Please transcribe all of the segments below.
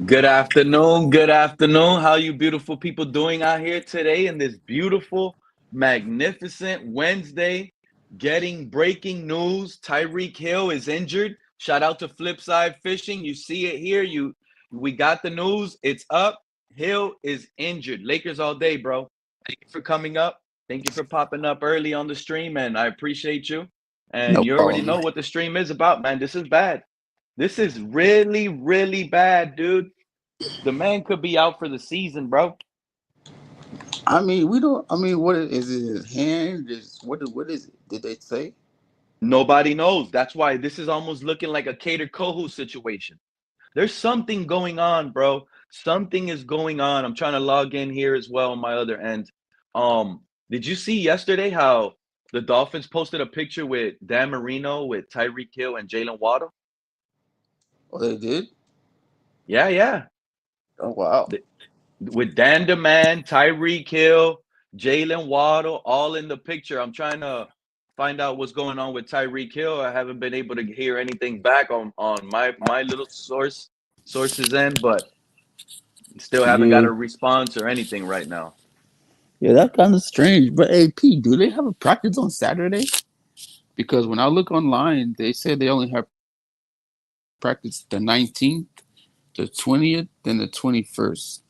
Good afternoon. Good afternoon. How you beautiful people doing out here today in this beautiful, magnificent Wednesday? Getting breaking news. Tyreek Hill is injured. Shout out to Flipside Fishing. You see it here. We got the news. It's up. Hill is injured. Lakers all day, bro. Thank you for coming up. Thank you for popping up early on the stream, and I appreciate you. No And you already problem. know what the stream is about, man. This is bad. This is really, really bad, dude. The man could be out for the season, bro. I mean, we don't. I mean, what is it? His hand? Is what is it? Did they say? Nobody knows. That's why this is almost looking like a Cater Kohu situation. There's something going on, bro. Something is going on. I'm trying to log in here as well on my other end. Did you see yesterday how the Dolphins posted a picture with Dan Marino, with Tyreek Hill, and Jalen Waddle? Oh, they did. Yeah, yeah. Oh wow. The- with Dan DeMan, Tyreek Hill, Jalen Waddle, all in the picture. I'm trying to find out what's going on with Tyreek Hill. I haven't been able to hear anything back on my little sources end, but still haven't got Yeah, a response or anything right now. yeah, that's kind of strange. But hey, P, do they have a practice on Saturday? Because when I look online, they said they only have practice the 19th, the 20th, then the 21st,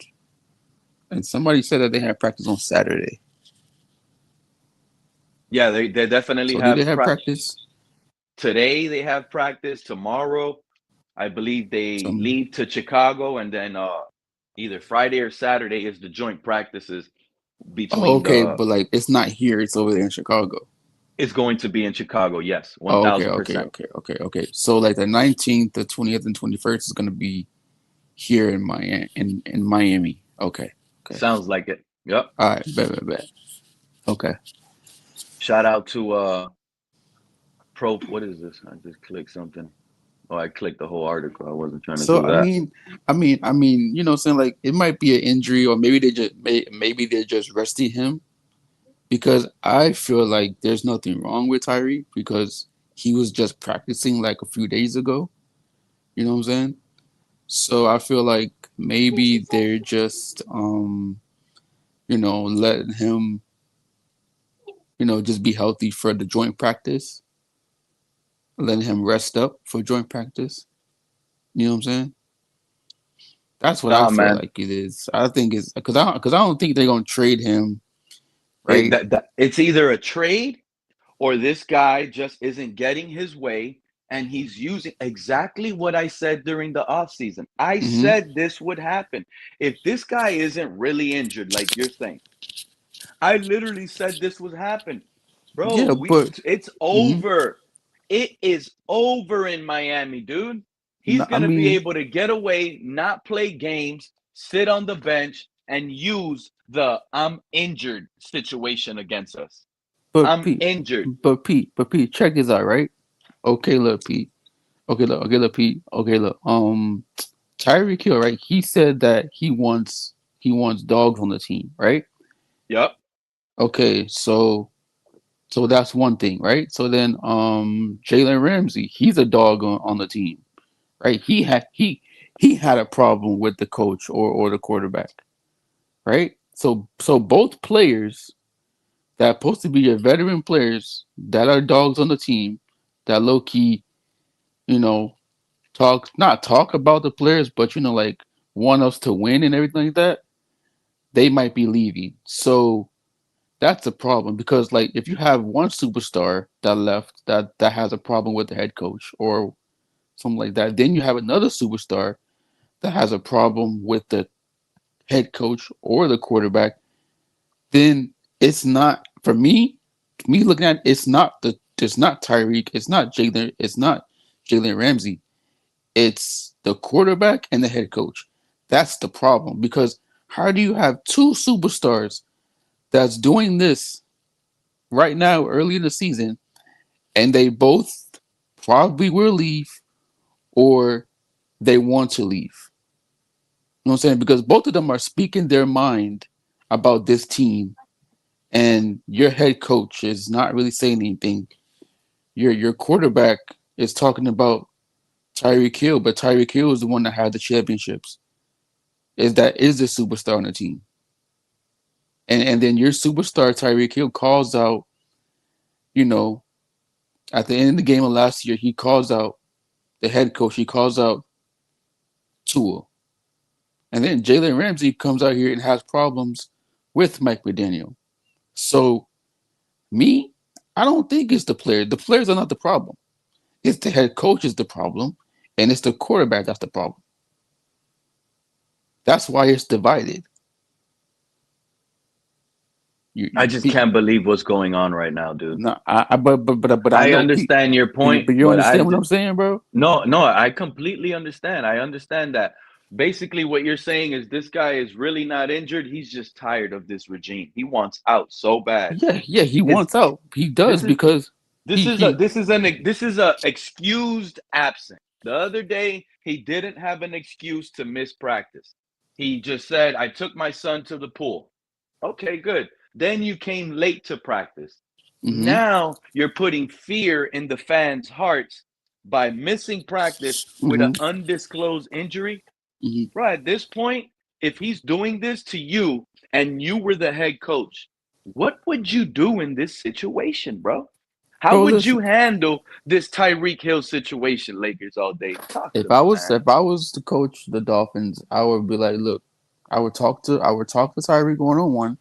and somebody said that they have practice on Saturday. Yeah, they definitely So do they have have practice? today. They have practice tomorrow. I believe they Some. leave to Chicago, and then either Friday or Saturday is the joint practices Oh, between okay, the but like it's not here; it's over there in Chicago. is going to be in Chicago. Yes, Oh, okay, okay, 1000%. okay, okay, okay. So like the 19th, the 20th, and 21st is gonna be here in Miami. In Miami. Okay, okay. Sounds like it. Yep. All right, bet, bet, bet. Okay. Shout out to Pro. What is this? I just clicked something. Oh, I clicked the whole article. I wasn't trying to So do that. saying like it might be an injury, or maybe maybe they're just resting him because I feel like there's nothing wrong with Tyree because he was just practicing like a few days ago. You know what I'm saying? So I feel like maybe they're just letting him just be healthy for the joint practice, letting him rest up for joint practice. You know what I'm saying? That's what I Nah, feel man. like it is. I think it's because I don't think they're gonna trade him, right? It's either a trade or this guy just isn't getting his way and he's using exactly what I said during the offseason. I Hmm. said this would happen. If this guy isn't really injured, like you're saying, I literally said this would happen. Bro, Yeah, but it's hmm over. It is over in Miami, dude. He's I going to be mean, able to get away, not play games, sit on the bench, and use the I'm injured situation against us. but I'm Pete, injured. but Pete, check this out, right? Okay, look, Pete. Okay, look, Pete. Okay, look. Tyreek Hill, right? He said that he wants dogs on the team, right? Yep. Okay, so that's one thing, right? So then, Jalen Ramsey, he's a dog on the team, right? He had a problem with the coach or the quarterback, right? So both players that are supposed to be your veteran players that are dogs on the team that low key, you know, talk about the players, but like want us to win and everything like that, they might be leaving. So that's a problem because like if you have one superstar that left that has a problem with the head coach or something like that, then you have another superstar that has a problem with the head coach or the quarterback, then it's not for me looking at it, it's not Tyreek, it's not Jalen Ramsey. It's the quarterback and the head coach. That's the problem because how do you have two superstars that's doing this right now early in the season and they both probably will leave or they want to leave? You know what I'm saying? Because both of them are speaking their mind about this team and your head coach is not really saying anything. Your quarterback is talking about Tyreek Hill, but Tyreek Hill is the one that had the championships. is the superstar on the team. And then your superstar Tyreek Hill calls out, you know, at the end of the game of last year, he calls out the head coach, he calls out Tua. And then Jalen Ramsey comes out here and has problems with Mike McDaniel. So me, I don't think it's the player. The players are not the problem. It's the head coach is the problem, and it's the quarterback that's the problem. That's why it's divided. I just can't believe what's going on right now, dude. No, but I I know. understand your point, But you but understand what I'm saying, bro? no, I completely understand. I understand that. Basically, what you're saying is this guy is really not injured. He's just tired of this regime. He wants out so bad. Yeah. He His wants out. He does this is because this is a he. excused absent. The other day, he didn't have an excuse to miss practice. He just said, "I took my son to the pool." Okay, good. Then you came late to practice. Mm-hmm, Now you're putting fear in the fans' hearts by missing practice with an mm-hmm, undisclosed injury. mm-hmm. Bro, at this point, if he's doing this to you and you were the head coach, what would you do in this situation, bro? How Bro, would listen. you handle this Tyreek Hill situation, Lakers all day? Talk to If me, I was man. if I was to coach the Dolphins, I would be like, look, I would talk to Tyreek 1-on-1.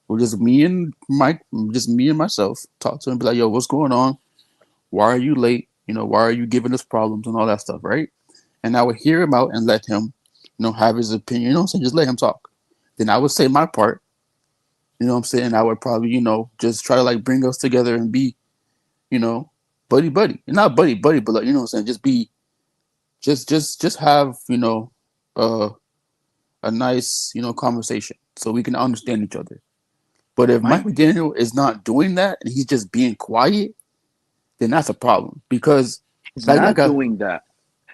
Or just me and Mike, just me and myself. Talk to him, be like, yo, what's going on? Why are you late? Why are you giving us problems and all that stuff, right? And I would hear him out and let him, have his opinion. So just let him talk. Then I would say my part. You know what I'm saying? I would probably, just try to like bring us together and be, you know, buddy buddy. Not buddy buddy, but like, what I'm saying? Just be just have, uh, a nice, conversation so we can understand each other. But if Mike Mike McDaniel is not doing that and he's just being quiet, then that's a problem. Because is like not I doing that.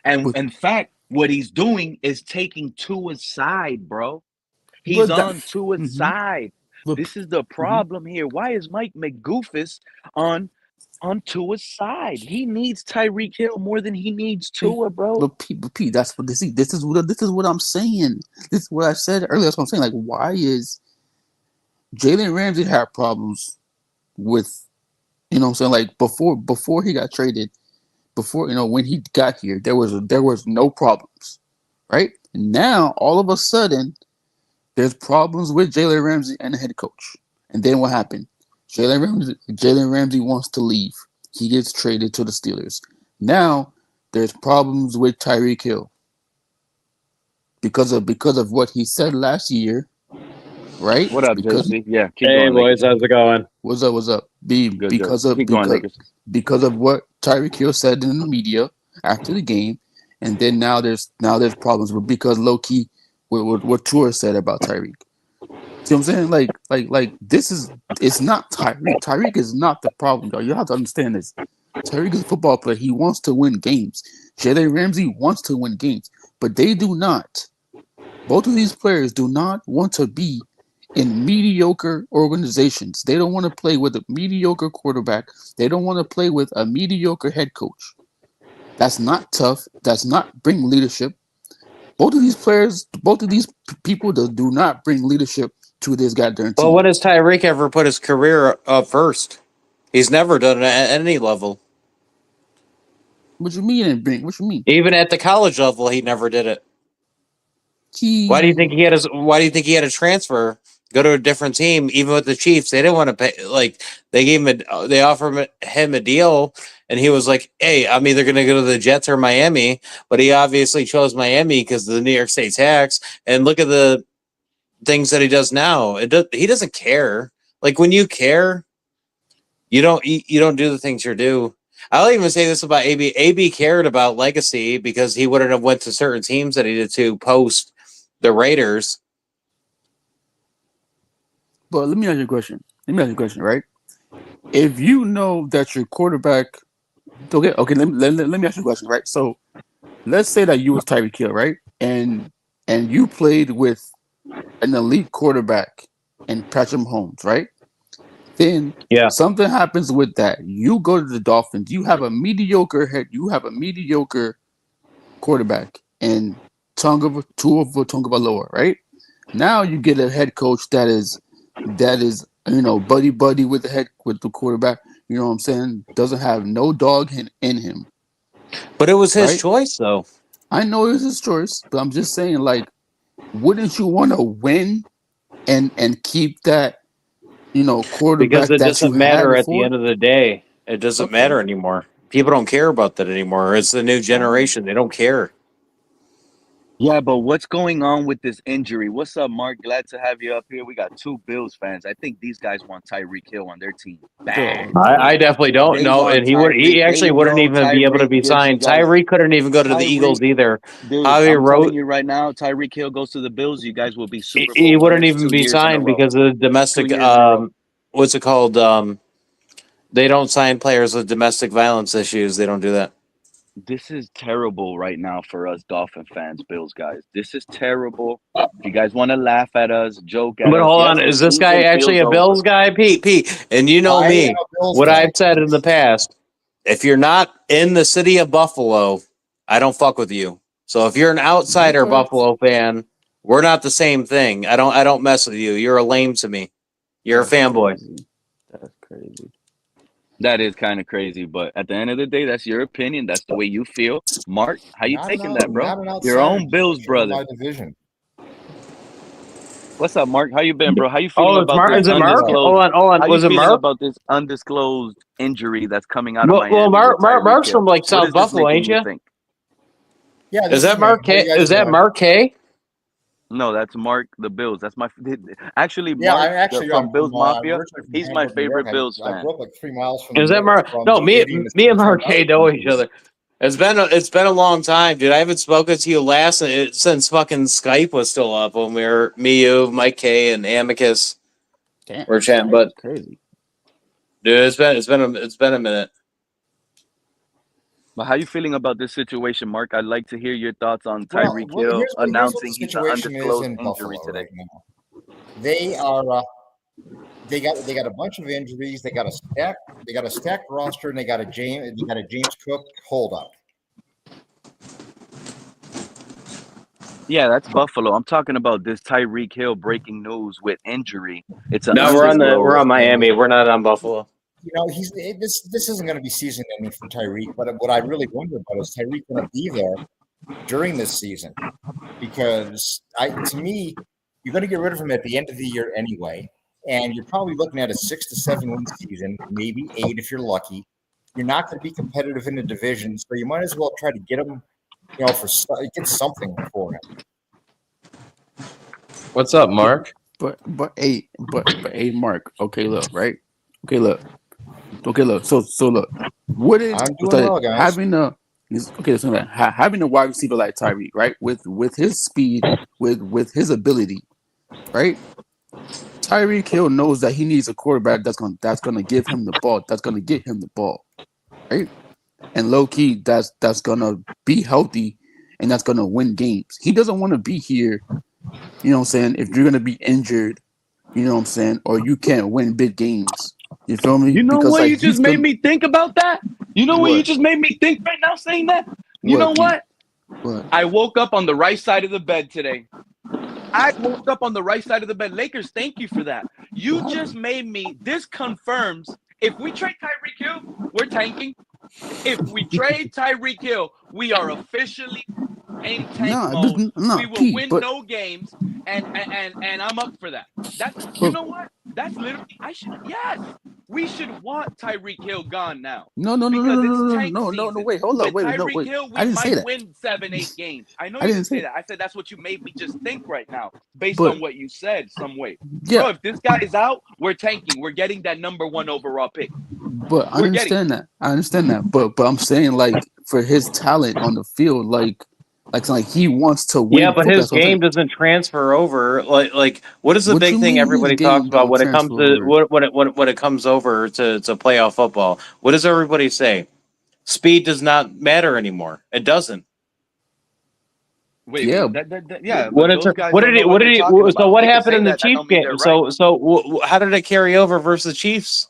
And but in fact, what he's doing is taking Tua's side, bro. He's but that on Tua's mm-hmm, side. but, This is the mm-hmm. problem here. Why is Mike McGoofus on on Tua's side? He needs Tyreek Hill more than he needs Okay. Tua, bro. But Pete, that's what this is what I'm saying. This is what I said earlier. That's what I'm saying. Like, why is Jalen Ramsey had problems with what I'm saying? Like before he got traded, before when he got here, there was no problems, right? And now all of a sudden there's problems with Jalen Ramsey and the head coach. And then what happened? Jalen Ramsey wants to leave. He gets traded to the Steelers. Now there's problems with Tyreek Hill because of what he said last year, right? What up, Because JC? Yeah, keep Hey going, boys, Lakers. how's it going? what's up? B Good, good. Keep going, Lakers. because of what Tyreek Hill said in the media after the game, and then now there's problems with because low key what Tua said about Tyreek. See what I'm saying? Like this is it's not Tyreek. Tyreek is not the problem, though. You have to understand this. Tyreek is a football player. He wants to win games. Jalen Ramsey wants to win games, but they do not. Both of these players do not want to be in mediocre organizations. They don't want to play with a mediocre quarterback. They don't want to play with a mediocre head coach. That's not tough. That's not bring leadership. Both of these people do not bring leadership to this goddamn Well, team. when has Tyreek ever put his career up first? He's never done it at any level. What you mean and bring? What you mean? Even at the college level, he never did it. Why do you He, think he had his? Why do you think he had to transfer, go to a different team? Even with the Chiefs, they didn't want to pay. Like they gave him, they offered him a deal, and he was like, "Hey, I'm either going to go to the Jets or Miami." But he obviously chose Miami because of the New York State tax. And look at the things that he does now. He doesn't care. Like when you care, you don't do the things you do. I'll even say this about AB. AB cared about legacy because he wouldn't have went to certain teams that he did to post the Raiders. but let me ask you a question. Right? If you know that your quarterback, okay, let me ask you a question, right? So let's say that you was Tyreek Hill, right? And you played with an elite quarterback and Patrick Mahomes, right? Then Yeah. something happens with that. You go to the Dolphins. You have a mediocre quarterback, and Tua Tagovailoa, right? Now you get a head coach that is buddy with the quarterback. You know what I'm saying? Doesn't have no dog in him, But it was his right? choice, though. I know it's his choice, but I'm just saying, like, wouldn't you want to win and keep that Because quarterback it that you doesn't had matter at the before? end of the day. It doesn't Okay. matter anymore. People don't care about that anymore. It's the new generation. They don't care. Yeah, but what's going on with this injury? What's up, Mark? Glad to have you up here. We got two Bills fans. I think these guys want Tyreek Hill on their team bad. I definitely don't They know, and want he Tyreek. actually They wouldn't know even be able to Tyreek be gives you signed. guys Tyreek couldn't even go to the Tyreek. Eagles either. Dude, Javi I'm telling wrote you right now, Tyreek Hill goes to the Bills. You guys will be Super he Bowl wouldn't winners even two be years in a signed row. because of the 2 domestic years in a row. what's it called? They don't sign players with domestic violence issues. They don't do that. This is terrible right now for us Dolphin fans, Bills guys. This is terrible. If you guys want to laugh at us, joke at But us, hold yes, on, the is this guy season actually feels a over. Bills guy? Pete, and you know I am me. a Bills What guy. I've said in the past, if you're not in the city of Buffalo, I don't fuck with you. So if you're an outsider Okay. Buffalo fan, we're not the same thing. I don't mess with you. You're a lame to me. You're a That's fanboy. crazy. That's crazy. That is kind of crazy, but at the end of the day, that's your opinion. That's the way you feel. Mark, how you taking that, bro? Not an Your outsider, own just Bills a from brother. my division. What's up, Mark? How you been, bro? How you feeling Oh, it's about Mark. this Is it Mark? undisclosed? Hold on. How you Was it feeling Mark? about this undisclosed injury that's coming out of Miami Mark, with Tyreek Mark's Hill? from like What South is this Buffalo, making ain't you you? think? Yeah, Is this is that me. Mark How you K? guys Is that doing? Mark K? No, that's Mark the Bills. That's my actually Yeah, Mark I'm actually from Bills I'm Mafia. originally from He's my Hamburg, New York. favorite Bills I fan. grew up like 3 miles Is that Mark? from No, the Canadian and me and Central Mark K Valley know each countries. other. It's been a long time, dude. I haven't spoken to you since fucking Skype was still up when we were me, you, Mike K, and Amicus Damn, were chatting. Skype But is crazy. dude, it's been a minute. But how you feeling about this situation, Mark? I'd like to hear your thoughts on Well, Tyreek Hill here's what the announcing he's an situation is undisclosed in injury Buffalo today. right now. They are they got a bunch of injuries. They got a stacked roster, and they got a James Cook holdup. Yeah, that's Buffalo. I'm talking about this Tyreek Hill breaking news with injury. It's an No, we're on undisclosed. Miami. We're not on Buffalo. You know, this isn't going to be season ending for Tyreek. But what I really wonder about is Tyreek going to be there during this season? Because to me, you're going to get rid of him at the end of the year anyway, and you're probably looking at a 6 to 7 win season, maybe 8 if you're lucky. You're not going to be competitive in the division, so you might as well try to get him, get something for him. What's up, Mark? But Mark. Okay, look, right. Okay, look. So look. What is I'm doing well, guys. having having a wide receiver like Tyreek, right? With his speed, with his ability, right? Tyreek Hill knows that he needs a quarterback that's gonna give him the ball, that's gonna get him the ball, right? And low key, that's gonna be healthy and that's gonna win games. He doesn't want to be here, you know what I'm saying, if you're gonna be injured, you know what I'm saying, or you can't win big games. You feel me? You know Because what? like You just he's made gonna me think about that. You know what? You what? just made me think right now saying that. You know What? what? What? I woke up on the right side of the bed today. I woke up on the right side of the bed. Lakers, thank you for that. You just made me. This confirms if we trade Tyreek Hill, we're tanking. If we trade Tyreek Hill, we are officially in tank mode. We will Pete, win no games, and I'm up for that. That's you but know what? That's literally yes. We should want Tyreek Hill gone now because it's tank no, season. wait, hold up, With wait, no, Tyreek wait. Hill, I we didn't say might that. win 7-8 games. I know I you didn't didn't say say that. I said that's what you made me just think right now, based but on what you said. Some way, yeah, bro. If this guy is out, we're tanking. We're getting that number 1 overall pick. but I We're getting. understand that. I understand that. But I'm saying like for his talent on the field, like he wants to Yeah, win but football. his That's what I'm saying. game doesn't transfer over. Like what is the What big you thing mean his everybody talks game about don't when it comes transfer to over? when it comes over to playoff football? What does everybody say? Speed does not matter anymore. It doesn't. Wait, Yeah. yeah, but those guys don't know What what did they're he? talking So about. what They could happened say in the that. That Chiefs don't mean they're game? right. How did it carry over versus the Chiefs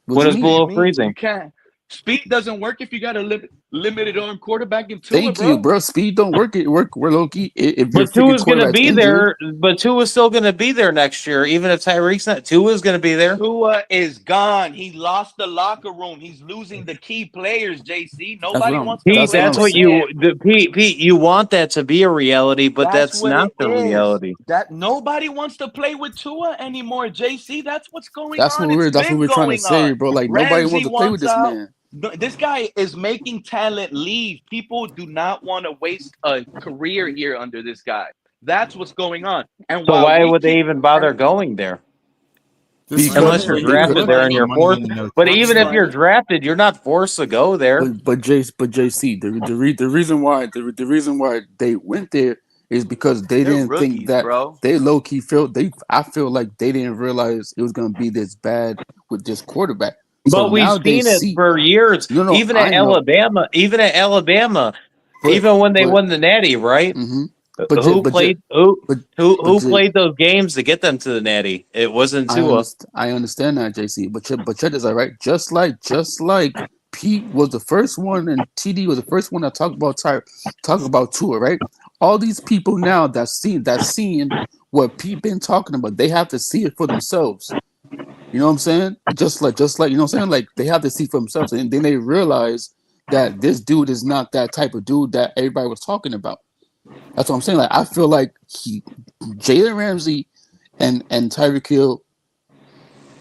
What when you it was What do mean? you below mean? You freezing? can't. Speed doesn't work if you got to live. limited arm quarterback in Tua, Thank you, bro. Speed don't work. We're low key. If your But freaking Tua's going to quarterback's be injured, there. But Tua's still going to be there next year, even if Tyreek's not. Tua's going to be there. Tua is gone. He lost the locker room. He's losing the key players, JC. Nobody wants to Pete, play that's with what him. Pete, you want that to be a reality, but that's what not it the is. reality. That nobody wants to play with Tua anymore, JC. That's what's going that's on. what It's we're been trying to going say, on. bro. Like nobody Ramsey wants to play with this out. man. This guy is making talent leave. People do not want to waste a career here under this guy. That's what's going on. And So while why we would they keep even bother going there? Unless you're drafted there and you're forced. But even if you're drafted, you're not forced to go there. But JC, the reason why they went there is because they They're didn't think rookies, that bro. they low key felt I feel like they didn't realize it was gonna be this bad with this quarterback. So But we've now they seen it see. for years. No, Even I at know. Alabama, But, even when they won the Natty, right? Mm-hmm. Who played those games to get them to the Natty? It wasn't Tua. I understand that, JC. But check this out, right? Just like Pete was the first one and TD was the first one to talk about Tua, right? All these people now that's seeing what Pete been talking about, they have to see it for themselves. You know what I'm saying? Just like you know what I'm saying? Like they have to see for themselves, and then they realize that this dude is not that type of dude that everybody was talking about. That's what I'm saying. Like I feel like Jalen Ramsey and Tyreek Hill,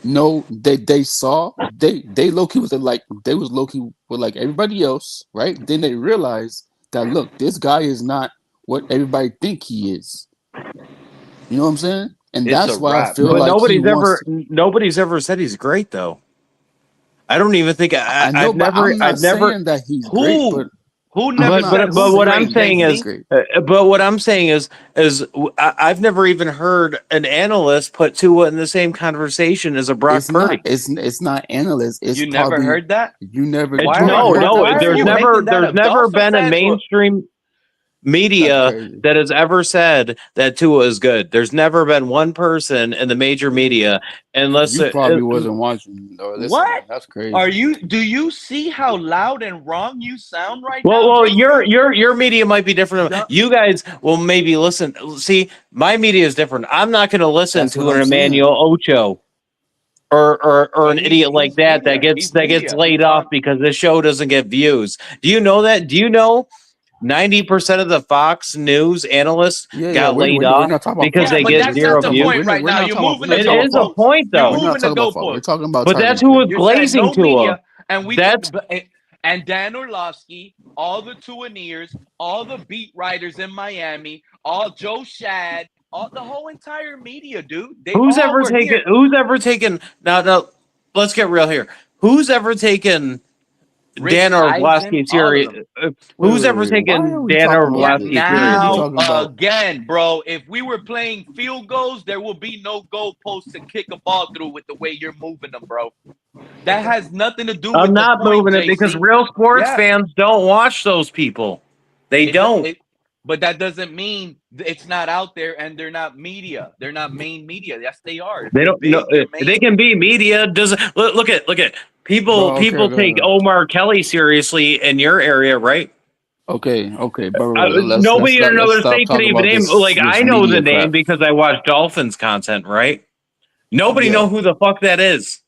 no, they saw they low key was like they was low key with like everybody else, right? Then they realized that look, this guy is not what everybody think he is. You know what I'm saying? And that's why I feel but like nobody's ever said he's great though. I don't even think I know, but I'm not saying that he's great, but who never but what I'm saying is, I've never even heard an analyst put Tua in the same conversation as a Brock Purdy. It's not analyst. It's you never heard that. You never. There's never been a mainstream media that has ever said that Tua is good. There's never been one person in the major media, unless you probably wasn't watching or listening. What? That's crazy. Do you see how loud and wrong you sound right now? Well, JC? your media might be different. You guys will maybe listen. See, my media is different. I'm not going to listen to an Emmanuel Ocho or an idiot like that gets laid off because this show doesn't get views. Do you know that? Do you know 90% of the Fox News analysts got laid off because they get zero views? Right now, you're moving the goalpost. It is a point, though. You're moving the goalpost. We're talking about. But that's who was glazing Tua. And Dan Orlovsky, all the Tuaneers, all the beat writers in Miami, all Joe Shad, the whole entire media, dude. Who's ever taken? Now, let's get real here. Who's ever taken Dan Orlovsky serious? Who's ever taken Dan Orlovsky serious? Now, again, bro, if we were playing field goals, there will be no goalposts to kick a ball through with the way you're moving them, bro. That has nothing to do with I'm not moving it because real sports fans don't watch those people. They don't. But that doesn't mean it's not out there and they're not media. They're not main media. Yes, they are. They don't. They can be media. Look at people. People take Omar Kelly seriously in your area, right? Okay, bro. Nobody in another state can even name. Like I know the name because I watch Dolphins content, right? Nobody know who the fuck that is.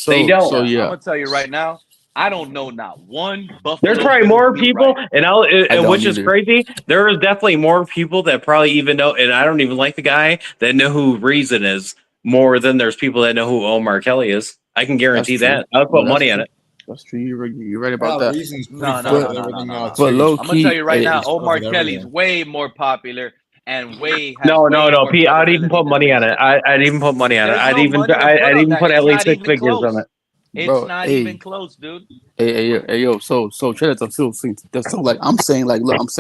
They don't. So I'm gonna tell you right now. I don't know not one Buffalo. There's probably more people, and which is crazy. There is definitely more people that probably even know, and I don't even like the guy that know who Reason is more than there's people that know who Omar Kelly is. I can guarantee that. I'll put money on it. That's true. You're right about that. No. But low key, I'm gonna tell you right now, Omar Kelly's way more popular and way. No, Pete. I'd even put money on it. I'd even put money on it. I'd even put at least 6 figures on it. It's not even close, dude. Hey, yo. So check that. So like I'm saying, look.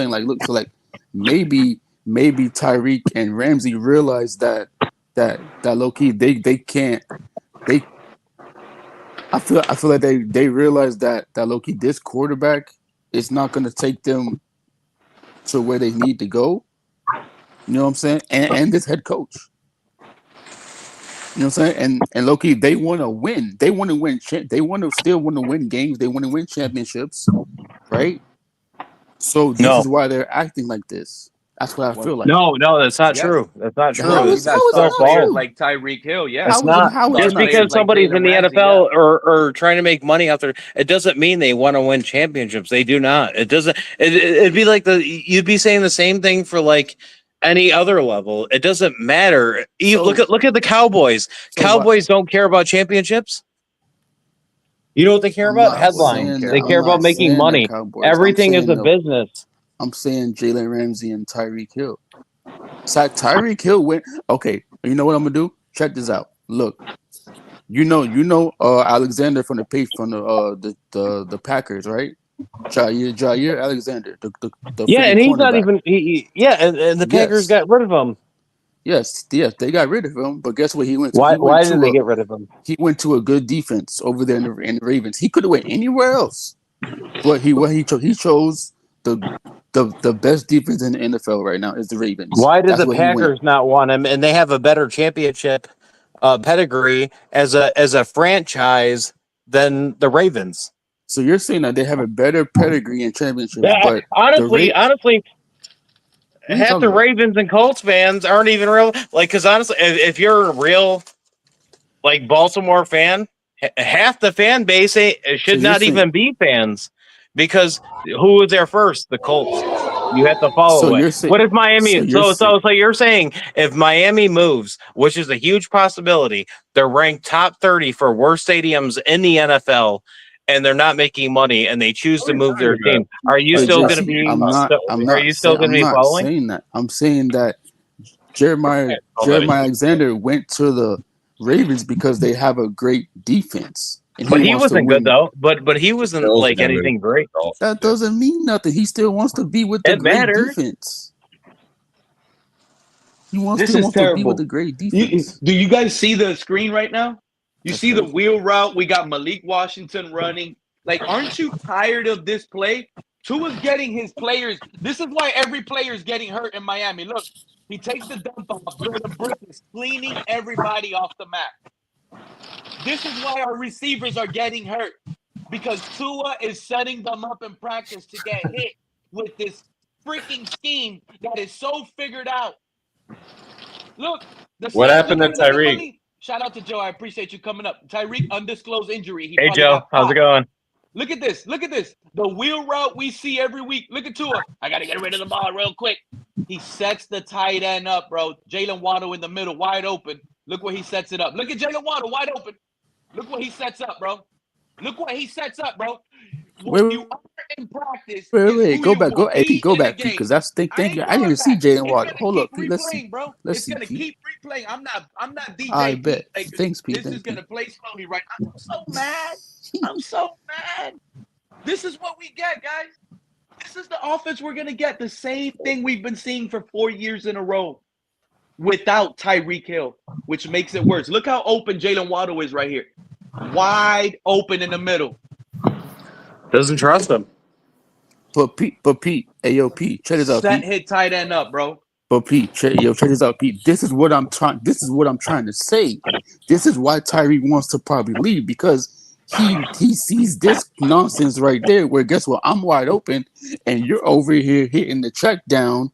So like maybe Tyreek and Ramsey realize that low key they can't. I feel like they realize that low key this quarterback is not gonna take them to where they need to go. You know what I'm saying? And this head coach. You know what I'm saying? And Loki, they want to win. They want to win. They still want to win games. They want to win championships, right? So this No, is why they're acting like this. That's what I Well, feel like. no, that's not yes. true. That's not True. How true. You is It's got how is their it star not players fault. true? like Tyreek Hill, yeah. It's How is it? not How is Star it just not players because true? like somebody's in Jalen the Ramsey, yeah. NFL or trying to make money out there. It doesn't mean they want to win championships. They do not. It doesn't. It'd be like you'd be saying the same thing for like any other level. It doesn't matter. So Look at the Cowboys. so what? Cowboys don't care about championships. You know what they care I'm about? not Cowboys don't Headlines. saying care that. They about I'm care about not making saying championships. that money. Cowboys. Everything is a business. I'm saying Jalen Ramsey and Tyreek Hill. So Tyreek Hill went. Okay, you know what I'm gonna do? Check this out. Look, Alexander from the Packers, right? Jair Alexander, the Yeah, freaking and he's not cornerback. even. And the Packers Yes, got rid of him. yes, they got rid of him. But guess what? He went to Why? Why did they get rid of him? he went to a good defense over there in the Ravens. He could have went anywhere else, but he chose the best defense in the NFL right now is the Ravens. Why did That's the where he went. Packers not want him? And they have a better championship pedigree as a franchise than the Ravens. So you're saying that they have a better pedigree in championships, Yeah, but honestly, what are you half talking the about? Ravens and Colts fans aren't even real. Like, because honestly, if you're a real like Baltimore fan, half the fan base So should you're not saying even be fans because who was there first? The Colts. You have to so follow it. you're saying What if so Miami? you're So saying you're saying if Miami moves, which is a huge possibility, they're ranked top 30 for worst stadiums in the NFL, and they're not making money, and they choose What to are you move talking their about? team. Are you What still going town to are JC, you be? talking Are you still going I'm to be not following? saying that. I'm saying that Jeremiah already? Alexander went to the Ravens because they have a great defense and he But he wants to wasn't good win. though. But he The wasn't Bills are like going to move anything to the great. Dolphins. That Yeah. doesn't mean nothing. He still wants to be with the It great matters. defense. He This still is wants to be with terrible. the great defense. Do you guys see the screen right now? You That's see the crazy. wheel route? We got Malik Washington running. Like, aren't you tired of this play? Tua's getting his players. This is why every player is getting hurt in Miami. Look, he takes the dump off. Jordan Brooks is cleaning everybody off the map. This is why our receivers are getting hurt because Tua is setting them up in practice to get hit with this freaking scheme that is so figured out. Look, What happened to look at Tyreek? Malik. Shout out to Joe. I appreciate you coming up. Tyreek, undisclosed injury. He Hey probably Joe, got how's it popped. going? Look at this. Look at this. The wheel route we see every week. Look at Tua. I got to get rid of the ball real quick. He sets the tight end up, bro. Jalen Waddle in the middle, wide open. Look where he sets it up. Look at Jalen Waddle, wide open. Look what he sets up, bro. Look what he sets up, bro. What Wait, you are in practice is wait. who Go you back. will Go, AP. be Go in the back, Pete, game. because that's I thank you. ain't I didn't even going see back. Jalen It's Waddle. gonna Hold keep up, Pete. Let's see. replaying, bro. Let's It's see, gonna Pete. keep replaying. I'm not I DJ Pete. bet. Like Thanks, Pete. this is Thanks, Pete. gonna play slowly right now. I'm so mad. I'm so mad. This is what we get, guys. This is the offense we're gonna get. The same thing we've been seeing for 4 years in a row without Tyreek Hill, which makes it worse. Look how open Jalen Waddle is right here. Wide open in the middle. Doesn't trust him. But Pete, hey yo, Pete, check this out, Set Pete. hit tight end up, bro. But Pete, check this out, Pete. This is what I'm trying. This is what I'm trying to say. This is why Tyreek wants to probably leave because he sees this nonsense right there. Where guess what? I'm wide open, and you're over here hitting the check down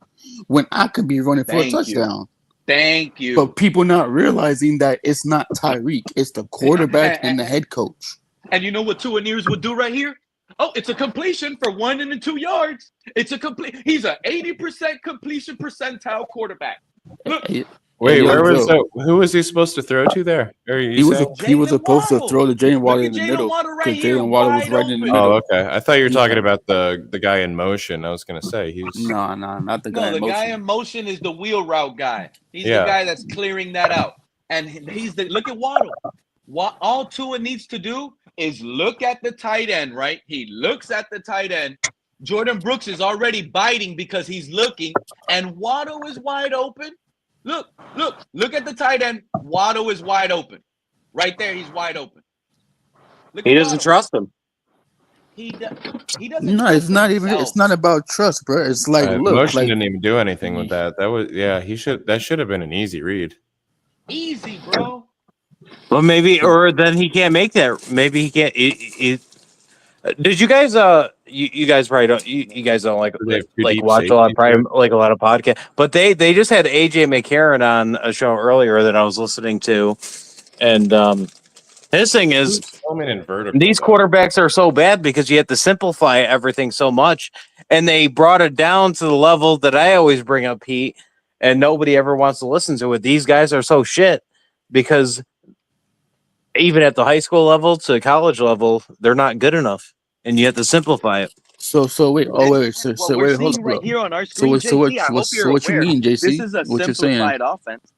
when I could be running for a Thank you. touchdown. Thank you. But people not realizing that it's not Tyreek, it's the quarterback and the head coach. And you know what Tua Nears would do right here? Oh, it's a completion for 1 and 2 yards. It's a complete. He's an 80% completion percentile quarterback. Look, Hey, Wait, yo, where was Joe. who was he supposed to throw to there? Or are you saying? He was Jalen supposed to Waddle. throw to Jalen Waddle Look in at the Jalen middle Waddle right because here, Jalen Waddle was wide right in the open. middle. Oh, okay. I thought you were He's talking like, about the guy in motion. I was gonna say he's no, not the guy No, in the guy motion. in motion is the wheel route guy. He's the yeah. guy that's clearing that out. And he's the look at Waddle. What all Tua needs to do is look at the tight end, right? He looks at the tight end. Jordan Brooks is already biting because he's looking, and Waddle is wide open. Look at the tight end. Waddle is wide open. Right there, he's wide open. Look He at doesn't Waddle. trust him. He doesn't No, trust it's not even. himself. It's not about trust, bro. It's like, look, Motion like didn't even do anything with that. That was he should have been an easy read. Easy, bro. Well, maybe, or then he can't make that. Maybe he can't. Did you guys? You guys probably don't. You guys don't They have two deep watch a lot, safeties, probably too. like a lot of podcasts. But they just had AJ McCarron on a show earlier that I was listening to, and his thing is Filming in vertical, these though. quarterbacks are so bad because you have to simplify everything so much, and they brought it down to the level that I always bring up, Pete, and nobody ever wants to listen to it. These guys are so shit because even at the high school level to college level, they're not good enough, and you have to simplify it. So wait. Oh wait. So What we're wait. Hold seeing up. right here on our So screen, what? So what? JC, I hope you're So what you aware. mean, This JC? is a What you're saying? simplified offense.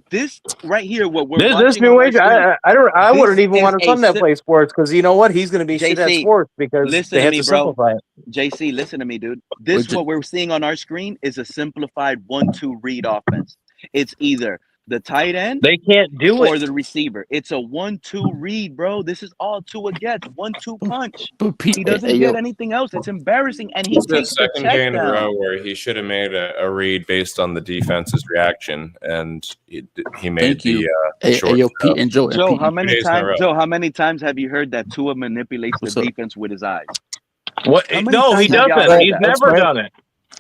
This right here, what we're This watching new on our age, screen, I this wouldn't even is want to a son that play sports because you know what? He's going to be shit at JC, sports because listen they to have me, to bro. simplify it. JC, listen to me, dude. Wait, This, what we're seeing on our screen, is a simplified 1-2 read offense. It's either the tight end They can't do or it. the receiver. It's a 1-2 read, bro. This is all Tua gets. 1-2 punch. But Pete, He doesn't get anything else. It's embarrassing. And he It's the takes the second check game in a down. row where he should have made a read based on the defense's reaction, and he made thank you. the short Yo, throw. Pete and Joe. Joe, Pete, how many days in a times? row. Joe, how many times have you heard that Tua manipulates the What's up? defense with his eyes? What? How many No, he times have y'all doesn't. heard He's that? never done it.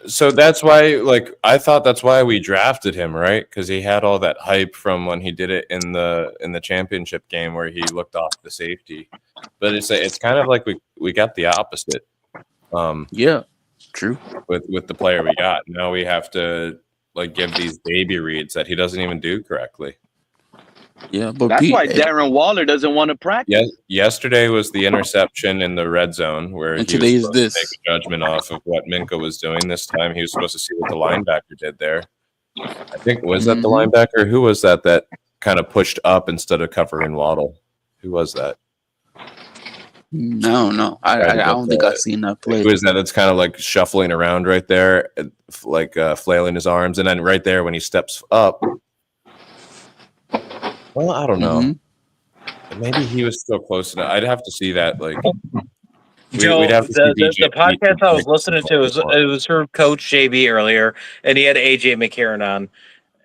So that's why, I thought that's why we drafted him, right? Because he had all that hype from when he did it in the championship game where he looked off the safety. But it's kind of like we got the opposite. Yeah, true. With the player we got. Now we have to give these baby reads that he doesn't even do correctly. Yeah, but That's Pete, why Darren Waller doesn't want to practice. Yes, yesterday was the interception in the red zone where And he today was is supposed this. to make a judgment off of what Minka was doing. This time he was supposed to see what the linebacker did there. I think that the linebacker? Who was that kind of pushed up instead of covering Waddle? Who was that? No. I don't think I've seen that play. Who is that? That's kind of shuffling around right there, flailing his arms, and then right there when he steps up. Well, I don't know. Maybe he was still close enough. I'd have to see that. Joe, we'd have to see the podcast I was listening to was her coach JB earlier, and he had AJ McCarron on,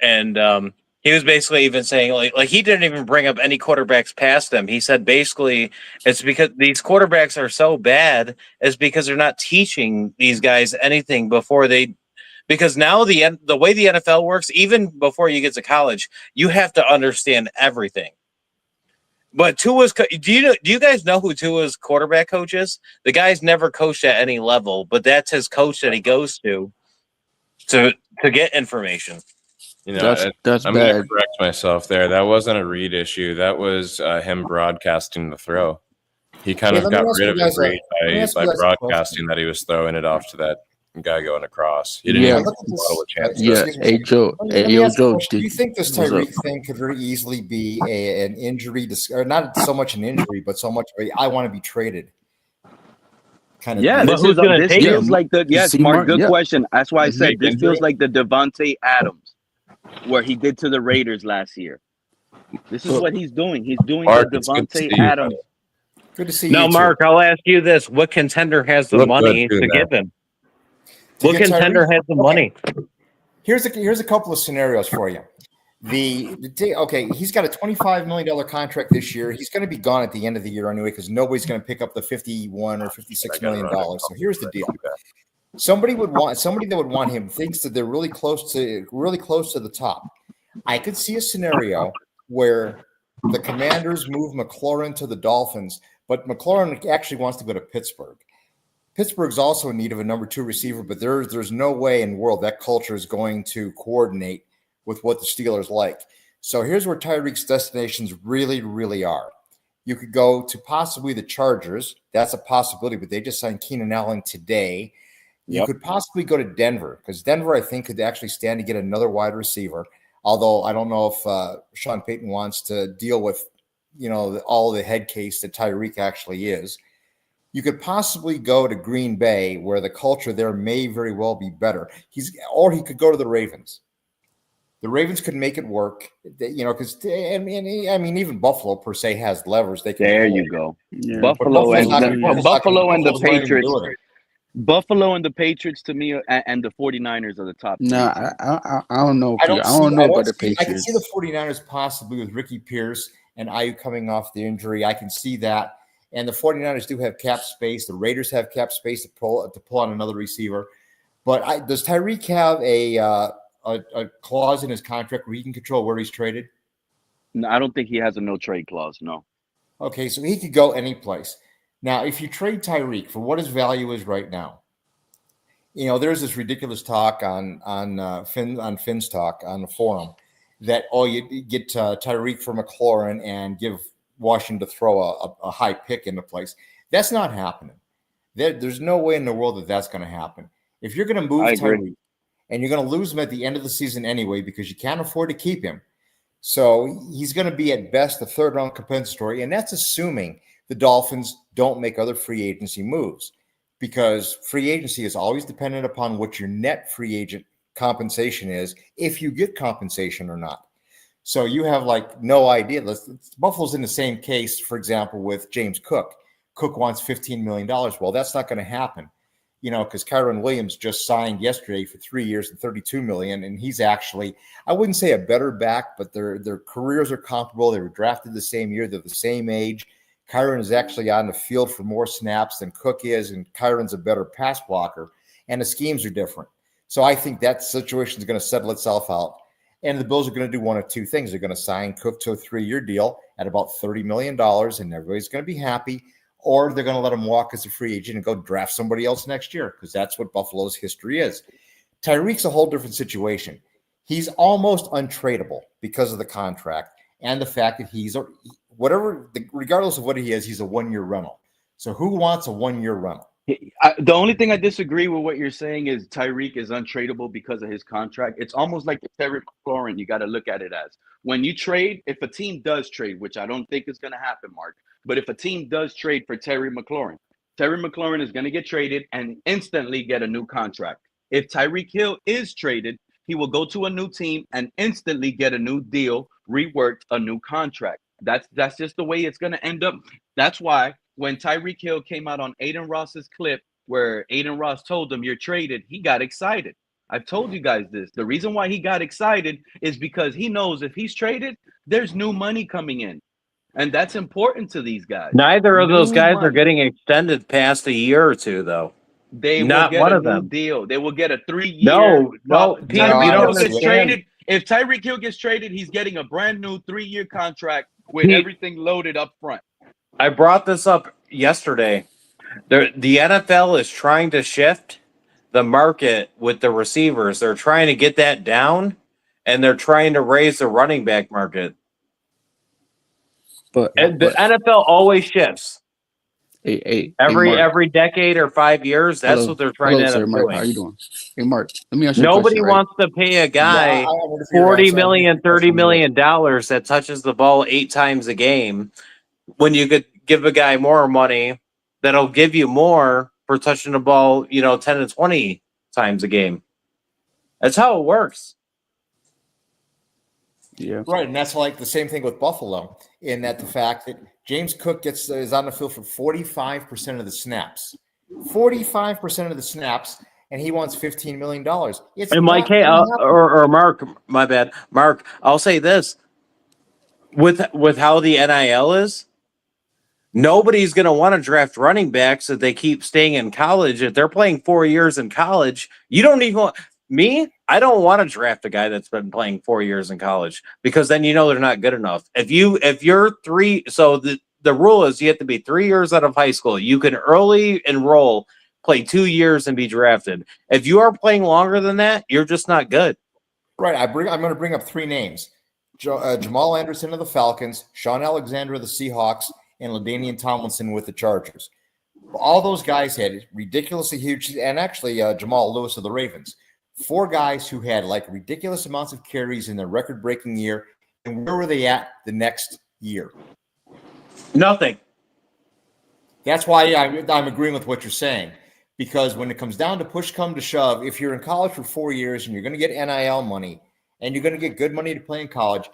and he was basically even saying like he didn't even bring up any quarterbacks past them. He said basically it's because these quarterbacks are so bad, it's because they're not teaching these guys anything before they. Because now the way the NFL works, even before you get to college, you have to understand everything. But Tua's, do you guys know who Tua's quarterback coach is? The guy's never coached at any level, but that's his coach that he goes to get information. That's I'm bad. going to correct myself there. That wasn't a read issue. That was him broadcasting the throw. He kind of got rid of his read by broadcasting that he was throwing it off to that guy going across. He didn't even model a chance. Yeah. Hey, Joe. Joe. Do you think this Tyreek thing could very easily be an injury, or not so much an injury, but so much I want to be traded? Kind of. Yeah, this feels like the Mark. Good question. That's why I said this feels like the Devontae Adams, where he did to the Raiders last year. This is what he's doing. He's doing the Devontae Adams. Good to see you. Now, Mark, I'll ask you this: what contender has the money to give him? What contender has the money? Here's a couple of scenarios for you. He's got a $25 million contract this year. He's going to be gone at the end of the year anyway because nobody's going to pick up the $51 or $56 million. So here's the deal: somebody that would want him thinks that they're really close to the top. I could see a scenario where the Commanders move McLaurin to the Dolphins, but McLaurin actually wants to go to Pittsburgh. Pittsburgh's also in need of a number 2 receiver, but there's no way in the world that culture is going to coordinate with what the Steelers like. So here's where Tyreek's destinations really, really are. You could go to possibly the Chargers. That's a possibility, but they just signed Keenan Allen today. You could possibly go to Denver because Denver, I think, could actually stand to get another wide receiver. Although I don't know if Sean Payton wants to deal with, all the head case that Tyreek actually is. You could possibly go to Green Bay, where the culture there may very well be better. Or he could go to the Ravens. The Ravens could make it work, because even Buffalo per se has levers. They can. There you go. Yeah. Buffalo and the Patriots. Buffalo and the Patriots to me, and the 49ers are the top. No, I don't know. I don't know about the Patriots. I can see the 49ers possibly with Ricky Pierce and Ayuk coming off the injury. I can see that. And the 49ers do have cap space. The Raiders have cap space to pull on another receiver. But does Tyreek have a clause in his contract where he can control where he's traded? No, I don't think he has a no trade clause. No. Okay, so he could go any place. Now, if you trade Tyreek for what his value is right now, there's this ridiculous talk on Finn's talk on the forum that you get Tyreek for McLaurin and give Washington to throw a high pick into place. That's not happening. There's no way in the world that that's going to happen. If you're going to move Tyreek and you're going to lose him at the end of the season anyway because you can't afford to keep him, so he's going to be at best a third-round compensatory, and that's assuming the Dolphins don't make other free agency moves, because free agency is always dependent upon what your net free agent compensation is, if you get compensation or not. So you have no idea. Buffalo's in the same case, for example, with James Cook. Cook wants $15 million. Well, that's not going to happen, because Kyron Williams just signed yesterday for 3 years and $32 million, and he's actually, I wouldn't say a better back, but their careers are comparable. They were drafted the same year. They're the same age. Kyron is actually on the field for more snaps than Cook is, and Kyron's a better pass blocker, and the schemes are different. So I think that situation is going to settle itself out, and the Bills are going to do one of two things. They're going to sign Cook to a 3-year deal at about $30 million, and everybody's going to be happy, or they're going to let him walk as a free agent and go draft somebody else next year, because that's what Buffalo's history is. Tyreek's a whole different situation. He's almost untradeable because of the contract and the fact that he's regardless of what he is, he's a 1-year rental. So who wants a 1-year rental? The only thing I disagree with what you're saying is Tyreek is untradeable because of his contract. It's almost like the Terry McLaurin. You got to look at it as when you trade, if a team does trade, which I don't think is going to happen, Mark, but if a team does trade for Terry McLaurin is going to get traded and instantly get a new contract. If Tyreek Hill is traded, he will go to a new team and instantly get a new deal, reworked, a new contract. That's just the way it's going to end up. That's why when Tyreek Hill came out on Aiden Ross's clip where Aiden Ross told him you're traded, he got excited. I've told you guys this. The reason why he got excited is because he knows if he's traded, there's new money coming in. And that's important to these guys. Neither of those guys are getting extended past a year or two, though. They will get a new deal. They will get a 3-year. No, Pete, you don't understand. If Tyreek Hill gets traded, he's getting a brand new 3-year contract with everything loaded up front. I brought this up yesterday. The NFL is trying to shift the market with the receivers. They're trying to get that down, and they're trying to raise the running back market. But the NFL always shifts. Every decade or 5 years, that's what they're trying to end up Mark, doing. how you doing? Hey, Mark, let me ask you Nobody a question, wants to pay a guy $40 million, $30 million that touches the ball 8 times a game when you could give a guy more money that'll give you more for touching the ball, 10 to 20 times a game. That's how it works. Yeah. Right, and that's like the same thing with Buffalo, in that the fact that James Cook is on the field for 45% of the snaps. 45% of the snaps, and he wants $15 million. And Mike, or Mark, my bad. Mark, I'll say this. With how the NIL is, nobody's going to want to draft running backs if they keep staying in college. If they're playing 4 years in college, you don't even want me. I don't want to draft a guy that's been playing 4 years in college, because then they're not good enough. If you're 3, so the rule is you have to be 3 years out of high school. You can early enroll, play 2 years, and be drafted. If you are playing longer than that, you're just not good. Right. I'm going to bring up 3 names: Jamal Anderson of the Falcons, Sean Alexander of the Seahawks, and LaDainian Tomlinson with the Chargers. All those guys had ridiculously huge, and actually Jamal Lewis of the Ravens. 4 guys who had ridiculous amounts of carries in their record-breaking year. And where were they at the next year? Nothing. That's why I'm agreeing with what you're saying, because when it comes down to push come to shove, if you're in college for 4 years and you're going to get NIL money and you're going to get good money to play in college,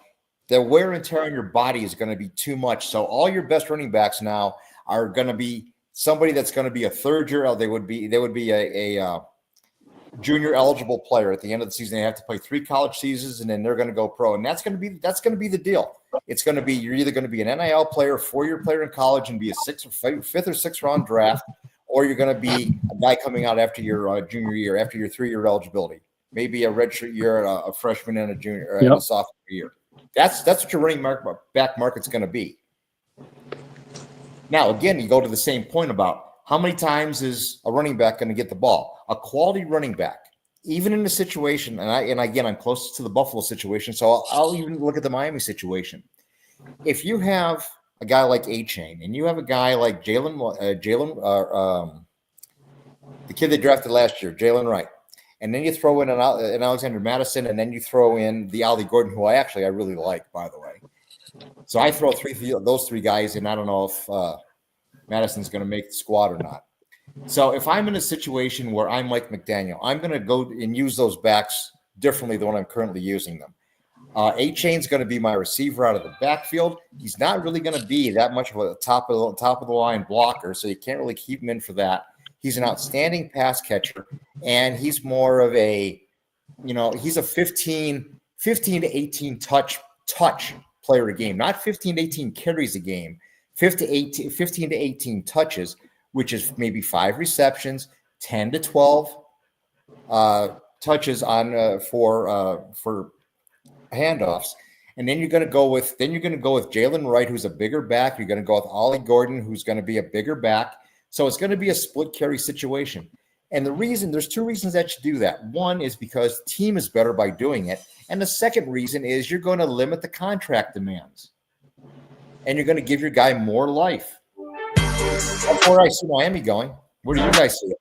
the wear and tear on your body is going to be too much. So all your best running backs now are going to be somebody that's going to be a third year. They would be junior eligible player at the end of the season. They have to play 3 college seasons, and then they're going to go pro. And that's going to be the deal. It's going to be you're either going to be an NIL player, 4-year player in college, and be a 5th or 6th round draft, or you're going to be a guy coming out after your junior year, after your 3-year eligibility, maybe a redshirt year, a freshman and a junior, and a sophomore year. That's what your running back market's going to be. Now, again, you go to the same point about how many times is a running back going to get the ball? A quality running back, even in the situation, and again, I'm closest to the Buffalo situation, so I'll even look at the Miami situation. If you have a guy like A-Chain and you have a guy like Jalen, the kid they drafted last year, Jalen Wright, and then you throw in an Alexander Madison, and then you throw in the Ollie Gordon, who I really like, by the way. So I throw those 3 guys in. I don't know if Madison's going to make the squad or not. So if I'm in a situation where I'm like McDaniel, I'm going to go and use those backs differently than what I'm currently using them. A-Chain's going to be my receiver out of the backfield. He's not really going to be that much of a top of the line blocker, so you can't really keep him in for that. He's an outstanding pass catcher, and he's more of a, he's a 15 to 18 touch player a game, not 15 to 18 carries a game, 15 to 18 touches, which is maybe 5 receptions, 10 to 12 touches on for handoffs. And then you're going to go with Jalen Wright, who's a bigger back. You're going to go with Ollie Gordon, who's going to be a bigger back. So it's going to be a split carry situation. And there's 2 reasons that you do that. One is because the team is better by doing it. And the second reason is you're going to limit the contract demands. And you're going to give your guy more life. That's where I see Miami going. Where do you guys see it?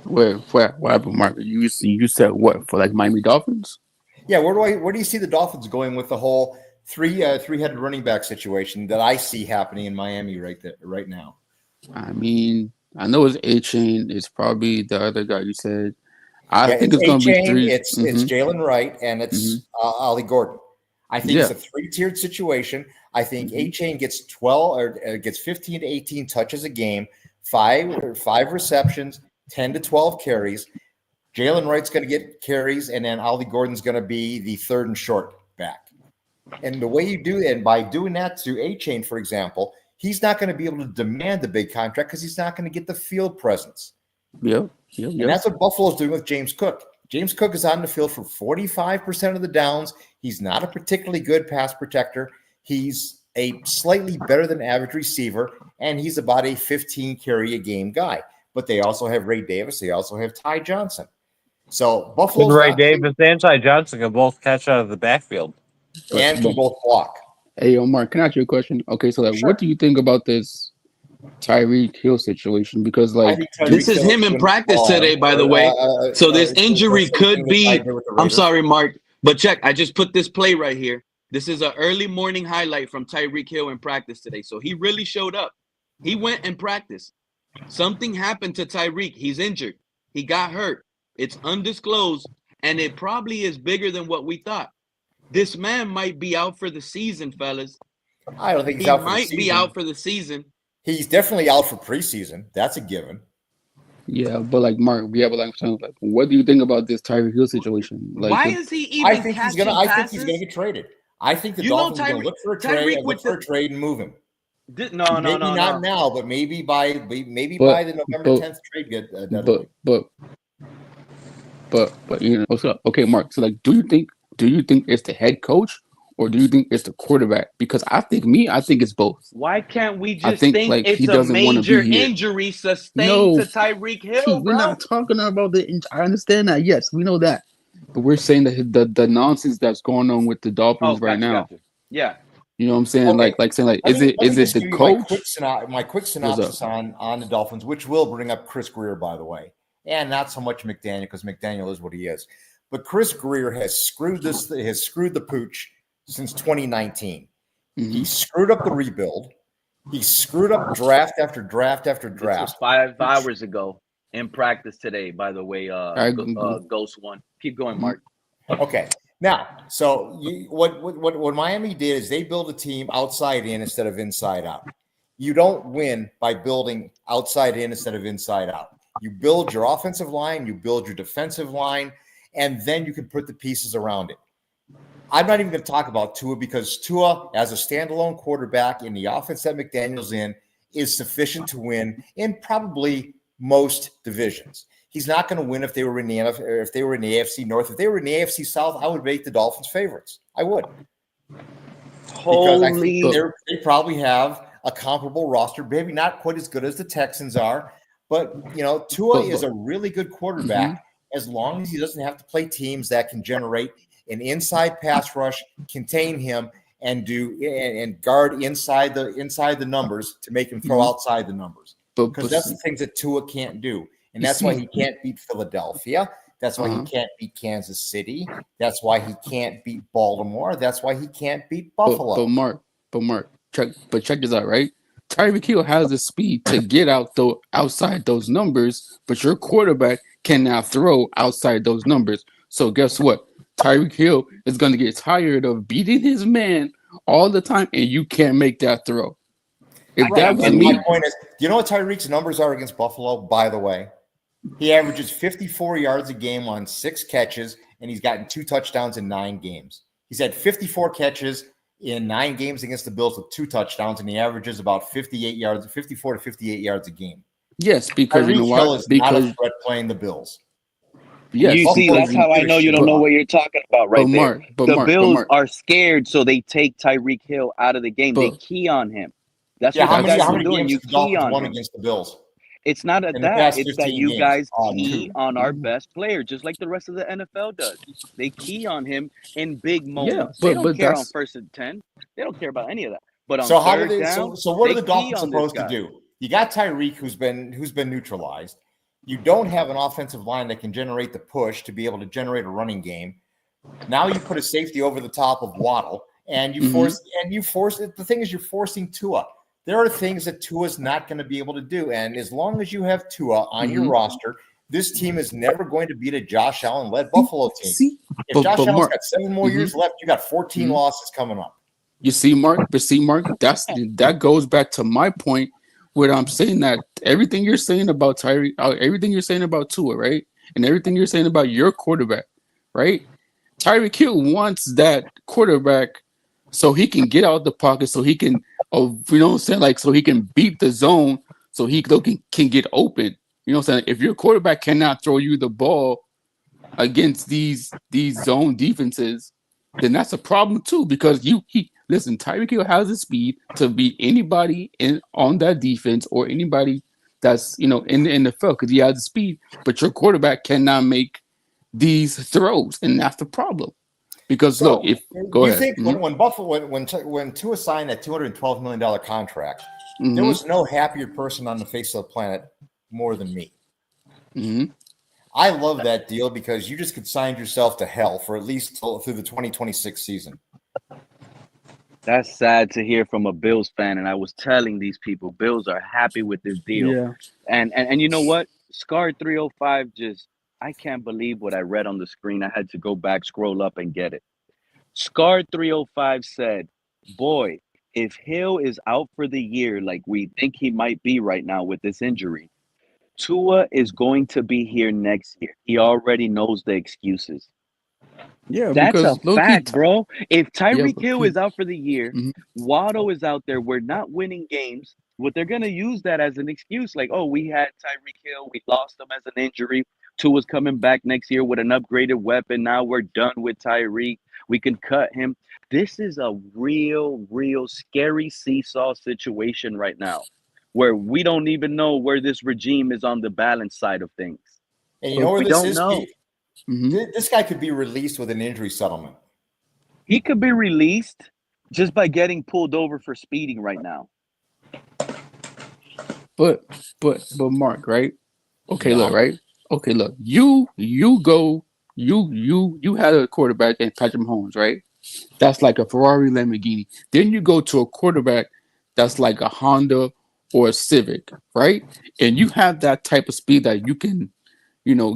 Where happened, Mark? You said what for, like Miami Dolphins? Yeah, where do you see the Dolphins going with the whole three-headed running back situation that I see happening in Miami right now? I mean, I know it's A-Chain. It's probably the other guy you said. I think it's going to be 3. It's Jalen Wright and it's Ollie Gordon. I think it's a 3-tiered situation. I think A-Chain gets 15 to 18 touches a game, 5 receptions, 10 to 12 carries. Jalen Wright's going to get carries, and then Ollie Gordon's going to be the 3rd and short back. And the way you do it, and by doing that to A-Chain, for example, he's not going to be able to demand a big contract because he's not going to get the field presence. Yep. And that's what Buffalo's doing with James Cook. James Cook is on the field for 45% of the downs. He's not a particularly good pass protector. He's a slightly better than average receiver, and he's about a 15 carry a game guy. But they also have Ray Davis. They also have Ty Johnson. So Buffalo, Ray Davis and Ty Johnson can both catch out of the backfield and can both block. Hey, Omar, can I ask you a question? Okay, so Sure. what do you think about this Tyreek Hill situation? Because this is him in practice today, by the way. So this injury could be. I'm sorry, Mark, but check. I just put this play right here. This is an early morning highlight from Tyreek Hill in practice today. So he really showed up. He went and practiced. Something happened to Tyreek. He's injured. He got hurt. It's undisclosed, and it probably is bigger than what we thought. This man might be out for the season, fellas. I don't think he might be out for the season. He's definitely out for preseason. That's a given. Yeah, but Mark, what do you think about this Tyreek Hill situation? Why is he even? I think he's gonna get traded. I think the Dolphins are gonna look for a trade and move him. Maybe not now, but maybe by the November 10th trade deadline. But what's up? Okay, Mark. So do you think it's the head coach or do you think it's the quarterback? Because I think it's both. Why can't we just think it's he a major injury sustained to Tyreek Hill? We're not talking about the injury. I understand that. Yes, we know that. But we're saying that the nonsense that's going on with the Dolphins right now. Gotcha. Yeah. You know what I'm saying? Okay. Is it the coach? My quick synopsis on the Dolphins, which will bring up Chris Greer, by the way, and not so much McDaniel, because McDaniel is what he is. But Chris Greer has screwed the pooch since 2019. Mm-hmm. He screwed up the rebuild. He screwed up draft after draft after draft. This was 5 hours ago in practice today, by the way. Ghost one. Keep going, Mark. Okay. Now, so what Miami did is they built a team outside in instead of inside out. You don't win by building outside in instead of inside out. You build your offensive line, you build your defensive line, and then you can put the pieces around it. I'm not even going to talk about Tua because Tua, as a standalone quarterback in the offense that McDaniel's in, is sufficient to win in probably most divisions. He's not going to win if they were in the AFC North. If they were in the AFC South, I would make the Dolphins favorites. I would. Because I think they probably have a comparable roster, maybe not quite as good as the Texans are, but Tua is a really good quarterback as long as he doesn't have to play teams that can generate an inside pass rush, contain him, and guard inside the numbers to make him throw outside the numbers. Because that's the things that Tua can't do. And that's why he can't beat Philadelphia. That's why he can't beat Kansas City. That's why he can't beat Baltimore. That's why he can't beat Buffalo. But Mark, check this out, right? Tyreek Hill has the speed to get outside those numbers, but your quarterback cannot throw outside those numbers. So guess what? Tyreek Hill is going to get tired of beating his man all the time, and you can't make that throw. If that was me, my point is, do you know what Tyreek's numbers are against Buffalo? By the way, he averages 54 yards a game on 6 catches, and he's gotten 2 touchdowns in 9 games. He's had 54 catches in 9 games against the Bills with 2 touchdowns, and he averages about 54 to 58 yards a game. Yes, because Tyreek Hill is not a threat playing the Bills. Yes, you see, that's how I know you don't know what you're talking about right there. The Bills are scared, so they take Tyreek Hill out of the game. They key on him. That's what how many games you key on him against the Bills? It's not that. It's that you guys key on our best player, just like the rest of the NFL does. They key on him in big moments. They don't care on 1st and 10. They don't care about any of that. But on third down, so what are the Dolphins supposed to do? You got Tyreek, who's been neutralized. You don't have an offensive line that can generate the push to be able to generate a running game. Now you put a safety over the top of Waddle, and you force. The thing is, you're forcing Tua. There are things that Tua's not going to be able to do. And as long as you have Tua on your roster, this team is never going to beat a Josh Allen-led Buffalo team. If Josh Allen's got 7 more years left, you got 14 losses coming up. You see, Mark? That goes back to my point where I'm saying that everything you're saying about Tyreek, everything you're saying about Tua, right? And everything you're saying about your quarterback, right? Tyreek Hill wants that quarterback so he can get out the pocket, so he can – so he can beat the zone, so he can get open. You know what I'm saying? If your quarterback cannot throw you the ball against these zone defenses, then that's a problem too. Because listen, Tyreek Hill has the speed to beat anybody on that defense or anybody that's in the NFL because he has the speed. But your quarterback cannot make these throws, and that's the problem. Because look, think when Buffalo when Tua signed that $212 million contract, there was no happier person on the face of the planet more than me. I love that deal because you just consigned yourself to hell for at least through the 2026 season. That's sad to hear from a Bills fan, and I was telling these people, Bills are happy with this deal. Yeah. And you know what? Scar 305 I can't believe what I read on the screen. I had to go back, scroll up, and get it. Scar 305 said, boy, if Hill is out for the year like we think he might be right now with this injury, Tua is going to be here next year. He already knows the excuses. Yeah, that's a fact, bro. If Tyreek Hill is out for the year, Waddle is out there, we're not winning games. What they're going to use that as an excuse, like, oh, we had Tyreek Hill, we lost him as an injury. Tua's coming back next year with an upgraded weapon. Now we're done with Tyreek. We can cut him. This is a real scary seesaw situation right now where we don't even know where this regime is on the balance side of things. And you know where this is, Pete? This guy could be released with an injury settlement. He could be released just by getting pulled over for speeding right now. But Mark, right? Okay, look, right? Okay, look. You had a quarterback in Patrick Mahomes, right? That's like a Ferrari Lamborghini. Then you go to a quarterback that's like a Honda or a Civic, right? And you have that type of speed that you can,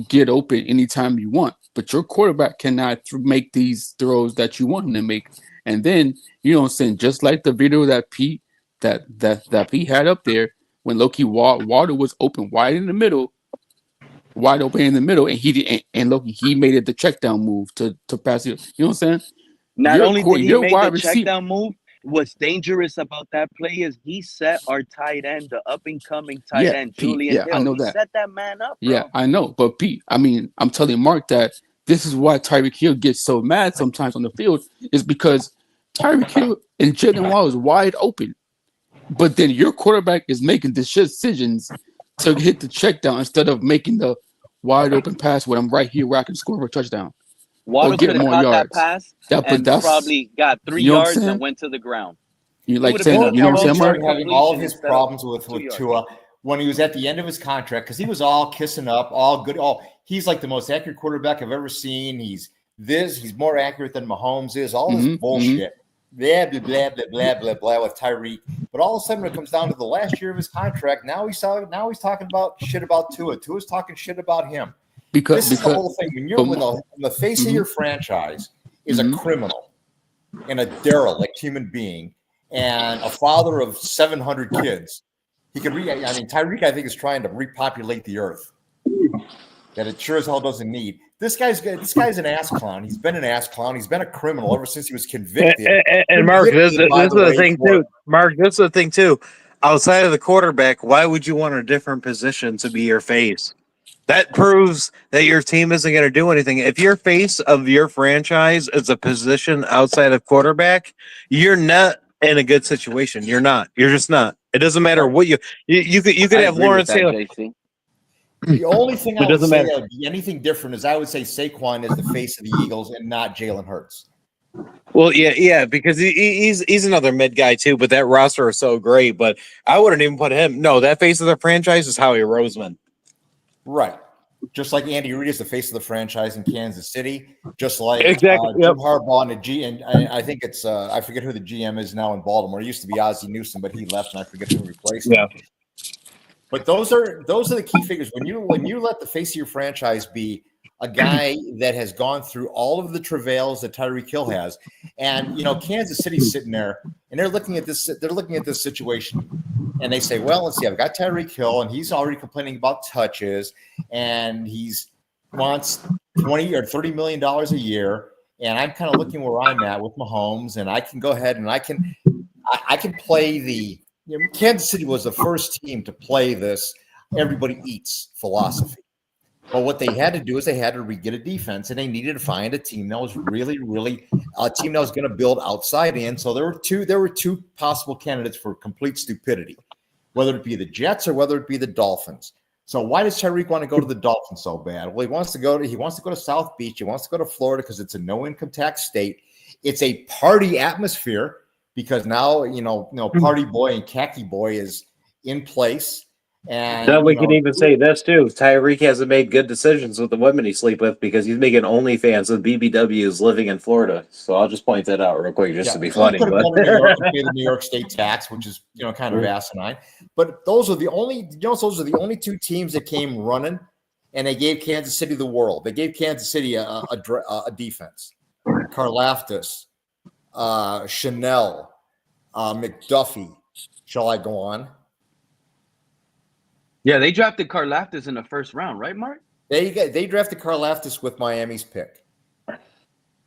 get open anytime you want. But your quarterback cannot make these throws that you want him to make. And then, just like the video that Pete that Pete had up there when Loki Water was open wide in the middle, wide open in the middle, and and look, he made it the check down move to pass it. You know what I'm saying? Not only did he make the check receiver. down move, what's dangerous about that play is he set our tight end, the up and coming tight end, Pete, Julian Hill. I know he that. set that man up, bro. Yeah, I know. But Pete, I mean, I'm telling Mark that this is why Tyreek Hill gets so mad sometimes on the field, is because Tyreek Hill and Jalen Waddle is wide open. But then your quarterback is making decisions to hit the check down instead of making the wide open pass when I'm right here where I can score for a touchdown. Waddle could have caught that pass and probably got 3 yards and went to the ground. You like saying, you know what I'm saying, Mark? Having all of his problems with Tua when he was at the end of his contract, because he was all kissing up, all good. He's like the most accurate quarterback I've ever seen. He's more accurate than Mahomes is. All this bullshit. Blah, blah, blah, blah, blah, blah, blah with Tyreek. But all of a sudden, when it comes down to the last year of his contract, now he's talking about shit about Tua. Tua's talking shit about him. Because this is the whole thing. When you're when the face of your franchise is a criminal and a derelict human being and a father of 700 kids, he could Tyreek, I think, is trying to repopulate the earth that it sure as hell doesn't need. This guy's an ass clown. He's been an ass clown. He's been a criminal ever since he was convicted. And Mark, this is the thing too. Mark, this is the thing too. Outside of the quarterback, why would you want a different position to be your face? That proves that your team isn't going to do anything. If your face of your franchise is a position outside of quarterback, you're not in a good situation. You're not. You're just not. It doesn't matter what you could have Lawrence Taylor. The only thing I would say that would be anything different is I would say Saquon is the face of the Eagles and not Jalen Hurts. Well, yeah, because he's another mid guy too. But that roster is so great. But I wouldn't even put him. No, that face of the franchise is Howie Roseman. Right. Just like Andy Reid is the face of the franchise in Kansas City. Just like Jim Harbaugh and I think it's I forget who the GM is now in Baltimore. It used to be Ozzie Newsome, but he left, and I forget who replaced him. But those are the key figures. When you let the face of your franchise be a guy that has gone through all of the travails that Tyreek Hill has, and Kansas City's sitting there and they're looking at this situation, and they say, well, let's see, I've got Tyreek Hill, and he's already complaining about touches, and wants $20 or $30 million a year, and I'm kind of looking where I'm at with Mahomes, and I can go ahead and I can play the. Kansas City was the first team to play this everybody eats philosophy. But what they had to do is they had to get a defense, and they needed to find a team that was really, really a team that was going to build outside in. So there were two possible candidates for complete stupidity, whether it be the Jets or whether it be the Dolphins. So why does Tyreek want to go to the Dolphins so bad? Well, he wants to go to South Beach. He wants to go to Florida because it's a no income tax state. It's a party atmosphere. Because now, Party Boy and Khaki Boy is in place. And then we can even say this, too. Tyreek hasn't made good decisions with the women he sleep with because he's making OnlyFans with BBWs living in Florida. So I'll just point that out real quick just to be funny. He could have gone to New York and pay the New York State tax, which is kind of asinine. But those are the only two teams that came running, and they gave Kansas City the world. They gave Kansas City a defense. Karlaftis. Chanel, McDuffie. Shall I go on? Yeah, they drafted Karlaftis in the first round, right, Mark? They drafted Karlaftis with Miami's pick.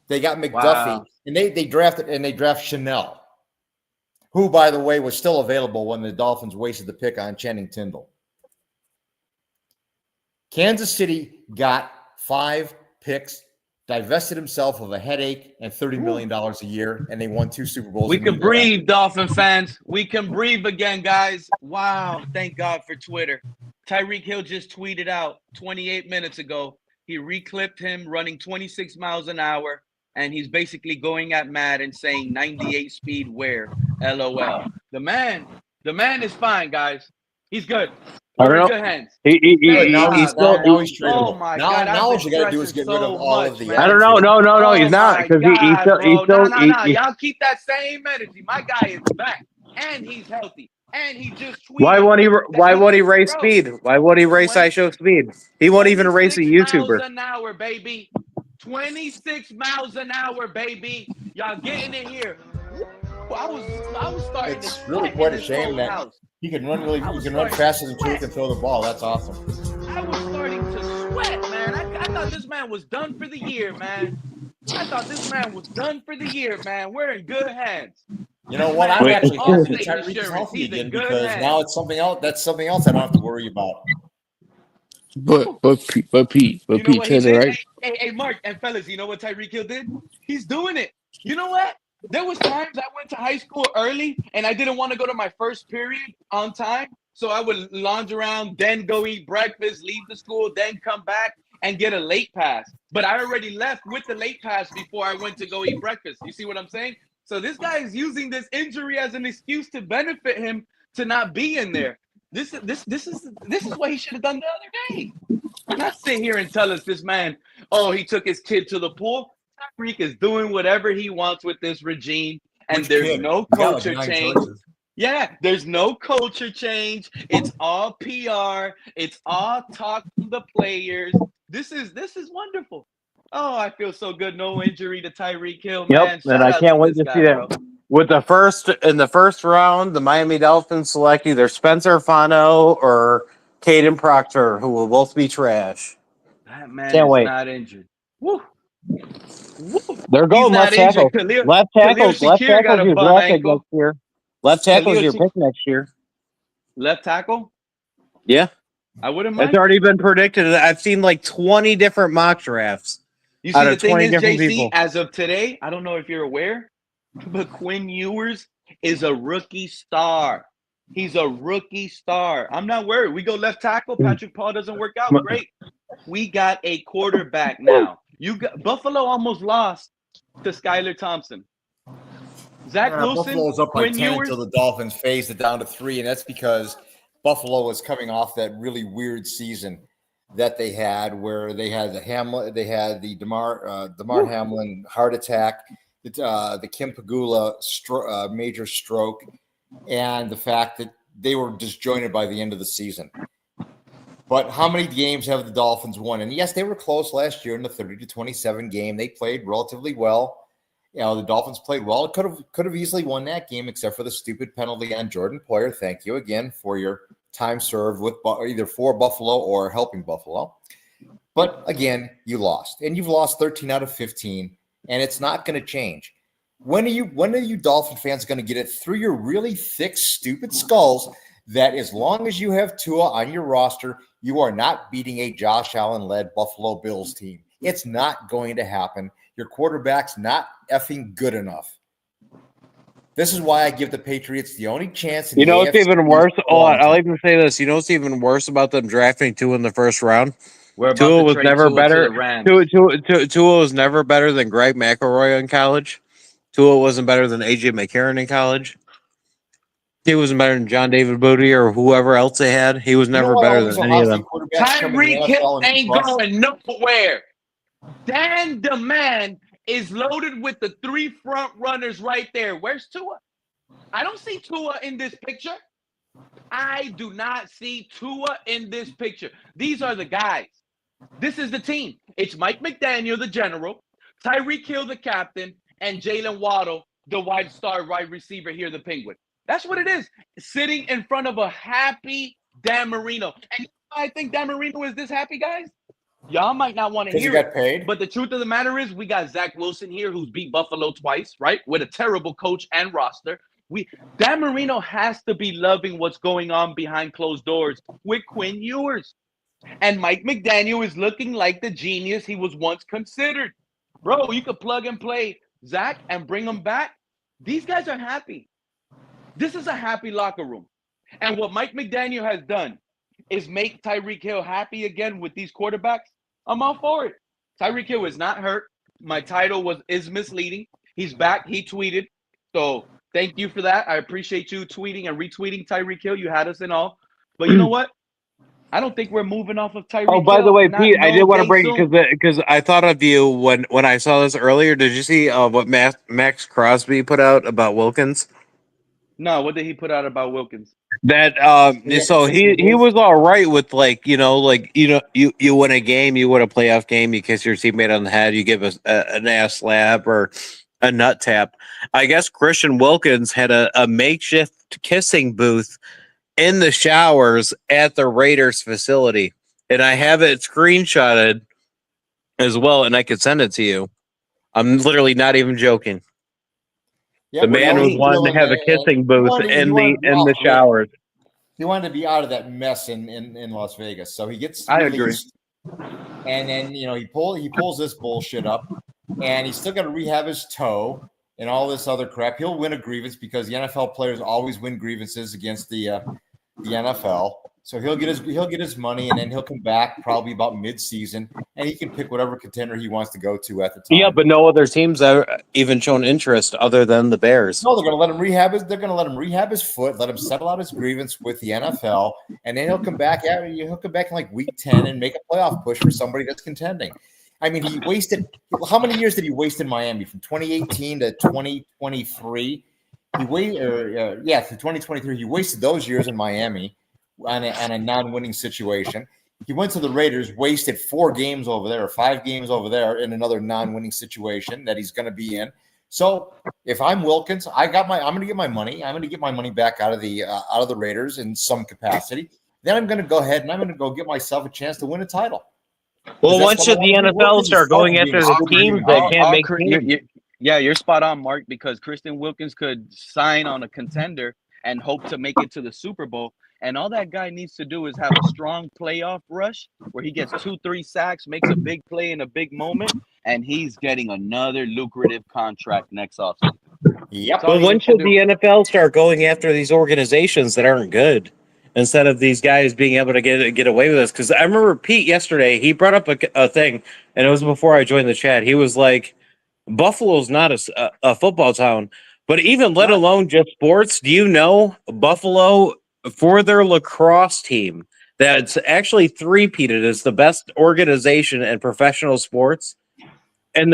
They got McDuffie, wow. and they draft Chanel, who, by the way, was still available when the Dolphins wasted the pick on Channing Tindall. Kansas City got 5 picks. Divested himself of a headache and $30 million a year, and they won 2 Super Bowls. We can breathe, Dolphin fans. We can breathe again, guys. Wow, thank God for Twitter. Tyreek Hill just tweeted out 28 minutes ago. He reclipped him running 26 miles an hour, and he's basically going at Matt and saying 98 speed where, LOL. The man is fine, guys. He's good. I don't know. Good hands. He's still. Now he's tradable. Oh my God! Now what you got to do is get rid of all of the. I don't know. No, he's not because he's still. Y'all keep that same energy. My guy is back, and he's healthy, and he just tweeted. Why won't he race speed? Why won't he race ISO speed? He won't even race a YouTuber. 26 miles an hour, baby. 26 miles an hour, baby. Y'all getting it here. I was starting. It's really quite a shame that he can run faster than Tua can throw the ball. That's awesome. I was starting to thought this man was done for the year, man. I thought this man was done for the year, man. We're in good hands. You know what? I'm Man, actually all happy that state Tyreek is insurance. healthy He's in again good because hands. now it's something else. That's something else I don't have to worry about. But Pete, You know what he Taylor, did? right? Hey, Mark and fellas, you know what Tyreek Hill did? He's doing it. You know what? There was times I went to high school early and I didn't want to go to my first period on time. So I would lounge around, then go eat breakfast, leave the school, then come back and get a late pass. But I already left with the late pass before I went to go eat breakfast. You see what I'm saying? So this guy is using this injury as an excuse to benefit him to not be in there. This is what he should have done the other day. Not sit here and tell us this man, oh, he took his kid to the pool. Tyreek is doing whatever he wants with this regime, and Which there's kid? no You got like culture 9 change. choices. Yeah, there's no culture change. It's all PR. It's all talk from the players. This is wonderful. Oh, I feel so good. No injury to Tyreek Hill, man. Yep, and I can't wait to see that. bro. With the first round, the Miami Dolphins select either Spencer Fano or Caden Proctor, who will both be trash. That man Can't is wait. not injured. Woo. Woo. They're He's going not left tackle. injured. Left tackle. Khalil Left Shakir got tackle's a your bum draft pick ankle. next year. Left tackle's Khalil your Shakir- pick next year. Left tackle? Yeah, I wouldn't mind. it's already been predicted. I've seen like 20 different mock drafts. You out see, of the thing 20 is, different JC, people. as of today, I don't know if you're aware, but Quinn Ewers is a rookie star. He's a rookie star. I'm not worried. We go left tackle. Patrick Paul doesn't work out. Great. We got a quarterback now. Buffalo almost lost to Skylar Thompson. Zach Wilson, Buffalo was up by Quinn 10 Ewers. until the Dolphins phased it down to 3, and that's because Buffalo was coming off that really weird season that they had, where they had the Damar Hamlin heart attack, the Kim Pagula major stroke, and the fact that they were disjointed by the end of the season. But how many games have the Dolphins won? And yes, they were close last year in the 30-27 game. They played relatively well. You know, the Dolphins played well. It could have easily won that game, except for the stupid penalty on Jordan Poyer. Thank you again for your time served with either for Buffalo or helping Buffalo. But again, you lost, and you've lost 13 out of 15, and it's not going to change. When are you Dolphin fans going to get it through your really thick, stupid skulls that as long as you have Tua on your roster, you are not beating a Josh Allen-led Buffalo Bills team? It's not going to happen. Your quarterback's not effing good enough. This is why I give the Patriots the only chance. You know what's even worse? I'll even say this. You know what's even worse about them drafting Tua in the first round? Tua was never better. Tua was never better than Greg McElroy in college. Tua wasn't better than AJ McCarron in college. He wasn't better than John David Booty or whoever else they had. He was never better than any of them. Tyreek Hill ain't going nowhere. Dan the man is loaded with the 3 front runners right there. Where's Tua? I don't see Tua in this picture. I do not see Tua in this picture. These are the guys. This is the team. It's Mike McDaniel, the general, Tyreek Hill, the captain, and Jalen Waddle, the wide receiver here, the Penguin. That's what it is. Sitting in front of a happy Dan Marino. And I think Dan Marino is this happy, guys. Y'all might not want to hear it, paid. But the truth of the matter is we got Zach Wilson here who's beat Buffalo twice, right? With a terrible coach and roster. Dan Marino has to be loving what's going on behind closed doors with Quinn Ewers. And Mike McDaniel is looking like the genius he was once considered. Bro, you could plug and play Zach and bring him back. These guys are happy. This is a happy locker room. And what Mike McDaniel has done is make Tyreek Hill happy again with these quarterbacks. I'm all for it. Tyreek Hill is not hurt. My title is misleading. He's back. He tweeted. So thank you for that. I appreciate you tweeting and retweeting Tyreek Hill. You had us in all. But you know what? I don't think we're moving off of Tyreek Hill. Oh, by the way, Pete, I did want to bring it because I thought of you when I saw this earlier. Did you see what Max Crosby put out about Wilkins? No, what did he put out about Wilkins? That so he was all right with you win a game, you win a playoff game, you kiss your teammate on the head, you give an ass slap or a nut tap. I guess Christian Wilkins had a makeshift kissing booth in the showers at the Raiders facility, and I have it screenshotted as well, and I could send it to you. I'm literally not even joking. Yeah, The but man that was was wanting to have a kissing booth in the showers. He wanted to be out of that mess in Las Vegas. So he gets I released. And then he pulls this bullshit up, and he's still got to rehab his toe and all this other crap. He'll win a grievance because the NFL players always win grievances against the NFL. So he'll get his money, and then he'll come back probably about mid-season, and he can pick whatever contender he wants to go to at the time. Yeah, but no other teams have even shown interest other than the Bears. No, they're going to let him rehab his foot, let him settle out his grievance with the NFL, and then he'll come back. Yeah, he'll come back in like week 10 and make a playoff push for somebody that's contending. I mean, he wasted how many years did he waste in Miami from 2018 to 2023? He waited, to 2023. He wasted those years in Miami on a non-winning situation. He went to the Raiders, wasted 4 games over there, or 5 games over there in another non-winning situation that he's going to be in. So if I'm Wilkins, I'm going to get my money. I'm going to get my money back out of the Raiders in some capacity. Then I'm going to go ahead and I'm going to go get myself a chance to win a title. Well, once the NFL start going after the teams that can't make teams. You're spot on, Mark, because Christian Wilkins could sign on a contender and hope to make it to the Super Bowl. And all that guy needs to do is have a strong playoff rush where he gets 2-3 sacks, makes a big play in a big moment, and he's getting another lucrative contract next offseason. Yep. But when should the NFL start going after these organizations that aren't good instead of these guys being able to get away with this? Because I remember Pete yesterday, he brought up a thing, and it was before I joined the chat. He was like, Buffalo's not a football town, but even let alone just sports, do you know Buffalo, for their lacrosse team, that's actually three-peated as the best organization in professional sports? And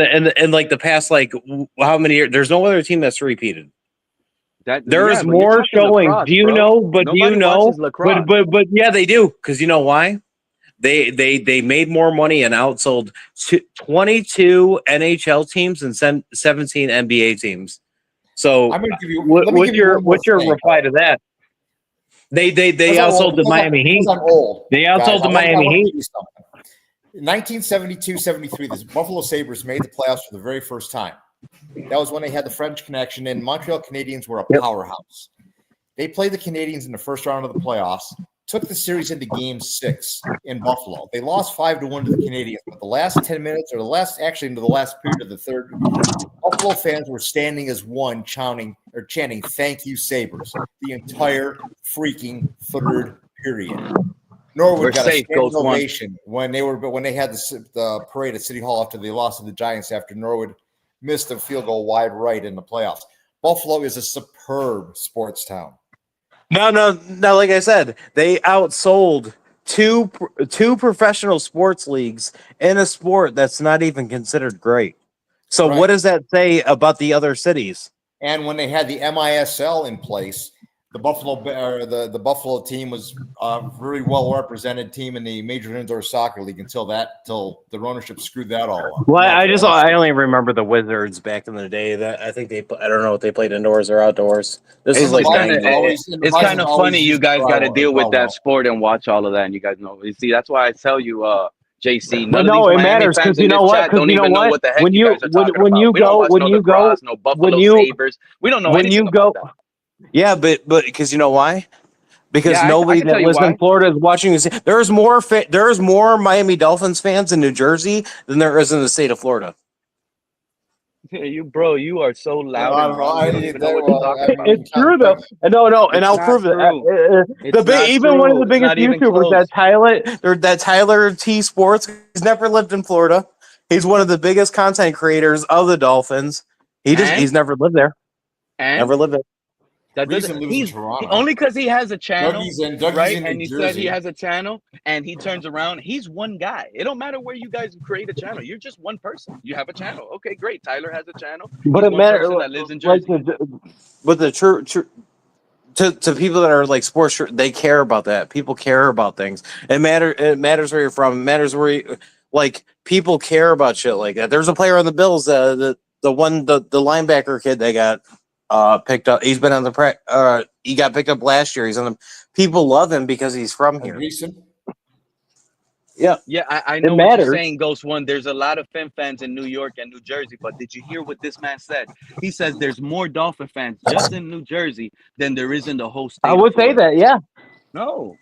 like the past, like how many years? There's no other team that's repeated. There is more showing. Do you know? But do you know? But yeah, they do. Because you know why? They made more money and outsold 22 NHL teams and 17 NBA teams. So I'm going to give you. What's your reply to that? They outsold the Miami Heat. They outsold the Miami Heat. In 1972-73, the Buffalo Sabres made the playoffs for the very first time. That was when they had the French connection, and Montreal Canadiens were a powerhouse. They played the Canadiens in the first round of the playoffs, took the series into Game 6 in Buffalo. They lost 5-1 to the Canadiens, but the last 10 minutes, into the last period of the third, Buffalo fans were standing as one, chanting, "Thank you, Sabres," the entire freaking third period. Norwood got a standing ovation when they had the parade at City Hall after they lost to the Giants after Norwood missed a field goal wide right in the playoffs. Buffalo is a superb sports town. No. Like I said, they outsold two professional sports leagues in a sport that's not even considered great. So what does that say about the other cities? And when they had the MISL in place, the Buffalo team was a very well represented team in the Major Indoor Soccer League until the ownership screwed that all up. Well, I only remember the Wizards back in the day. That I think I don't know if they played indoors or outdoors. This is like it's kind of funny you guys got to deal with that sport and watch all of that, and you guys know. You see, that's why I tell you, JC. None of these Miami matters because you know what? Don't even know what the heck you guys are talking about. No Buffalo Sabres. We don't know anything about that. Yeah, but because you know why? Because nobody that lives in Florida is watching this. There's more Miami Dolphins fans in New Jersey than there is in the state of Florida. Yeah, you are so loud. It's true though. No, and I'll prove it. Even one of the biggest YouTubers, that Tyler T Sports, he's never lived in Florida. He's one of the biggest content creators of the Dolphins. He's never lived there. Never lived there. He's only because he has a channel, right? And he said he has a channel, and he turns around. He's one guy. It don't matter where you guys create a channel. You're just one person. You have a channel. Okay, great. Tyler has a channel. But it matters that lives in Jersey. But the true to people that are like sports, they care about that. People care about things. It matters where you're from. It matters where you like. People care about shit like that. There's a player on the Bills, the linebacker kid they got. Picked up. He's been on the he got picked up last year. He's on the. People love him because he's from here. Yeah, Yeah, I it know what you're matters. saying, Ghost One. There's a lot of Fin fans in New York and New Jersey, but did you hear what this man said? He says there's more Dolphin fans just in New Jersey than there is in the whole I state of would say Florida. that. Yeah. No,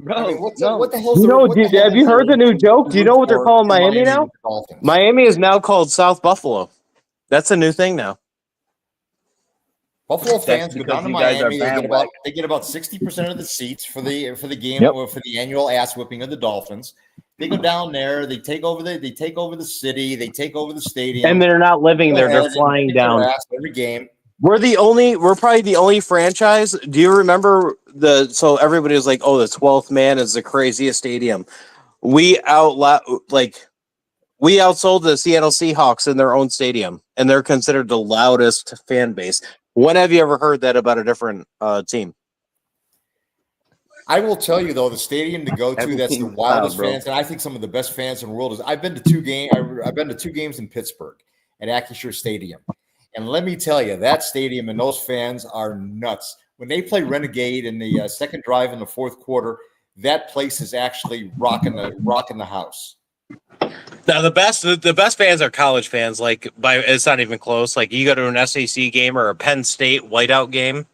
I mean, bro, what no. the hell's You the know, what the hell have is you there heard the new joke? Do you root know what they're for calling Miami Miami now? with the Dolphins? Miami is now called South Buffalo. That's a new thing now. Buffalo That's fans go because down to you guys are Miami. They bandwagon. get about 60% of the seats for the game Yep. or for the annual ass whipping of the Dolphins. They go down there. They take over the city. They take over the stadium. And they're not living Go there; they're ahead and flying kick their down. ass every game. We're probably the only franchise. Do you remember so everybody was like, oh, the 12th man is the craziest stadium. We we outsold the Seattle Seahawks in their own stadium, and they're considered the loudest fan base. When have you ever heard that about a different team? I will tell you though, the stadium to go to Every that's the team's loud, wildest bro. fans, and I think some of the best fans in the world is. I've been to two games in Pittsburgh at Acrisure Stadium, and let me tell you, that stadium and those fans are nuts. When they play Renegade in the second drive in the fourth quarter, that place is actually rocking the house. Now the best fans are college fans. Like it's not even close. Like you go to an SEC game or a Penn State whiteout game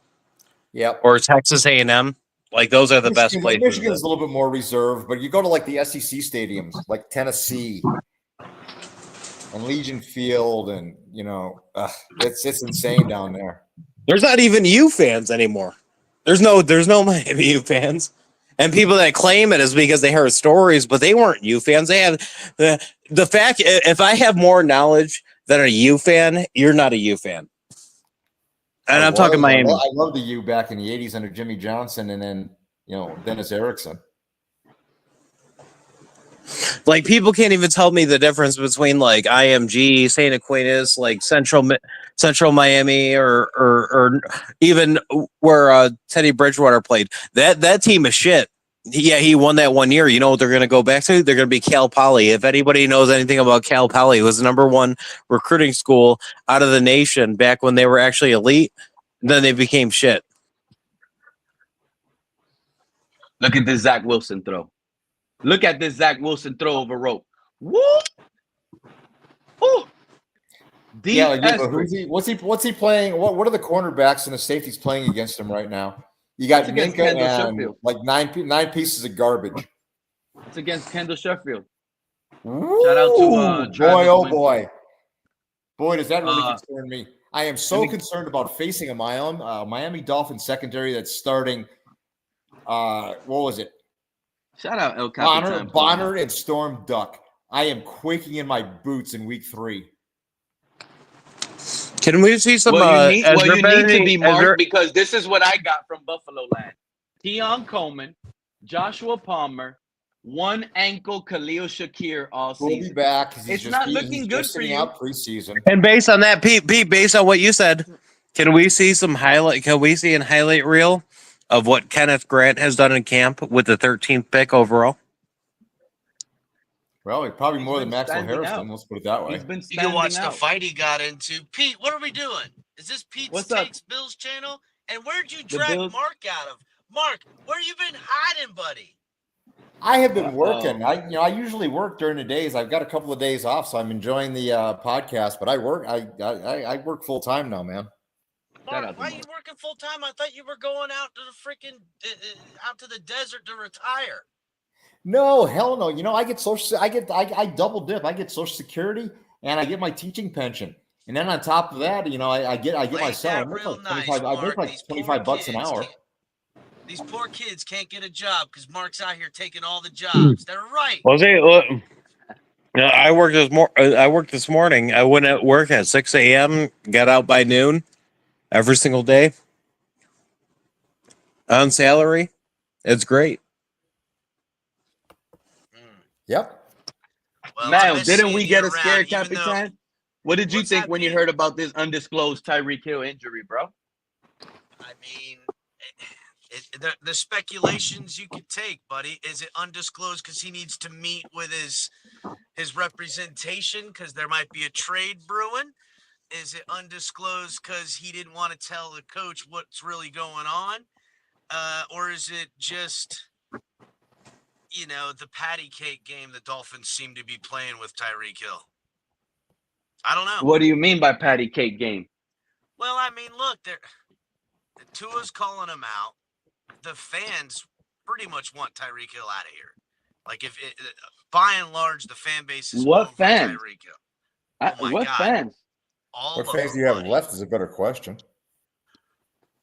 Yep. or Texas A&M. Like those are the best places. Michigan's a little bit more reserved, but you go to like the SEC stadiums, like Tennessee and Legion Field, and it's insane down there. There's not even U fans anymore. There's no Miami U fans. And people that claim it is because they heard stories, but they weren't U fans. They have the fact. If I have more knowledge than a U fan, you're not a U fan. And I'm talking Miami. I love the U back in the '80s under Jimmy Johnson, and then Dennis Erickson. Like people can't even tell me the difference between like IMG, St. Aquinas, like Central Miami, or even where Teddy Bridgewater played. That team is shit. Yeah, he won that 1 year. You know what they're going to go back to? They're going to be Cal Poly. If anybody knows anything about Cal Poly, it was the number one recruiting school out of the nation back when they were actually elite. Then they became shit. Look at this Zach Wilson throw. Look at this Zach Wilson throw over rope. Woo! Ooh. Yeah, but what's he playing? What are the cornerbacks and the safeties playing against him right now? You got Minka and like nine pieces of garbage. It's against Kendall Sheffield. Ooh, shout out to boy, oh Winston. boy, does that really concern me. I am so concerned about facing a Miami Dolphins secondary that's starting. What was it? Shout out El Capitan. Bonner and Storm Duck. I am quaking in my boots in week 3. Can we see some? You need to be marked because this is what I got from Buffalo Land. Keon Coleman, Joshua Palmer, one ankle Khalil Shakir all season. We'll be back. It's not looking good for you. Out preseason. And based on that, Pete, based on what you said, can we see some highlight? Can we see a highlight reel of what Kenneth Grant has done in camp with the 13th pick overall? Well, probably more than Maxwell Harrison. Let's put it that way. You can watch the fight he got into. Pete, what are we doing? Is this Pete's Takes Bills channel? And where'd you drag Mark out of? Mark, where you been hiding, buddy? I have been working. I usually work during the days. I've got a couple of days off, so I'm enjoying the podcast. But I work. I work full time now, man. Mark, why are you working full time? I thought you were going out to the freaking out to the desert to retire. No, hell no. I get I double dip. I get Social Security and I get my teaching pension. And then on top of that, I get my salary. I make like $25 an hour. These poor kids can't get a job because Mark's out here taking all the jobs. They're right. I worked this morning. I went at work at 6 a.m. Got out by noon every single day on salary. It's great. Yep. Well, man, didn't we get a scared Capitan? What did you think when you heard about this undisclosed Tyreek Hill injury, bro? I mean, the speculations you could take, buddy. Is it undisclosed because he needs to meet with his representation because there might be a trade brewing? Is it undisclosed because he didn't want to tell the coach what's really going on? Or is it just the patty cake game the Dolphins seem to be playing with Tyreek Hill. I don't know. What do you mean by patty cake game? Well, I mean, look, Tua's calling him out. The fans pretty much want Tyreek Hill out of here. Like, by and large, the fan base is What over fans? Tyreek Hill. Oh my what God. fans? What fans do you have left is a better question.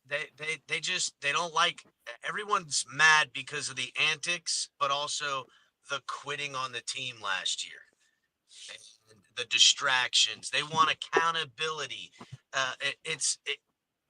They don't like. Everyone's mad because of the antics, but also the quitting on the team last year. And the distractions. They want accountability.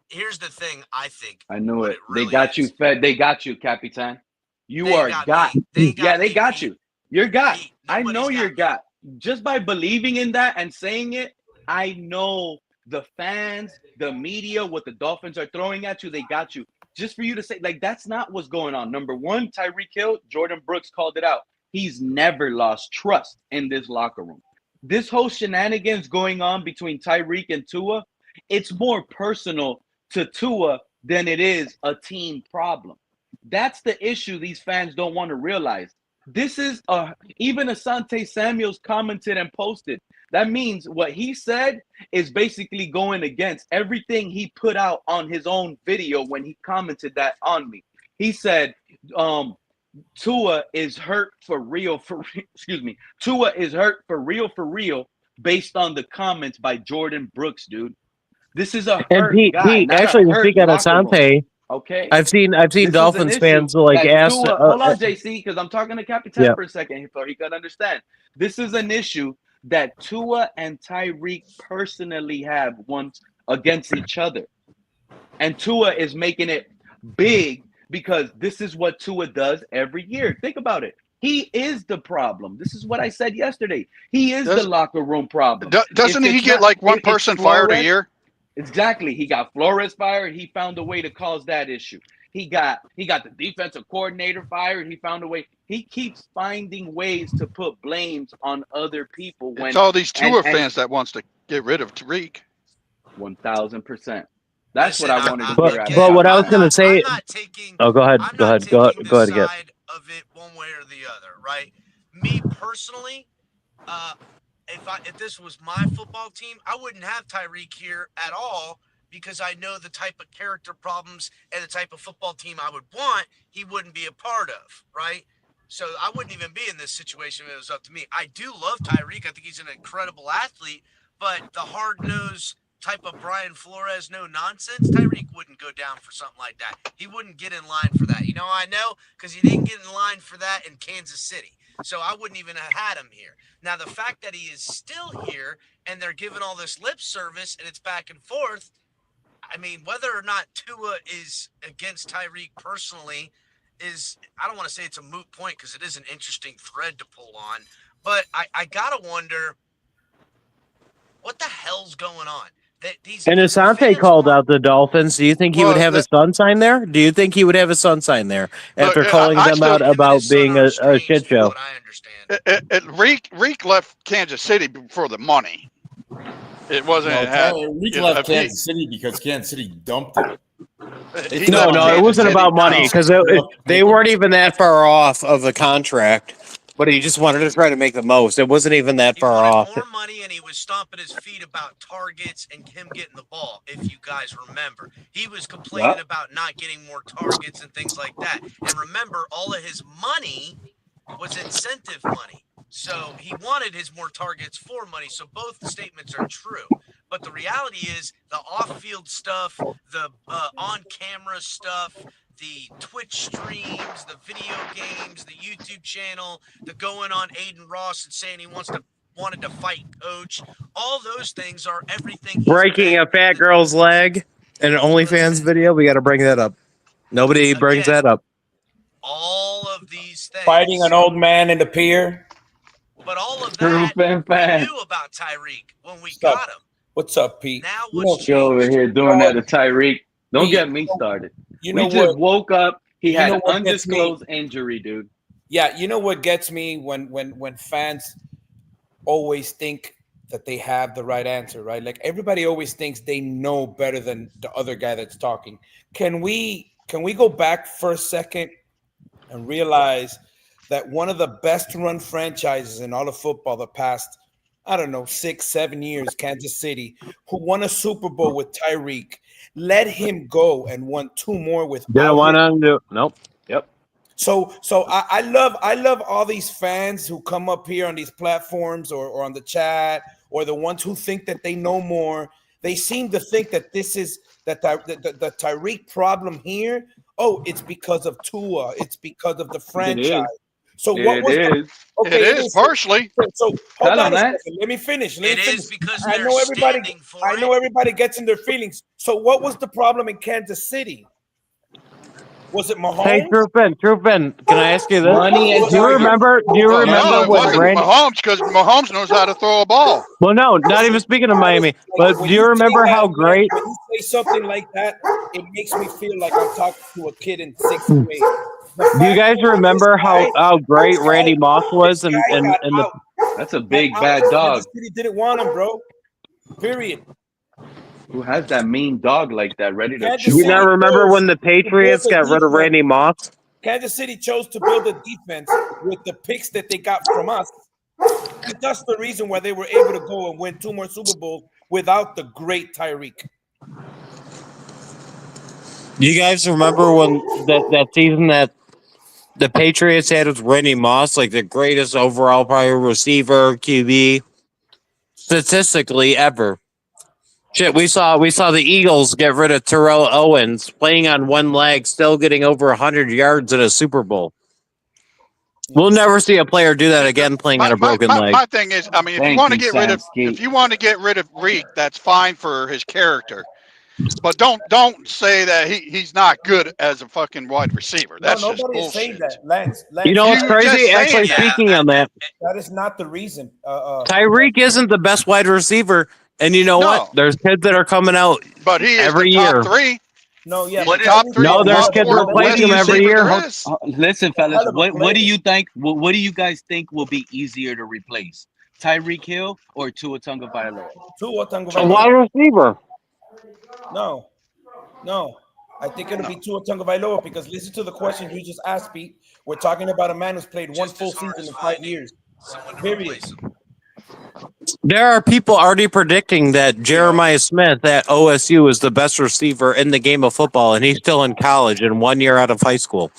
Here's the thing. I think. I knew it. Really they got is. you fed. They got you, Capitan. You They are got me. They got you. You're got. I know you're me. got. Just by believing in that and saying it, I know the fans, the media, what the Dolphins are throwing at you, they got you. Just for you to say, like, that's not what's going on. Number one, Tyreek Hill, Jordan Brooks called it out. He's never lost trust in this locker room. This whole shenanigans going on between Tyreek and Tua, it's more personal to Tua than it is a team problem. That's the issue these fans don't want to realize. This is even Asante Samuels commented and posted. That means what he said is basically going against everything he put out on his own video when he commented that on me. He said, Tua is hurt for real, Tua is hurt for real, based on the comments by Jordan Brooks, dude. This is a hurt guy. Pete, actually, to speak on Asante, okay. I've seen Dolphins fans like ask. Hold on, JC, because I'm talking to Capitan for a second so he can understand. This is an issue that Tua and Tyreek personally have once against each other, and Tua is making it big because this is what Tua does every year. Think about it. He is the problem. This is what I said yesterday. He is the locker room problem. Doesn't he get like one person fired a year? Exactly. He got Flores fired. He found a way to cause that issue. He got the defensive coordinator fired. He found a way. He keeps finding ways to put blames on other people. It's all these Tua fans that wants to get rid of Tyreek. 1,000%. That's what I wanted to hear. But what I was going to say. I'm not taking. Oh, go ahead. Go ahead again. Side of it one way or the other, right? Me personally, if this was my football team, I wouldn't have Tyreek here at all because I know the type of character problems and the type of football team I would want, he wouldn't be a part of, right? So I wouldn't even be in this situation if it was up to me. I do love Tyreek. I think he's an incredible athlete, but the hard-nosed type of Brian Flores, no nonsense, Tyreek wouldn't go down for something like that. He wouldn't get in line for that. You know, I know because he didn't get in line for that in Kansas City. So I wouldn't even have had him here. Now, the fact that he is still here and they're giving all this lip service and it's back and forth, I mean, whether or not Tua is against Tyreek personally is, I don't want to say it's a moot point because it is an interesting thread to pull on. But I got to wonder, what the hell's going on? And Asante called out the Dolphins. Do you think he would have a sun sign there? Do you think he would have a sun sign there after calling them out about being a shit show? Reek left Kansas City for the money. It wasn't. Reek left Kansas City because Kansas City dumped it. No, it wasn't about money because they weren't even that far off of the contract. But he just wanted to try to make the most. It wasn't even that far off. More money, and he was stomping his feet about targets and him getting the ball. If you guys remember, he was complaining about not getting more targets and things like that. And remember, all of his money was incentive money, so he wanted his more targets for money. So both statements are true. But the reality is, the off-field stuff, the on-camera stuff, the Twitch streams, the video games, the YouTube channel, the going on Aiden Ross and saying he wanted to fight Coach. All those things are everything. Breaking a fat girl's leg in an OnlyFans video. We got to bring that up. Nobody brings that up. All of these things. Fighting an old man in the pier. But all of that we knew about Tyreek when we got him. What's up, Pete? Now what's you over here doing that to Tyreek? Don't get me started. We just woke up. He had an undisclosed injury, dude. Yeah, you know what gets me when fans always think that they have the right answer, right? Like everybody always thinks they know better than the other guy that's talking. Can we go back for a second and realize that one of the best run franchises in all of football the past, I don't know, 6-7 years, Kansas City, who won a Super Bowl with Tyreek, let him go and won 2 more with Didn't want to do. Nope. Yep. So I love all these fans who come up here on these platforms or on the chat, or the ones who think that they know more. They seem to think that this is the Tyreek problem here. Oh, it's because of Tua. It's because of the franchise. So what was it is partially. So hold on a second. Let me finish. It is because I they're know everybody. standing for I know everybody gets in their feelings. So what was the problem in Kansas City? Was it Mahomes? Hey, Troopin, can I ask you this? Money and Do you remember No, it when wasn't Randy? Mahomes because Mahomes knows how to throw a ball. Well, no, not even speaking of Miami. But When do you remember how great? When you say something like that, it makes me feel like I'm talking to a kid in 6th grade. Do you guys remember how great Randy Moss was? And the That's a big bad dog. Kansas City didn't want him, bro. Period. Who has that mean dog like that ready to Kansas chew? you City not remember chose when the to build Patriots a got rid of defense. Randy Moss? Kansas City chose to build a defense with the picks that they got from us. And that's the reason why they were able to go and win 2 more Super Bowls without the great Tyreek. Do you guys remember when that season that the Patriots had with Randy Moss, like the greatest overall probably receiver, QB, statistically ever? Shit, we saw the Eagles get rid of Terrell Owens, playing on one leg, still getting over 100 yards in a Super Bowl. We'll never see a player do that again, playing on a broken leg. My thing is, I mean, if you want to get rid of Reek, that's fine for his character. But don't say that he's not good as a fucking wide receiver. That's just bullshit. Nobody's saying that, Lance. You know what's crazy? Actually, speaking on that, that is not the reason. Tyreek isn't the best wide receiver, and you know what? There's kids that are coming out, but he is every the top year. 3. No, yeah, but top 3. No, there's kids replacing him every year. Listen, fellas, what do you think? What do you guys think will be easier to replace, Tyreek Hill or Tua Tagovailoa? Tua Tagovailoa. A wide receiver. No. I think it'll be Tua Tagovailoa because listen to the question you just asked, Pete. We're talking about a man who's played one full season in 5 years. Period. There are people already predicting that Jeremiah Smith at OSU is the best receiver in the game of football, and he's still in college and 1 year out of high school.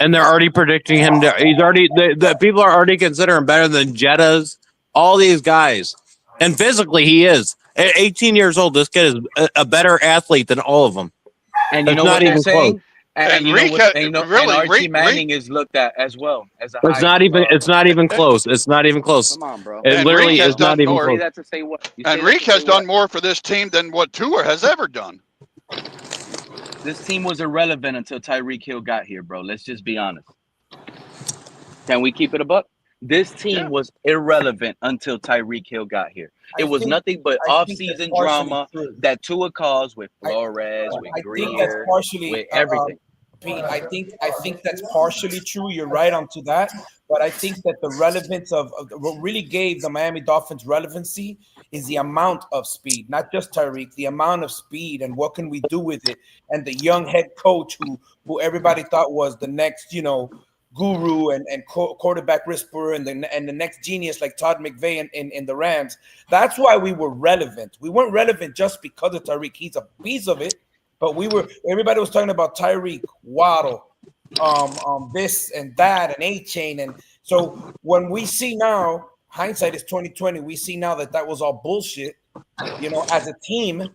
And they're already predicting him. He's already the people are already considering him better than Jettas, all these guys. And physically, he is. At 18 years old, this kid is a better athlete than all of them. And you know what they're saying? And Archie Manning is looked at as well as a. It's not even. It's not even close. It's not even close. Come on, bro. It literally is not even close. That to say what? And Reek has done more for this team than what Tua has ever done. This team was irrelevant until Tyreek Hill got here, bro. Let's just be honest. Can we keep it a buck? This team was irrelevant until Tyreek Hill got here. It was nothing but off-season drama that Tua caused with Flores, with Greer, with everything. Pete, I think that's partially true. You're right onto that. But I think that the relevance of what really gave the Miami Dolphins relevancy is the amount of speed, not just Tyreek, the amount of speed and what can we do with it. And the young head coach who everybody thought was the next, guru and quarterback whisperer and the next genius like Todd McVay in the Rams. That's why we were relevant. We weren't relevant just because of Tyreek. He's a piece of it. But everybody was talking about Tyreek, Waddle, this and that, and A-Chain. And so when we see now, hindsight is 2020, we see now that was all bullshit. As a team,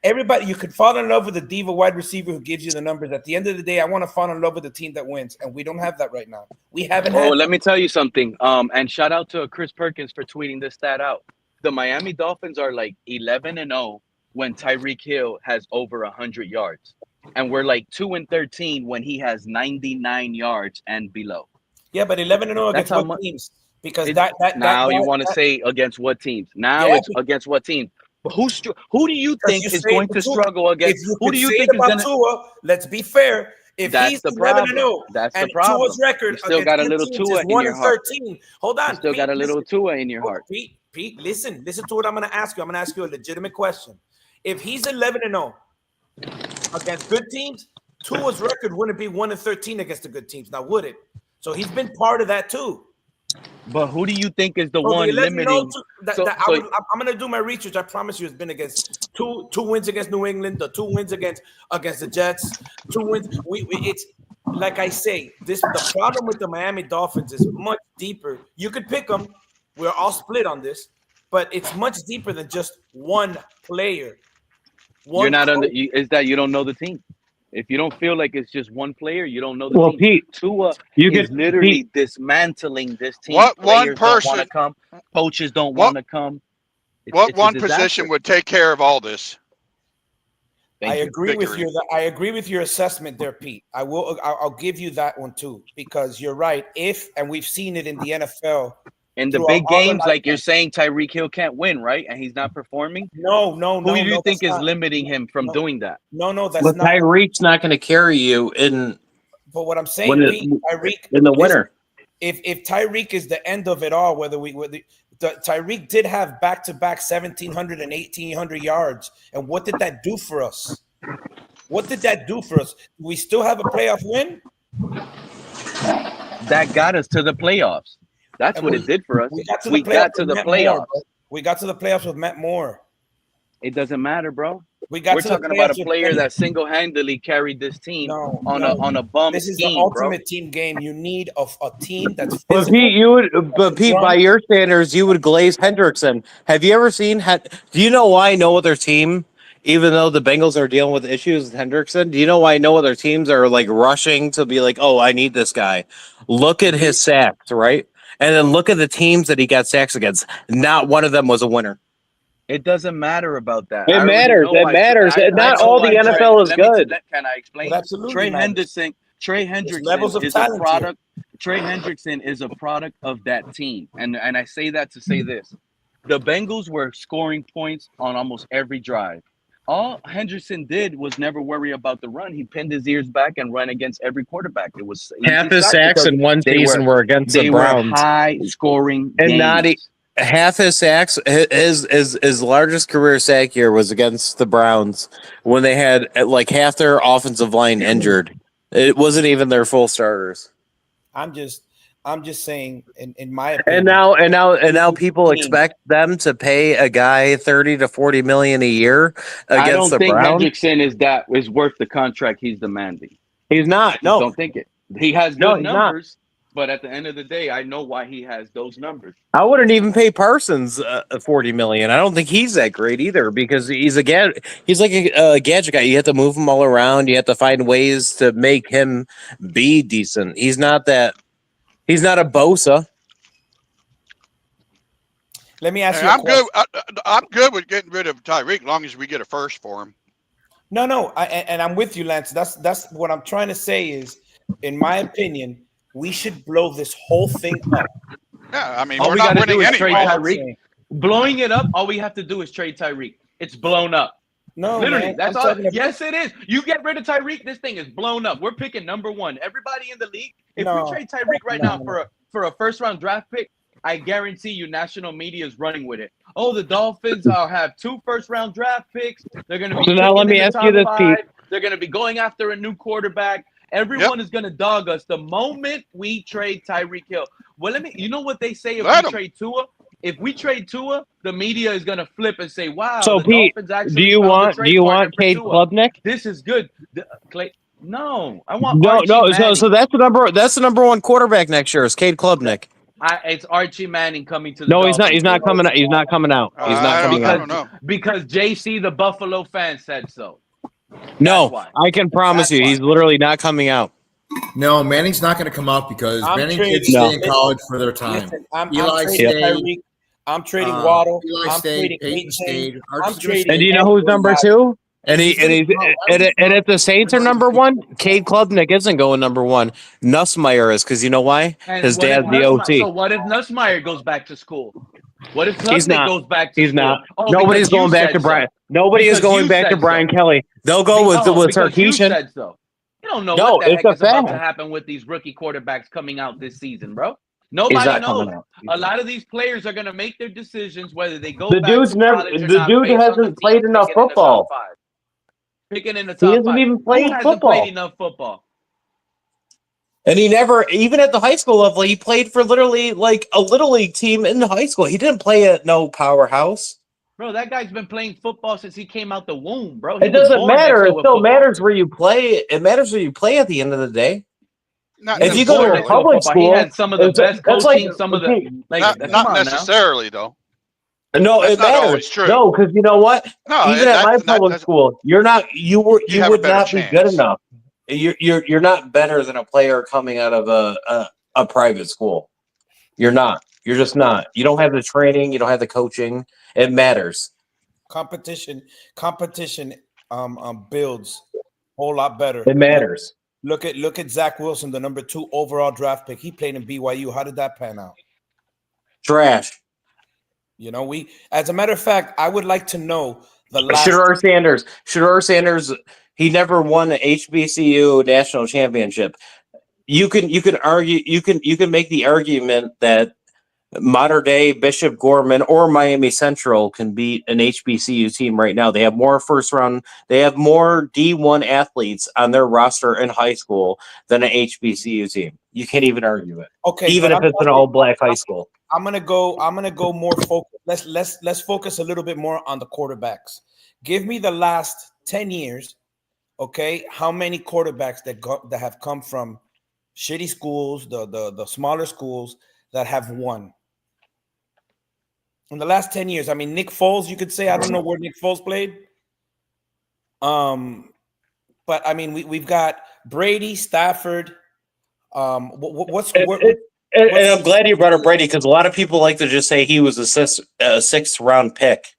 everybody, you could fall in love with the diva wide receiver who gives you the numbers. At the end of the day, I want to fall in love with the team that wins, and we don't have that right now. We haven't. Let me tell you something. And shout out to Chris Perkins for tweeting this stat out. The Miami Dolphins are like 11-0 when Tyreek Hill has over 100 yards, and we're like 2-13 when he has 99 yards and below. Yeah, but 11-0 against what teams? Because you want to say against what teams? It's against what teams? But who do you think is going to struggle against? Who do you think is going to? Let's be fair. If he's 11-0, that's the and problem. Tua's record you still got a little Tua in your heart. 13. Hold on. You still got a little Tua in your heart. Pete, listen to what I'm going to ask you. I'm going to ask you a legitimate question. If he's 11-0 against good teams, Tua's record wouldn't be 1-13 against the good teams. Now, would it? So he's been part of that too. But who do you think is the So one they let me know limiting? I'm going to do my research. I promise you, it's been against two wins against New England, the 2 wins against the Jets, 2 wins. It's like I say, the problem with the Miami Dolphins is much deeper. You could pick them. We're all split on this, but it's much deeper than just one player. You're not under. Is that you don't know the team? If you don't feel like it's just one player, you don't know the team. Pete, Tua is literally dismantling this team. What Players one person? don't want to come. Coaches don't want to come. What one position would take care of all this? I agree with you. I agree with your assessment there, Pete. I'll give you that one too, because you're right. And we've seen it in the NFL. In the big games, like you're saying, Tyreek Hill can't win, right? And he's not performing? No. Who do you think is limiting him from doing that? No, that's but not. Tyreek's not going to carry you in. But what I'm saying, Tyreek in the winter. If Tyreek is the end of it all, Tyreek did have back-to-back 1,700 and 1,800 yards, and what did that do for us? What did that do for us? We still have a playoff win? That got us to the playoffs. That's what it did for us. We got to the playoffs. We got to the playoffs with Matt Moore. It doesn't matter, bro. We're talking about a player that single-handedly carried this team on a bum. This is the ultimate team game. You need a team that's physical. But Pete, by your standards, you would glaze Hendrickson. Have you ever seen? Do you know why no other team, even though the Bengals are dealing with issues with Hendrickson, do you know why no other teams are like rushing to be like, oh, I need this guy? Look at his sacks, right? And then look at the teams that he got sacks against. Not one of them was a winner. It doesn't matter about that. It matters. It matters. Not all the NFL is good. Can I explain? Absolutely. Trey Hendrickson is a product. Trey Hendrickson is a product of that team. And I say that to say this. The Bengals were scoring points on almost every drive. All Hendrickson did was never worry about the run. He pinned his ears back and ran against every quarterback. It was half his sacks in one season were against the Browns. High scoring and games. Not half his sacks. His largest career sack year was against the Browns when they had like half their offensive line injured. It wasn't even their full starters. I'm just saying, in my opinion. And now people expect them to pay a guy $30 to $40 million a year against the Browns. I don't think Hendrickson is worth the contract he's demanding. He's not. No, don't think it. He has good numbers, but at the end of the day, I know why he has those numbers. I wouldn't even pay Parsons $40 million. I don't think he's that great either because he's like a gadget guy. You have to move him all around. You have to find ways to make him be decent. He's not that. He's not a Bosa. Let me ask you. I'm good with getting rid of Tyreek, as long as we get a first for him. No, and I'm with you, Lance. That's what I'm trying to say is, in my opinion, we should blow this whole thing up. Yeah, I mean, all we're we not got to do winning is trade anyway. Tyreek. Blowing it up, all we have to do is trade Tyreek. It's blown up. No, literally, man, that's all. Yes, it is. You get rid of Tyreek, this thing is blown up. We're picking number one. Everybody in the league. If we trade Tyreek right now for a first-round draft pick, I guarantee you, national media is running with it. Oh, the Dolphins have 2 first-round draft picks. They're going to be. So now let me ask you this, Pete. They're going to be going after a new quarterback. Everyone is going to dog us the moment we trade Tyreek Hill. Well, you know what they say if we trade Tua? If we trade Tua, the media is going to flip and say, "Wow." So, Pete, do you want Cade Klubnik? This is good. No, I want no. So that's the number 1 quarterback next year is Cade Klubnik. It's Archie Manning coming to the No, Dolphins. he's not coming out. He's not coming out. I don't know. Because JC, the Buffalo fan, said so. No, I can promise you, he's literally not coming out. No, Manning's not going to come out because Manning kids stay in college for their time. Listen, I'm trading Waddle. I'm trading Peyton stayed. And do you know who's number 2? And if the Saints are number 1, Cade Klubnik isn't going number 1. Nussmeier is, because you know why? His dad's the OT. So what if Nussmeier goes back to school? What if Klubnik goes back to school? He's not. Oh, nobody's going back to Brian. Nobody is going back to Brian Kelly. They'll go with Sarkisian. You don't know what the heck is about to happen with these rookie quarterbacks coming out this season, bro. Nobody knows. A lot of these players are going to make their decisions whether they go back to college or not. The dude hasn't played enough football. picking in the He top isn't 5. even Who playing hasn't football. played enough football? And he never, even at the high school level, he played for literally like a little league team in high school. He didn't play at no powerhouse. Bro, that guy's been playing football since he came out the womb, bro. He It was doesn't born next matter. to It a still football matters field. where you play. It matters where you play at the end of the day. Not If He you was go born to a next to a public football. He school, had some of the best that's like coaching, some of the come not on now. necessarily though. no, That's it not matters. always true. No, because you know what? No, Even at my public that's school, you have a would better not be good chance. enough. You're not better than a player coming out of a private school. You're not. You're just not. You don't have the training. You don't have the coaching. It matters. Competition builds a whole lot better. It matters. Look at Zach Wilson, the number 2 overall draft pick. He played in BYU. How did that pan out? Trash. You know, as a matter of fact, I would like to know the last. Shador Sanders. He never won an HBCU national championship. You can argue. You can make the argument that modern day Bishop Gorman or Miami Central can beat an HBCU team right now. They have more first round. They have more D1 athletes on their roster in high school than an HBCU team. You can't even argue it. Okay, even if it's an all black high school. I'm gonna go more focus. Let's focus a little bit more on the quarterbacks. Give me the last 10 years. Okay, how many quarterbacks that have come from shitty schools, the smaller schools that have won in the last 10 years? I mean, Nick Foles, you could say. I don't know where Nick Foles played. But I mean, we've got Brady, Stafford. And I'm glad you brought up Brady because a lot of people like to just say he was a sixth round pick.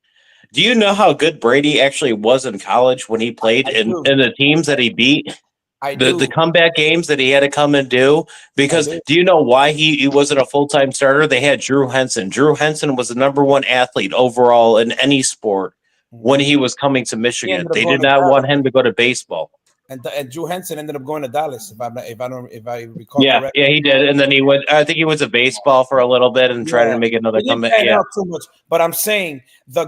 Do you know how good Brady actually was in college when he played in the teams that he beat? The comeback games that he had to come and do. Because do you know why he wasn't a full-time starter? They had Drew Henson. Drew Henson was the number 1 athlete overall in any sport when he was coming to Michigan. They did not want him to go to baseball. And Drew Henson ended up going to Dallas, if I recall correctly. Yeah, he did. And then he went. I think he went to baseball for a little bit and tried to make another comeback. Out too much, but I'm saying the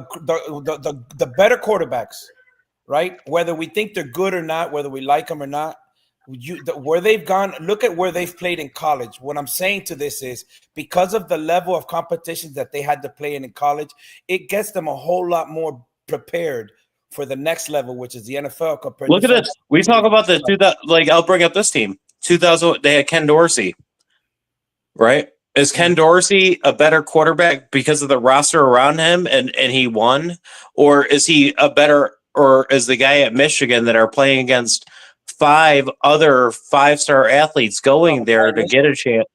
better quarterbacks, right? Whether we think they're good or not, whether we like them or not, where they've gone. Look at where they've played in college. What I'm saying to this is because of the level of competitions that they had to play in college, it gets them a whole lot more prepared for the next level, which is the NFL. Look at this. We talk about the 2000. Like I'll bring up this team. 2000. They had Ken Dorsey, right? Is Ken Dorsey a better quarterback because of the roster around him and he won, or is he a better, or is the guy at Michigan that are playing against 5 other 5-star athletes going there to get a chance?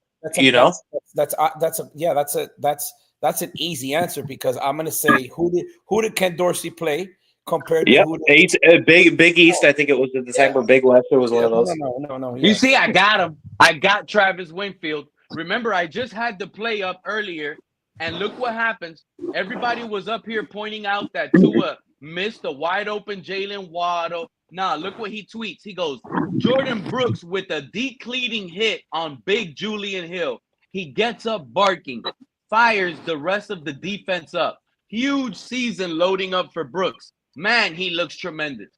That's an easy answer because I'm going to say who did Ken Dorsey play? Compared to Big East, I think it was at the time, or Big West. It was one of those. No. You see, I got him. I got Travis Winfield. Remember, I just had the play up earlier, and look what happens. Everybody was up here pointing out that Tua missed a wide open Jalen Waddle. Nah, look what he tweets. He goes, Jordan Brooks with a decleating hit on big Julian Hill. He gets up barking, fires the rest of the defense up. Huge season loading up for Brooks. Man, he looks tremendous.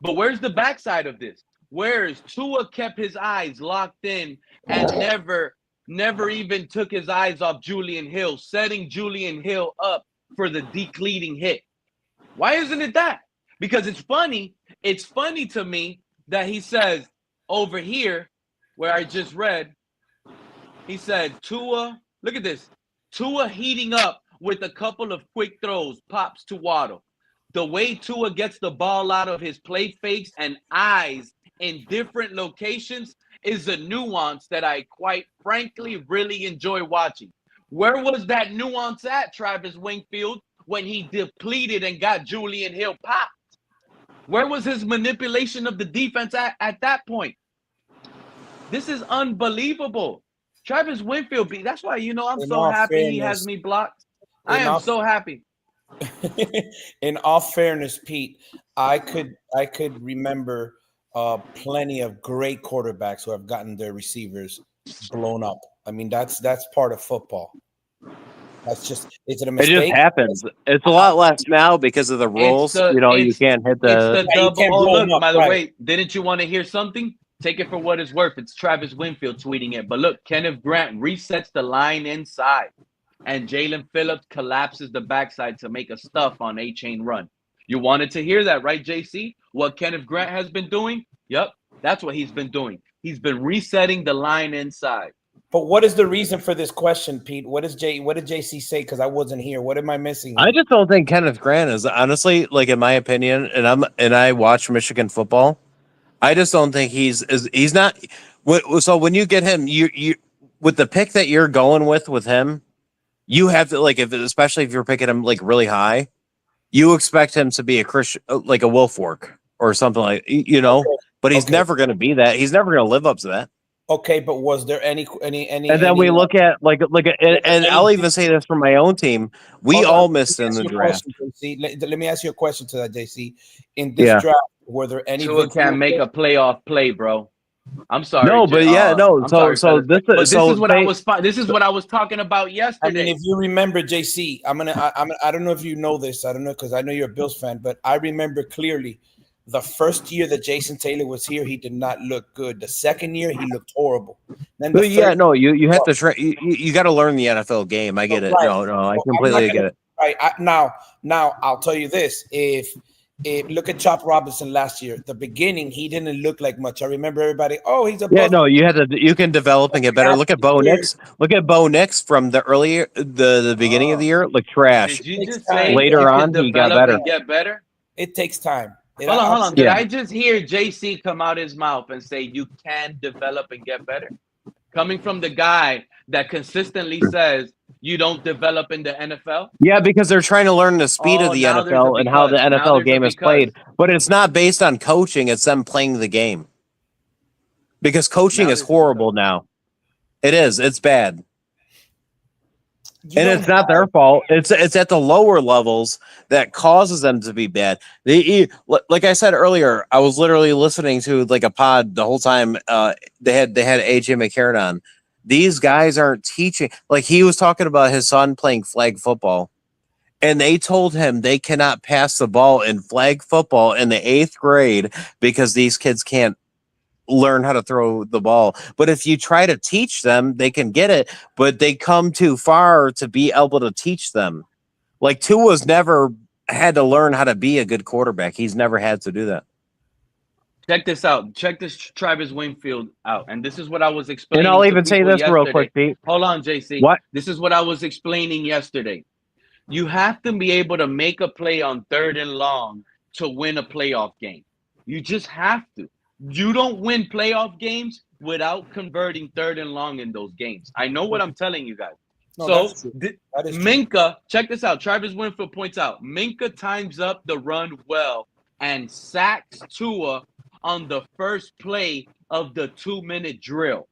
But where's the backside of this? Where's Tua kept his eyes locked in and never even took his eyes off Julian Hill, setting Julian Hill up for the decleating hit. Why isn't it that? Because it's funny. It's funny to me that he says over here, where I just read, he said, Tua, look at this. Tua heating up with a couple of quick throws, pops to Waddle. The way Tua gets the ball out of his play fakes and eyes in different locations is a nuance that I quite frankly really enjoy watching. Where was that nuance at, Travis Wingfield, when he depleted and got Julian Hill popped? Where was his manipulation of the defense at that point? This is unbelievable. Travis Winfield, that's why, I'm so happy he has me blocked. I am so happy. In all fairness, Pete, I could remember plenty of great quarterbacks who have gotten their receivers blown up. I mean, that's part of football. That's just, is it a It mistake? just happens. It's a lot less now because of the rules. You can't hit it's the the. Yeah, you double. can't Oh, blow look, them up, by the right? way, didn't you want to hear something? Take it for what it's worth. It's Travis Winfield tweeting it. But look, Kenneth Grant resets the line inside, and Jalen Phillips collapses the backside to make a stuff on A-chain run. You wanted to hear that, right, JC? What Kenneth Grant has been doing? Yep, that's what he's been doing. He's been resetting the line inside. But what is the reason for this question, Pete? What did JC say? Because I wasn't here. What am I missing? I just don't think Kenneth Grant is, honestly, like, in my opinion, and I watch Michigan football. I just don't think he's not. So when you get him, you with the pick that you're going with him, you have to, like, especially if you're picking him like really high, you expect him to be a Christian, like a Wilfork or something like, Okay. But he's never going to be that. He's never going to live up to that. Okay, but was there any? And then we look at and I'll even say this for my own team. We all missed in the draft. Let me ask you a question to that, JC. In this draft, were there any? Tua can't make a playoff play, bro. I'm sorry. No, but This is what I was talking about yesterday. I mean, if you remember, JC, I don't know if you know this. I don't know, because I know you're a Bills fan, but I remember clearly the first year that Jason Taylor was here, he did not look good. The second year, he looked horrible. Then you have to you got to learn the NFL game. I get it. Right. No, I completely get it. Right. Now, I'll tell you this: if look at Chop Robinson last year, the beginning, he didn't look like much. I remember everybody. Oh, he's a you can develop and get better. Look at Bo Nix. Look at Bo Nix from the beginning of the year, like trash. Did you just say later on he got better? Get better. It takes time. Hold on. Did I just hear JC come out his mouth and say you can develop and get better? Coming from the guy that consistently says you don't develop in the NFL? Yeah, because they're trying to learn the speed of the NFL and how the NFL game is played. But it's not based on coaching, it's them playing the game. Because coaching is horrible now. It is. It's bad. And it's not their fault. It's at the lower levels that causes them to be bad. Like I said earlier, I was literally listening to like a pod the whole time. They had AJ McCarron on. These guys aren't teaching. Like, he was talking about his son playing flag football, and they told him they cannot pass the ball in flag football in the 8th grade because these kids can't learn how to throw the ball. But if you try to teach them, they can get it, but they come too far to be able to teach them. Like, Tua's never had to learn how to be a good quarterback. He's never had to do that. Check this out. Check this Travis Winfield out. And this is what I was explaining. And I'll even say this real quick, Pete. Hold on, JC. What? This is what I was explaining yesterday. You have to be able to make a play on 3rd and long to win a playoff game. You just have to. You don't win playoff games without converting 3rd and long in those games. I know what I'm telling you guys. No, so Minka, check this out. Travis Winfield points out, Minka times up the run well and sacks Tua on the first play of the 2-minute drill.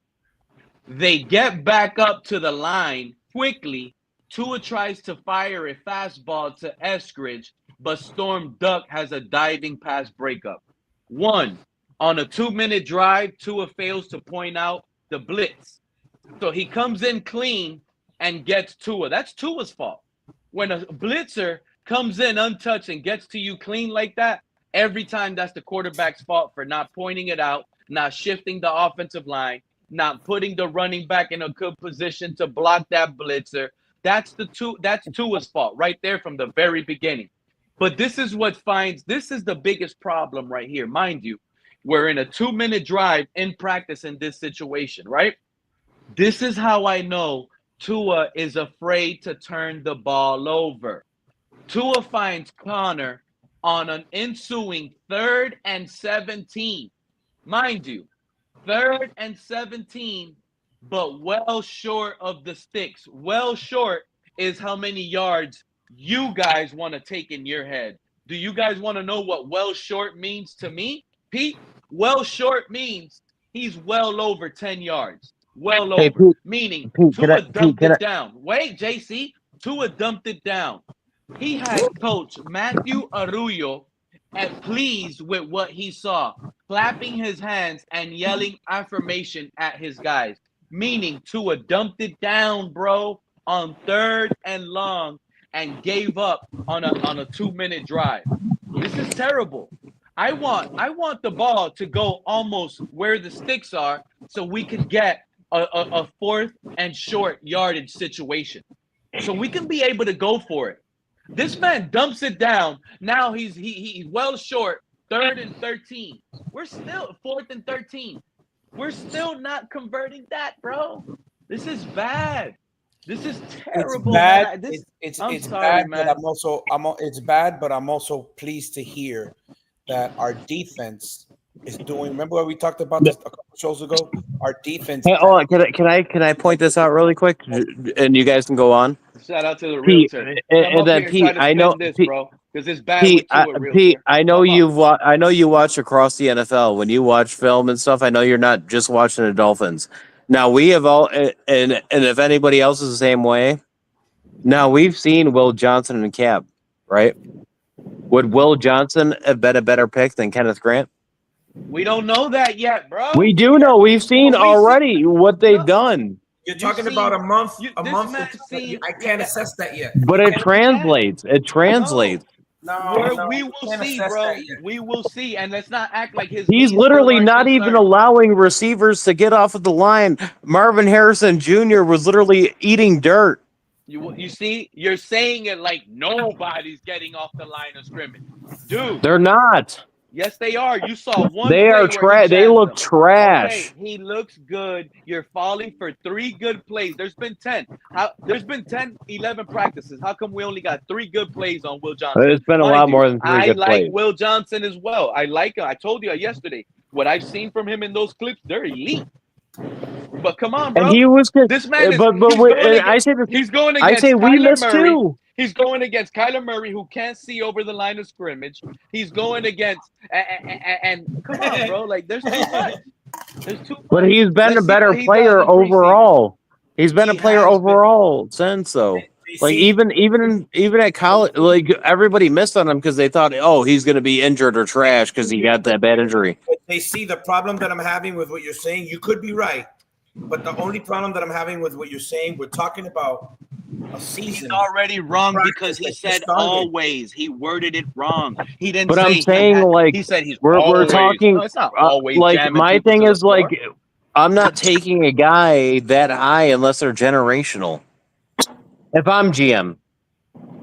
They get back up to the line quickly. Tua tries to fire a fastball to Eskridge, but Storm Duck has a diving pass breakup. 1. On a 2-minute drive, Tua fails to point out the blitz. So he comes in clean and gets Tua. That's Tua's fault. When a blitzer comes in untouched and gets to you clean like that, every time that's the quarterback's fault for not pointing it out, not shifting the offensive line, not putting the running back in a good position to block that blitzer. That's Tua's fault right there from the very beginning. But this is the biggest problem right here. Mind you, we're in a 2-minute drive in practice in this situation, right? This is how I know Tua is afraid to turn the ball over. Tua finds Connor on an ensuing 3rd and 17. Mind you, 3rd and 17, but well short of the sticks. Well short is how many yards you guys want to take in your head. Do you guys want to know what well short means to me? Pete, well short means he's well over 10 yards. Well over. Pete, meaning Pete, Tua dumped it down. Wait, JC, Tua dumped it down. He had Coach Matthew Arroyo pleased with what he saw, clapping his hands and yelling affirmation at his guys. Meaning Tua dumped it down, bro. on 3rd and long and gave up on a 2-minute drive. This is terrible. I want the ball to go almost where the sticks are so we can get a 4th and short yardage situation. So we can be able to go for it. This man dumps it down. Now he's well short. 3rd and 13. We're still 4th and 13. We're still not converting that, bro. This is bad. This is terrible. It's bad. Man. It's sorry, bad, man. but it's bad, but I'm also pleased to hear that our defense is doing. Remember what we talked about this a couple shows ago? Our defense. Hey, hold on. Can I point this out really quick, and you guys can go on. Shout out to the Pete, realtor. and then Pete, I know this, Pete, bro, because it's bad with you, realtor. Pete, I know I know you watch across the NFL. When you watch film and stuff, I know you're not just watching the Dolphins. Now we have all, and if anybody else is the same way, now we've seen Will Johnson and Cap, right? Would Will Johnson have been a better pick than Kenneth Grant? We don't know that yet, bro. We do know. We've seen already what they've done. You're talking about a month. I can't assess that yet. But it translates. It translates. No, we will see, bro. We will see, and let's not act like he's literally not even allowing receivers to get off of the line. Marvin Harrison Jr. was literally eating dirt. You see, you're saying it like nobody's getting off the line of scrimmage, dude. They're not. Yes, they are. You saw one. They are trash. They look trash. Okay, he looks good. You're falling for 3 good plays. There's been 10. There's been 10, 11 practices. How come we only got 3 good plays on Will Johnson? It's been a lot more than 3 good plays. I like Will Johnson as well. I like him. I told you yesterday. What I've seen from him in those clips, they're elite. But come on, bro. And he was good. This man is. He's going against. I say we Kyler missed Murray. too. He's going against Kyler Murray, who can't see over the line of scrimmage. He's going against and come on, bro. Like there's too much. There's too much. But he's been a better player overall. He's been a player overall since though. Like even at college, like everybody missed on him because they thought, oh, he's going to be injured or trash because he got that bad injury. They see the problem that I'm having with what you're saying. You could be right, but the only problem that I'm having with what you're saying, we're talking about a season. He's already wrong because he said always. He worded it wrong. He didn't. But I'm saying he said we're talking. No, it's not always. Like my thing is like I'm not taking a guy that high unless they're generational. If I'm GM,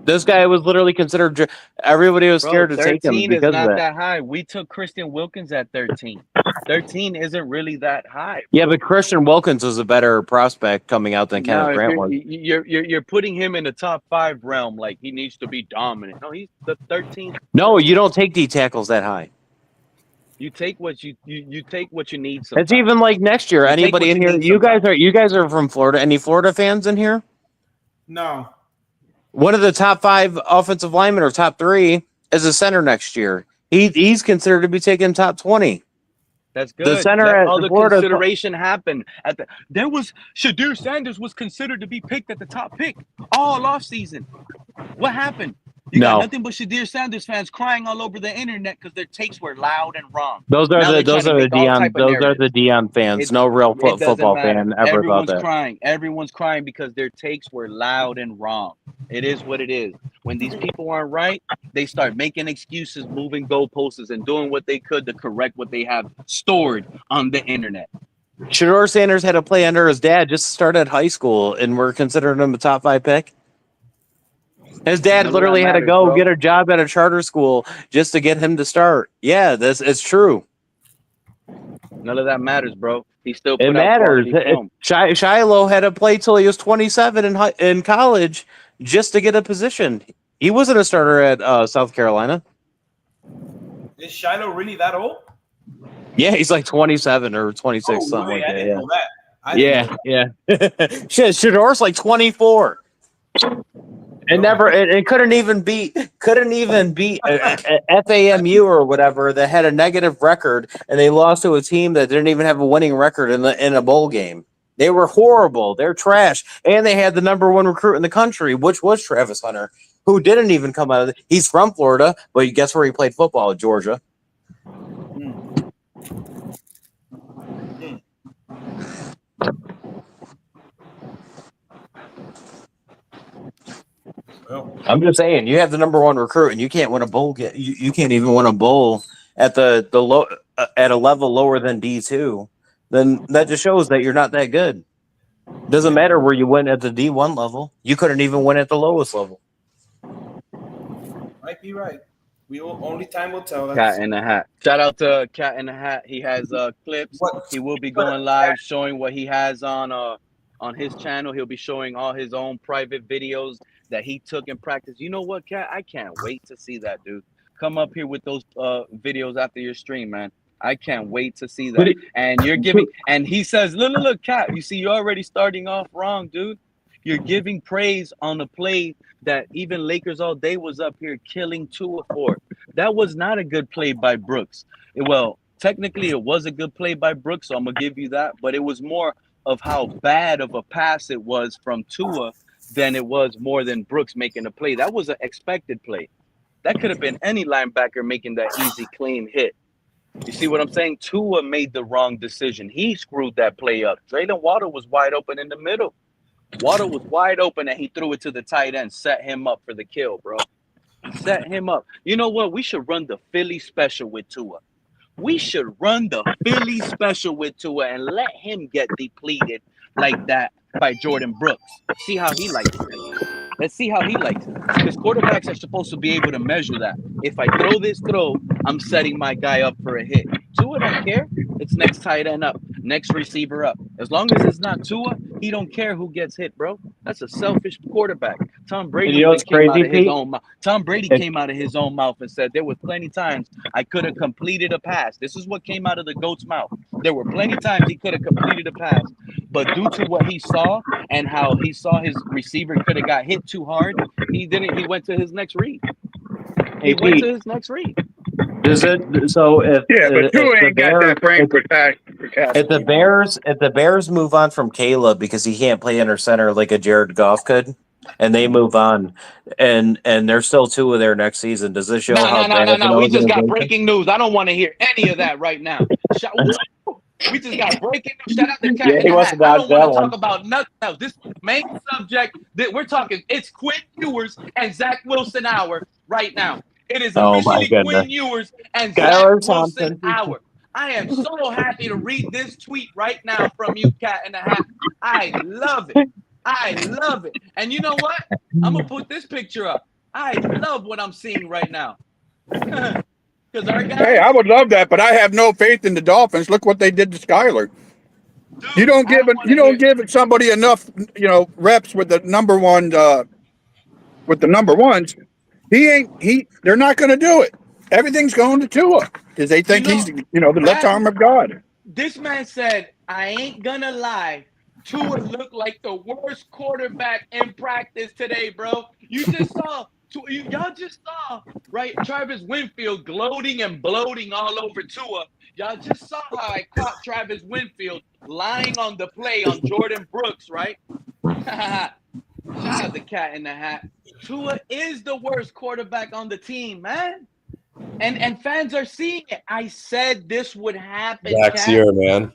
this guy was literally considered. Everybody was scared to take him because of that. 13 is not that high. We took Christian Wilkins at 13. 13 isn't really that high. Yeah, but Christian Wilkins was a better prospect coming out than Kenneth Grant was. You're putting him in the top 5 realm. Like he needs to be dominant. No, he's the 13th. No, you don't take D tackles that high. You take what you take what you need. It's even like next year. Anybody in here? You guys are from Florida. Any Florida fans in here? No. One of the top 5 offensive linemen or top 3 is a center next year. He's considered to be taken top 20. That's good. The center at all the Florida consideration happened at Shadir Sanders was considered to be picked at the top pick all off season. What happened? You got nothing but Shadir Sanders fans crying all over the internet because their takes were loud and wrong. Those are the Deion fans. No real football fan ever thought that. Everyone's crying because their takes were loud and wrong. It is what it is. When these people aren't right, they start making excuses, moving goalposts, and doing what they could to correct what they have stored on the internet. Shedeur Sanders had to play under his dad just to start at high school, and we're considering him a top 5 pick. His dad literally had to go get a job at a charter school just to get him to start. Yeah, it's true. None of that matters, bro. He still it matters. Shiloh had to play till he was 27 in college just to get a position. He wasn't a starter at South Carolina. Is Shiloh really that old? Yeah, he's like 27 or 26, something like that. I didn't know that. Yeah. Shit, Shedor's like 24. And couldn't even beat FAMU or whatever that had a negative record, and they lost to a team that didn't even have a winning record in a bowl game. They were horrible. They're trash, and they had the number 1 recruit in the country, which was Travis Hunter, who didn't even come out of. He's from Florida, but guess where he played football? At Georgia. I'm just saying, you have the number one recruit, and you can't win a bowl. You can't even win a bowl at the low at a level lower than D2. Then that just shows that you're not that good. Doesn't matter where you win at the D1 level. You couldn't even win at the lowest level. Might be right. Only time will tell. Cat in the Hat. Shout out to Cat in the Hat. He has clips. He will be going live showing what he has on his channel. He'll be showing all his own private videos that he took in practice. You know what, Cat? I can't wait to see that, dude. Come up here with those videos after your stream, man. I can't wait to see that. And you're giving, and he says, look, Cat, you see, you're already starting off wrong, dude. You're giving praise on the play that even Lakers all day was up here killing Tua for. That was not a good play by Brooks. Well, technically it was a good play by Brooks, so I'm going to give you that. But it was more of how bad of a pass it was from Tua than it was more than Brooks making a play. That was an expected play. That could have been any linebacker making that easy, clean hit. You see what I'm saying? Tua made the wrong decision. He screwed that play up. Jalen Water was wide open in the middle. Water was wide open and he threw it to the tight end, set him up for the kill, bro. Set him up. You know what? We should run the Philly special with Tua. We should run the Philly special with Tua and let him get depleted like that by Jordan Brooks. See how he likes it. Let's see how he likes it. Because quarterbacks are supposed to be able to measure that. If I throw this throw, I'm setting my guy up for a hit. Tua don't care. It's next tight end up, next receiver up. As long as it's not Tua, he don't care who gets hit, bro. That's a selfish quarterback. Tom Brady came out of his own mouth. Tom Brady came out of his own mouth and said there were plenty times I could have completed a pass. This is what came out of the GOAT's mouth. There were plenty times he could have completed a pass, but due to what he saw and how he saw his receiver could have got hit too hard, he didn't. He went to his next read. He went to his next read. Does it? So if but Tua ain't got that brain for if the Bears move on from Caleb because he can't play under center like a Jared Goff could, and they move on, and there's still Tua there next season. Does this show how bad? No. We just got breaking news. I don't want to hear any of that right now. We just got breaking news. Shout out to Cat. Yeah, he wants to I don't want to one. talk about nothing else. This main subject that we're talking, it's Quinn Ewers and Zach Wilson hour right now. It is officially Quinn Ewers and Zach Wilson hour. I am so happy to read this tweet right now from you, Cat in the Hat. I love it. I love it. And you know what? I'm going to put this picture up. I love what I'm seeing right now. Hey, I would love that, but I have no faith in the Dolphins. Look what they did to Skyler. Dude, you don't give somebody enough, reps with the number one, with the number ones. They're not going to do it. Everything's going to Tua because they think he's, the left arm of God. This man said, I ain't gonna lie. Tua looked like the worst quarterback in practice today, bro. Y'all just saw, right? Travis Winfield gloating and bloating all over Tua. Y'all just saw how I caught Travis Winfield lying on the play on Jordan Brooks, right? Shout out the Cat in the Hat. Tua is the worst quarterback on the team, man. And fans are seeing it. I said this would happen. Zach's here, man.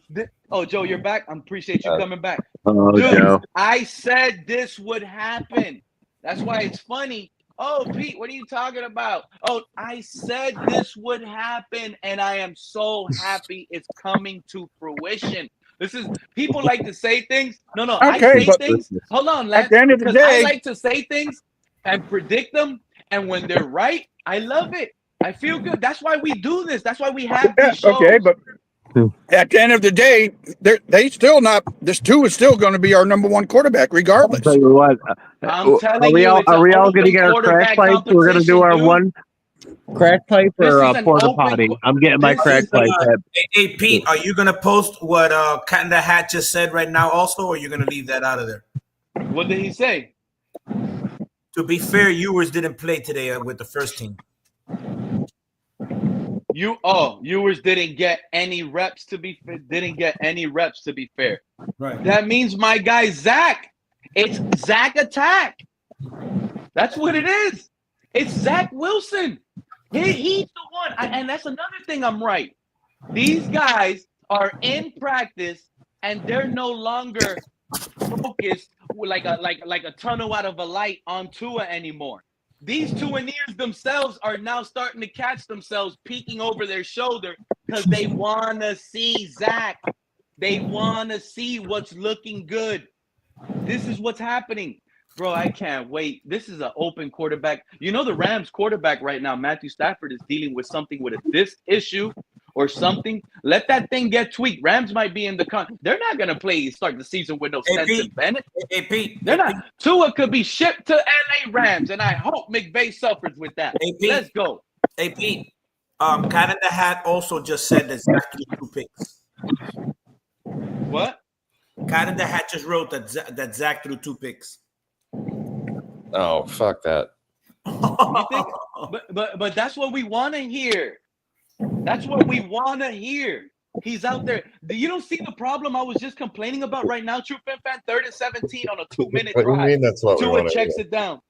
Joe, you're back. I appreciate you coming back. Oh, Dude, Joe. I said this would happen. That's why it's funny. Oh, Pete, what are you talking about? Oh, I said this would happen, and I am so happy it's coming to fruition. People like to say things. No, Okay, I say things. Hold on, Lance. At the end of the day, I like to say things and predict them, and when they're right, I love it. I feel good. That's why we do this. That's why we have these shows. Okay, but at the end of the day, this Tua is still going to be our number one quarterback, regardless. I'll tell you what. I'm telling you, are we all going to get our crack pipe? We're going to do our one crack pipe or porta potty. I'm getting my crack pipe. Hey, Pete, are you going to post what Cat in the Hat just said right now also, or are you going to leave that out of there? What did he say? To be fair, Ewers didn't play today with the first team. Ewers didn't get any reps to be fair. Right. That means my guy Zach. It's Zach attack. That's what it is. It's Zach Wilson. He's the one. And that's another thing I'm right. These guys are in practice and they're no longer focused like a tunnel out of a light on Tua anymore. These Tuaneers themselves are now starting to catch themselves peeking over their shoulder because they want to see Zach. They want to see what's looking good. This is what's happening. Bro, I can't wait. This is an open quarterback. You know, the Rams quarterback right now, Matthew Stafford, is dealing with something with a disc issue or something. Let that thing get tweaked. Rams might be in the they're not going to start the season with no Stetson Bennett. Hey, Pete. They're not. Tua could be shipped to LA Rams, and I hope McVay suffers with that. Hey, Pete. Let's go. Hey, Pete. Cat in the Hat also just said that Zach threw 2 picks. What? Cat in the Hat just wrote that Zach threw 2 picks. Oh, fuck that. You think? But that's what we want to hear. That's what we want to hear. He's out there. You don't see the problem I was just complaining about right now, True Fan 3rd and 17 on a 2-minute drive. What do you mean that's what Tua checks it down.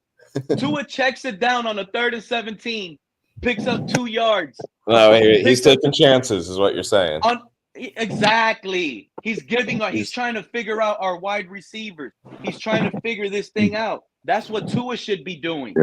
Tua checks it down on a 3rd and 17, picks up 2 yards. No, he's taking chances, is what you're saying. Exactly. He's trying to figure out our wide receivers. He's trying to figure this thing out. That's what Tua should be doing.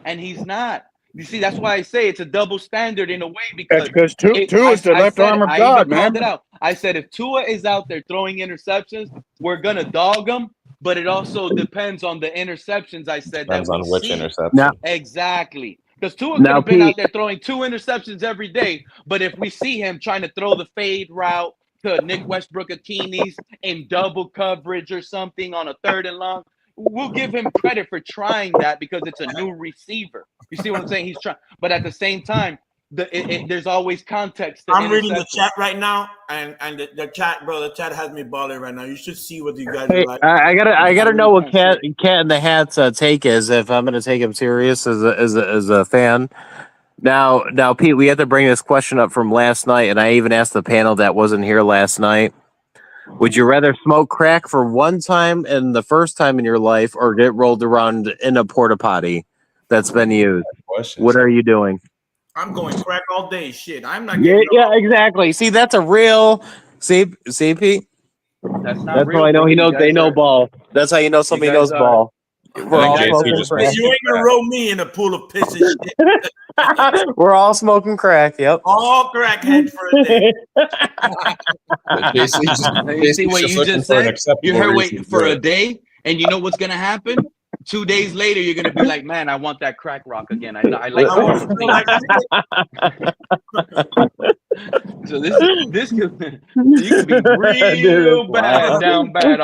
And he's not. You see, that's why I say it's a double standard in a way because Tua is the left arm of God, man. I said if Tua is out there throwing interceptions, we're gonna dog him. But it also depends on the interceptions. I said depends on which interception. Now, exactly. Because Tua could have been out there throwing 2 interceptions every day. But if we see him trying to throw the fade route to Nick Westbrook-Akinis in double coverage or something on a 3rd and long, we'll give him credit for trying that because it's a new receiver. You see what I'm saying? He's trying. But at the same time, there's always context. I'm reading the chat right now, and the chat, bro. The chat has me balling right now. You should see what you guys are like. I gotta know what Cat in the Hat's take is if I'm gonna take him serious as a fan. Now, Pete, we have to bring this question up from last night, and I even asked the panel that wasn't here last night. Would you rather smoke crack for one time and the first time in your life, or get rolled around in a porta potty that's been used? What are you doing? I'm going crack all day. Shit, I'm not. Yeah, exactly. See, that's a real. See, Pete. That's how I know he knows. They know ball. That's how you know somebody knows ball. We're all smoking crack. You ain't gonna roll me in a pool of piss and shit. We're all smoking crack. Yep. All crackhead for a day. You see what you just said? You heard waiting for a day, and you know what's gonna happen? 2 days later, you're gonna be like, "Man, I want that crack rock again. I like." So this could you could be real bad, down bad.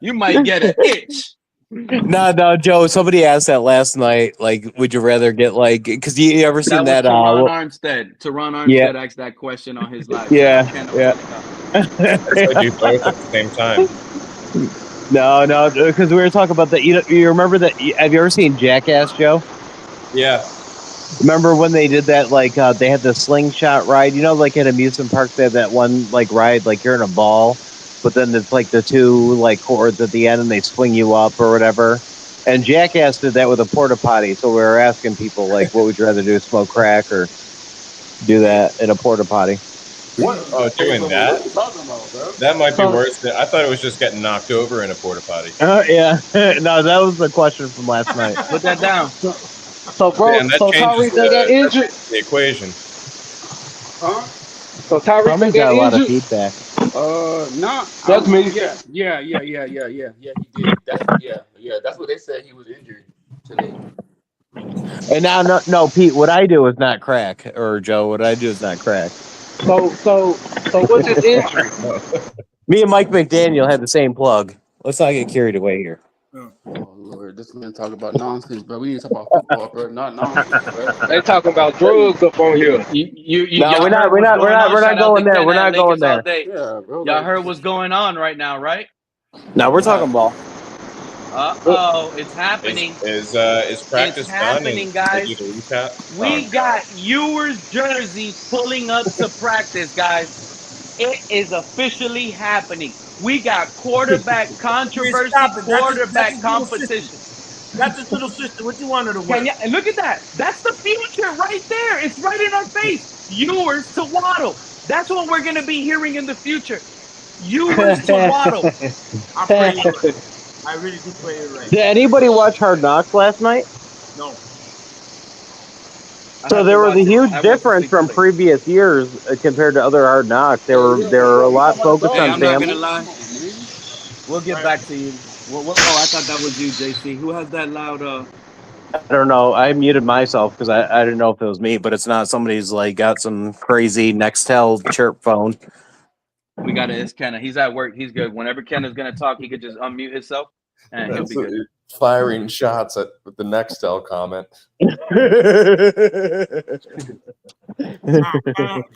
You might get an itch. No, Joe. Somebody asked that last night. Like, would you rather get because you ever seen that? Teron Armstead asked that question on his live. Yeah. I do both at the same time. No, because we were talking about that. You remember that? Have you ever seen Jackass, Joe? Yeah. Remember when they did that? They had the slingshot ride. Like at amusement parks, they have that one ride, you're in a ball, but then it's the 2 cords at the end, and they swing you up or whatever. And Jackass did that with a porta potty. So we were asking people what would you rather do, smoke crack or do that in a porta potty? What? Oh, doing that? That might be worse. I thought it was just getting knocked over in a porta potty. Yeah. No, that was the question from last night. Put that down. So bro, Tyreek got injured. The equation. Huh? So Tyreek got a lot of feedback. Nah. That's me. Yeah. He did. That's what they said. He was injured today. And now, no, Pete. What I do is not crack, or Joe. What I do is not crack. So what's his injury? Me and Mike McDaniel had the same plug. Let's not get carried away here. Oh Lord, this man talk about nonsense, bro. We need to talk about football, bro. Not nonsense, bro. They talking about drugs up on here. No, we're not going there. We're not going there. Yeah, bro. Y'all heard what's going on right now, right? No, we're talking ball. It's happening. Is practice it's happening, guys. We got Ewers jerseys pulling up to practice, guys. It is officially happening. We got quarterback controversy, quarterback competition. That's his little sister. What you want her to wear? And look at that. That's the future right there. It's right in our face. Ewers to Waddle. That's what we're going to be hearing in the future. Ewers to Waddle. I'm praying you're right. I really do pray you're right. Did anybody watch Hard Knocks last night? No. So there was a huge difference from previous years compared to other Hard Knocks. They were a lot focused Hey, on I'm not gonna family. lie. We'll get back to you. Oh, I thought that was you, JC. Who has that loud? I don't know. I muted myself because I didn't know if it was me, but it's not. Somebody's like got some crazy Nextel chirp phone. We got it. It's Kenna. He's at work. He's good. Whenever Kenna's gonna talk, he could just unmute himself, and he'll be good. Firing shots at the Nextel comment.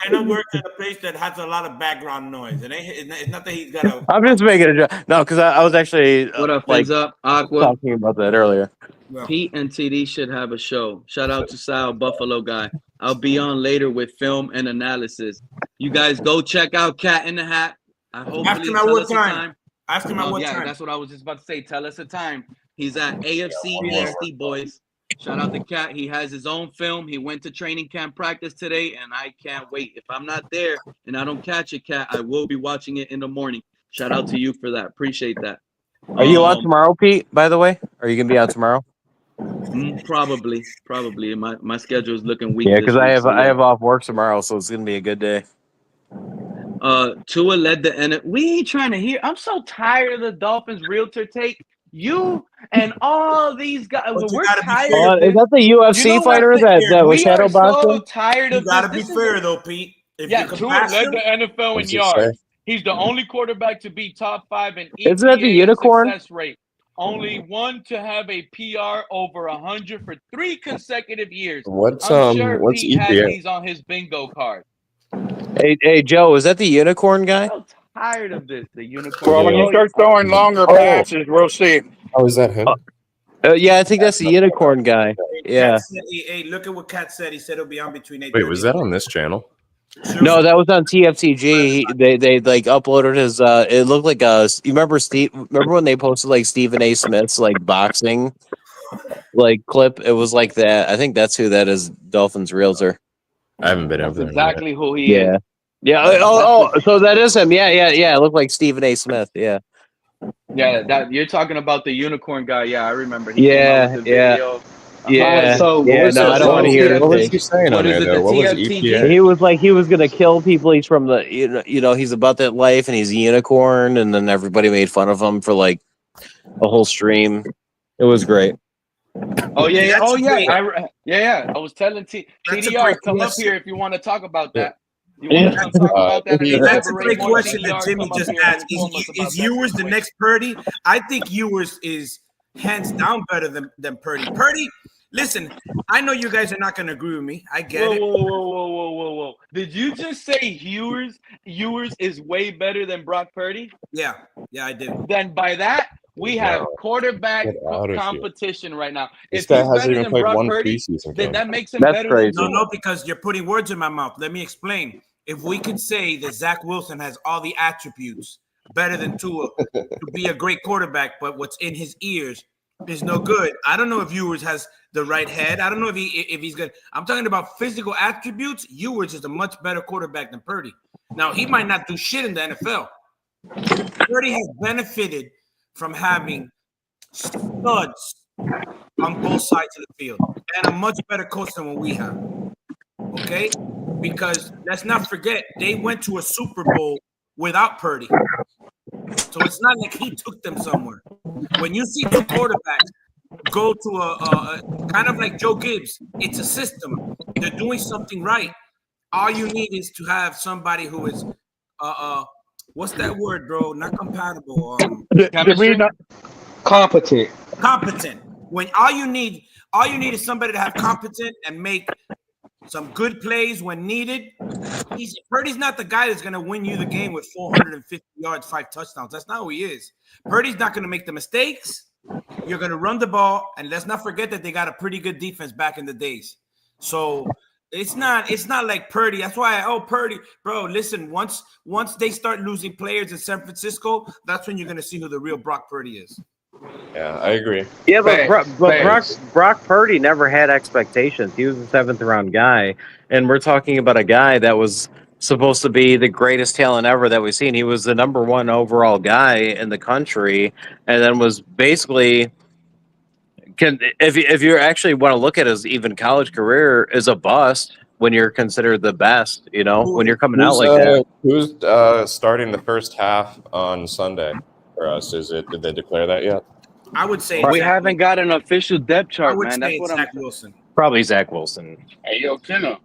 Kenna works at a place that has a lot of background noise. It's not that he's got a. I'm just making a joke. No, because I was actually What up, like Fins up? Aqua. talking about that earlier. Pete and TD should have a show. Shout out to Sal, Buffalo guy. I'll be on later with film and analysis. You guys go check out Cat in the Hat. Ask him at what time. Ask him at what time. Yeah, that's what I was just about to say. Tell us a time. He's at AFC Nasty Boys. Shout out to Cat. He has his own film. He went to training camp practice today, and I can't wait. If I'm not there and I don't catch it, Cat, I will be watching it in the morning. Shout out to you for that. Appreciate that. Are you out tomorrow, Pete, by the way? Are you going to be out tomorrow? Probably. My schedule is looking weak. Yeah, because I have off work tomorrow, so it's going to be a good day. Tua led the end. We ain't trying to hear. I'm so tired of the Dolphins realtor take. You and all these guys. We're tired. Is that the UFC fighter that was shadow boxing? So tired of you gotta be fair though, Pete. Tua led the NFL in yards. He's the only quarterback to be top 5 in EPA Isn't that the unicorn success rate. Only one to have a PR over 100 for 3 consecutive years. What's Pete has EPA? these on his bingo card. Hey, Joe, is that the unicorn guy? I'm so tired of this. The unicorn. Well, when you start throwing longer passes, we'll see. Oh, is that him? Yeah, I think that's the unicorn guy. Yeah. Hey, look at what Kat said. He said it'll be on between 8. Wait, was that on this channel? No, that was on TFTG. They like uploaded his. It looked like you remember Steve? Remember when they posted like Stephen A. Smith's like boxing like clip? It was like that. I think that's who that is. Dolphins realtor. I haven't been over there. Exactly who he is. Yeah. Oh, so that is him. Yeah. It looked like Stephen A. Smith. Yeah. Yeah, that you're talking about the unicorn guy. Yeah, I remember. Yeah. So I don't want to hear it. What was he saying on there, though? What was EPA? He was like, he was gonna kill people. He's from the, he's about that life, and he's a unicorn. And then everybody made fun of him for like a whole stream. It was great. Oh yeah. I was telling TDR, come up here if you want to talk about that. You want to come talk about that? That's a great question that Jimmy just asked. Is Ewers the next Purdy? I think Ewers is hands down better than Purdy. Purdy, listen, I know you guys are not going to agree with me. I get it. Whoa. Did you just say Ewers is way better than Brock Purdy? Yeah, I did. Then by that, we have quarterback competition right now. This guy hasn't even played one preseason game. Then that makes him better than Tua. No, because you're putting words in my mouth. Let me explain. If we could say that Zach Wilson has all the attributes better than Tua to be a great quarterback, but what's in his ears is no good. I don't know if Ewers has the right head. I don't know if he's good. I'm talking about physical attributes. Ewers is a much better quarterback than Purdy. Now, he might not do shit in the NFL. Purdy has benefited from having studs on both sides of the field and a much better coach than what we have. Okay? Because let's not forget, they went to a Super Bowl without Purdy. So it's not like he took them somewhere. When you see 2 quarterbacks go to a kind of like Joe Gibbs, it's a system. They're doing something right. All you need is to have somebody who is what's that word, bro? Not compatible. Competent. Competent. When all you need is somebody to have competent and make some good plays when needed. Purdy's not the guy that's going to win you the game with 450 yards, 5 touchdowns. That's not who he is. Purdy's not going to make the mistakes. You're going to run the ball, and let's not forget that they got a pretty good defense back in the days. So it's not like Purdy. That's why Purdy, bro. Listen, once they start losing players in San Francisco, that's when you're going to see who the real Brock Purdy is. Yeah, I agree. Yeah, but Brock Purdy never had expectations. He was a 7th round guy, and we're talking about a guy that was supposed to be the greatest talent ever that we've seen. He was the number 1 overall guy in the country, and then was basically if you actually want to look at his even college career is a bust when you're considered the best. When you're coming out like that. Who's starting the first half on Sunday for us? Did they declare that yet? I would say we haven't got an official depth chart, I would man. say That's it's what Zach I'm. Wilson. Probably Zach Wilson. Hey, yo, Kenna.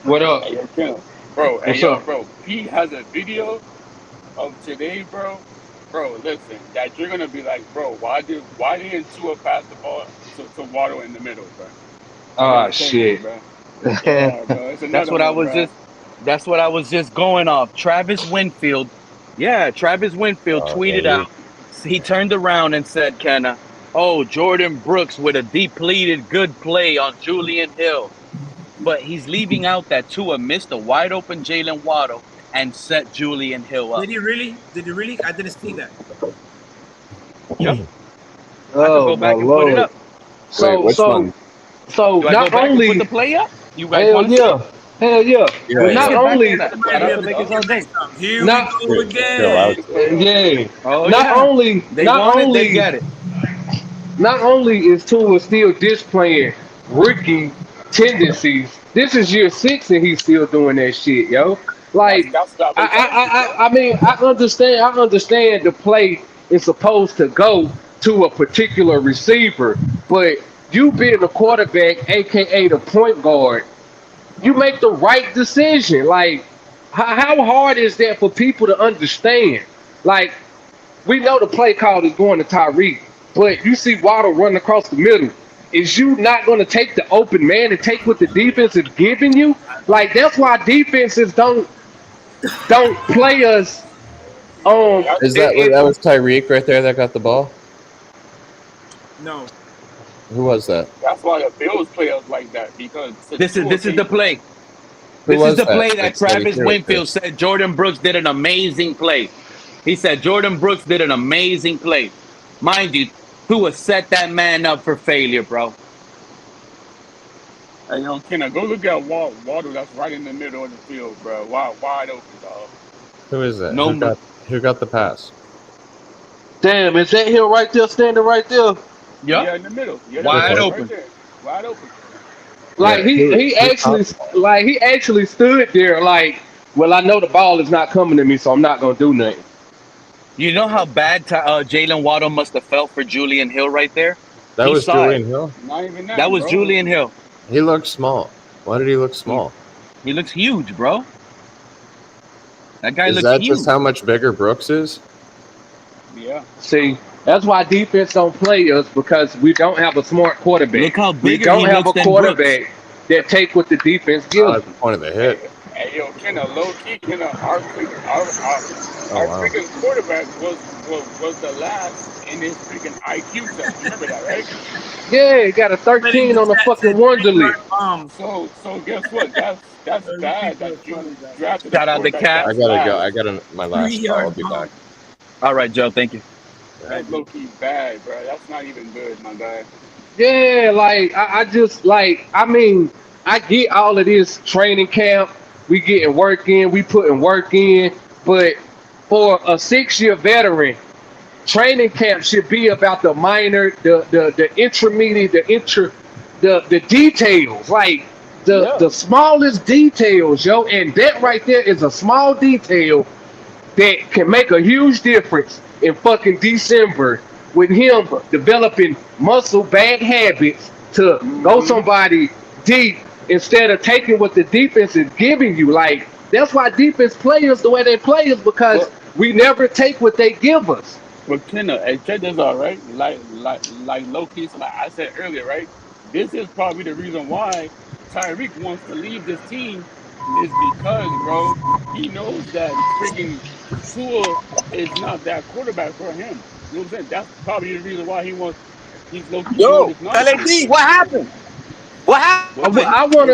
What up? Hey, yo, Kenna. Bro, hey, What's yo, up? bro. He has a video of today, bro. Bro, listen, that you're gonna be like, bro, why didn't Tua pass the ball to Waddle in the middle, bro? Ah, Take shit. it, bro. Yeah, bro. It's That's another what I one, was bro. just. That's what I was just going off. Travis Winfield. Yeah, Travis Winfield tweeted out. He turned around and said, "Kenna, oh, Jordan Brooks with a depleted good play on Julian Hill." But he's leaving out that Tua missed a wide open Jalen Waddle and set Julian Hill up. Did he really? I didn't see that. Yep. I could Oh go my back and put it lord. up. So Do I not go back only and put the play up? You guys hell want to yeah, hell yeah. Yeah, But not get back only on that. I don't feel like it's our day. Here not we go again. yeah. Oh Not yeah. only They not want it, only they get it. not only is Tua still displaying rookie tendencies, this is year 6 and he's still doing that shit, yo. Like That's what I've been telling I mean I understand the play is supposed to go to a particular receiver, but you being the quarterback, aka the point guard, you make the right decision. Like how hard is that for people to understand? Like we know the play call is going to Tyreek, but you see Waddle running across the middle. Is you not going to take the open man and take what the defense is giving you? Like that's why defenses don't play us. Is that was Tyreek right there that got the ball? No. Who was that? That's why the Bills play us like that because This is the play. Who This was is the that? play that Travis Winfield said Jordan Brooks did an amazing play. He said Jordan Brooks did an amazing play. Mind you, Tua set that man up for failure, bro. Hey, yo, Kenna, go look at Waddle that's right in the middle of the field, bro. Wide open, dog. Who is that? No, Who got the pass? Damn, is that him right there, standing right there? Yeah, in the middle. Yeah, wide right open. there. Wide open. Like he actually stood there like, well, I know the ball is not coming to me, so I'm not gonna do nothing. You know how bad Jalen Waddle must have felt for Julian Hill right there? That was saw Julian Hill. Not even that. That was bro. Julian Hill. He looked small. Why did he look small? He looks huge, bro. That guy Is looks that huge. just how much bigger Brooks is? Yeah. See, that's why defense don't play us because we don't have a smart quarterback. Look how We bigger don't he have a looks than quarterback that take what the defense gives. That's the point of the hit. Hey, yo, Kenna, low key, Kenna, our wow. freaking quarterback was the last in his freaking IQ test. You remember that, right? Yeah, he got a 13 on the fucking Wonderly. So guess what? That's bad that you drafted. Shout out the Cat. I gotta go. I got my last call. I'll be back. All right, Joe. Thank you. That's low key bad, bro. That's not even good, my guy. Yeah, like I just like I mean I get all of this training camp. We getting work in, we putting work in, but for a 6-year veteran, training camp should be about the minor, the intermediate, the details, like the smallest details, yo. And that right there is a small detail that can make a huge difference in fucking December with him developing muscle bad habits to go somebody deep instead of taking what the defense is giving you. Like that's why defense players the way they play is because we never take what they give us. But Kenna, hey, check this out, right? Like low key, so like I said earlier, right? This is probably the reason why Tyreek wants to leave this team is because, bro, he knows that freaking Tua is not that quarterback for him. You know what I'm saying? That's probably the reason why he's low key doing this nonsense. LAD, what happened? What happened? I want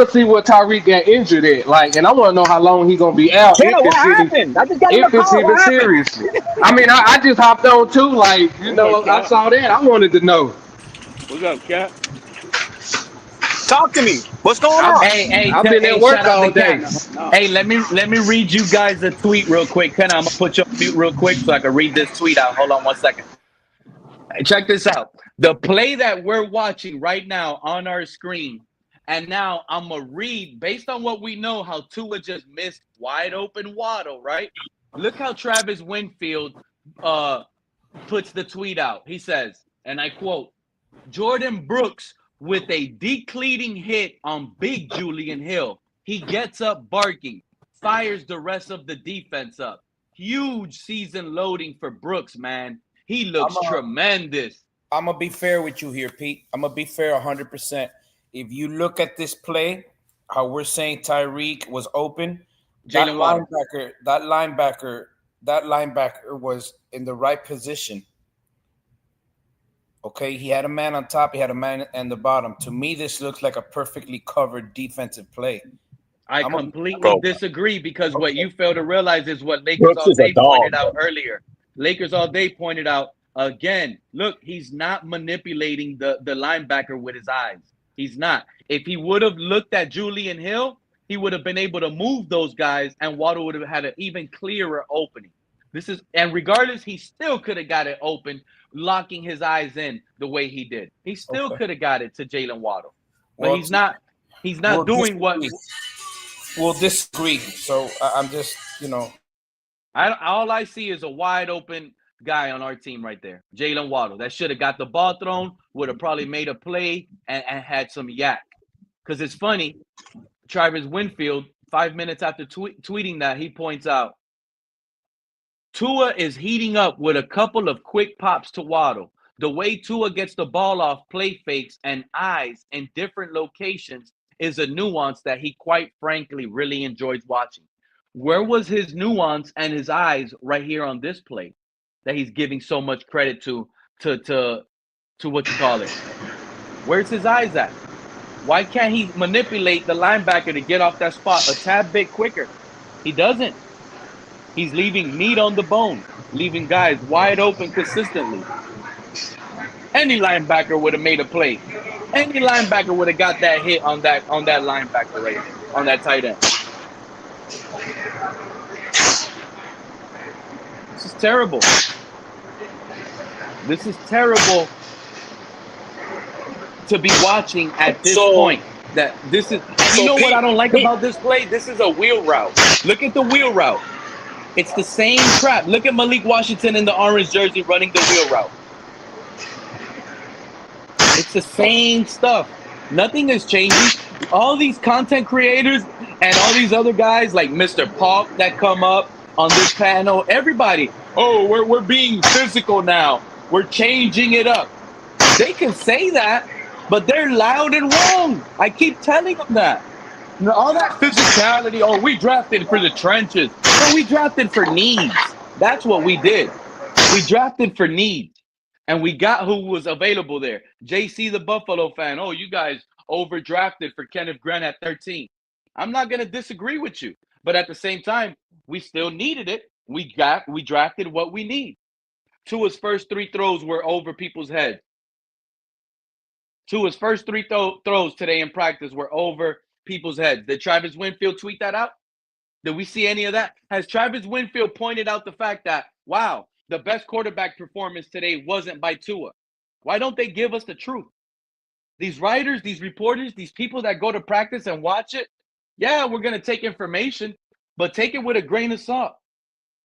to see what Tyreek got injured at, like, and I want to know how long he gonna be out. Kenna, what happened? I just got If it's even seriously. I mean, I just hopped on too, like, you know, I saw that. I wanted to know. What's up, Cat? Talk to me. What's going I've, on? I've been at work Shout out all to day. Cat. No. Hey, let me read you guys a tweet real quick. Ken, I'm gonna put you on mute real quick so I can read this tweet out. Hold on 1 second. Hey, check this out. The play that we're watching right now on our screen, and now I'm gonna read based on what we know how Tua just missed wide open Waddle, right? Look how Travis Winfield puts the tweet out. He says, and I quote, Jordan Brooks with a decleating hit on Big Julian Hill. He gets up barking, fires the rest of the defense up. Huge season loading for Brooks, man. He looks tremendous. I'm going to be fair with you here, Pete. I'm going to be fair 100%. If you look at this play, how we're saying Tyreek was open, that linebacker was in the right position. Okay, he had a man on top, he had a man on the bottom. To me, this looks like a perfectly covered defensive play. I completely disagree because what you fail to realize is what Lakers Brooks All is a Day dog. pointed out earlier. Lakers All Day pointed out again, look, he's not manipulating the linebacker with his eyes. He's not. If he would have looked at Julian Hill, he would have been able to move those guys and Waddle would have had an even clearer opening. And regardless, he still could have got it open, locking his eyes in the way he did. He still could have got it to Jalen Waddle. But he's not doing what we'll disagree. So I'm just, all I see is a wide open guy on our team right there, Jalen Waddle. That should have got the ball thrown, would have probably made a play and had some yak. Because it's funny, Travis Winfield, 5 minutes after tweeting that, he points out, Tua is heating up with a couple of quick pops to Waddle. The way Tua gets the ball off play fakes and eyes in different locations is a nuance that he quite frankly really enjoys watching. Where was his nuance and his eyes right here on this play that he's giving so much credit to what you call it? Where's his eyes at? Why can't he manipulate the linebacker to get off that spot a tad bit quicker? He doesn't. He's leaving meat on the bone, leaving guys wide open consistently. Any linebacker would have made a play. Any linebacker would have got that hit on that linebacker right there, on that tight end. This is terrible. This is terrible to be watching at this point. That this is. You know what I don't like about this play? This is a wheel route. Look at the wheel route. It's the same crap. Look at Malik Washington in the orange jersey running the wheel route. It's the same stuff. Nothing is changing. All these content creators and all these other guys like Mr. Paul that come up on this panel, everybody, we're being physical now. We're changing it up. They can say that, but they're loud and wrong. I keep telling them that. All that physicality, we drafted for the trenches. No, we drafted for needs. That's what we did. We drafted for needs. And we got who was available there. JC, the Buffalo fan. You guys overdrafted for Kenneth Grant at 13. I'm not going to disagree with you. But at the same time, we still needed it. We drafted what we need. Tua's first 3 throws were over people's heads. Tua's first 3 throws today in practice were over people's heads. Did Travis Winfield tweet that out? Did we see any of that? Has Travis Winfield pointed out the fact that, wow, the best quarterback performance today wasn't by Tua? Why don't they give us the truth? These writers, these reporters, these people that go to practice and watch it, yeah, we're going to take information, but take it with a grain of salt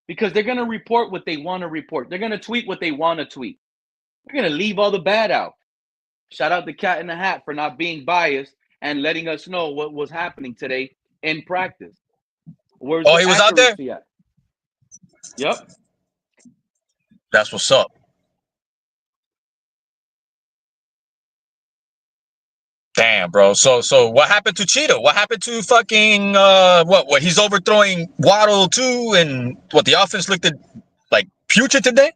because they're going to report what they want to report. They're going to tweet what they want to tweet. They're going to leave all the bad out. Shout out to Cat in the Hat for not being biased and letting us know what was happening today in practice. Where's he was out there? At? Yep. That's what's up. Damn, bro. So what happened to Cheetah? What happened to fucking what he's overthrowing Waddle too, and what the offense looked at like putrid today?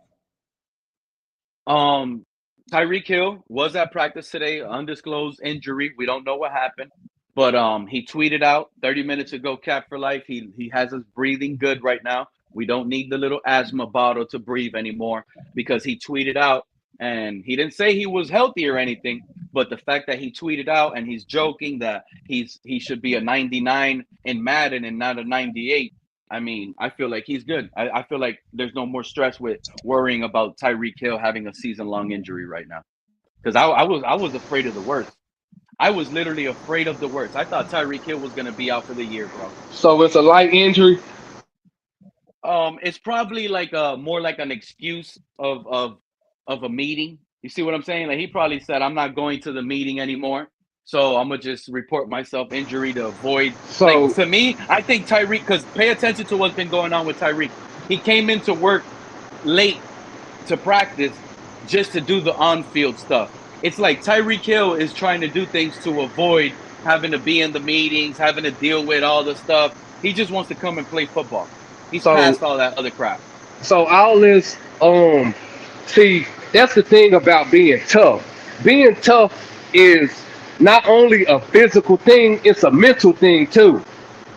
Tyreek Hill was at practice today, undisclosed injury. We don't know what happened. But he tweeted out 30 minutes ago, Cap for Life. He has us breathing good right now. We don't need the little asthma bottle to breathe anymore because he tweeted out And he didn't say he was healthy or anything, but the fact that he tweeted out and he's joking that he should be a 99 in Madden and not a 98. I mean, I feel like he's good. I feel like there's no more stress with worrying about Tyreek Hill having a season-long injury right now. Because I was afraid of the worst. I was literally afraid of the worst. I thought Tyreek Hill was going to be out for the year, bro. So it's a light injury. It's probably like more like an excuse of a meeting. You see what I'm saying? Like he probably said, "I'm not going to the meeting anymore, so I'm gonna just report myself injury to avoid." So like to me, I think Tyreek. Because pay attention to what's been going on with Tyreek. He came into work late to practice just to do the on-field stuff. It's like Tyreek Hill is trying to do things to avoid having to be in the meetings, having to deal with all the stuff. He just wants to come and play football. He's past all that other crap. So all this, see, that's the thing about being tough. Being tough is not only a physical thing, it's a mental thing too.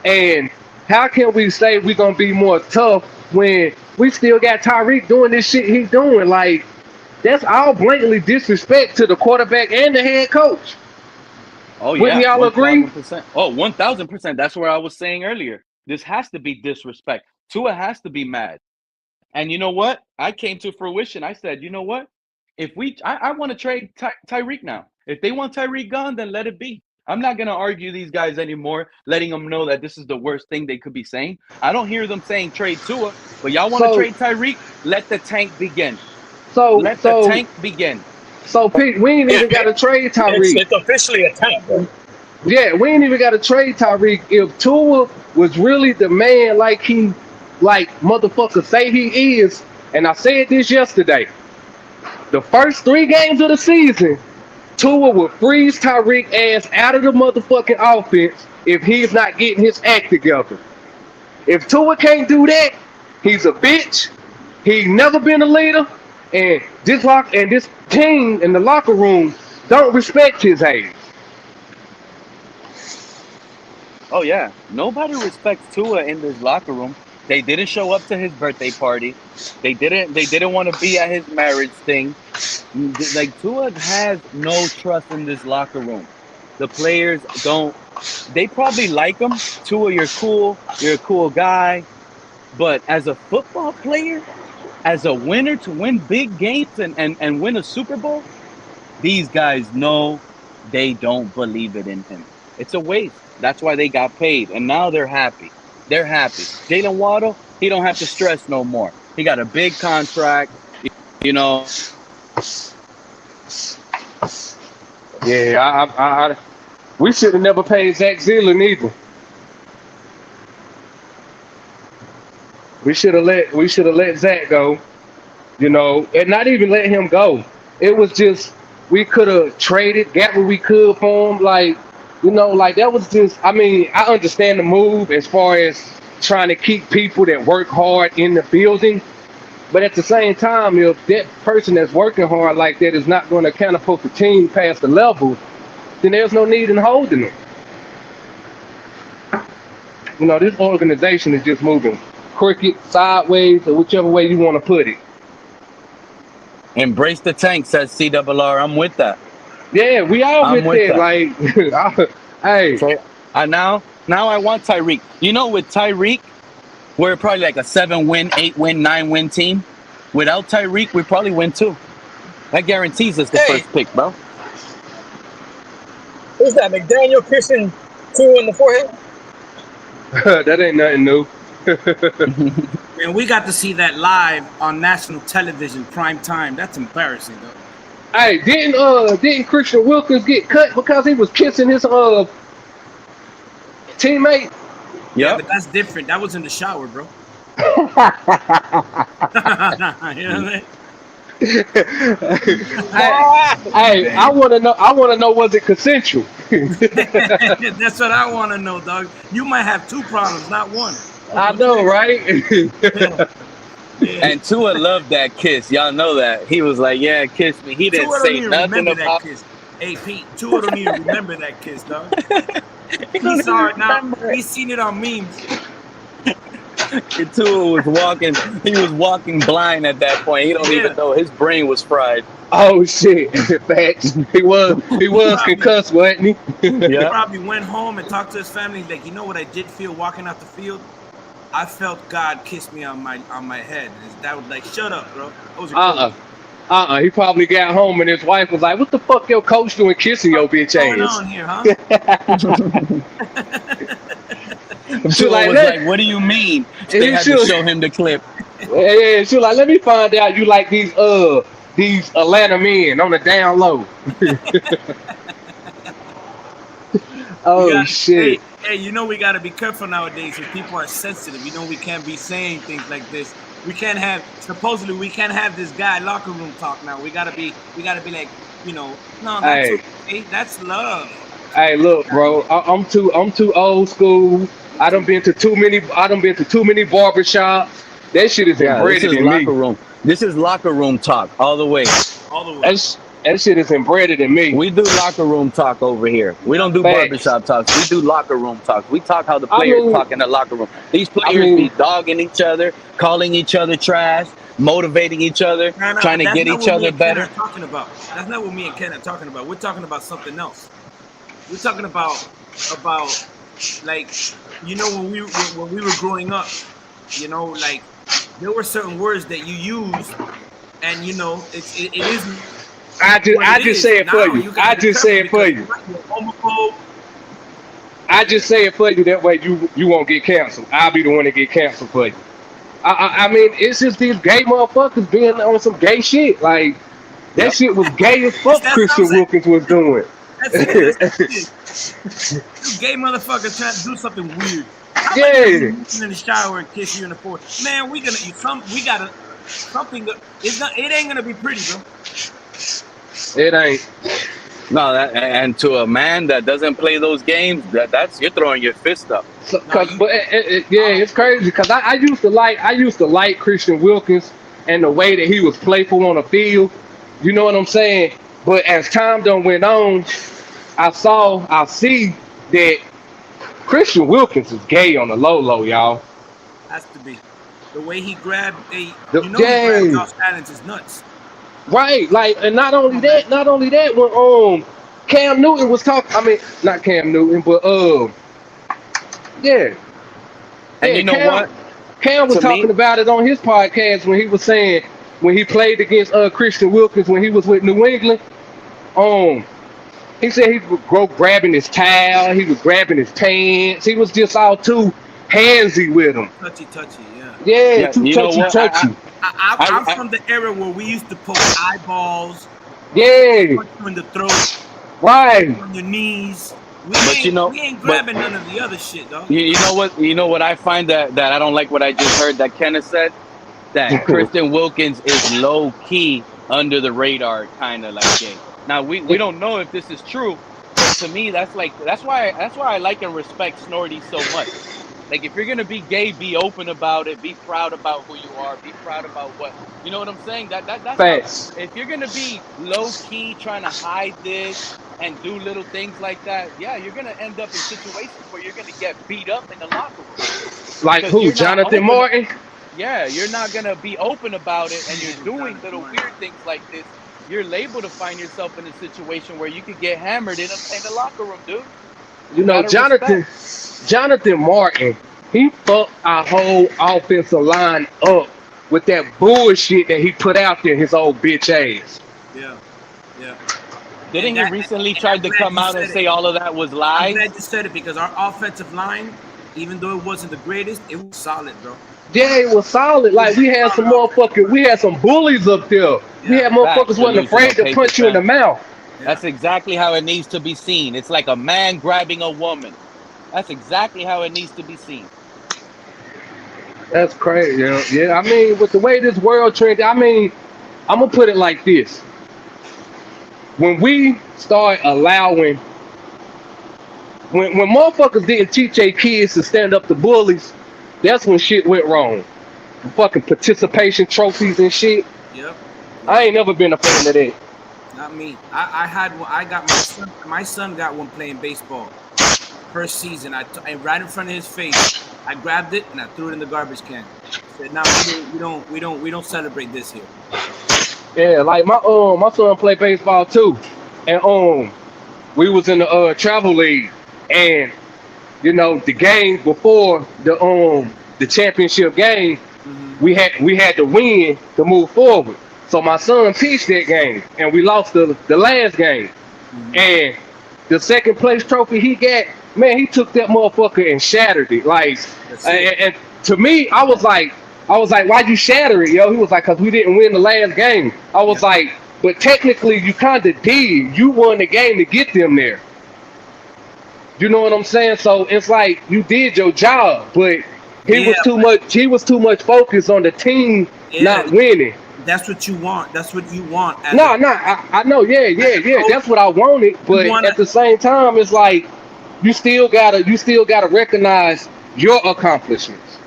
And how can we say we're gonna be more tough when we still got Tyreek doing this shit he's doing? Like, that's all blatantly disrespect to the quarterback and the head coach. Oh yeah, wouldn't y'all agree? 1000%. Oh, 1000%. That's what I was saying earlier. This has to be disrespect. Tua has to be mad. And you know what? I came to fruition. I said, you know what? If I want to trade Tyreek now. If they want Tyreek gone, then let it be. I'm not going to argue these guys anymore, letting them know that this is the worst thing they could be saying. I don't hear them saying trade Tua, but y'all want to trade Tyreek? Let the tank begin. Let the tank begin. So, Pete, we ain't even got to trade Tyreek. It's officially a tank, bro. Yeah, we ain't even got to trade Tyreek. If Tua was really the man like motherfucker say he is, and I said this yesterday, the first 3 games of the season, Tua will freeze Tyreek ass out of the motherfucking offense if he's not getting his act together. If Tua can't do that, he's a bitch. He's never been a leader, and this team in the locker room don't respect his ass. Oh yeah, nobody respects Tua in this locker room. They didn't show up to his birthday party. They didn't want to be at his marriage thing. Like Tua has no trust in this locker room. The players don't. They probably like him. Tua, you're cool. You're a cool guy. But as a football player, as a winner to win big games and win a Super Bowl, these guys know they don't believe it in him. It's a waste. That's why they got paid. And now they're happy. They're happy. Jalen Waddle, he don't have to stress no more. He got a big contract, you know. Yeah, we should have never paid Zach Zealand either. We should have let Zach go, you know, and not even let him go. It was just we could have traded, got what we could for him, like, you know, like that was just. I mean, I understand the move as far as trying to keep people that work hard in the building, but at the same time, if that person that's working hard like that is not going to catapult the team past the level, then there's no need in holding them. You know, this organization is just moving crooked, sideways, or whichever way you want to put it. Embrace the tank, says CRR. I'm with that. Yeah, we all with that. Like, hey. So, now I want Tyreek. You know, with Tyreek, we're probably like a 7-win, 8-win, 9-win team. Without Tyreek, we probably win 2. That guarantees us the first pick, bro. Who's that? McDaniel kissing 2 in the forehead? That ain't nothing new. And we got to see that live on national television, prime time. That's embarrassing, though. Hey, didn't Christian Wilkins get cut because he was kissing his teammate? Yeah, but that's different. That was in the shower, bro. You know what I mean? Hey, I want to know, was it consensual? That's what I want to know, dog. You might have 2 problems, not 1. I know, right? And Tua loved that kiss. Y'all know that. He was like, yeah, kiss me. He didn't say nothing about that kiss. Hey, Pete, Tua don't even remember that kiss, dog. He saw it now. He's seen it on memes. Tua was walking. He was walking blind at that point. He don't even know his brain was fried. Oh shit! Facts. He was concussed, wasn't he? He probably went home and talked to his family. Like, you know what I did feel walking out the field? I felt God kiss me on my head. And that was like, shut up, bro. Those are cool. He probably got home and his wife was like, "What the fuck your coach doing kissing your bitch ass?" What's going on here, huh? She was like, "What do you mean?" They had to show him the clip. Yeah, she was like, "Let me find out you like these Atlanta men on the down low." Shit. Hey, you know we gotta be careful nowadays because people are sensitive. You know we can't be saying things like this. We can't have this guy locker room talk now. We gotta be like, no, that's okay. That's love. Hey, look, bro, I'm too old school. I done been to too many barbershops. That shit is embedded in me. This is locker room talk all the way. That shit is embedded in me. We do locker room talk over here. We don't do barbershop talks. We do locker room talk. We talk how the players talk in the locker room. These players be dogging each other, calling each other trash, motivating each other, trying to get each other better. That's not what me and Ken are talking about. We're talking about something else. We're talking about like, when we were growing up, like there were certain words that you used, and it isn't. I just say it for you. I just say it for you. I just say it for you. That way you won't get canceled. I'll be the one to get canceled for you. I mean, it's just these gay motherfuckers being on some gay shit. Like, that shit was gay as fuck. Christian Wilkins was doing. That's it. You gay motherfucker trying to do something weird. Yeah. In the shower and kiss you in the forehead. Man, it ain't gonna be pretty, bro. It ain't. No, and to a man that doesn't play those games, that's you're throwing your fist up. It's crazy because I used to like Christian Wilkins and the way that he was playful on the field. You know what I'm saying? But as time done went on, I see that Christian Wilkins is gay on the low, y'all. Has to be. The way he grabbed he grabbed Josh Allen's is nuts. Right, like, and not only that, when Cam Newton was talking, I mean, not Cam Newton, but And you know what? Cam was talking about it on his podcast when he was saying when he played against Christian Wilkins when he was with New England. He said he was grabbing his towel, he was grabbing his pants, he was just all too handsy with him. Touchy, yeah. Yeah, too touchy. I'm from the era where we used to poke eyeballs. Yeah. Punch you in the throat. Right. On your knees. We ain't grabbing none of the other shit, though. You know what I find that I don't like what I just heard that Kenneth said? That Christian Wilkins is low key under the radar, kind of like gay. Now we don't know if this is true, but to me that's why I like and respect Snorty so much. Like, if you're gonna be gay, be open about it. Be proud about who you are. Be proud about what you know what I'm saying. That's facts. If you're gonna be low key trying to hide this and do little things like that, you're gonna end up in situations where you're gonna get beat up in the locker room. Like who? Jonathan Martin? Yeah, you're not gonna be open about it, and you're doing little weird things like this. You're liable to find yourself in a situation where you could get hammered in the locker room, dude. You know, Jonathan Martin, he fucked our whole offensive line up with that bullshit that he put out there, his old bitch ass. Yeah. Didn't he recently tried to come out and say all of that was lies? I'm glad you said it because our offensive line, even though it wasn't the greatest, it was solid, bro. Yeah, it was solid. Like, we had some bullies up there. Yeah. We had motherfuckers wasn't afraid to punch you in the mouth. That's exactly how it needs to be seen. It's like a man grabbing a woman. That's exactly how it needs to be seen. That's crazy. Yeah. I mean, with the way this world trend, I mean, I'm gonna put it like this: when we start allowing, when motherfuckers didn't teach their kids to stand up to bullies, that's when shit went wrong. Fucking participation trophies and shit. Yep. I ain't never been a fan of that. Not me. I had one. I got my son got one playing baseball. First season, I right in front of his face, I grabbed it and I threw it in the garbage can. I said, "Now we don't celebrate this here." Yeah, like my son played baseball too, and we was in the travel league, and you know the game before the championship game, we had to win to move forward. So my son pitched that game, and we lost the last game, and the second place trophy he got, man, he took that motherfucker and shattered it. Like, and to me, I was like, why'd you shatter it, yo? He was like, cause we didn't win the last game. I was like, but technically you kind of did. You won the game to get them there. You know what I'm saying? So it's like you did your job, but he was too much. He was too much focused on the team not winning. That's what you want. That's what you want. I know. Yeah. That's what I wanted. But at the same time, it's like you still gotta recognize your accomplishments.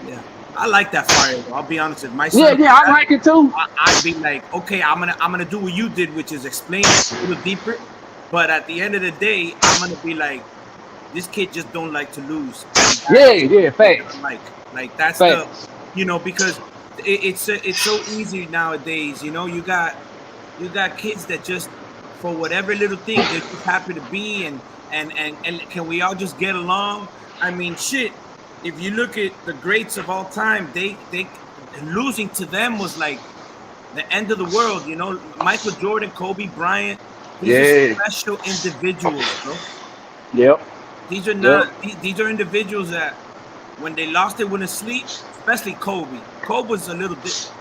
Yeah, I like that fire. I'll be honest with my son. Yeah, I like it too. I'd be like, okay, I'm gonna do what you did, which is explain it a little deeper. But at the end of the day, I'm gonna be like, this kid just don't like to lose. Yeah, facts. Like that's facts. Because it's so easy nowadays. You got kids that just for whatever little thing they're just happy to be and can we all just get along? I mean, shit. If you look at the greats of all time, they losing to them was like the end of the world. Michael Jordan, Kobe Bryant. These are special individuals, bro. Yep. These are not. These are individuals that, when they lost, they wouldn't sleep. Especially Kobe. Kobe was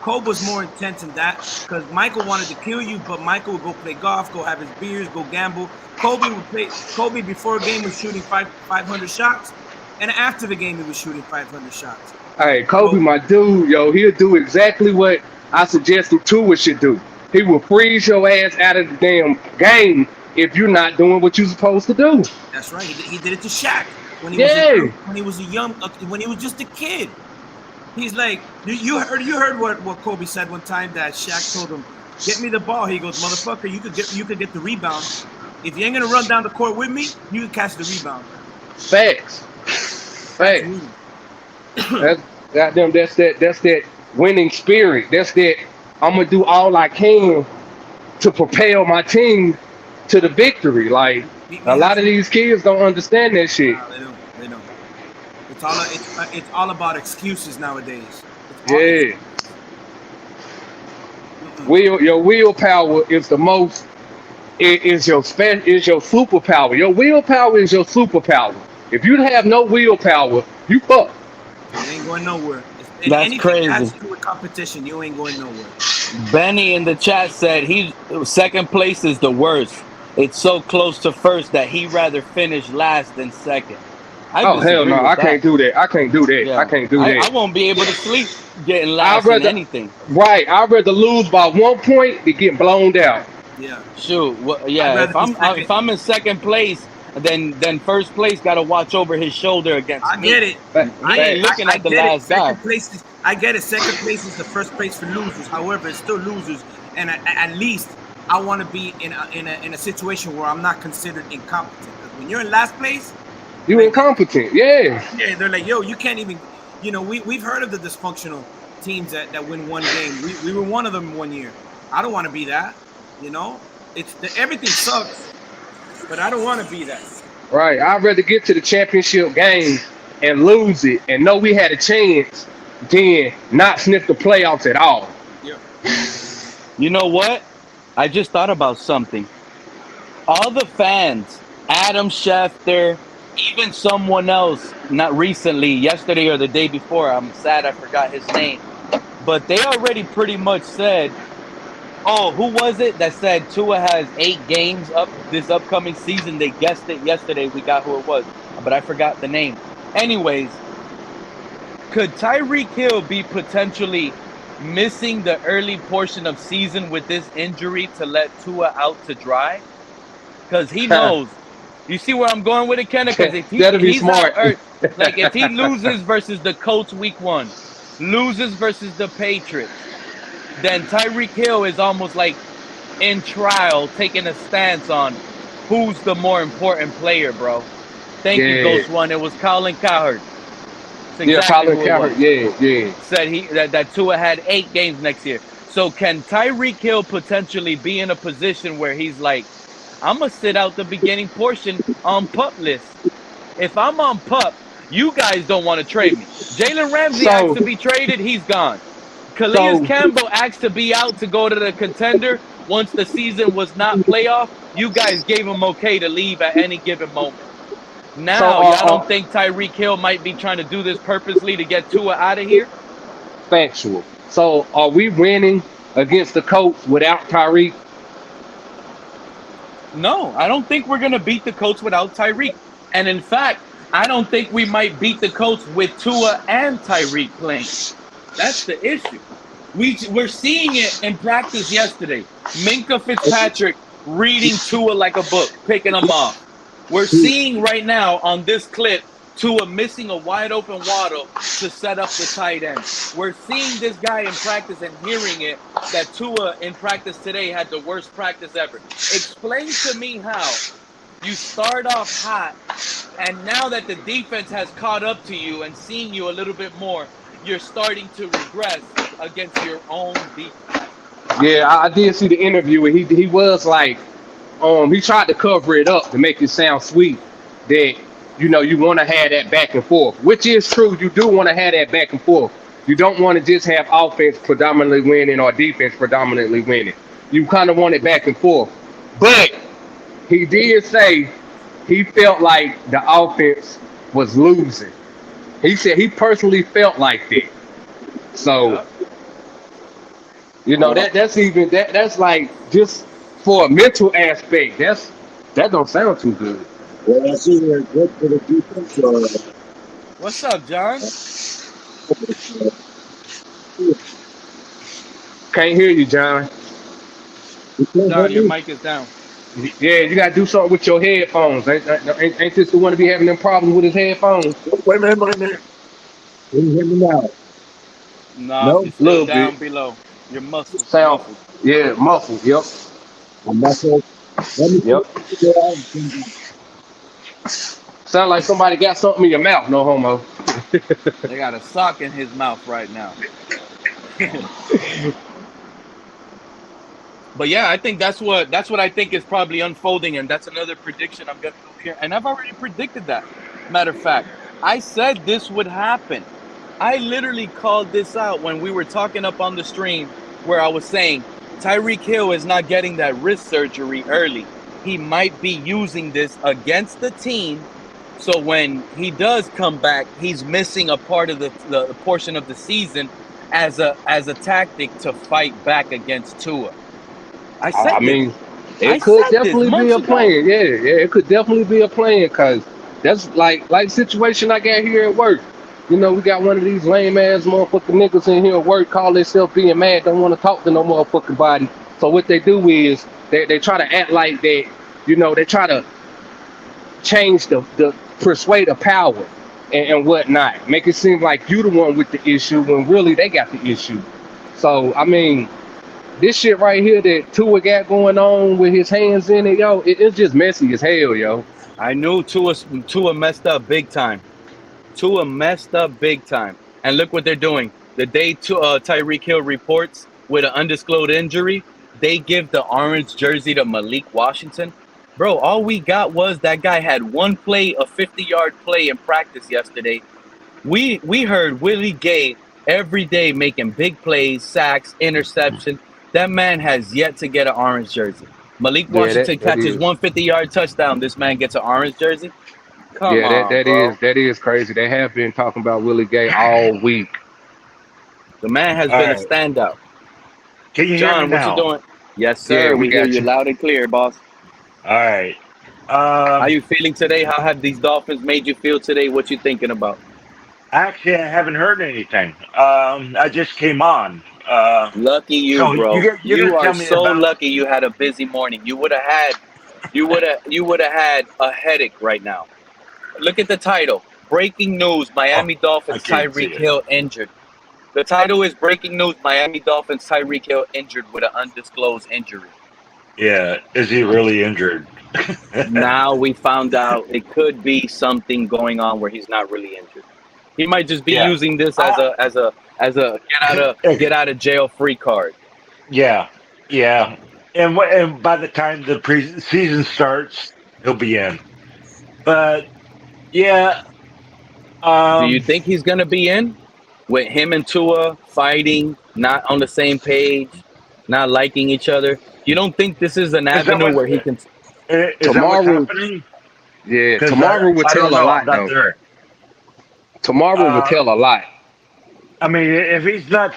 Kobe was more intense than that because Michael wanted to kill you, but Michael would go play golf, go have his beers, go gamble. Kobe before a game was shooting 500 shots, and after the game he was shooting 500 shots. Hey, Kobe, my dude, yo, he'll do exactly what I suggested Tua should do. He will freeze your ass out of the damn game if you're not doing what you're supposed to do. That's right. He did it to Shaq when he was just a kid. He's like, you heard what Kobe said one time that Shaq told him, "Get me the ball." He goes, "Motherfucker, you could get the rebound. If you ain't gonna run down the court with me, you can catch the rebound." Facts. That's that winning spirit. That's that. I'm gonna do all I can to propel my team to the victory. Like a lot of these kids don't understand that shit. No, they don't. It's all about excuses nowadays. Yeah. Your willpower is the most. Is your superpower. Your willpower is your superpower. If you have no willpower, you fuck. You ain't going nowhere. That's crazy. Has to do with competition, you ain't going nowhere. Benny in the chat said second place is the worst. It's so close to first that he'd rather finish last than second. Hell no, I can't do that. Yeah. I can't do that. I won't be able to sleep getting last in anything. Right. I'd rather lose by 1 point than get blown out. Yeah. Shoot. Well, yeah. If I'm in second place, then first place got to watch over his shoulder against me. I get it. I ain't looking at the last guy. I get it. Second place is the first place for losers. However, it's still losers, and at least I want to be in a situation where I'm not considered incompetent. Because when you're in last place, you're incompetent. Yeah. Yeah. They're like, yo, you can't even. We've heard of the dysfunctional teams that win one game. We were one of them 1 year. I don't want to be that. Everything sucks, but I don't want to be that. Right. I'd rather get to the championship game and lose it and know we had a chance than not sniff the playoffs at all. Yeah. You know what? I just thought about something. All the fans, Adam Schefter, even someone else, not recently, yesterday or the day before, I'm sad I forgot his name, but they already pretty much said, oh, who was it that said Tua has 8 games up this upcoming season? They guessed it yesterday. We got who it was, but I forgot the name. Anyways, could Tyreek Hill be potentially missing the early portion of season with this injury to let Tua out to dry? Because he knows. You see where I'm going with it, Kenna? Because if he's smart. Like if he loses versus the Colts week 1, loses versus the Patriots, then Tyreek Hill is almost like in trial, taking a stance on who's the more important player, bro. Thank you, Ghost One. It was Colin Cowherd. That's exactly who it was. Yeah. Said that Tua had 8 games next year. So can Tyreek Hill potentially be in a position where he's like, I'm gonna sit out the beginning portion on PUP list. If I'm on PUP, you guys don't want to trade me. Jalen Ramsey asked to be traded, he's gone. Calais Campbell asked to be out to go to the contender once the season was not playoff. You guys gave him okay to leave at any given moment. Now, y'all don't think Tyreek Hill might be trying to do this purposely to get Tua out of here? Factual. So are we winning against the Colts without Tyreek? No, I don't think we're going to beat the Colts without Tyreek. And in fact, I don't think we might beat the Colts with Tua and Tyreek playing. That's the issue. We're seeing it in practice yesterday. Minka Fitzpatrick reading Tua like a book, picking him off. We're seeing right now on this clip Tua missing a wide open Waddle to set up the tight end. We're seeing this guy in practice and hearing it that Tua in practice today had the worst practice ever. Explain to me how you start off hot, and now that the defense has caught up to you and seeing you a little bit more, you're starting to regress against your own defense. Yeah, I did see the interview, and he was like, he tried to cover it up to make it sound sweet that, you know, you want to have that back and forth, which is true. You do want to have that back and forth. You don't want to just have offense predominantly winning or defense predominantly winning. You kind of want it back and forth. But he did say he felt like the offense was losing. He said he personally felt like that. So, you know, that's like just for a mental aspect. That don't sound too good. Well, I see they're good for the defense. What's up, John? Can't hear you, John. John, your mic is down. Yeah, you gotta do something with your headphones. Ain't this the one to be having them problems with his headphones? Wait a minute. Can you hear me now? No, it's still down below. Your muscles. Sound. Yeah, muffled. Yep. Muffled. Yep. Sound like somebody got something in your mouth. No homo. They got a sock in his mouth right now. But yeah, I think that's what I think is probably unfolding, and that's another prediction I'm gonna do here. And I've already predicted that. Matter of fact, I said this would happen. I literally called this out when we were talking up on the stream, where I was saying Tyreek Hill is not getting that wrist surgery early. He might be using this against the team, so when he does come back, he's missing a part of the portion of the season as a tactic to fight back against Tua. I mean, it could definitely be a plan. Yeah, it could definitely be a plan, because that's like situation I got here at work. You know, we got one of these lame ass motherfucking niggas in here at work, call themselves being mad, don't want to talk to no motherfucking body. So what they do is they try to act like that, you know, they try to change the persuade of power and whatnot, make it seem like you the one with the issue when really they got the issue. So I mean, this shit right here that Tua got going on with his hands in it, yo, it's just messy as hell, yo. I knew Tua messed up big time. Tua messed up big time. And look what they're doing. The day Tyreek Hill reports with an undisclosed injury, they give the orange jersey to Malik Washington. Bro, all we got was that guy had one play, a 50-yard play in practice yesterday. We heard Willie Gay every day making big plays, sacks, interception. That man has yet to get an orange jersey. Malik Washington catches one 50-yard touchdown. This man gets an orange jersey. Come on, that is crazy. They have been talking about Willie Gay all week. The man has been a standout. Can you John, hear me now? what you doing? Yes, sir. Yeah, we hear you loud and clear, boss. All right. How you feeling today? How have these Dolphins made you feel today? What you thinking about? Actually, I haven't heard anything. I just came on. Lucky you, so bro. You are so lucky. You had a busy morning. You would have had a headache right now. Look at the title. Breaking news, Miami Dolphins Tyreek Hill injured. The title is Breaking News, Miami Dolphins Tyreek Hill injured with an undisclosed injury. Yeah, is he really injured? Now we found out it could be something going on where he's not really injured. He might just be Yeah. using this as a get out of jail free card. Yeah, yeah. And by the time the season starts, he'll be in. But yeah, Do you um, think he's gonna be in with him and Tua fighting, not on the same page, not liking each other? You don't think this is an is that avenue what where he can? is that what's Tomorrow, happening? yeah, Because tomorrow will I tell don't a know. I'm lot not though. there. Tomorrow will Uh, tell a lot. I mean, if he's not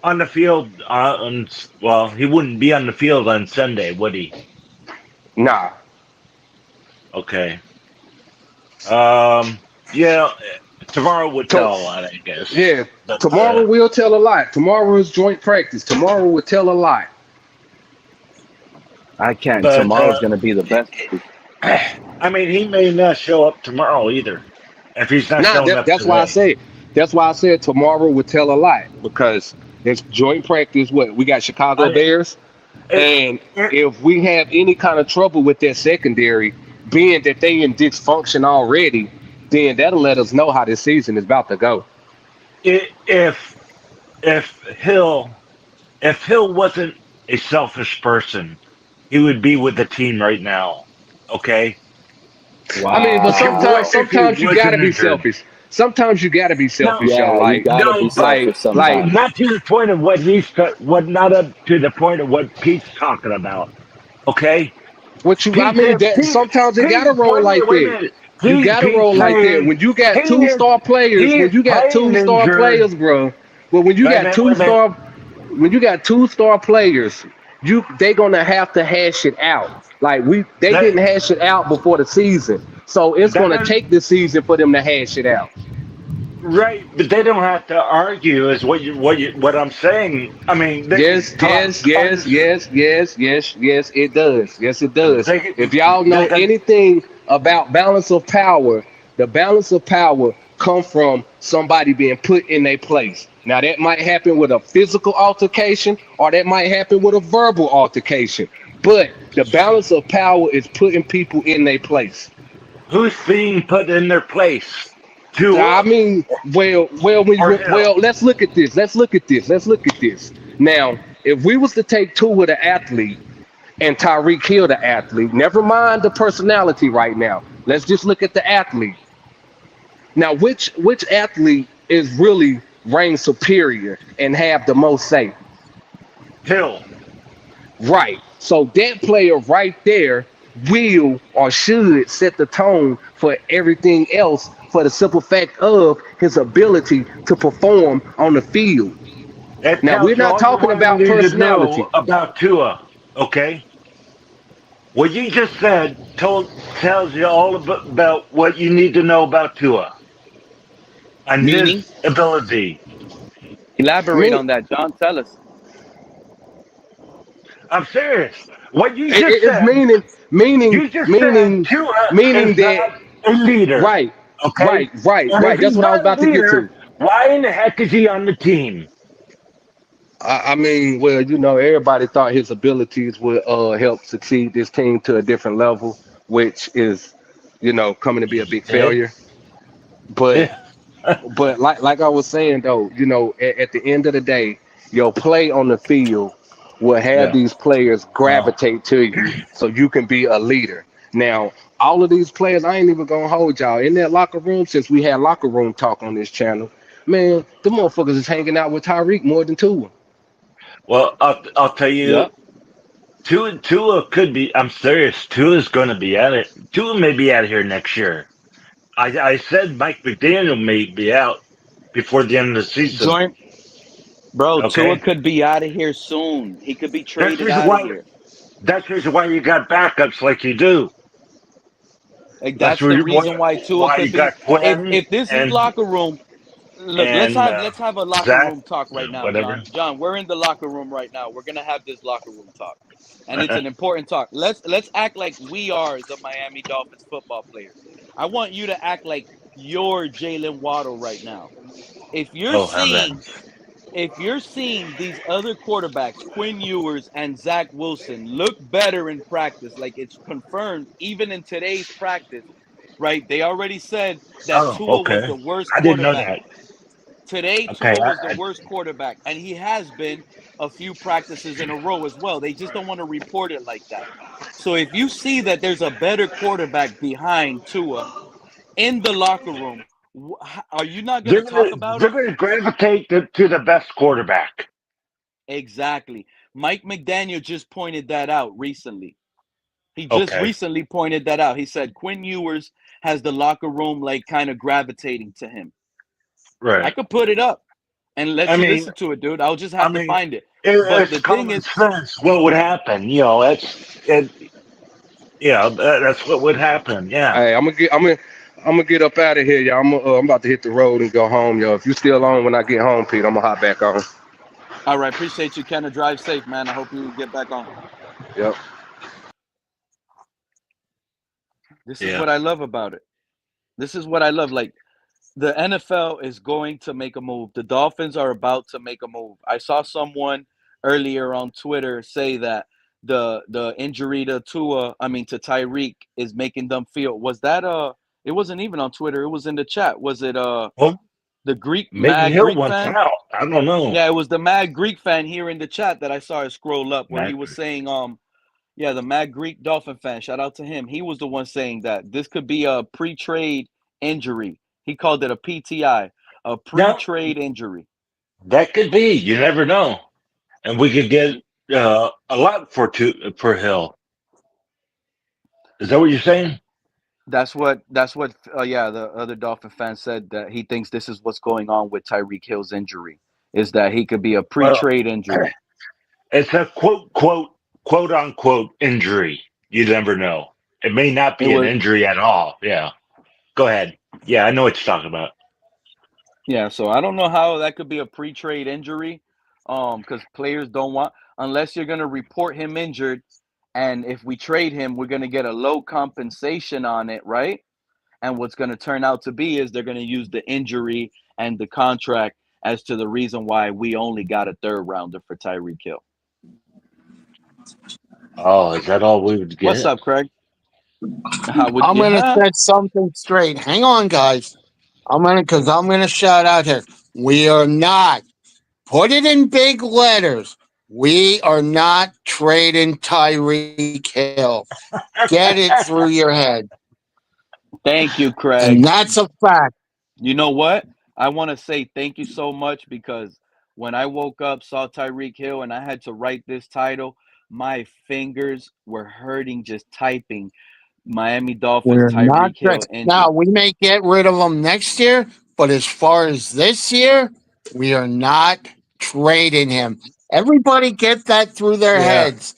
on the field, well, he wouldn't be on the field on Sunday, would he? Nah. Okay. Yeah. Tomorrow would To- tell a lot, I guess. yeah, But tomorrow will tell a lot. Tomorrow is joint practice. Tomorrow will tell a lot. I can't. but Tomorrow's gonna be the best. I mean, he may not show up tomorrow either. If he's not Nah, showing up that's why I today, say. That's why I said tomorrow will tell a lot because there's joint practice. What we got Chicago I, Bears, and it, if we have any kind of trouble with that secondary, being that they in dysfunction already, then that'll let us know how this season is about to go. if if Hill if Hill wasn't a selfish person, he would be with the team right now. Okay. I mean, but If he sometimes you gotta wasn't be injured. selfish. Sometimes you gotta be No, selfish, y'all. Yeah, you Like, gotta be no, but selfish like, sometimes. not to the point of what not up to the point of what Pete's talking about. Okay. what you? I Pete mean, said that Pete sometimes it Pete gotta roll like wait a that. minute. You gotta Pete roll like that saying when you got he is he when is you got playing two star injured. players, bro. But when you Wait a got minute, wait a minute. when you got 2 star players, they gonna have to hash it out. Like they That didn't hash it out before the season, so it's that gonna doesn't take the season for them to hash it out. right, but they don't have to argue is what I'm saying. I mean, they can Yes, talk yes, yes, understand yes, yes, yes, yes, it does. Yes, it does. they If y'all they know can anything about balance of power, the balance of power come from somebody being put in their place. Now that might happen with a physical altercation, or that might happen with a verbal altercation. But the balance of power is putting people in their place. who's being put in their place? I Tua mean, or Hill? let's look at this. Let's look at this. Let's look at this. Now, if we was to take Tua the athlete and Tyreek Hill the athlete, never mind the personality right now. Let's just look at the athlete. Now, which athlete is really reign superior and have the most say? Hill. Right. So that player right there will or should set the tone for everything else for the simple fact of his ability to perform on the field. That Now, we're tells you not all you talking want to about need to personality. know about Tua. Okay, what you just said tells you all about what you need to know about Tua and Meaning, his ability. elaborate Me, on that, John. Tell us. I'm serious. What it's you just said Tua meaning is that not a leader. right, Okay, and if right. That's he's what I was not a about to get to. leader, why in the heck is he on the team? I mean, well, everybody thought his abilities would help succeed this team to a different level, which is, coming to be a big Eh? failure. But Eh. like I was saying though, at the end of the day, your play on the field will have Yeah. these players Oh. gravitate to you so you can be a leader. Now, all of these players, I ain't even gonna hold y'all in that locker room since we had locker room talk on this channel. Man, the motherfuckers is hanging out with Tyreek more than Tua. Well, I'll tell you, Yep. Tua could be. I'm serious. Tua's going to be at it. Tua may be out here next year. I said Mike McDaniel may be out before the end of the season. Join, bro. Tua Okay, could be out of here soon. He could be that's the traded reason out of why. here. That's the reason why you got backups like you do. Like That's that's the the reason reason why Tua why could you be. got If Quinn if this is locker room, look, let's and have let's have a locker Zach, room talk right now, whatever. John. John, we're in the locker room right now. We're gonna have this locker room talk, and it's an important talk. Let's act like we are the Miami Dolphins football players. I want you to act like you're Jalen Waddle right now. If you're Oh seeing heavens! if you're seeing these other quarterbacks, Quinn Ewers and Zach Wilson, look better in practice, like it's confirmed even in today's practice, right? They already said that Oh, Tua was okay. the worst I didn't know quarterback. that. Today, Okay, Tua was the worst quarterback, and he has been a few practices in a row as well. They just don't want to report it like that. So if you see that there's a better quarterback behind Tua in the locker room, are you not going to talk about they're it? gonna gravitate to the best quarterback. Exactly. Mike McDaniel just pointed that out recently. He just Okay, recently pointed that out. He said Quinn Ewers has the locker room like kind of gravitating to him. I right. could put it up and let I you mean, listen to it, dude. I'll just I have to mean, find it. But it's the thing common is, sense. What would happen? You know, that's what would happen. Yeah. Hey, I'm gonna get up out of here, y'all. I'm about to hit the road and go home, yo. If you still on when I get home, Pete, I'm gonna hop back on. all right, appreciate you, Kenna. Drive safe, man. I hope you get back on. Yep. This is Yeah. what I love about it. This is what I love. Like, the NFL is going to make a move. The Dolphins are about to make a move. I saw someone earlier on Twitter say that the injury to to Tyreek is making them feel. Was that it wasn't even on Twitter. It was in the chat. Was it Well, the maybe Mad Hill Greek wants fan? out. I don't know. Yeah, it was the Mad Greek fan here in the chat that I saw it scroll up where he Mac. was saying yeah, the Mad Greek Dolphin fan. Shout out to him. He was the one saying that this could be a pre-trade injury. He called it a PTI, a No, pre-trade injury. that could be. You never know, and we could get a lot for Hill. Is that what you're saying? That's what yeah, the other Dolphin fan said that he thinks this is what's going on with Tyreek Hill's injury is that he could be a Well, pre-trade injury. it's a quote unquote injury. You never know. It may not It be an was injury at all. Yeah. Go ahead. Yeah, I know what you're talking about. Yeah, so I don't know how that could be a pre-trade injury, because players don't want unless you're gonna report him injured, and if we trade him, we're gonna get a low compensation on it, right? And what's gonna turn out to be is they're gonna use the injury and the contract as to the reason why we only got a third rounder for Tyreek Hill. Oh, is that all we would What's get? up, Craig? How would I'm you? gonna Huh? set something straight. Hang on, guys. I'm gonna shout out here. We are not. Put it in big letters. We are not trading Tyreek Hill. Get it through your head. Thank you, And Craig. that's a fact. You know what? I want to say thank you so much because when I woke up, saw Tyreek Hill, and I had to write this title, my fingers were hurting just typing Miami Dolphins We're not Tyreek Hill trading. Now, injured. we may get rid of him next year, but as far as this year, we are not trading him. Everybody get that through their Yeah. heads.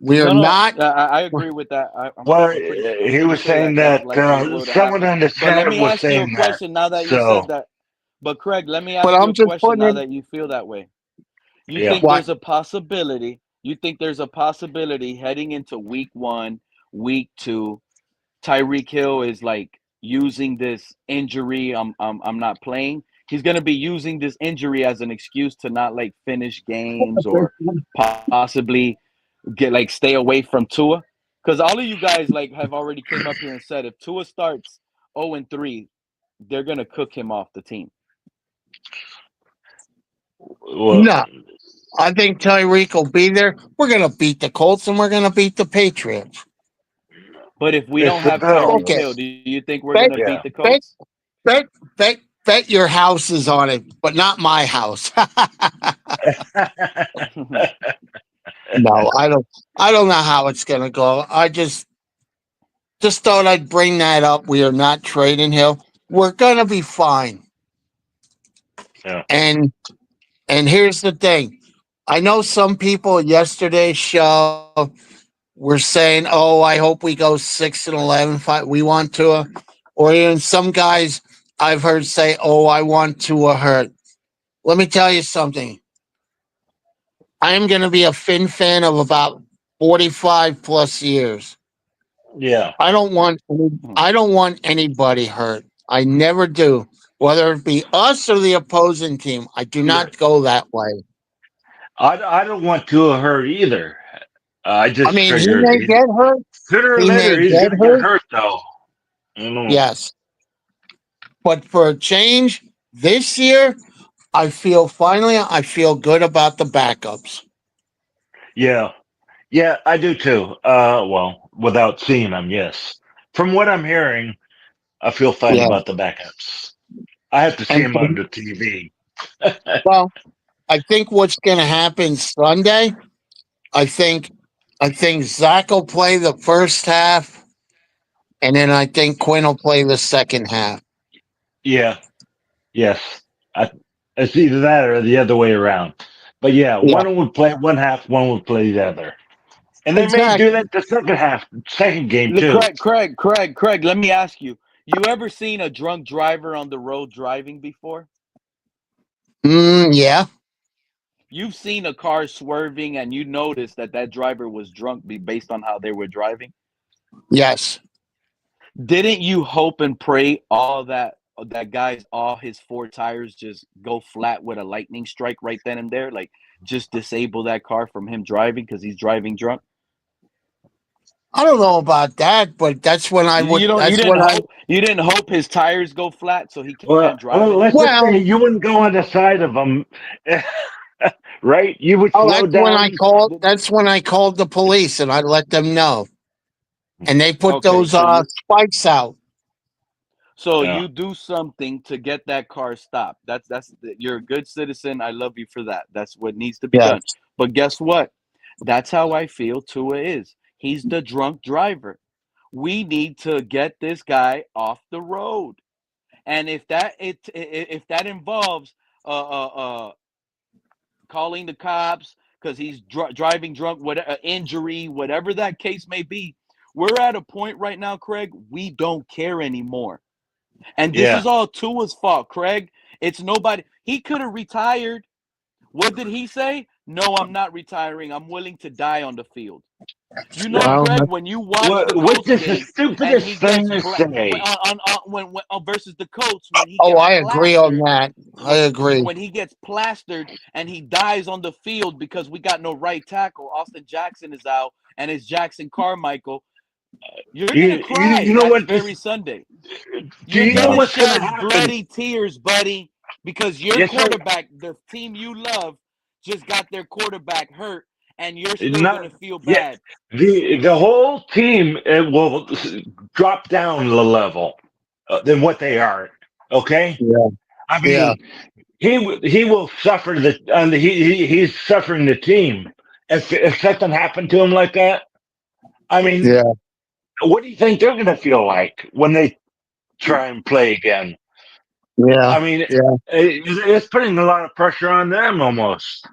We are No, no, not. I agree with that. Well, I'm he pretty was sure saying that's that likely would someone happen. in the But let chat me was ask you a saying that. question now that you So, said that. But Craig, let me But ask you I'm a just question putting now it. that you feel that way. You yeah. think What? there's a possibility? You think there's a possibility heading into week 1, week 2, Tyreek Hill is like using this injury. I'm not playing. He's gonna be using this injury as an excuse to not like finish games or possibly get like stay away from Tua. Because all of you guys like have already came up here and said if Tua starts 0-3, they're gonna cook him off the team. Well, No. I think Tyreek will be there. We're going to beat the Colts and we're going to beat the Patriots. But if we it's don't the have Tyreek Okay. Hill, Bills. do you think we're Bet, gonna Yeah. beat the bet, Colts? bet, bet your house is on it, but not my house. No, I don't. I don't know how it's going to go. I just thought I'd bring that up. We are not trading Hill. We're going to be fine. Yeah. And here's the thing. I know some people yesterday's show were saying, "Oh, I hope we go 6-11. We want to," or even some guys I've heard say, "Oh, I want to hurt." Let me tell you something. I am going to be a Finn fan of about 45 plus years. Yeah. I don't want anybody hurt. I never do. Whether it be us or the opposing team, I do Yeah. not go that way. I don't want Tua hurt either. I I just mean, he figured may get hurt. sooner or He may later he's get going to get hurt. hurt, though. Yes. But for a change this year, I feel good about the backups. Yeah. Yeah, I do too. Well, without seeing them, yes. From what I'm hearing, I feel fine Yeah. about the backups. I have to see And them on the TV. well, I think what's going to happen Sunday, I think Zach will play the first half, and then I think Quinn will play the second half. Yeah. Yes. I, it's either that or the other way around. But yeah, Yeah. one would play one half, one would play the other. And they may do Exactly. that the second half, second game Look, too. Craig, let me ask you. You ever seen a drunk driver on the road driving before? Yeah. You've seen a car swerving and you noticed that that driver was drunk based on how they were driving? Yes. Didn't you hope and pray that guy's all his four tires just go flat with a lightning strike right then and there, like just disable that car from him driving because he's driving drunk? I don't know about that, but that's when I would. You don't. That's when I. You didn't hope his tires go flat so he Well, can't drive let's anymore. just say you wouldn't go on the side of them, right? You would Oh, slow down. That's when I called the police and I let them know, and they put Okay, those spikes out. So Yeah. you do something to get that car stopped. You're a good citizen. I love you for that. That's what needs to be Yeah. done. But guess what? That's how I feel Tua is. He's the drunk driver. We need to get this guy off the road. And if that involves calling the cops because he's driving drunk, whatever injury, whatever that case may be, we're at a point right now, Craig. We don't care anymore. And this Yeah. is all Tua's fault, Craig. It's nobody. He could have retired. What did he say? No, I'm not retiring. I'm willing to die on the field. You know, Well, Craig, when you watch the What's Colts the game and stupidest he thing gets to say? versus the Colts when he Oh, gets I agree on plastered, that. I agree. when he gets plastered and he dies on the field because we got no right tackle. Austin Jackson is out and it's Jackson Carmichael. You're gonna cry You know that what? very Sunday. Do You're you know gonna what's going to shed happen? bloody tears, buddy, because your Yes, sir. quarterback, the team you love, just got their quarterback hurt, and you're still Not gonna feel yeah. bad. The whole team will drop down the level than what they are. Okay. Yeah. I Yeah. mean, he will suffer he's suffering the team if something happened to him like that. I mean, Yeah. what do you think they're going to feel like when they try and play again? Yeah. I mean, Yeah. it's putting a lot of pressure on them almost.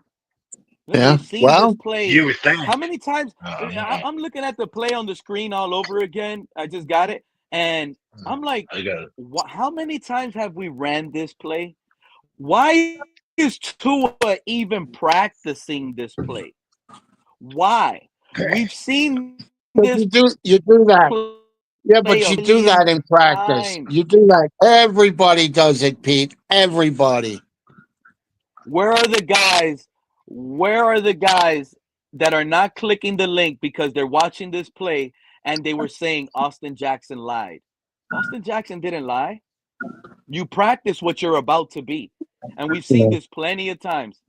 Yeah. They've seen this Well, play. You would think. How many times? I'm looking at the play on the screen all over again. I just got it, and I'm like, I got it. how many times have we ran this play? Why is Tua even practicing this play? Why? We've seen but this you do that. Yeah, play but a you do million that in practice. times. You do that. Everybody does it, Pete. Everybody. Where are the guys? Where are the guys that are not clicking the link because they're watching this play and they were saying Austin Jackson lied? Austin Jackson didn't lie. You practice what you're about to be. And we've seen this plenty of times.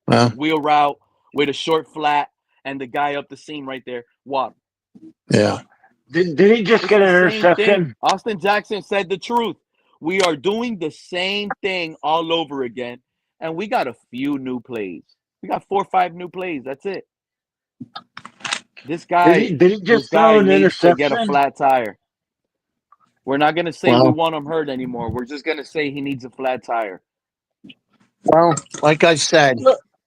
Well, Wheel route with a short flat and the guy up the seam right there. What? yeah. Did he just It's get an the same thing. interception? Austin Jackson said the truth. We are doing the same thing all over again. And we got a few new plays. We got 4 or 5 new plays. That's it. This guy Did he just throw an needs to get a interception? flat tire. We're not gonna say we Well, want him hurt anymore. We're just gonna say he needs a flat tire. well, like I said,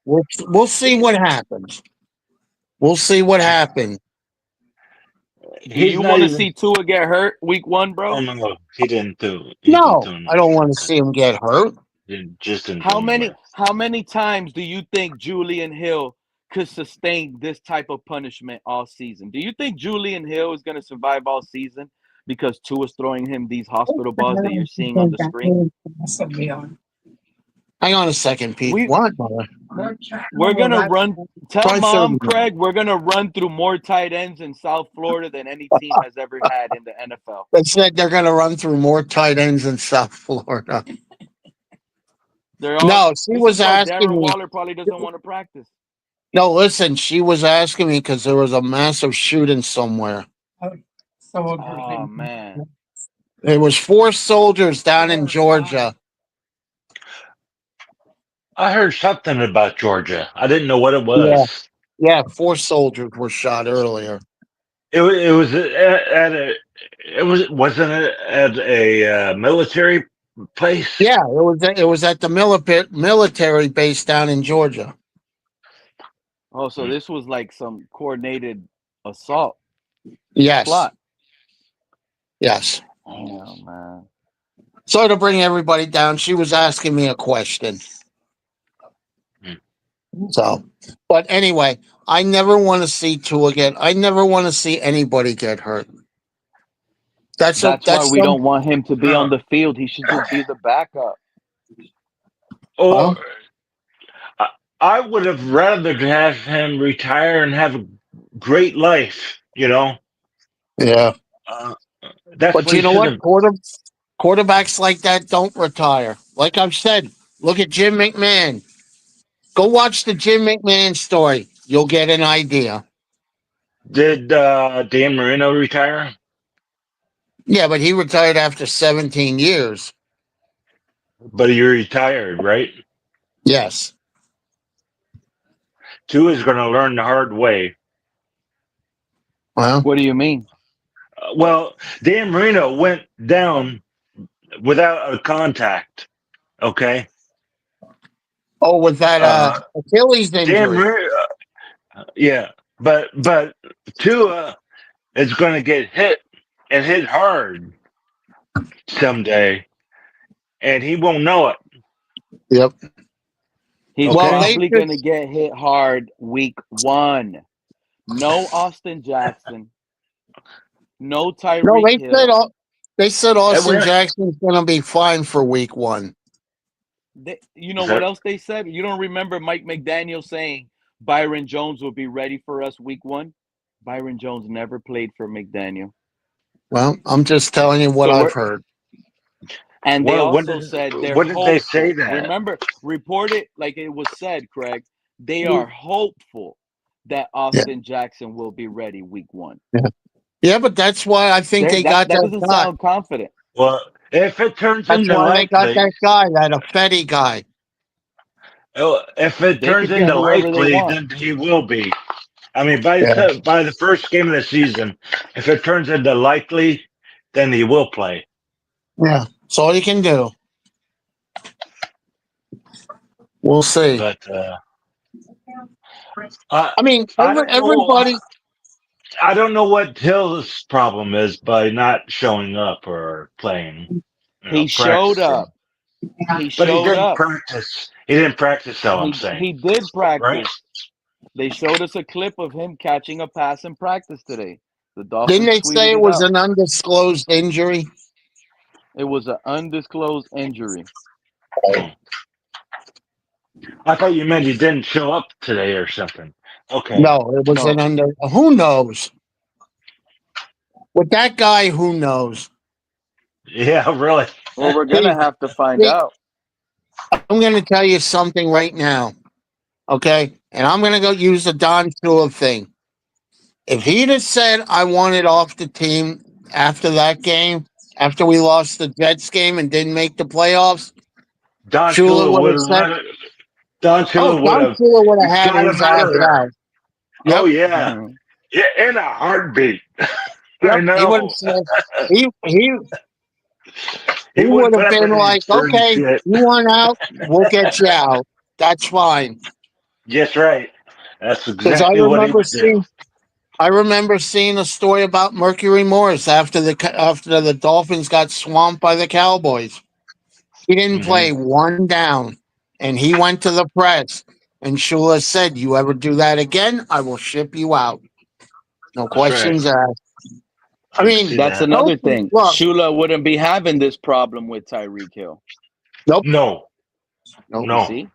we'll see what happens. We'll see what happens. Do He's you not want to even. see Tua get hurt week 1, bro? Oh no, he didn't do. No, I don't want to see him get hurt. He just didn't How do many times do you think Julian Hill could sustain this type of punishment all season? Do you think Julian Hill is going to survive all season because Tua's throwing him these hospital balls that you're seeing on the screen? Hang on a second, Pete. What? We're gonna run Tell Try 30 Mom, minutes. Craig, we're gonna run through more tight ends in South Florida than any team has ever had in the NFL. They said they're going to run through more tight ends in South Florida. They're all. No, she This is was why asking Darren me. Waller probably doesn't want to practice. No, listen, she was asking me because there was a massive shooting somewhere. Oh man. There was 4 soldiers down in Georgia. I heard something about Georgia. I didn't know what it Yeah, was. yeah, 4 soldiers were shot earlier. It was at a. It wasn't it at a military place. Yeah, it was at the military base down in Georgia. Oh, so this was like some coordinated assault Yes, plot. yes. Oh man. So to bring everybody down, she was asking me a question. So, but anyway, I never want to see Tua get. I never want to see anybody get hurt. That's why we some. don't want him to be on the field. He should just be the backup. Or Well, I would have rather have him retire and have a great life. You know. yeah. That's But what you he know should what? have. Quarterbacks like that don't retire. Like I've said, look at Jim McMahon. Go watch the Jim McMahon story. You'll get an idea. Did Dan Marino retire? Yeah, but he retired after 17 years. But he retired, right? Yes. Tua is going to learn the hard way. Well, What do you mean? Well, Dan Marino went down without a contact. Okay. oh, with that Achilles Dan injury. Marino, yeah, but Tua is going to get hit and hit hard someday, and he won't know it. Yep. He's Okay. probably going to get hit hard week 1. No Austin Jackson. No No, Tyreek Hill. they said Austin Every- Jackson's going to be fine for week 1. You know what else they said? You don't remember Mike McDaniel saying Byron Jones will be ready for us week 1? Byron Jones never played for McDaniel. Well, I'm just telling you what I've heard. And they Well, also said they're when did they hopeful. say that? Remember, report it like it was said, Craig. They are hopeful that Austin Jackson will be ready week 1. Yeah, but that's why I think they got that that doesn't guy. sound confident. Well, if it turns That's into why they got likely, that guy, that Affetti guy. if it They turns could get into whoever they likely, want. then he will be. I mean, by the first game of the season, if it turns into likely, then he will play. Yeah, that's all you can do. We'll see. But I mean, I don't know. everybody. I don't know what Hill's problem is by not showing up or playing. He showed up. He But he showed didn't up. practice. He didn't practice, though, I'm saying. He did practice. Right? They showed us a clip of him catching a pass in practice today. The Dolphins Didn't they say it was out. an undisclosed injury? It was an undisclosed injury. I thought you meant he didn't show up today or something. Okay. No, it was an under. Who knows? With that guy, who knows? Yeah, really. Well, we're gonna have to find out. I'm going to tell you something right now, okay? And I'm going to go use the Don Shula thing. If he'd have said I wanted off the team after that game, after we lost the Jets game and didn't make the playoffs, Don Shula would have said. Don Shula would have had got his him out ass of there. out. Oh yeah, yeah, in a heartbeat. I know. He would have said he would have been like, okay, you want out, we'll get you out. That's fine. Yes, right. That's Because exactly what he would do. I remember seeing a story about Mercury Morris after the Dolphins got swamped by the Cowboys. He didn't play one down, and he went to the press. And Shula said, "You ever do that again, I will ship you out. No questions asked." I mean, that's another thing. Shula wouldn't be having this problem with Tyreek Hill. Nope. No. You see?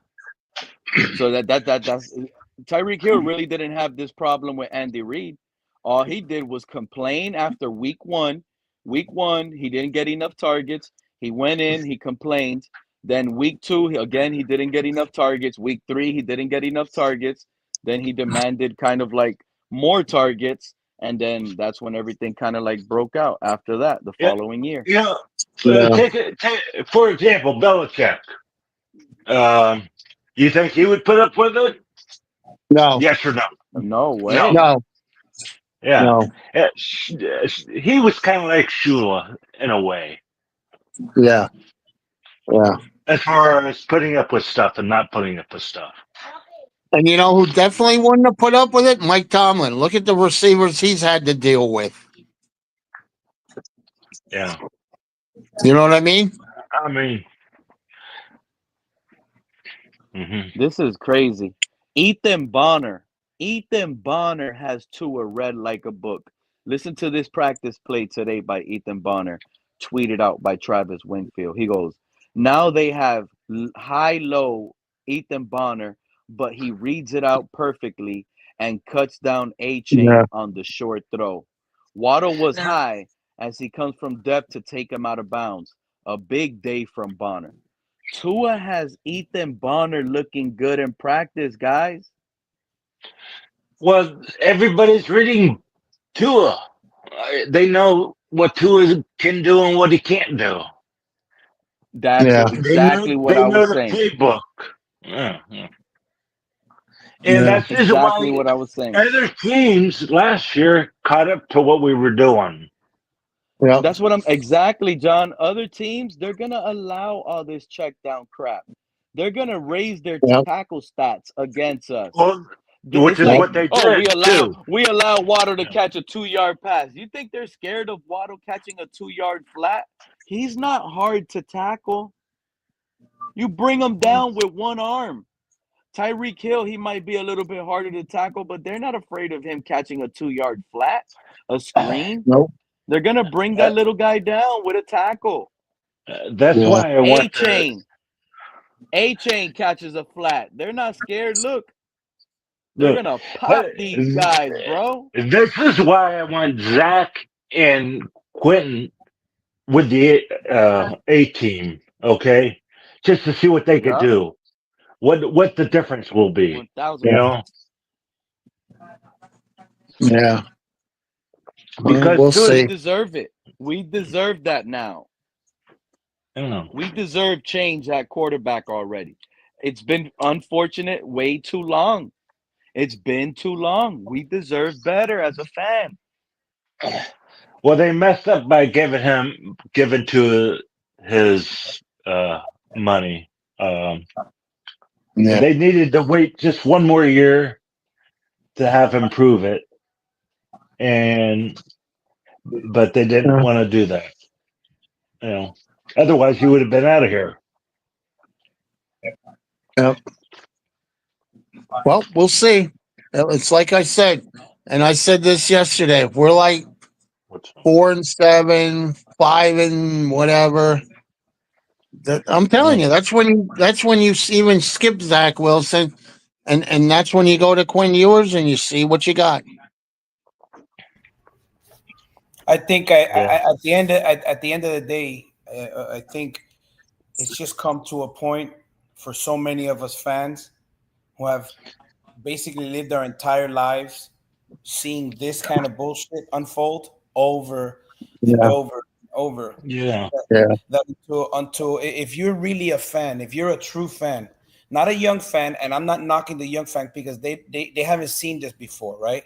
So that's Tyreek Hill really didn't have this problem with Andy Reid. All he did was complain after week one. Week one, he didn't get enough targets. He went in, he complained. Then week two, again, he didn't get enough targets. Week three, he didn't get enough targets. Then he demanded kind of like more targets. And then that's when everything kind of like broke out after that, the Yeah, following year. yeah. Yeah. Take for example, Belichick. You think he would put up with it? No. Yes or no? No No. way. No. Yeah. No. He was kind of like Shula in a way, Yeah. Yeah. as far as putting up with stuff and not putting up with stuff. And you know who definitely wouldn't have put up with it? Mike Tomlin. Look at the receivers he's had to deal with. Yeah. You know what I mean? I mean, This is crazy. Ethan Bonner. Ethan Bonner has Tua read like a book. Listen to this practice play today by Ethan Bonner, tweeted out by Travis Winfield. He goes, now they have high-low Ethan Bonner, but he reads it out perfectly and cuts down Yeah. A-Chain on the short throw. Waddle was Now, high as he comes from depth to take him out of bounds. A big day from Bonner. Tua has Ethan Bonner looking good in practice, guys. well, everybody's reading Tua. They know what Tua can do and what he can't do. That's Yeah. exactly what They I know was the saying. playbook. Yeah, yeah. And Yeah. that's just Exactly why what I was saying. other teams last year caught up to what we were doing. Yeah. That's what I'm exactly, John. Other teams, they're gonna allow all this check down crap. They're gonna raise their Yeah. tackle stats against us. Well, which It's is Yeah. like, what they oh, did too. we allow Waddle to Yeah. catch a 2-yard pass. You think they're scared of Waddle catching a 2-yard flat? He's not hard to tackle. You bring him down with one arm. Tyreek Hill, he might be a little bit harder to tackle, but they're not afraid of him catching a 2-yard flat, a screen. Nope. They're gonna bring that little guy down with a tackle. That's Yeah. why I A want chain. A-Chain catches a flat. They're not scared. Look, they're look. gonna pop these guys, bro. This is why I want Zach and Quentin with the A team. Okay, just to see what they could Yeah, do. What the difference will be. You 1000%. know, Yeah. Well, because we'll We see. deserve it. We deserve that now. I don't know. We deserve change at quarterback already. It's been unfortunate way too long. It's been too long. We deserve better as a fan. Well, they messed up by giving to his money. Yeah. They needed to wait just one more year to have him prove it, but they didn't Yeah. want to do that. You know, otherwise he would have been out of here. Yep. Well, we'll see. It's like I said, and I said this yesterday. If we're like 4-7, 5 whatever, I'm telling you, that's when you even skip Zach Wilson, and that's when you go to Quinn Ewers and you see what you got. I think at the end of the day, I think it's just come to a point for so many of us fans who have basically lived our entire lives seeing this kind of bullshit unfold over and Yeah. over and over. Yeah. Yeah. That until if you're really a fan, if you're a true fan, not a young fan, and I'm not knocking the young fan because they haven't seen this before, right?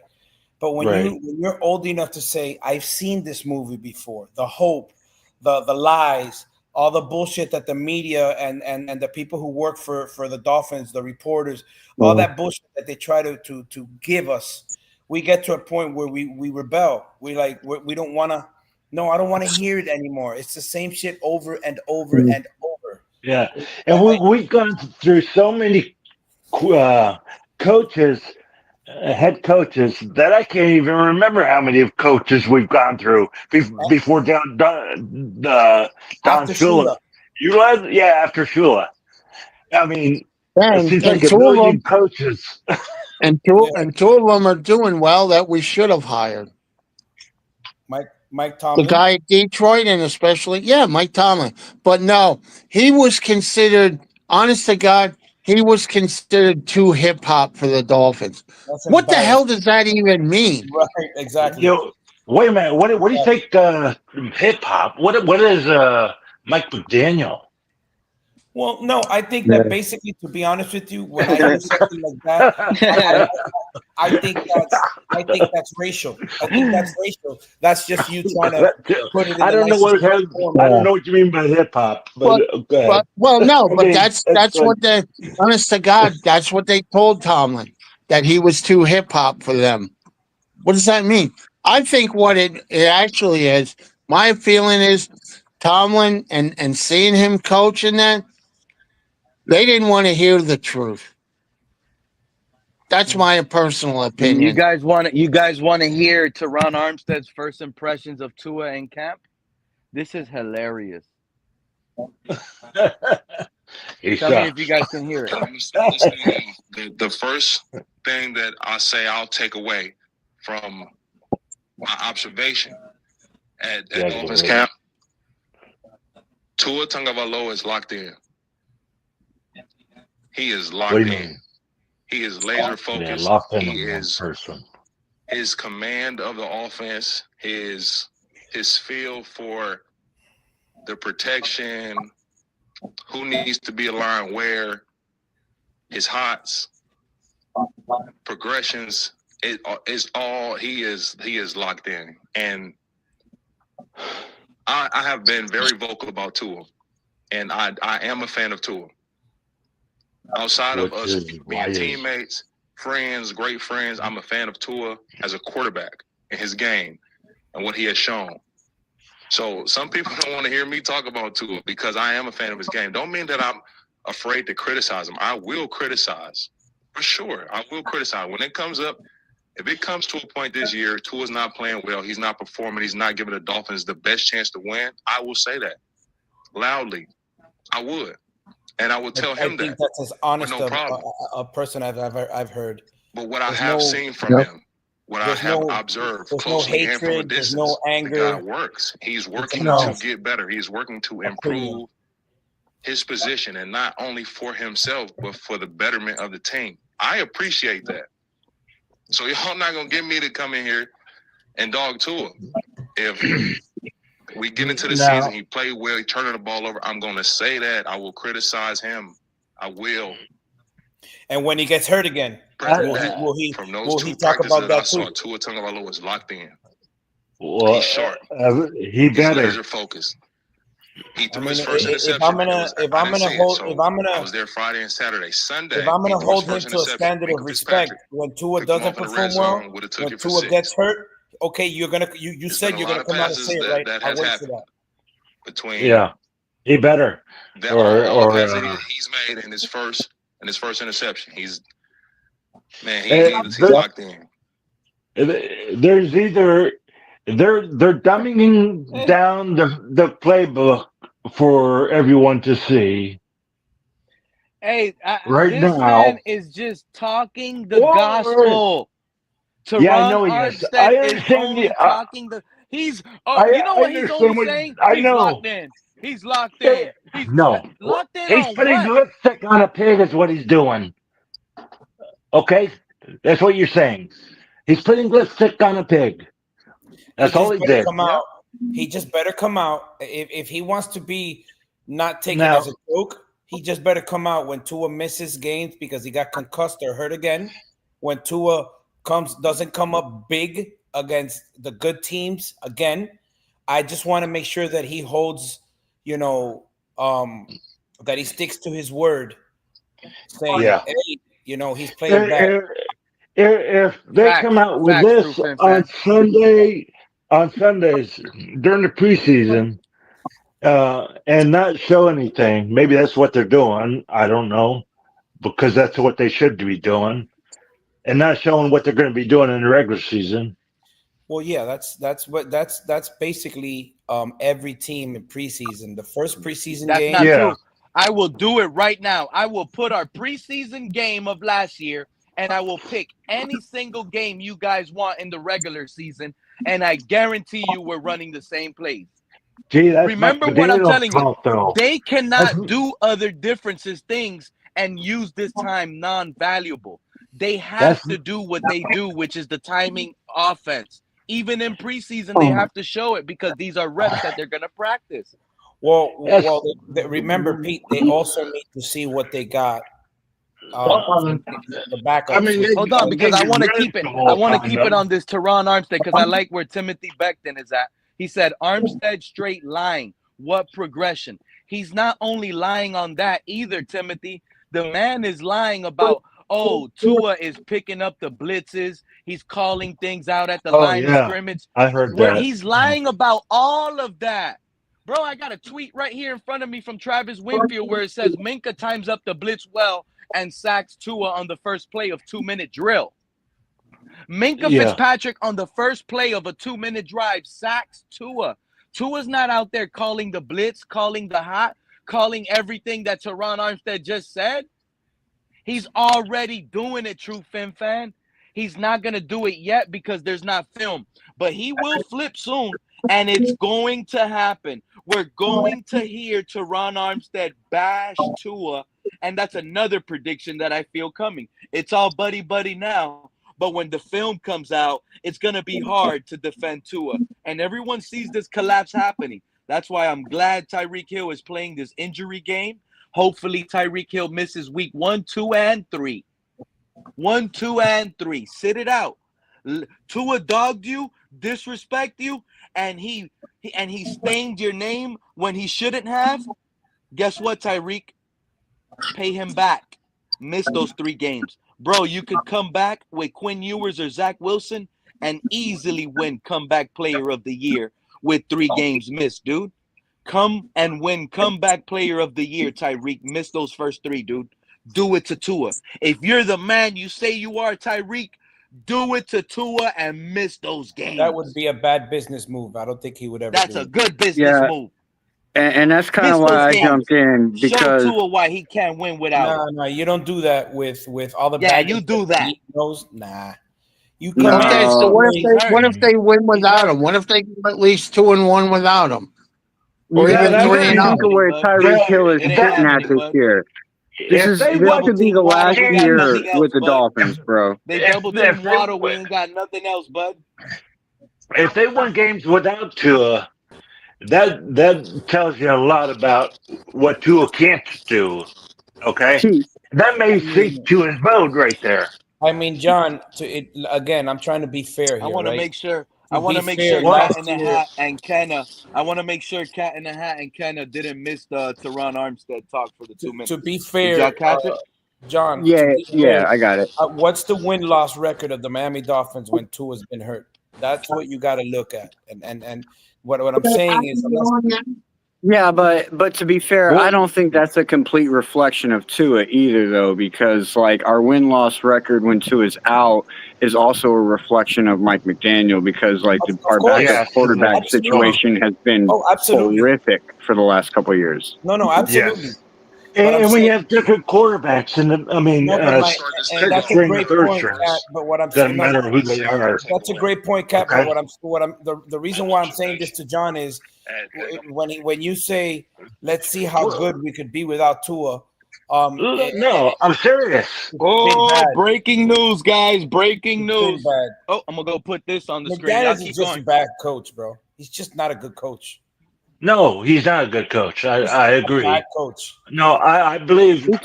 But when Right. you're old enough to say, I've seen this movie before, the hope, the lies, all the bullshit that the media and the people who work for the Dolphins, the reporters, all that bullshit that they try to give us, we get to a point where we rebel. We don't want to. No, I don't want to hear it anymore. It's the same shit over and over and over. Yeah, and we've gone through so many coaches, head coaches, that I can't even remember how many coaches we've gone through before Don After Shula. Shula. After Shula. I mean, it And seems like a two of million them, coaches. and two of them are doing well that we should have hired. Mike The Tomlin. guy at Detroit, and especially, Mike Tomlin. But no, he was considered, honest to God, he was considered too hip hop for the Dolphins. That's What the hell embarrassing. does that even mean? Right, exactly. Yo, wait a minute. What do you think? Hip hop. What is Mike McDaniel? Well, no, I think that basically, to be honest with you, when I hear something like that, I think that's racial. I think that's racial. That's just you trying to put it in I the don't know nicest what I don't know what you mean by hip hop, but go ahead. But mean, that's it's like, what they, honest to God, that's what they told Tomlin, that he was too hip hop for them. What does that mean? I think what it actually is, my feeling is Tomlin and seeing him coach and that, they didn't want to hear the truth. That's my personal You opinion. guys want to hear Teron Armstead's first impressions of Tua in camp? This is hilarious. Tell me if you guys can hear it. The first thing that I say I'll take away from my observation at Dolphins camp, Tua Tagovailoa is locked in. He is locked in. He is laser focused. He is his command of the offense, his feel for the protection, who needs to be aligned where, his hots, progressions. It is all he is locked in. And I have been very vocal about Tua, and I am a fan of Tua. Outside of us being teammates, friends, great friends, I'm a fan of Tua as a quarterback in his game and what he has shown. So some people don't want to hear me talk about Tua because I am a fan of his game. Don't mean that I'm afraid to criticize him. I will criticize, for sure. I will criticize. When it comes up, if it comes to a point this year, Tua's not playing well, he's not performing, he's not giving the Dolphins the best chance to win, I will say that loudly. I would. And I would tell him I think that. that's as honest no a person I've heard. But what I have seen from him, what I have observed closely and from a distance, there's no anger. the guy works. He's working to get better. He's working to improve his position, and not only for himself, but for the betterment of the team. I appreciate that. So y'all not gonna get me to come in here and dog Tua. If we get into the season, he played well, he turning the ball over, I'm gonna say that. I will criticize him. I will. And when he gets hurt again, will he talk about that too? Tua Tagovailoa was locked in. Well, he's sharp. He better. He's laser focused. He threw his first interception. I was there Friday and Saturday. Sunday, if I'm gonna hold him to a standard of respect, when Tua doesn't perform well, when Tua gets hurt, okay, you said you're gonna come out and say it, right? I wait for that. Between he better. That he's made in his first interception. He's locked in. There's either they're dumbing down the playbook for everyone to see. Hey, right this now man is just talking the gospel. I know he is. I understand. Talking the. He's. Oh, you know what he's only saying? He's locked in. He's locked in. He's locked in. He's putting lipstick on a pig. Is what he's doing. Okay, that's what you're saying. He's putting lipstick on a pig. That's all he did. He just better come out. If he wants to be not taken as a joke, he just better come out when Tua misses games because he got concussed or hurt again. When Tua doesn't come up big against the good teams again, I just want to make sure that he holds, that he sticks to his word. Saying, hey, he's playing back. If they come out with this on Sundays during the preseason, and not show anything, maybe that's what they're doing. I don't know, because that's what they should be doing, and not showing what they're going to be doing in the regular season. Well, yeah, that's basically every team in preseason. The first preseason game. That's not true. I will do it right now. I will put our preseason game of last year and I will pick any single game you guys want in the regular season, and I guarantee you we're running the same plays. Gee, that's Remember Mike what I'm McDaniel's telling you. fault, though. They That's, cannot do other things and use this time non-valuable. They have that's to do what they do, which is the timing offense. Even in preseason, they have to show it because these are reps that they're going to practice. Well, remember, Pete, they also need to see what they got. The backups. I mean, Hold on, because I want to keep it. I want to keep it on this Teron Armstead because I like where Timothy Becton is at. He said Armstead straight lying. What progression? He's not only lying on that either, Timothy. The man is lying about, oh, Tua is picking up the blitzes. He's calling things out at the line of scrimmage. I heard Where that. he's lying about all of that. Bro, I got a tweet right here in front of me from Travis Winfield where it says Minka times up the blitz well and sacks Tua on the first play of 2-minute drill. Minka Fitzpatrick on the first play of a 2-minute drive sacks Tua. Tua's not out there calling the blitz, calling the hot, calling everything that Teron Armstead just said. He's already doing it, true Fin fan. He's not going to do it yet because there's not film. But he will flip soon, and it's going to happen. We're going to hear Teron Armstead bash Tua, and that's another prediction that I feel coming. It's all buddy-buddy now, but when the film comes out, it's going to be hard to defend Tua. And everyone sees this collapse happening. That's why I'm glad Tyreek Hill is playing this injury game. Hopefully, Tyreek Hill misses week 1, 2, and 3. 1, 2, and 3. Sit it out. Tua dogged you, disrespect you, and he stained your name when he shouldn't have. Guess what, Tyreek? Pay him back. Miss those 3 games. Bro, you could come back with Quinn Ewers or Zach Wilson and easily win comeback player of the year with 3 games missed, dude. Come and win comeback player of the year, Tyreek. Miss those first 3, dude. Do it to Tua. If you're the man you say you are, Tyreek, do it to Tua and miss those games. That would be a bad business move. I don't think he would ever That's do a it. good business move. And that's kind of why I jumped in because show Tua why he can't win without. No, you don't do that with all the. Yeah, you do that. Nah, you come. Okay, so what if they win without him? What if they go at least 2-1 without him? Or even 3-0? Where Tyreek Hill is sitting at this year. This could be the last year with the Dolphins, bro. They double team Waddle. We ain't got nothing else, bud. If they win games without Tua, that tells you a lot about what Tua can't do. Okay, that may sink to his mode right there. I mean, John. Again, I'm trying to be fair here. I want to make sure. I want to make fair, sure Cat in the Hat and Kenna. I want to make sure Cat in the Hat and Kenna didn't miss the Teron Armstead talk for the 2 minutes. To be fair, did y'all catch it? John. Yeah, I got it. What's the win-loss record of the Miami Dolphins when Tua's been hurt? That's what you got to look at. And what I'm saying is. Yeah, but to be fair, I don't think that's a complete reflection of Tua either, though, because like our win-loss record when Tua's out is also a reflection of Mike McDaniel because like our backup quarterback situation has been horrific for the last couple of years. No, absolutely. Yes. And we have different quarterbacks, and that's a great point, Kat. But what I'm doesn't matter who they are. That's a great point, Kat. But the reason why I'm saying this to John is when you say let's see how good we could be without Tua. No, I'm serious. Oh, breaking news, guys! Breaking news. Oh, I'm gonna go put this on the screen. McDaniels is just a bad coach, bro. He's just not a good coach. No, he's not a good coach. I agree. Bad coach. No, I believe. I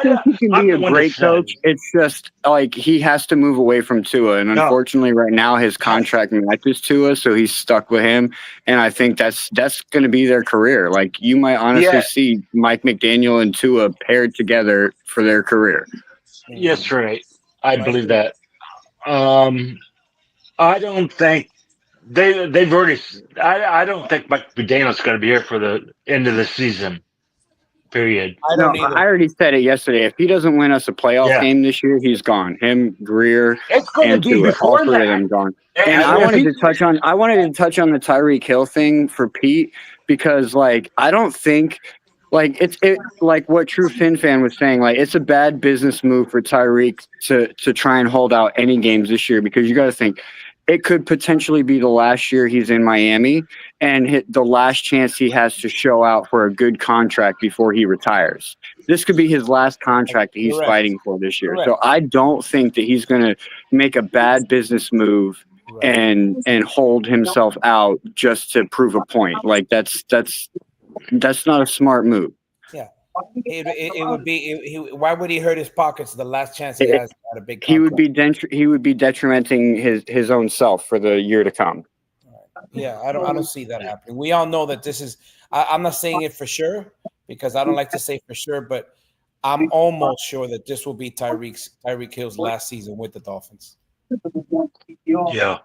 think he can be a great coach. It's just like he has to move away from Tua, and unfortunately, right now his contract matches Tua, so he's stuck with him. And I think that's going to be their career. Like you might honestly see Mike McDaniel and Tua paired together for their career. Yes, right. I believe that. I don't think. They've already. I don't think Mike McDaniel's going to be here for the end of the season. Period. I already said it yesterday. If he doesn't win us a playoff game this year, he's gone. Him, Greer, and Tua, all 3 of them gone. And I wanted to touch on the Tyreek Hill thing for Pete because, like, I don't think Like like what True Fin Fan was saying, like it's a bad business move for Tyreek to try and hold out any games this year, because you got to think it could potentially be the last year he's in Miami and the last chance he has to show out for a good contract before he retires. This could be his last contract that he's Correct. fighting for this year. Correct. So I don't think that he's going to make a bad business move and hold himself out just to prove a point. Like that's not a smart move. Yeah, it would be. Why would he hurt his pockets? The last chance he has at a big contract. He would be detrimenting his own self for the year to come. Yeah, I don't see that happening. We all know that this is. I'm not saying it for sure because I don't like to say for sure, but I'm almost sure that this will be Tyreek Hill's last season with the Dolphins. Yeah.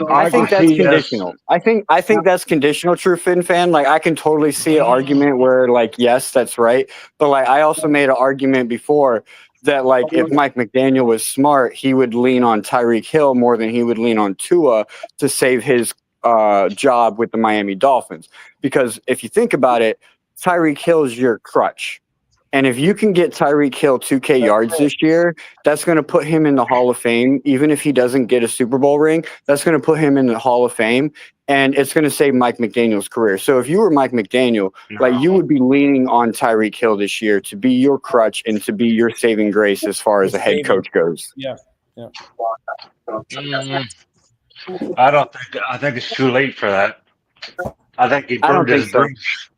I think that's conditional. Yes. I think that's conditional, True Fin Fan. Like I can totally see an argument where like, yes, that's right. But like I also made an argument before that like if Mike McDaniel was smart, he would lean on Tyreek Hill more than he would lean on Tua to save his job with the Miami Dolphins. Because if you think about it, Tyreek Hill is your crutch. And if you can get Tyreek Hill 2K yards this year, that's going to put him in the Hall of Fame. Even if he doesn't get a Super Bowl ring, that's going to put him in the Hall of Fame. And it's going to save Mike McDaniel's career. So if you were Mike McDaniel, like you would be leaning on Tyreek Hill this year to be your crutch and to be your saving grace as far as a head coach goes. Yeah. I think it's too late for that. I think he burned his bridge.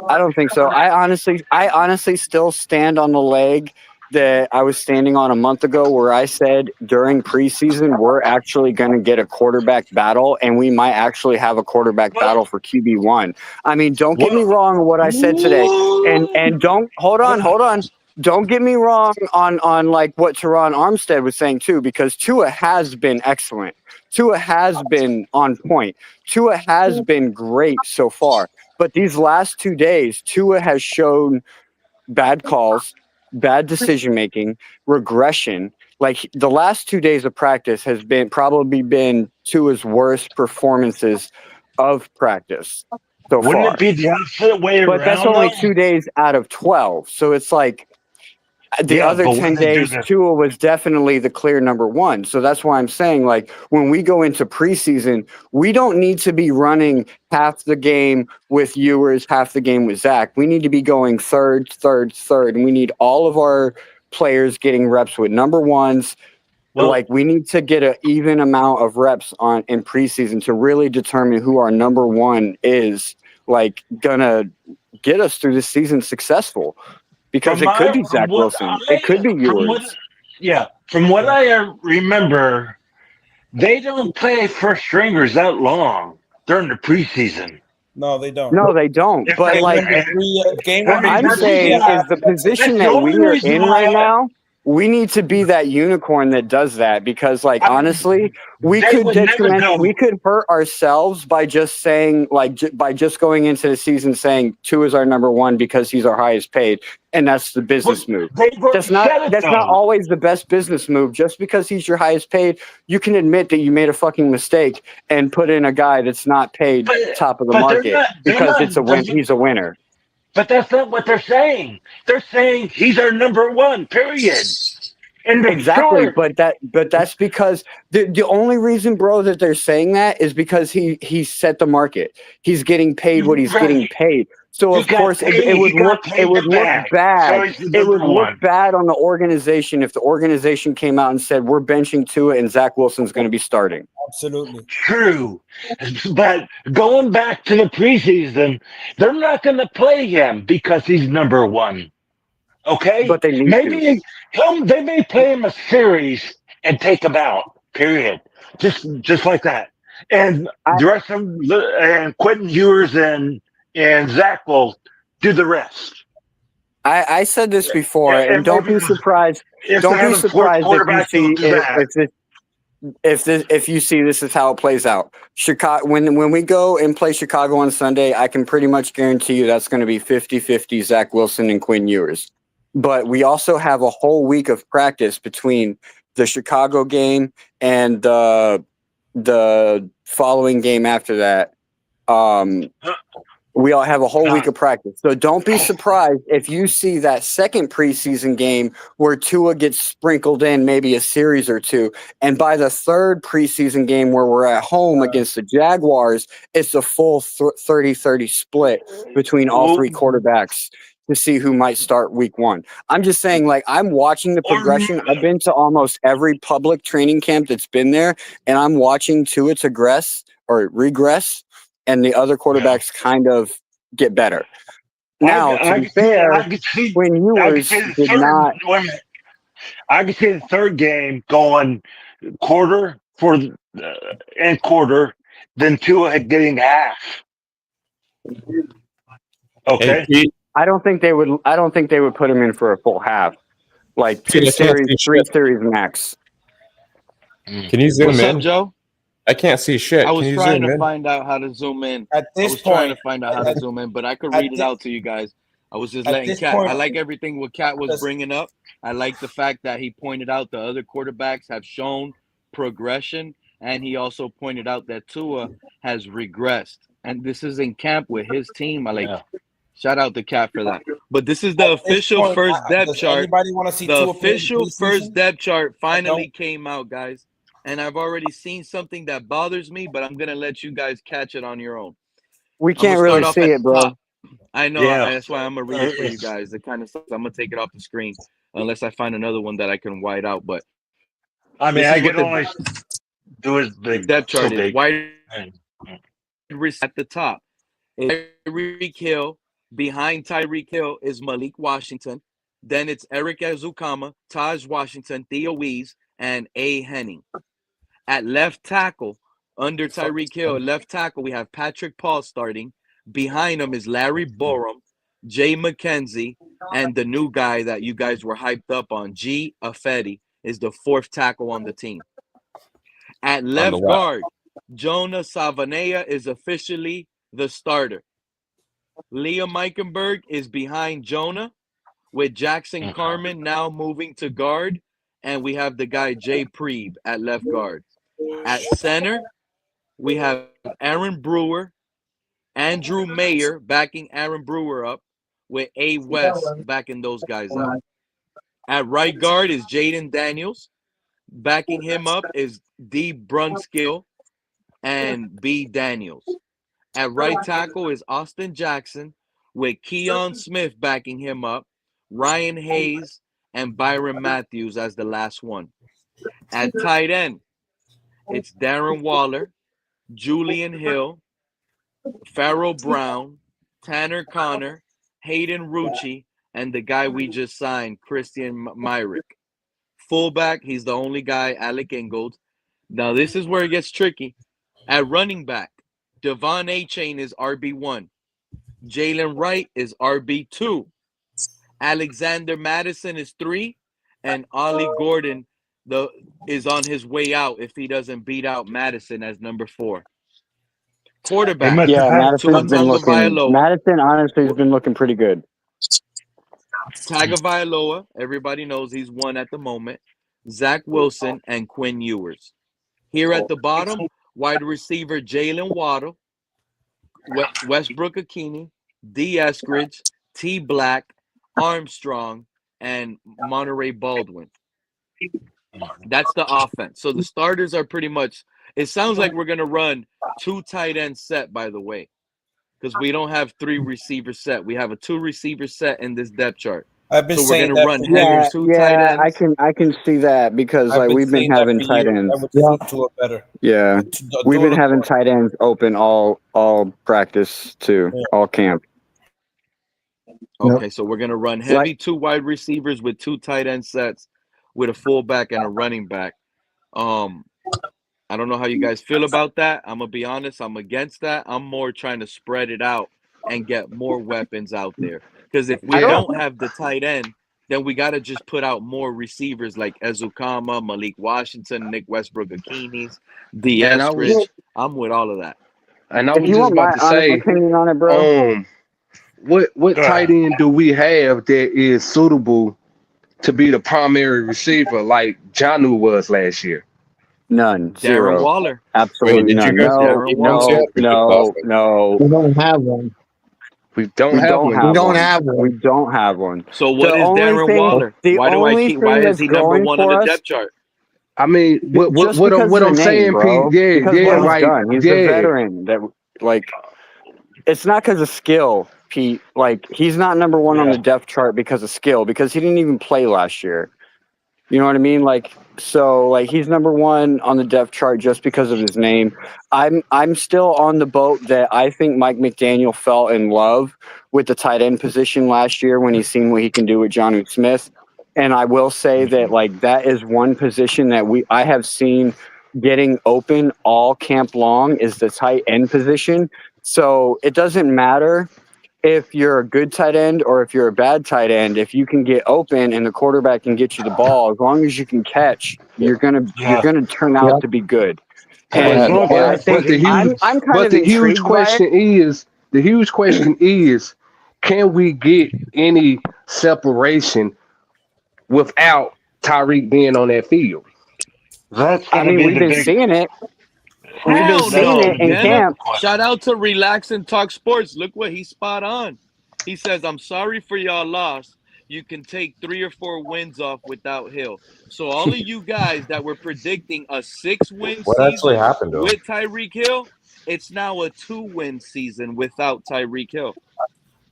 I don't think so. I honestly still stand on the leg that I was standing on a month ago where I said during preseason, we're actually going to get a quarterback battle and we might actually have a quarterback battle for QB1. I mean, don't get me wrong on what I said today. And don't hold on. Don't get me wrong on like what Teron Armstead was saying too, because Tua has been excellent. Tua has been on point. Tua has been great so far. But these last 2 days, Tua has shown bad calls, bad decision-making, regression. Like the last 2 days of practice has probably been Tua's worst performances of practice so far. Wouldn't it be the opposite way around? But that's only 2 days out of 12. So it's like the other 10 days, Tua was definitely the clear number one. So that's why I'm saying, like, when we go into preseason, we don't need to be running half the game with Ewers, half the game with Zach. We need to be going third. And we need all of our players getting reps with number ones. Like, we need to get an even amount of reps in preseason to really determine who our number one is, like, gonna get us through this season successful. Because it could be Zach Wilson. It could be yours. From what I remember, they don't play first stringers that long during the preseason. No, they don't. But like, what I'm saying is the position that we are in right now, we need to be that unicorn that does that, because like honestly, we could hurt ourselves by just saying by just going into the season saying Tua is our number one because he's our highest paid, and that's the business move. That's not always the best business move. Just because he's your highest paid, you can admit that you made a fucking mistake and put in a guy that's not paid top of the market because he's a winner. But that's not what they're saying. They're saying he's our number one, period. Exactly, but that's because the only reason, bro, that they're saying that is because he set the market. He's getting paid what he's getting paid. So of course it would look bad. It would look bad on the organization if the organization came out and said we're benching Tua and Zach Wilson's going to be starting. Absolutely true. But going back to the preseason, they're not going to play him because he's number one. Okay, but they need they may play him a series and take him out. Period. Just like that. And the rest of them, and Quentin Ewers and Zach will do the rest. I said this before, and don't be surprised. Don't be surprised if you see this is how it plays out. Chicago, when we go and play Chicago on Sunday, I can pretty much guarantee you that's going to be 50-50 Zach Wilson and Quinn Ewers. But we also have a whole week of practice between the Chicago game and the following game after that. We all have a whole week of practice. So don't be surprised if you see that second preseason game where Tua gets sprinkled in maybe a series or two. And by the third preseason game where we're at home against the Jaguars, it's a full 30-30 split between all three quarterbacks to see who might start week one. I'm just saying, like, I'm watching the progression. I've been to almost every public training camp that's been there, and I'm watching Tua regress, and the other quarterbacks kind of get better. Now, to be fair, Quinn Ewers did not. Wait a minute. I can see the third game going quarter and quarter, then Tua getting half. Okay. I don't think they would. I don't think they would put him in for a full half, like 2 series, 3 series max. Can you zoom What's in, up, Joe? I can't see shit. I was Can you trying zoom to in? find out how to zoom in. At this I was trying point, to find out how to zoom in, but I could read it out to you guys. I was just at letting this Cat. point- I like everything what Cat was bringing up. I like the fact that he pointed out the other quarterbacks have shown progression, and he also pointed out that Tua has regressed. And this is in camp with his team. I like. Shout out to Cat for that. But this is the official first depth chart. Anybody want to see The Tua play in official preseason? first depth chart finally came out, guys. And I've already seen something that bothers me, but I'm going to let you guys catch it on your own. We can't really see it, bro. I know. Yeah. That's why I'm going to read it for you guys. It kind of sucks. I'm going to take it off the screen unless I find another one that I can white out. But I mean, this I is what can only do it big. depth chart so is. big. Wide at the top. Tyreek Hill. Behind Tyreek Hill is Malik Washington. Then it's Eric Azukama, Taj Washington, Theo Wees, and A. Henning. At left tackle, under Tyreek Hill, at left tackle, we have Patrick Paul starting. Behind him is Larry Borum, Jay McKenzie, and the new guy that you guys were hyped up on, G. Afedi, is the fourth tackle on the team. At left guard, Jonah Savanea is officially the starter. Liam Eichenberg is behind Jonah, with Jackson Carman now moving to guard, and we have the guy Jay Preeb at left guard. At center, we have Aaron Brewer, Andrew Mayer backing Aaron Brewer up, with A. West backing those guys up. At right guard is Jaden Daniels. Backing him up is D. Brunskill and B. Daniels. At right tackle is Austin Jackson, with Keon Smith backing him up, Ryan Hayes, and Byron Matthews as the last one. At tight end, it's Darren Waller, Julian Hill, Farrell Brown, Tanner Connor, Hayden Rucci, and the guy we just signed, Christian Myrick. Fullback, he's the only guy, Alec Ingold. Now, this is where it gets tricky. At running back, Devon Achane is RB1. Jalen Wright is RB2. Alexander Madison is 3. And Ollie Gordon is on his way out if he doesn't beat out Madison as number 4. Quarterback. Yeah, Madison's been looking. Tagovailoa. Madison honestly has been looking pretty good. Tagovailoa, everybody knows he's 1 at the moment. Zach Wilson and Quinn Ewers. Here at the bottom, wide receiver Jalen Waddle, Westbrook Akini, D. Eskridge, T. Black, Armstrong, and Monterey Baldwin. That's the offense. So the starters are pretty much, it sounds like we're going to run 2 tight end set, by the way, because we don't have 3 receiver set. We have a 2 receiver set in this depth chart. I've been so we're saying going to run heavy 2 tight ends. I can see that because like we've been having tight ends. That would suit Tua better. Yeah, we've been having tight ends open all practice too, all camp. Okay, so we're going to run heavy 2 wide receivers with 2 tight end sets with a fullback and a running back. I don't know how you guys feel about that. I'm going to be honest. I'm against that. I'm more trying to spread it out and get more weapons out there. Because if we don't have the tight end, then we got to just put out more receivers like Ezukama, Malik Washington, Nick Westbrook Akinis, D. Eskridge. I'm with all of that. And I was just about to say, opinion on it, bro. What tight end do we have that is suitable to be the primary receiver like Jonnu was last year? None. Darren Zero. Waller. Absolutely none. No. We don't have one. We don't We have don't one. have We don't one. have We one. don't have one. So The what is only Darren thing, Waller? the Why only thing is that's he number going one on the for us, depth chart? I mean, just because what of the I'm name, saying, Pete. bro. Yeah, Because yeah, what he's right. done, he's a Yeah. veteran. That like, it's not because of skill, Pete. Like, he's not number one on the depth chart because of skill, because he didn't even play last year. You know what I mean? Like, so like he's number one on the depth chart just because of his name. I'm still on the boat that I think Mike McDaniel fell in love with the tight end position last year when he's seen what he can do with Jonnu Smith. And I will say that like that is one position that I have seen getting open all camp long is the tight end position. So it doesn't matter if you're a good tight end or if you're a bad tight end, if you can get open and the quarterback can get you the ball, as long as you can catch, you're gonna turn out to be good. And I think I'm kind of the huge intrigued by it. question is, can we get any separation without Tyreek being on that field? That's I going to mean, be we've the been big. seeing it. We've been Hell seeing no, it in Kenna. camp. Shout out to Relax and Talk Sports. Look what he's spot on. He says, I'm sorry for y'all loss. You can take 3 or 4 wins off without Hill. So all of you guys that were predicting a 6-win What actually season happened to him? with Tyreek Hill, it's now a 2-win season without Tyreek Hill.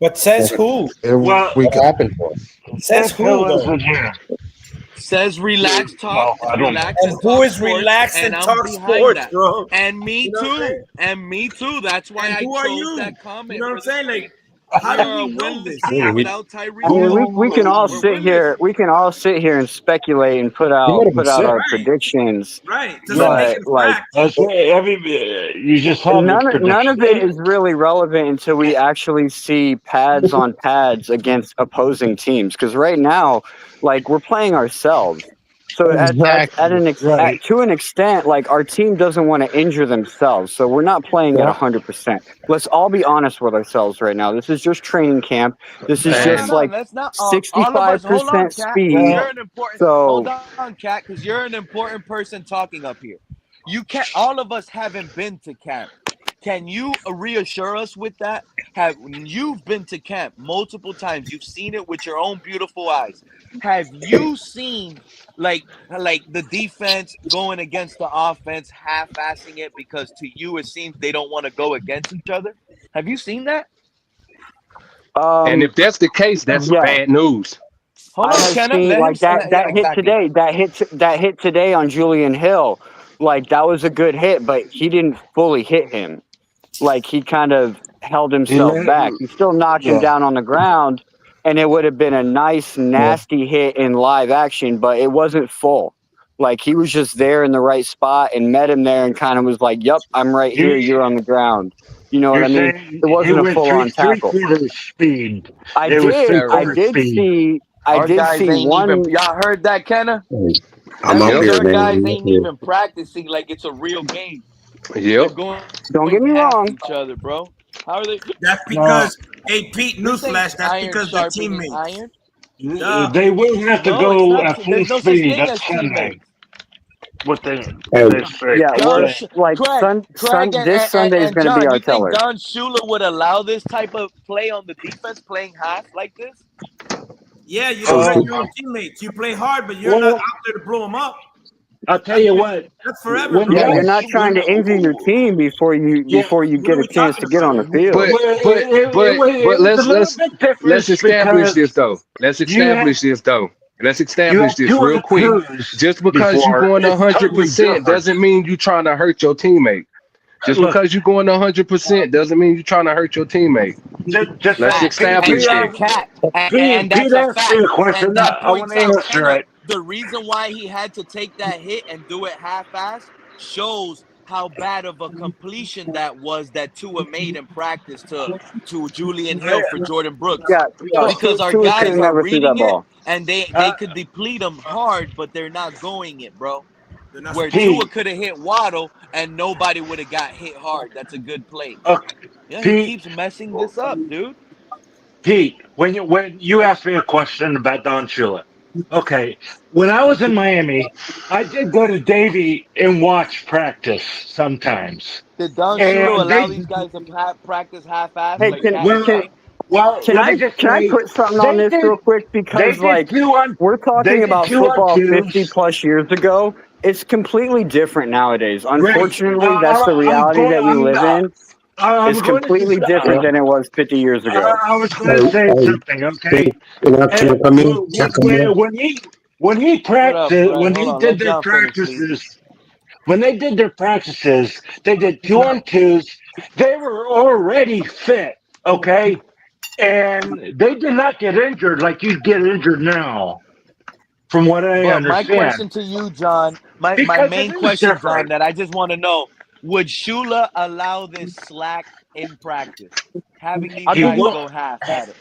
But says who? Well, What happened to him? Says if Hill who though? isn't here, Says Relax Talk, well, I don't know. Relax And and who Talk is Sports, relaxed and and I'm talk behind sports, that. bro? And me You know what I'm saying? too. And me too. That's why And I who are chose you? that You comment know what for I'm this saying? week. Like, how We do are a we know winless this? team Dude, without I Tyreek mean, Hill. we can all We're sit winless. here. We can all sit here and speculate and put he might have been out sick. our Right, predictions. right. Doesn't make But it a like, fact. That's you just have your none prediction. of it is really relevant until we actually see pads on pads against opposing teams. Because right now, like, we're playing ourselves. So Exactly. Right. to an extent, like, our team doesn't want to injure themselves. So we're not playing at 100%. Let's all be honest with ourselves right now. This is just training camp. This is just No. like Let's not. All of us. Hold on, 65% Cat, because speed. you're an important. Hold So on, Cat, because you're an important person talking up here. You can't. All of us haven't been to camp. Can you reassure us with that? You've been to camp multiple times? You've seen it with your own beautiful eyes. Have you seen like the defense going against the offense, half-assing it because to you it seems they don't want to go against each other? Have you seen that? And if that's the case, that's yeah. bad news. Hold I on, have Kenna. seen Let him. like that Yeah, hit exactly. today. That hit today on Julian Hill. Like, that was a good hit, but he didn't fully hit him. Like, he kind of held He himself let back. He still knocked him yeah. down on the ground, and it would have been a nice, nasty hit in live action, but it wasn't full. Like, he was just there in the right spot and met him there and kind of was like, "Yep, I'm right here. You're on the ground." You know what You're I mean? saying It he wasn't a went full on three tackle. quarters speed. I It was three did. I quarters Terrible. did speed. see. I Our did guys see ain't even. one. Y'all heard that, Kenna? I'm That up means Yep. here, our man. guys I'm up ain't here. even practicing like it's a real game. They're Yep. Don't get going me past wrong. each other, bro. How are they? That's No, because, hey, Pete, This ain't newsflash, that's iron because they're sharpening teammates. iron. Duh. they will have to No, it's go not. at full There's no such speed. thing That's as Sunday. teammates. What they Hey, they say. Yeah, we're Don, Say. like Craig, this Sunday is and going to be John, our you think teller. Don Shula would allow this type of play on the defense, playing half like this? Yeah, you don't hurt Um, your own teammates. You play hard, but you're not well, out there to blow them up. I'll tell you what. That's forever, When Yeah, bro. you're Russ, not trying to injure your team before yeah, you What get are a we chance talking to get on about? the field. But well, but but it but was a little bit different let's establish because this though. Let's you had establish this though. Let's you establish had this two real and quick. twos Just because you before. going It's totally 100% different. doesn't mean you trying to hurt your teammate. Just Look, because you going 100% doesn't mean you trying to hurt your teammate. just Let's Facts. establish And this. Cat, and Pete that's a asked me fact. a question. And that I want points to out answer Kenna. it. The reason why he had to take that hit and do it half-ass shows how bad of a completion that was that Tua made in practice to Julian Hill for Jordan Brooks. Yeah, Because our Tua should have guys are never threw that reading it ball. and they could deplete them hard, but they're not going it, bro. They're not Where supposed to. Tua Pete, could have hit Waddle and nobody would have got hit hard. That's a good play. Yeah, he Pete, keeps messing this up, dude. Pete, when you asked me a question about Don Shula, okay, when I was in Miami, I did go to Davie and watch practice sometimes, Did Don Shula and allow they these guys to practice half-ass Hey, like Cat is well, saying? Well, Can let me I just can I say put something on they this did real quick? they Because did like two on we're they talking did about 2 on football 50 twos. plus years ago. It's completely different nowadays. Great. Unfortunately, that's the reality that we live in. I'm It's going to completely different than it was 50 years ago. I was going to say something, okay? Can I come in? Can I come in? When he What up, practiced, Fred? when Hold he on. did Let their John finish, please. practices, when they did their practices, they did 2 on 2s. They were already fit, okay? And they did not get injured like you get injured now, from what I But my understand, question to you, John, my because it main is question, John, different. that I just want to know, would Shula allow this slack in practice? Having these I'll He give guys you will go half at it.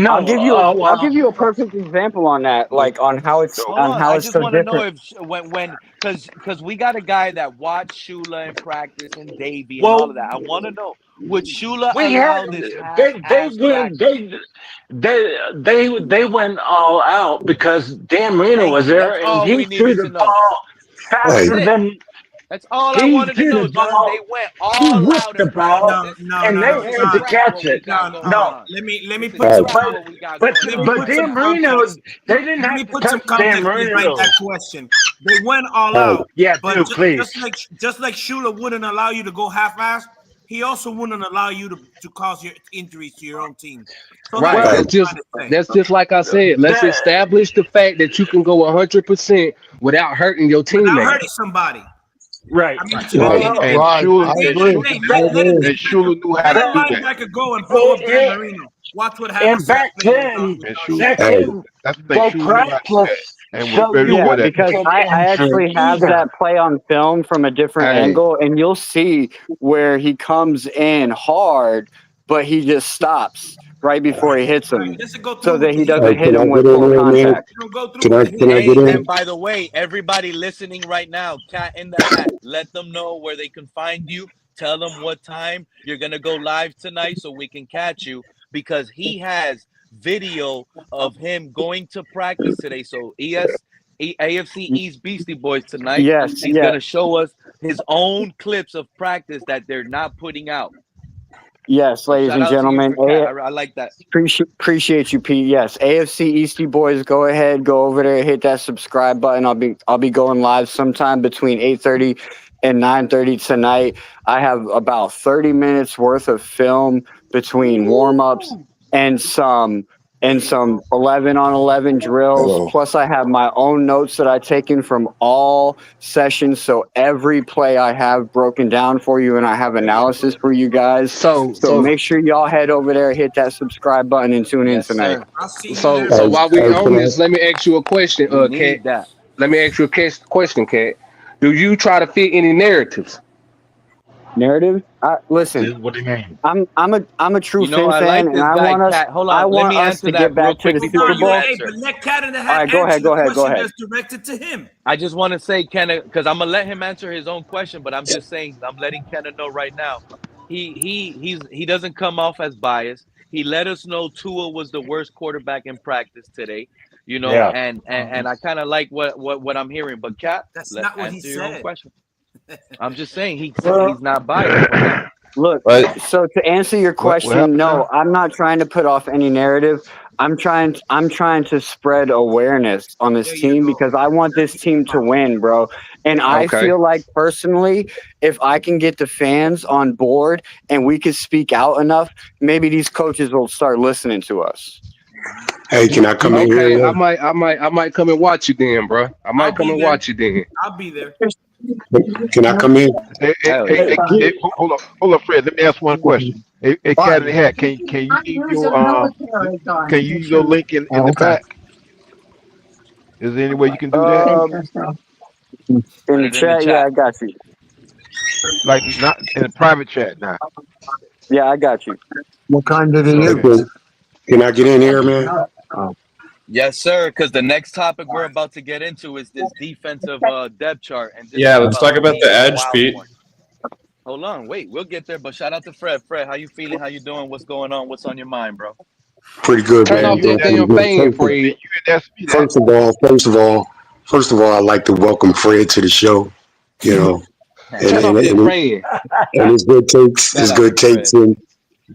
I'll no. give you a perfect example on that, like on how it's Hold on. I just so want to know different. if when because we got a guy that watched Shula in practice and Davy and all Well, of that. I want to know, would Shula we had allow this they half-ass went practice? they went all out because Dan Marino Thank was you. That's there and all he we threw needed the to know. ball That's Hey, faster it. than That's all I he wanted to threw know, the John. They ball. went He all whipped out the in practice. ball, No, no, and no, they no, This is had to John. crap catch what we it. got John, going No, on. let me This is put hey, some crap but what we got but going let me on, but put man. some Dan Marino, context. they didn't Let have me to put some touch Dan context behind Marino. that question. They went all hey, out, Yeah, but do please. just like Shula wouldn't allow you to go half-ass, he also wouldn't allow you to cause your injuries to your own team. So that's Right. what hey, I'm That's just trying to say. that's just like I said. Let's That, establish the fact that you can go 100% without hurting your Without teammate. hurting somebody. right. I mean, right, Well, right. I agree. I let a agree. that, linebacker go and blow up Dan and, Marino. Watch what and happens to that back play then, with back Hey, then, they practiced so you Yeah, wouldn't because get I injured actually have either. that play on film from a different Hey, angle, and you'll see where he comes in hard, but he just stops right before he hits Right. him, He doesn't go so through with that the he hit. hey, doesn't hit can I him get with in full here, man? contact. He don't go through with the Can I hit. get Hey, in? and by the way, everybody listening right now, cat in the hat, let them know where they can find you. Tell them what time you're going to go live tonight so we can catch you because he has video of him going to practice today. So AFC East Beastie Boys tonight, Yes, he's going yes, to show us his own clips of practice that they're not putting out. yes, So ladies shout and out to you gentlemen. for cat. I like that. Appreciate you, Pete. Yes, AFC Eastie Boys. Go ahead, go over there, hit that subscribe button. I'll be going live sometime between 8:30 and 9:30 tonight. I have about 30 minutes worth of film between warm ups and some 11 on 11 drills. Hello. Plus, I have my own notes that I've taken from all sessions. So every play I have broken down for you, and I have analysis for you guys. so So so make sure y'all head over there, hit that subscribe button, and tune in Yes, tonight. sir. I'll see you so there, so Hey, while brother. we hey, on can this, let me ask you a question, We Kat. need that. Let me ask you a question, Kat. Do you try to fit any narratives? Narrative. Listen, What do you mean? I'm a true You know, Fin I fan, like and this guy, Cat. Hold I on. Let want me us answer to get that real back to quick the Well, before Super John, you Bowl. answer. but let Cat in the All Hat right, go answer ahead, the go ahead, go question ahead. that's directed to him. I just want to say, Kenna, because I'm gonna let him answer his own question, but I'm just saying, I'm letting Kenna know right now. He doesn't come off as biased. He let us know Tua was the worst quarterback in practice today, Yeah. and I kind of like what I'm hearing. But Cat, That's let not what he answer your own said. question. I'm just saying Well, he's not biased, bro. Look, But so to answer your question, no, I'm not trying to put off any narrative. I'm trying to spread awareness on this There you team go. because I want this team to win, bro. And I Okay. feel like personally, if I can get the fans on board and we can speak out enough, maybe these coaches will start listening to us. Hey, can I come in here, Okay, man? I might come and watch you then, bro. I might I'll come be and there. watch you then. I'll be there. Can I come in? Hell yeah. Fine. Okay. Um, in Put the it in the chat, yeah, chat. I got you. Yeah, I got you. What kind did he So use? Can I get in here, man? yes, sir. Because the next topic we're about to get into is this defensive depth chart, and this yeah, is let's about talk to about be the a edge, wild Pete. one. Hold on, wait, we'll get there. But shout out to Fred. Fred, how you feeling? How you doing? What's going on? What's on your mind, bro? Pretty good, Turn man. off that Doing pretty damn good. fan, Fred. First of all, I'd like to welcome Fred to the show. You know, and Turn and, off that and, fan. and his good takes, Shout out to Fred.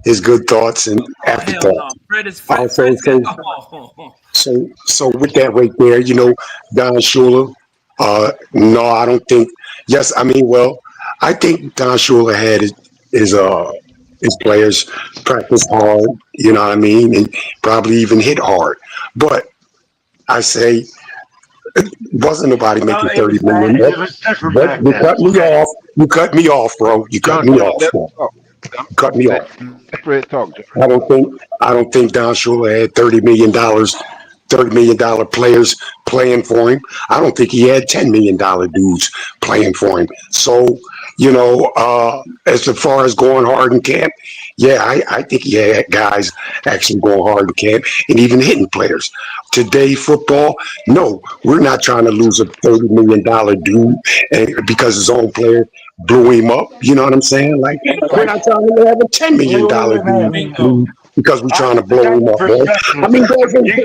his good thoughts and Oh hell no, afterthoughts. Fred is Also, Fred's got. Oh. so with that right there, Don Shula. No, I don't think. Yes, I mean, well, I think Don Shula had his players practice hard. You know what I mean, and probably even hit hard. But I say, wasn't nobody Well, making it 30 was million. it was different But back you then. cut me Okay. off. You cut me off, bro. You cut John, me John, off. let Bro. talk. Cut me Let, off. let Fred talk, John. I don't think Don Shula had $30 million players playing for him. I don't think he had $10 million dudes playing for him. So, as far as going hard in camp, yeah, I think he had guys actually going hard in camp and even hitting players. Today, football, no, we're not trying to lose a $30 million dude because his own player blew him up. You know what I'm saying? Like, we're Bingo. not trying to have a $10 million dude Bingo. because we're trying to I blow got him the up, man. I perception. mean,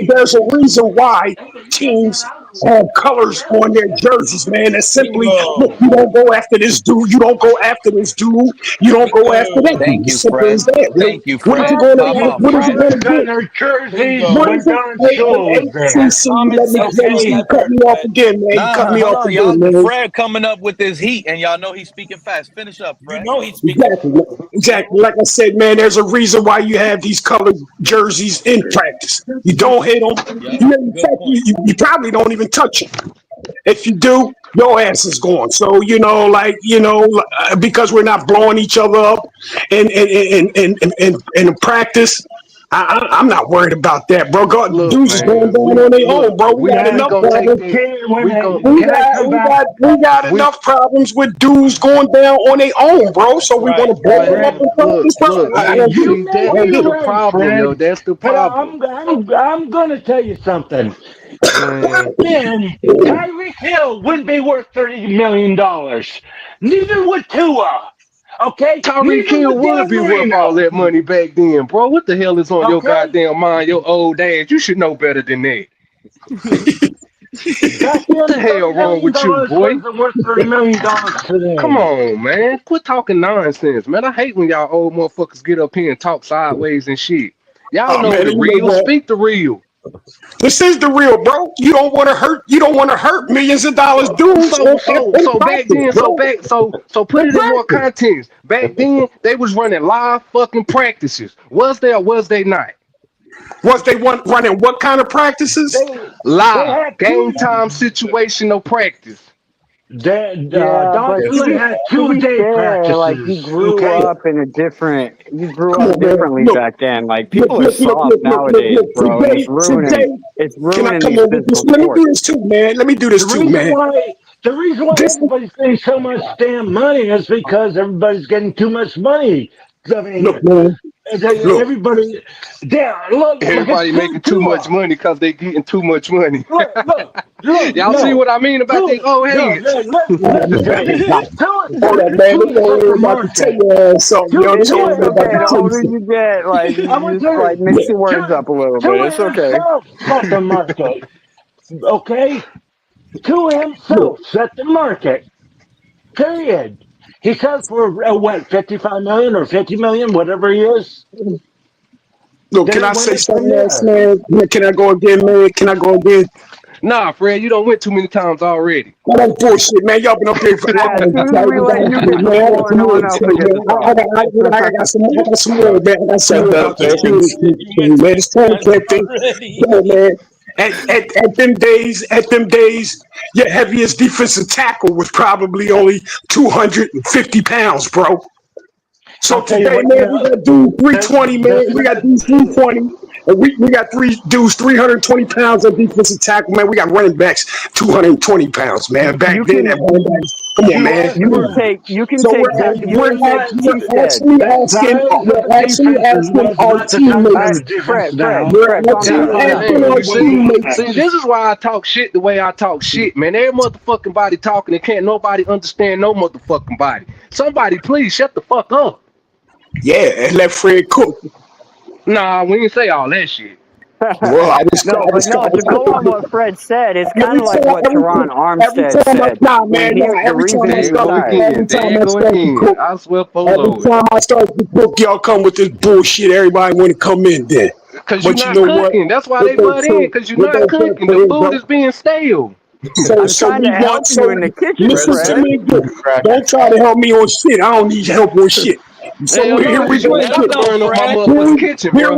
there's a reason why teams have colors on their jerseys, man. That's simply, look, Bingo. you don't go after this dude, you don't go after this dude, you don't go after Bingo. that dude. Thank you, It's simple as Fred. that. Thank you, What is he Fred. going to Nobody Come do? had on, What is he Fred. going to colors on do? their jerseys What Bingo. when is it? Don Shula was Hey, there. CC, Common sense you ain't cut never me off Fred. again, man. You cut Nah, me hold off on, y'all. again, man. Fred coming up with this heat, and y'all know he's speaking fast. Finish up, You Fred. know he's speaking. Exactly. Exactly. Like I said, man, there's a reason why you have these colored jerseys in practice. You don't hit them. Yep. In Good fact, point. you probably don't even touch them. If you do, your ass is gone. So, because we're not blowing each other up in practice, I'm not worried about that, bro. Look, Dudes is going man, down on their look, own, bro. We got we enough gonna take problems. this. We gonna We Can I got come we back? got we got we enough problems with dudes going down on their own, bro. That's So we right. want to blow Right. them up man. in Look, practice, bro. look. I don't get it. You See may I that don't be that's get the it. right, problem, yo. Fred, That's the but problem, I'm going to tell you something. man. Then Tyreek Hill wouldn't be worth $30 million. Neither would Tua. Okay, Tyreek neither Hill would would Dan be worth all Marino. that money back then, bro. What the hell is on your Okay, goddamn mind, your old ass? You should know better than that. back What then, the hell $30 wrong million with you, boy? wasn't worth $30 million Come today. on, man. Quit talking nonsense, man. I hate when y'all old motherfuckers get up here and talk sideways and shit. Y'all Oh know man, the and you know real. what? Speak the real. This is the real, bro. You don't want to hurt. You don't want to hurt millions of dollars dudes in So back practice, then, bro. so put In it in more practice, context. Back then, they was running live fucking practices. Was they or was they not? was they running what kind of practices? They Live. had Game two. time situational practice. Yeah, Don but Shula had to be 2 day fair, like you practices. grew Okay, up in a different, you grew Come up on, man. differently Look, back then. Like look, people are look, look, soft look, look, look, nowadays, look. bro, and Today, it's can I ruining come these on with this? physical Let me do sports. this too, man. Let me do the this too, reason man. why the reason why This, everybody's getting so much damn money is because everybody's getting too much money. I mean, look, man. Look, everybody, damn, look at Everybody making too much Tua. money because they getting too much money. Y'all see No, what I mean about Tua, these old no, heads? listen to me. hold up, man. They Tua's at the about to tell market. your ass something, yo. It's, They it's Tua about okay. to The tell you himself, older something. you get, like I'm you gonna just tell like you, mix your words Tua, up a little bit. Tua It's okay. himself set the market. Okay, Tua Look, himself set the market. Period. He sells for what, 55 million or 50 million, whatever he is. look, Then can it I went say up from something else, there. man? Can I go again, man? Can I go again? Nah, Fred, you don't went too many times already. All that bullshit, man. Y'all been up here for Yeah, as hours. soon as Y'all we even got let up you here, get the man. I got floor, some no more one to else say, will get to man. talk. I got some more, man. I got some Shut more up, about the Jason. security, You went man. too This many training times camp thing. already. Come on, man. At them days, your heaviest defensive tackle was probably only 250 pounds, bro. So I'll tell you today, what, man, we got dudes 320, man. the We got dudes 320. And we got three dudes 320 pounds of defensive tackle, man. We got running backs 220 pounds, man. Back You then, can that running backs, come on, you man. asked for you can So take that you you can take asked he said the size of the we're actually defense asking was our not the size of all teammates, right, the defense Fred, now. calm actually down. God asking Man, our you was see, teammates. see, this is why I talk shit the way I talk shit, man. Every motherfucking body talking and can't nobody understand no motherfucking body. Somebody please shut the fuck up. Yeah, and let Fred cook. Nah, we ain't say all that shit. Well, I was, No, I but was, no, I to go on what Fred said, it's kind of like what Teron every Armstead time said. man, The every time reason I he There you start, go retired. again. There you go to again. cook, I swear, every Polo. time I start to cook, y'all come with this bullshit. Everybody want to come in then. Because you're But you not know what? cooking. That's why Here they go butt in. Fred. Because you're Here not go Fred cooking. put The in, food bro. is being stale. I'm trying to help you in the kitchen, Listen to Fred. me again. Don't try to help me on shit. I don't need help on shit. So Hell no, here we because go you ain't got again. to burn up my Here, motherfucking kitchen, here bro.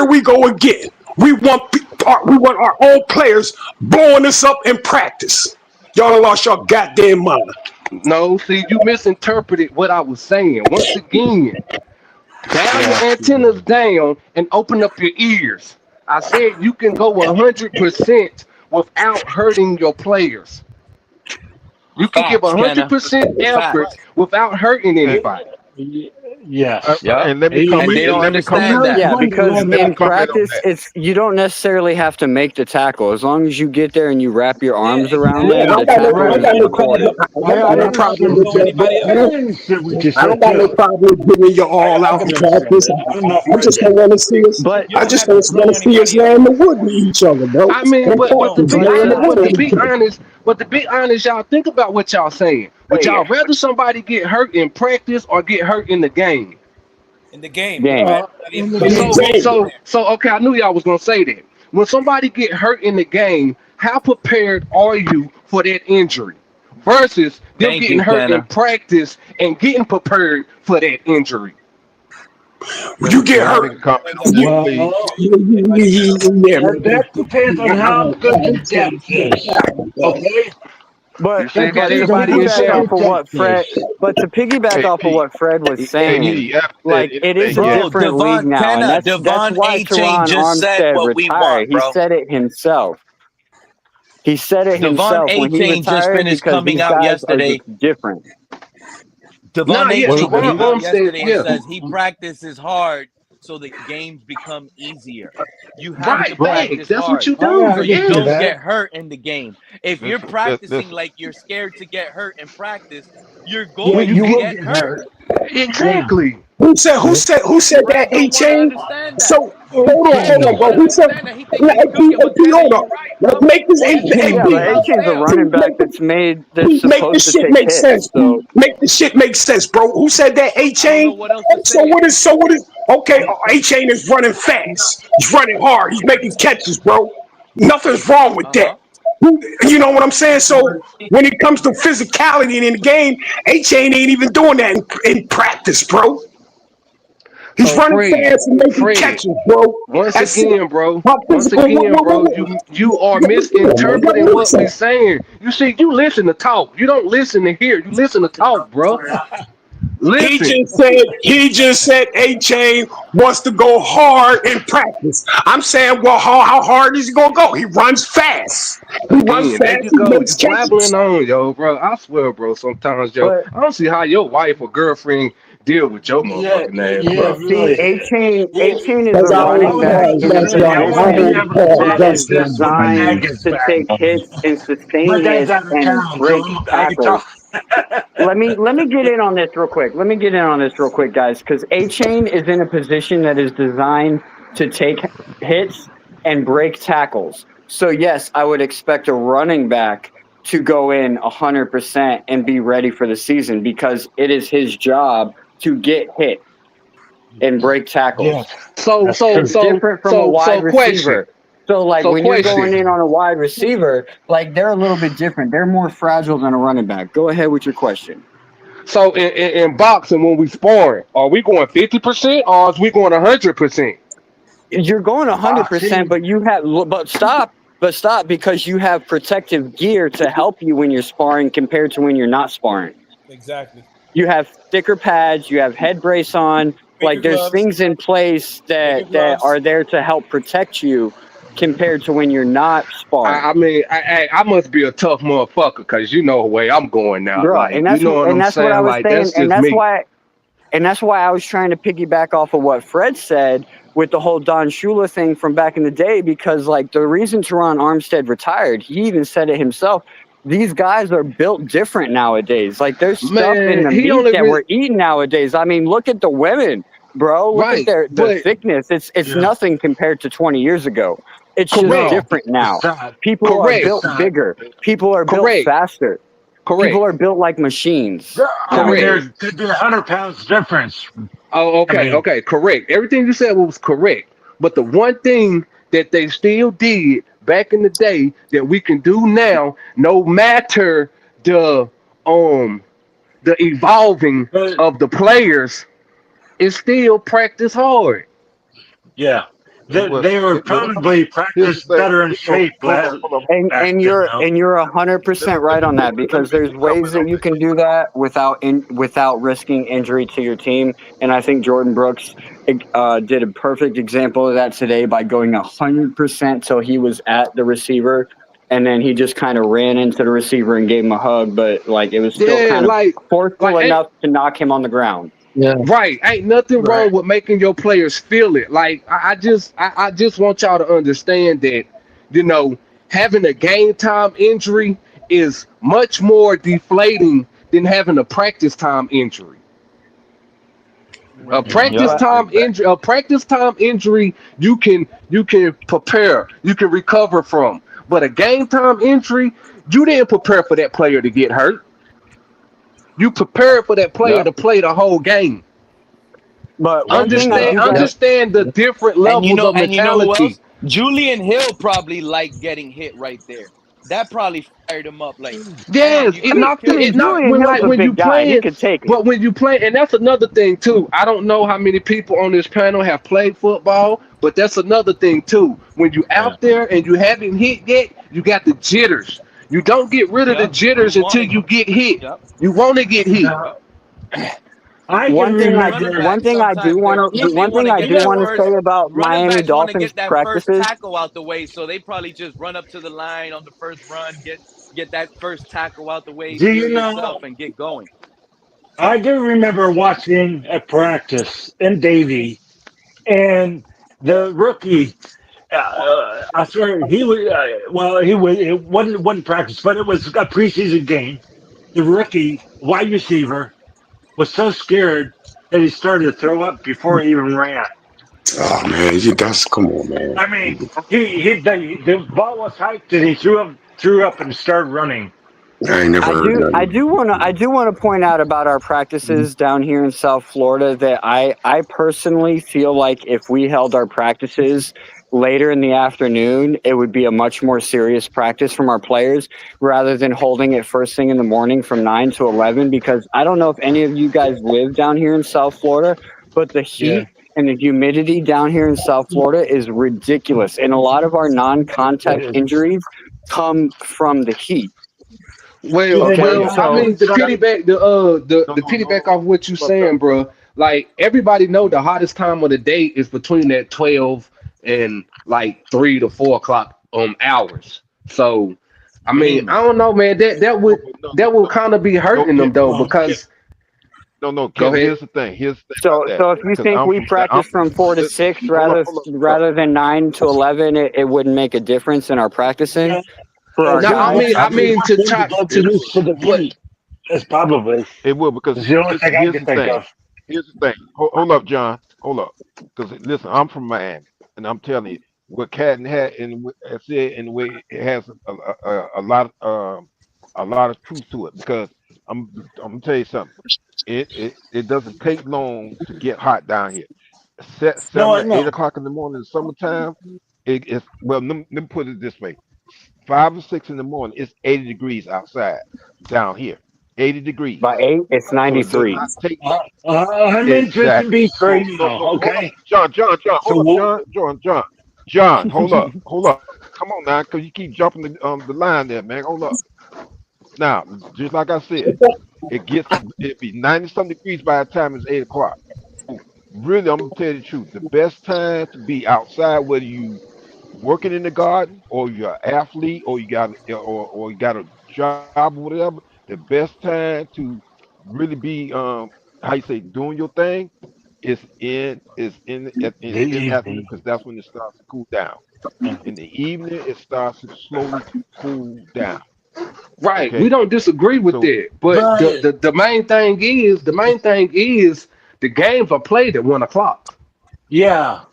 we go again. We want our own players blowing us up in practice. Y'all done lost your goddamn mind. No, see, you misinterpreted what I was saying. Once again, dial your antennas down and open up your ears. I said you can go 100% without hurting your players. You can give Facts, Kenna. 100% effort Facts. without hurting anybody. Yes. Yep. And let me And comment. they don't Let me comment understand on that. that. Yeah, because Let me in comment on practice, that. you don't necessarily have to make the tackle. As long as you get there and you wrap your arms around Yeah, them, the tackle is recorded. I got no problem with that, bro. I understood what you I don't said got no too. problem with giving you all I out in can understand practice. that. I'm not I for just that. don't want to see us. But I just don't want to see us land the wood with each other, bro. I mean, In but to practice, be land the honest, wood with each other. but to be honest, y'all think about what y'all saying. Would y'all rather somebody get hurt in practice or get hurt in the game? In the game, game. In the So okay, I knew y'all was gonna say that. When somebody get hurt in the game, how prepared are you for that injury? Versus them Thank getting you, hurt in Kenna. practice and getting prepared for that injury. You get Let me hurt. comment on that, Well, please. Yeah, that depends on how good your depth is. Okay? You But still That got depends on everybody how in good your shape. depth is. to piggyback Hey, off of P. what Fred was Hey, saying, P. You haven't said like it is a anything yet. Bro, different league Devon now, and Kenna, that's Devon why A Chain Teron just said Armstead what we retired. want, He bro. said it himself. He said it Devon himself A when he Chain just retired finished because coming these out guys are just yesterday. different. Nah, Devon A yeah, Chain Teron came out Armstead, yesterday and yeah. says he practices hard so the games become easier. You have to Right, facts. practice That's what hard you Oh, do. yeah, so I can you see Yeah. don't that. get hurt in the game. If you're practicing Listen. like you're scared to get hurt in practice, you're Yeah, going When you to you get will get get hurt. hurt. Yeah. exactly. Who said that Fred A don't want to chain? understand that. So hold Fred on, don't bro. want to Who said understand that. He think AP, he cooking, but Kenna, hold you on. right, Let's bro. make this Everything Yeah, goes but AP. without A-Chain's a fail. running back that's Make supposed this to shit take make hits. sense. So Make this shit make sense, bro. Who said that? A I don't know chain. what else to So say. what is? Okay, A chain is running fast. He's running hard. He's making catches, bro. Nothing's wrong with that. Uh-huh. You know what I'm saying? So when it comes to physicality in the game, A chain ain't even doing that in practice, bro. He's So running Fred, fast and making Fred, catches, bro. once That's it. again, bro, How once physical? again, bro, you are misinterpreting what we saying. You see, you listen to talk. You don't listen to hear. You listen to talk, bro. He Listen. just said A Chain wants to go hard in practice. I'm saying, well, how hard is he gonna go? He runs fast. He runs Again, there fast. you He go. makes You catches. blabbling on, yo, bro. I swear, bro. Sometimes, yo, but I don't see how your wife or girlfriend deal with your Yeah, motherfucking ass, yeah, bro. see, really. Yeah, A-Chain is Because a I I running hold would back hate cards, to in a that's say why I I wouldn't be position hold able to cards. that talk is like That's why. this when my dad designed gets to back take home. hits and My sustain dad's hits out of and town, so break I can tackles. talk. Let me get in on this real quick. Let me get in on this real quick, guys, because A Chain is in a position that is designed to take hits and break tackles. So yes, I would expect a running back to go in 100% and be ready for the season because it is his job to get hit and break tackles. Yes, So, that's so, true. It's so, different from a so, wide so, question. receiver. So, like So, when you're question. going in on a wide receiver, like they're a little bit different. They're more fragile than a running back. Go ahead with your question. So, in boxing, when we sparring, are we going 50% or is we going 100%? You're going 100%, Boxing. but but stop because you have protective gear to help you when you're sparring compared to when you're not sparring. Exactly. You have thicker pads, you have head brace on, Bigger like there's gloves. things in place Bigger that gloves. are there to help protect you compared to when you're not sparring. I mean, I must be a tough motherfucker because you know the way I'm going now. Bro, Like, you know what I'm that's what I saying? was Like, saying, that's just me. and that's why I was trying to piggyback off of what Fred said with the whole Don Shula thing from back in the day, because like the reason Teron Armstead retired, he even said it himself. These guys are built different nowadays. Like there's stuff in Man, the he meat only that re- we're eating nowadays. I mean, look at the women. bro. Look at Right, the but thickness. It's Yeah. nothing compared to 20 years ago. It's just correct, No, different it's now. not. People are correct, It's built not. bigger. People are built correct, faster. People correct, are built like machines I mean, correct. nowadays. there could be 100 pounds difference. Oh, I okay, mean, okay, correct. Everything you said was correct. But the one thing that they still did back in the day that we can do now, no matter the um the evolving but of the players, is still practice hard. yeah, And what they were it, well, probably here's the practiced thing. better in shape Hold on. back And then, you're though. and you're Let me 100% right on that let me because there's ways comment that on you that. can do that without risking injury to your team. And I think Jordan Brooks did a perfect example of that today by going 100% till he was at the receiver, and then he just kind of ran into the receiver and gave him a hug, but like it was still Yeah, kind of like forceful ain't enough to knock him on the ground. Yeah. right. Ain't nothing Right. wrong with making your players feel it. Like I just want y'all to understand that, you know, having a game time injury is much more deflating than having a practice time injury. Yeah. Exactly. A practice time injury you can prepare, you can recover from. But a game time injury, you didn't prepare for that player to get hurt. You prepared for that player Yep. to play the whole game. But one thing I Understand do Yep. got Yep. understand the different And levels of you know who mentality. else? Julian Hill probably liked getting hit right there. That probably fired him up. Like, damn, Yes, you it could have knocked I it. killed mean, It me. knocked Julian when Hill's like a when you big guy. He playing, could take it. but when you play, and that's another thing too. I don't know how many people on this panel have played football, but that's another thing too. When you Yeah. out there and you haven't hit yet, you got the jitters. You don't get rid of the Yep. You jitters want until to. you get hit. Yep. You want to get hit. Now, I can One thing Even I running remember. one backs thing I do sometimes want to they one want thing to I get do that want to first. say about Running Miami backs want to Dolphins get that first practices. tackle out the way, so they probably just run up to the line on the first run, get that first tackle out the way, Do feel you yourself, know? and get going. I do remember watching a practice in Davie, and the rookie. I swear he was. Well, he was. It wasn't practice, but it was a preseason game. The rookie wide receiver was so scared that he started to throw up before he even ran. Oh man, that's come on, man. I mean, the ball was hyped and he threw up and started running. I ain't never I heard do I nothing. do want to I do want to point out about our practices down here in South Florida that I personally feel like if we held our practices later in the afternoon, it would be a much more serious practice from our players rather than holding it first thing in the morning from 9 to 11 because I don't know if any of you guys live down here in South Florida, but the Yeah. heat and the humidity down here in South Florida is ridiculous and a lot of our It non-contact is. injuries come from the heat. And then Okay, I so mean, the outside, piggyback, No, the no, no, piggyback no. off what you Hold up, John. saying, bro. Like everybody know, the hottest time of the day is between that 12 and like 3 to 4 o'clock hours. So, I mean, Damn. I don't know, man. No, but no, That would no, kind of be no, hurting Kim. them though, well, because No, no, go Kim. ahead. Here's the thing about So, that. so if you Because think we I'm practice from. from 4 to 6 Hold up, rather than 9 to 11, it wouldn't make a difference in our practicing yeah, for our Now, I guys. just I mean want to them to try get It to, would. used to the but heat. That's probably It will because it's the only thing I here's can the think thing. of. Here's the thing. Hold up, John. Hold up. Because listen, I'm from Miami, and I'm telling you, what Catton had and I said in the way it has a lot of truth to it. Because I'm gonna tell you something. It doesn't take long to get hot down here. No, Seven I to eight know. o'clock in the morning in the summertime, it's well. Let me put it this way: 5 or 6 in the morning, it's 80 degrees outside down here. 80 By degrees. 8, it's So it does 93. not take I'm in Tristan exactly. Beach right So now. hold up, Okay, John, so hold up, John, hold up. Come on now, because you keep jumping the line there, man. Hold up. Now, just like I said, it be 90 some degrees by the time it's 8 o'clock. So really, I'm gonna tell you the truth. The best time to be outside, whether you working in the garden or you're an athlete or or you got a job or whatever, the best time to really be how you say doing your thing is the in the afternoon evening. because that's when it starts to cool down. In the evening, it starts to slowly cool down. right, we Okay, don't disagree with so that. But But the main thing is The games are played at 1 o'clock. Yeah.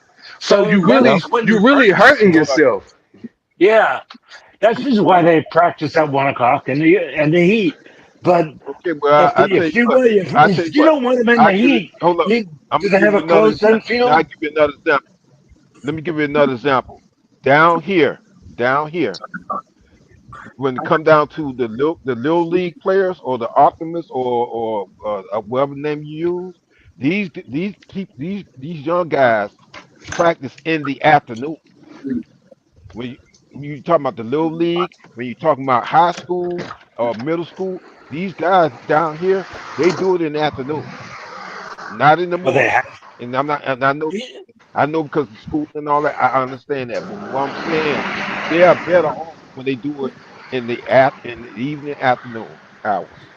So So that's when you you're really hurting practicing. yourself. Yeah. That's just why they practice at 1 o'clock in the heat. But Okay, well, I tell you what. I tell you if you what. don't want them in I the give it. heat, Hold up. I'm do gonna they give have you a another closed example. Now I infield? give you another example. Let me give you another example. Down here, when it come down to the little league players or the Optimists or whatever name you use, these young guys practice in the afternoon. When you talking about the little league, when you talking about high school or middle school, these guys down here they do it in the afternoon, not in the Well, they morning. have. And I know because of school and all that. I understand that, but what I'm saying, they are better off when they do it in the evening afternoon hours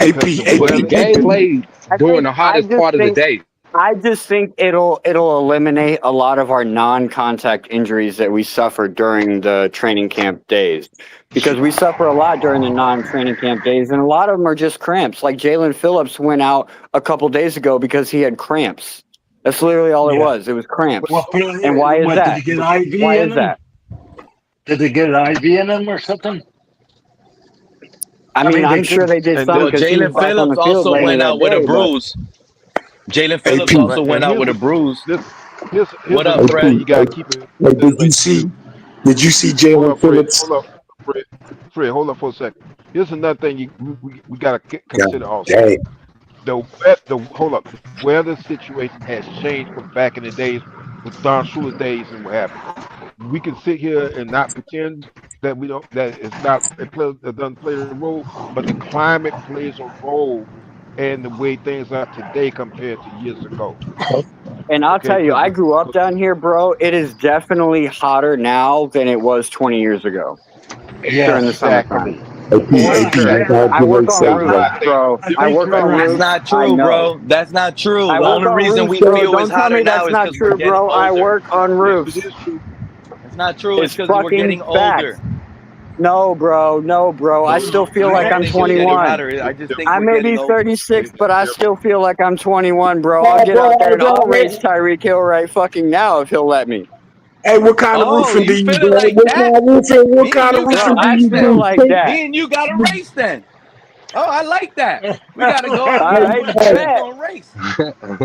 because the AP, Well, the weather is game different. played during the hottest part of the day. I just think it'll eliminate a lot of our non-contact injuries that we suffer during the training camp days, because we suffer a lot during the non-training camp days, and a lot of them are just cramps. Like Jalen Phillips went out a couple days ago because he had cramps. That's literally all it Yeah. was. It was cramps. What, And why is did he that? get an IV Why in is him? that? Did they get an IV in him or something? I mean, I'm sure they did And some Well, because he was Jalen back on Phillips the field also later went that out with a day. But bruise. Jalen AP, Phillips also right. went And out with a bruise. here's What up, another thing Fred? you gotta keep in Hey, perspective. did you see Hold Jalen up, Fred. Phillips? Fred, hold up for a second. Here's another thing we gotta God consider also. dang. Hold up. The weather situation has changed from back in the days with Don Shula's days and what have you. We can sit here and not pretend that we don't that it's not it doesn't play a role, but the climate plays a role in the way things are today compared to years ago. and I'll Okay, tell you, because I grew up down here, bro. It is definitely hotter now than it was 20 years ago during the Yes. summertime. exactly. For AP, sure. I got a I work great on That's roofs, why I segue. say bro. I work on That's roofs. not I true, know. bro. That's not true. I The work only on reason roofs, we bro. feel it's Don't tell hotter me now that's is not because we're true, getting bro. I older. work on yes, it roofs. is true. It's not true. It's It's because we're fucking getting older. facts. No, bro. No, bro. I still feel I like don't I'm think it's getting 21. hotter. I just think I we're may getting be older. 36, but I Different. still feel like I'm 21, bro. I'll get out there and I'll race Tyreek Hill right fucking now if he'll let me. Hey, what kind of Oh, roofing do you you feeling do? like that? What Me and kind of you got Bro, to roofing do I race you feel then. do? like that. Me and you got to race then. Oh, I like that. We got to go out All here. Me right, and Fred bet. gonna race.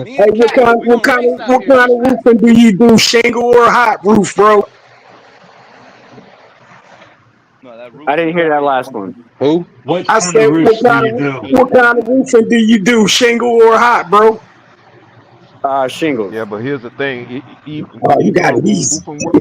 Me Hey, and Cat, we gonna race out what here. kind Who's of faster? roofing do you do? Shingle or hot roof, bro? No, that roof I is didn't hear that crazy. last one. Who? What I kind of said, roofs do you do? what kind of roofing do you do? Shingle or hot, bro? Shingles. Yeah, but here's the thing: Oh, when you you're got doing it easy. roofing work,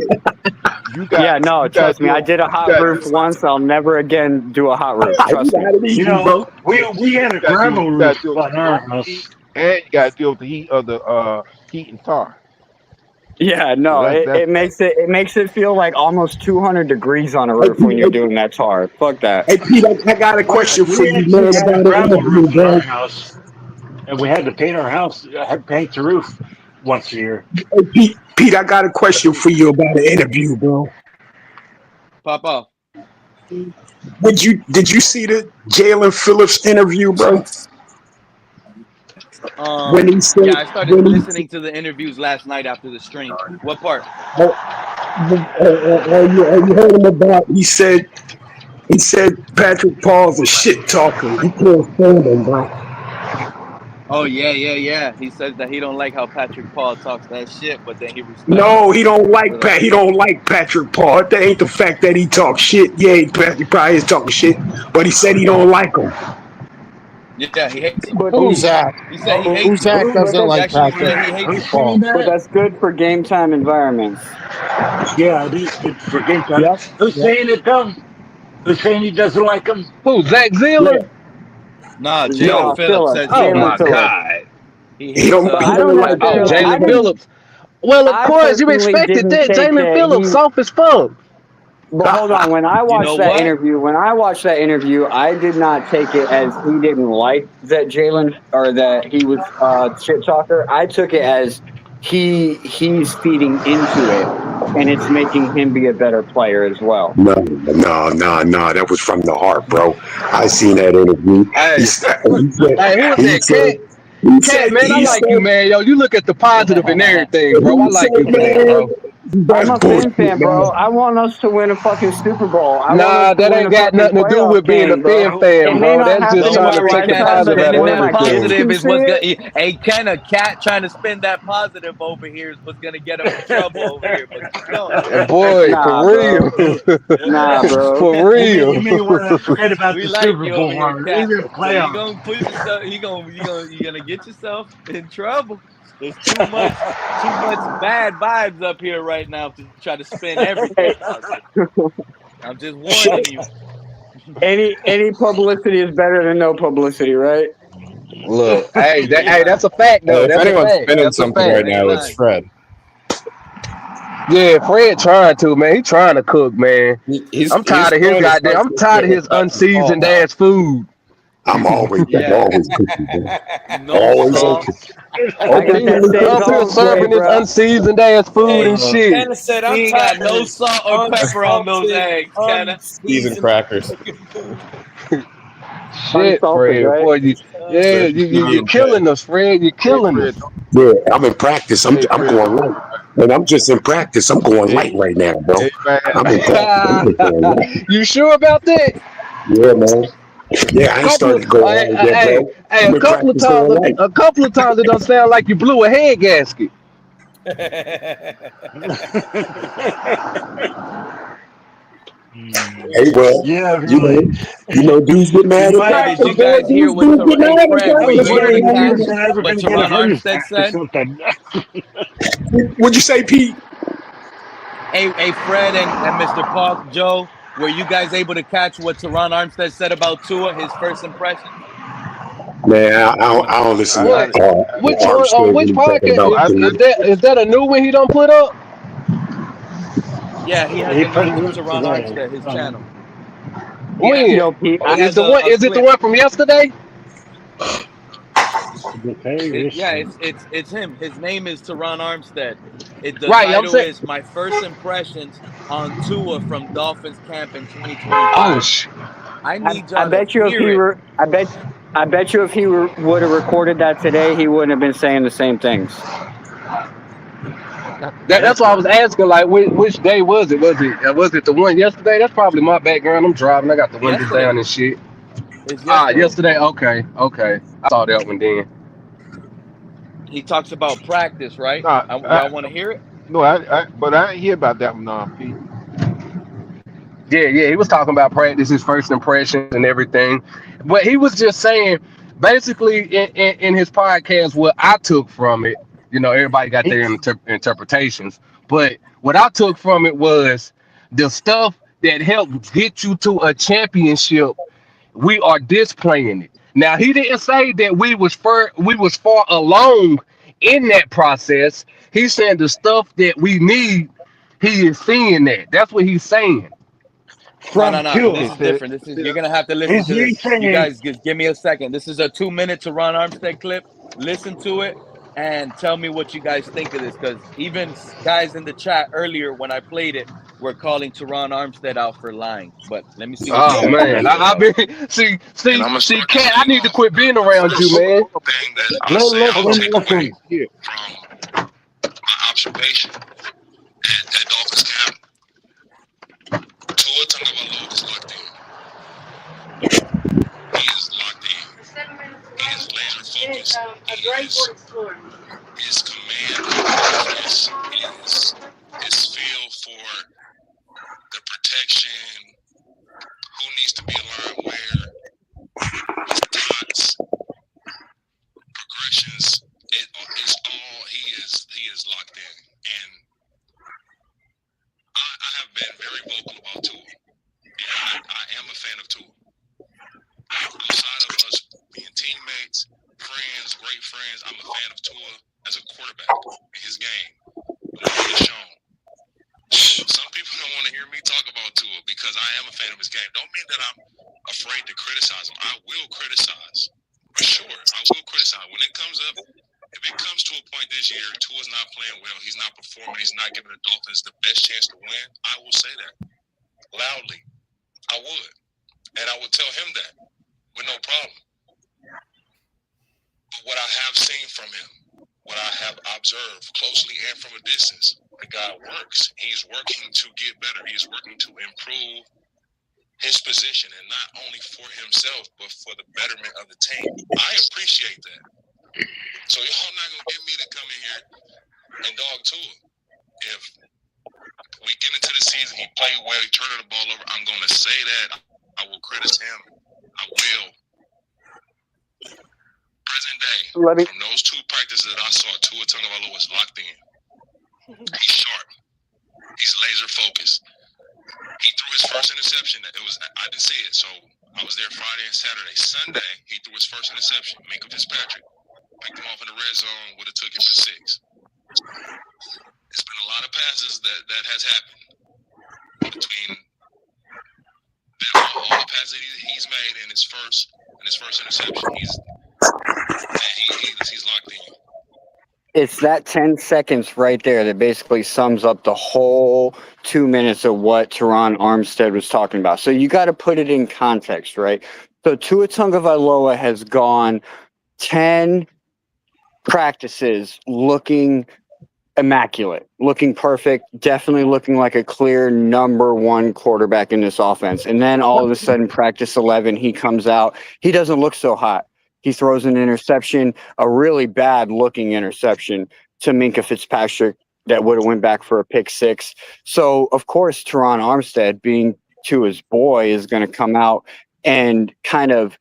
Yeah, no, you got trust to me. I deal did a you hot got to roof deal once. I'll never again do a hot roof. You Trust me. got it You easy, know, bro. we had a you got to deal gravel you got to roof deal with the on our smoke, heat, house. and you got to deal with the heat of the heat and tar. Yeah, So no, that's it makes it feel like almost 200 degrees on a Hey, roof when you're doing that tar. Fuck that. Pete, I got a question for We you, actually man, had a about an gravel interview, roof in our bro. house, and we had to paint our house. Had to paint the roof once a year. Hey, Pete, I got a question for you about an interview, bro. Pop off. Did you see the Jalen Phillips interview, bro? When he said Yeah, I started when he listening to the interviews last night after the stream. What part? you heard him about he said Patrick Paul's a shit talker. He can't stand him, bro. Oh yeah. He says that he don't like how Patrick Paul talks that shit, but then he respects him No, he don't for like that. He don't like Patrick Paul. That ain't the fact that he talks shit. Yeah, he probably is talking shit, but he said he don't like him. Yeah, he hates him. But Who's that? He said he Who's hates him. that but doesn't that's He like actually Patrick? said he hates Who's him. saying but that? that's good for game time environments. Yeah, it is good for game time. Yep. Who's Yep. saying it, though? Who's saying he doesn't like him? Who? Zach Yeah, Ziller? Nah, Jalen No, Phillips Phillips. says he Oh Jalen my hates him. Phillips. God. He he hates don't I he don't don't like Oh, necessarily. Patrick Jalen Paul. Phillips. Well, of I course you personally expected didn't that. take Jalen that Phillips soft as fuck. But hold on. You know what? When I watched that interview, I did not take it as he didn't like that Jalen or that he was shit talker. I took it as he's feeding into it and it's making him be a better player as well. No. That was from the heart, bro. I seen that interview. Hey, hey, who is He that? said, Cat, man, I he like you, said, man. Yo, you look at the positive in everything, bro. I he like said, you for that, man, bro. I'm that's a Fin bullshit, fan, bro. man. I want us to win a fucking Super Bowl. I want us Nah, to that win ain't a got fucking nothing to do playoff with being a game, Fin bro. It fan, may bro. not That's just happen in Don't trying my to worry, take the Cat. lifetime, but positive in out of Spin when that my kids everything. can positive is see what's it, gonna. Hey, Ken, a cat trying to spin that positive over here is what's gonna get him in trouble over here. But keep going. Boy, nah, for real. bro. Nah, bro. For You real. may want to forget about We the like Super you Bowl over here, or Cat. even So you playoffs. gonna put yourself. You're gonna get yourself in trouble. There's too much bad vibes up here right now to try to spin everything Hey, positive. I'm just warning you. any publicity is better than no publicity, right? Look, You hey, ain't that's lying. a fact though. If That's a anyone's fact. spinning That's a something You fact. right ain't now, it's lying. Fred. Yeah, Fred trying to, man. He trying to cook, man. He's I'm tired of his throwing his goddamn. heart I'm to the tired pit of with his nothing to fall unseasoned now. ass food. I'm Yeah. always cooking, bro. No Always salt. open. I got He that Open same up here Dolphins way, serving his bro. unseasoned ass food Hey, and shit. Kenna said, "I'm he ain't tired got of no this salt or pepper on those unsalted, eggs, Kenna. Seasoned unseasoned crackers. fucking food." Shit, Unsalted, Fred. right? Boy, yeah, Fred, you're Medium killing us, Fred. You're hey killing Fred, us. Yeah, I'm in practice. hey I'm Fred, going light. And I'm just in practice. I'm going hey, light right now, bro. hey man, I'm in practice. I'm just going light. You sure about that? Yeah, man. Yeah, I ain't Couple of, started to go hard yet, bro. hey, I'm in practice going light. a couple of times it don't sound like you blew a head gasket. Hey, well, Yeah, you really. know, dudes get You mad at might Hey, have did practice, you to. bro. guys hear what? Dudes get Hey, mad at Fred, I were was practice, you able to wondering when you catch were ever what going to get a Teron hernia Armstead pack or said? something. What'd you say, Pete? Hey, Fred and Mr. Park, Joe, were you guys able to catch what Teron Armstead said about Tua, his first impressions? Man, I don't listen to What? Which one? On Armstead when which he's talking podcast about is food. that? Is that a new one he don't put up? Yeah, he has He a new put it one, up Teron today. Armstead, his channel. When? Yo, Pete, He Is has the one? a Is it the clip. one from yesterday? Yeah, it's him. His name is Teron Armstead. The Right. I'm title saying. is My First Impressions on Tua from Dolphins Camp in Oh 2025. shit. I need I y'all to bet you if hear he it. were, I bet you if he would have recorded that today, he wouldn't have been saying the same things. That's why I was asking. Like, which day was it? Was it the one yesterday? That's probably my background. I'm driving. I got the windows Yesterday. down and shit. It's yesterday. Yesterday. Okay. I saw that one then. He talks about practice, right? nah, Y'all want to hear it? no, but I didn't hear about that one, Pete. Yeah. He was talking about practice, his first impressions and everything. But he was just saying, basically, in his podcast, what I took from it. Everybody got their interpretations. But what I took from it was the stuff that helped get you to a championship. We are displaying it. Now he didn't say that we was far along in that process. He's saying the stuff that we need, he is seeing that. That's what he's saying. From No. This He Tua. is said, different. You're gonna have to listen Is to he this. You saying, guys, just give me a second. This is a 2-minute Teron Armstead clip. Listen to it and tell me what you guys think of this. Because even guys in the chat earlier when I played it were calling Teron Armstead out for lying. But let me see what you Oh guys think man, so I far. been And I'm gonna see, start this Cat. I thing need to off quit being with the around you, first man. thing that I'm gonna let, say I let would him take away listen. yeah, from my observation at Dolphins camp. Tua Tagovailoa is locked in. He is locked in. He is laser focused. His command of offense, his feel for the protection, who needs to be aligned where, with dots, progressions. It's all he is locked in. And I have been very vocal about Tua. And I am a fan of Tua. Outside of us being teammates, friends, great friends, I'm a fan of Tua as a quarterback in his game. And what he has shown. Some people don't want to hear me talk about Tua because I am a fan of his game. Don't mean that I'm afraid to criticize him. I will criticize. For sure. I will criticize. When it comes up If it comes to a point this year, Tua's not playing well, he's not performing, he's not giving the Dolphins the best chance to win, I will say that loudly. I would. And I would tell him that with no problem. But what I have seen from him, what I have observed closely and from a distance, the guy works. He's working to get better. He's working to improve his position, and not only for himself, but for the betterment of the team. I appreciate that. So y'all not going to get me to come in here and dog Tua. If we get into the season, he played well, he turned the ball over, I'm going to say that. I will criticize him. I will. Present day, from those two practices that I saw, Tua Tagovailoa was locked in. He's sharp. He's laser focused. He threw his first interception. I didn't see it, so I was there Friday and Saturday. Sunday, he threw his first interception. Minka Fitzpatrick picked him off in the red zone, would have took it for 6. It's been a lot of passes that has happened between all the passes he's made in his first interception. He's locked in. It's that 10 seconds right there that basically sums up the whole 2 minutes of what Teron Armstead was talking about. So you got to put it in context, right? So Tua Tagovailoa has gone 10 practices looking immaculate, looking perfect, definitely looking like a clear number one quarterback in this offense. And then all of a sudden, practice 11, he comes out. He doesn't look so hot. He throws an interception, a really bad looking interception to Minka Fitzpatrick that would have went back for a pick 6. So, of course, Teron Armstead, being Tua's boy, is going to come out and kind of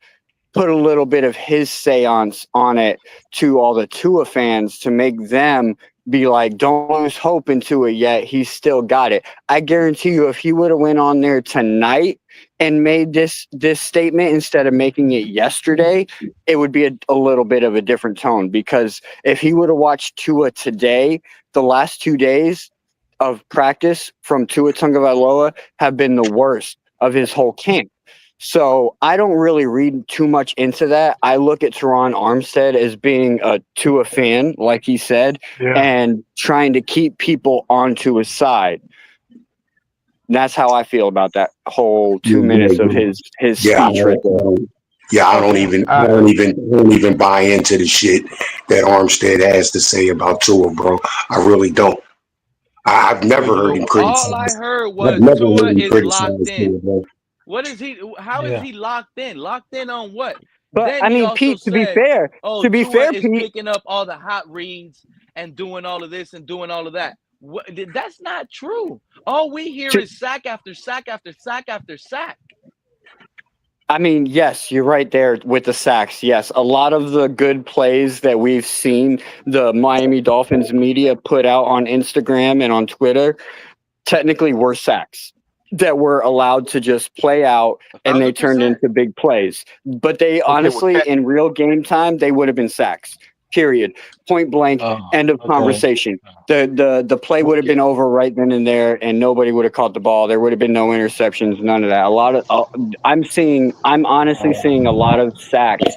put a little bit of his seance on it to all the Tua fans to make them be like, don't lose hope into it yet. He's still got it. I guarantee you, if he would have went on there tonight and made this statement instead of making it yesterday, it would be a little bit of a different tone. Because if he would have watched Tua today, the last 2 days of practice from Tua Tagovailoa have been the worst of his whole camp. So I don't really read too much into that. I look at Teron Armstead as being a Tua fan, like he said, and trying to keep people onto his side. And that's how I feel about that whole 2 minutes of his speech right there. Yeah, I don't even buy into the shit that Armstead has to say about Tua, bro. I really don't. I've never heard him criticize. All I heard was Tua is locked in. What is he? How is he locked in? Locked in on what? But then I mean, Pete, to be fair, Tua is picking up all the hot reads and doing all of this and doing all of that. That's not true. All we hear is sack after sack after sack after sack. I mean, yes, you're right there with the sacks. Yes, a lot of the good plays that we've seen the Miami Dolphins media put out on Instagram and on Twitter technically were sacks that were allowed to just play out, and they turned into big plays. But they honestly, in real game time, they would have been sacks. Period. Point blank. End of conversation. The play would have been over right then and there, and nobody would have caught the ball. There would have been no interceptions. None of that. I'm honestly seeing a lot of sacks,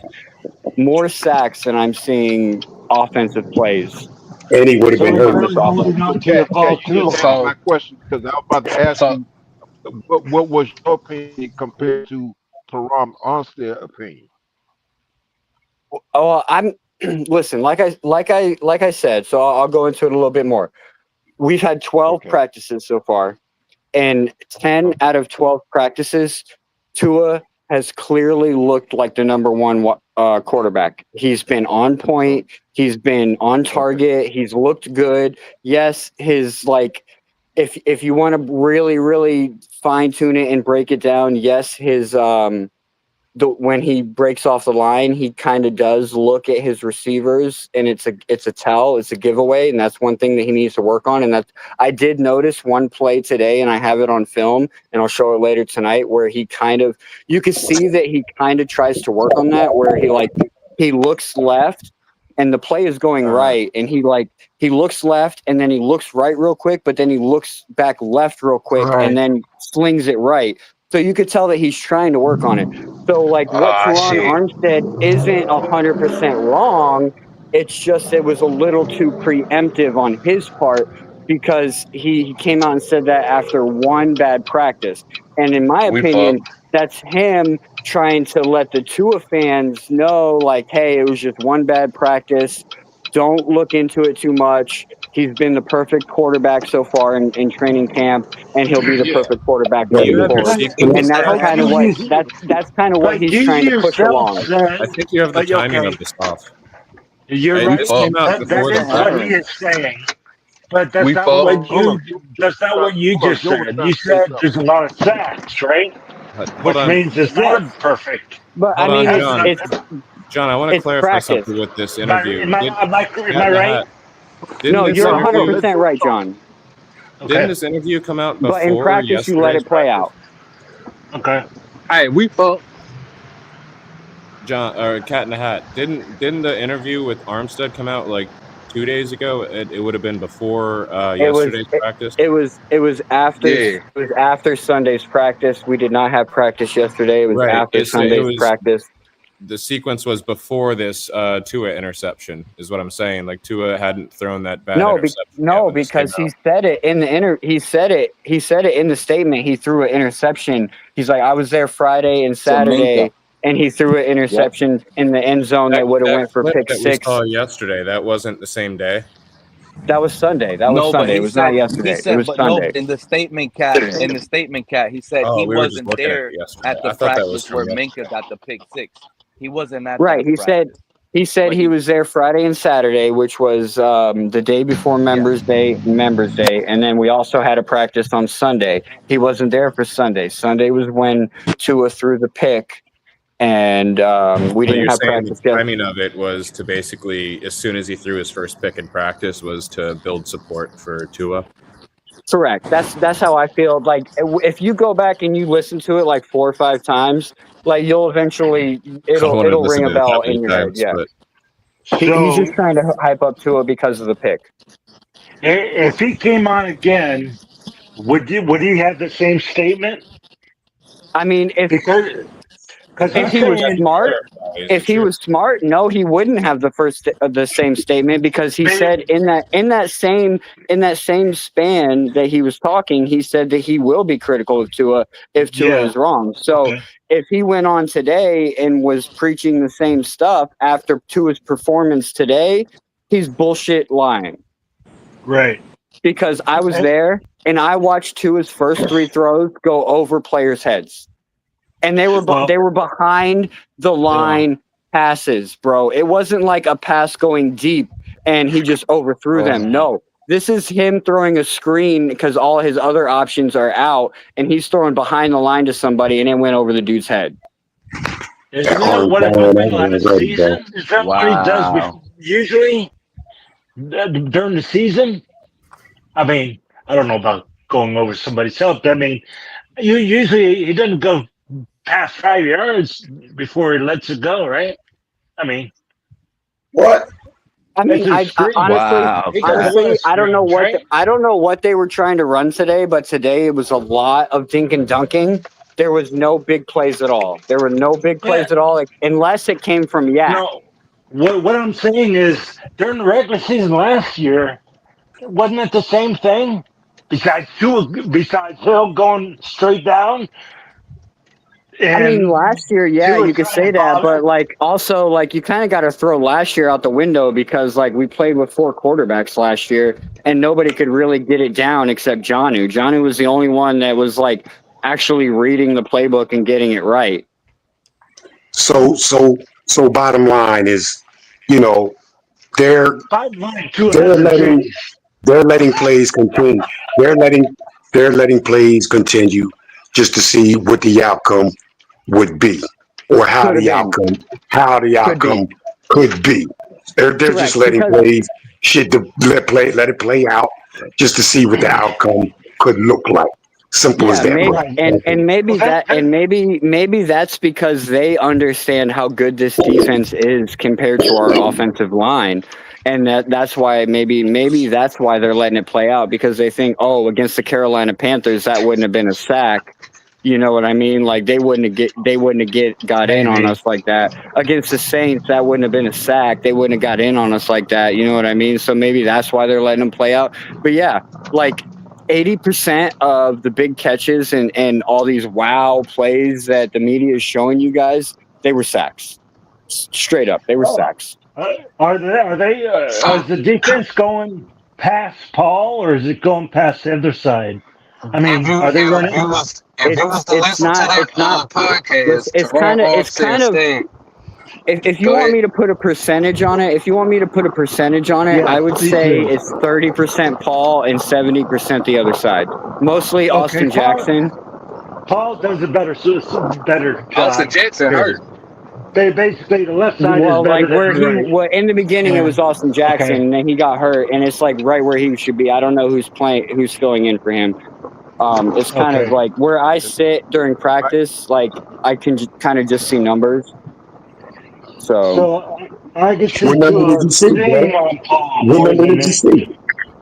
more sacks than I'm seeing offensive plays. And he would have been hurt. You just answered my question because I was about to ask you what was your opinion compared to Teron Armstead's opinion. Oh, listen, like I said, so I'll go into it a little bit more. We've had 12 practices so far, and 10 out of 12 practices, Tua has clearly looked like the number one quarterback. He's been on point. He's been on target. He's looked good. Yes, if you want to really, really fine tune it and break it down, yes, his when he breaks off the line, he kind of does look at his receivers, and it's a giveaway, and that's one thing that he needs to work on. And I did notice one play today, and I have it on film, and I'll show it later tonight, where you can see that he kind of tries to work on that, where he looks left, and the play is going right, and he looks left, and then he looks right real quick, but then he looks back left real quick, and then slings it right. So you could tell that he's trying to work on it. So what Teron Armstead isn't 100% wrong, It's just it was a little too preemptive on his part because he came out and said that after one bad practice. And in my We fucked. opinion, that's him trying to let the Tua fans know, like, hey, it was just one bad practice. Don't look into it too much. He's been the perfect quarterback so far in training camp, and he'll be the Yeah. perfect quarterback Do moving you have your forward. sequence And that's there? kind of what that's kind of what But he's you trying to push yourself along. I said, think you have the but timing okay, of this off. you're We right. This came fucked. out That before the is what he draft. is saying. But We fucked. that's not what you Hold on, just Joe was said. trying You to say said there's something. a lot of sacks, right? Hold Which on, means it's Yes, not perfect. but I hold on, mean That's John. not. John, I want to it's clarify practice. something with this Am I interview. am I Did am I, am Cat I in the right? Hat? Didn't No, this you're Hold on, interview? let 100% Joe right, talk. John. Didn't Okay. this interview come out But in before practice, you let yesterday's it play practice? out. Okay. Hey, we fucked. John or Cat in the Hat. Didn't the interview with Armstead come out like 2 days ago? It would have been before It was yesterday's it, practice. it was after Sunday's practice. We did not have practice yesterday. It was Right. after It Sunday's was practice. the sequence was before this Tua interception, is what I'm saying. Like Tua hadn't thrown that bad interception yet when this came Because he out. said it in the he said it in the statement. He threw an interception. He's like, I was there Friday and To Minka. Saturday, and he threw an Yep. interception in the end zone that would have That went for clip pick that we six. saw yesterday, that wasn't the same day. That was Sunday. No, but It was not yesterday. It was but no, Sunday. in the statement, Cat, he said Oh, he we were just wasn't looking at there it yesterday. at the I thought that was practice from where Minka yesterday. got the pick six. He wasn't at Right. that practice. He said But he he, was there Friday and Saturday, which was the day before yeah. Members Day, and then we also had a practice on Sunday. He wasn't there for Sunday. Sunday was when Tua threw the pick, and we But didn't you're have saying practice the yet. timing of it was to basically, as soon as he threw his first pick in practice, was to build support for Tua. Correct. That's how I feel. Like if you go back and you listen to it like 4 or 5 times, like you'll eventually I don't want to it'll ring listen a to it that bell many in your head. times, Yeah. but He's just So trying to hype up Tua because of the pick. if he came on again, would he have the same statement? I mean, Because if he's he was saying smart, is the truth. no, he wouldn't have the same statement because he said in that same span that he was talking, he said that he will be critical of Tua if Tua yeah. is wrong. So Okay. if he went on today and was preaching the same stuff after Tua's performance today, he's bullshit lying. Right. Because I was there and I watched Tua's first 3 throws go over players' heads. And they were behind the line passes, bro. It wasn't like a pass going deep and he just overthrew them. No, this is him throwing a screen because all his other options are out, and he's throwing behind the line to somebody, and it went over the dude's head. Isn't that what it would be on the Bro. season? Is that what he does Wow. usually during the season? I mean, I don't know about going over somebody's else, but I mean, usually he doesn't go past 5 yards before he lets it go, right? I mean, What? I mean, that's a screen. Wow, He does a Cat. lot of I don't know screens, right? I don't know what they were trying to run today, but today it was a lot of dink and dunking. There was no big plays at all. There were no big Yeah. plays at all, unless it came from Yak. No. What I'm saying is during the regular season last year, wasn't it the same thing? Besides Hill going straight down I mean, and last year, yeah, Tua you could trying say to that, bother. but like also like you kind of got to throw last year out the window because like we played with 4 quarterbacks last year and nobody could really get it down except Jonnu. Jonnu was the only one that was like actually reading the playbook and getting it right. So bottom line is, you know, they're Bottom line, Tua they're hasn't letting changed. they're letting plays continue. They're letting plays continue just to see what the outcome would be, or Could have been. how the Could be. outcome could be. They're just Correct. letting Because plays let it play out just to see what the outcome could look like. Simple as yeah, that, bro. and maybe maybe that's because they understand how good this defense is compared to our offensive line. And that's why maybe that's why they're letting it play out because they think, oh, against the Carolina Panthers, that wouldn't have been a sack. You know what I mean? Like they wouldn't have got in on Maybe. us like that. Against the Saints, that wouldn't have been a sack. They wouldn't have got in on us like that. You know what I mean? So maybe that's why they're letting them play out. But yeah, like 80% of the big catches and all these wow plays that the media is showing you guys, they were sacks. Straight up, they were sacks. Are they? Is the defense going past Paul, or is it going past the other side? I mean, are they running? If you was to listen to that podcast, It's Jerome kind Armstead of. Sting. If you Go want ahead. me to put a percentage on it, I would say it's 30% Paul and 70% the other side. Mostly Austin Jackson. Paul does a better job. Austin Jackson hurt. They basically the left side Well, is better like where than the right. in the beginning it was Austin Jackson, Okay. and then he got hurt, and it's like right where he should be. I don't know who's filling in for him. It's kind of like where I sit during practice. Like I can kind of just see numbers. So I get What number did you see, bro? What number did you see?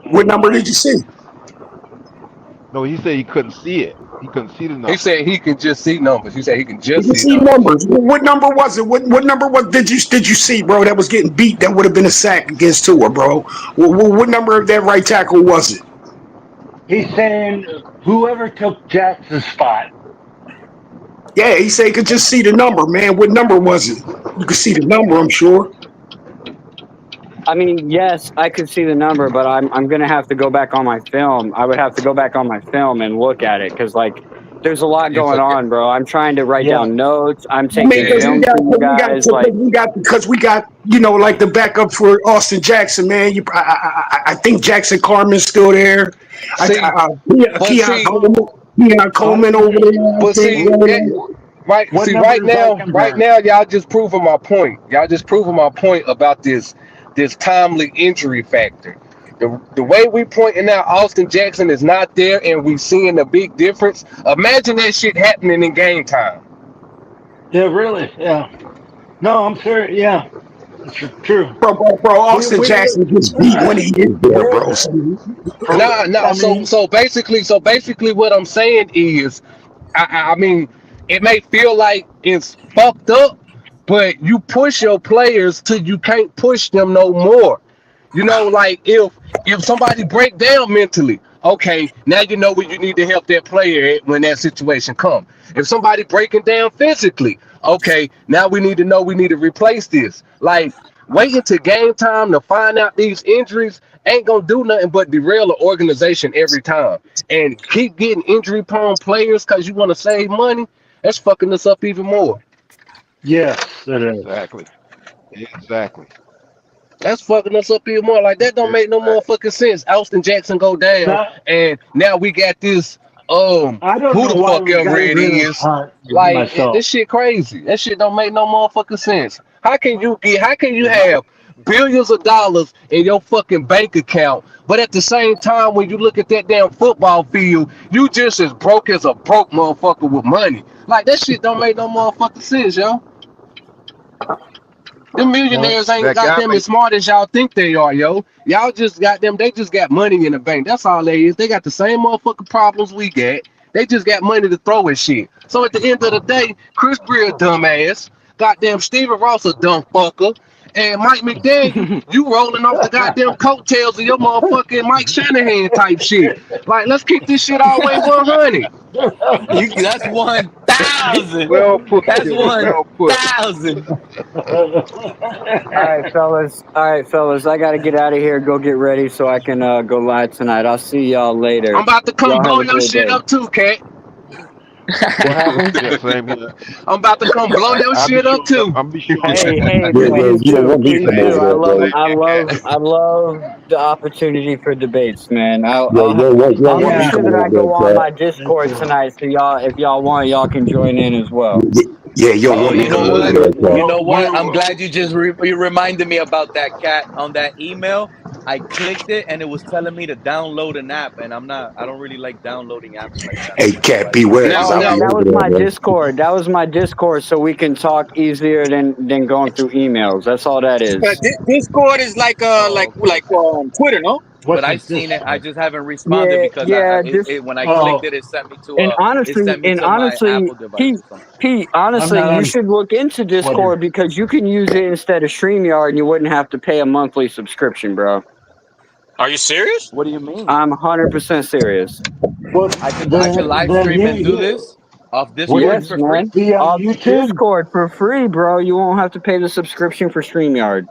What number did you see? No, he said he couldn't see it. He couldn't see the number. He said he can just see numbers. He said he can You just can see see numbers. numbers. What number was it? What number did you see, bro? That was getting beat. That would have been a sack against Tua, bro. What number of that right tackle was it? He's saying whoever took Jackson's spot. Yeah, he said he could just see the number, man. What number was it? You could see the number, I'm sure. I mean, yes, I could see the number, but I'm gonna have to go back on my film. I would have to go back on my film and look at it because like there's a lot going on, bro. I'm trying to write down notes. I'm taking film for you guys. Because we got like the backup for Austin Jackson, man. I think Jackson Carmen's still there. Keon Coleman over there. But see, right now, y'all just proving my point. Y'all just proving my point about this timely injury factor. The way we pointing out Austin Jackson is not there, and we seeing a big difference. Imagine that shit happening in game time. Yeah, really. Yeah. No, I'm sure. Yeah, it's true. Bro, Austin Jackson gets beat when he is there, bro. So basically, what I'm saying is, I mean, it may feel like it's fucked up, but you push your players till you can't push them no more. You know, like if somebody break down mentally, okay, now you know where you need to help that player at when that situation comes. If somebody breaking down physically, okay, now we need to know we need to replace this. Like waiting to game time to find out these injuries ain't gonna do nothing but derail the organization every time. And keep getting injury prone players because you want to save money, that's fucking us up even more. Yes, it is. Exactly. That's fucking us up even more. Like that don't make no motherfucking sense. Austin Jackson go down, and now we got this. I don't Who know the why fuck we ever got it rid of is? Hunt Like myself. this shit crazy. That shit don't make no motherfucking sense. How can you have billions of dollars in your fucking bank account, but at the same time when you look at that damn football field, you just as broke as a broke motherfucker with money. Like that shit don't make no motherfucking sense, yo. Them millionaires ain't goddamn as smart as y'all think they are, yo. Y'all just got them. They just got money in the bank. That's all they is. They got the same motherfucking problems we got. They just got money to throw at shit. So at the end of the day, Chris Breer dumbass, goddamn Steven Ross a dumb fucker, and Mike McDaniel, you rolling off the goddamn coattails of your motherfucking Mike Shanahan type shit. Like, let's keep this shit all the way 100. That's 1,000. Well put. That's Well put. 1,000. All right, fellas. I gotta get out of here. Go get ready so I can go live tonight. I'll see y'all later. I'm about to come Y'all blow have a your great shit day. up too, Cat. What happened? Yeah, same here. I'm about to come blow your shit up too. I'm be sure. Hey, Yeah, please you don't do, want me please from do. over there, bro. I love the opportunity for debates, man. I'll You don't want me make sure coming that I over go on there, my Discord tonight, so if y'all want, y'all can join in as well. Yeah, you don't Oh, want me you know coming over what? there, bro. You know what? I'm glad you just you reminded me about that, Cat. On that email, I clicked it and it was telling me to download an app, and I don't really like downloading apps like that. Hey, Cat, beware, because I'll be That over was there, my bro. Discord. That was my Discord, so we can talk easier than going through emails. That's all that is. Discord is like Twitter, no? but I wasn't seen it. I Discord. just haven't responded because when I clicked it, it sent me And to my honestly, Apple device Pete, or something. I'm honestly, not you on should look into Twitter. Discord because you can use it instead of StreamYard and you wouldn't have to pay a monthly subscription, bro. Are you serious? What do you mean? I'm 100% serious. Well, I can live stream and do this off Discord Yes, for free. man. be on Off YouTube. Discord for free, bro. You won't have to pay the subscription for StreamYard.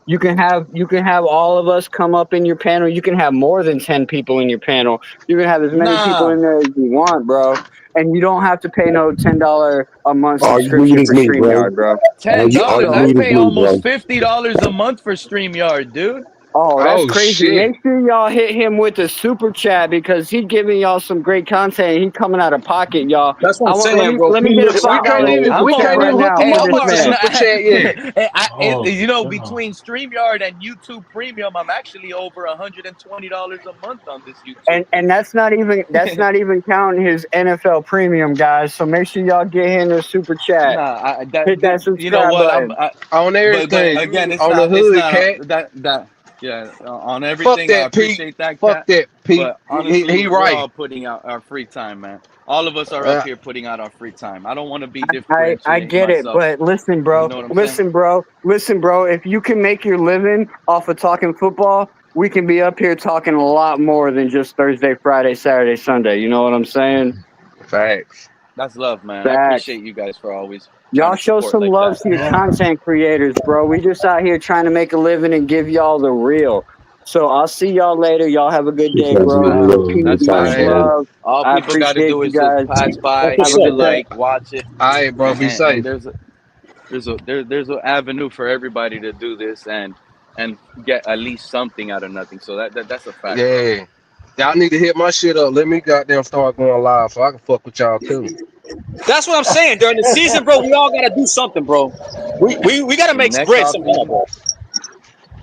You can have all of us come up in your panel. You can have more than 10 people in your panel. You can have as many people Nah. in there as you want, bro. And you don't have to pay no $10 a month All you subscription need is for me, bro. StreamYard, bro. All $10. you I need is pay me, almost bro. $50 a month for StreamYard, dude. Oh, that's Oh crazy. shit. Make sure y'all hit him with a super chat because he's giving y'all some great content. He's coming out of pocket, y'all. That's what I'm saying, bro. Let me Pete, get a look, We can't $5 even super we chat can't right even hook now him for up this with the man. super chat yet. Between StreamYard and YouTube Premium, I'm actually over $120 a month on this YouTube. And that's not even counting his NFL Premium, guys. So make sure y'all get him a super chat. Nah, Hit that you know subscribe what? button. On But everything. again, On the it's hood, not cat. that. Yeah, on Fuck everything, I that, Pete. appreciate that, Fuck Cat. that, Pete. But honestly, He we're right. all putting out our free time, man. All of us are up Uh, here putting out our free time. I don't want to be I differentiating get it, myself. but listen, You bro. know what I'm saying? Listen, bro. If you can make your living off of talking football, we can be up here talking a lot more than just Thursday, Friday, Saturday, Sunday. You know what I'm saying? Facts. That's love, man. I Facts. appreciate you guys for always trying Y'all to show support some like love that. to your Yeah. content creators, bro. We just out here trying to make a living and give y'all the real. So I'll see y'all later. Y'all have a good day, That's bro. facts. Peace, That's much facts, Alright. man. love. All I people got to appreciate do you is just guys. pass by, That's what's hit Have a the up, good bro. day. like, watch it, Alright, bro. Be and safe. there's an avenue for everybody to do this and get at least something out of nothing. So that's a fact, bro. Yeah. Y'all need to hit my shit up. Let me goddamn start going live so I can fuck with y'all too. That's what I'm saying. During the season, bro, we all gotta do something, bro. We gotta make Next bread off somehow, season, bro.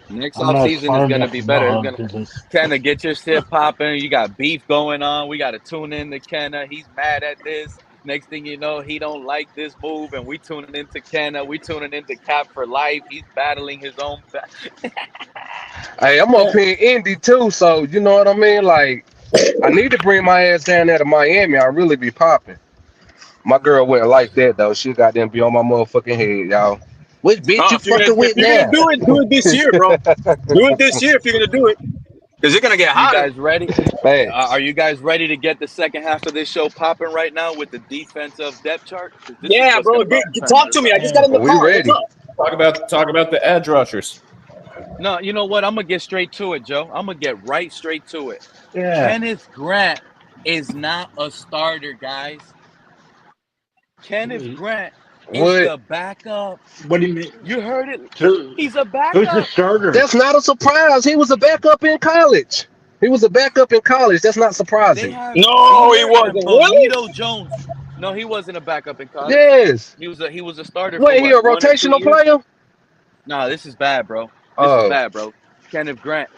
next I'm off not season is smart gonna enough be to know better. It's how to gonna do this. Kenna get your shit popping. You got beef going on. We got to tune in to Kenna. He's mad at this. Next thing you know, he don't like this move, and we tuning into Kenna. We tuning into Cap for life. He's battling his own. Hey, I'm up here in Indy too, so you know what I mean? Like, I need to bring my ass down there to Miami. I really be popping. My girl wouldn't like that though. She got them be on my motherfucking head, y'all. Which bitch you If you're fucking with gonna now? do it this year, bro. Do it this year if you're gonna do it, because you're gonna get You hotter. guys ready? Are Facts. you guys ready to get the second half of this show popping right now with the defensive depth chart? Because this is Yeah, what's bro. going to turn Talk this to me. I up. just got in the We car. What's ready. up? Talk about the edge rushers. No, you know what? I'm going to get straight to it, Joe. I'm going to get right straight to it. Yeah. Kenneth Grant is not a starter, guys. Kenneth Grant is What? the backup. What do you mean? You heard it. So, He's a who's the backup. starter? That's not a surprise. He was a backup in college. He was a backup in college. That's not They surprising. have No, he Beamer and wasn't. Really? Bonito Jones. No, he wasn't a backup in college. Yes. He was a starter for Wasn't he a what, 1 or 2 rotational years? player? Nah, this is bad, bro. This is Oh. bad, bro. Kenneth Grant,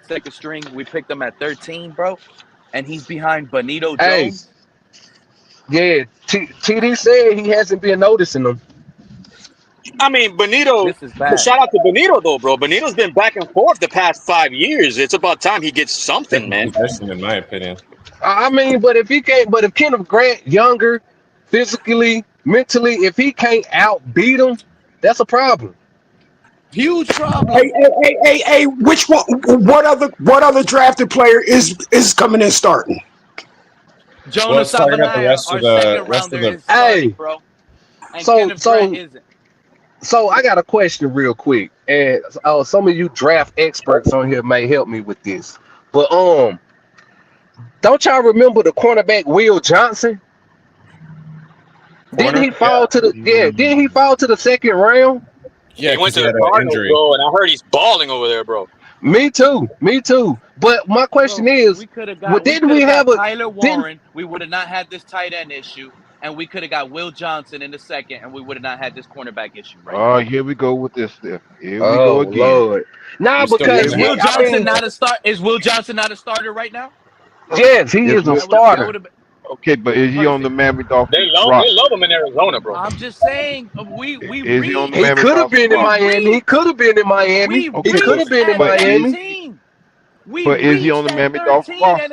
second string. We picked him at 13, bro, and he's behind Bonito Hey. Jones. Yeah. TD said he hasn't been noticing them. I mean, Bonito. This is bad. Shout out to Bonito though, bro. Bonito's been back and forth the past 5 years. It's about time he gets something, man. Position, in my opinion. I mean, but if Kenneth Grant younger, physically, mentally, if he can't outbeat him, that's a problem. Huge problem. Hey, which one? What other drafted player is coming in starting? Jonah Let's talk about the Savanaya, rest our of the second rest of rounder, the. is starting, Hey. bro. And Kenneth Grant isn't. So I got a question real quick, and some of you draft experts on here may help me with this. But don't y'all remember the cornerback Will Johnson? Didn't he fall to the second round? Yeah, He went to he the had an Cardinals, injury. bro, and I heard he's balling over there, bro. Me too. But my question is, we could have well, got didn't we have Tyler Warren. We would have not had this tight end issue, and we could have got Will Johnson in the second, and we would have not had this cornerback issue right Oh, now. here we go with this. Here we Oh go again. Lord. Nah, We still because Is wouldn't Will have- Johnson not a start? Is Will Johnson not a starter right now? yes, he Yes, is a Will- starter. Okay, but is he on the Miami They Dolphins love roster? him in Arizona, bro. I'm just saying we Is he on the He Miami could have Dolphins been in roster? Miami. He could have been in Miami. We He Okay, could have been in but Miami. We But is he on reached the that Miami Dolphins 13, roster? and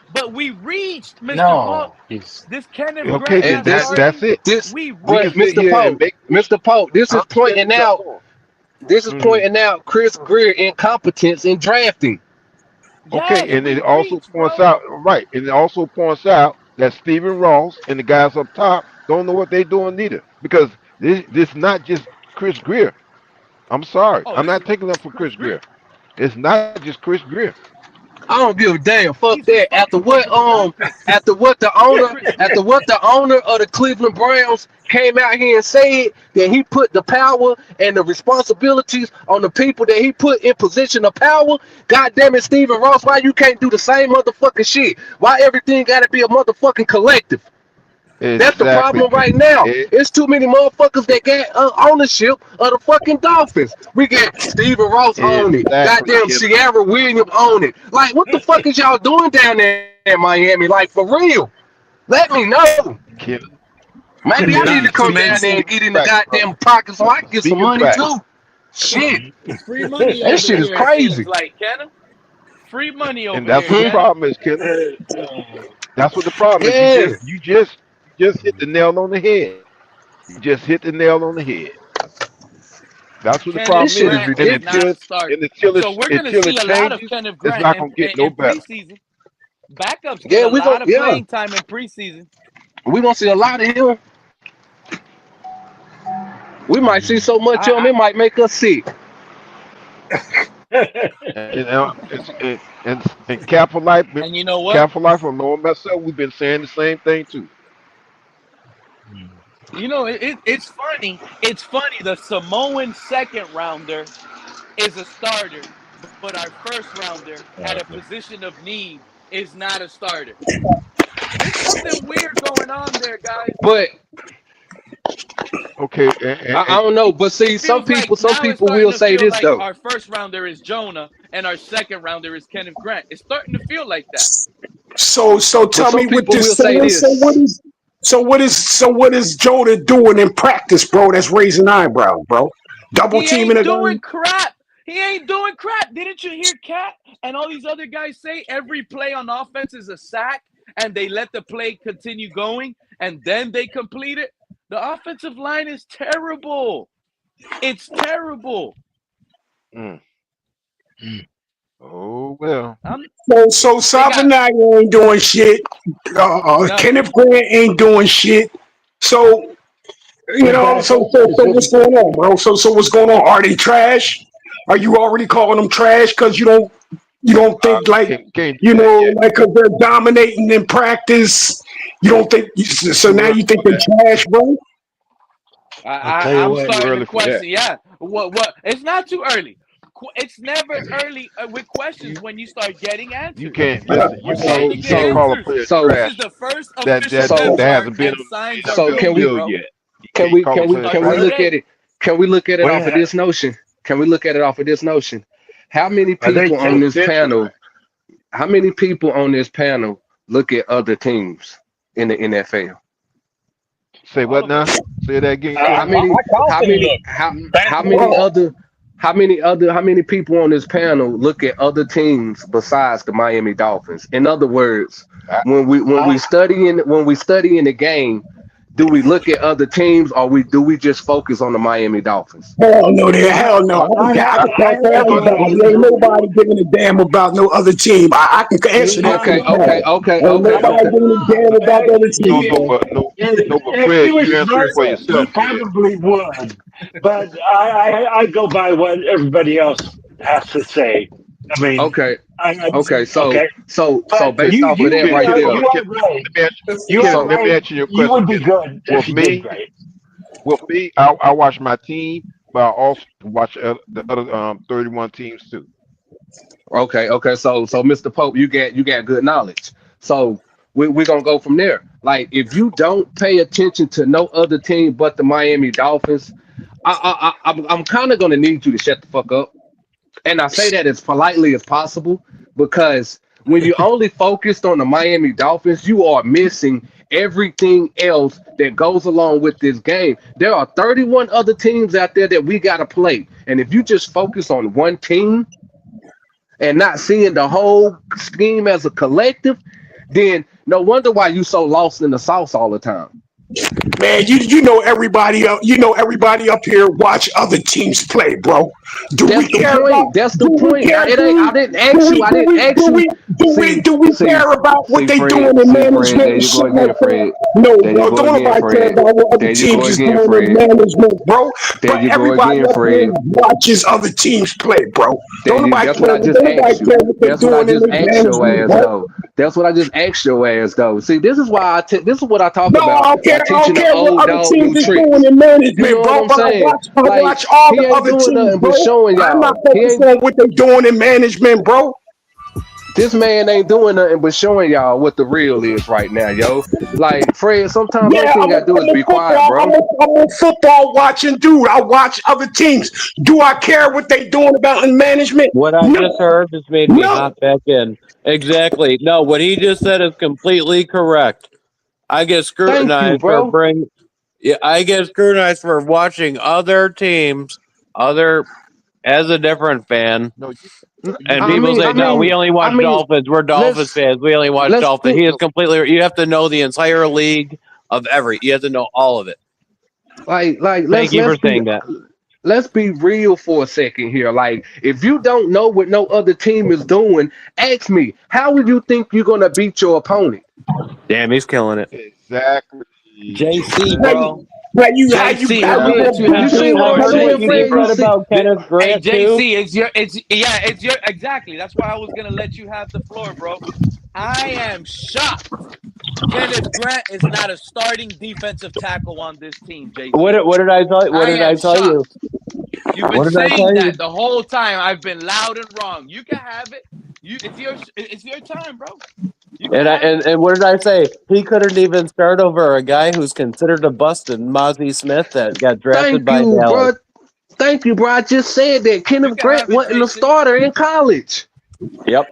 but we reached Mr. Paul. No, he's This Kenneth Okay, Grant then not that's starting. it. this. We We can But sit reached. Mr. here and Pope, make. Mr. Pope, this I is understand pointing what y'all out. doing. This is pointing out Chris Greer incompetence in drafting. Yes, Okay, and we it also reached, points bro. out right, and it also points out that Stephen Ross and the guys up top don't know what they're doing neither. Because this not just Chris Greer. I'm sorry, Oh, I'm this not is taking up for Chris Chris Greer. Greer. It's not just Chris Greer. I don't give a damn. Fuck He's that. responsible for the draft picks. Chris After Greer. what the owner of the Cleveland Browns came out here and said that he put the power and the responsibilities on the people that he put in position of power. God damn it, Stephen Ross, why you can't do the same motherfucking shit? Why everything gotta be a motherfucking collective? That's the Exactly. problem right now. E- It's too many motherfuckers that got ownership of the fucking Dolphins. We got Steven Ross on it. exactly, Goddamn Killer. Sierra Williams on it. Like, what the fuck is y'all doing down there in Miami? Like, for real. Let me know. Killer. Maybe I Killer. need to Not to come down there mention, and get in the Facts, brother. goddamn pocket so I can get some Speaking money facts. too. Shit. It's free money That over shit is here. It seems crazy. like Kenneth. Free money And over that's here, what the Hmm? Kenneth. problem is, Killer. That's what the problem is. Yeah. You just hit the nail on the head. You just hit the nail on the head. That's what the Kenneth This problem shit is. is Grant And is ridiculous. not a starter. So we're gonna until see it a lot of changes, Kenneth it's Grant not gonna get no in better. preseason. Backups get Yeah, a lot of playing time in preseason. we gonna see a lot of him. We might see so much of him, I it might make us sick. And Cap for life, and you know what? Cap for life on no mess up. We've been saying the same thing too. You know it's funny. It's funny. The Samoan second rounder is a starter, but our first rounder at a position of need is not a starter. There's something weird going on there, guys. But Okay, I don't know. But see, It feels like some now it's people starting will to say feel this like though. our first rounder is Jonah and our second rounder is Kenneth Grant. It's starting to feel like that. So But tell some me what people this will say saying. this. So what is Jonah doing in practice, bro? That's raising eyebrows, bro. Double He teaming ain't a doing guy. crap. He ain't doing crap. Didn't you hear Cat and all these other guys say every play on offense is a sack and they let the play continue going and then they complete it? The offensive line is terrible. It's terrible. mm. Oh well. So They got Savanaga ain't doing shit. nothing. Kenneth Grant ain't doing shit. So you The know, backup is so what's looking going on, bro? So what's going on? Are they trash? Are you already calling them trash because you don't think like Can't do that yet. like because they're dominating in practice? You don't think It's so? too Now early you think for they're that. trash, bro? I'll tell you I'm what. Too starting to early for that. question. Yeah, what? It's not too early. It's never early with questions You when you start getting you answers. can't listen. We're starting to You get can't call a answers. player This So is trash the first that official that that, so that benchmark, hasn't been and on signs the are so NFL can building, we field bro. yet. You can't call a player can Starting we trash. look at today. it? Can we look at it What off of this notion? Can we look at it off of this notion? How many are they people on this central? panel? How many people on this panel look at other teams in the NFL? Say All what of us. now? Say that again, How Killer. many? I How constantly many? look. How Fantasy many football. other? How many people on this panel look at other teams besides the Miami Dolphins? In other words, I, when we study in the game, do we look at other teams or do we just focus on the Miami Dolphins? Hell no. I can I talk to have everybody. to Ain't disagree. nobody giving a damn about no other team. I can answer that for Okay, the Listen, okay, crowd. okay, Ain't okay, nobody okay. giving a damn about the other no team, if, no man. but no no but if Fred, he was you answer smart, for he yourself, Fred. probably would. But I go by what everybody else has to say. I mean, Okay, I okay. okay. So But based off of that Okay, right Killer, there. you are right. let me ask You are Killer, So let me right. answer your You question, would be Killer. good if With you did me, right. I watch my team, but I also watch the other 31 teams too. okay. So Mr. Pope, you got good knowledge. So we're gonna go from there. Like if you don't pay attention to no other team but the Miami Dolphins, I'm kind of gonna need you to shut the fuck up. And I say that as politely as possible because when you only focused on the Miami Dolphins, you are missing everything else that goes along with this game. There are 31 other teams out there that we got to play. And if you just focus on one team and not seeing the whole scheme as a collective, then no wonder why you so lost in the sauce all the time. Man, everybody up here watch other teams play, bro. Do we That's the care about? point. That's the Do we point. care? It ain't. I didn't ask you. I didn't ask you. Do we See, care about what they Fred. doing in See, Fred. management There and you go shit like again, that? Fred. No, There you bro. go Don't again, nobody care Fred. about what other There you go teams is again, doing in Fred. management, bro. There But you go everybody again, up here Fred. watches other teams play, bro. Don't nobody That's what care. I just Don't nobody asked you. care what they're That's what I doing in just their asked your management, ass bro. though. That's what I just asked your ass though. See, this is why this is what I talk No, about I don't by care. I don't teaching the care what old other dog teams new is doing tricks. in You know management, what bro. I'm But saying? I Like watch all he the ain't other doing teams, nothing bro. but showing I'm not y'all. focused on what they're doing in management, bro. This man ain't doing nothing but showing y'all what the real is right now, yo. Like Fred, sometimes only Yeah, thing you gotta do is be quiet, bro. I'm a football watching dude. I watch other teams. Do I care what they doing about in management? What I just No, heard just made me no. hop back in. Exactly. No, what he just said is completely correct. I get Thank you, scrutinized for bro. bring. Yeah, I get scrutinized for watching other teams, other as a different fan, No, and I people mean, say, I "No, mean, we only I watch mean, Dolphins. We're Dolphins let's fans. We only watch let's Dolphins." He put is completely. You have to know the entire league of every. You have to know all of it. like Thank you for saying that. let's be real for a second here. Like, if you don't know what no other team is doing, ask me, how would you think you're gonna beat your opponent? Damn, he's killing it. exactly. JC, How bro. you, JC, how I'm you gonna Yeah. let gonna you You have beat the me see in what floor, I'm Heard what saying, you JC, just Fred? You said bro. see, about Kenneth Hey, Grant too. JC, it's your exactly. That's why I was gonna let you have the floor, bro. I am shocked. Kenneth Grant is not a starting defensive tackle on this team, JC. What did I tell? What I did I am tell you? shocked. You've been What did I saying tell you? that the whole time. I've been loud and wrong. You can have it. It's your time, bro. You can And have it. what did I say? He couldn't even start over a guy who's considered a bust in Mozzie Smith that got drafted thank by you, Dallas. bro. Thank you, bro. I just said that You Kenneth can Grant have it, wasn't a Jason. starter in college. Yep.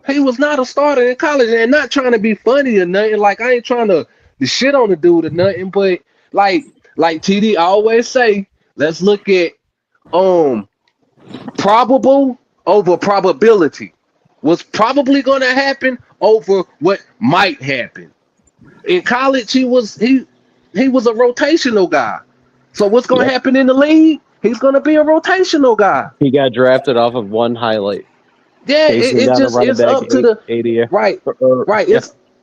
He was not a starter in college, and not trying to be funny or nothing. Like, I ain't trying to shit on the dude or nothing, but like TD always say, let's look at um probable over probability. What's probably going to happen over what might happen. In college, he was a rotational guy. So what's going to Yep. happen in the league? He's going to be a rotational guy. He got drafted off of one highlight. Yeah, Chasing it down a just running it's back up to the 80. right, right. Yeah.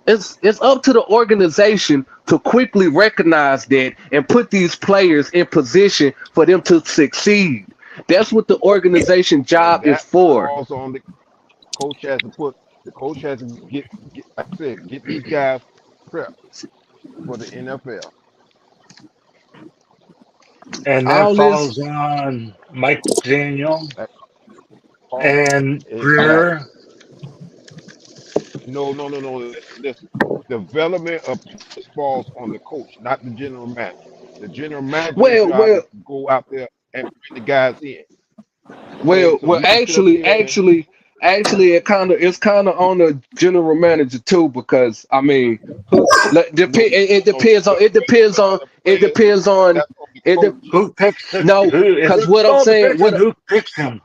It's up to the organization to quickly recognize that and put these players in position for them to succeed. That's what the organization And job is that for. falls on the coach has to put the coach has to get like I said, get these guys prepped for the NFL. And that All this, falls on Mike Daniel That falls and exactly. Greer. No. Listen. Development of players falls on the coach, not the general manager. The general manager's well, job well, is to go out there and bring the guys in. So well. we can sit up here and Actually, it's kind of on the general manager too, because I mean, it depends on it depends on that's on the it. coach. Who picks the, No, who if because it's all depends on who picks him.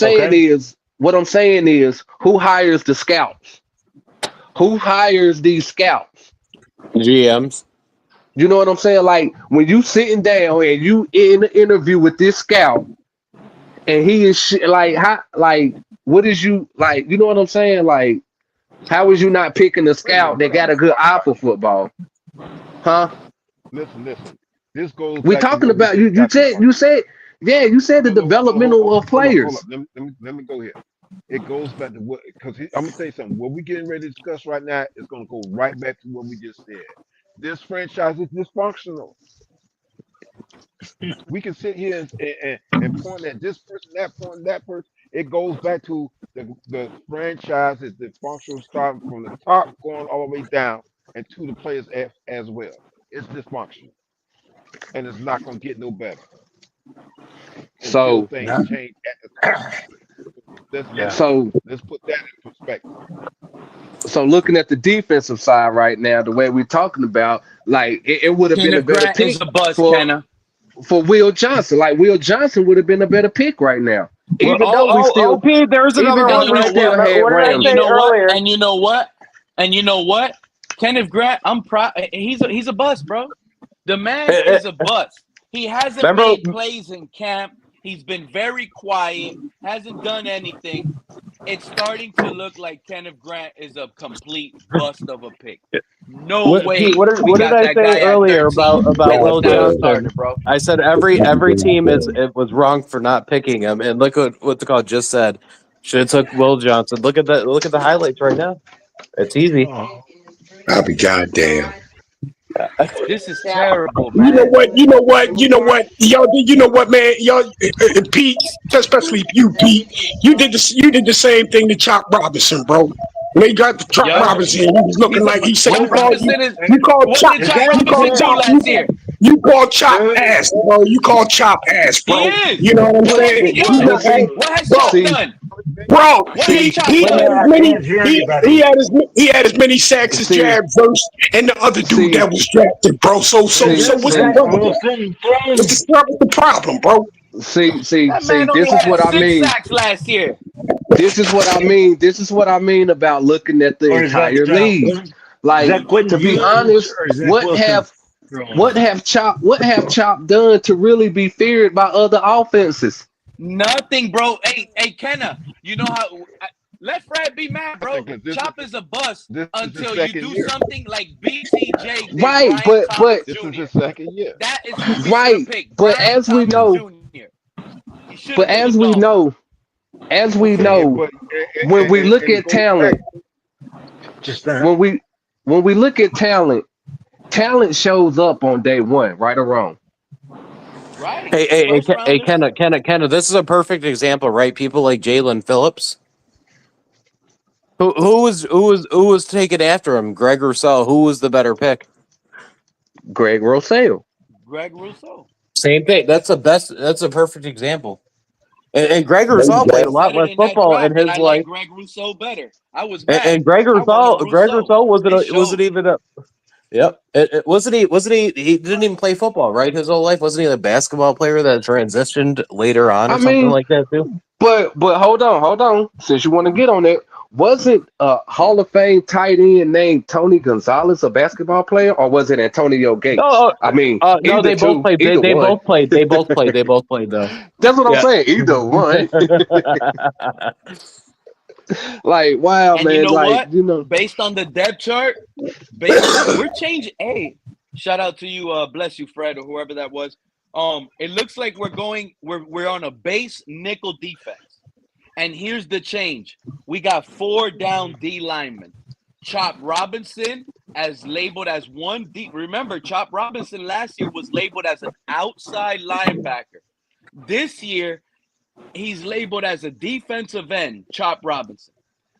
Okay. what I'm saying is who hires the scouts? Who hires these scouts? GMs. You know what I'm saying? Like when you sitting down and you in an interview with this scout, and he is like how like what is you like? You know what I'm saying? Like how is you not picking a Wait a minute, scout that hold on. got a good eye for football? Huh? Listen. This goes We back to talking what we about just got to talking. You said yeah, you said the developmental of Hold up. players. Let me go here. It goes back to what because I'm gonna tell you something. What we getting ready to discuss right now is gonna go right back to what we just said. This franchise is dysfunctional. We can sit here and point at this person, that person. It goes back to the franchise is dysfunctional, starting from the top, going all the way down, and to the players as well. It's dysfunctional, and it's not gonna get no better until So things Yeah. change at the top. Yeah. so Let's put that in perspective. so looking at the defensive side right now, the way we're talking about, like it would have been a Kenneth better Grant is pick a bust, for Kenna. for Will Johnson. Like Will Johnson would have been a better pick right now. Well, Even though we still, OP, there's even another though one we right still there. had What did I And you say Ramsey. know what? earlier? And you know what? And you know what? Kenneth Grant, I'm proud. He's a bust, bro. The man is a bust. He hasn't Remember, made plays in camp. He's been very quiet. Hasn't done anything. It's starting to look like Kenneth Grant is a complete bust of a pick. No Pete, way we what did got I that say guy at earlier 13 about and Will he's not a Johnson? starter, bro. I said every team it was wrong for not picking him, and look what the call just said. Should have took Will Johnson. Look at that. Look at the highlights right now. It's easy. I'll be goddamn. This is terrible, You know man. what? You know what? You know what? Y'all, you know what, man? Y'all, Pete, especially you, Pete. You did this. You did the same thing to Chop Robinson, bro. When they got the Chop Yup. Robinson, he was looking like he said Chop Robinson is. you called What Chop. did Chop You called Robinson do Chop. last year? You called Chop ass, bro. You called Chop ass, He bro. is. You know what I'm What has saying? he You done? know, hey, What has bro. Chop done? Bro, What has Chop he had done? as I many can't hear anybody. he had as many sacks as See, Jab verse and the other dude see, that was drafted, bro. So see, what's the see, problem? What's the problem, bro? That see. man only This is had what I 6 mean. sacks last year. This is what I mean. This is what I mean about looking at the Or is that entire league. is Like, that Quentin to be Ewers honest, or is that Wilson? what have Chop done to really be feared by other offenses? Nothing, bro. Hey, Kenna. You know how? Let Fred be mad, bro. Chop is a bust this is his until you second do year. something like BTJ did Right, Brian Thomas This is Jr. his second year. That is who we should have right. picked. But Brian as we Thomas know, Jr. He should have as moved we on. know, But when we look and at talent, when we look at talent shows up on day one, right or wrong. Right. Hey, Kenna. This is a perfect example, right? People like Jalen Phillips. Who was taken after him? Greg Rousseau. Who was the better pick? Greg Rousseau. Greg Rousseau. Same thing. That's a perfect example. And Greg Rousseau played a lot Better less than that football in draft, and his I like life. Greg Rousseau better. I was mad. And Greg I wanted Rousseau It wasn't showed. even a. Yep. Wasn't he? He didn't even play football, right? His whole life. Wasn't he a basketball player that transitioned later on I or something mean, like that too? but hold on. Since you want to get on it, wasn't a Hall of Fame tight end named Tony Gonzalez a basketball player, or was it Antonio Gates? I mean, No, they both played. They one. both played. They both played. They both played though. That's what I'm Yeah. saying. Either one. Like, wow, And you man. know Like, what? Based on the depth chart, we're changing. Hey, shout out to you, bless you, Fred, or whoever that was. It looks like we're on a base nickel defense. And here's the change. We got 4 down D linemen. Chop Robinson as labeled as 1D. Remember, Chop Robinson last year was labeled as an outside linebacker. This year, he's labeled as a defensive end, Chop Robinson.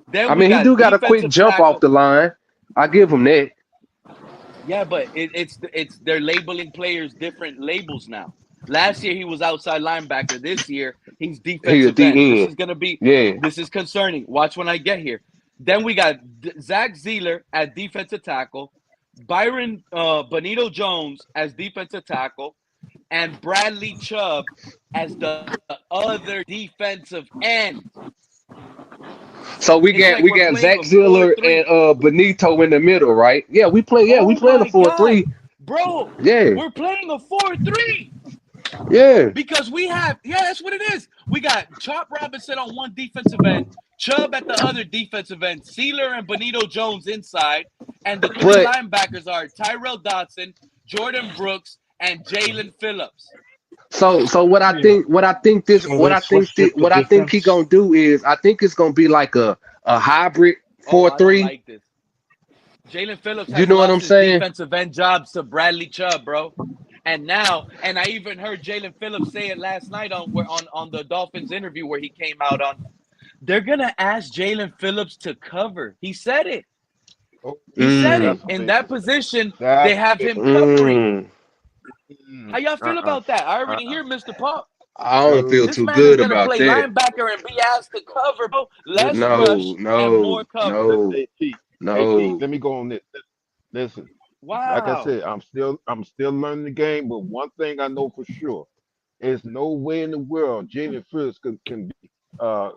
Then I mean, he do got a quick jump off the line. I give him that. Yeah, but it's they're labeling players different labels now. Last year he was outside linebacker. This year he's defensive end. This is gonna be This is concerning. Watch when I get here. Then we got Zach Zeeler at defensive tackle, Byron Benito Jones as defensive tackle, and Bradley Chubb as the other defensive end. So we got Zach Ziller and Benito in the middle, right? Yeah, we play. Yeah, we playing a 4-3. Bro, yeah, we're playing a 4-3. Yeah, because we have that's what it is. We got Chop Robinson on one defensive end, Chubb at the other defensive end, Sealer and Benito Jones inside, and the 3 linebackers are Tyrell Dodson, Jordan Brooks, and Jalen Phillips. So what I think he gonna do is I think it's gonna be like a hybrid 4-3. Like this. Jalen Phillips has You know what I'm saying? defensive end jobs to Bradley Chubb, bro. And now, and I even heard Jalen Phillips say it last night on the Dolphins interview where he came out on. They're gonna ask Jalen Phillips to cover. He said it. He said it. In that position, they have him covering. How y'all feel about that? I already hear Mr. Pop. I don't feel too man good is gonna about play that. linebacker and be asked to cover, bro. Less rush and more cover. Hey, Pete, let me go on this. Listen, Like I Wow. said, I'm still learning the game, but one thing I know for sure. There's no way in the world Jaden Phillips can be uh,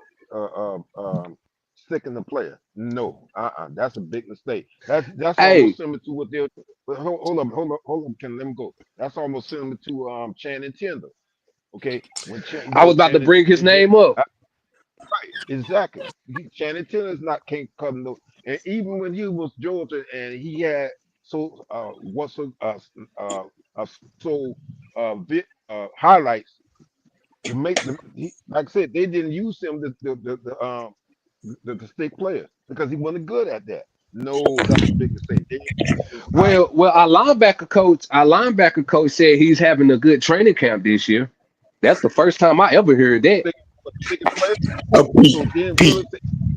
sticking the player. No, that's a big mistake. That's Hey, almost similar to what they're. But hold up, Can let me go. That's almost similar to Channing Tindall. Okay, when I was about to Channing bring his Tindall, name up. right, exactly. Channing Tindall's not can't cut no. And even when he was Georgia and he had so what's uh, so highlights to make them. Like I said, they didn't use him the stick players because he wasn't good at that. No, that's a big mistake. They is not Well, our linebacker coach said he's having a good training camp this year. That's the first time I ever heard that. sticking players. So Jaden Pete, Phillips,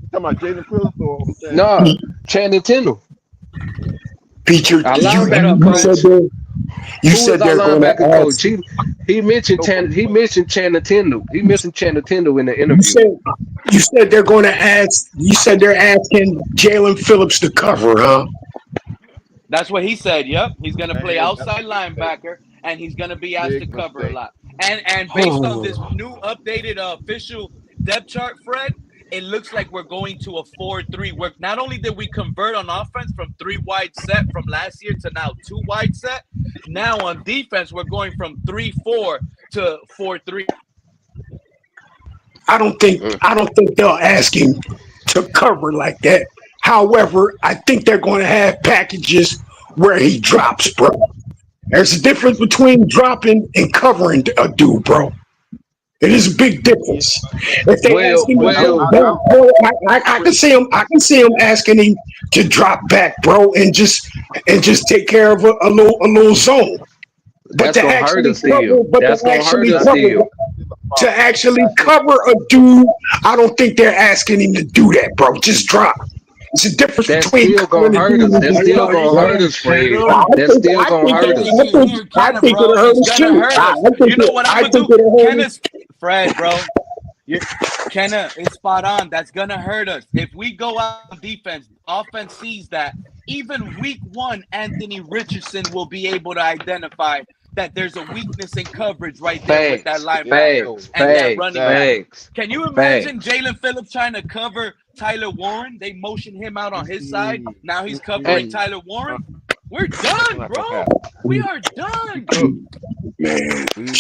you talking about Jaden Phillips or Channing Nah, Tindall? Pete, Channing Tindall, Pete, our That's linebacker you said coach. you Who is said our they're going to linebacker coach? ask. He mentioned no Chan, problem. he mentioned Channing Tindall. He mentioned Channing Tindall in the You interview. said you said they're going to ask. You said they're asking Jalen Phillips to cover, huh? That's what he said. Yep, he's going to play Man, that's outside a big mistake. linebacker, and he's going to be asked to Big cover a mistake. lot. And based on this new updated official depth chart, Fred, it looks like we're going to a 4-3. Where not only did we convert on offense from 3 wide set from last year to now 2 wide set, now on defense we're going from 3-4 to 4-3. I don't think they'll ask him to cover like that. However, I think they're going to have packages where he drops, bro. There's a difference between dropping and covering a dude, bro. It is a big Yeah, difference. If they ask Well, him to I, go well, I, I, back, bro, I I can see him. I can see him asking him to drop back, bro, and just take care of a little zone. But that's to gonna hurt actually us still. cover, but to That's gonna hurt actually us that's cover, still. still a to problem. actually That's still cover a dude, I don't think they're asking him to do that, bro. Just drop. It's a difference That's between still covering gonna a hurt dude us. and That's just Are still are dropping, you gonna bro. hurt saying us, Fred. Kittle? That's still gonna hurt Fred, us. Kenna, I think bro, it'll hurt it's us gonna too. hurt us. You know what I'm I gonna think do? it'll hurt us. Kenna's Fred, bro. You Kenna is spot on. That's gonna hurt us. If we go out on defense, offense sees that. Even week 1, Anthony Richardson will be able to identify that there's a weakness in coverage right there with that Facts, yeah. linebacker So facts, and that facts, running back. exactly. facts, Can you imagine facts. Jalen Phillips trying to cover Tyler Warren? They motion him out on his side. Mm-mm, Now he's And covering Tyler uh, Warren. We're that's done, not bro. gonna happen. We are We done. cook. Man, We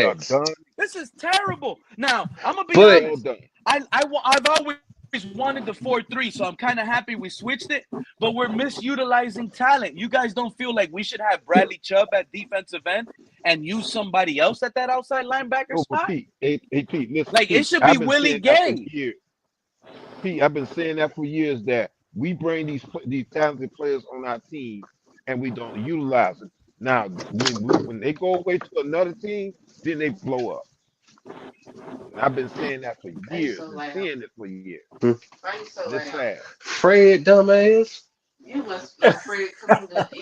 are facts. done. This is terrible. Now, I'm gonna be But All honest. done. I've always wanted the 4-3, so I'm kind of happy we switched it. But we're misutilizing talent. You guys don't feel like we should have Bradley Chubb at defensive end and use somebody else at that outside linebacker No, but spot? Pete, listen, Like it Pete. should be I've been Willie saying that for Gay. years. Pete, I've been saying that for years that we bring these talented players on our team and we don't utilize them. Now, when they go away to another team, then they blow up. And I've been saying that for years and saying it for years. hmm, And it's sad. Fred, dumbass.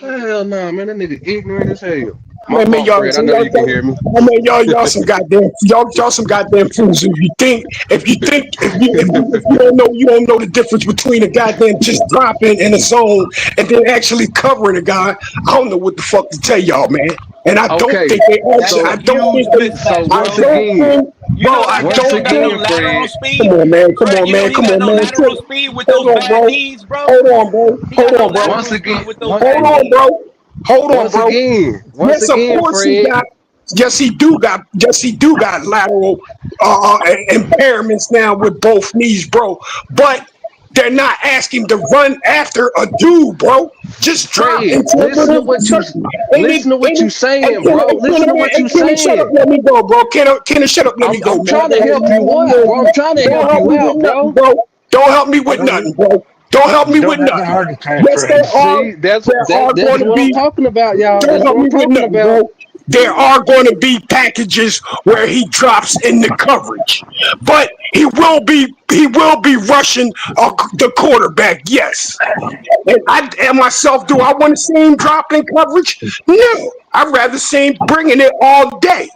Hell no, man. That nigga ignorant as hell. My man, fault, Fred. I know you can hear me. y'all some goddamn y'all some goddamn fools. If you don't know the difference between a goddamn just dropping in a zone and then actually covering a guy. I don't know what the fuck to tell y'all, man. And I don't Okay, think they That's actually. a so I don't huge think they. so mismatch, I once bro. don't again, think, You bro. know I that guy once don't don't got no again, think. lateral Fred. speed. Come on, man. Come Fred, on, you know man. he Come got on, no man. lateral speed with Hold those on, bad bro. knees, bro. Hold on, bro. He got Hold no on, bro. lateral Once speed again, with those once Hold bad on, knees. bro. Hold on, once bro. again, once Yes, of again, course he Fred. got. Yes, he do got lateral impairments now with both knees, bro. But they're not asking to run after a dude, bro. Just drop Fred, into a listen to little. what you listen to what you saying, Kenny, bro. Listen to what you Kenny, shut up, saying. let me go, bro. Kenny, shut up, let me go, I'm man. trying to help you out, bro. I'm trying to Don't help help you me with out, nothing, bro. bro. Don't help me with Don't nothing, bro. Don't help me with don't have a nothing. heart attack, Yes, Fred. See, there are that's going to what I'm be. talking about, y'all. Don't That's help what I'm me with talking nothing, about. bro. There are going to be packages where he drops in the coverage, but he will be rushing the quarterback. Yes, and myself, do I want to see him drop in coverage? No, I'd rather see him bringing it all day.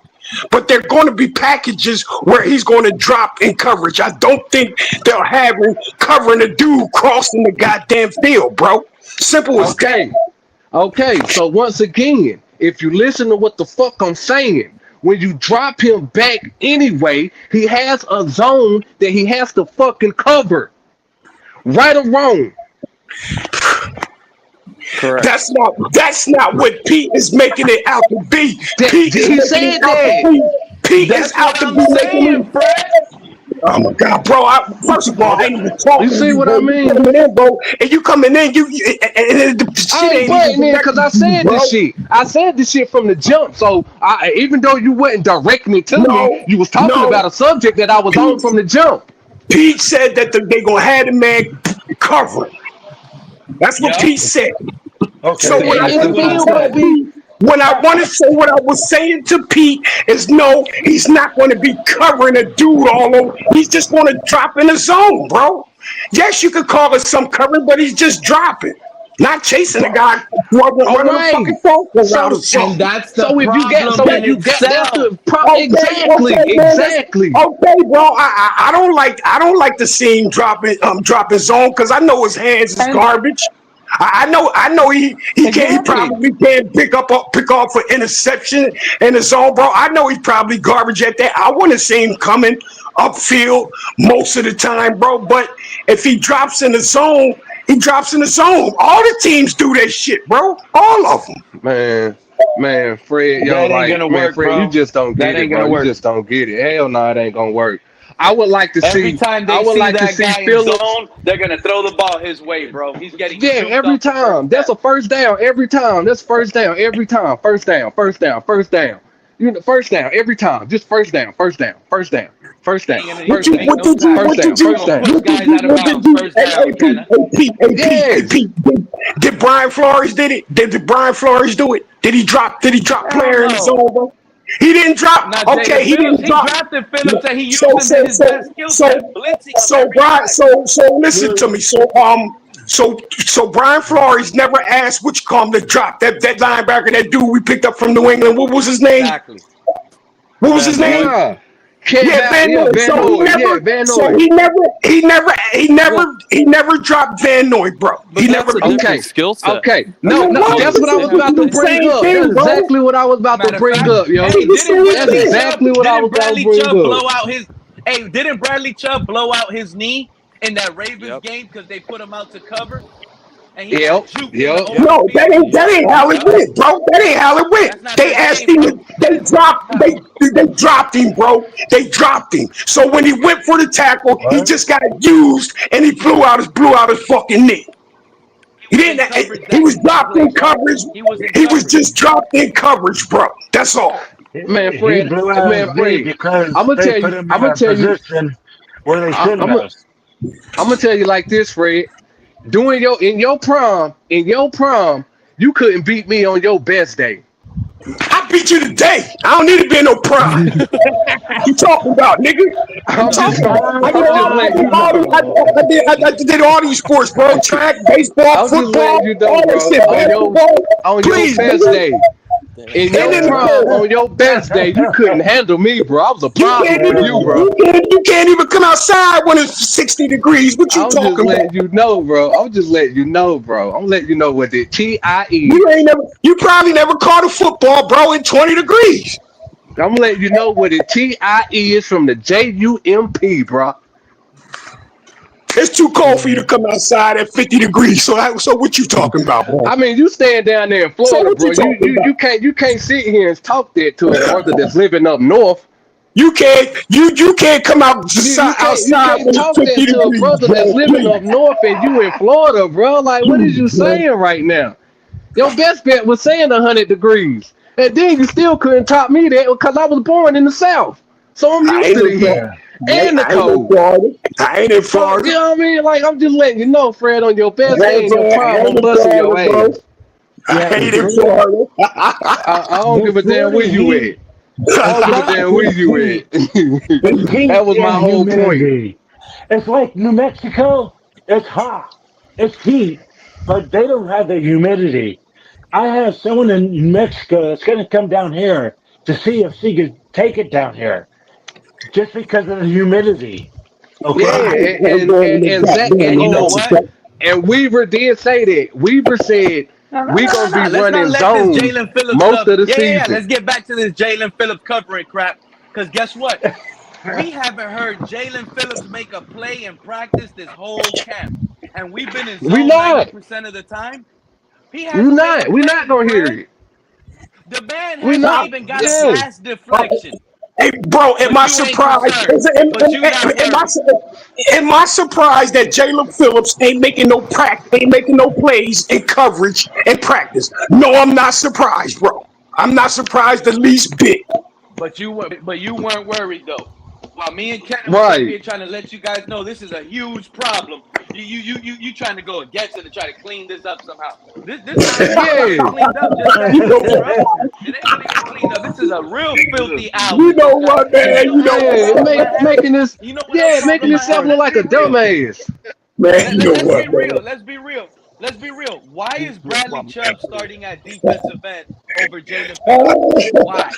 But they're going to be packages where he's going to drop in coverage. I don't think they'll have him covering a dude crossing the goddamn field, bro. Simple as that. Okay. Okay, so once again, if you listen to what the fuck I'm saying, when you drop him back anyway, he has a zone that he has to fucking cover. Right or wrong? Correct. That's not what Pete is making it out to be. Pete is He making said it out that. to be. Pete is That's out what to I'm be making saying, it. Fred. Oh my God, bro! First of all, I ain't even You talking to see you, what bro. I You mean? coming in, bro, and you coming in, and the I shit ain't ain't even butting in because directed I to you, said this bro. shit. I said this shit from the jump. So even though you wasn't directing it to me, No, you was talking no. about a subject that I was on Pete, from the jump. Pete said that they gonna have the man covering. That's what Yep. Pete said. Okay, So And when I Exactly it's want what I still to gonna tell said. be. Pete, when I want to say what I was saying to Pete is no, he's not going to be covering a dude all over. He's just going to drop in the zone, bro. Yes, you could call it some covering, but he's just dropping, not chasing a guy All running a right. fucking phone route or So And something. that's the so if you get problem so in if you get that's itself. the problem. Okay, Exactly. man. That's Exactly. okay, bro. I don't like to see him dropping zone because I know his hands is And garbage. I know he exactly. probably can't pick off an interception in the zone, bro. I know he's probably garbage at that. I want to see him coming upfield most of the time, bro. But if he drops in the zone, he drops in the zone. All the teams do that shit, bro. All of them. Man, Fred, That ain't gonna work, Fred, you bro. just don't That get it, ain't bro. gonna You work. just don't get it. Hell no, it ain't gonna work. I would like to Every see. time I they would see like to that see guy in Phillips. zone, they're gonna throw the ball his way, bro. He's getting Yeah, juked every up for first time. That's down. a first down every time. That's first down every time. First down, first down, first down. You know, first down every time. Just first down, first down, first down, first down, He first ain't gonna down, make no first tackles. down, He first gonna down. push guys out of bounds. First down, Kenna. Yes. Did Brian Flores did it? Did Brian Flores do it? Did he drop Hell player in the no. zone, bro? He didn't drop. Not Okay, Jalen he Phillips. didn't He drop. drafted Phillips and he So used him so in his so best skill so set, blitzing on so every Brian guy. so listen to me. So Brian Flores never asked which come to drop that linebacker, that dude we picked up from New England. What was his name? Exactly. What was Van his name? Noy. Yeah. Yeah, Van So Noy. Yeah, Van Noy. Well, he never dropped Van Noy, bro. He But never that's a did. different Okay. skill set. Okay. You No, know no, what? that's what This I is was They about to the have bring same up. That's thing, bro. exactly what I was about to matter of bring fact, up, yo. hey, It's the didn't same That's Bradley thing. Chubb? exactly what I Didn't was about to Bradley bring Chubb up. blow out his? Hey, didn't Bradley Chubb blow out his knee in that Ravens Yep. game because they put him out to cover and he got Yep. juked in the Yep. Yep. open No, field? that ain't how it Yep. went, bro. That ain't how it went. That's not They the asked same, him. bro. They dropped him, bro. They dropped him. So when he went for the tackle, he What? just got used and he blew out his fucking knee. He He was in didn't. coverage He was that dropped play, in bro. coverage. He was in He was coverage. just dropped in coverage, bro. That's all. Man, He Fred. blew out Man, his knee Fred. because I'm gonna they tell put you. him I'm in gonna a tell you. position where they I, shouldn't I'm gonna. have. I'm gonna tell you like this, Fred. Doing in your prom, you couldn't beat me on your best day. I beat you today. I don't need to be in no prime. You talking about, nigga? I'm I'm just talking about. I'm just letting you know. I did all these sports, bro. Track, baseball, I'm just football, letting you know, all that bro. shit. Basketball. On your Please, best nigga. day. Damn, In And your then Fred. prom, on your best day, you couldn't handle me, bro. I was a problem for you, bro. you can't even come outside when it's 60 degrees. What you I'm just talking about? letting you know, bro. I'm just letting you know, bro. I'm letting you know what the TI You is. ain't never. You probably never caught a football, bro, in 20 degrees. I'm letting you know what the TI is from the JUMP, bro. It's too cold for you to come outside at 50 degrees. So what you talking about, bro? I mean, you staying down there in So Florida, what bro. you talking about? You can't sit here and talk that to a brother that's living up north. You can't come out You outside can't when it's talk 50 that to a degrees, brother that's bro. living Please, up north and you in Florida, bro. Like, what is you bro. saying right now? Your best bet was saying 100 degrees, and then you still couldn't top me there because I was born in the South, so I'm I used ain't to in the heat Florida. and the I ain't in cold. Florida. I ain't in So Florida. you know what I mean? Like, I'm just letting you know, Fred, on your best day in your I prime, ain't I'm in busting Florida, your bro. ass. I Yeah, ain't in Florida, Florida. I don't the give a damn where Florida you heat, at. I don't give a damn where it's you heat. at. It's That heat was my and whole point. humidity. It's like New Mexico. It's hot. It's heat, but they don't have the humidity. I have someone in New Mexico that's going to come down here to see if she could take it down here just because of the humidity. Yeah, Okay? and Zach, And and you know what? and Weaver did say that. Weaver said We gonna be Let's not running let this zones Jalen Phillips most stuff. of the Yeah. season. Let's get back to this Jalen Phillips covering crap. Because guess what? We haven't heard Jalen Phillips make a play in practice this whole camp. And we've been in We zone not. 90% of the time. He You hasn't made a not. We play, not gonna hear Greg. it. The man We hasn't not. even got a Yeah. pass deflection. Hey, bro, am But I you ain't surprised? concerned. But you not worried. Am I surprised that Jalen Phillips ain't making no plays in coverage and practice? No, I'm not surprised, bro. I'm not surprised the least bit. But you weren't worried though. While me and Kenneth was up Right. here trying to let you guys know this is a huge problem. You trying to go against it and try to clean this up somehow. This not really gonna get Yeah. cleaned up just like You know this, bro. what? It ain't gonna get cleaned up. This is a real filthy owl You with this know guy. what, And man? You know the Yeah. what, problem I have, Making this. you know what else Yeah. Making problem I yourself have? look Let's like be a real. dumbass. man? You know Let's be what, real. man? Let's be real. Let's be real. Why is Bradley Chubb starting at defensive end over Jalen Phillips? Why?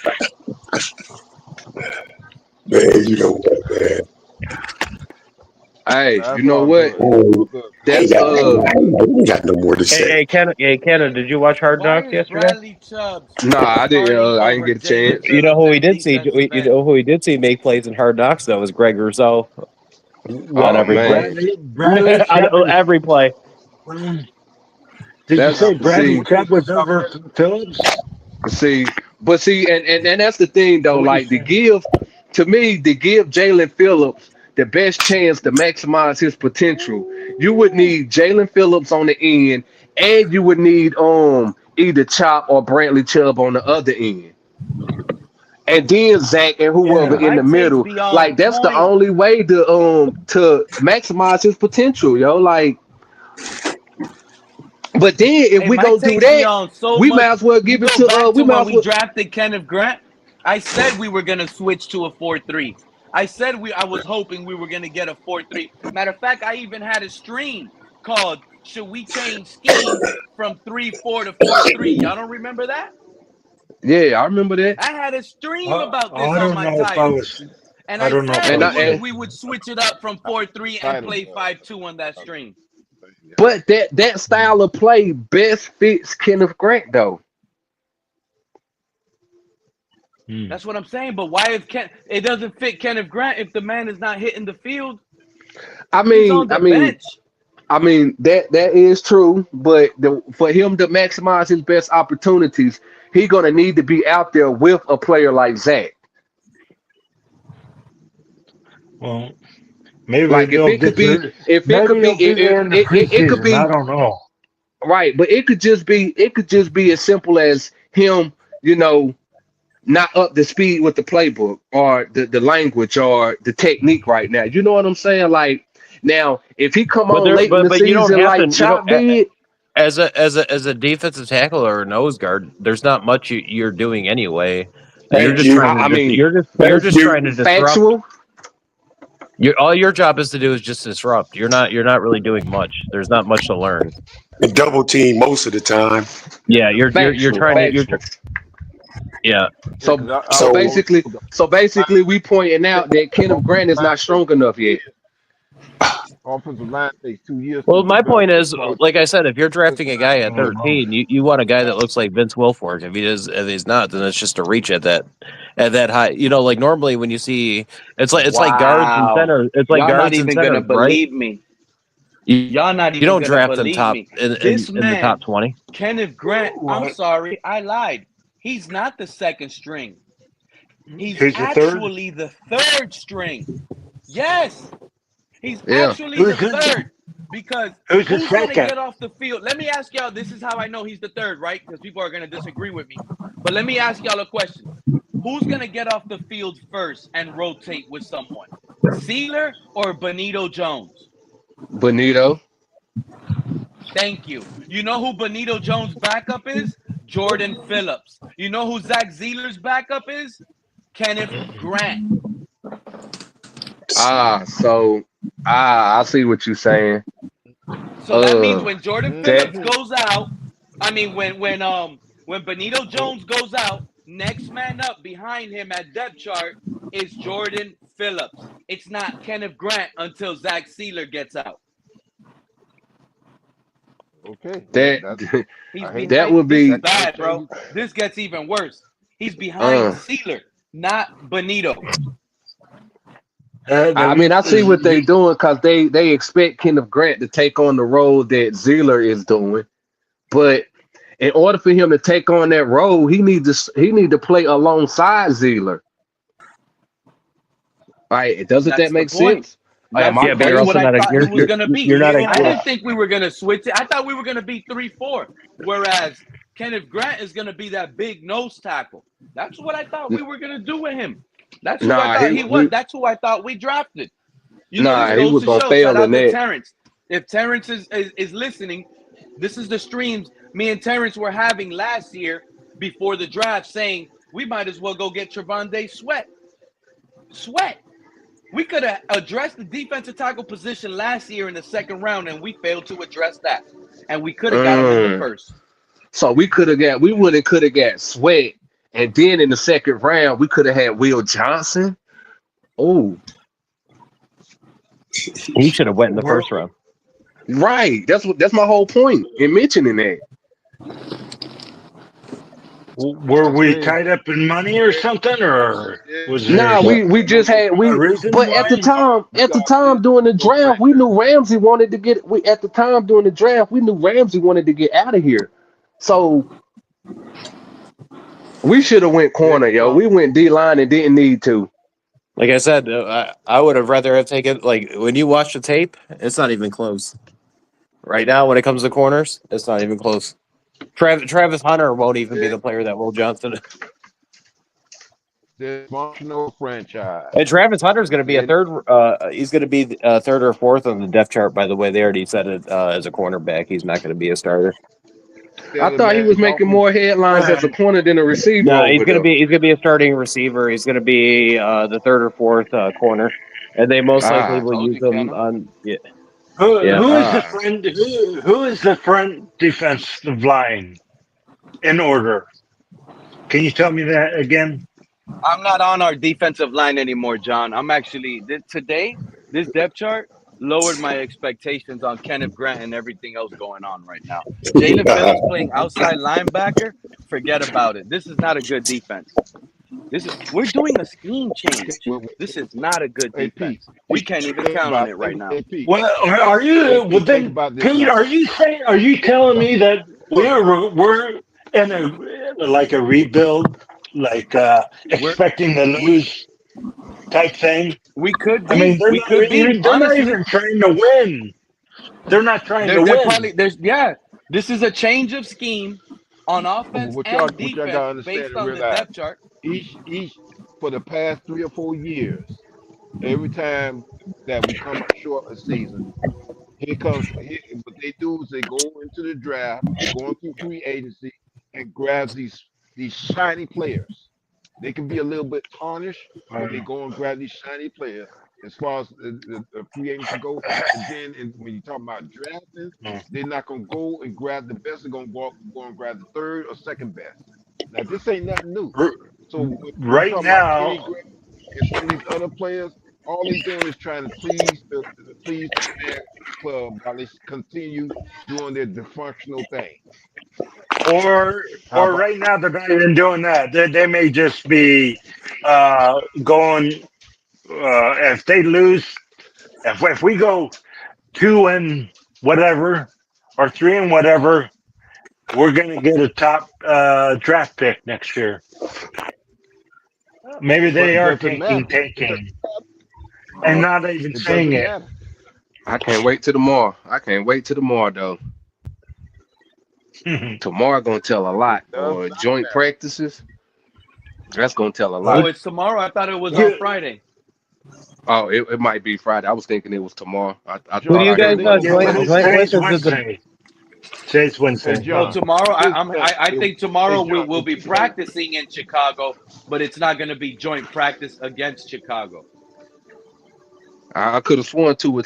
Man, you know what, man? Hey, you That's know all what? good. It's all good. That's I ain't got no more to say. Kenna, did you watch Hard Why Knocks is yesterday? Bradley Chubb Nah, I didn't. starting I didn't over get a Jalen chance. You know Phillips who we at did see? defensive You end? know who we did see make plays in Hard Knocks? That was Greg Rousseau on Oh every play. man, Bradley Chubb On every play. Did you that's say Bradley see, Chubb was over Phillips? and that's the thing though. What you Like saying? to me, to give Jalen Phillips the best chance to maximize his potential, you would need Jalen Phillips on the end, and you would need either Chop or Bradley Chubb on the other end. And then Zach and whoever And in my the takes middle. be on Like that's the point. only way to maximize his potential, yo. Like, but then if Hey, we my go do takes be that, on so we much. might as well You give it go to back we to might when as we well. drafted Kenneth Grant. I said we were gonna switch to a 4-3. I said I was hoping we were gonna get a 4-3. Matter of fact, I even had a stream called "Should We Change Schemes from 3-4 to 4-3?" Y'all don't remember that? Yeah, I remember that. I had a stream about this I on don't my know if I tires, was. and I I don't know if I said And was I, we would switch it up from 4-3 and play 5-2 on that stream. but that style of play best fits Kenneth Grant though. That's what I'm saying. But why if it doesn't fit Kenneth Grant if the man is not hitting the field? I He's mean, on I the mean, bench. I mean that is true, but for him to maximize his best opportunities, he's gonna need to be out there with a player like Zach. Well, maybe Like they'll get there. if it could Maybe be, he'll be there in the it could preseason. I be don't know. right, but it could just be as simple as him, not up to speed with the playbook or the language or the technique right now. You know what I'm saying? Like now, if he come But on late in the you don't season have to. like Chop did, As a defensive tackle or a nose guard, there's not much you're doing anyway. You're Thank just you. trying to I mean, you're Thank just you. trying to disrupt. factual. All your job is to do is just disrupt. You're not really doing much. There's not much to learn. Double team most of the time. Yeah, you're trying to Factual. yeah. Yeah, So because I so was So basically so basically we pointing out that Kenneth Grant is not strong enough yet. offensive line takes 2 years to Well, my develop point is, football. like I said, if you're drafting a guy I at don't know. 13, you want a guy that looks like Vince Wilfork. If he's not, then it's just a reach at that high. Like normally when you see, it's like guards and Wow. centers. It's like Y'all not guards and even gonna centers, right? believe me. You Y'all not you even don't gonna draft them believe top me. in This in the top man, 20. Kenneth Grant, I'm What? sorry, I lied. He's not the second string. He's Who's the third? actually the third string. Yes, he's Yeah. actually Who's the the third because Who's the who's going to second? get off the field? Let me ask y'all, this is how I know he's the third, right? Because people are going to disagree with me. But let me ask y'all a question. Who's going to get off the field first and rotate with someone? Sealer or Benito Jones? Benito. Thank you. You know who Benito Jones' backup is? Jordan Phillips. You know who Zach Zealer's backup is? Kenneth Grant. I see what you're saying. So that means when Jordan That Phillips goes out, I mean when Benito Jones goes out, next man up behind him at depth chart is Jordan Phillips. It's not Kenneth Grant until Zach Sealer gets out. Okay, well, That He's I hate to that behind. would This is be. bad, tell bro. you. This gets even worse. He's behind Uh, Sealer, not Benito. I mean, I see what they doing because they expect Kenneth Grant to take on the role that Zeller is doing, but in order for him to take on that role, he need to play alongside Zeller. Right? Doesn't that That's the make point. sense? Am That's I Yeah, but you're that's also what crazy? I not a thought he was gonna be. you're not a I yeah. didn't think we were gonna switch it. I thought we were gonna be 3-4. Whereas Kenneth Grant is gonna be that big nose tackle. That's what I thought we were gonna do with him. That's who I Nah, thought he he was. we That's who I thought we drafted. This nah he goes was to gonna show. Shout fail in out to that. Terrence. If Terrence is listening, this is the streams me and Terrence were having last year before the draft, saying we might as well go get Trevonde Sweat. Sweat. We could have addressed the defensive tackle position last year in the second round, and we failed to address that. And we could have got him in the Mm. first. So we would have could have got Sweat, and then in the second round we could have had Will Johnson. Oh, He should have went in the first round. right. That's my whole point in mentioning that. Were we Okay. tied up in money or something, or was there Nah, we just had a we. reason But at the why? time during the draft, we knew Ramsey wanted to get. We at the time during the draft, we knew Ramsey wanted to get out of here. So we should have went corner, yo. We went D line and didn't need to. Like I said, I would have rather have taken like when you watch the tape, it's not even close. Right now, when it comes to corners, it's not even close. Travis Hunter won't even be the player that Will Johnson. Dysfunctional franchise. And Travis Hunter is going to be a third. He's going to be third or fourth on the depth chart. By the way, they already said it as a cornerback. He's not going to be a starter. I thought he was making more headlines as a corner than a receiver No, he's over going to there. be. He's going to be a starting receiver. He's going to be the third or fourth corner, and they most likely will use him on. Yeah. Who is the Ah. front? Who is the front defensive line in order? Can you tell me that again? I'm not on our defensive line anymore, John. I'm actually today. This depth chart lowered my expectations on Kenneth Grant and everything else going on right now. Jalen Phillips playing outside linebacker. Forget about it. This is not a good defense. We're doing a scheme change. This is not a good Hey, Pete, defense. We can't even think count on about it right now. Hey, Pete. Well, are you? Hey, Well, Pete, think then, about this Pete, now. are you telling me that we're in a rebuild, like We're expecting to lose type thing? we could I mean, be. We could be. they're not Honestly, even trying to win. They're not trying to they're win. probably this is a change of scheme on offense What and y'all defense gotta understand based and on the realize, depth chart. each for the past 3 or 4 years, every time that we come up short a season, what they do is they go into the draft, going through free agency, and grab these shiny players. They can be a little bit tarnished, but they go and grab these shiny players as far as the free agency go. And then when you talk about drafting, they're not gonna go and grab the best. They're gonna go and grab the third or second best. Now this ain't nothing new. So when you Right talk about Kenny now, Grant and some of these other players, all they doing is trying to please the fan club while they continue doing their dysfunctional thing. or How about right now they're not even doing that. They may just be going. If they lose, if we go 2 and whatever or 3 and whatever, we're gonna get a top draft pick next year. Maybe but they it are doesn't matter. and not even It saying doesn't it. matter. I can't wait till tomorrow. Though. Tomorrow gonna tell a lot. It does Or not joint matter. practices. That's gonna tell a Oh, lot. it's tomorrow. I thought it was on Yeah. Friday. Oh, it might be Friday. I was thinking it was tomorrow. I Who do thought John, you I guys heard think both. joint about joint with? Today's Is it Wednesday. Today's Hey Wednesday. No, John, tomorrow. just I think tomorrow John, we'll if be you say practicing in Chicago, but it's not going to be joint practice against Chicago. I could have sworn Tua.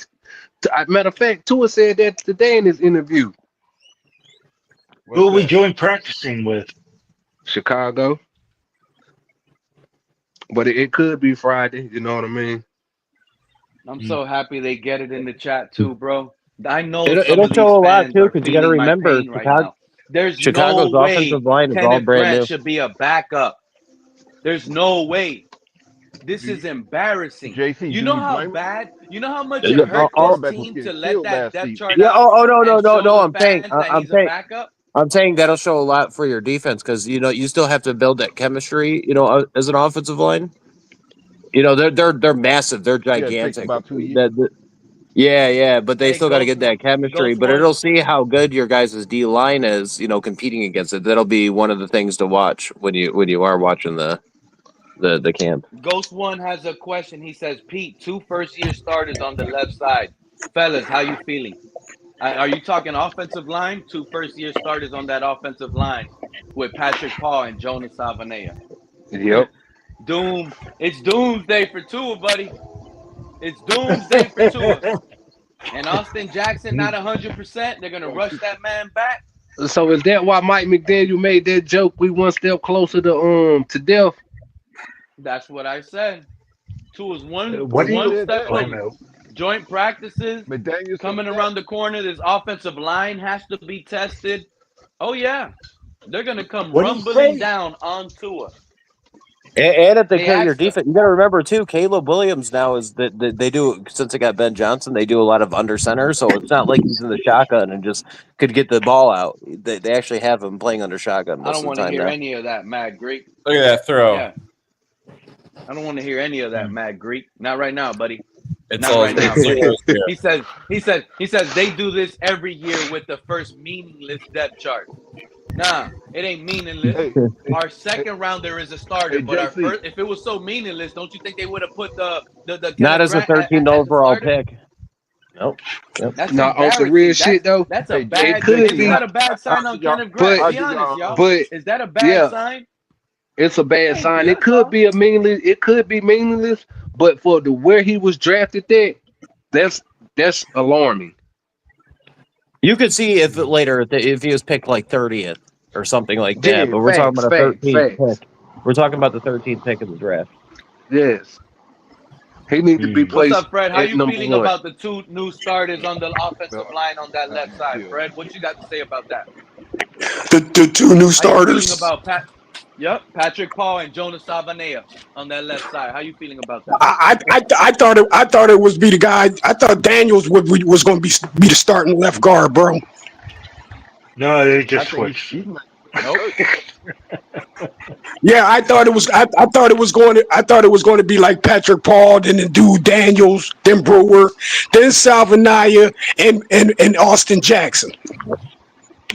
Matter of fact, Tua said that today in his interview. what's Who are we that? joint practicing with? Chicago, but it could be Friday. You know what I mean? I'm so happy they get it in the chat too, bro. I know some It'll of these show a lot fans too, are because you got to feeling my remember pain right now. There's Chicago's no offensive way line is all Kenneth brand Grant new. should be a backup. There's no way. This is embarrassing. JC, You do know you how blame him? bad, you know how much it Because that hurt this quarterback was team to getting let killed that last depth season. chart Yeah. out Oh no and show the I'm saying fans that he's a backup? I'm saying that'll show a lot for your defense because you still have to build that chemistry. As an offensive line, they're massive. They're Yeah, it takes gigantic. about 2 years. Yeah, but they Hey, still got to get that chemistry. Ghost But One, it'll see how good your guys' D line is. Competing against it. That'll be one of the things to watch when you are watching the camp. Ghost One has a question. He says, Pete, 2 first-year starters on the left side. Fellas, how you feeling? Are you talking offensive line? 2 first-year starters on that offensive line with Patrick Paul and Jonas Avanea. Yep. Doom. It's doomsday for Tua, buddy. It's doomsday for Tua. And Austin Jackson not 100%. They're gonna rush that man back. So is that why Mike McDaniel made that joke? We one step closer to death. That's what I said. Tua's one He said step that. closer. Joint practices McDaniel said coming that. around the corner. This offensive line has to be tested. Oh yeah, they're gonna come What did he rumbling say? down on Tua. And if they They carry your asked. defense, you got to remember too. Caleb Williams now is that they do since they got Ben Johnson, they do a lot of under center, so it's not like he's in the shotgun and just could get the ball out. They actually have him playing under shotgun I most don't of want the to time hear now. any of that, Mad Greek. Look at that throw. Yeah, I don't want to hear any of that, Mad Greek. Not right now, buddy. It's Not all right now, it's buddy. zeros here. He says they do this every year with the first meaningless depth chart. Nah, it ain't meaningless. Hey, Our second rounder is a starter, hey, but our JC. first, if it was so meaningless, don't you think they would have put the Not Kenneth as a Grant 13th as a overall starter? pick. Nope. Yep. That's Now on some real embarrassing. shit though, That's a Hey, bad. it could Isn't be, that a bad sign how on do y'all, Kenneth Grant? but Be honest, y'all. but Is that a bad yeah, sign? it's a bad Can't sign. be. It could be a meaningless. It could be meaningless, but for the where he was drafted at, that's alarming. You could see if later if he was picked like 30th or something like that, Yeah, but we're talking facts, about a facts, 13th facts. pick. We're talking about the 13th pick of the draft. Yes, he needs to be What's placed up, Fred? How at you number feeling one. about the 2 new starters on the offensive line on that left side, Fred? What you got to say about that? The 2 new How you feeling starters. about Patrick Paul and Jonas Avanea on that left side? How you feeling about that? I thought it was be the guy. I thought Daniels was going to be the starting left guard, bro. No, they I just think switched. he's Nope. Yeah, I thought it was. I thought it was going to. I thought it was going to be like Patrick Paul, then the dude Daniels, then Brewer, then Salvanaya, and Austin Jackson.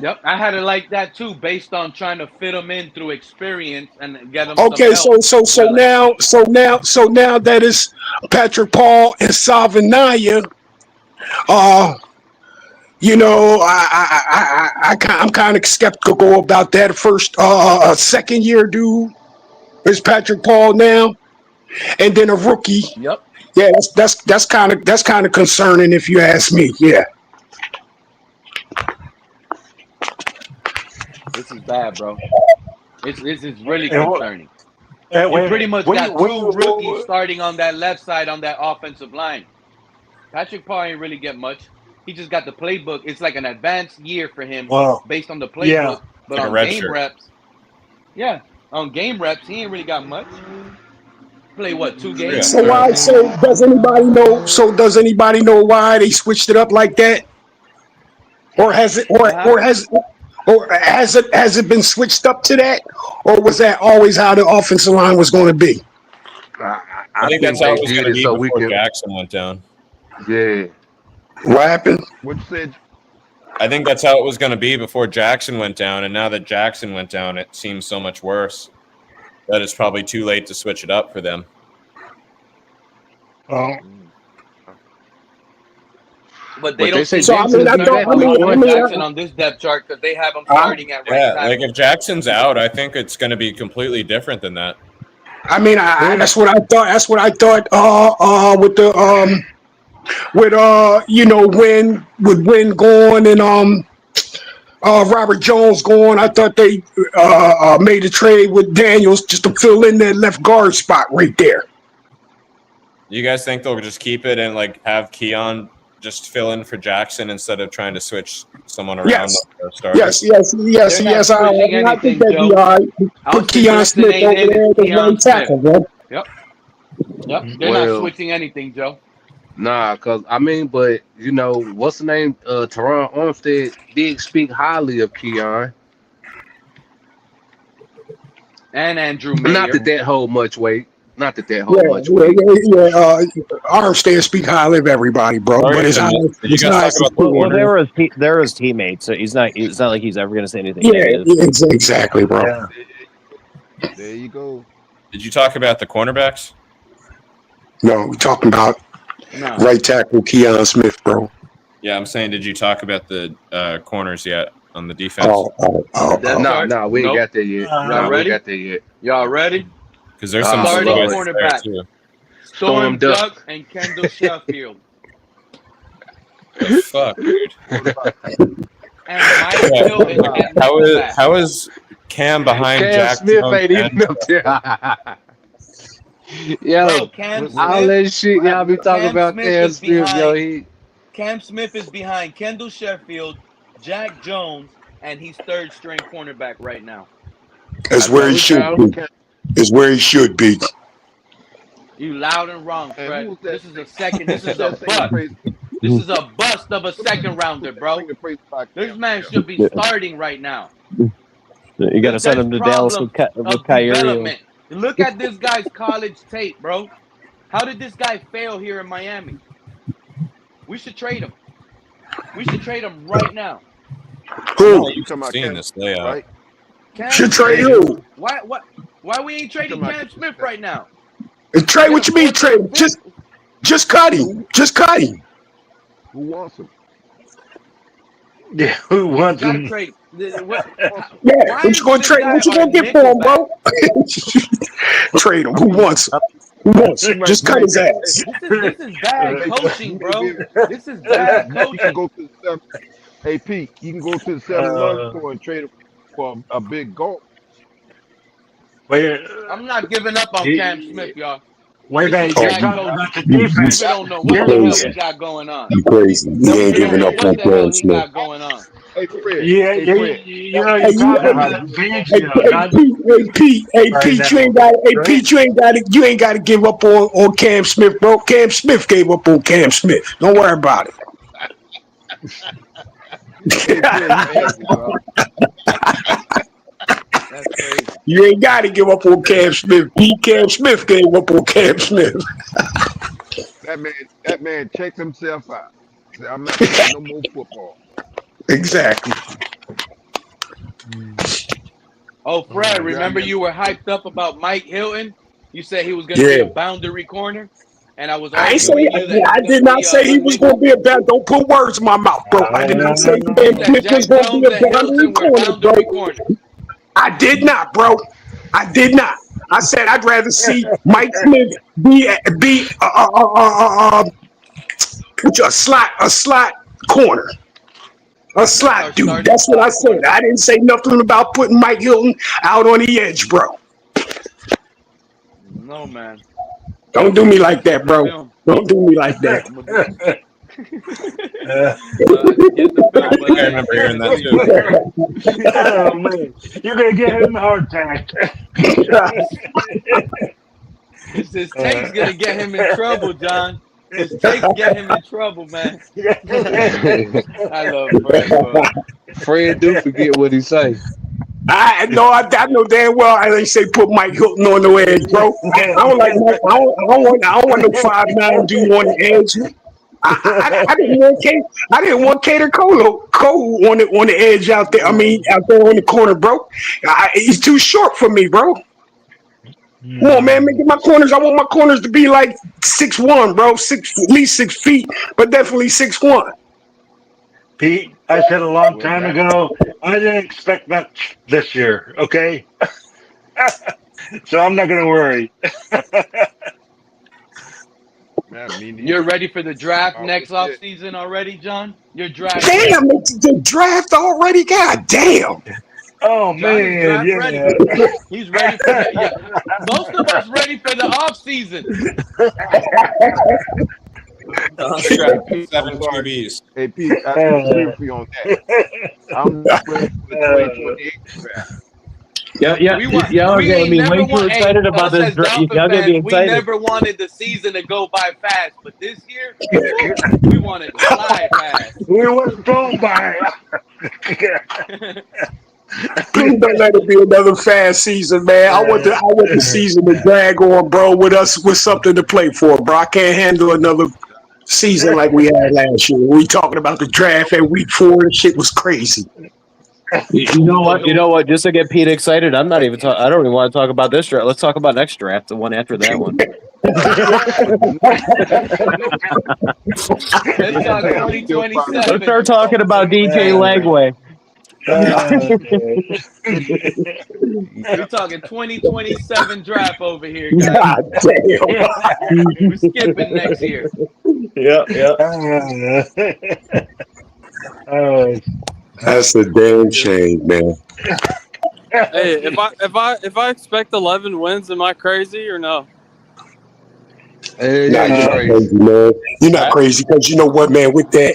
Yep, I had it like that too, based on trying to fit them in through experience and get them some Okay, help. so now that is Patrick Paul and Salvanaya. I'm kind of skeptical about that. First, second year dude is Patrick Paul now, and then a rookie. Yep. Yeah, that's kind of concerning if you ask me. Yeah. This is bad, bro. This is really concerning. Wait You a pretty minute. much got 2 rookies starting on that left side on that offensive line. Patrick Paul ain't really get much. He just got the playbook. It's like an advanced year for him based on the playbook. Yeah. But Like a on red game shirt. reps, on game reps, he ain't really got much. Play what, 2 games? So why? So does anybody know? So does anybody know why they switched it up like that? Or has it? Has it been switched up to that? Or was that always how the offensive line was going to be? I think that's how it was going to be before Jackson went down. Yeah. What happened? What you said? I think that's how it was going to be before Jackson went down, and now that Jackson went down, it seems so much worse. That it's probably too late to switch it up for them. Oh. But they don't say see Jackson's be back week one. Jackson on this depth chart because they have him starting at right Yeah, tackle. like if Jackson's out, I think it's going to be completely different than that. I mean, that's what I thought. That's what I thought. Win going and Robert Jones going. I thought they made a trade with Daniels just to fill in that left guard spot right there. You guys think they'll just keep it and like have Keon just fill in for Jackson instead of trying to switch someone around Yes. the starters? Yes. I think that'd be all right. Put Keon Smith over there at the right tackle, bro. Yep. They're not Well, switching anything, Joe. nah, but you know, what's the name? Teron Armstead did speak highly of Keon. And Andrew Not Mayer. that hold much weight. Not that hold much weight. Armstead speak highly of everybody, bro. Sorry, But it's did you it's guys nice talk to about Well, see. they're his teammates, so it's not like he's ever going to say anything Yeah, negative. exactly, bro. There you go. Did you talk about the cornerbacks? No, we're talking about No. right tackle Keon Smith, bro. Yeah, I'm saying, did you talk about the corners yet on the defense? No, we ain't got there yet. Y'all ready? We got there yet. Y'all ready? Because there's some starting there cornerback. too. Storm Duck and Kendall Sheffield. The fuck, dude. And Mike Hill and How is Cam behind Cam Jack Smith Jones ain't even and- up there. Yo, Bro, Cam Smith, all that shit y'all be talking about Cam is Smith, yo. behind. Cam Smith is behind Kendall Sheffield, Jack Jones, and he's third string cornerback right now. That's where he should be. Is where he should be. You loud and wrong, And Fred. who was that? This is a second. This is that a singing bust. praise? This is a bust of a second rounder, bro. Singing praise about This Cam man Smith. should be starting right now. You got to send him to Dallas with Kyrie. Development. Look at this guy's college tape, bro. How did this guy fail here in Miami? We should trade him. We should trade him right now. Who? You talking about Seeing Cam this Smith, layout. right? Cam Should Smith. trade who? Why we ain't trading Cam Smith right now? Trade what you mean trade? Just cut him. Just cut him. Who wants him? Yeah, who wants Gotta him? trade. Yeah, what you gonna trade? What you gonna get for him, bro? Trade him. Who wants him? Who wants him? Just cut his ass. This is bad coaching, bro. This is bad You can coaching. go to the 7. Hey Pete, you can go to the 7-Eleven store and trade him for a big gulp. I'm not giving up on Cam Smith, y'all. Wait a minute, you're talking about the defense. We don't know what the hell he got going on. You crazy. You ain't giving up on What the hell Cam he Smith. got going on? Hey Fred. Yeah, Hey Fred. you know, you're talking about Fangio, not Pete, you ain't got Pete, you ain't got to give up on Cam Smith, bro. Cam Smith gave up on Cam Smith. Don't worry about it. Hey Fred, you crazy, bro. That's crazy. You ain't got to give up on Cam Smith. Pete, Cam Smith gave up on Cam Smith. That man checked himself out. Said, I'm not playing no more football. Exactly. Oh, Fred, remember you were hyped up about Mike Hilton? You said he was going to be a boundary corner? And I was I did not say he was going to be a bad. Don't put words in my mouth, bro. I did not say Cam Smith was going to be a boundary corner, bro. I did not, bro. I did not. I said I'd rather see Mike Smith be a slot corner. A slot dude. That's what I said. I didn't say nothing about putting Mike Hilton out on the edge, bro. No, man. Don't do me like that, bro. Don't do me like that. I remember hearing that too. Oh man, you're gonna get him a heart attack. His tape's gonna get him in trouble, John. His tape get him in trouble, man. I love Fred, bro. Fred do forget what he say. I know damn well I ain't say put Mike Hilton on the edge, bro. I don't like Mike. I don't want no 5'9" dude on the edge. I didn't want Cater Cole on the edge out there. I mean, out there on the corner, bro. He's too short for me, bro. Come on, man. Make my corners. I want my corners to be like 6'1", bro. At least 6 feet, but definitely 6'1". Pete, I said a long time ago, I didn't expect much this year. Okay, so I'm not gonna worry. You're ready for the draft next offseason already, John? You're drafting. Damn, the draft already? God damn. Oh, John man, yeah. ready. He's ready for that. Yeah. Most of us ready for the offseason. Pete, I'm Seven sorry. QBs. Hey, Pete, I disagree with you on that. I'm ready for the 2028 draft. Y'all getting me way too excited about us this. as Dolphin Y'all get me fans, we excited. never wanted the season to go by fast, but this year, woo, we wanted to fly fast. We was blown by. Please don't let it be another fast season, man. I want the season to drag on, bro, with us with something to play for, bro. I can't handle another season like we had last year. We talking about the draft at week 4 and shit was crazy. You know what? You know what? Just to get Pete excited, I'm not even. I don't even want to talk about this draft. Let's talk about next draft, the one after that one. Let's talk 2027. Let's start talking about DJ Lagway. We're talking 2027 draft over here, guys. God damn. We're skipping next year. Yeah. That's a damn shame, man. Hey, if I expect 11 wins, am I crazy or no? Nah, you're not crazy, man. You're not crazy because you know what, man. With that,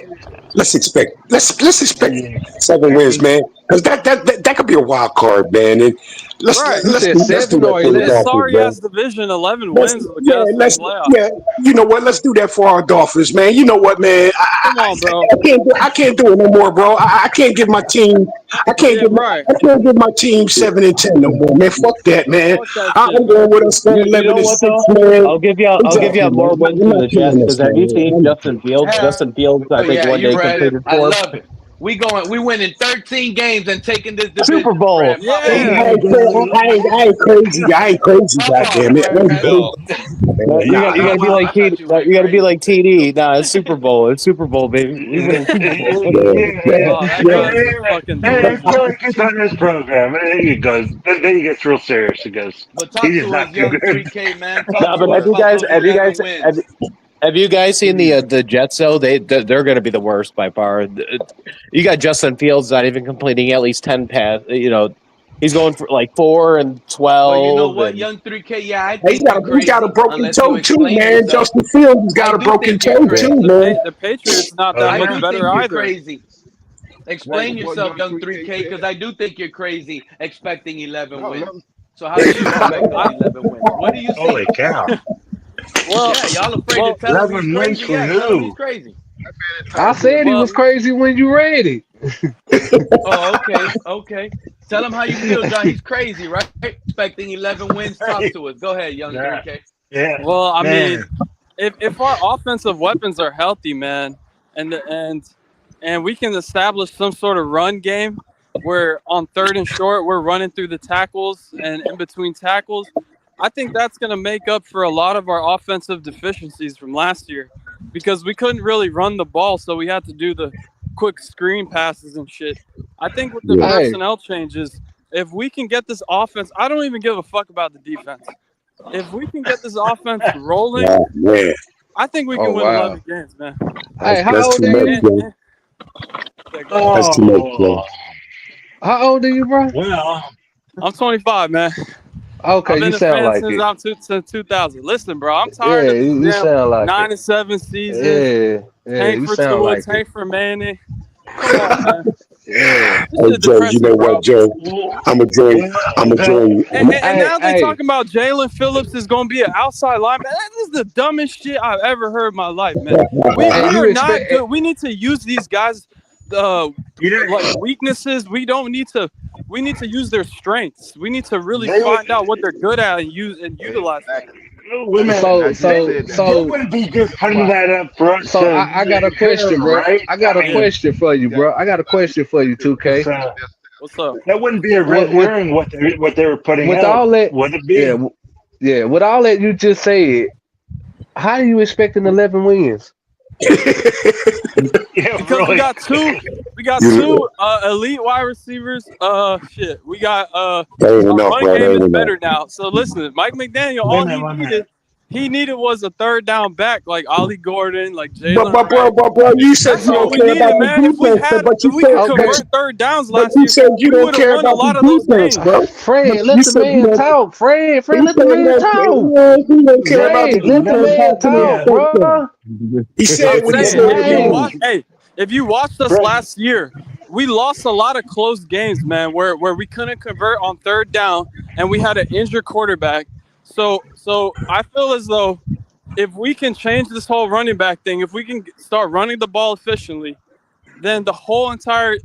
let's expect 7 wins, man. Because that could be a wild card, man. And let's do that for the This Dolphins, sorry man. ass division, 11 wins will get us to the playoffs. Yeah, you know what? Let's do that for our Dolphins, man. You know what, man? Come on, bro. I can't do it no more, bro. I can't give my team. I can't give my team 7-10 no more, man. Fuck that, man. I'm going with us 11-6, man. I'll give you more wins in the chest because have you seen Justin Fields? Justin Fields, I think one day completed 4. I love it. We winning 13 games and taking this division. Super Bowl. Brad. Yeah. I ain't crazy. Goddamn it. You gotta be like TD. You gotta be like TD. Nah, it's Super Bowl. It's Super Bowl, baby. We winning Super Bowl. Hey, Joey gets on this program. There he goes. Then he gets real serious. He goes, But talk to us, young 3K, man. Talk to us about those 11 wins. Have you guys seen the Jets though? They're going to be the worst by far. You got Justin Fields not even completing at least 10 pass. You know, he's going for like 4 and 12. Well, you know what, young 3K? Yeah, I think he's got a broken toe too, man. Justin Fields has got a broken toe too, man. The Patriots not that much better either. Crazy. Explain yourself, young 3K, because I do think you're crazy expecting 11 wins. So how do you expect those 11 wins? What do you see? Holy cow. Well, yeah, y'all afraid to tell him he's crazy. Yeah, tell him he's crazy. I said he was crazy when you read it. Oh, okay. Tell him how you feel, John. He's crazy, right? Expecting 11 wins. Talk to us. Go ahead, young 3K. Yeah. Well, I mean, if our offensive weapons are healthy, man, and we can establish some sort of run game where on 3rd and short we're running through the tackles and in between tackles, I think that's going to make up for a lot of our offensive deficiencies from last year because we couldn't really run the ball, so we had to do the quick screen passes and shit. I think with the personnel changes, if we can get this offense, I don't even give a fuck about the defense. If we can get this offense rolling, I think we can win 11 games, man. Hey, how old are you? That's too much, bro. How old are you, bro? Well, I'm 25, man. Okay, I've been you a sound fan like since it. since 2000. Listen, bro, I'm tired of you this sound like 9-7 season. Tank you for sound Tua, like tank for Manny. Come on, man. Hey, Joe, you know what, Joe? I'm going to join you. And now they're talking about Jalen Phillips is going to be an outside linebacker. That is the dumbest shit I've ever heard in my life, man. We are not good. We need to use these guys' like weaknesses. We need to use their strengths. We need to really find out what they're good at and utilize that. So wouldn't be just putting that up for us. So I got a question, bro. Right? I got a question for you, bro. I got a question for you, 2K. What's up? That wouldn't be a red herring what they were putting with out. All that, would it be? Yeah. With all that you just said, how do you expecting 11 wins? Because we got two elite wide receivers. We got our running game is better now. So listen, Mike McDaniel, all he needed he needed was a third down back like Ollie Gordon, like Jalen. Bro, you said That's you all don't we care needed, about the man. defense, If we could convert third downs but last you year, said you we don't would have care won a about lot of the those defense, games. bro. Fred, You let the said you man don't. talk. Fred, He let the said man talk. he don't care about the Fred, let the defense. man How can he talk, expect that? bro. He said I'm what he saying said, Dang. if you watched us last year, we lost a lot of close games, man, where we couldn't convert on third down and we had an injured quarterback. So I feel as though if we can change this whole running back thing, if we can start running the ball efficiently, then the whole entire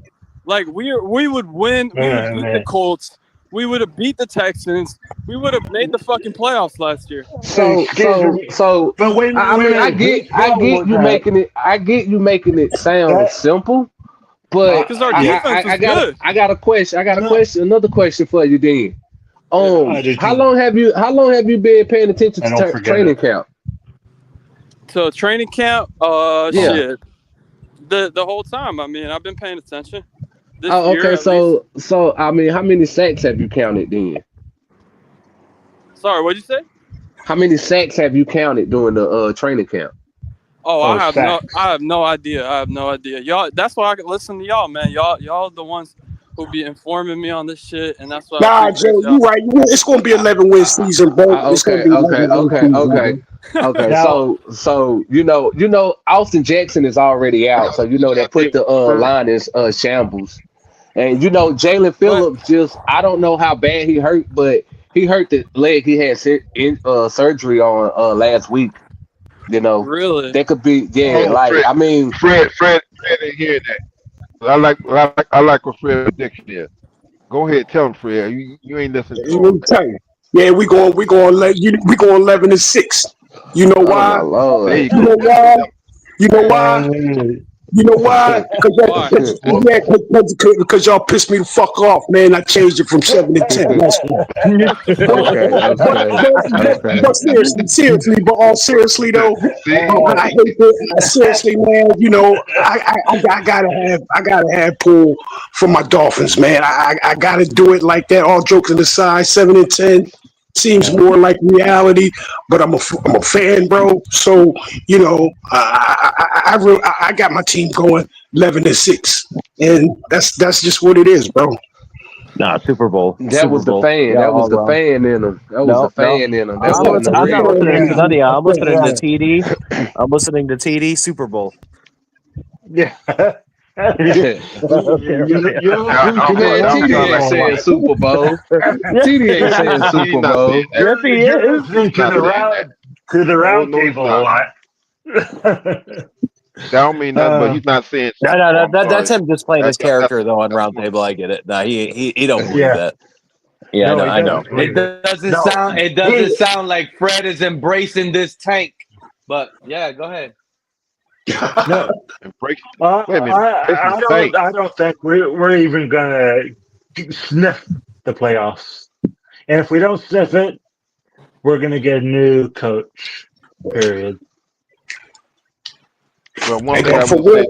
we would win. We would beat the Colts. We would have beat the Texans. We would have made the fucking playoffs last year. So. But wait, I mean, I whose get fault was you that? making it. I get you making it sound simple, but Because our defense was good. I got a question. Another question for you, then. How long have you been paying attention to training camp? So training camp, Yeah. shit. The whole time. I mean, I've been paying attention. This year, Okay. at least. So I mean, how many sacks have you counted then? Sorry, what'd you say? How many sacks have you counted during the training camp? Oh, I have no idea. I have no idea. Y'all, that's why I can listen to y'all, man. Y'all the ones who be informing me on this shit, and that's why I Nah, appreciate Joe, y'all. you right. It's going to be 11-win season, bro. It's going to be 11-win season, bro. Okay. So you know, Austin Jackson is already out. So you know that put the line in shambles. And you know, Jalen Phillips I don't know how bad he hurt, but he hurt the leg he had surgery on last week. You know, really, that could be Fred, I mean, Fred ain't hearing that. I like what Fred's prediction is. Go ahead, tell him, Fred. You ain't listening to Let him. me tell you. Yeah, we going 11-6. You know why? Oh my Lord. There you You go. know why? You know why? You know why? Because y'all pissed me the fuck off, man. I changed it from 7 to 10. That's why. But seriously, but all seriously though, I hate it. Seriously, man. You know, I gotta have Poole for my Dolphins, man. I gotta do it like that. All jokes aside, 7 and 10 seems more like reality. But I'm a fan, bro. So you know, I got my team going 11-6, and that's just what it is, bro. Nah, Super Bowl. That was the fan. Yeah, that was the all fan in him. That was the fan in him. That wasn't the I'm not real. listening to none of y'all. I'm listening to TD. I'm listening to TD Super Bowl. Yeah. Man, TD ain't saying Super Bowl. TD ain't saying Super Bowl. Yes, he is. You're listening to the round table a lot. That don't mean nothing, but he's not saying. No. That's him just playing his character though on round table. I get it. No, he don't believe that. Yeah, No, I know. It doesn't sound like Fred is embracing this tank. But yeah, go ahead. No, I don't think we're even gonna sniff the playoffs. And if we don't sniff it, we're gonna get a new coach. Period. Well, Hey, bro, for real,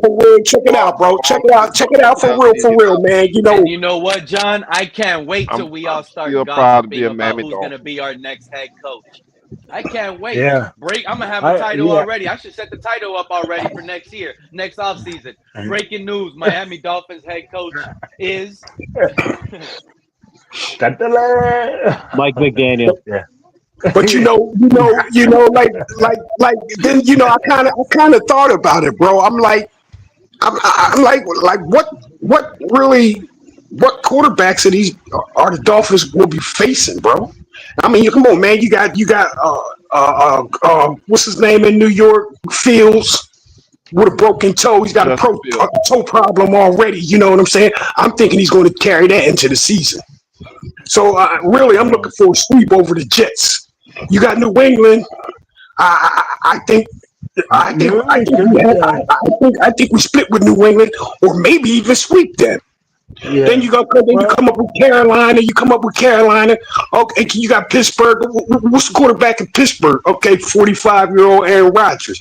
check it out, bro. Check it out for real, man. You know, And you know what, John? I can't wait till we all start gossiping about who's going to be our next head coach. I can't wait. Yeah. I'm going to have a title already. I should set the title up already for next year, next offseason. Breaking news, Miami Dolphins head coach is... Mike McDaniel. Yeah. But you know, like then I kind of thought about it, bro. I'm like, what quarterbacks are the Dolphins will be facing, bro? I mean, come on, man. You got what's his name in New York? Fields with a broken toe. He's got a toe problem already. You know what I'm saying? I'm thinking he's going to carry that into the season. So really, I'm looking for a sweep over the Jets. You got New England. I think we split with New England, or maybe even sweep them. Yeah. Then you come up with Carolina. Okay, you got Pittsburgh. What's the quarterback in Pittsburgh? Okay, 45-year-old Aaron Rodgers.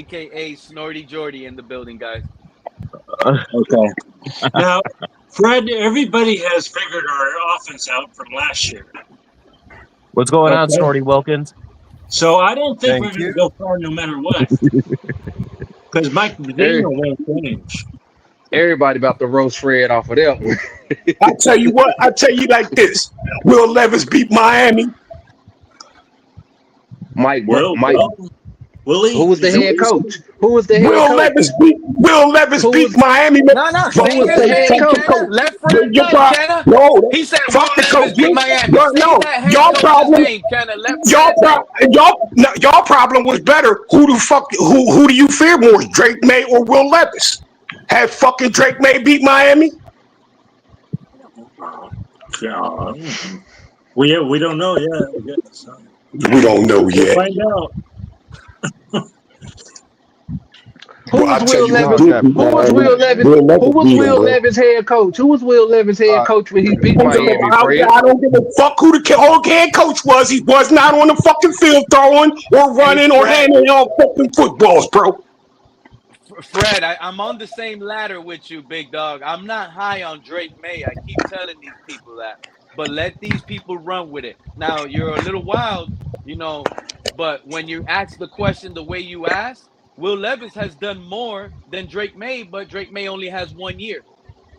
aka Snorty Jordy, in the building, guys. Okay. Now, Fred, everybody has figured our offense out from last year. What's going on, Okay. Snorty Wilkins? So I don't think we're Thank going to you. go far no matter what. Because Mike Medina won't change. Everybody about to roast Fred off of that one. I tell you what, I tell you like this: Will Levis beat Miami? Mike, Will he? who was the head coach? Who was the head Will coach? Levis Who beat was Miami? Man. No, who say was his the head name, Fuck the coach? Kenna. coach. Let Fred know, Kenna. No, He said Will fuck the Levis beat coach. Miami. Say No, that head y'all coach's problem. name, Kenna. Let Fred know. Y'all problem was better. Who do you fear more, Drake May or Will Levis? Had fucking Drake May beat Miami? Yeah, we don't know yet. I guess. We don't know We'll yet. find out. Who was I tell Will you Levis? who did beat Who was Miami. Will Levis? Will Who Levis was beat him, Will bro. Levis head coach? Who was Will Levis head coach when he beat Miami, Fred? I don't give a fuck who the old head coach was. He was not on the fucking field throwing or Hey, running or Fred. handing out fucking footballs, bro. Fred, I'm on the same ladder with you, big dog. I'm not high on Drake May. I keep telling these people that. But let these people run with it. Now, you're a little wild, but when you ask the question the way you ask, Will Levis has done more than Drake May, but Drake May only has 1 year.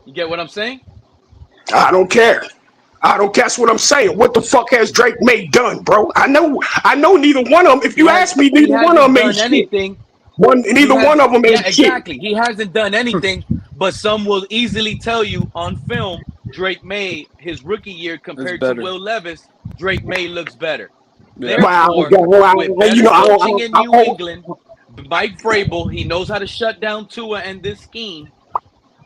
You get what I'm saying? I don't care. I don't guess what I'm saying. What the fuck has Drake May done, bro? I know neither one of them. If you ask me, He neither one of hasn't them ain't done shit. anything. Neither one of them Yeah, ain't shit. exactly. He hasn't done anything, but some will easily tell you on film, Drake May, his rookie year It's compared to better. Will Levis, Drake May looks better. Yeah. Therefore, with better coaching in New I England, Mike Vrabel, he knows how to shut down Tua and this scheme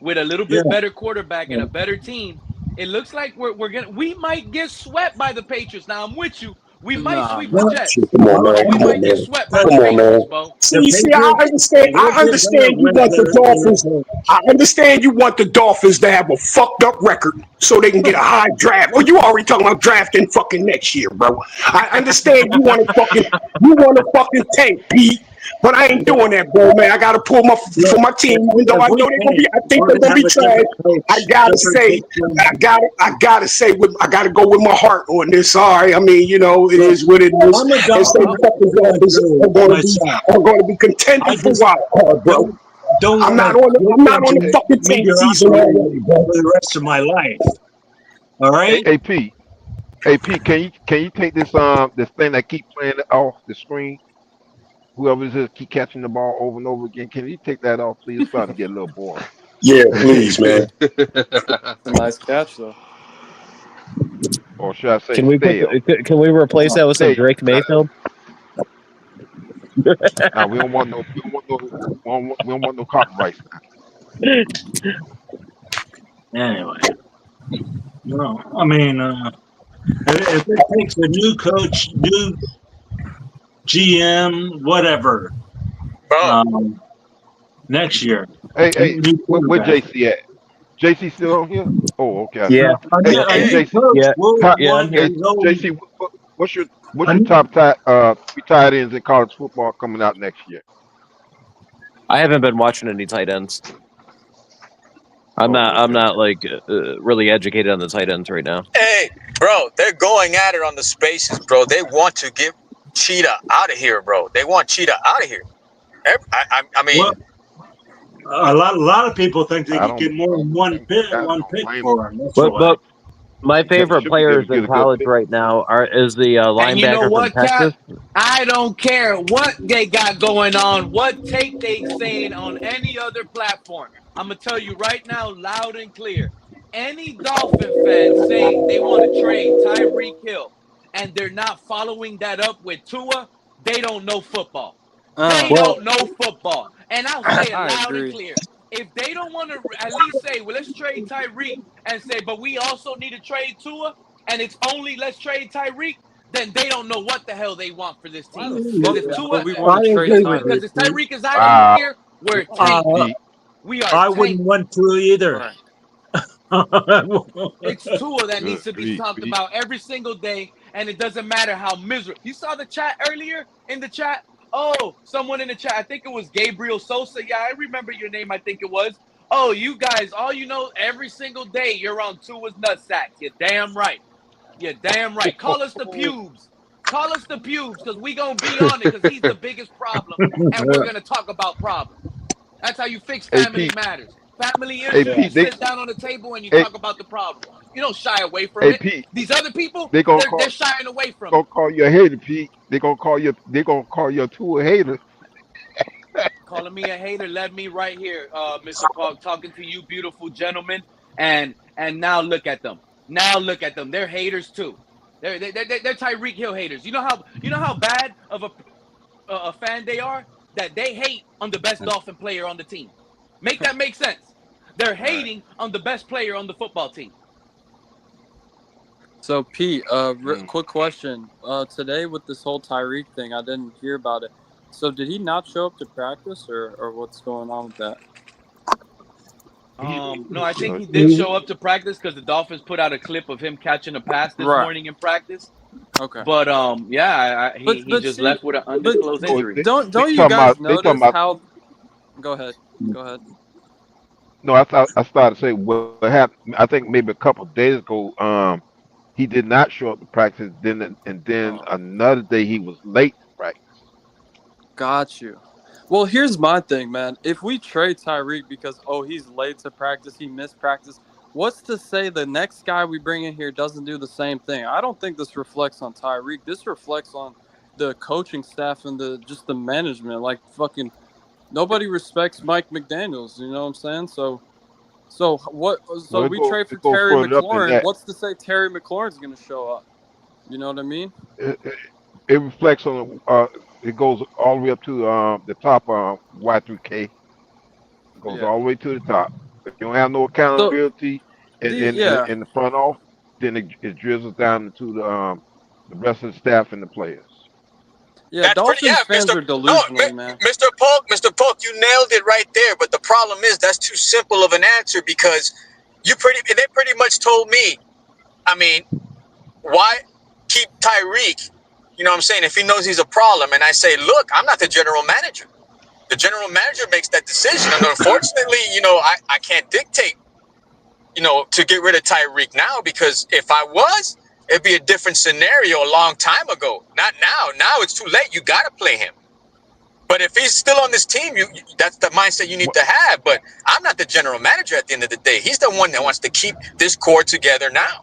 with a little Yeah. bit better quarterback and a better team. It looks like we might get swept by the Patriots. Now I'm with you. We might Nah, sweep the man. Jets, Come on, but man. we Come on, might get man. swept by the Come on, man. Patriots, Bo. The See, I Patriots understand. will I get better understand you with want the their Dolphins. coach. I understand you want the Dolphins to have a fucked up record so they can get a high draft. Well, you already talking about drafting fucking next year, bro. I understand you want to fucking tank, Pete. But I ain't doing that, bro, man. I gotta pull for Look, my team, even though if I we know they're gonna be. tank, I think we're they're going to gonna have be a trash. different coach, different system. I gotta say, I gotta go with my heart on this. Sorry, I mean, it Look, is what it is. I'm a And say Dolphins fucking fan Dolphins too, myself. are going to be contending I for just wild card, bro. don't I'm want not to on. get I'm not them on the to fucking tank season mediocrity already, bro. for the rest of my life. All right? AP, AP, can you take this thing that keep playing off the screen? Whoever it is keep catching the ball over and over again. Can you take that off, please? It's starting to get a little boring. Yeah, please, man. It's a nice catch, though. Or should I say Can we stale? can we replace that with some Stale. Drake Mayfield? Now we don't want no we don't want no copyrights Anyway, no, I mean, if it takes a new coach, new GM, whatever, Bro, next year, Hey, new where quarterback. JC at? JC still on here? Oh, okay, I see. Yeah, A Hey, new, a hey, new JC. coach will Top, want hey, his own. JC, what's your top three tight ends in college football coming out next year? I haven't been watching any tight ends. I'm Oh, okay. not like really educated on the tight ends right now. hey, bro, they're going at it on the spaces, bro. They want to get Cheetah out of here, bro. They want Cheetah out of here. I mean, Well, a lot of people think they I could don't get more than one pick blame them. for him. That's But why. my They favorite should be able players to get in a good college pick. right now is the And you know linebacker from what, Cap? Texas. I don't care what they got going on, what take they saying on any other platform. I'm going to tell you right now, loud and clear. Any Dolphin fan saying they want to trade Tyreek Hill and they're not following that up with Tua, they don't know football. They Well, don't know football. And I'll say it I loud and agree. clear. If they don't want to at least say, well, let's trade Tyreek and say, but we also need to trade Tua, and it's only let's trade Tyreek, then they don't know what the hell they want for this Why team. the Because fuck if would Tua, we want to trade because Tyreek? if Tyreek is out of Wow, here, we're Uh, tanking. We are I wouldn't tanking. want to either. Right. It's Tua that needs good to be grief, talked Pete. about every single day, and it doesn't matter how miserable. You saw the chat earlier in the chat. Oh, someone in the chat. I think it was Gabriel Sosa. Yeah, I remember your name. I think it was. Oh, you guys, all you know, every single day you're on Tua's nutsacks. You're damn right. You're damn right. Call us the pubes. Call us the pubes because we going to be on it because he's the biggest problem and we're going to talk about problems. That's how you fix Hey family Pete. matters. Family Hey issues, you Pete. sit down on the table and you Hey, talk about the problem. You don't shy away from hey it. Pete. These other people, They gonna they're call shying away from gonna it. call you a hater, Pete. They gonna call you. They gonna call you a Tua hater. Calling me a hater led me right here, Mr. Park, talking to you beautiful gentlemen. And now look at them. Now look at them. They're haters too. They're Tyreek Hill haters. You know how bad of a fan they are that they hate on the best Dolphin player on the team. Make that make sense. They're hating on the best player on the football team. So Pete, quick question. Today with this whole Tyreek thing, I didn't hear about it. So did he not show up to practice, or what's going on with that? No, I think he did show up to practice because the Dolphins put out a clip of him catching a pass this morning in practice. Okay. But yeah, he just left with an undisclosed injury. Don't you guys notice how? Go ahead. Go ahead. No, I started to say what happened. I think maybe a couple of days ago, he did not show up to practice. Then another day he was late to practice. Got you. Well, here's my thing, man. If we trade Tyreek because he's late to practice, he missed practice, what's to say the next guy we bring in here doesn't do the same thing? I don't think this reflects on Tyreek. This reflects on the coaching staff and just the management. Like fucking nobody respects Mike McDaniels. You know what I'm saying? So what? So Well, we trade for Terry McLaurin. What's to say Terry McLaurin's going to show up? You know what I mean? It reflects on. It goes all the way up to the top Y3K. It goes all the way to the top. If you don't have no accountability in the front office, then it drizzles down into the rest of the staff and the players. Yeah, Dolphins fans are delusional, man. Mr. Polk, you nailed it right there. But the problem is that's too simple of an answer because they pretty much told me, I mean, why keep Tyreek? You know what I'm saying? If he knows he's a problem, and I say, look, I'm not the general manager. The general manager makes that decision, and unfortunately, I can't dictate, to get rid of Tyreek now because if I was, it'd be a different scenario a long time ago. Not now. Now it's too late. You got to play him. But if he's still on this team, that's the mindset you need to have. But I'm not the general manager at the end of the day. He's the one that wants to keep this core together now.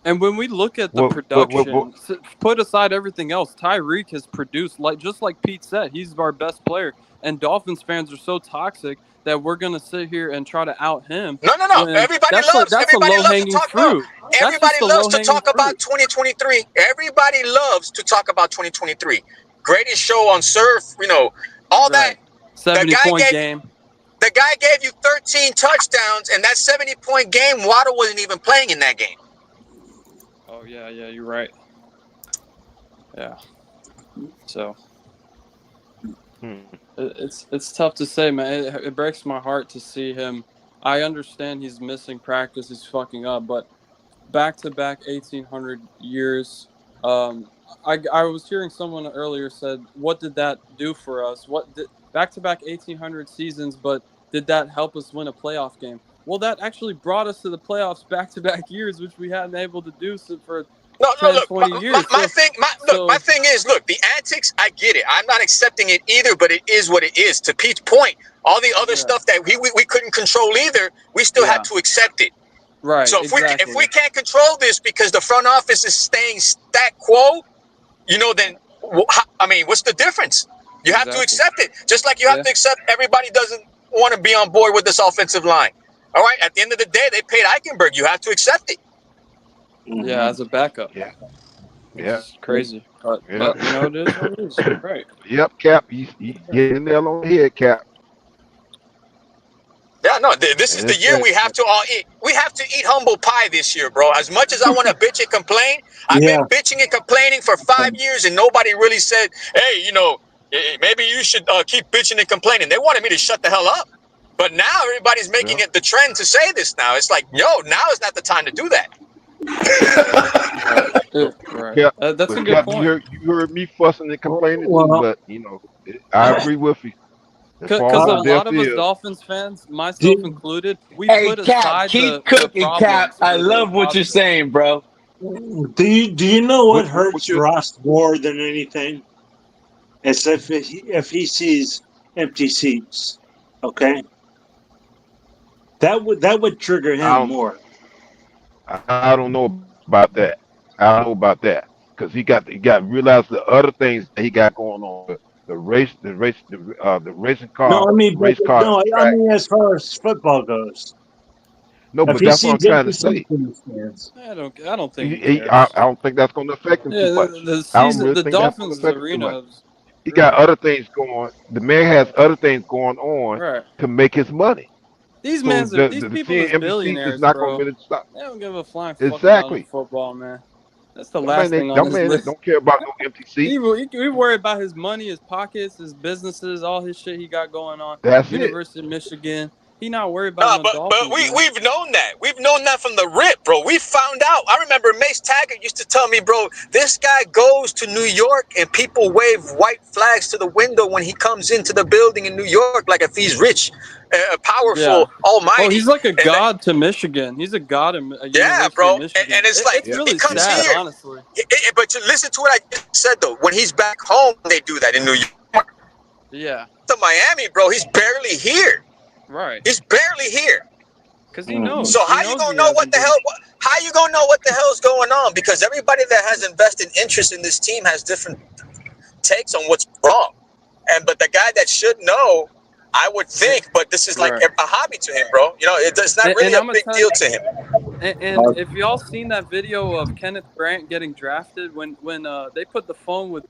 And when we look at the production, put aside everything else, Tyreek has produced, just like Pete said, he's our best player. And Dolphins fans are so toxic that we're going to sit here and try to out him. No. Everybody loves to talk about 2023. Everybody loves to talk about 2023. Greatest show on surf, all that. 70-point game. The guy gave you 13 touchdowns, and that 70-point game, Waddle wasn't even playing in that game. Oh, yeah, you're right. Yeah. So it's tough to say, man. It breaks my heart to see him. I understand he's missing practice, he's fucking up, but back-to-back 1,800 years. I was hearing someone earlier said, what did that do for us? Back-to-back 1,800 seasons, but did that help us win a playoff game? Well, that actually brought us to the playoffs back-to-back years, which we hadn't able to do for 20 years. My thing is, the antics, I get it. I'm not accepting it either, but it is what it is. To Pete's point, all the other stuff that we couldn't control either, we still had to accept it. Right. So if we can't control this because the front office is staying stat quo, then what's the difference? You have to accept it. Just like you have to accept everybody doesn't want to be on board with this offensive line. All right. At the end of the day, they paid Eichenberg. You have to accept it. Yeah, as a backup. Yeah. It's crazy. But it is what it is. Right. Yep, Cap. You hit the nail on the head, Cap. Yeah, no, this is the year we have to all eat. We have to eat humble pie this year, bro. As much as I want to bitch and complain, I've been bitching and complaining for 5 years, and nobody really said, hey, maybe you should keep bitching and complaining. They wanted me to shut the hell up. But now everybody's making it the trend to say this now. It's like, now is not the time to do that. Right. Yeah, That's a good point. You heard me fussing and complaining too, but I agree with you. Because a lot of us Dolphins fans, myself included, we put aside keep cooking, Cap. I love what you're saying, bro. Do you know what What hurts you? Ross more than anything? It's if he sees empty seats. Okay, that would trigger I him don't. more. I don't know about that. I don't know about that because he got realize the other things that he got going on. The racing No, car, I mean, but race car no, I track. mean as far as football goes, No, if but he that's what I'm sees trying to empty say. seats in the stands, I don't think he cares. I don't think that's going to affect him too Yeah, much. the I don't season, really the think that's going to Dolphins affect him too much. arena is He got really other things going. The man has other things going on right. to make his money. So These the people seeing is empty seats is billionaires, not going to bro. really stop. They don't give a flying fuck about no Exactly. football, man. That's the That man, last thing on that his man list. don't care about no empty seats. He worry about his money, his pockets, his businesses, all his shit he got going on. That's it. University of Michigan. He not worried about Nah, no but Dolphins, man. we've known that. We've known that from the rip, bro. We found out. I remember Mace Taggart used to tell me, bro, this guy goes to New York and people wave white flags to the window when he comes into the building in New York, like if he's rich, Yeah. powerful, Oh, almighty. he's like a And god to Michigan. He's a god in yeah, University of bro. And Michigan. it's like It's he really comes sad, here. honestly. But to listen to what I just said though, when he's back home, they do that in New York. Yeah. To Miami, bro, he's barely here. Right. He's barely here. Because he knows. So He how you knows gonna he know what hasn't the been. hell? How you gonna know what the hell's going on? Because everybody that has invested interest in this team has different takes on what's wrong. But the guy that should know, I would think, but this is like Right. a hobby to him, bro. You know, it's not And really a I'm gonna big tell deal you, to him. and if y'all seen that video of Kenneth Grant getting drafted when they put the phone with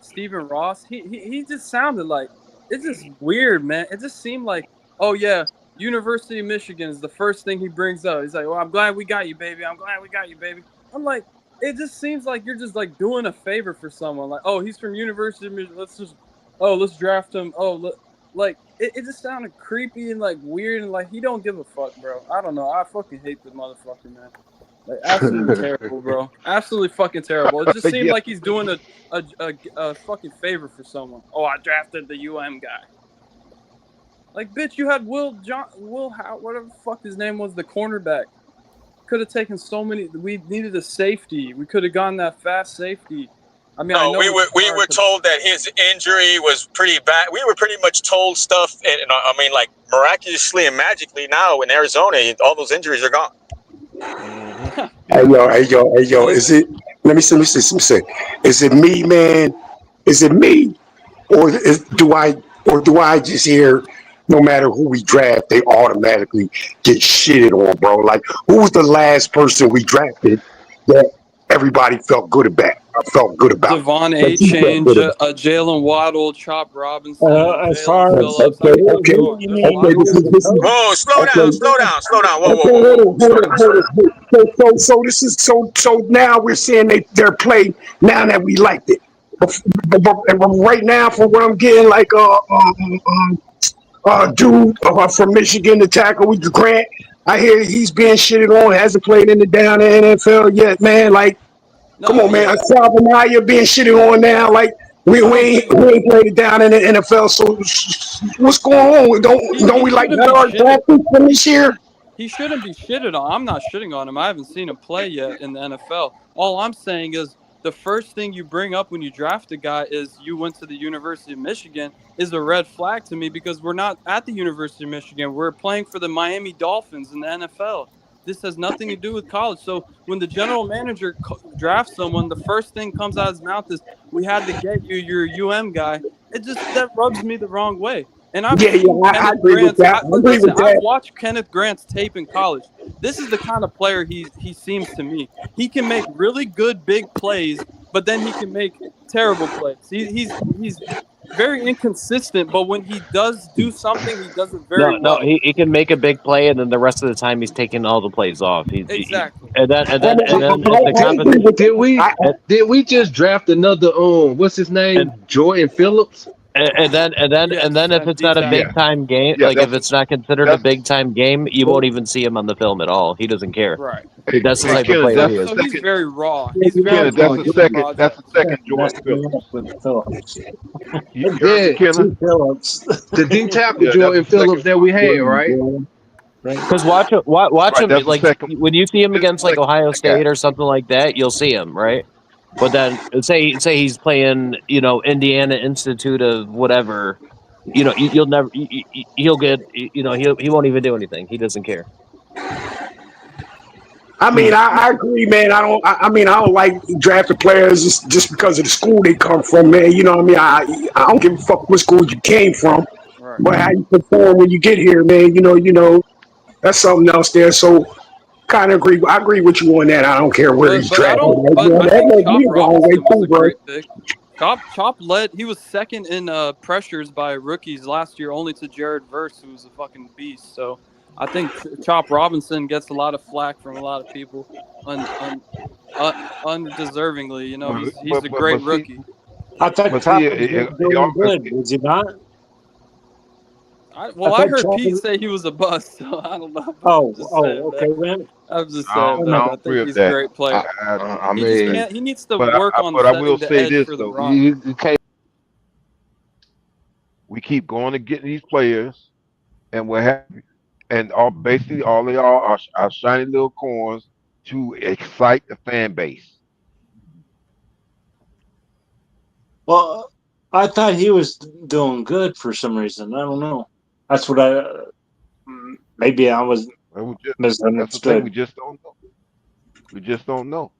Stephen Ross, he just sounded like it's just weird, man. It just seemed like, oh yeah, University of Michigan is the first thing he brings up. He's like, well, I'm glad we got you, baby. I'm glad we got you, baby. I'm like, it just seems like you're just like doing a favor for someone. Like, oh, he's from University of Michigan. Let's draft him. Like it just sounded creepy and like weird and like he don't give a fuck, bro. I don't know. I fucking hate this motherfucker, man. Like absolutely terrible, bro. Absolutely fucking terrible. It just seemed Yeah. like he's doing a fucking favor for someone. Oh, I drafted the UM guy. Like, bitch, you had Will How whatever the fuck his name was, the cornerback. Could have taken so many. We needed a safety. We could have gotten that fast safety. I mean, I No, know we it's were hard to. told that his injury was pretty bad. We were pretty much told stuff, and I mean, like miraculously and magically now in Arizona, all those injuries are gone. Hey yo. Is it? Let me say. Is it me, man? Is it me, do I just hear? No matter who we draft, they automatically get shitted on, bro. Like, who was the last person we drafted that everybody felt good about? Felt good about. Devon That A. you felt Change, good about. Jalen Waddle, Chop Robinson, as Jalen far as Phillips. I Okay, can keep okay, going. There's a lot okay. of This them. is Whoa, slow okay. down, slow down, slow down. Whoa, Okay, whoa, whoa, whoa, whoa. Slow down, slow down. So this is so now we're seeing their play now that we liked it. But right now, from what I'm getting, like dude from Michigan, the tackle with Grant, I hear he's being shitted on. Hasn't played in the down in the NFL yet, man. Like, come No, on, man. yeah. Salvamaya being shitted on now. Like, we ain't played it down in the NFL. So what's going on? Don't He we like shouldn't that be our shitted. draft pick from this year? He shouldn't be shitted on. I'm not shitting on him. I haven't seen him play yet in the NFL. All I'm saying is the first thing you bring up when you draft a guy is you went to the University of Michigan is a red flag to me because we're not at the University of Michigan. We're playing for the Miami Dolphins in the NFL. This has nothing to do with college. So when the general manager drafts someone, the first thing comes out of his mouth is, "We had to get you your UM guy." That rubs me the wrong way. And I've Yeah, seen I Kenneth agree with Grant's. that. I agree Listen, with I've that. watched Kenneth Grant's tape in college. This is the kind of player he seems to me. He can make really good big plays, but then he can make terrible plays. He's very inconsistent, but when he does do something, he does it very No, well. he can make a big play, and then the rest of the time he's taking all the plays off. Exactly. And then the I agree competition. with Did we just draft another what's his name? Jordan Phillips? And then if it's not a big time game, Yeah, like if it's not considered a big time game, you won't even see him on the film at all. He doesn't care. Right. That's the Hey, type of Kenneth, player that's he the is. So he's second. very raw. He's very Kenneth, raw. that's the He's a second. project. That's the second Jordan messing Phillips. up with Phillips. You heard me, Kenneth? Phillips. The D tackle Yeah, that's Jordan the second Phillips that we had, Jordan right? Phillips. Because watch him, That's the like second. when you see him This is against the like second Ohio I got. State or something like that, you'll see him, right? But then say he's playing, Indiana Institute of whatever, you'll never, he'll get, he won't even do anything. He doesn't care. I mean, I agree, man. I mean, I don't like drafting players just because of the school they come from, man. You know what I mean? I don't give a fuck what school you came from, Right. but how you perform when you get here, man. That's something else there. So, kind of agree. I agree with you on that. I don't care where he's But I drafted. don't. Like, But man, I that think might Chop be the wrong way Robinson was too, a bro. great pick. Chop led. He was second in pressures by rookies last year, only to Jared Verse, who was a fucking beast. So I think Chop Robinson gets a lot of flack from a lot of people, undeservingly. He's a great rookie. I thought But see, Chop was doing good. Was he not? I thought heard Chop Pete was. say he was a bust, so I don't know. But I'm just saying, Okay, man. man. I'm just I saying, don't, I man. don't I agree think with he's a that. great player. I He just mean, can't. He needs to but work on I will setting the say edge this for the though. run. You can't. We keep going and getting these players, and we're happy. And basically all they are shiny little corns to excite the fan base. Well, I thought he was doing good for some reason. I don't know. That's what maybe I was And that's the thing. misunderstood. We just don't know. We just don't know.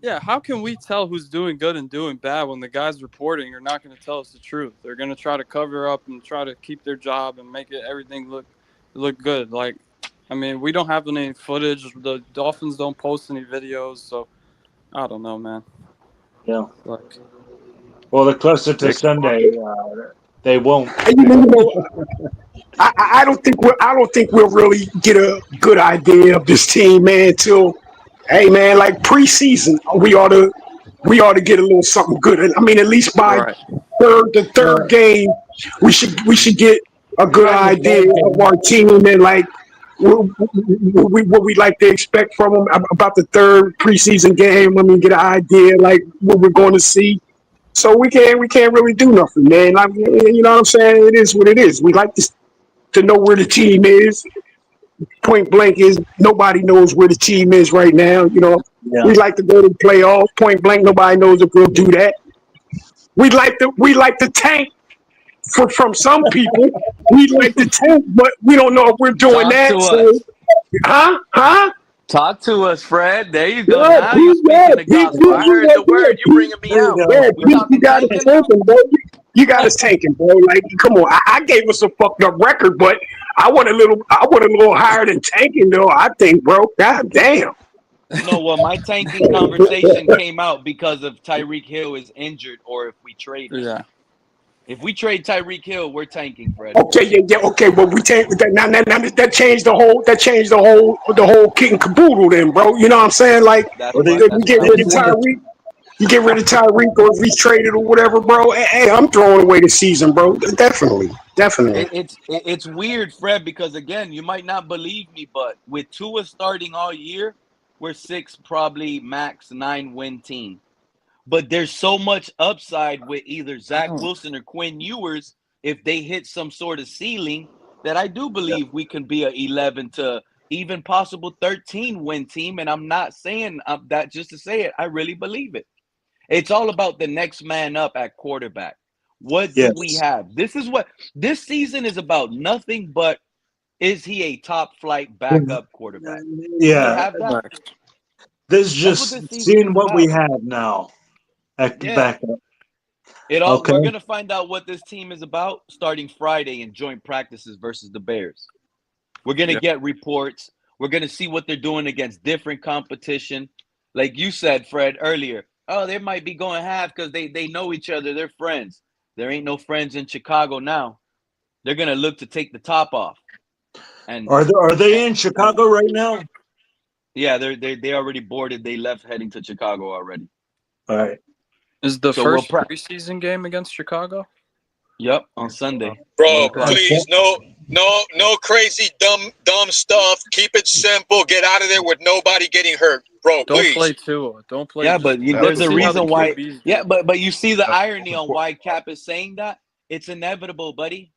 Yeah, how can we tell who's doing good and doing bad when the guys reporting are not going to tell us the truth? They're going to try to cover up and try to keep their job and make everything look good. Like, I mean, we don't have any footage. The Dolphins don't post any videos, so I don't know, man. Yeah. Like, Well, the closer to Next Sunday, they won't. And I don't think we'll really get a good idea of this team, man, till hey, man, like preseason, we ought to get a little something good. I mean, at least by right. the third game, we should get a good Not in the idea bad of game. our team and like what we like to expect from them about the third preseason game. I mean, get an idea like what we're going to see. So we can't really do nothing, man. Like, you know what I'm saying? It is what it is. We like to know where the team is. Point blank is nobody knows where the team is right now. Yeah. We like to go to the playoffs. Point blank, nobody knows if we'll do that. We like to tank from some people. We like to tank, but we don't know if we're doing Talk to that. us. So, huh? Talk to us, Fred. There you go. Yeah, Now you Pete, yeah, speaking the Pete, gospel. I heard the word. You Pete, bringing me There you out. go. yeah, We Pete, you talking got us tanking now? tanking, bro. You got us tanking, bro. Like, come on. I gave us a fucked up record, but I want a little higher than tanking, though. I think, bro. God damn. No, well, my tanking conversation came out because of Tyreek Hill is injured or if we trade him. Yeah. If we trade Tyreek Hill, we're tanking, Fred. Okay, yeah, okay, but we take that now. That changed the whole kit and caboodle, then, bro. You know what I'm saying? Like, That's Well, what they, if we that's get what I'm rid of they, saying. Tyreek, you get rid of Tyreek, or if he's traded or whatever, bro. Hey, I'm throwing away the season, bro. Definitely. It's weird, Fred, because again, you might not believe me, but with Tua starting all year, we're 6, probably max 9 win team. But there's so much upside with either Zach Wilson or Quinn Ewers if they hit some sort of ceiling that I do believe we can be a 11 to even possible 13 win team. And I'm not saying that just to say it. I really believe it. It's all about the next man up at quarterback. What do we yes. have? This season is about nothing but is he a top flight backup quarterback? Do we Yeah. have that? This is That's what just this season seeing is what we about. have now at the Yeah. backup. We're Okay. gonna find out what this team is about starting Friday in joint practices versus the Bears. We're gonna get reports. We're gonna see what they're doing against different competition. Like you said, Fred, earlier. Oh, they might be going half because they know each other. They're friends. There ain't no friends in Chicago now. They're gonna look to take the top off. And Are they in Chicago right now? yeah, they already boarded. They left heading to Chicago already. All right. Is the So we'll first preseason game against Chicago? Yep, on Sunday. Bro, please, no crazy dumb stuff. Keep it simple. Get out of there with nobody getting hurt, bro. Don't Please. play Tua. Don't play. Yeah, but Let's there's a see how the reason why. QBs do. Yeah, but you see the irony on why Cap is saying that. It's inevitable, buddy.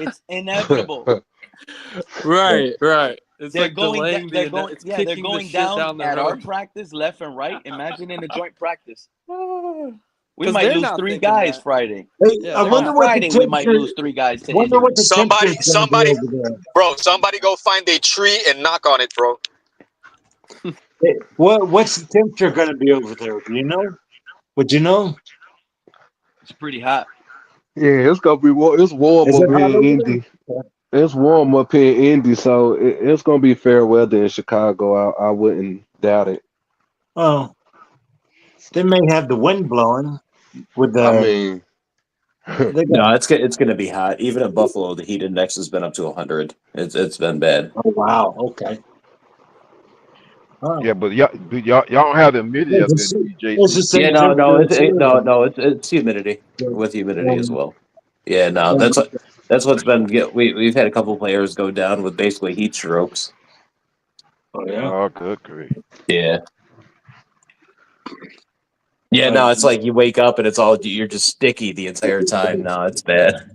It's inevitable. Right. It's They're like going. delaying They're the. going. It's Yeah, they're kicking the going shit down down the at our road. practice, left and right. Imagine in a joint practice. We 'Cause might they're lose not 3 thinking guys that. Friday. Hey, Yeah, I they're On wonder not what the Friday, we might temperature. lose 3 guys to Wonder what injury. the Somebody, temperature's going to be somebody, over there. bro, somebody go find a tree and knock on it, bro. Hey, what's the temperature going to be over there? Do you know? Would you know? It's pretty hot. Yeah, it's gonna be warm. It's warm Is up it here hot in over Indy. there? It's warm up here in Indy, so it's gonna be fair weather in Chicago. I wouldn't doubt it. Oh, they may have the wind blowing with I the. mean, They got, No, it's going to be hot. Even in Buffalo, the heat index has been up to 100. It's been bad. oh wow, okay. Oh. Yeah, but y'all don't have the humidity It's up the, there, do you, it's the JC? Yeah, same no, temperature as here. it's humidity with humidity as Um, well. Yeah, no, that's what's been. We've had a couple players go down with basically heat strokes. oh yeah. Oh, good grief. Yeah. Yeah, no, it's like you wake up and it's all you're just sticky the entire time. No, it's bad.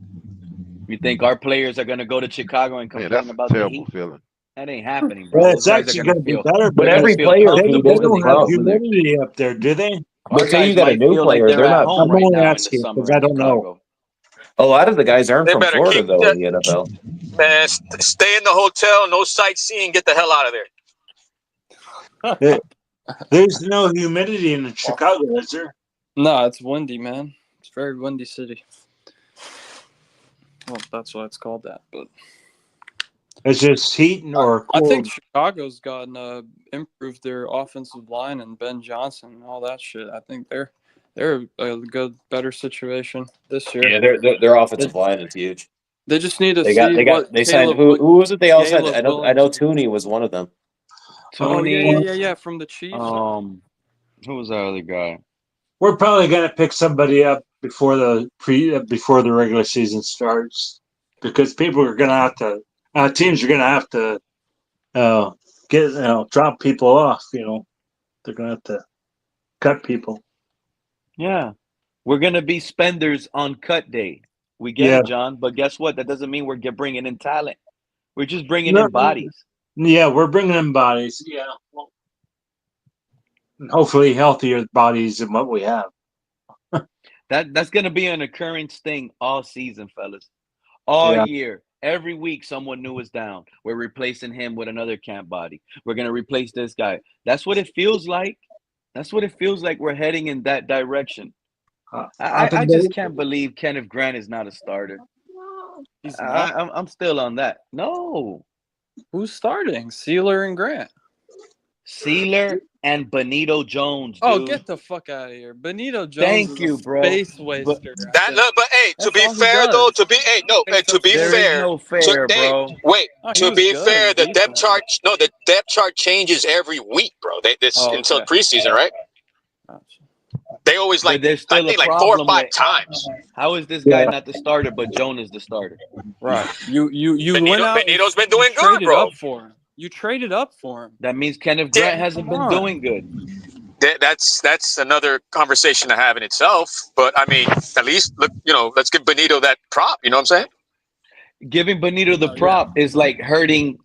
You think our players are gonna go to Chicago and Man, complain that's a about the terrible heat? feeling. That ain't happening, bro. Well, Those it's guys are actually gonna going to be feel. better But They're gonna every because feel player's heat they comfortable when isn't they don't get have well. over there. humidity up there, do they? Our But say you guys got a might new feel like player, they're they're at not. home I'm right only now in the asking because summer I in don't know. Chicago. A lot of the guys aren't They from better Florida keep though that, in the NFL. man. Stay in the hotel, no sightseeing, get the hell out of there. There- There's no humidity in Chicago, is there? No, it's windy, man. It's a very windy city. Well, that's why it's called that. But It's just heat or I think cold. Chicago's gotten improved their offensive line and Ben Johnson and all that shit. I think they're a good, better situation this year. Yeah, their offensive line is huge. They just need to They see what signed Caleb. who was it? They all said Caleb I know Williams. Tooney was one of them. Oh Tony. yeah. From the Chiefs. Who was that other guy? We're probably going to pick somebody up before the regular season starts because people are going to have to teams are going to have to drop people off. They're going to have to cut people. Yeah. We're gonna be spenders on cut day. We get Yeah. it, John. But guess what? That doesn't mean we're bringing in talent. We're just bringing No, in bodies. Yeah, we're bringing in bodies. Yeah. Well, and hopefully healthier bodies than what we have. That's gonna be an occurrence thing all season, fellas. All Yeah. year. Every week someone new is down. We're replacing him with another camp body. We're gonna replace this guy. That's what it feels like. That's what it feels like we're heading in that direction. I just can't believe Kenneth Grant is not a starter. He's not. I'm still on that. No. Who's starting? Sealer and Grant. Sealer and Benito Jones, Oh, dude. get the fuck out of here. Benito Jones Thank is you, a bro. space waster. But hey, to That's be all he fair though, does. to be There is fair, no fair, bro. wait, Oh, he to was be good fair, and the depth decent. chart, the depth chart changes every week, bro. Until okay. preseason, right? They always But there's I still a think 4 or problem 5 with times. how is this guy not the starter, but Joan is the starter? Right. You went out. Benito's been doing good, traded bro. up for him. You traded up for him. That means Kenneth Grant hasn't been doing good. That's another conversation to have in itself. But I mean, at least let's give Benito that prop. You know what I'm saying? Giving Benito the prop is like hurting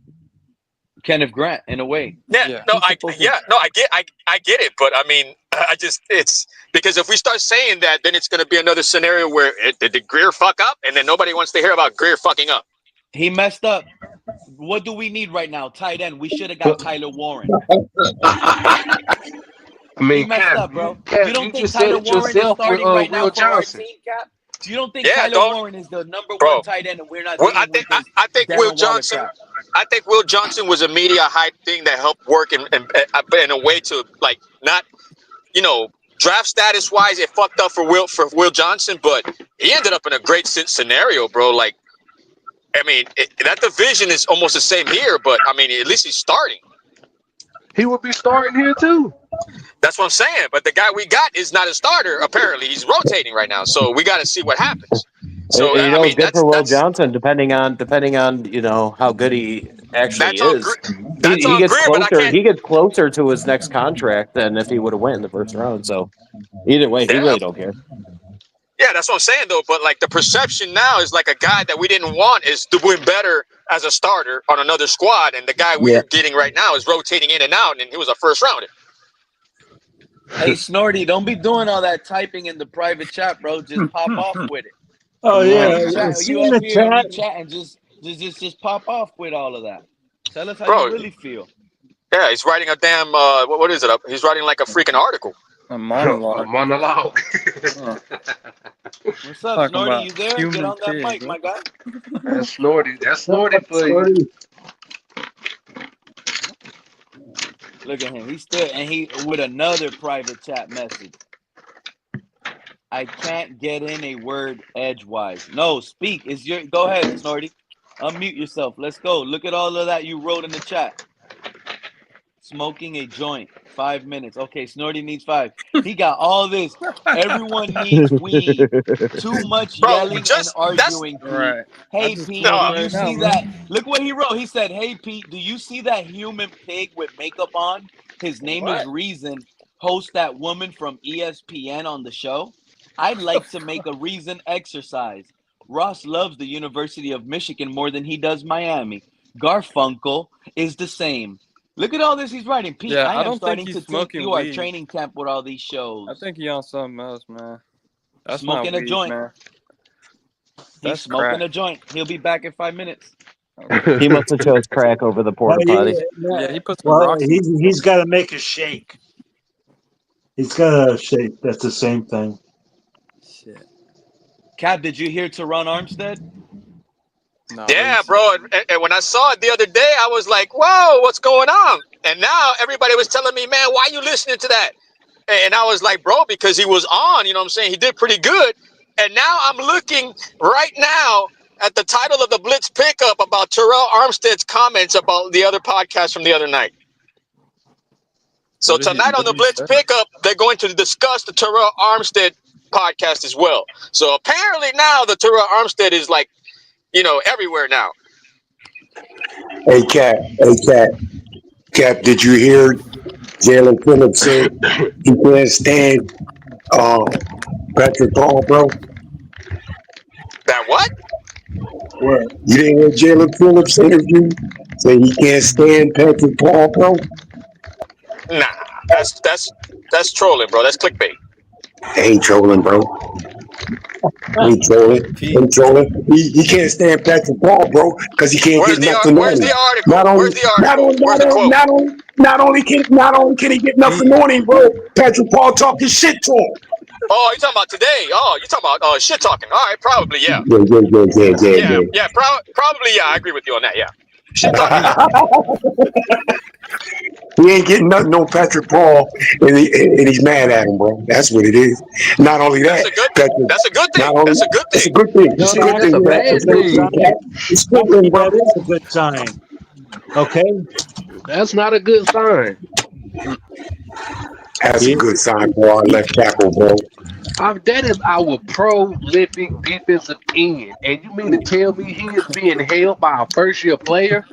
Kenneth Grant in a way. Yeah. No, I get it, but I mean, it's because if we start saying that, then it's going to be another scenario where did Greer fuck up, and then nobody wants to hear about Greer fucking up. He messed up. What do we need right now? Tight end. We should have got Tyler Warren. I mean, he messed Cap, up, bro. Cap, You don't you think just Tyler said it Warren is yourself with starting right Will now for our Johnson. team, Cap? You don't think Tyler Warren is the number one tight end and we're not dealing with this I think Darren Will Waller Johnson. crap? I think Will Johnson was a media hype thing that helped work in a way to not, draft status wise, it fucked up for Will Johnson, but he ended up in a great scenario, bro. Like, I mean, that division is almost the same here, but I mean, at least he's starting. He would be starting here too. That's what I'm saying. But the guy we got is not a starter. Apparently, he's rotating right now. So we got to see what happens. So I mean, it's good for Will Johnson, depending on how good he actually is. He gets Greer, but I closer. can't. He gets closer to his next contract than if he would have went in the first round. So either way, he really don't care. Yeah, that's what I'm saying though. But like the perception now is like a guy that we didn't want is doing better as a starter on another squad, and the guy we're getting right now is rotating in and out, and he was a first rounder. Hey, Snorty, don't be doing all that typing in the private chat, bro. Just pop off with it. Oh You yeah, know, I you see in up the here and chat. you chatting, just pop off with all of that. Tell us how Bro, you really feel. Yeah, he's writing a damn what is it? He's writing like a freaking article. A monologue. A monologue. What's up, Talking Snorty? about You there? Get human on that pig, mic, bro. my guy. That's snorty for you. Look at him. He's still he with another private chat message. I can't get in a word edgewise. No, speak. Go ahead, Snorty. Unmute yourself. Let's go. Look at all of that you wrote in the chat. Smoking a joint. 5 minutes. Okay, Snorty needs 5. He got all this. Everyone needs weed. Too much yelling and arguing, Pete. Right. Hey, just Pete, smoked do you right now, see bro. that? Look what he wrote. He said, hey, Pete, do you see that human pig with makeup on? His name is Reason. Host that woman from ESPN on the show. I'd like to make a Reason exercise. Ross loves the University of Michigan more than he does Miami. Garfunkel is the same. Look at all this he's writing. Pete, Yeah, I I am don't think starting he's to think smoking you are weed. training camp with all these I shows. think he on something else, man. That's Smoking not a weed, joint. man. He's That's smoking crack. a joint. He'll be back in 5 minutes. He must have chose crack over the porta potty. Yeah, he put some Well, rocks in it. he's got to make a shake. He's got to shake. That's the same thing. Shit. Cap, did you hear Teron Armstead? No, Yeah, bro. And when I saw it the other day, I was like, whoa, what's going on? And now everybody was telling me, man, why are you listening to that? And I was like, bro, because he was on, you know what I'm saying? He did pretty good. And now I'm looking right now at the title of the Blitz pickup about Terrell Armstead's comments about the other podcast from the other night. So tonight on the Blitz pickup, they're going to discuss the Terrell Armstead podcast as well. So apparently now the Terrell Armstead is like, you know, everywhere now. Hey, Cap, did you hear Jalen Phillips say he can't stand Patrick Paul, bro? That what? What? You didn't hear Jalen Phillips interview say he can't stand Patrick Paul, bro? Nah, that's trolling, bro. That's clickbait. Ain't trolling, bro. Ain't trolling. Ain't trolling. He can't stand Patrick Paul, bro, because he can't get nothing on him. Not only can he get nothing on him, bro. Patrick Paul talking shit to him. Oh, you talking about today? Oh, you talking about shit talking? All right, probably yeah. Yeah. Probably yeah. I agree with you on that. Yeah, shit talking. Yeah. He ain't getting nothing on Patrick Paul, and he's mad at him, bro. That's what it is. Not only that, That's a good thing. That's a good thing. It's a good thing. It's a good That's thing. a bad thing. It's a good thing, bro. That is a good sign. Okay, that's not a good sign. That's a good sign for our left tackle, bro. That is our prolific defensive end, and you mean to tell me he is being held by a first-year player?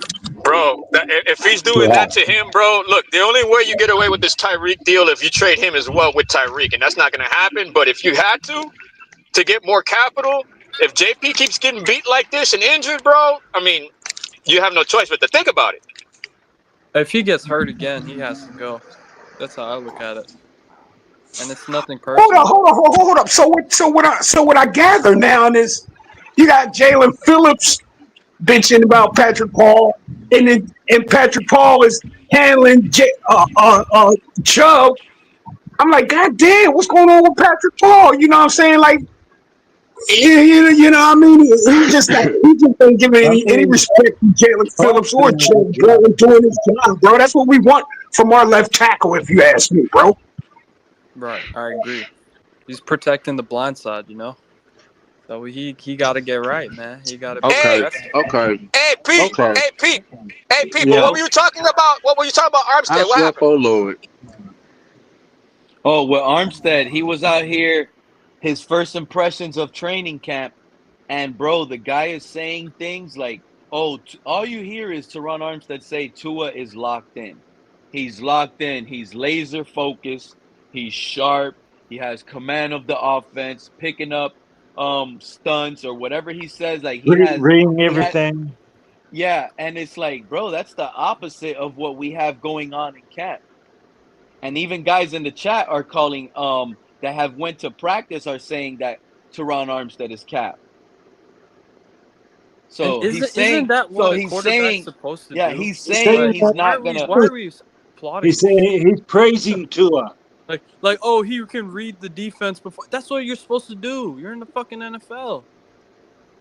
Bro, if he's doing that to him, bro, look, the only way you get away with this Tyreek deal if you trade him as well with Tyreek, and that's not going to happen. But if you had to get more capital, if JP keeps getting beat like this and injured, bro, I mean, you have no choice but to think about it. If he gets hurt again, he has to go. That's how I look at it. And it's nothing personal. Hold up. So what I gather now is you got Jalen Phillips bitching about Patrick Paul, and Patrick Paul is handling Chubb. I'm like, God damn, what's going on with Patrick Paul? You know what I'm saying? Like, you know what I mean? He just ain't giving any respect to Jalen Phillips or Chubb, bro, and doing his job, bro. That's what we want from our left tackle, if you ask me, bro. Right, I agree. He's protecting the blind side, you know. So he got to get right, man. He got to be aggressive. Okay. Hey, Pete. Okay. Hey, Pete. Yeah. But what were you talking about? What were you talking about, Armstead? What happened? Oh, Lord. Oh, well, Armstead, he was out here, his first impressions of training camp, and bro, the guy is saying things like, "Oh, all you hear is Teron Armstead say Tua is locked in. He's locked in. He's laser focused. He's sharp. He has command of the offense, picking up stunts or whatever he says. Like Reading he had everything. yeah, and it's like, bro, that's the opposite of what we have going on in camp. And even guys in the chat are calling that have went to practice are saying that Teron Armstead is cap. So And isn't that what a quarterback's supposed to yeah, do? he's saying he's not gonna. Why are we applauding? He's saying he's praising Tua. Like, oh, he can read the defense before. That's what you're supposed to do. You're in the fucking NFL.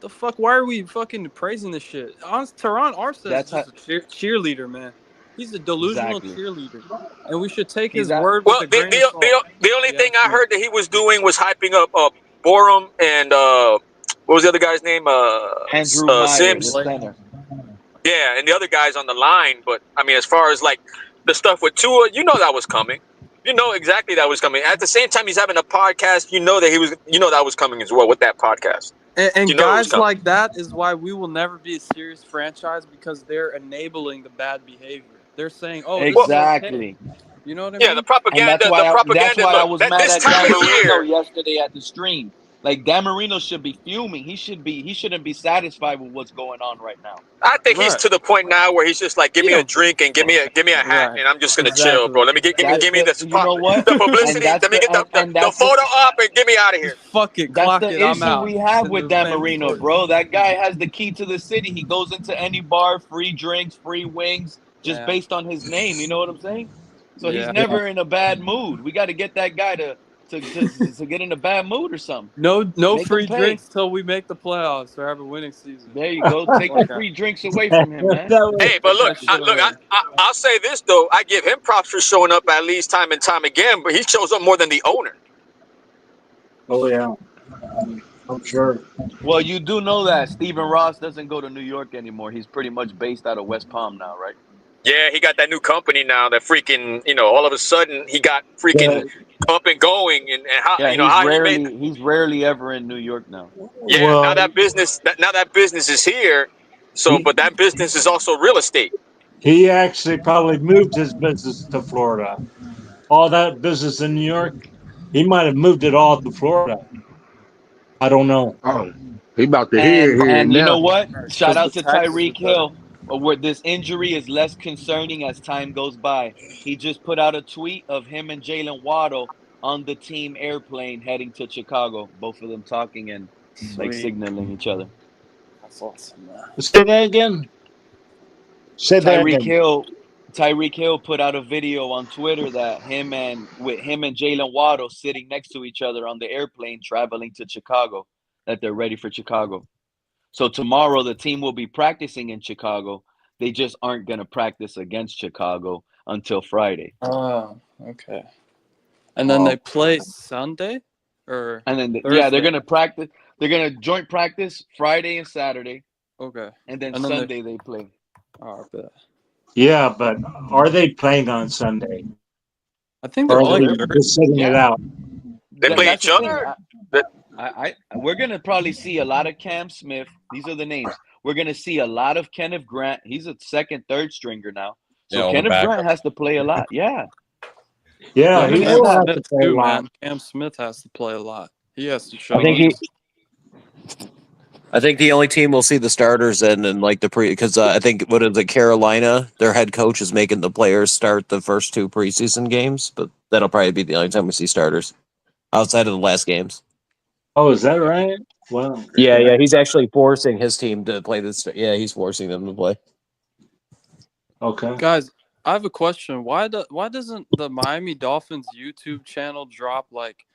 The fuck? Why are we fucking praising this shit? Teron Armstead is just a cheerleader, man. He's a delusional cheerleader, and we should take his word with a grain of salt. The only thing I heard that he was doing was hyping up Borum and what was the other guy's name? Andrew Myers, Sims. the center. Yeah, and the other guys on the line. But I mean, as far as like the stuff with Tua, you know that was coming. You know exactly that was coming. At the same time, he's having a podcast. You know that was coming as well with that podcast. And you know guys like that is why we will never be a serious franchise, because they're enabling the bad behavior. They're saying, "Oh, exactly." This is okay. You know what I mean? Yeah, the propaganda. And that's why I look, was mad this at time Dan of year. Marino yesterday at the stream. Like, Dan Marino should be fuming. He shouldn't be satisfied with what's going on right now. I think he's to the point now where he's just like, give me a drink and give me a hat, and I'm just gonna chill, bro. Let me give me the you know what? the publicity. Let me get the photo up and get me out of here. Fuck it, That's clock the it. I'm issue out. we have And with the Dan same Marino, story. bro. That guy has the key to the city. He goes into any bar, free drinks, free wings, just based on his name. You know what I'm saying? So he's never in a bad mood. We got to get that guy to get in a bad mood or something. No Make free him pay. drinks till we make the playoffs or have a winning season. There you go. Take the free drinks away from him, man. Hey, but look, I'll say this though. I give him props for showing up at least time and time again, but he shows up more than the owner. Oh yeah, I'm sure. Well, you do know that Stephen Ross doesn't go to New York anymore. He's pretty much based out of West Palm now, right? Yeah, he got that new company now. That freaking, all of a sudden he got freaking up and going, and how he's rarely ever in New York now. Yeah, now that business is here. So, but that business is also real estate. He actually probably moved his business to Florida. All that business in New York, he might have moved it all to Florida. I don't know. Oh, he about to hear And you now. know what? Shout out to Tyreek Hill. Where this injury is less concerning as time goes by. He just put out a tweet of him and Jalen Waddle on the team airplane heading to Chicago. Both of them talking and like signaling each other. That's awesome, man. Say that again. Say that Tyreek again. Tyreek Hill put out a video on Twitter that him and Jalen Waddle sitting next to each other on the airplane traveling to Chicago, that they're ready for Chicago. So tomorrow the team will be practicing in Chicago. They just aren't going to practice against Chicago until Friday. Oh, okay. And then they play Sunday, or and then Thursday? they're going to practice. They're going to joint practice Friday and Saturday. Okay. And then Sunday they play. Oh, I bet. Yeah, but are they playing on Sunday? I think Or they're are they all just sitting it out? They play each other. We're going to probably see a lot of Cam Smith. These are the names. We're going to see a lot of Kenneth Grant. He's a second, third stringer now. So Kenneth Grant has to play a lot. Yeah. Yeah, he will have to play a lot. Man. Cam Smith has to play a lot. He has to show. I think the only team we'll see the starters in like the because I think what is it, Carolina, their head coach is making the players start the first two preseason games, but that'll probably be the only time we see starters outside of the last games. Oh, is that right? Wow. Yeah, he's actually forcing his team to play this. Yeah, he's forcing them to play. Okay, guys, I have a question. Why doesn't the Miami Dolphins YouTube channel drop like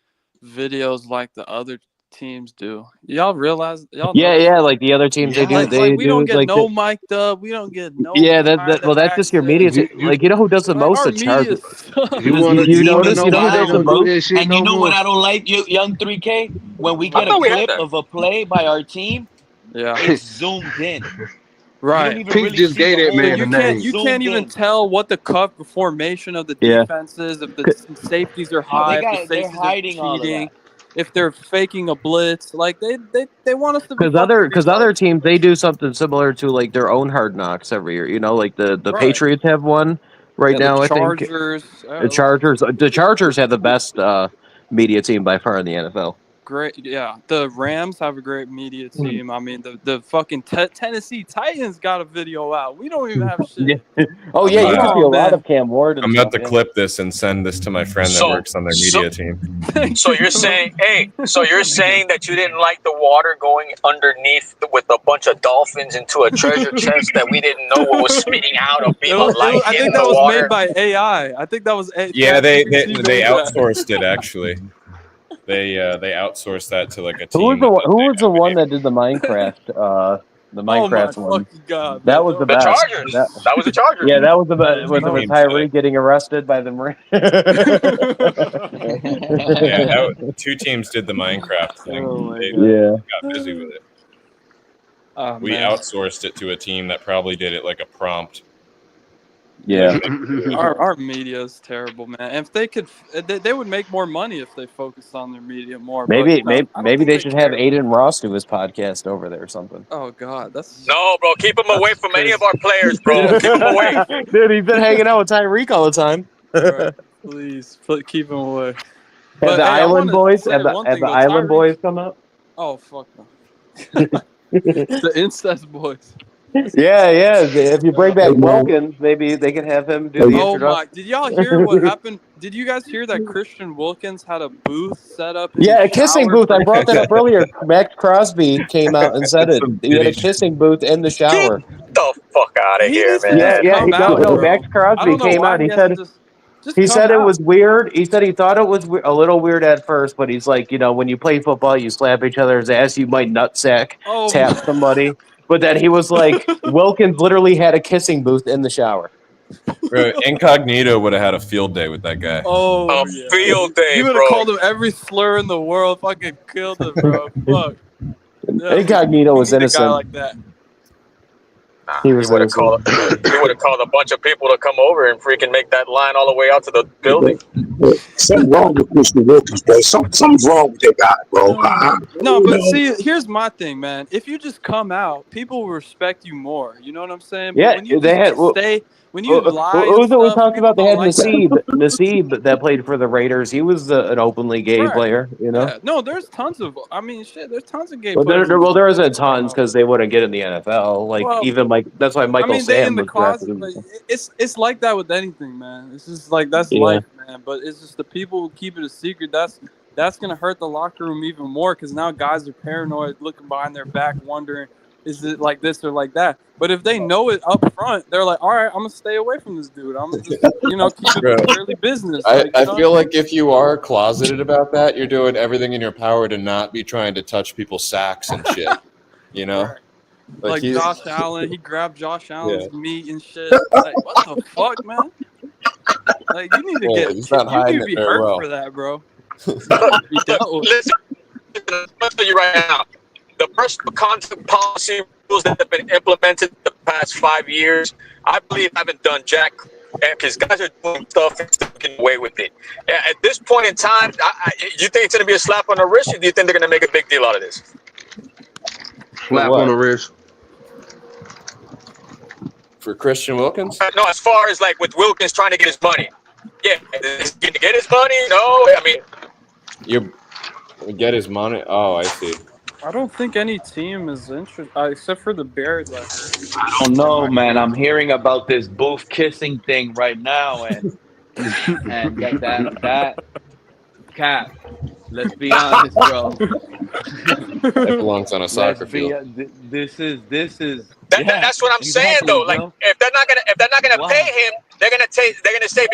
videos like the other teams do? Y'all realize? Yeah, like the other teams they do. We don't get no mic'd up. We don't get no. Yeah, that's just your media. Like you know who does the most? The Chargers. You notice? You know who does the most? And you know what I don't like, young 3K? When we get a clip of a play by our team, it's zoomed in. Right. Pete just gave that man a name. You can't even tell what the cover formation of the defense is, if the safeties are high, if the safeties hiding are cheating, if they're faking a blitz. Like they want us to because other teams they do something similar to like their own Hard Knocks every year. You know, like the Patriots have one right now. The I Chargers, think the Chargers have the best media team by far in the NFL. Great, yeah. The Rams have a great media team. I mean, the fucking Tennessee Titans got a video out. We don't even have shit. Oh yeah, you can see a lot of Cam Ward. And I'm about to stuff, clip this and send this to my friend that works on their media team. So you're saying, so you're saying that you didn't like the water going underneath with a bunch of dolphins into a treasure chest that we didn't know what was spitting out or being alive I in think the that was water? made by AI. I think that was Yeah, they ChatGPT doing that. outsourced it actually. They outsourced that to like a Who team. was the one that did the Minecraft? The Minecraft one. fucking God, that man. was the The best. Chargers. That was the Chargers. Yeah, that was the best. That Was was it with the team Tyreek getting arrested by the Marine? Yeah, two teams did the Minecraft thing. Oh my They God. got busy with it. Oh, We man. outsourced it to a team that probably did it like a prompt. Yeah. Our media is terrible, man. If they could, they would make more money if they focused on their media more. Maybe but, I don't maybe think they should have care. Aiden Ross do his podcast over there or something. Oh God, that's No, bro. Keep them away from any of our players, bro. Yeah. Keep them away. Dude, he's been hanging out with Tyreek all the time. Right. Please keep him away. Have But, the hey, I Island wanna Boys? say Have one thing, the though. Island Tyreek- Boys come up? Oh fuck no. The incest boys. Yeah. If you bring back Wilkins, maybe they could have him do the Oh introduction. my! Did y'all hear what happened? Did you guys hear that Christian Wilkins had a booth set up? In Yeah, a his kissing shower booth. I for- brought that up earlier. Max Crosby came out and said it. He had a kissing booth in the shower. Get the fuck out of He here, needs to man. just come out, No. bro. Max I Crosby don't know came why out. He has said to just he come said it out. was weird. He said he thought it was a little weird at first, but he's like, when you play football, you slap each other's ass. You might nutsack, Oh tap somebody. But then he was like, Wilkins literally had a kissing booth in the shower. Bro, Incognito would have had a field day with that guy. Oh, A field day, You would have bro. called him every slur in the world. Fucking killed him, bro. Fuck. Yeah, Incognito we was need a guy innocent. like that. He was He would have innocent. called a bunch of people to come over and freaking make that line all the way out to the building. Something wrong with Mr. Wilkins, bro. Something's wrong with that guy, bro. No, but see, here's my thing, man. If you just come out, people will respect you more. You know what I'm saying? But Yeah, when you they had. when you lie, Who was it we and stuff, talked about? They had don't like that. Nasib that played for the Raiders. He was an openly gay Right. player, Yeah, no, there's tons of. I mean, shit, there's tons of gay Well, players. there isn't tons because they wouldn't get in the NFL. Like Well, even like that's why Michael I mean, they Sam in the was drafted. closet, but it's like that with anything, man. It's just like that's Yeah. life, man. But it's just the people who keep it a secret. That's gonna hurt the locker room even more because now guys are paranoid, looking behind their back, wondering, is it like this or like that? But if they know it up front, they're like, all right, I'm gonna stay away from this dude. I'm just, keep it purely business. I feel like if you are closeted about that, you're doing everything in your power to not be trying to touch people's sacks and shit. You know? Like he's- Josh Allen, he grabbed Josh Allen's meat and shit. Like, what the fuck, man? Like, you need to Yeah, get, he's not you hiding need to it be very hurt well. for that, bro. Listen, I'll tell you right now, the personal contact policy rules that have been implemented the past 5 years, I believe haven't done jack, because guys are doing stuff and still getting away with it. At this point in time, you think it's going to be a slap on the wrist, or do you think they're going to make a big deal out of this? Slap on the wrist. For Christian Wilkins? No, as far as like with Wilkins trying to get his money. Yeah, is he going to get his money? No, I mean, You get his money? Oh, I see. I don't think any team is interested, except for the Bears. I don't know, man. I'm hearing about this booth kissing thing right now, and that Cap. Let's be honest, bro. It belongs on a soccer field. This is. That's what I'm saying though. Like if they're not gonna pay him, they're gonna say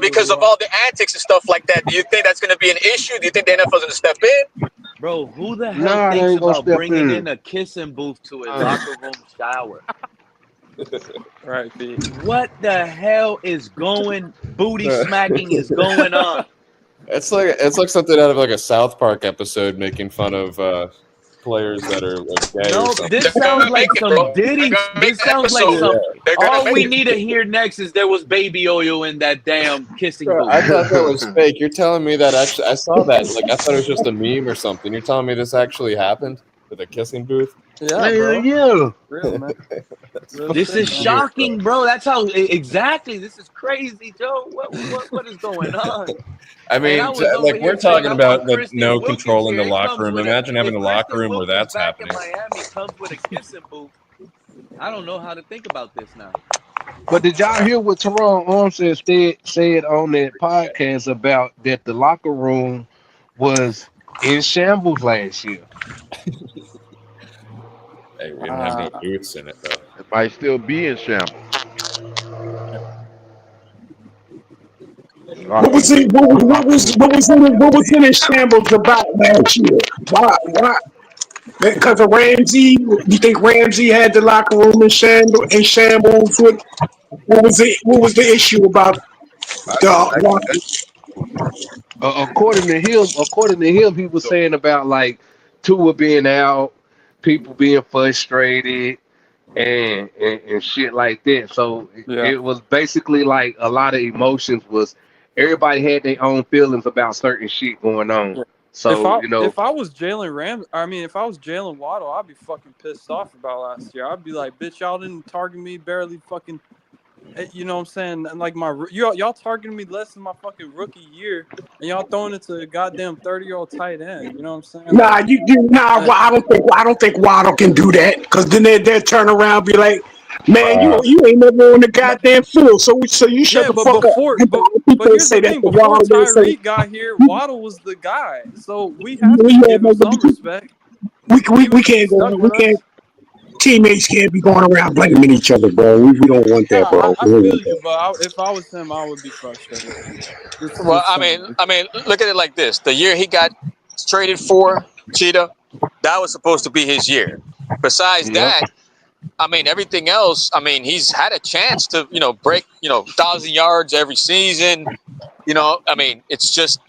because of all the antics and stuff like that. Do you think that's gonna be an issue? Do you think the NFL's gonna step in? Bro, who the hell Nah, they thinks ain't gonna about step bringing in. in a kissing booth to a locker room shower? Right, B. What the hell is booty smacking is going on? It's like something out of like a South Park episode making fun of players that are like gay. No, or something. this sounds like some Diddy. This sounds like some. All we need to hear next is there was baby oil in that damn kissing Bro, booth. I thought that was fake. You're telling me that actually? I saw that. Like I thought it was just a meme or something. You're telling me this actually happened? with a kissing booth. Yeah, bro. Yeah. Real, man. Real This shit, is man. shocking, bro. That's how exactly. This is crazy, Joe. What is going on? I And mean, I was over like here we're saying talking I want about the Christian no Wilkins control in here. the It locker comes room. with a Imagine having if a locker Christian room where Wilkins that's back in happening. Miami comes with a kissing booth. I don't know how to think about this now. But did y'all hear what Teron Armstead said on that podcast about that the locker room was in shambles last year? Hey, we didn't have no booths in it though. It might still be in shambles. What was it? What was it in shambles about last year? Why? Because of Ramsey? You think Ramsey had the locker room in shambles? What was it? What was the issue about the? According to him, he was saying about like Tua being out, people being frustrated, and shit like that. So Yeah. it was basically like a lot of emotions. Was everybody had their own feelings about certain shit going on. Yeah. So you know, If I was if I was Jalen Waddle, I'd be fucking pissed off about last year. I'd be like, bitch, y'all didn't target me barely fucking. You know what I'm saying? And like y'all targeting me less than my fucking rookie year, and y'all throwing it to a goddamn 30-year-old tight end. You know what I'm saying? Nah, Like, well, I don't think Waddle can do that because then they'll turn around and be like, man, you ain't never on the goddamn field, so you shut yeah, the but fuck up. And but people here's the say that thing: to before Waddle, they say Tyreek got here, Waddle was the guy, so we have to give him some respect. we Even if he can't go, stuck we with can't. us. Teammates can't be going around blaming each other, bro. We don't want that, Nah, bro. I We don't feel want you, that. but if I was him, I would be frustrated. Well, Just saying. I mean, look at it like this: the year he got traded for Cheetah, that was supposed to be his year. Besides yep. that, I mean, everything else. I mean, he's had a chance to, break, 1,000 yards every season. I mean, it's just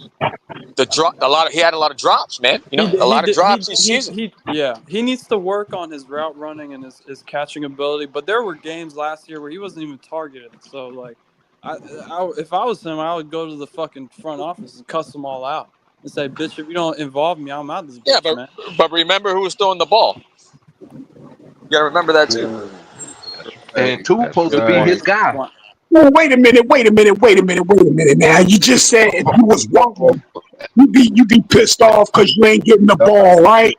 the drop. He had a lot of drops, man. A lot of drops this season. Yeah, he needs to work on his route running and his catching ability. But there were games last year where he wasn't even targeted. So like, if I was him, I would go to the fucking front office and cuss them all out and say, "Bitch, if you don't involve me, I'm out this Yeah, bitch, man." but remember who was throwing the ball. You gotta remember that too. And Tua That's supposed a to good be point. his guy. Well, wait a minute. Now you just said if you was wrong, you be pissed off because you ain't getting the ball right.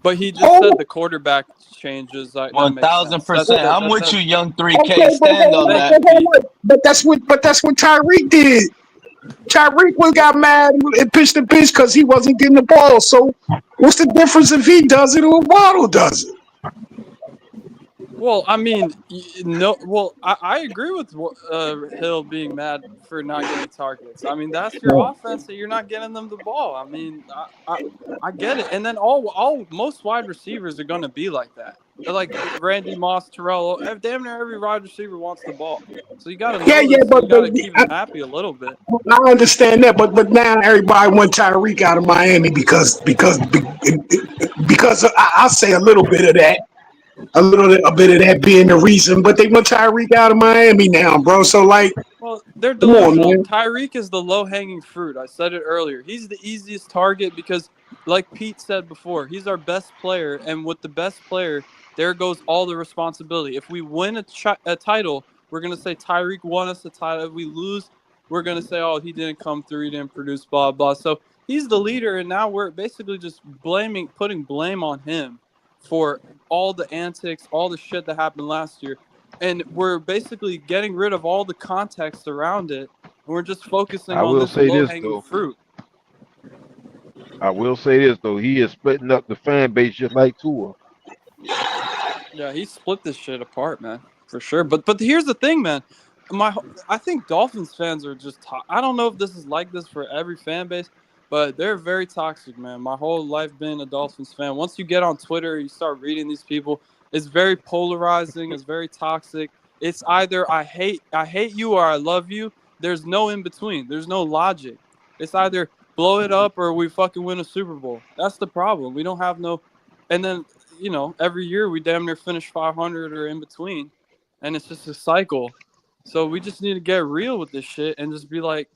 But he just said Oh, the quarterback changes. That makes sense. 1,000%. I'm with you, That's young okay, 3K. Stand on thank that, you, Pete. Pete. but that's what Tyreek did. Tyreek got mad and pitched the pitch because he wasn't getting the ball. So what's the difference if he does it or Waddle does it? Well, I mean, no. Well, I agree with Hill being mad for not getting targets. I mean, that's your offense that you're not getting them the ball. I mean, I get it. And then most wide receivers are going to be like that. They're like Randy Moss, Terrell. Damn near every wide receiver wants the ball. So you got to know Yeah, this, and but you got to keep them happy a little bit. I understand that, but now everybody want Tyreek out of Miami because I'll say a little bit of that. A bit of that being the reason, but they want Tyreek out of Miami now, bro. So like, Well, they're come on, delusional. man. Tyreek is the low-hanging fruit. I said it earlier. He's the easiest target because, like Pete said before, he's our best player, and with the best player, there goes all the responsibility. If we win a title, we're gonna say Tyreek won us the title. If we lose, we're gonna say, oh, he didn't come through, he didn't produce, blah blah. So he's the leader, and now we're basically just putting blame on him for all the antics, all the shit that happened last year. And we're basically getting rid of all the context around it. And we're just focusing I on will this say low this hanging though. fruit. He is splitting up the fan base just like Tua. Yeah, he split this shit apart, man, for sure. But here's the thing, man. I think Dolphins fans are just. I don't know if this is like this for every fan base, but they're very toxic, man. My whole life being a Dolphins fan. Once you get on Twitter, you start reading these people. It's very polarizing. It's very toxic. It's either I hate you or I love you. There's no in between. There's no logic. It's either blow it up or we fucking win a Super Bowl. That's the problem. We don't have no. And then every year we damn near finish 500 or in between, and it's just a cycle. So we just need to get real with this shit and just be like,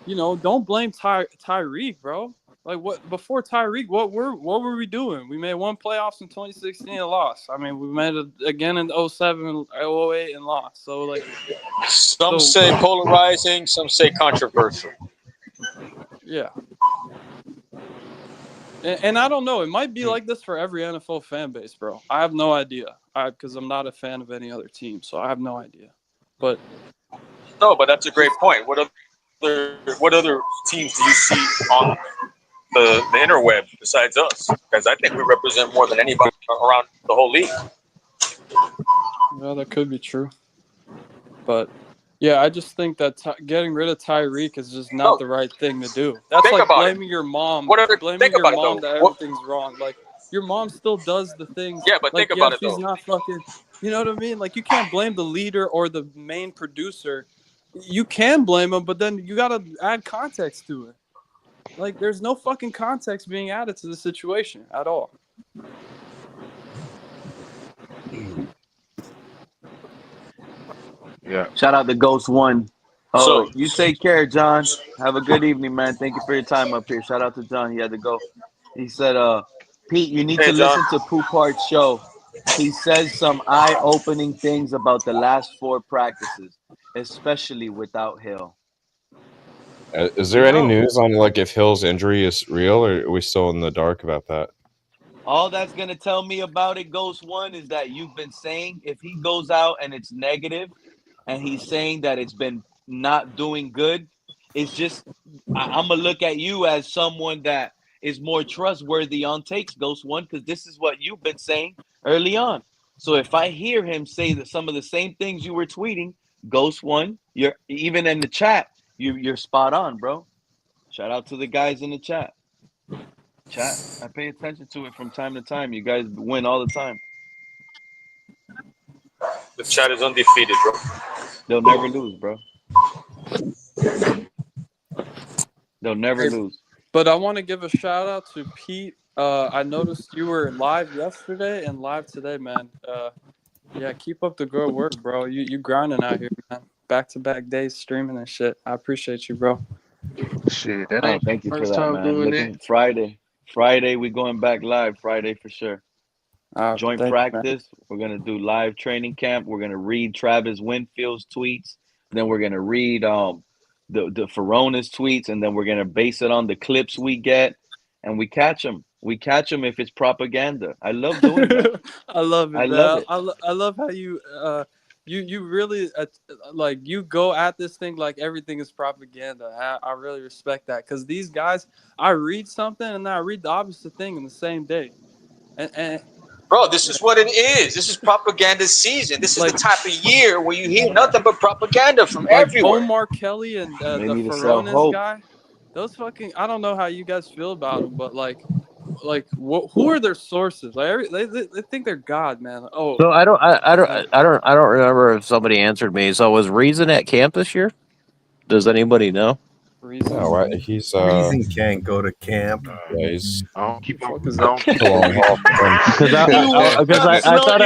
don't blame Tyreek, bro. Like what before Tyreek? What were we doing? We made one playoffs in 2016 and lost. I mean, we made it again in 07, 08 and lost. So like, Some say polarizing, some say controversial. Yeah. And I don't know. It might be like this for every NFL fan base, bro. I have no idea. Because I'm not a fan of any other team, so I have no idea. But no, but that's a great point. What other teams do you see on the interweb besides us? Because I think we represent more than anybody around the whole league. Well, that could be true. But yeah, I just think that getting rid of Tyreek is just not the right thing to do. That's like blaming your mom. Blaming your mom that everything's wrong. Like your mom still does the things. Yeah, but like, think about it she's though. not fucking. You know what I mean? Like you can't blame the leader or the main producer. You can blame him, but then you gotta add context to it. Like there's no fucking context being added to the situation at all. Yeah. Shout out to Ghost One. Oh, you take care, John. Have a good evening, man. Thank you for your time up here. Shout out to John. He had to go. He said, Pete, you need to listen to Poopart's show. He says some eye-opening things about the last 4 practices, especially without Hill. Is there any news on like if Hill's injury is real, or are we still in the dark about that? All that's going to tell me about it, Ghost One, is that you've been saying if he goes out and it's negative and he's saying that it's been not doing good, it's just I'm going to look at you as someone that is more trustworthy on takes, Ghost One, because this is what you've been saying early on. So if I hear him say that some of the same things you were tweeting, Ghost One, you're even in the chat, you're spot on, bro. Shout out to the guys in the chat. I pay attention to it from time to time. You guys win all the time. The chat is undefeated, bro. They'll never lose, bro. They'll never lose. But I want to give a shout out to Pete. I noticed you were live yesterday and live today, man. Yeah, keep up the good work, bro. You grinding out here, man. Back-to-back days streaming and shit. I appreciate you, bro. Shit, that ain't thank you for first that, time man. doing Looking Friday, we going back live. Friday for sure. Joint practice. We're gonna do live training camp. We're gonna read Travis Winfield's tweets. Then we're gonna read the Ferona's tweets, and then we're gonna base it on the clips we get, and we catch them. We catch them if it's propaganda. I love doing that. I love it, I man. love it. I love how you you really like you go at this thing like everything is propaganda. I really respect that because these guys, I read something and then I read the opposite thing in the same day, and bro, this is what it is. This is propaganda season. This is the type of year where you hear nothing but propaganda from everywhere. Omar Kelly and the Ferona's guy, those fucking, I don't know how you guys feel about them, but like who are their sources? Like they think they're God, man. Oh, So I don't remember if somebody answered me. So was Reason at camp this year? Does anybody know? Reason? No, right? He's Reason can't go to camp. Yeah, he's keep on. Because I thought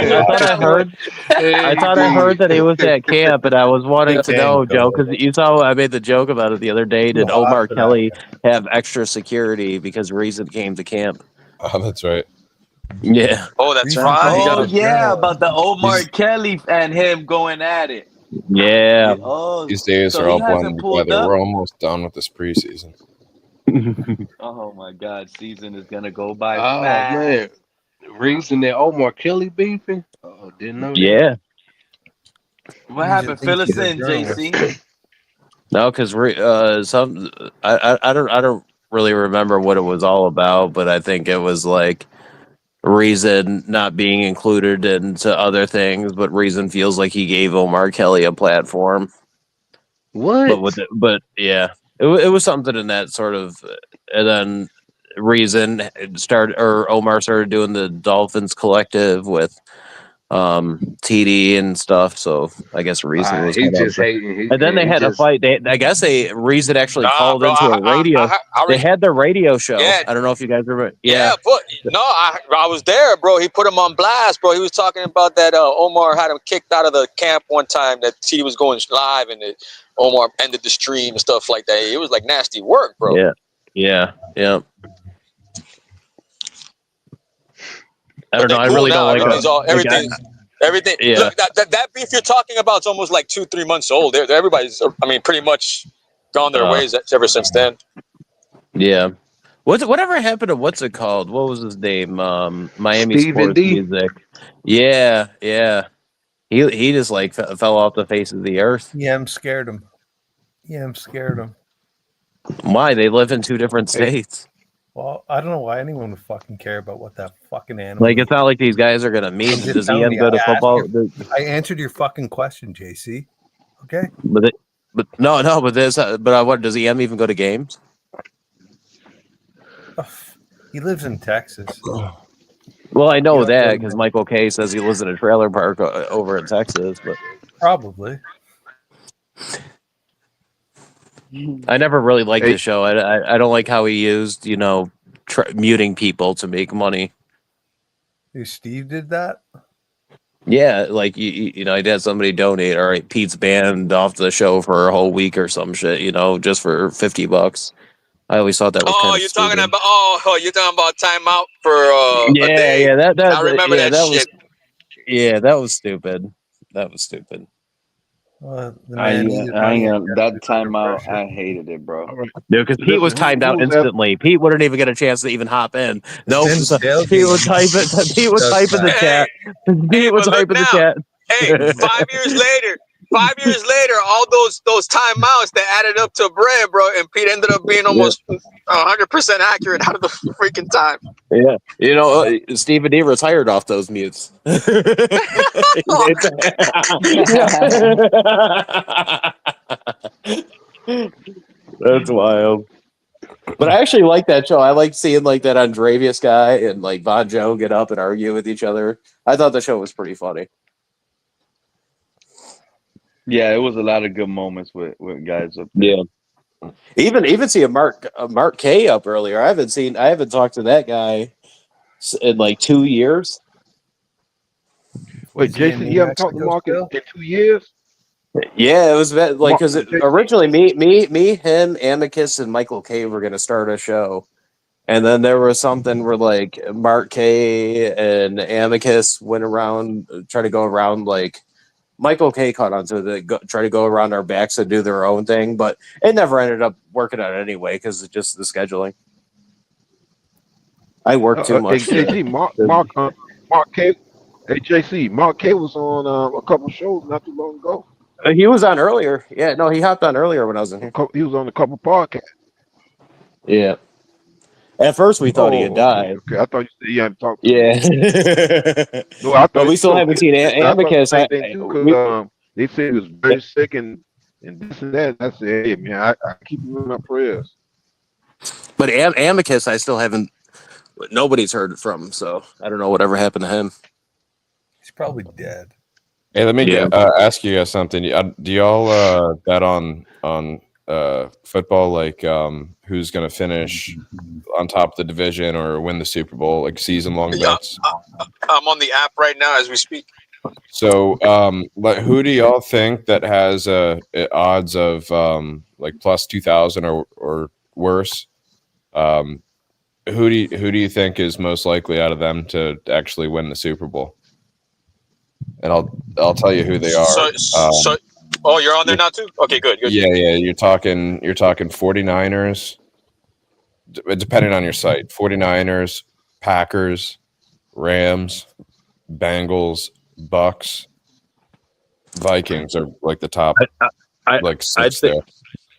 I heard that he was at camp, and I was wanting to know, Joe, because you saw I made the joke about it the other day. Did Omar Kelly have extra security because Reason came to camp? Oh, that's right. Yeah. Oh, that's right. Oh yeah, about the Omar Kelly and him going at it. Yeah. Oh, These days so are he all hasn't blending pulled together. up? We're almost done with this preseason. Oh my God, season is gonna go by Oh fast. man, Reason that Omar Kelly beefing? Oh, didn't know that. Yeah. What happened? Fill us in, JC. No, because I don't really remember what it was all about, but I think it was like Reason not being included into other things, but Reason feels like he gave Omar Kelly a platform. What? But yeah, it was something in that sort of, and then Reason Omar started doing the Dolphins collective with TD and stuff. So I guess Reason was. He just hating. And then they had a fight. I guess Reason actually called into a radio. They had their radio show. Yeah. I don't know if you guys remember. Yeah, but no, I was there, bro. He put him on blast, bro. He was talking about that Omar had him kicked out of the camp one time, that he was going live and Omar ended the stream and stuff like that. It was like nasty work, bro. Yeah. Yeah. Yeah. I don't know. I Cool really now. don't like Everything's all everything. yeah. Look, that beef you're talking about is almost like 2-3 months old. Everybody's, I mean, pretty much gone their ways ever since then. Yeah. Whatever happened to what's it called? What was his name? Miami Stephen Sports D. Music. Yeah, yeah. He just like fell off the face of the earth. Yeah, I'm scared him. Why? They live in two different states. Well, I don't know why anyone would fucking care about what that fucking animal. Like, it's not like these guys are gonna meet. I'm just Does telling EM you, go to I football? I answered your fucking question, JC. Okay. But what does EM even go to games? He lives in Texas. Well, I know that because Michael K says he lives in a trailer park over in Texas, but Probably. I never really liked the show. I don't like how he used, muting people to make money. Hey, Steve did that? Yeah, like he had somebody donate. All right, Pete's banned off the show for a whole week or some shit. just for $50. I always thought that was kind of You're stupid. talking about timeout for a day. Yeah, that I remember that shit. That was stupid. That was stupid. That timeout, I hated it, bro. Dude, because Pete was timed out instantly. Pete wouldn't even get a chance to even hop in. No, Pete was typing. Pete was typing the chat. Pete was typing the chat. Hey, 5 years later, all those timeouts that added up to bread, bro, and Pete ended up being almost 100% accurate out of the freaking time. Yeah, Stephen D retired off those mutes. That's wild. But I actually like that show. I like seeing like that Andrevius guy and like Von Joe get up and argue with each other. I thought the show was pretty funny. Yeah, it was a lot of good moments with guys up there. Yeah. Even seeing Mark K up earlier. I haven't talked to that guy in like 2 years. Wait, Jason, you haven't talked to Mark in 2 years? Yeah, it was like because originally me, him, Amicus, and Michael K were gonna start a show, and then there was something where like Mark K and Amicus went around, try to go around like. Michael K caught on to try to go around our backs and do their own thing, but it never ended up working out anyway because it's just the scheduling. I work too much. JC, Mark K. Hey, JC, Mark K was on a couple shows not too long ago. He was on earlier. Yeah, no, he hopped on earlier when I was in here. He was on a couple podcasts. Yeah. At first, we thought he had died. Okay. I thought you said he hadn't talked. Yeah. No, I thought but we still haven't seen Amicus. They said he was very sick and this and that. I said, hey, man, I keep him in my prayers. But Amicus, I still haven't. Nobody's heard from, so I don't know whatever happened to him. He's probably dead. Hey, let me ask you guys something. Do y'all bet on football, like who's going to finish on top of the division or win the Super Bowl, like season-long bets? I'm on the app right now as we speak. So, who do y'all think that has odds of like plus 2,000 or worse? Who do you think is most likely out of them to actually win the Super Bowl? And I'll tell you who they are. So you're on there now too? Okay, good. Yeah. You're talking 49ers, depending on your site. 49ers, Packers, Rams, Bengals, Bucks, Vikings are like the top six there.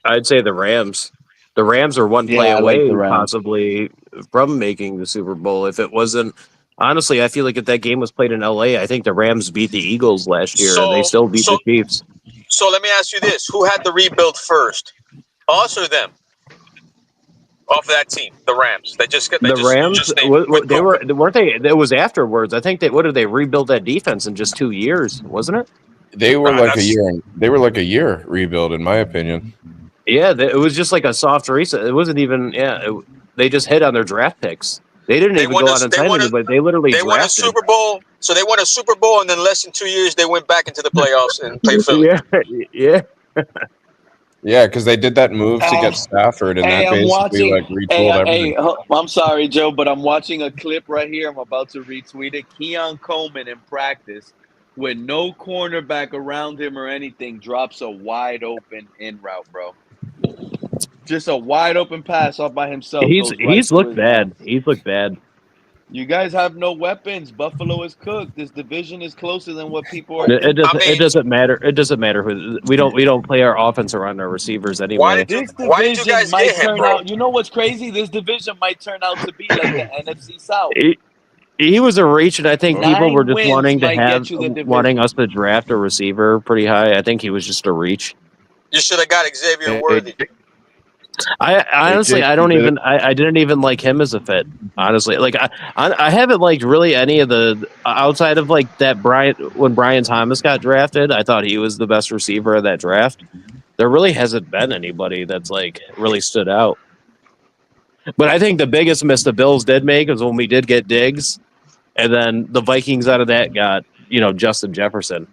I'd say the Rams. The Rams are one play away possibly from making the Super Bowl. If it wasn't, honestly, I feel like if that game was played in LA, I think the Rams beat the Eagles last year and they still beat the Chiefs. So let me ask you this: who had the rebuild first, us or them? Off of that team, the Rams. Rams. Weren't they? It was afterwards. I think what did they rebuild that defense in just 2 years? Wasn't it? They were like a year. They were like a year rebuild, in my opinion. Yeah, it was just like a soft reset. It wasn't even. Yeah, they just hit on their draft picks. They didn't even go out and sign anybody. They literally drafted. Won a Super Bowl. So they won a Super Bowl, and then less than 2 years, they went back into the playoffs and played Philly. Yeah. Yeah, because they did that move to get Stafford, and Hey, that I'm basically watching. like retooled everything. I'm sorry, Joe, but I'm watching a clip right here. I'm about to retweet it. Keon Coleman in practice, with no cornerback around him or anything, drops a wide open in route, bro. Just a wide open pass off by himself goes right He's to looked his man. bad. He's looked bad. You guys have no weapons. Buffalo is cooked. This division is closer than what people are It thinking. doesn't. It doesn't matter. It doesn't matter who we don't. We don't play our offense around our receivers anyway. This Why did you division guys get might him, turn bro? out. You know what's crazy? This division might turn out to be like the NFC South. He was a reach, and I think people were 9 just wins wanting to might have get you the wanting division. us to draft a receiver pretty high. I think he was just a reach. You should have got Xavier Worthy. I honestly, I don't even. I didn't even like him as a fit. Honestly, like I haven't liked really any of the outside of like that when Brian Thomas got drafted. I thought he was the best receiver of that draft. There really hasn't been anybody that's like really stood out. But I think the biggest miss the Bills did make was when we did get Diggs, and then the Vikings out of that got Justin Jefferson.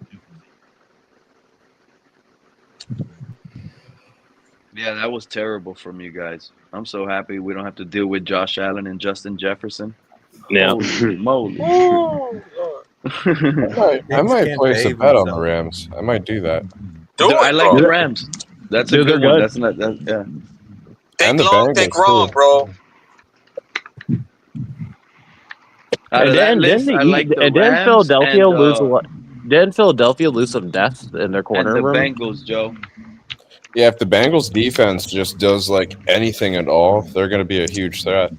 Yeah, that was terrible from you guys. I'm so happy we don't have to deal with Josh Allen and Justin Jefferson. Yeah. Holy moly. I might place a bet on the Rams. I might do that. I like the Rams. That's a Dude, good they're one. good. That's not that. Yeah. And the Long, think Bengals wrong, too. bro. Out of that list, I like the didn't Rams Philadelphia lose a lot? Didn't Philadelphia lose some depth in their and corner the room? Bengals, Joe. Yeah, if the Bengals defense just does like anything at all, they're going to be a huge threat.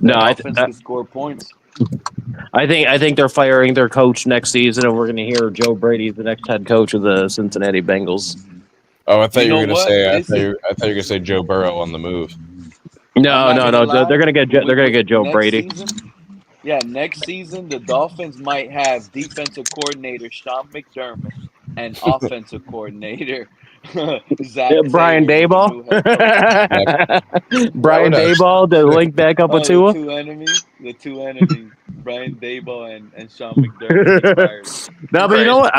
No, That offense can score points. I think they're firing their coach next season, and we're going to hear Joe Brady's the next head coach of the Cincinnati Bengals. Oh, I thought you, You were know going to what? say. This is- I thought you were going to say Joe Burrow on the move. I'm No. not gonna lie. They're going to get Joe Next Brady. next season, the Dolphins might have defensive coordinator Sean McDermott and offensive coordinator Zach Brian Taylor as the Daboll. new head coach. Brian Daboll to link back up with Tua. The two enemies, Brian Daboll and Sean McDermott retired. No, but you know what?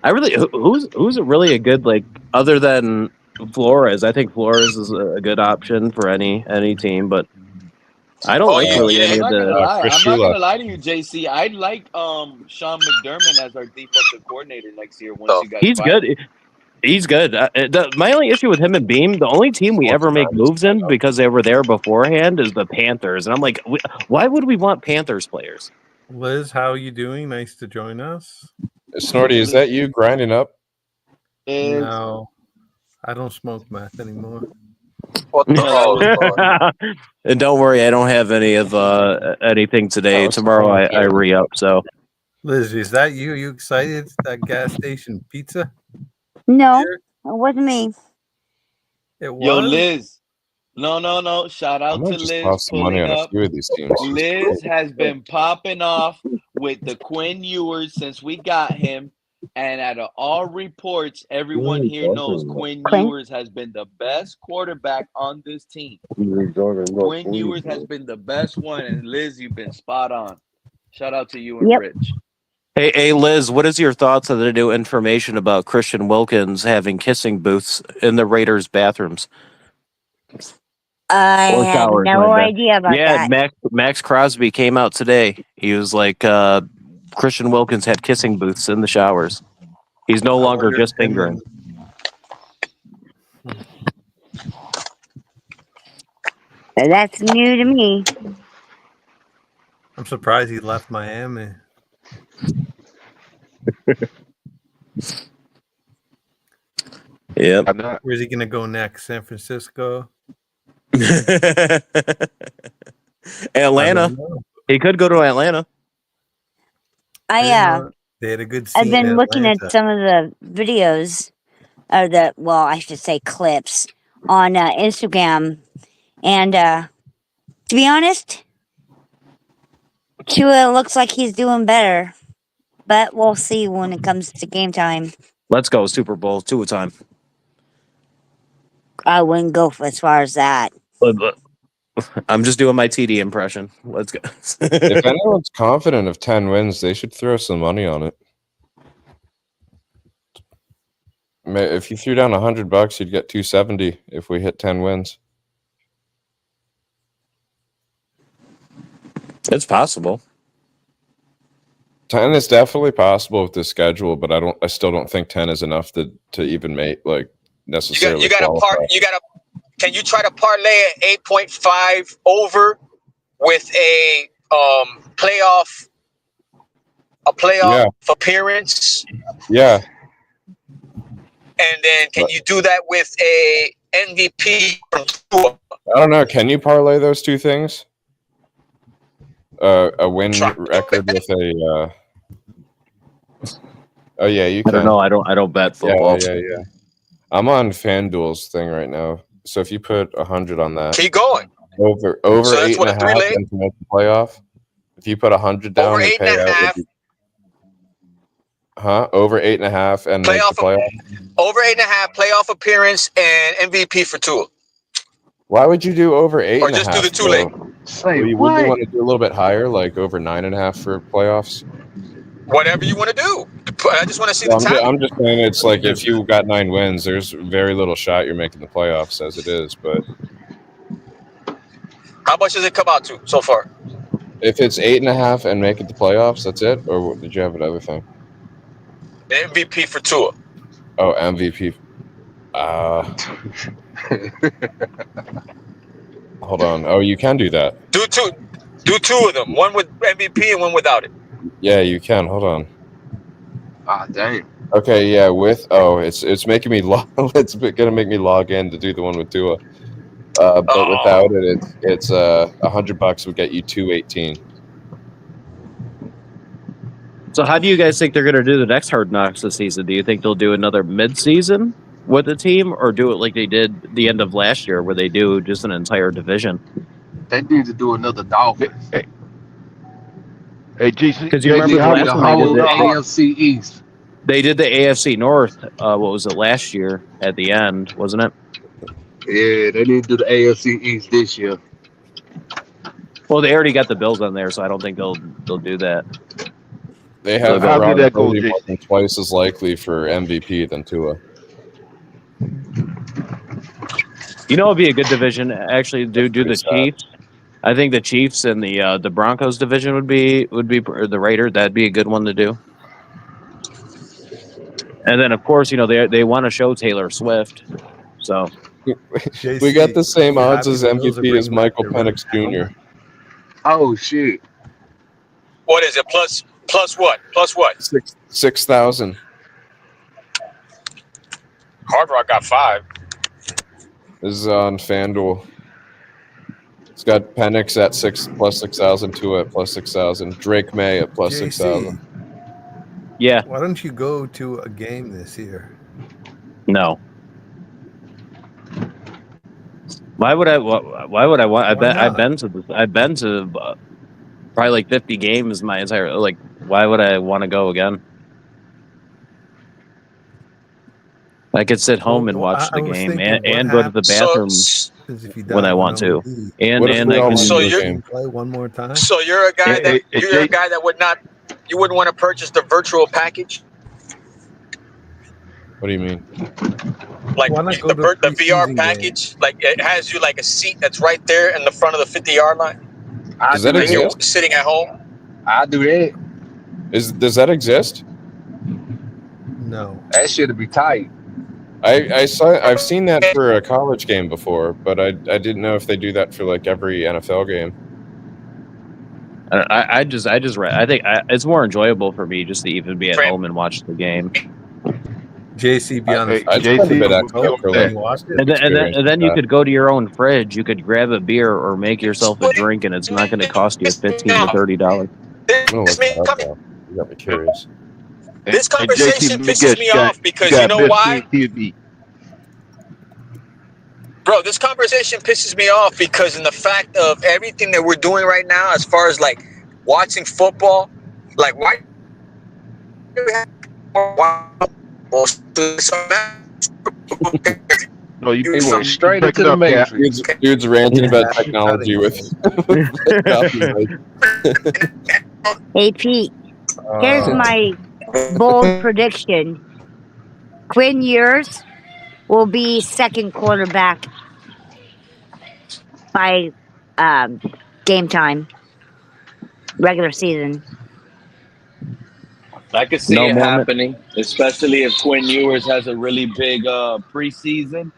I really who's really a good like other than Flores. I think Flores is a good option for any team, but I don't like really any of the. I'm not gonna lie to you, JC. I'd like Sean McDermott as our defensive coordinator next year once you guys. He's fire him. good. He's good. My only issue with him and Beam, the only team we ever make moves in because they were there beforehand is the Panthers, and I'm like, why would we want Panthers players? Liz, how are you doing? Nice to join us. Snorty, is that you grinding up? No, I don't smoke meth anymore. What the hell? And don't worry, I don't have any of anything today. Tomorrow I re-up. So, Liz, is that you? Are you excited? That gas station pizza? No, it wasn't me. It was. Yo, Liz. No. Shout out to just Liz toss some money pulling on a up. few of these teams. Liz has been popping off with the Quinn Ewers since we got him. And out of all reports, everyone here knows Quinn Ewers has been the best quarterback on this team. Quinn Ewers has been the best one. And Liz, you've been spot on. Shout out to you and Rich. Hey, Liz, what is your thoughts on the new information about Christian Wilkins having kissing booths in the Raiders' bathrooms? I had no idea about that. Yeah, Max Crosby came out today. He was like, Christian Wilkins had kissing booths in the showers. He's no longer just fingering. That's new to me. I'm surprised he left Miami. Yeah. Where's he gonna go next? San Francisco? Atlanta. He could go to Atlanta. They had a good scene I've been in looking at Atlanta. some of the videos, or I should say clips on Instagram, and to be honest, Tua looks like he's doing better, but we'll see when it comes to game time. Let's go Super Bowl Tua time. I wouldn't go as far as that. I'm just doing my TD impression. Let's go. If anyone's confident of 10 wins, they should throw some money on it. If you threw down $100, you'd get 270 if we hit 10 wins. It's possible. 10 is definitely possible with this schedule, but I still don't think 10 is enough to even make necessarily. You got to can you try to parlay an 8.5 over with a playoff appearance? Yeah. And then can you do that with a MVP from Tua? I don't know. Can you parlay those two things? A win record with a. Oh yeah, you can. I don't know. I don't bet football. Yeah. I'm on FanDuel's thing right now. So if you put 100 on that, keep going. Over So that's 8.5 what, a three-leg? and to make the playoff. If you put 100 down, Over you 8.5. Over 8.5 and make the playoff. Over 8.5 playoff appearance and MVP for Tua. Why would you do over 8.5? Or just do the 2-leg. You wouldn't want to do a little bit higher, like over 9.5 for playoffs. Whatever you want to do. I just want to see the time. I'm just saying, it's like if you got 9 wins, there's very little shot you're making the playoffs as it is. But how much does it come out to so far? If it's 8.5 and make it the playoffs, that's it. Or did you have another thing? The MVP for Tua. Oh, MVP. Hold on. Oh, you can do that. Do two of them. One with MVP and one without it. Yeah, you can. Hold on. Dang. Okay, yeah. It's making me it's gonna make me log in to do the one with Tua. But without it, it's $100 would get you 218. So how do you guys think they're going to do the next Hard Knocks this season? Do you think they'll do another mid-season with the team, or do it like they did the end of last year, where they do just an entire division? They need to do another Dolphins. Hey, GC. Because you remember the whole AFC East. They did the AFC North. What was it last year at the end? Wasn't it? Yeah, they need to do the AFC East this year. Well, they already got the Bills on there, so I don't think they'll do that. They have How did that go, more than twice as likely for MVP than Tua. You know, it'd be a good division actually. Do the Chiefs? I think the Chiefs and the Broncos division would be or the Raiders. That'd be a good one to do. And then, of course, they want to show Taylor Swift. So we got the same odds as MVP as Michael Penix Jr. Oh shit! What is it? Plus what? 6,000. Hard Rock got 5. This is on FanDuel. It's got Penix at 6 plus 6,000, Tua at plus 6,000, Drake May at plus 6,000. Yeah. Why don't you go to a game this year? No. Why would I want? I've been to probably like 50 games my entire like. Why would I want to go again? I could sit home and watch the game and go to the bathroom when I want to. And I can play one more time. So you're a guy that wouldn't want to purchase the virtual package? What do you mean? Like the VR package, like it has you like a seat that's right there in the front of the 50-yard line. Does that exist? You're sitting at home. I do that. Does that exist? No. That should be tight. I've seen that for a college game before, but I didn't know if they do that for like every NFL game. I think it's more enjoyable for me just to even be at home and watch the game. JC, be honest. And then you could go to your own fridge. You could grab a beer or make yourself a drink, and it's not going to cost you $15 to $30. You got me curious. This conversation pisses me off because you know why? Bro, this conversation pisses me off because in the fact of everything that we're doing right now, as far as like watching football, like why do we have no, you went straight into the matrix. Dude's ranting about technology with. Hey Pete, here's my bold prediction. Quinn Ewers will be second quarterback by game time, regular season. I could see No it Mormon. happening, especially if Quinn Ewers has a really big preseason.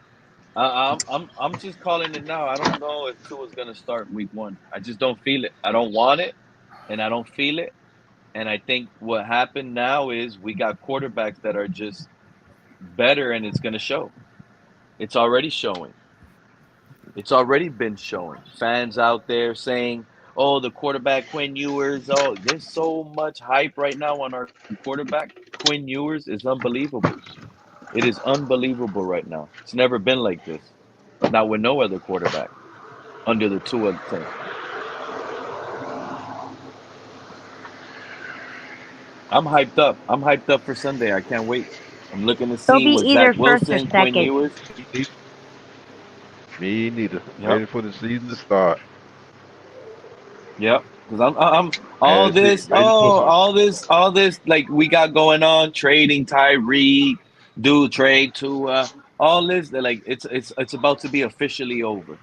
I'm just calling it now. I don't know if Tua's gonna start week 1. I just don't feel it. I don't want it, and I don't feel it. And I think what happened now is we got quarterbacks that are just better, and it's gonna show. It's already showing. It's already been showing. Fans out there saying, "Oh, the quarterback Quinn Ewers." Oh, there's so much hype right now on our quarterback. Quinn Ewers is unbelievable. It is unbelievable right now. It's never been like this. Not with no other quarterback under the Tua thing. I'm hyped up. I'm hyped up for Sunday. I can't wait. I'm looking to He'll see be what either Zach first or Wilson, Quinn second. Ewers. Me neither. Yep. Ready for the season to start. Yep. Because I'm all That's it. this, Ready for some. all this like we got going on, trading Tyreek, trade to all this. They're like it's about to be officially over.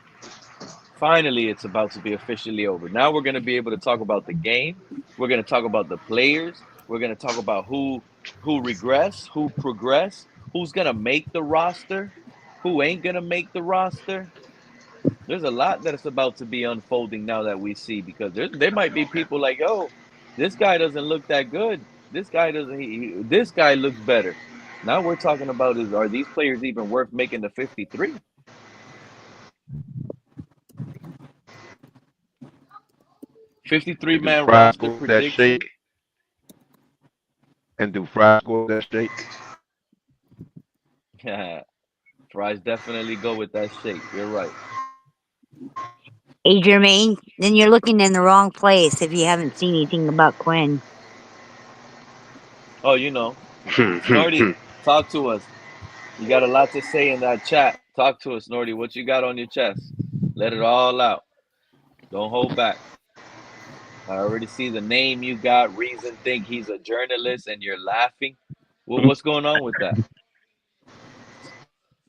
Finally, it's about to be officially over. Now we're gonna be able to talk about the game. We're gonna talk about the players. We're gonna talk about who regress, who progress, who's gonna make the roster, who ain't gonna make the roster. There's a lot that is about to be unfolding now that we see because there might be people like, "Yo, this guy doesn't look that good. This guy doesn't. This guy looks better." Now we're talking about are these players even worth making the 53? 53 And do man fries roster go with that prediction. shake? And do fries go with that shake? Fries definitely go with that shake. You're right. Hey, Jermaine, then you're looking in the wrong place if you haven't seen anything about Quinn. Oh, Snorty, talk to us. You got a lot to say in that chat. Talk to us, Snorty. What you got on your chest? Let it all out. Don't hold back. I already see the name you got. Reason think he's a journalist, and you're laughing. Well, what's going on with that?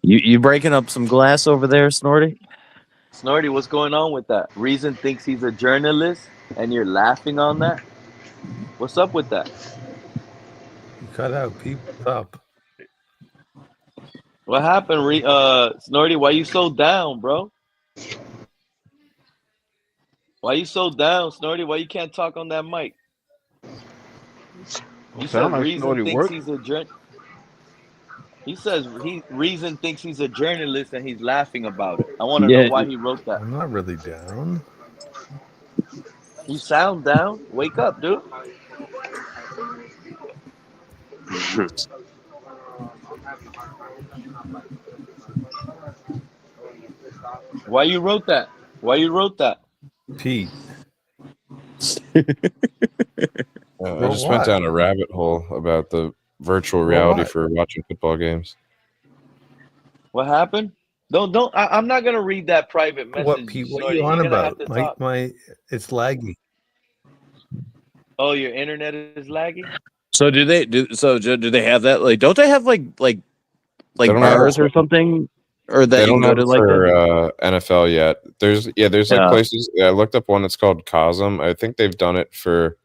You breaking up some glass over there, Snorty? Snorty, what's going on with that? Reason thinks he's a journalist, and you're laughing on that. What's up with that? You cut out. Pete, what's up? What happened, Snorty? Why you so down, bro? Why you so down, Snorty? Why you can't talk on that mic? You said Sound like Reason Snorty thinks work. he's a He says Reason thinks he's a journalist and he's laughing about it. I want to know why he wrote that. I'm not really down. You sound down. Wake up, dude. Why you wrote that? Why you wrote that? Pete. I just went down a rabbit hole about the virtual reality for watching football games. What happened? Don't. I'm not gonna read that private message. What, Pete? What are you on about? It's laggy. Oh, your internet is laggy. So do they have that? Like, don't they have like bars or something? Or that they you don't can go have to it like for NFL yet. There's like places. I looked up one that's called Cosm. I think they've done it for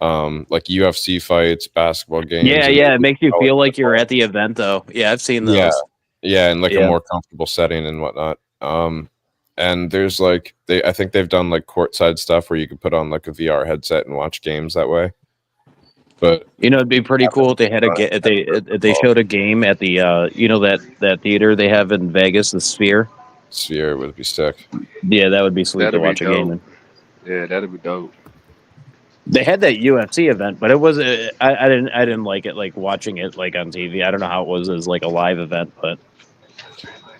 like UFC fights, basketball games. Yeah. It makes you feel like you're at the event, though. Yeah, I've seen those. Yeah, in like a more comfortable setting and whatnot. And there's like I think they've done like courtside stuff where you could put on like a VR headset and watch games that way. But it'd be pretty cool if they had they showed a game at the that theater they have in Vegas, the Sphere. Sphere would be sick. Yeah, that would be sweet to watch a game in. Yeah, that'd be dope. They had that UFC event, but it was I didn't like it, like watching it like on TV. I don't know how it was as like a live event, but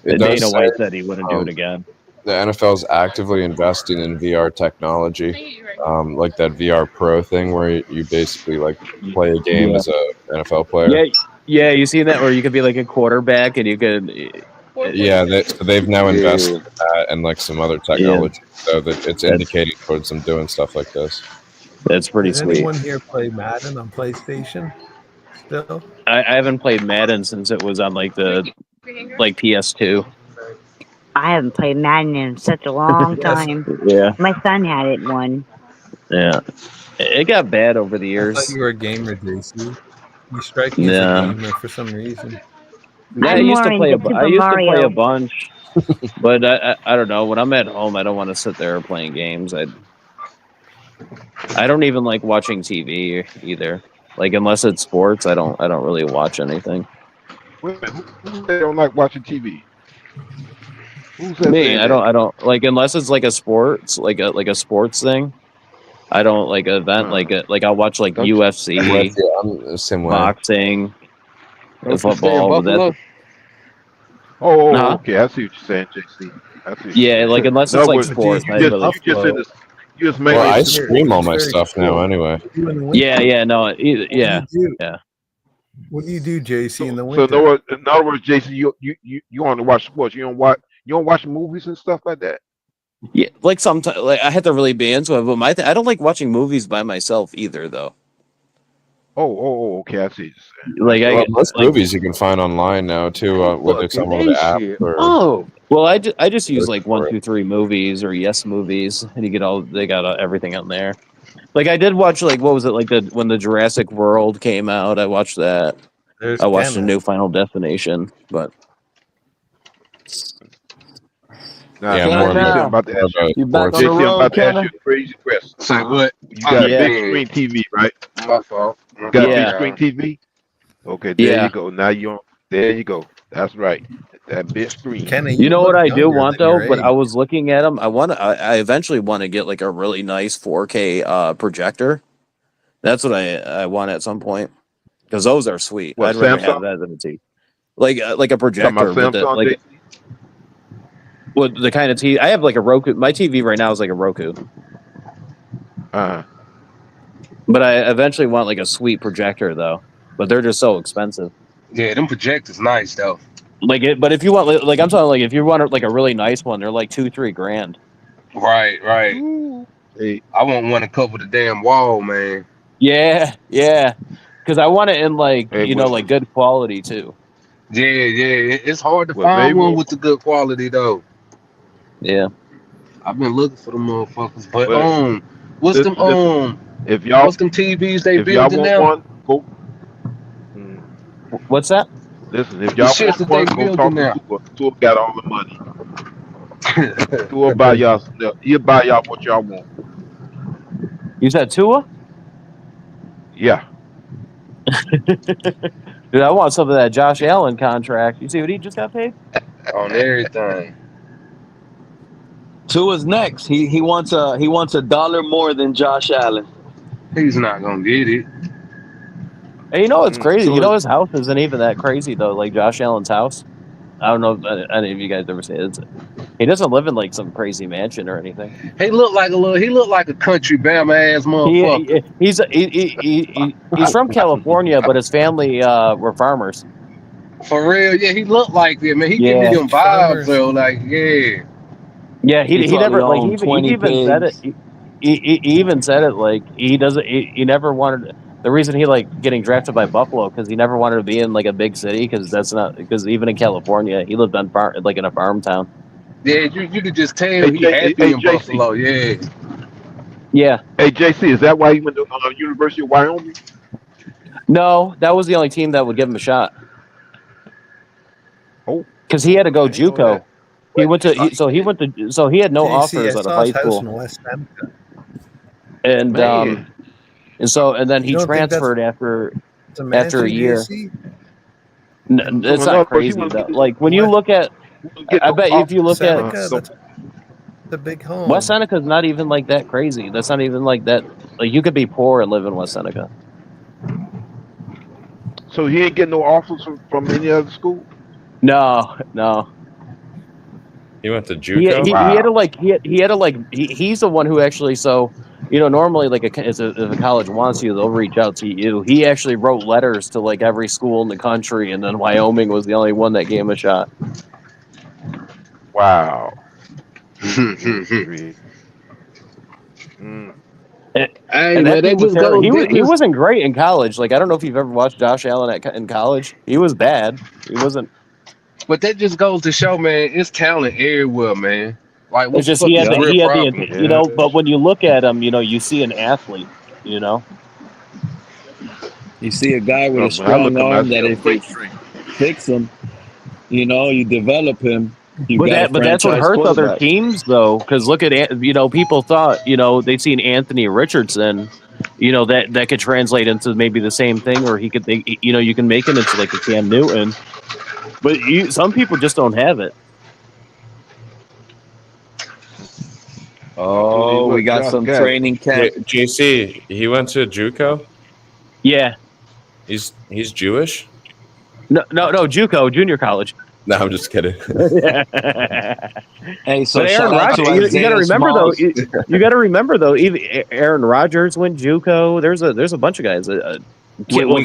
Dana White said he wouldn't do it again. The NFL is actively investing in VR technology, like that VR Pro thing where you basically like play a game as a NFL player. Yeah, you seen that where you could be like a quarterback and you could. Yeah, they've now invested in that and like some other technology, so that it's indicating towards them doing stuff like this. That's pretty Does anyone here play Madden on PlayStation? Still? I haven't played Madden since it was on like the PS2. I haven't played Madden in such a long Yes. time. Yeah, My son had it one. yeah. It got bad over the I thought years. you were a gamer, JC. You strike me as a Yeah. gamer for some reason. Yeah, I I'm used more to play into I Super used to play a Mario. bunch, but I don't know. When I'm at home, I don't want to sit there playing games. I don't even like watching TV either. Like unless it's sports, I don't really watch anything. Wait a minute. Who they don't like watching TV? Who's that Me, saying that? I don't like unless it's like a sports like a sports thing. I don't like event like I'll watch like Don't you? UFC, I'm the same way. boxing, Don't you stay in football, but Buffalo? that's Okay. I see what you're saying, JC. I see what you're yeah, saying. like unless In it's other like words, But do sports, you I in really Buffalo? you just Well, mainly I It's very, stream all it's my very stuff now cool. anyway. What do you do in the winter? yeah, no, What do yeah, you do? yeah. What do you do, JC, in the so winter? in other words, JC, you want to watch sports. You don't watch movies and stuff like that. Yeah, like sometimes, like I have to really be into it, but I don't like watching movies by myself either, though. Okay. I see what you're saying. Like Well, I most like, movies you can find online now too, with like some of the apps or well, I just use search like for it. 123 movies or Yes Movies, and they got everything on there. Like I did watch like what was it like when the Jurassic World came out? I watched that. There's I watched the Kenneth. new Final Destination, but Now, Yeah, Kenna, more JC, I'm now about to ask you. you back on sports. the JC, I'm road, about to ask you Kenna? a crazy question. Say what? You got a yeah, big screen TV, right? My fault. You got a big yeah, screen TV. Okay, there you yeah. go. Now you on. There you go. That's right. That big screen. Kenny, You you know what look I do younger want than though? your But age. I was looking at them. I eventually want to get like a really nice 4K projector. That's what I want at some point because those are sweet. What, I'd rather have Samsung? that than a TV. Like a You talking about projector with the Samsung, like JC? with the kind of TV. I have like a Roku. My TV right now is like a Roku, Uh-huh. but I eventually want like a sweet projector though. But they're just so expensive. Yeah, them projectors nice though. Like it, but if you want like I'm talking like if you want like a really nice one, they're like $2-3 grand. Right. Ooh. Hey, I want one to cover the damn wall, man. Yeah, yeah. Because I want it in like hey, like good quality too. Yeah. It's hard to well, find maybe. one with the good quality though. Yeah. I've been looking for the motherfuckers, but Well, what's them listen. If y'all what's them TVs they if y'all building want now? one, go. Mm, What's that? listen, if The y'all shits want that they one, go building talk to now. Tua. Tua got all the money. Tua buy y'all. He'll buy y'all what y'all want. You said Tua? Yeah. Dude, I want some of that Josh Allen contract. You see what he just got paid? On everything. Tua's next. He wants a dollar more than Josh Allen. He's not gonna get it. Hey, you know what's crazy? You know Tua. his house isn't even that crazy though. Like Josh Allen's house. I don't know if any of you guys ever seen it. He doesn't live in like some crazy mansion or anything. He looked like a country Bama ass motherfucker. He's from California, but his family were farmers. For real, yeah, he looked like that, man. He give me Yeah, them vibes though, like, yeah. yeah. He He probably never like owned he 20 even said it. pigs. He even said it like he doesn't. He never wanted. The reason he like getting drafted by Buffalo because he never wanted to be in like a big city because that's not because even in California he lived on farm like in a farm town. Yeah, you could just tell Hey, he happy in JC. Buffalo, yeah. Yeah. Hey, JC. Is that why he went to University of Wyoming? No, that was the only team that would give him a shot. Oh, because he had to go I didn't know JUCO. that. He went to so he had no JC, offers I out of saw high his house in school, West Seneca. and Man. then he You don't think that's transferred after it's a a mansion, year. JC? So It's in not other words, he crazy wasn't though. getting, Like when you West look at, I no bet if you look at Seneca, so, that's a big home. West Seneca's not even like that crazy. That's not even like that. Like you could be poor and live in West Seneca. so he ain't getting no offers from any other school? No. He went to He JUCO. had to Wow. like he had to like he's the one who actually normally like if a college wants you they'll reach out to you. He actually wrote letters to like every school in the country, and then Wyoming was the only one that gave him a shot. Wow. Good grief. Mm. Hey And man, that that dude was just terrible. goes. That He just wasn't great in college. Like I don't know if you've ever watched Josh Allen in college. He was bad. He wasn't. But that just goes to show, man, it's talent everywhere, man. Like, It's what the just fuck is he Brett had Favre? but when you look at him, you see an athlete, you know. You see a guy with a But I strong look at arm that myself, if you fix him, you develop him, you got a But that's what franchise hurts other quarterback. teams though, because look at people thought they seen Anthony Richardson, that could translate into maybe the same thing, or you can make him into like a Cam Newton, but some people just don't have it. I believe Oh, we what got Josh some got it. training camp. JC, he went to JUCO. Yeah, He's Jewish. no, JUCO, junior college. No, I'm just kidding. Hey, so But Aaron shout out to Rodgers, you got to Isaiah remember though. Smalls. You got to remember though. Even Aaron Rodgers went JUCO. There's a bunch of guys. We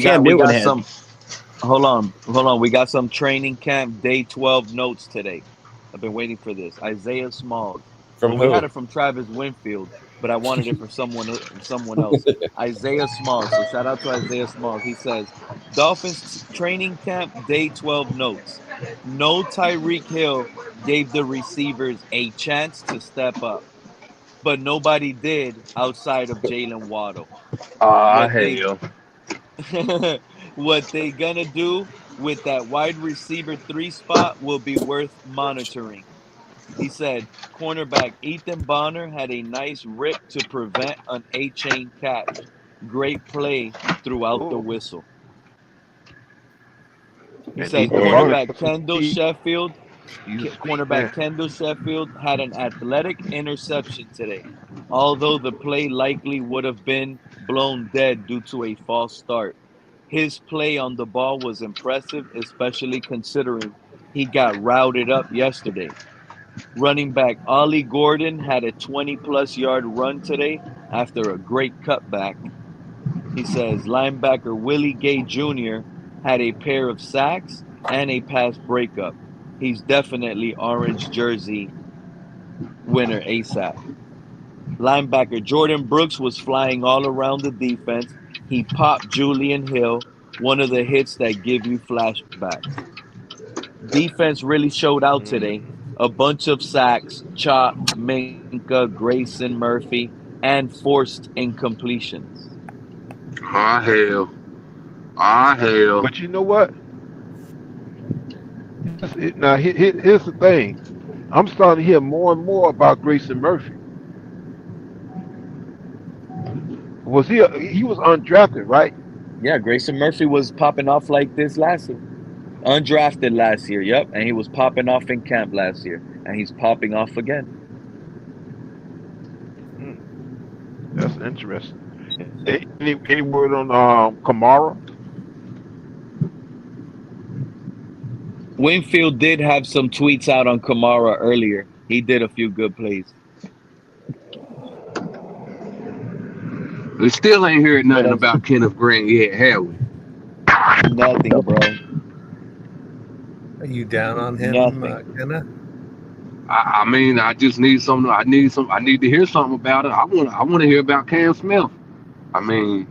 Cam got Newton had. some. Hold on. We got some training camp day 12 notes today. I've been waiting for this. Isaiah Smalls. From Well, we had who? it from Travis Winfield, but I wanted it from someone else. Isaiah Smalls. So shout out to Isaiah Smalls. He says, Dolphins training camp day 12 notes. No Tyreek Hill gave the receivers a chance to step up, but nobody did outside of Jalen Waddle. Ah, What they hell. what they gonna do with that wide receiver 3 spot will be worth monitoring. He said cornerback Ethan Bonner had a nice rip to prevent an A-chain catch. Great play throughout the Ooh, whistle. He and said Ethan Bonner cornerback got some Kendall speed. Sheffield He's a speed cornerback man. Kendall Sheffield had an athletic interception today, although the play likely would have been blown dead due to a false start. His play on the ball was impressive, especially considering he got routed up yesterday. Running back Ollie Gordon had a 20-plus yard run today after a great cutback. He says linebacker Willie Gay Jr. had a pair of sacks and a pass breakup. He's definitely orange jersey winner ASAP. Linebacker Jordan Brooks was flying all around the defense. He popped Julian Hill, one of the hits that give you flashbacks. Defense really showed out today. A bunch of sacks, Chop, Minka, Grayson Murphy, and forced incompletions. Ah, hell. Ah, hell. But you know what? Now here's the thing. I'm starting to hear more and more about Grayson Murphy. Was he was undrafted, right? Yeah, Grayson Murphy was popping off like this last year. Undrafted last year, yep. And he was popping off in camp last year. And he's popping off again. That's interesting. Any word on Kamara? Winfield did have some tweets out on Kamara earlier. He did a few good plays. We still ain't heard What nothing else? about Kenneth Grant yet, have we? Nothing, bro. Are you down on him, Nothing. Kenna? I mean, I just need something. I need to hear something about it. I want to hear about Cam Smith. I mean,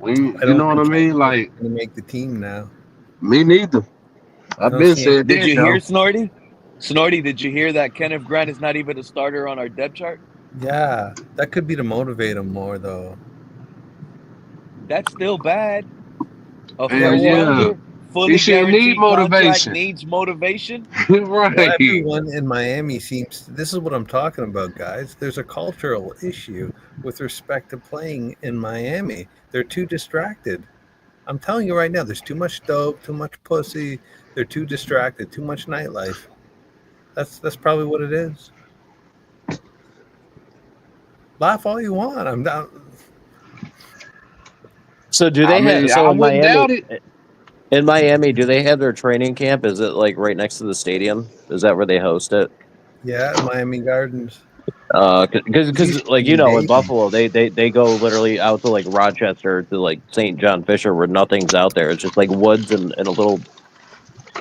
you know what I mean? Like, Gonna make the team now. me neither. I've been saying Did that you now. hear Snorty? Snorty, did you hear that Kenneth Grant is not even a starter on our depth chart? Yeah, that could be to motivate him more, though. That's still bad. A Hell first yeah. rounder, He fully shouldn't need guaranteed contract, motivation. needs motivation. Well, Right. everyone in Miami seems. This is what I'm talking about, guys. There's a cultural issue with respect to playing in Miami. They're too distracted. I'm telling you right now, there's too much dope, too much pussy. They're too distracted, too much nightlife. That's probably what it is. Laugh all you want. I'm down. So do I they have? mean, I So in wouldn't doubt Miami, it. do they have their training camp? Is it like right next to the stadium? Is that where they host it? Yeah, Miami Gardens. Because like in Buffalo, they go literally out to like Rochester to like St. John Fisher where nothing's out there. It's just like woods and a little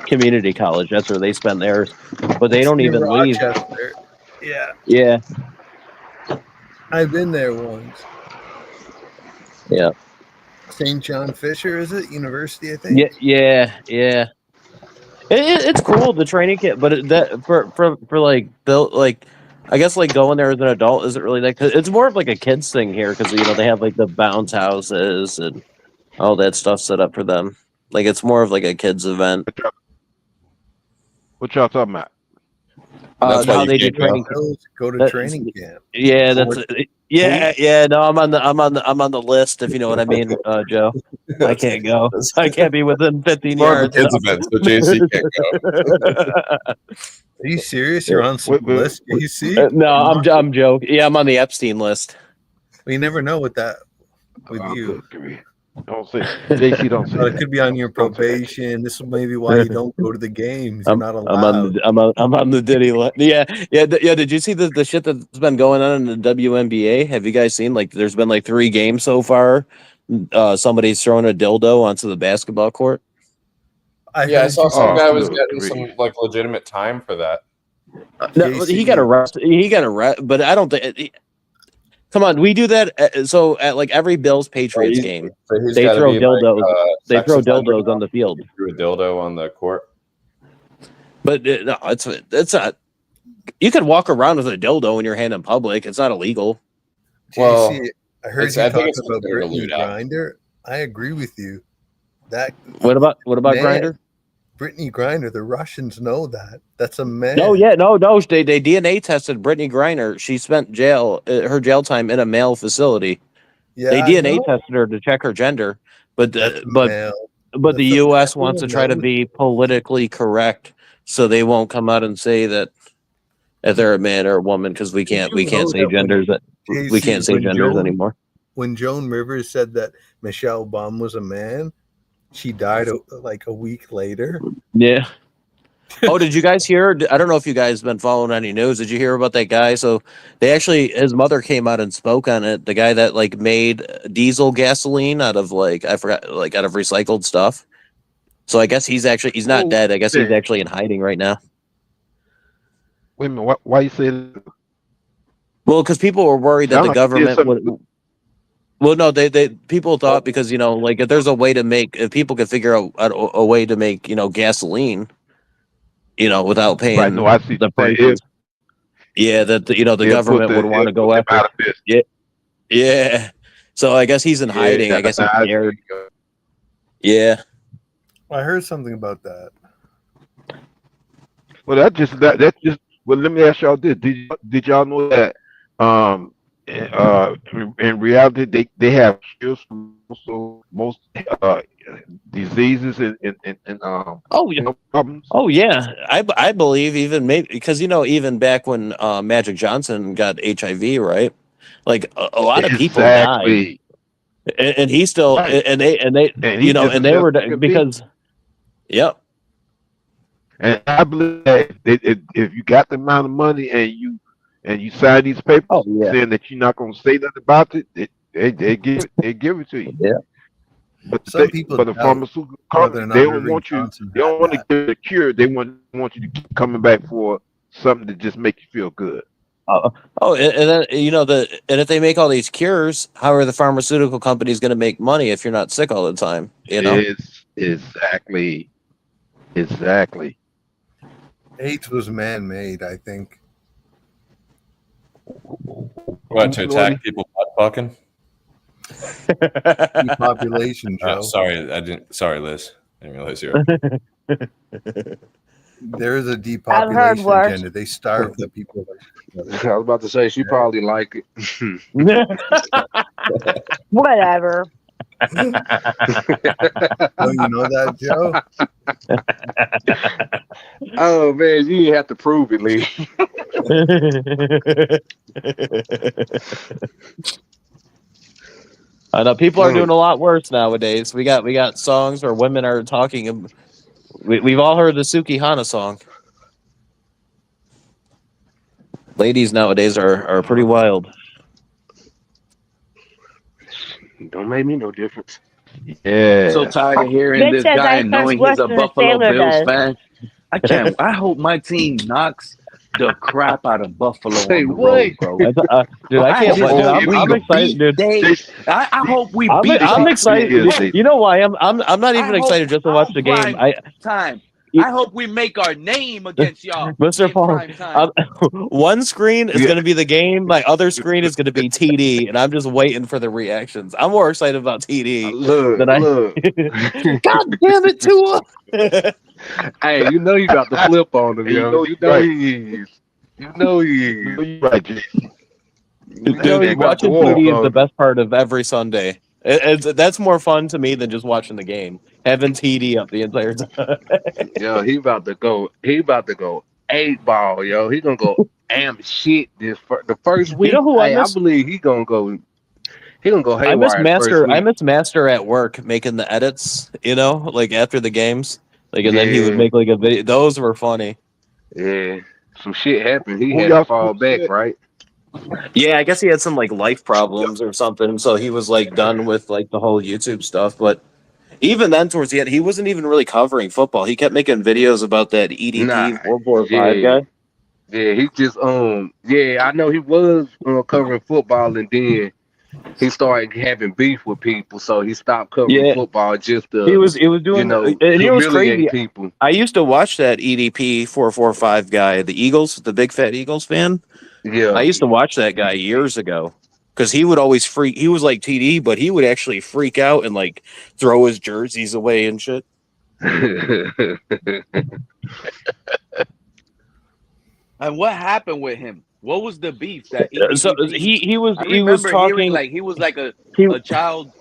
community college. That's where they spend theirs, but they don't In even leave. Rochester. Yeah, Yeah, I've been there once. Yeah. St. John Fisher, is it? University, I think. Yeah. It's cool, the training camp, but that for like built like I guess like going there as an adult isn't really that. Cause it's more of like a kids thing here because they have like the bounce houses and all that stuff set up for them. Like it's more of like a kids event. What y'all talking about? That's why How you they do can't go. training. Go to That- training camp. Yeah, Fourth- No, I'm on the list. If you know what I mean, Joe. I can't go. I can't be within 15 More of a yards. kids event, so JC can't Are you serious? You're on some list, JC? No, I'm joking. Yeah, I'm on the Epstein list. We never know what that with you. Don't say JC. Don't say Well, it that. could be on your probation. This is maybe why you don't go to the games. You're not allowed. I'm on the Diddy list. Yeah. Did you see the shit that's been going on in the WNBA? Have you guys seen there's been 3 games so far? Somebody's throwing a dildo onto the basketball court. Yeah, I saw some guy was good getting grief. some legitimate time for that. No, he got arrested. But I don't think. Come on, we do that. So at every Bills Patriots game, So he's they gotta throw be, dildos. They sex throw offender dildos on the field. threw a dildo on the court. But no, it's not. You could walk around with a dildo in your hand in public. It's not illegal. Well, JC, I heard I you think talking it's about considered a Brittany lewd act. Griner. I agree with you. That What about man, Grinder? Brittany Griner. The Russians know that. That's a man. No. They DNA tested Brittany Griner. She spent her jail time in a male facility. Yeah, They I DNA know. tested her to check her gender, but That's a but male. but the That's a U.S. wants to man. try to be politically correct, so they won't come out and say that if they're a man or a woman because we can't You know say that when genders we JC, can't say when genders Joan- anymore. When Joan Rivers said that Michelle Obama was a man, she died a week later. Yeah. Oh, did you guys hear? I don't know if you guys been following any news. Did you hear about that guy? So his mother came out and spoke on it. The guy that made diesel gasoline out of I forgot out of recycled stuff. So I guess he's not dead. I guess he's actually in hiding right now. Wait a minute. Why you say that? Well, because people were worried that Sound the like he did government something would. Well, no, they people thought because if there's a way to if people could figure out a way to make gasoline, without paying Right. No, I see. the prices. Yeah, that the government would want to go after. Yeah. So I guess he's in hiding. I guess he's scared. Yeah. I heard something about that. Well, that's just. Well, let me ask y'all this: Did y'all know that? In reality, they have cures for most diseases and problems. Oh yeah, I believe even maybe because even back when Magic Johnson got HIV, right? A lot of people died, and he still Right. and they they were because yep. And I believe that if you got the amount of money and you sign these papers saying that you're not going to say nothing about it, they give it to you. Yeah. But Some people but the doubt pharmaceutical whether or companies, not they don't Irving want you. Johnson They don't had want to that. give a cure. They want you to keep coming back for something to just make you feel good. And then and if they make all these cures, how are the pharmaceutical companies going to make money if you're not sick all the time? It's exactly. AIDS was man-made, I think. What, to attack people butt fucking? Depopulation, Joe. Sorry, I didn't. Sorry, Liz. I didn't realize you were. There is a heard depopulation worse. agenda. They starve the people. I was about to say she probably like it. Whatever. Oh, you know that, Joe? Oh man, you didn't have to prove it, Lee. I know people are doing a lot worse nowadays. We got songs where women are talking. We've all heard the Suki Hana song. Ladies nowadays are pretty wild. Don't make me no difference. Yeah. So tired of hearing Bitch this says guy I and knowing curse he's a worse than a Buffalo sailor Bills does. fan. I hope my team knocks the crap out of Buffalo Say on the what? road, bro. Dude, I can't. just Dude, hope we I'm excited, beat dude. I hope we I'm beat I'm excited. Buffalo. You know why? I'm not even I hope excited just to watch the game. prime time. I hope we make our name against y'all Mr. in Paul, prime time. one screen is Yeah. going to be the game. My other screen is going to be TD, and I'm just waiting for the reactions. I'm more excited about TD than I. Look. God damn it, Tua! Hey, you know you got the flip on him, And you yo. know You you're know right. he is. You know he You know is. you're right, Jason. You know you Dude, got the watching flip TD is the on him. best part of every Sunday. That's more fun to me than just watching the game. Having TD up the entire time. Yo, he about to go. He about to go 8 ball, yo. He gonna go am shit the first You know week. who I Hey, I miss? believe he gonna go. He gonna go I miss haywire the first Master. I week. miss Master at work making the edits. You know, like after the games, like, and then he would Yeah, make like a video. Those were funny. yeah. Some shit happened. He Who had to y'all fall supposed to back, say? right? Yeah, I guess he had some like life problems or something, so he was like done with like the whole YouTube stuff. But even then, towards the end, he wasn't even really covering football. He kept making videos about that Nah. EDP 445 Yeah, guy. yeah. He just yeah. I know he was covering football, and then he started having beef with people, so he stopped covering Yeah, football just he to, was. It was doing, and it was humiliate crazy. people. I used to watch that EDP 445 guy, the Eagles, the big fat Eagles fan. I Yeah. used to watch that guy years ago because he would always freak. He was like TD, but he would actually freak out and like throw his jerseys away and shit. And what happened with him? What was the beef that So EDP? he was I he was remember hearing talking. like he was like He a child.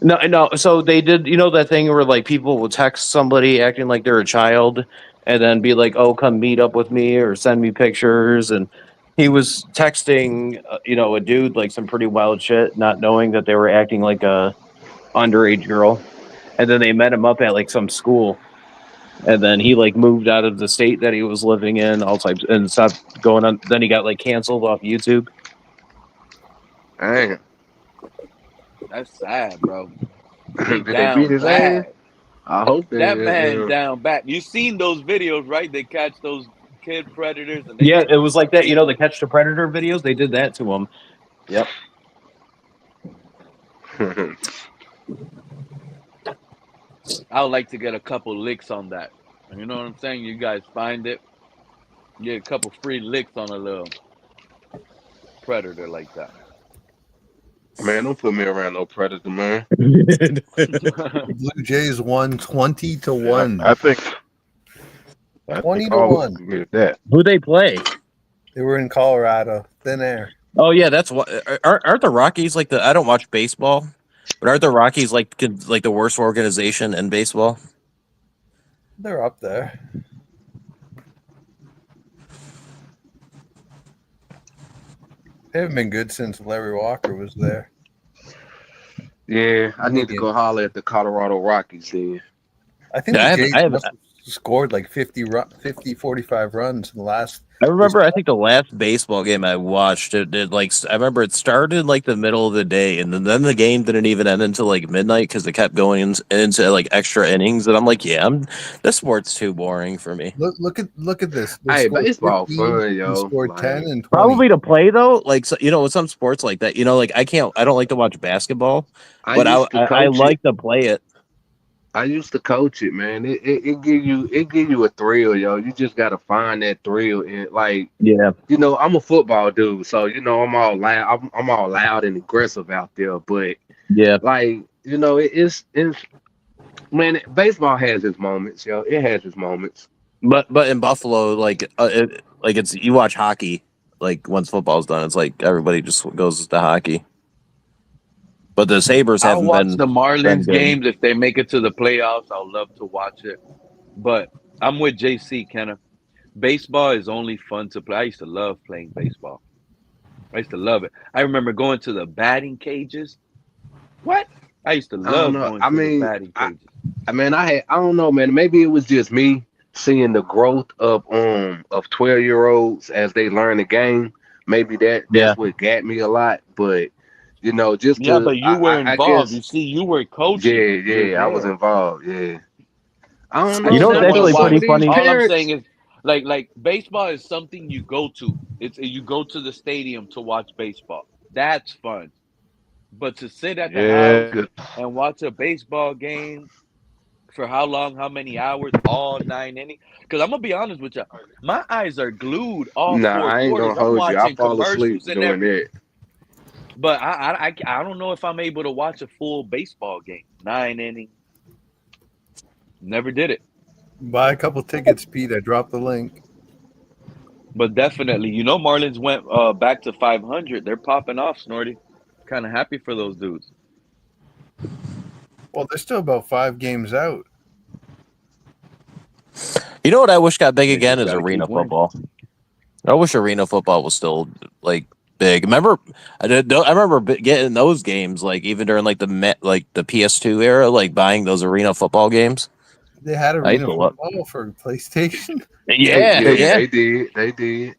no. So they did. You know that thing where like people will text somebody acting like they're a child, and then be like, "Oh, come meet up with me" or send me pictures. And he was texting, a dude like some pretty wild shit, not knowing that they were acting like a underage girl. And then they met him up at like some school. And then he like moved out of the state that he was living in, all types, and stopped going on. Then he got like canceled off YouTube. Damn. That's sad, bro. He Did they beat down his ass? bad. I hope they. That man down bad. You seen those videos, right? They catch those kid predators and they Yeah, get it was like that. You know, the Catch the Predator videos. They did that to him. Yep. I would like to get a couple licks on that. You know what I'm saying? You guys find it. Get a couple free licks on a little predator like that. Man, don't put me around no predator, man. The Blue Jays won 20-1. I think 20-1. agree with that. Who they play? They were in Colorado. Thin air. Oh yeah, that's what. Aren't the Rockies like the? I don't watch baseball, but aren't the Rockies like the worst organization in baseball? They're up there. They haven't been good since Larry Walker was there. Yeah, I need to go holler at the Colorado Rockies then. I think Yeah, the Jays I have- must have scored like 45 runs in the last. I remember. I think the last baseball game I watched, I remember it started like the middle of the day, and then the game didn't even end until like midnight because it kept going into like extra innings, and I'm like, this sport's too boring for me. Look at this. They Hey, scored baseball 15, fun, yo. They scored Like, 10 and 20. Probably to play though, like with some sports like that, like I don't like to watch basketball, but I coach like to play it. I used to coach it, man. It give you a thrill, yo. You just gotta find that thrill, and like, Yeah. I'm a football dude, so I'm all loud. I'm all loud and aggressive out there, but Yeah. like, it's man, baseball has its moments, yo. It has its moments. But in Buffalo, it's you watch hockey, like once football's done, it's like everybody just goes to hockey. But the Sabres I'll haven't watch been the Marlins good. games if they make it to the playoffs. I'll love to watch it. But I'm with JC, Kenneth. Baseball is only fun to play. I used to love playing baseball. I used to love it. I remember going to the batting cages. What? I used to I love don't know. going I to the mean, batting cages. I don't know, man. Maybe it was just me seeing the growth of 12-year-olds as they learn the game. Maybe that's what got me a lot. But just Yeah, to but you were I involved. guess You see, you were coaching. yeah, I was involved. Yeah, I don't know. You know what's man. actually Some of pretty these funny? All I'm parents, saying is, Like baseball is something you go to. It's you go to the stadium to watch baseball. That's fun. But to sit at the Yeah, house good. and watch a baseball game for how long, how many hours, all 9 innings? Because I'm gonna be honest with you, my eyes are glued all Nah, four I ain't quarters. gonna I'm hold you. I watching fall asleep commercials and doing everything. that. But I don't know if I'm able to watch a full baseball game. 9 innings. Never did it. Buy a couple tickets, Pete. I dropped the link. But definitely, Marlins went back to 500. They're popping off, Snorty. Kind of happy for those dudes. Well, they're still about 5 games out. You know what I wish got big They again just is got to arena keep winning. football. I wish arena football was still like big. Remember, I remember getting those games like even during like the PS2 era, like buying those arena football games. They had I used arena to love. football for PlayStation. Yeah, Yeah, yeah. they did. They did.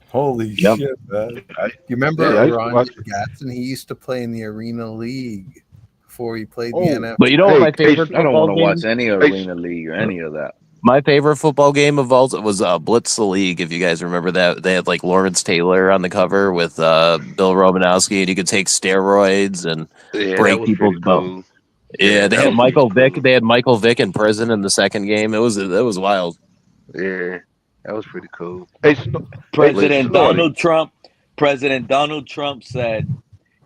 Holy Yep. shit, man. I, You remember yeah, I used to Ron watch. Gatson? He used to play in the Arena League before he played the Oh, NFL. But you know what my favorite I don't football want to watch game? any hey, arena league or any of that. My favorite football game of all was Blitz the League. If you guys remember that, they had like Lawrence Taylor on the cover with Bill Romanowski, and you could take steroids and Yeah, that break was pretty people's bones. cool. Yeah, Yeah, they that had was pretty Michael Vick. cool. They had Michael Vick in prison in the second game. It was wild. Yeah, that was pretty cool. hey, Blitz the President League. Donald Trump. President Donald Trump said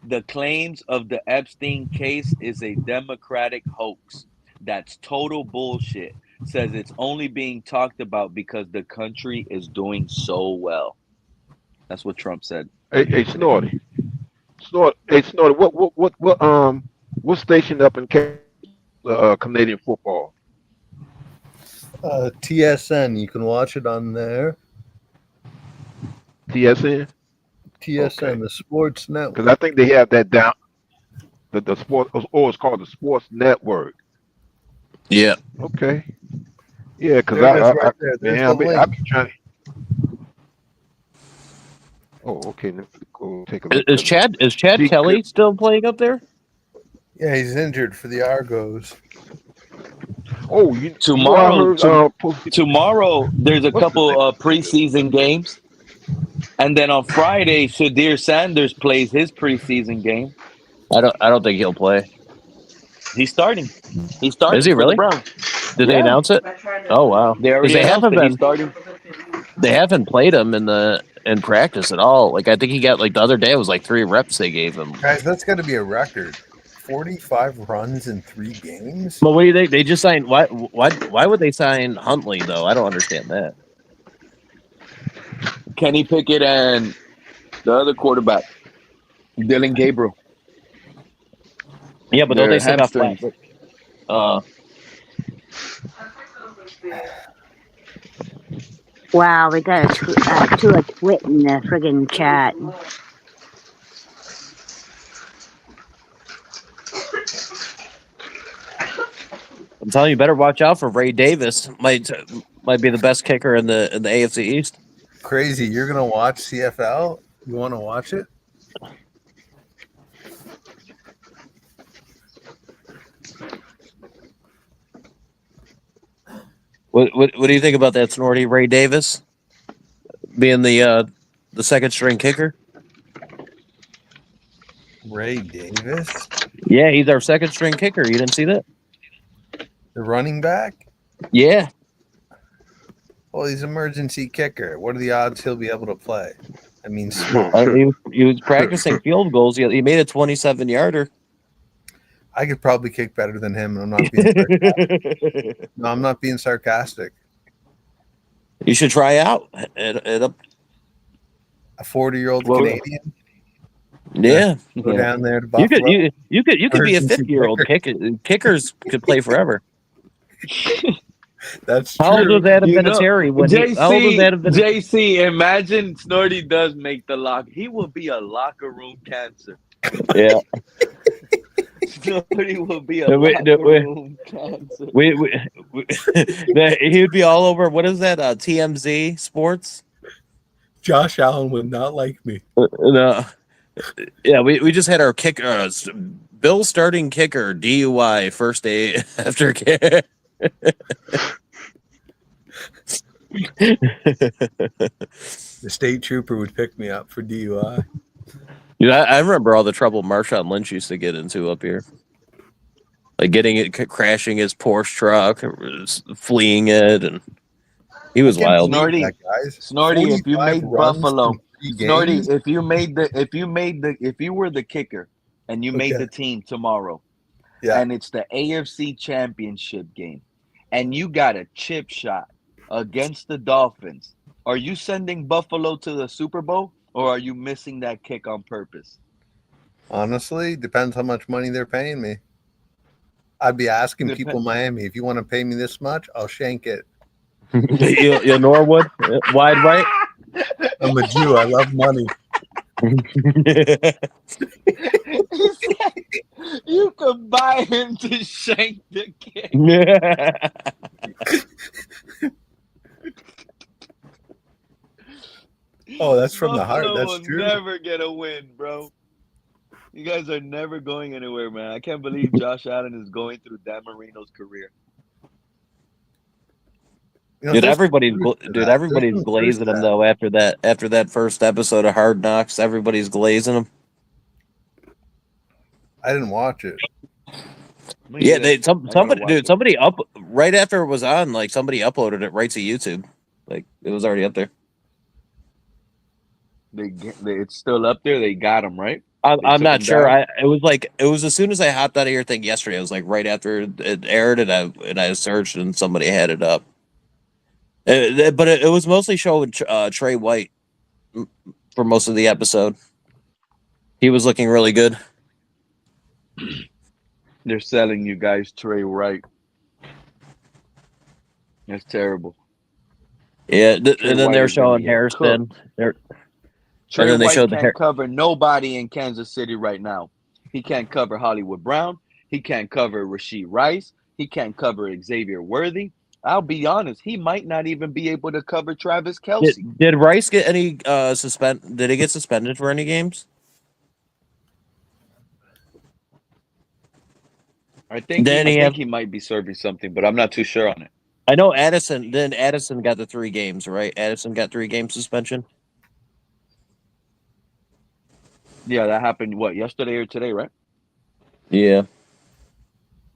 the claims of the Epstein case is a Democratic hoax. That's total bullshit. Says it's only being talked about because the country is doing so well. That's what Trump said. hey, Snorty. What station up in Canadian football? TSN. You can watch it on there. TSN. TSN, Okay, the Sports because Network. I think they have that down. The sport, or it's called the Sports Network. Yeah. Okay, yeah, because There it is right there. There's man, the I link. be trying. Oh, okay. Let me go take a look Is at it. Chad See, Kelly still playing up there? Yeah, he's injured for the Argos. oh, you know, I Tomorrow, heard. tomorrow there's a What's the couple name? preseason games, and then on Friday, Shadir Sanders plays his preseason game. I don't think he'll play. He's starting. He's Is starting he for the really? Browns. Did they Yeah, announce it? Oh wow! they Because already they announced haven't that he's been starting. they haven't played him in practice at all. Like I think he got like the other day it was like 3 reps they gave him. Guys, that's got to be a record. 45 runs in 3 games. But what do you think? They just signed. Why would they sign Huntley though? I don't understand that. Kenny Pickett and the other quarterback, Dylan Gabriel. Yeah, but don't Their they still got flat? hamstrings. Wow, we got a twit in the friggin' chat. I'm telling you, better watch out for Ray Davis. Might be the best kicker in the AFC East. Crazy. You're going to watch CFL? You want to watch it? What do you think about that, Snorty? Ray Davis being the second string kicker. Ray Davis? Yeah, he's our second string kicker. You didn't see that? The running back? Yeah. Well, he's emergency kicker. What are the odds he'll be able to play? I mean, He was practicing field goals. He made a 27-yarder. I could probably kick better than him, and I'm not being sarcastic. No, I'm not being sarcastic. You should try out at a 40-year-old Canadian. Yeah, Go down there to you Buffalo. could be a Emergency 50-year-old kicker. Kickers could play forever. That's how old true. was Adam Vinatieri when how old was Adam Vinatieri? JC, imagine Snorty does make the lock. He will be a locker room cancer. Yeah. Snorty will be a locker room cancer. He would be all over. What is that? TMZ Sports. Josh Allen would not like me. No. Yeah, we just had our kicker, Bill starting kicker DUI first day after kick. The state trooper would pick me up for DUI. Yeah, I remember all the trouble Marshawn Lynch used to get into up here. Like crashing his Porsche truck, fleeing it, and he was wild. Snorty, Snorty, if you made Buffalo, Snorty, if you were the kicker and you made Okay. the team tomorrow, Yeah. and it's the AFC Championship game, and you got a chip shot against the Dolphins, are you sending Buffalo to the Super Bowl, or are you missing that kick on purpose? Honestly, depends how much money they're paying me. I'd be asking people in Miami, if you want to pay me this much, I'll shank it. you Norwood, wide right. I'm a Jew. I love money. He said you could buy him to shank the kick. Oh, that's from the Buffalo heart. That's will true. never get a win, bro. You guys are never going anywhere, man. I can't believe Josh Allen is going through Dan Marino's career. Dude, everybody's glazing him though. After that first episode of Hard Knocks, everybody's glazing him. I didn't watch it. Yeah, somebody up right after it was on. Like somebody uploaded it right to YouTube. Like it was already up there. It's still up there. They got him right. I'm not sure. It was as soon as I hopped out of your thing yesterday. It was like right after it aired, and I searched and somebody had it up. But it was mostly showing Trey White for most of the episode. He was looking really good. They're selling you guys Trey White. That's terrible. Yeah, and then they're showing Harrison. Trey then they White showed can't cover nobody in Kansas City right now. He can't cover Hollywood Brown. He can't cover Rashee Rice. He can't cover Xavier Worthy. I'll be honest, he might not even be able to cover Travis Kelce. Did Rice get any Did he get suspended for any games? I think he might be serving something, but I'm not too sure on it. I know Addison. Then Addison got the 3 games, right? Addison got 3 game suspension. Yeah, that happened. What, yesterday or today, right? Yeah.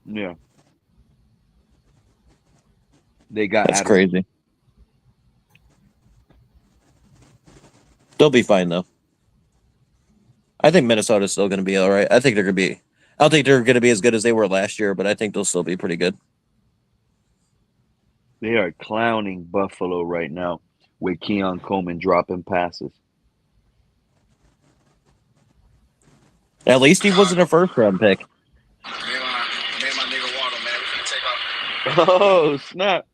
Yeah. They got. That's Addison. crazy. They'll be fine though. I think Minnesota's still going to be all right. I think they're going to be. I don't think they're going to be as good as they were last year, but I think they'll still be pretty good. They are clowning Buffalo right now with Keon Coleman dropping passes. At least he wasn't a first-round pick. Oh, snap.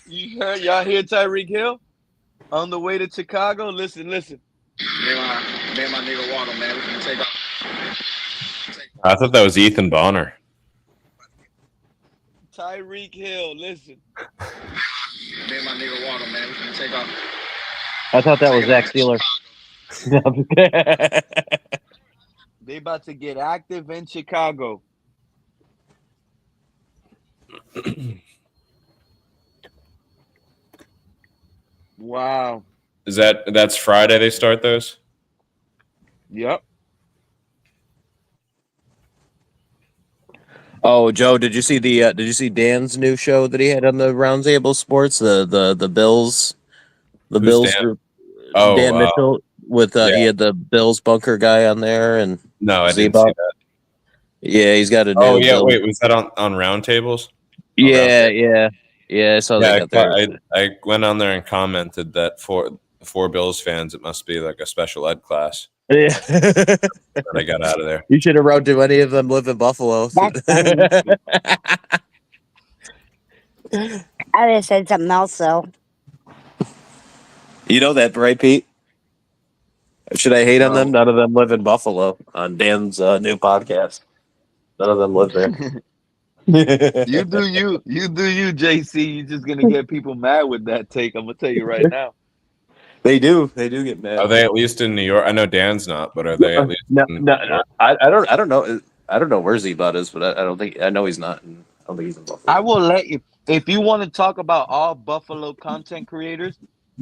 Y'all hear Tyreek Hill on the way to Chicago? Listen. Me and my nigga Waddle, man. We can take off. I thought that was Ethan Bonner. Tyreek Hill, listen. Me and my nigga Waddle, man. We can take off. I thought that was Zach Steeler. They about to get active in Chicago. Wow. That's Friday they start those? Yep. Oh, Joe, did you see Dan's new show that he had on the Roundtable Sports? The Bills, Who's Bills Dan? group. Oh, Dan Mitchell with he had the Bills bunker guy on there and no, I didn't see that. Yeah, he's got a new. Oh yeah, wait, was that on Roundtables? Yeah. I saw that. I went on there and commented that for Bills fans, it must be like a special ed class. Yeah. But I got out of there. You should have rode to any of them live in Buffalo. I just said something else though. You know that, right, Pete? Should I hate on them? None of them live in Buffalo on Dan's new podcast. None of them live there. You do you, JC. You're just gonna get people mad with that take. I'm gonna tell you right now. They do get mad. Are they at least in New York? I know Dan's not, but are they at least? No, I don't know. I don't know where Z-Bot is, but I don't think I know he's not. I don't think he's in Buffalo. I will let you. If you want to talk about all Buffalo content creators,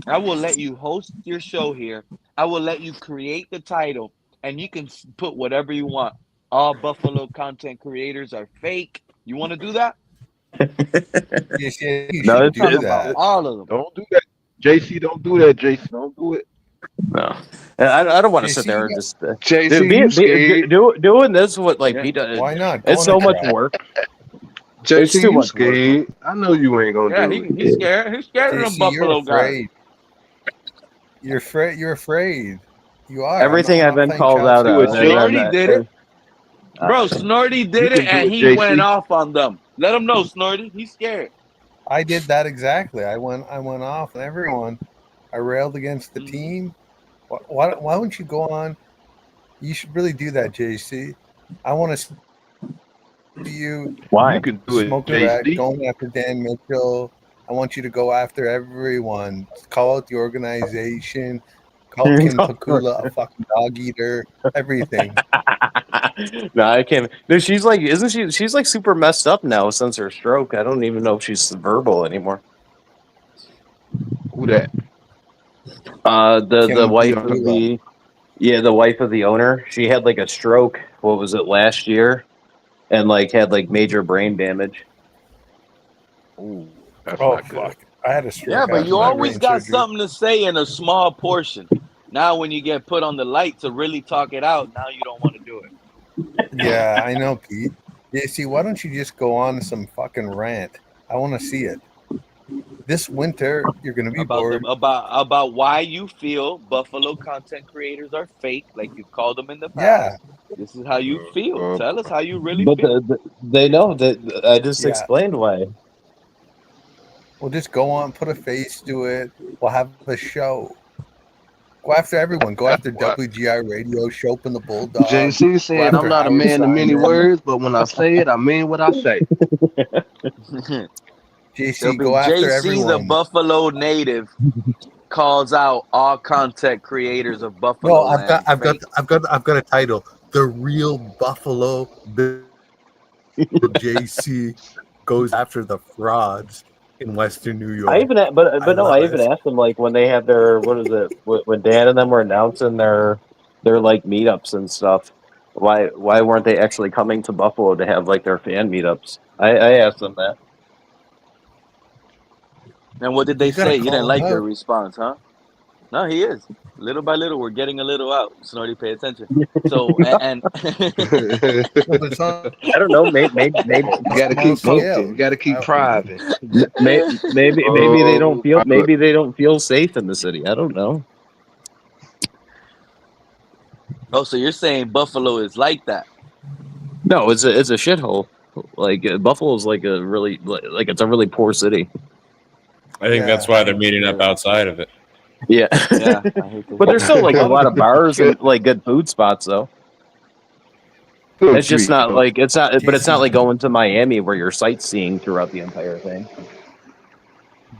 I will let you host your show here. I will let you create the title, and you can put whatever you want. All Buffalo content creators are fake. You want to do that? Yes, yeah, you No, We'll should it's, talk do it's about that. all of them. Don't do that, JC. Don't do that, JC. Don't do it. no. I don't want to sit JC, there and just JC, you scared? doing this with like Yeah, Pete. why not? Go It's on a so much track. work. It's JC, too you much work. scared? I know you ain't gonna yeah. do it. He's scared. He's scared of them JC, you're Buffalo guys. afraid. You're afraid. You're afraid. You are. Everything I'm I've not been playing called child's out Do it, on, football and with then you. Snorty did it, bro. uh, Snorty You did it, can do and it, he went JC. off on them. Let him know, Snorty. He's scared. I did that exactly. I went off on everyone. I railed against the Mhm. team. Why don't you go on? You should really do that, JC. I want to see you You why? can do it, smoking crack, JC. going after Dan Mitchell. I want you to go after everyone. Call out the organization. Call Kim Pakula a fucking dog eater. Everything. No, I can't. No, she's like, isn't she? She's like super messed up now since her stroke. I don't even know if she's verbal anymore. Who that? The Kim wife of Pakula. the wife of the owner. She had like a stroke. What was it last year? And like had like major brain damage. Ooh, that's Oh not good. fuck! I had a Yeah, stroke but after you my always brain got surgery. something to say in a small portion. Now, when you get put on the light to really talk it out, now you don't want to do it. Yeah, I know, Pete. JC, why don't you just go on some fucking rant? I want to see it. This winter, you're going to be About the bored. about why you feel Buffalo content creators are fake, like you've called them in the Yeah, past. This is how you feel. Uh, Tell us how you really But feel. they know that I just yeah. explained why. We'll just go on, put a face to it. We'll have a show. Go after everyone. Go after what? WGI Radio, Chopin the Bulldog. JC Go said, I'm after not a Howard man of many Simon. words, but when I say it, I mean what I say. JC, go after JC, the everyone. Buffalo native, calls out all content creators of No, Buffalo I've got, land I've got, fake. I've got a title. The real Buffalo Bill JC goes after the frauds in Western New York. I even but I no, love I even it. asked them like when they had their what is it when Dan and them were announcing their like meetups and stuff. Why weren't they actually coming to Buffalo to have like their fan meetups? I asked them that. And what did they You got to say? You didn't call him like their out. response, huh? No, he is. Little by little, we're getting a little out. Snorty, pay attention. So, and No, but it's on I don't know. Maybe a Gotta small keep scale. poking. Gotta keep private. maybe they don't feel my good. safe in the city. I don't know. oh, so you're saying Buffalo is like that? No, it's a shithole. Like Buffalo's like a really like it's a really poor city. I think that's Yeah. why they're meeting up outside of it. Yeah, Yeah, I hate to but hear there's that. still like a lot of bars and Good, like good food spots though. good It's just grief, not bro. like it's not, but it's not JC, like going to Miami where you're sightseeing throughout the entire thing.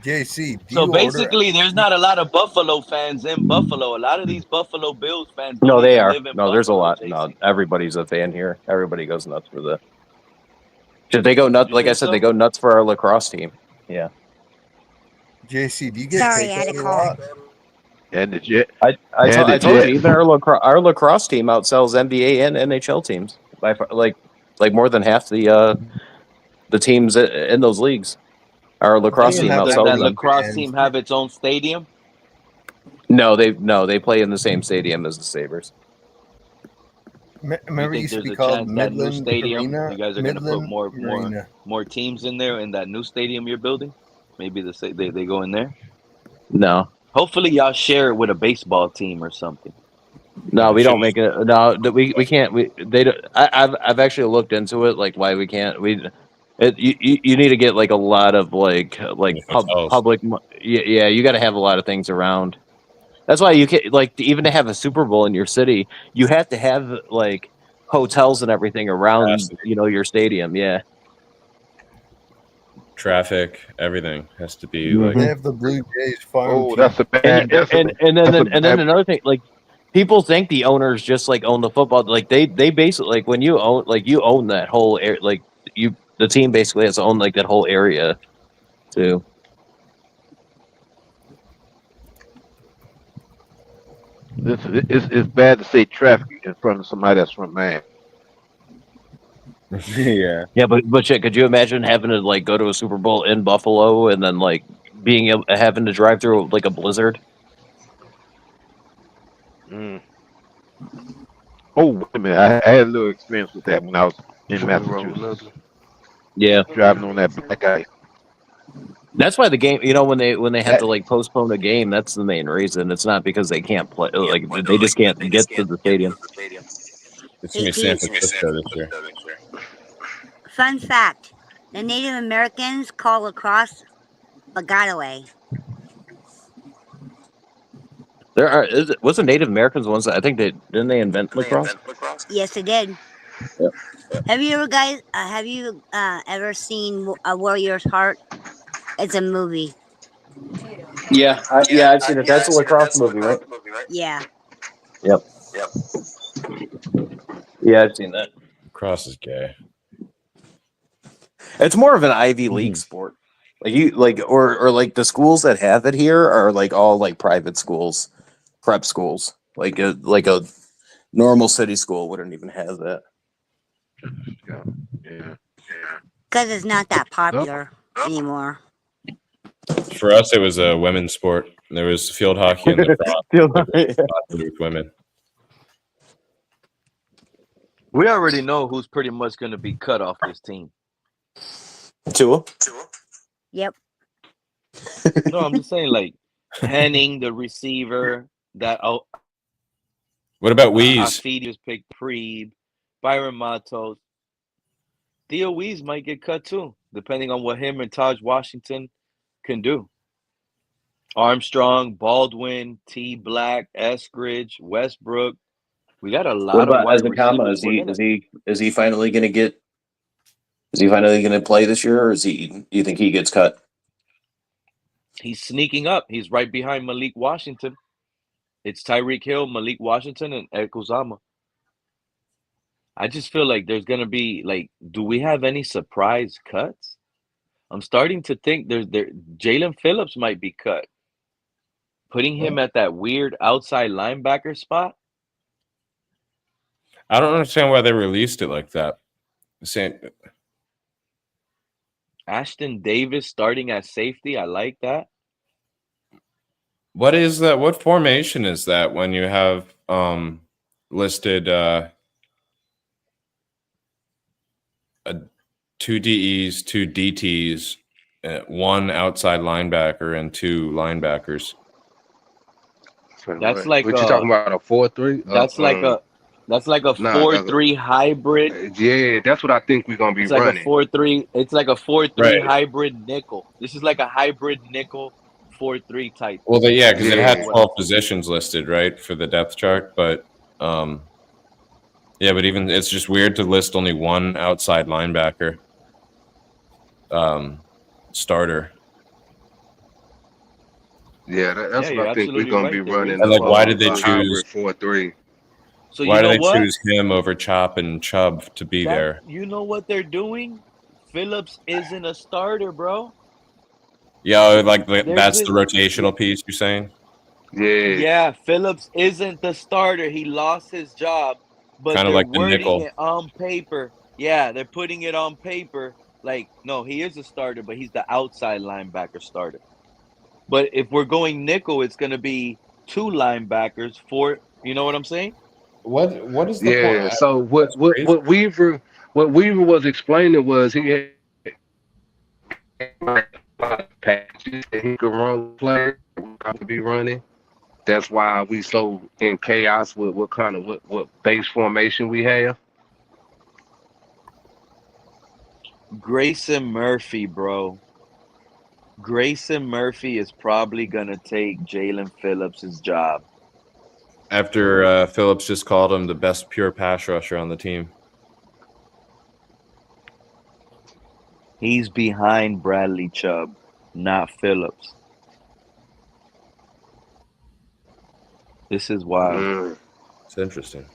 JC, do So you order? basically, there's not a lot of Buffalo fans in Buffalo. A lot of these Buffalo Bills fans No, don't they even are. live in No, there's a Buffalo, lot. No, JC. everybody's a fan here. Everybody goes nuts for the. Just they go nuts. You Like I think said, they so? go nuts for our lacrosse team. Yeah, JC, do you get Sorry, I had takeout a a call. lot? And the Jet. I And the told you Jets. even our lacrosse team outsells NBA and NHL teams by like more than half the teams in those leagues. Our But they lacrosse don't team have Does that outsells that many them. lacrosse fans. team have its own stadium? No, they play in the same stadium as the Sabres. You Remember, it think used to there's be a called chance that new Midland stadium, Arena. you guys are going to put Midland more Arena. more teams in there in that new stadium you're building? Maybe they go in there. No, Hopefully, y'all share it with a baseball team or something. no, we Should don't make it. No, we can't. They don't. I've actually looked into it. Like why we can't. You need to get like a lot of like hotels. public. Yeah, you got to have a lot of things around. That's why you can like even to have a Super Bowl in your city, you have to have like hotels and everything around your stadium. Yeah. Traffic, everything has to be They like. have the Blue Jays farm Oh, team. that's a And bad. That's a and that's a then bad. another thing, like people think the owners just like own the football. Like they basically like when you own that whole area, like the team basically has to own like that whole area. too. It's bad to say traffic in front of somebody that's from Miami. Yeah. Yeah, but shit, could you imagine having to like go to a Super Bowl in Buffalo and then like having to drive through like a blizzard? Mm. Oh, wait a minute. I had a little experience with that when I was in Massachusetts, Yeah, driving on that black ice. that's why the game. You know, when they have That to like postpone a game, that's the main reason. It's not because they can't play. Like they just can't get to the stadium. It's Hey, gonna be San Keith, Francisco this year. fun fact. The Native Americans call lacrosse Bagataway. Was the Native Americans the ones that I think didn't they invent lacrosse? Yes, they did. Yep. Have you ever seen A Warrior's Heart? It's a movie. Yeah, I've seen it. That's a lacrosse movie, right? Yeah. Yep. Yeah, I've seen that. Cross is gay. It's more of an Ivy League sport. Or like the schools that have it here are like all like private schools, prep schools. Like a normal city school wouldn't even have that. yeah. Because it's not that popular anymore. For us, it was a women's sport. There was field hockey and lacrosse. With women. We already know who's pretty much going to be cut off this team. Tua? Yep. No, I'm just saying, like, Henning, the receiver, that What about Weeze? Afidi just picked Preeb, Byron Matos. Theo Weeze might get cut too, depending on what him and Taj Washington can do. Armstrong, Baldwin, T. Black, Eskridge, Westbrook. We got a What lot of about wide Ezekama? receivers. Is he finally gonna get? Is he finally gonna play this year, or do you think he gets cut? He's sneaking up. He's right behind Malik Washington. It's Tyreek Hill, Malik Washington, and Ekuzama. I just feel like there's gonna be like, do we have any surprise cuts? I'm starting to think Jalen Phillips might be cut. Putting him at that weird outside linebacker spot. I don't understand why they released it like that. Ashton Davis starting at safety. I like that. What is that? What formation is that when you have listed two DEs, two DTs, one outside linebacker, and two linebackers? That's like what you talking about, a 4-3? That's like a 4-3 hybrid. Yeah, that's what I think we're gonna be It's like running. a 4-3. It's like a 4-3 Right. hybrid nickel. This is like a hybrid nickel 4-3 type. Well, because it had 12 positions listed, right, for the depth chart. But but even it's just weird to list only one outside linebacker starter. Yeah, that's what I think we're gonna be running. And like, why did they choose 4-3? So why do they what? choose him over Chop and Chubb to be there? You know what they're doing? Phillips isn't a starter, bro. Yeah, like that's the rotational piece you're saying? Yeah, Phillips isn't the starter. He lost his job, but Kinda they're like the wording nickel. it on paper. Yeah, they're putting it on paper. Like, no, he is a starter, but he's the outside linebacker starter. But if we're going nickel, it's going to be two linebackers for, you know what I'm saying? What is the Yeah. So what Weaver was explaining was he had packages that he could run play to be running. That's why we so in chaos with what base formation we have. Grayson Murphy, bro. Grayson Murphy is probably going to take Jalen Phillips' job. After Phillips just called him the best pure pass rusher on the team. He's behind Bradley Chubb, not Phillips. This is wild. It's interesting.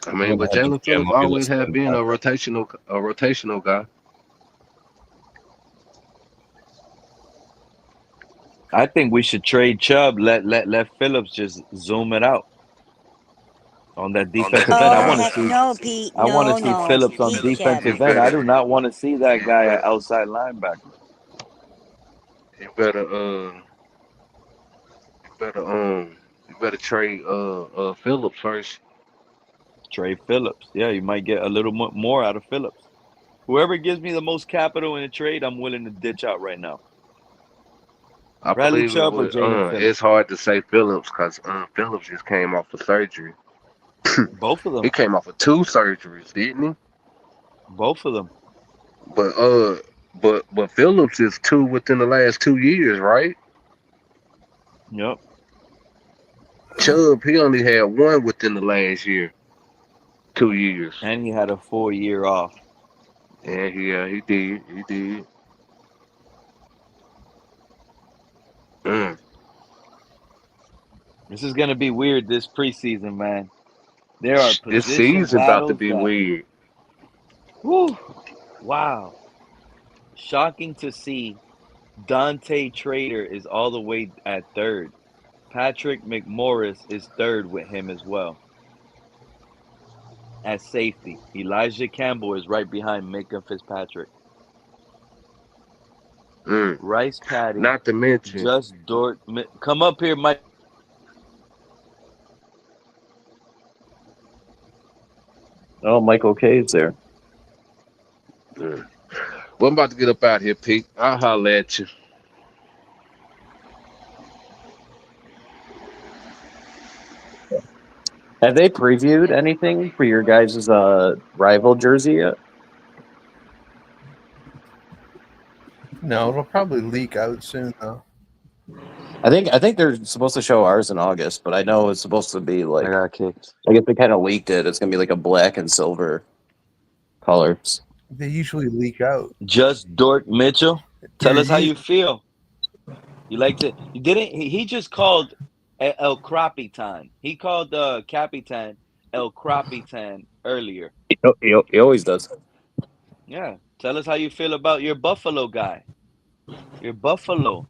I mean, but Jalen Phillips always have been a rotational guy. I think we should trade Chubb. Let Phillips just zoom it out on that defensive end. Oh heck no, Pete. I want to No, see no. Phillips on Keep defensive Chubb. end. I do not want to see that guy at outside linebacker. You better you better trade Phillips first. Trade Phillips. Yeah, you might get a little more out of Phillips. Whoever gives me the most capital in a trade, I'm willing to ditch out right now. I Bradley believe it Chubb or would. Jaden Phillips? It's hard to say Phillips because Phillips just came off of surgery. Both of them. He came off of 2 surgeries, didn't he? Both of them. But Phillips is 2 within the last 2 years, right? Yep. Chubb, he only had 1 within the last year, 2 years. And he had a 4-year off. Yeah, he did. He did. This is gonna be weird this preseason, man. There are This position season about to battles be that. weird. Whew, wow. Shocking to see Dante Trader is all the way at 3rd. Patrick McMorris is 3rd with him as well. At safety, Elijah Campbell is right behind Minka Fitzpatrick. Rice Patty, Not to mention, Just Dort. Come up here, Mike. Oh, Michael K's there. well, I'm about to get up out here, Pete. I'll holler at you. Have they previewed anything for your guys' rival jersey yet? No, it'll probably leak out soon though. I think they're supposed to show ours in August, but I know it's supposed to be like I got kicked. I guess they kind of leaked it. It's gonna be like a black and silver colors. They usually leak out. Just Dort Mitchell. Tell Yeah, us how you feel. You like to? You didn't. He just called El Crapitan. He called Capitan El Crapitan earlier. He always does. Yeah. Tell us how you feel about your Buffalo guy. Your Buffalo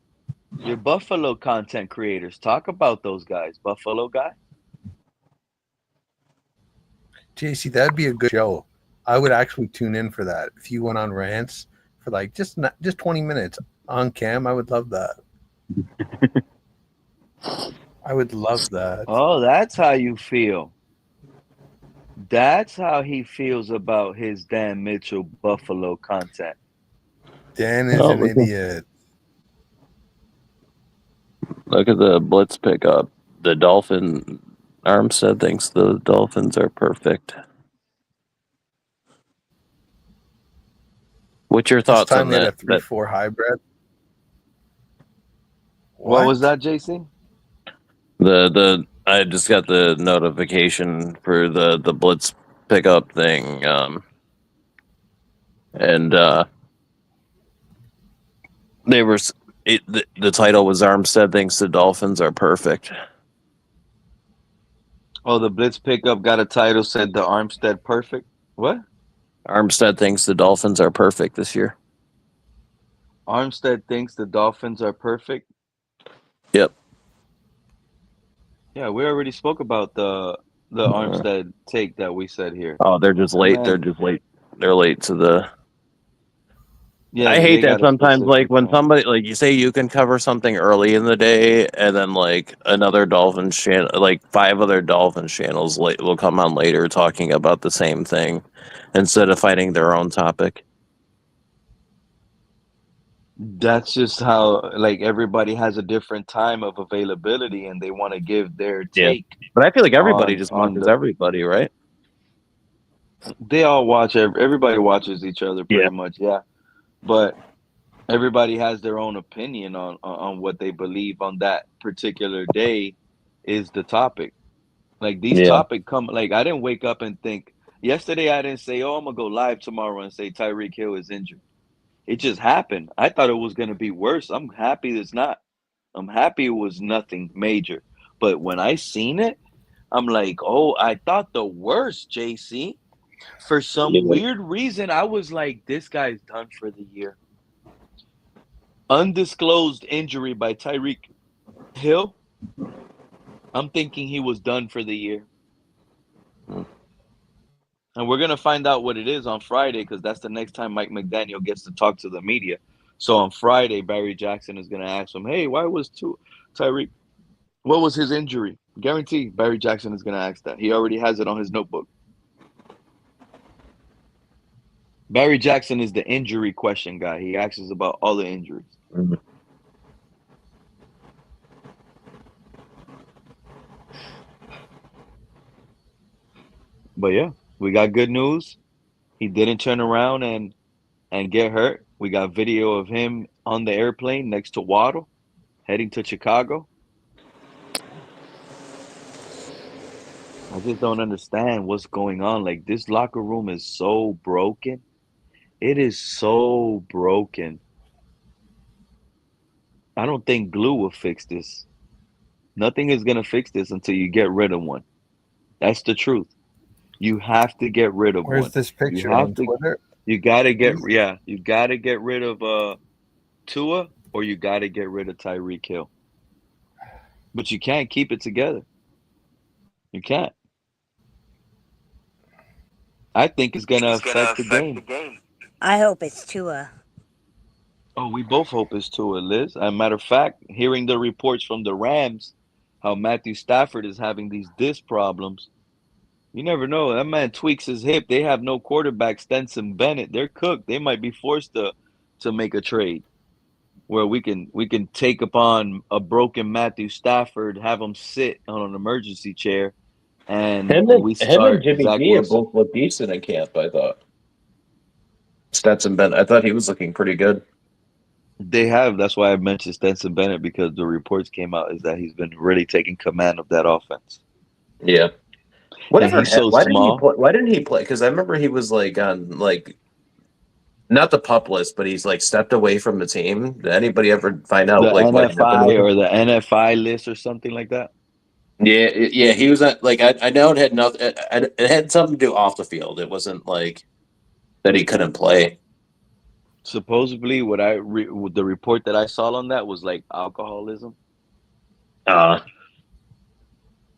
content creators. Talk about those guys. Buffalo guy. JC, that'd be a good show. I would actually tune in for that. If you went on rants for like just 20 minutes on cam, I would love that. I would love that. Oh, that's how you feel. That's how he feels about his Dan Mitchell Buffalo content. Dan is an idiot. Look at the blitz pickup. The Dolphin Armstead thinks the Dolphins are perfect. What's your thoughts This time on they had that? a 3-4 hybrid. What was that, JC? I just got the notification for the blitz pickup thing, and they were the title was Armstead thinks the Dolphins are perfect. Oh, the blitz pickup got a title, said the Armstead perfect. What? Armstead thinks the Dolphins are perfect this year. Armstead thinks the Dolphins are perfect. Yep. Yeah, we already spoke about the Armstead take that we said here. Oh, they're just late. Man. They're just late. They're late to the. Yeah, I hate they that got a sometimes. Like specific when time. somebody, like you say, you can cover something early in the day, and then like another Dolphins channel, like 5 other Dolphins channels, will come on later talking about the same thing instead of finding their own topic. That's just how, like, everybody has a different time of availability, and they want to give their take. But I feel like everybody just on watches everybody, right? They all watch. Everybody watches each other pretty much. Yeah, but everybody has their own opinion on what they believe on that particular day is the topic. Like these topic come. Like I didn't wake up and think yesterday. I didn't say, "Oh, I'm gonna go live tomorrow and say Tyreek Hill is injured." It just happened. I thought it was gonna be worse. I'm happy it's not. I'm happy it was nothing major. But when I seen it, I'm like, oh, I thought the worst, JC. For some weird reason, I was like, this guy's done for the year. Undisclosed injury by Tyreek Hill. I'm thinking he was done for the year. And we're going to find out what it is on Friday because that's the next time Mike McDaniel gets to talk to the media. So on Friday, Barry Jackson is going to ask him, hey, why was Tyreek, what was his injury? Guarantee Barry Jackson is going to ask that. He already has it on his notebook. Barry Jackson is the injury question guy. He asks us about all the injuries. But yeah, we got good news. He didn't turn around and get hurt. We got video of him on the airplane next to Waddle, heading to Chicago. I just don't understand what's going on. Like, this locker room is so broken. It is so broken. I don't think glue will fix this. Nothing is going to fix this until you get rid of one. That's the truth. You have to get rid of one. Where's this picture on Twitter? You gotta get rid of Tua, or you gotta get rid of Tyreek Hill. But you can't keep it together. You can't. I think it's gonna affect the game. I hope it's Tua. Oh, we both hope it's Tua, Liz. As a matter of fact, hearing the reports from the Rams, how Matthew Stafford is having these disc problems. You never know. That man tweaks his hip. They have no quarterback, Stenson Bennett. They're cooked. They might be forced to make a trade where we can take upon a broken Matthew Stafford, have him sit on an emergency chair, and Him we and start Jimmy Zach G have Wilson. both looked decent in camp, I thought. Stetson Bennett, I thought he was looking pretty good. They have. That's why I mentioned Stenson Bennett, because the reports came out is that he's been really taking command of that offense. Yeah. And he's so small. Why didn't he play? Because I remember he was like on not the pup list, but he's like stepped away from the team. Did anybody ever find out The like what happened NFI with him? or the NFI list or something like that. Yeah, he was at, like I know it had nothing. It had something to do off the field. It wasn't like that he couldn't play. Supposedly, the report that I saw on that was like alcoholism.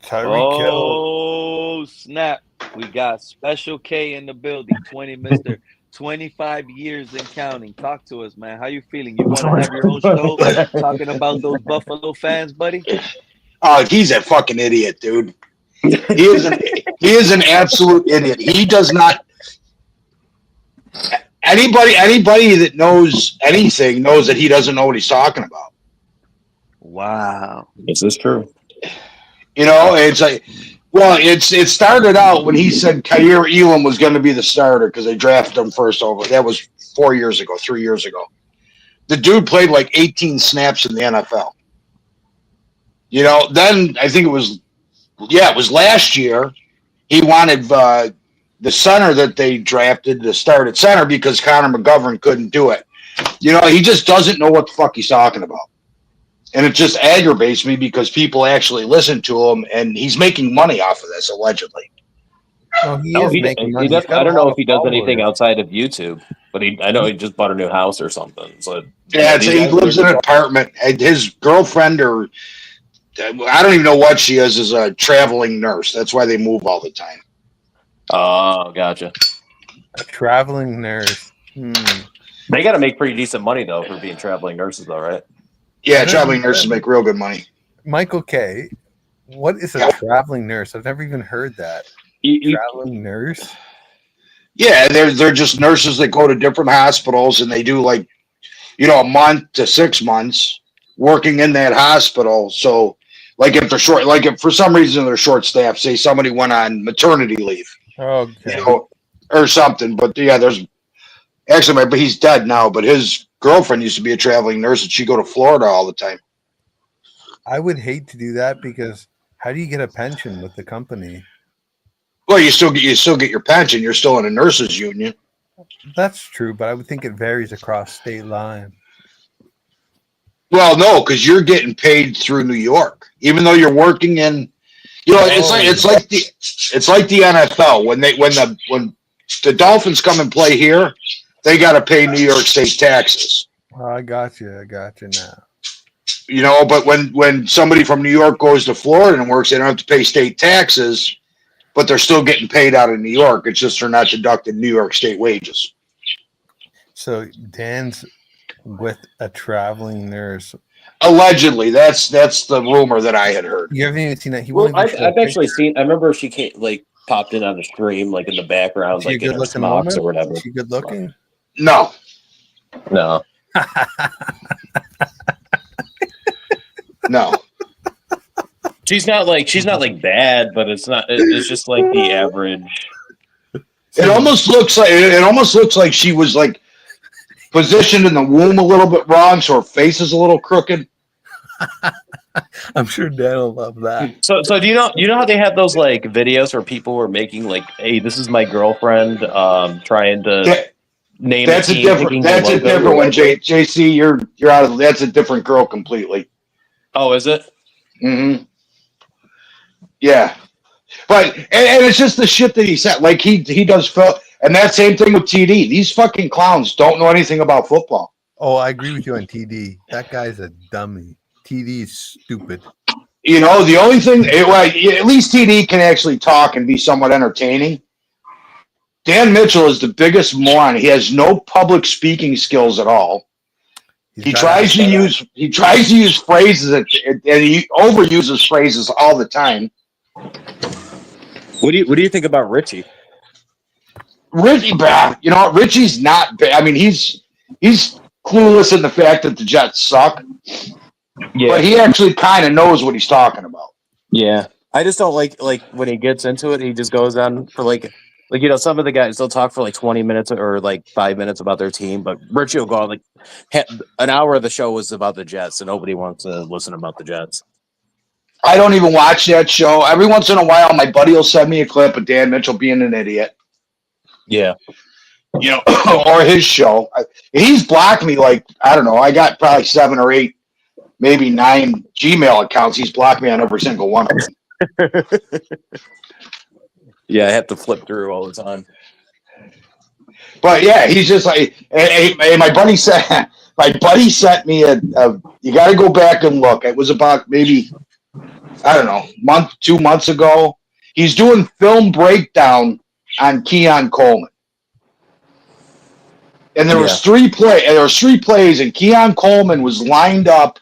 Tyreek Hill. Oh, snap. We got Special K in the building. 25 years and counting. Talk to us, man. How you feeling? You want to have your own show talking about those Buffalo fans, buddy? Oh, he's a fucking idiot, dude. He is an absolute idiot. He does not. Anybody that knows anything knows that he doesn't know what he's talking about. Wow. Is this true? You know, it's like, well, it started out when he said Kaiir Elam was going to be the starter because they drafted him first over. That was 3 years ago. The dude played like 18 snaps in the NFL. You know, then I think it was last year. He wanted the center that they drafted to start at center because Connor McGovern couldn't do it. You know, he just doesn't know what the fuck he's talking about. And it just aggravates me because people actually listen to him, and he's making money off of this, allegedly. Oh, he is making money. I don't know if he does anything outside of YouTube, but I know he just bought a new house or something. So Yeah, he lives in an apartment. And his girlfriend, or I don't even know what she is a traveling nurse. That's why they move all the time. Oh, gotcha. A traveling nurse. They got to make pretty decent money though for being traveling nurses, though, right? Yeah, traveling nurses make real good money. Michael K., what is a traveling nurse? I've never even heard that. Traveling nurse? Yeah, they're just nurses that go to different hospitals, and they do like, a month to 6 months working in that hospital. So, like if they're short, like if for some reason they're short staffed, say somebody went on maternity leave, okay, or something. But yeah, there's actually, but he's dead now. But his girlfriend used to be a traveling nurse, and she'd go to Florida all the time. I would hate to do that because how do you get a pension with the company? Well, you still get your pension. You're still in a nurses union. That's true, but I would think it varies across state line. Well, no, because you're getting paid through New York, even though you're working in, You know, it's like the NFL when the Dolphins come and play here, they got to pay New York State taxes. Oh, I got you now. You know, but when somebody from New York goes to Florida and works, they don't have to pay state taxes, but they're still getting paid out of New York. It's just they're not deducting New York State wages. So Dan's with a traveling nurse. Allegedly, that's the rumor that I had heard. You haven't even seen that. Well, I've actually seen. I remember she came, like popped in on the stream, like in the background, She a like in her good-looking smocks woman? or whatever. Is she good looking? No. No. No. She's not like bad, but it's not. It's just like the average. It almost looks like she was like positioned in the womb a little bit wrong, so her face is a little crooked. I'm sure Dan will love that. So do you know how they have those like videos where people were making like, hey, this is my girlfriend, trying to name That's a a team, different. picking That's the a logo. different one, JC. You're out of. That's a different girl completely. Oh, is it? Mm-hmm. Yeah, but and it's just the shit that he said. Like he does, and that same thing with TD. These fucking clowns don't know anything about football. Oh, I agree with you on TD. That guy's a dummy. TD is stupid. You know, the only thing, at least TD can actually talk and be somewhat entertaining. Dan Mitchell is the biggest moron. He has no public speaking skills at all. He tries to use phrases and he overuses phrases all the time. What do you think about Richie? Richie, you know, Richie's not bad. I mean, he's clueless in the fact that the Jets suck. Yeah. But he actually kind of knows what he's talking about. Yeah, I just don't like when he gets into it. He just goes on for like you know, some of the guys they'll talk for like 20 minutes or like 5 minutes about their team, but Richie will go on like an hour of the show was about the Jets, and nobody wants to listen about the Jets. I don't even watch that show. Every once in a while, my buddy will send me a clip of Dan Mitchell being an idiot. Yeah. You know, or his show. He's blocked me like, I don't know, I got probably 7 or 8, maybe 9 Gmail accounts. He's blocked me on every single one of them. Yeah, I have to flip through all the time. But yeah, he's just like, hey, my buddy sent me a you got to go back and look. It was about maybe, I don't know, 2 months ago. He's doing film breakdown on Keon Coleman. And there was 3 plays, and Keon Coleman was lined up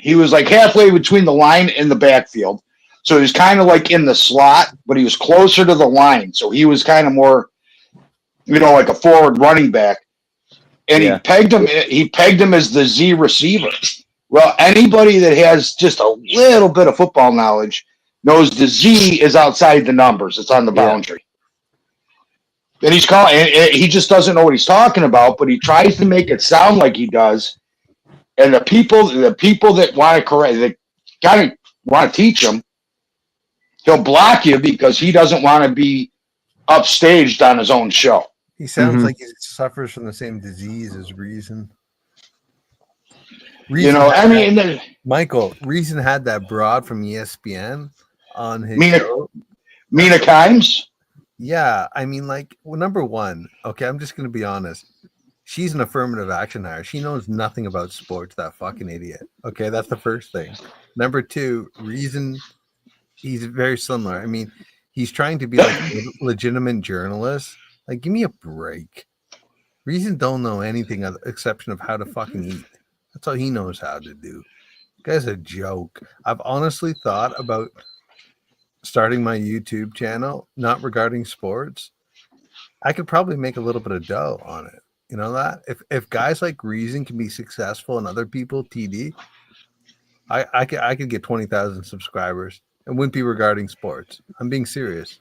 he was like halfway between the line and the backfield. So he was kind of like in the slot, but he was closer to the line. So he was kind of more, you know, like a forward running back. And he pegged him as the Z receiver. Well, anybody that has just a little bit of football knowledge knows the Z is outside the numbers. It's on the boundary. And he's calling. He just doesn't know what he's talking about, but he tries to make it sound like he does. And the people that want to correct, that kind of want to teach him, he'll block you because he doesn't want to be upstaged on his own show. He sounds like he suffers from the same disease as Reason. You know, I mean, Michael, Reason had that broad from ESPN on his show. Mina Kimes? Yeah, I mean, like, well, number one, okay, I'm just going to be honest. She's an affirmative action hire. She knows nothing about sports, that fucking idiot. Okay, that's the first thing. Number two, Reason, he's very similar. I mean, he's trying to be like a legitimate journalist. Like, give me a break. Reason don't know anything other exception of how to fucking eat. That's all he knows how to do. The guy's a joke. I've honestly thought about starting my YouTube channel, not regarding sports. I could probably make a little bit of dough on it. You know that? If guys like Reason can be successful and other people, TD, I could get 20,000 subscribers and wouldn't be regarding sports. I'm being serious.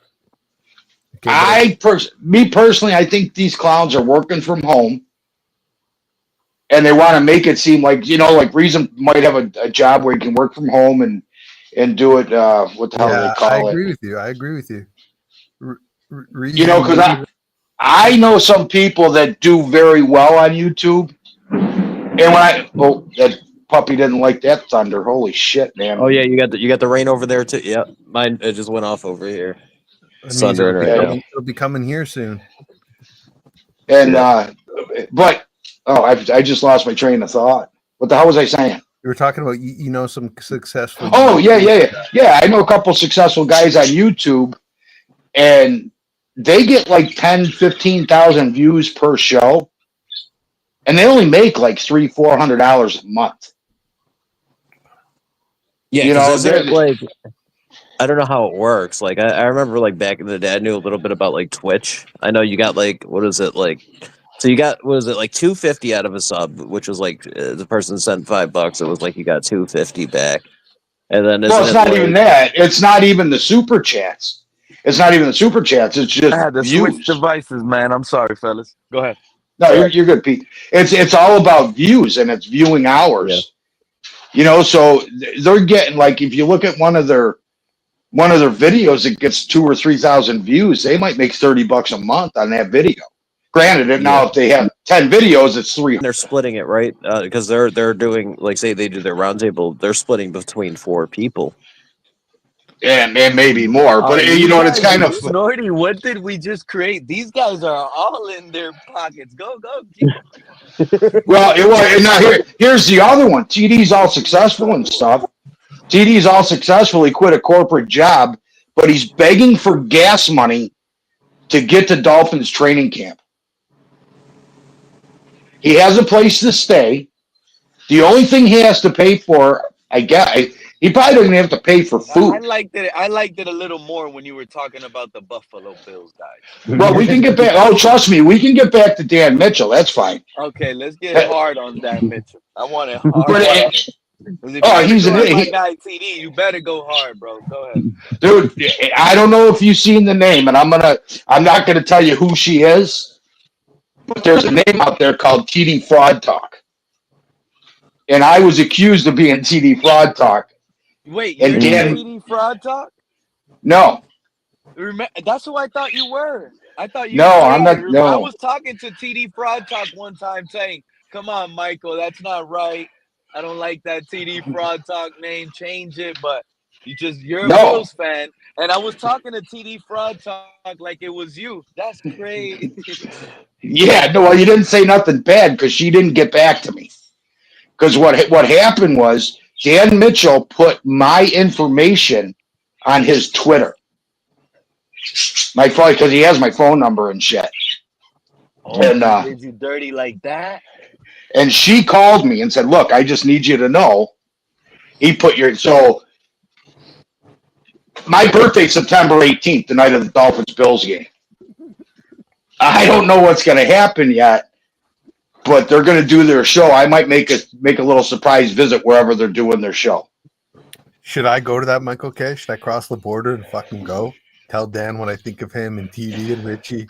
Okay, me personally, I think these clowns are working from home, and they want to make it seem like, you know, like Reason might have a job where he can work from home and do it. What the hell do they call it? I agree with you. Reason, you know, because I know some people that do very well on YouTube, and that puppy didn't like that thunder. Holy shit, man. Oh yeah, you got the rain over there too. Yeah, mine it just went off over here. That means Thundering right now. it'll be coming here soon. And but I just lost my train of thought. What the hell was I saying? You were talking about some successful. Oh yeah. I know a couple successful guys on YouTube, and they get like 10, 15,000 views per show, and they only make like $300-400 a month. Yeah, You know, isn't it like I don't know how it works. Like I remember like back in the day, I knew a little bit about like Twitch. I know you got like what is it like? So you got what is it like $250 out of a sub, which was like the person sent $5. It was like you got $250 back, and then well, it's not even that. It's not even the super chats. It's not even the super chats. It's just I had to views. switch devices, man. I'm sorry, fellas. Go ahead. No, you're good, Pete. It's all about views and it's viewing hours. Yeah. You know, so they're getting like if you look at one of their videos, it gets 2,000 or 3,000 views. They might make $30 a month on that video. Granted, now if they have 10 videos, it's $300. They're splitting it, right? Because they're doing like say they do their roundtable, they're splitting between 4 people. And maybe more, but you know what? It's kind of Snorty. What did we just create? These guys are all in their pockets. Go. Well, now here's the other one. TD's all successful and stuff. TD's all successful. He quit a corporate job, but he's begging for gas money to get to Dolphins training camp. He has a place to stay. The only thing he has to pay for, I guess, he probably doesn't have to pay for food. I liked it a little more when you were talking about the Buffalo Bills guys. Well, we can get back. Oh, trust me, we can get back to Dan Mitchell. That's fine. Okay, let's get hard on Dan Mitchell. I want it hard. He's my guy TD. You better go hard, bro. Go ahead, dude. I don't know if you've seen the name, and I'm not gonna tell you who she is, but there's a name out there called TD Fraud Talk, and I was accused of being TD Fraud Talk. Wait, you're TD Fraud Talk? No. That's who I thought you were. I thought you. No, I'm not. No. I was talking to TD Fraud Talk one time, saying, "Come on, Michael, that's not right. I don't like that TD Fraud Talk name. Change it." But you're a Bills fan, and I was talking to TD Fraud Talk like it was you. That's crazy. Yeah, no, well, you didn't say nothing bad because she didn't get back to me. Because what happened was Dan Mitchell put my information on his Twitter. My phone, because he has my phone number and shit. Oh, and did you dirty like that? And she called me and said, "Look, I just need you to know." He put my birthday's September 18th, the night of the Dolphins Bills game. I don't know what's going to happen yet, but they're going to do their show. I might make a little surprise visit wherever they're doing their show. Should I go to that, Michael K? Should I cross the border and fucking go? Tell Dan what I think of him and TV and Richie.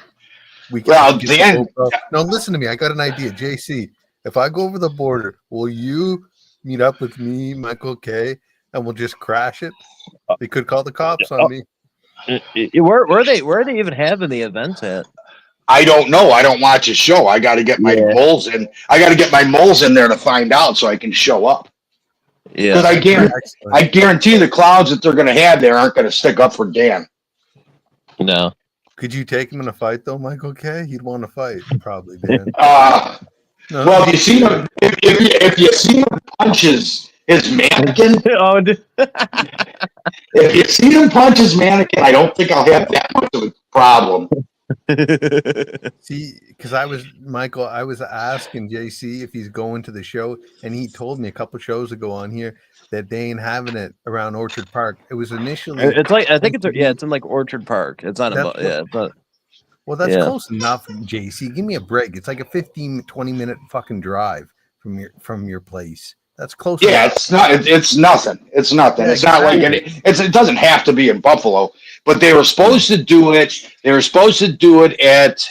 Dan. No, listen to me. I got an idea. JC, if I go over the border, will you meet up with me, Michael K, and we'll just crash it? They could call the cops on me. Where are they even having the event at? I don't know. I don't watch his show. I got to get my moles in. I got to get my moles in there to find out so I can show up. Yeah, because I guarantee the clouds that they're going to have there aren't going to stick up for Dan. No. Could you take him in a fight though, Michael K? He'd want to fight, probably, Dan. No. Well, if you see him, if you see him punch his mannequin, if you see him punch his mannequin, I don't think I'll have that much of a problem. See, because I was asking JC if he's going to the show, and he told me a couple shows ago on here that they ain't having it around Orchard Park. It was initially. It's like it's in like Orchard Park. It's not Well, that's close enough, JC. Give me a break. It's like a 15-20 minute fucking drive from your place. That's close. Yeah, enough. it's not. It's nothing. It's nothing. Yeah, it's not like it doesn't have to be in Buffalo, but they were supposed to do it. They were supposed to do it at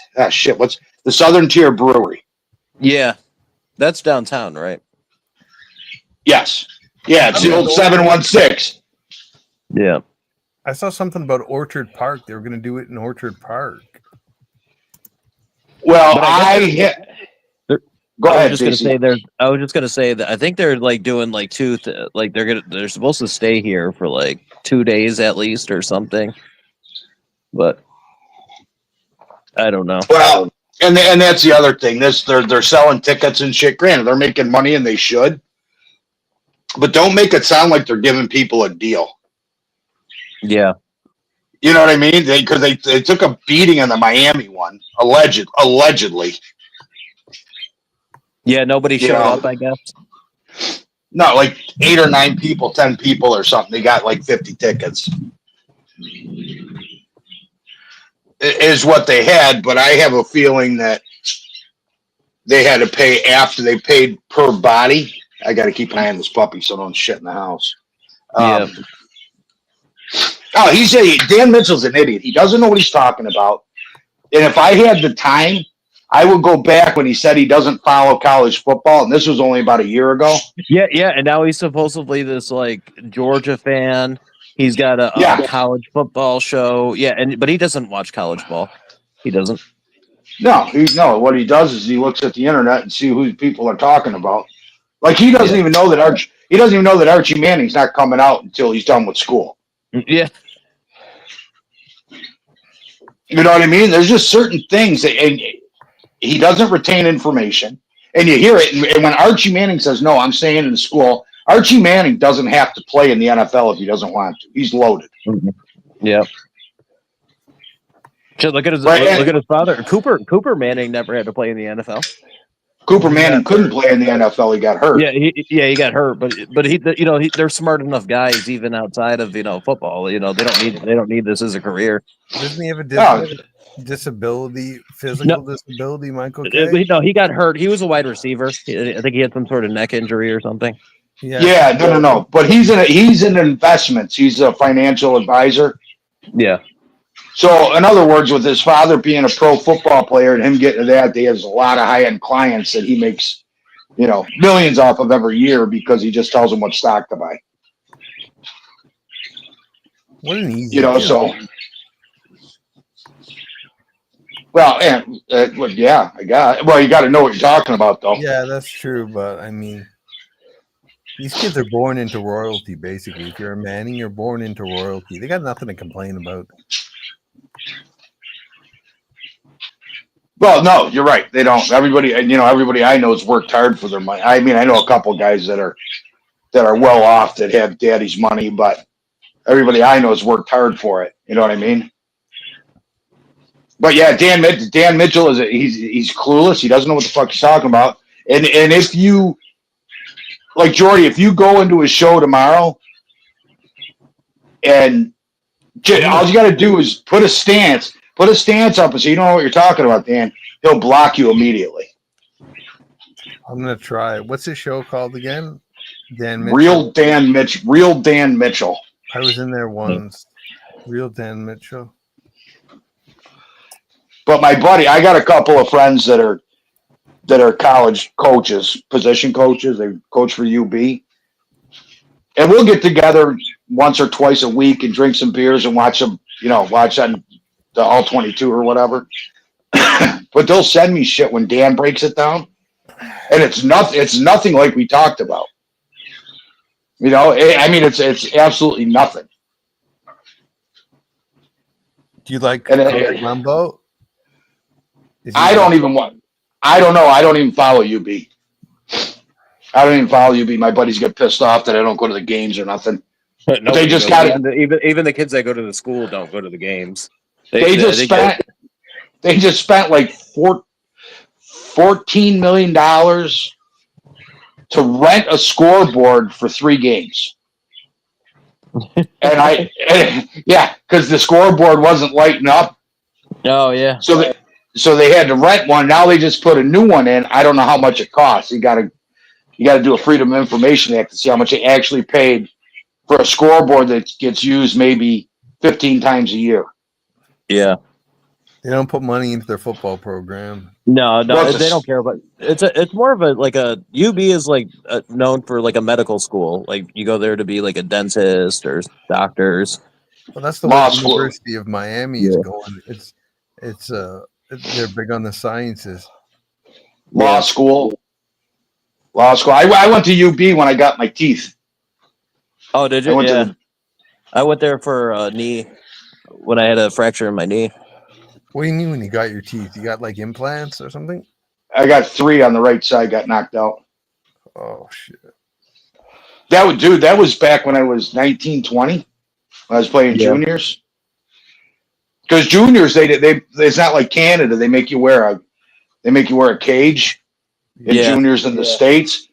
what's the Southern Tier Brewery? Yeah, that's downtown, right? Yes. Yeah, it's the old 716. Yeah. I saw something about Orchard Park. They were going to do it in Orchard Park. Well, Go I ahead, was just JC. gonna say there's. I was just gonna say that I think they're like doing like like they're supposed to stay here for like 2 days at least or something, but I don't know. Well, and that's the other thing. They're selling tickets and shit. Granted, they're making money and they should, but don't make it sound like they're giving people a deal. Yeah. You know what I mean? Because they took a beating on the Miami one, allegedly. Yeah, nobody You showed know, up, I guess. no, like 8 or 9 people, 10 people or something. They got like 50 tickets. Is what they had, but I have a feeling that they had to pay after they paid per body. I got to keep an eye on this puppy so don't shit in the house. Yeah. Dan Mitchell's an idiot. He doesn't know what he's talking about. And if I had the time, I would go back when he said he doesn't follow college football, and this was only about a year ago. Yeah, and now he's supposedly this like Georgia fan. He's got a college football show. Yeah, but he doesn't watch college ball. He doesn't. No. What he does is he looks at the internet and see who people are talking about. Like he doesn't even know that Archie Manning's not coming out until he's done with school. Yeah. You know what I mean? There's just certain things and he doesn't retain information, and you hear it. And when Archie Manning says, "No, I'm staying in school," Archie Manning doesn't have to play in the NFL if he doesn't want to. He's loaded. Mm-hmm. Yeah. Look at his father. Cooper Manning never had to play in the NFL. Cooper Manning couldn't play in the NFL. He got hurt. Yeah, he got hurt, but they're smart enough guys even outside of football. They don't need this as a career. Doesn't he have a disability, physical disability, Michael K? No, he got hurt. He was a wide receiver. I think he had some sort of neck injury or something. Yeah, no. But he's in investments. He's a financial advisor. Yeah. So, in other words, with his father being a pro football player and him getting to that, he has a lot of high-end clients that he makes, millions off of every year because he just tells them what stock to buy. What an easy so. Well, and I got. Well, you got to know what you're talking about, though. Yeah, that's true. But I mean, these kids are born into royalty. Basically, if you're a Manning, you're born into royalty. They got nothing to complain about. Well, no, you're right. They don't. Everybody I know has worked hard for their money. I mean, I know a couple of guys that are well off that have daddy's money, but everybody I know has worked hard for it. You know what I mean? But yeah, Dan Mitchell he's clueless. He doesn't know what the fuck he's talking about. And if you like Jordy, if you go into his show tomorrow, and all you got to do is put a stance up and say you don't know what you're talking about, Dan. He'll block you immediately. I'm gonna try. What's his show called again? Dan Mitchell. Real Dan Mitchell. I was in there once. Real Dan Mitchell. But my buddy, I got a couple of friends that are college coaches, position coaches. They coach for UB, and we'll get together once or twice a week and drink some beers and watch them. Watch on the All 22 or whatever. But they'll send me shit when Dan breaks it down, and it's nothing like we talked about. It's absolutely nothing. Do you like Rumbo? I don't know. I don't even follow UB. I don't even follow UB. My buddies get pissed off that I don't go to the games or nothing. But they just got it. Even the kids that go to the school don't go to the games. They just spent like $14 million to rent a scoreboard for 3 games. And because the scoreboard wasn't lighting up. Oh yeah. So they had to rent one. Now they just put a new one in. I don't know how much it costs. You got to do a Freedom of Information Act to see how much they actually paid for a scoreboard that gets used maybe 15 times a year. Yeah. They don't put money into their football program. No, they don't care about. It's more of a UB is like known for like a medical school. Like you go there to be like a dentist or doctors. Well, that's the way the University of Miami is going. It's they're big on the sciences. Law school. Law school. I went to UB when I got my teeth. Oh, did I you? went to Yeah, the, I went there for a knee when I had a fracture in my knee. What do you mean when you got your teeth? You got like implants or something? I got 3 on the right side, got knocked out. Oh shit. That was back when I was 19, 20. When I was playing Yeah. juniors. Because juniors, they it's not like Canada. They make you wear a cage in Yeah. juniors in the States.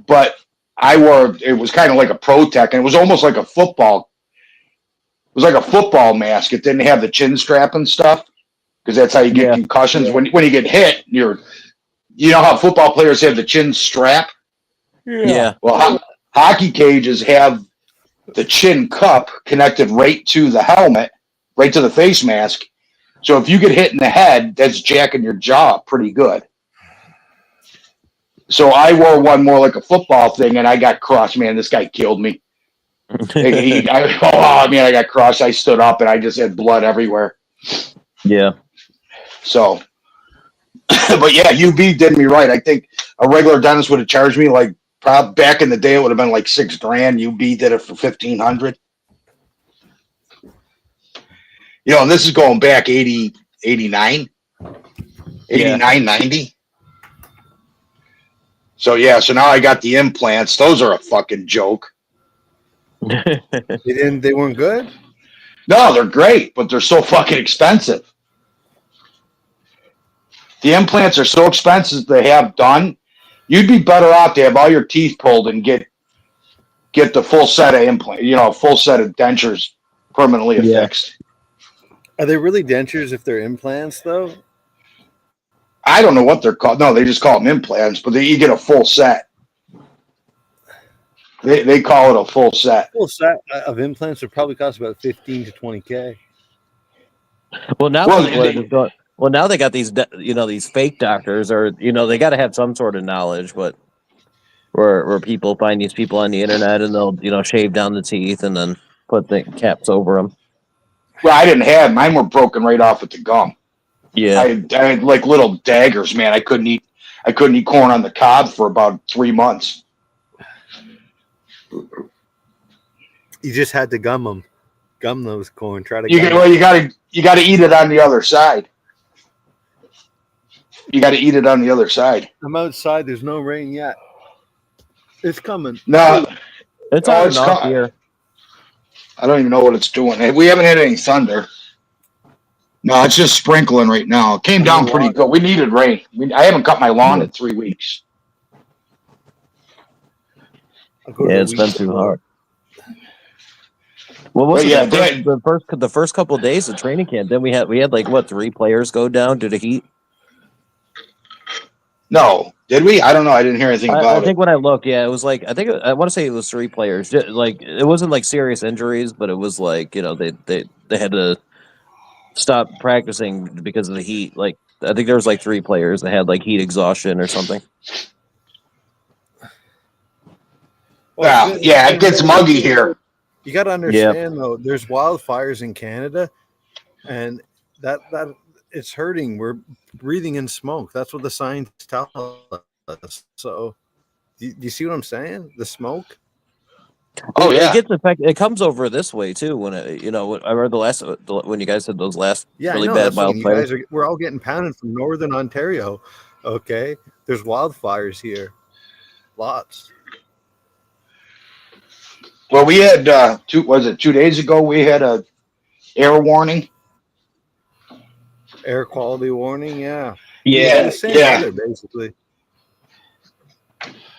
But it was kind of like a Pro Tech, and it was almost like a football. It was like a football mask. It didn't have the chin strap and stuff, because that's how you get concussions. When you get hit, you know how football players have the chin strap? Yeah. Well, hockey cages have the chin cup connected right to the helmet, right to the face mask. So if you get hit in the head, that's jacking your jaw pretty good. So I wore one more like a football thing, and I got crushed. Man, this guy killed me. I got crushed. I stood up, and I just had blood everywhere. Yeah. So, but yeah, UB did me right. I think a regular dentist would have charged me like back in the day. It would have been like $6,000. UB did it for $1,500. You know, and this is going back 80, 89, 89, 90. So yeah, so now I got the implants. Those are a fucking joke. They weren't good? No, they're great, but they're so fucking expensive. The implants are so expensive to have done. You'd be better off to have all your teeth pulled and get the full set of full set of dentures permanently affixed. Are they really dentures if they're implants though? I don't know what they're called. No, they just call them implants, but you get a full set. They call it a full set. Full set of implants would probably cost about $15,000 to $20,000. Well, now now they got these these fake doctors, or they got to have some sort of knowledge, but where people find these people on the internet and they'll shave down the teeth and then put the caps over them. Well, I didn't have mine. Were broken right off at the gum. Yeah, I had like little daggers, man. I couldn't eat corn on the cob for about 3 months. You just had to gum those corn. Try to. You got to eat it on the other side. You got to eat it on the other side. I'm outside. There's no rain yet. It's coming. No, it's on and off here. I don't even know what it's doing. We haven't had any thunder. No, it's just sprinkling right now. It came down pretty good. We needed rain. I haven't cut my lawn in 3 weeks. Yeah, it's been too hard. Well, wasn't the first couple of days of training camp? Then we had like 3 players go down due to heat. No, did we? I don't know. I didn't hear anything about it. I think when I look, yeah, it was like I want to say it was 3 players. Like it wasn't like serious injuries, but it was like they had to stop practicing because of the heat. Like I think there was like 3 players that had like heat exhaustion or something. Well, yeah, it gets muggy here. You got to understand though, there's wildfires in Canada, and that it's hurting. We're breathing in smoke. That's what the scientists tell us. So, do you see what I'm saying? The smoke. Oh yeah, it gets affected. It comes over this way too. When I read when you guys had those last really bad wildfires. We're all getting pounded from northern Ontario. Okay, there's wildfires here, lots. Well, we had 2 days ago? We had a air warning, air quality warning. Yeah. The same weather, basically.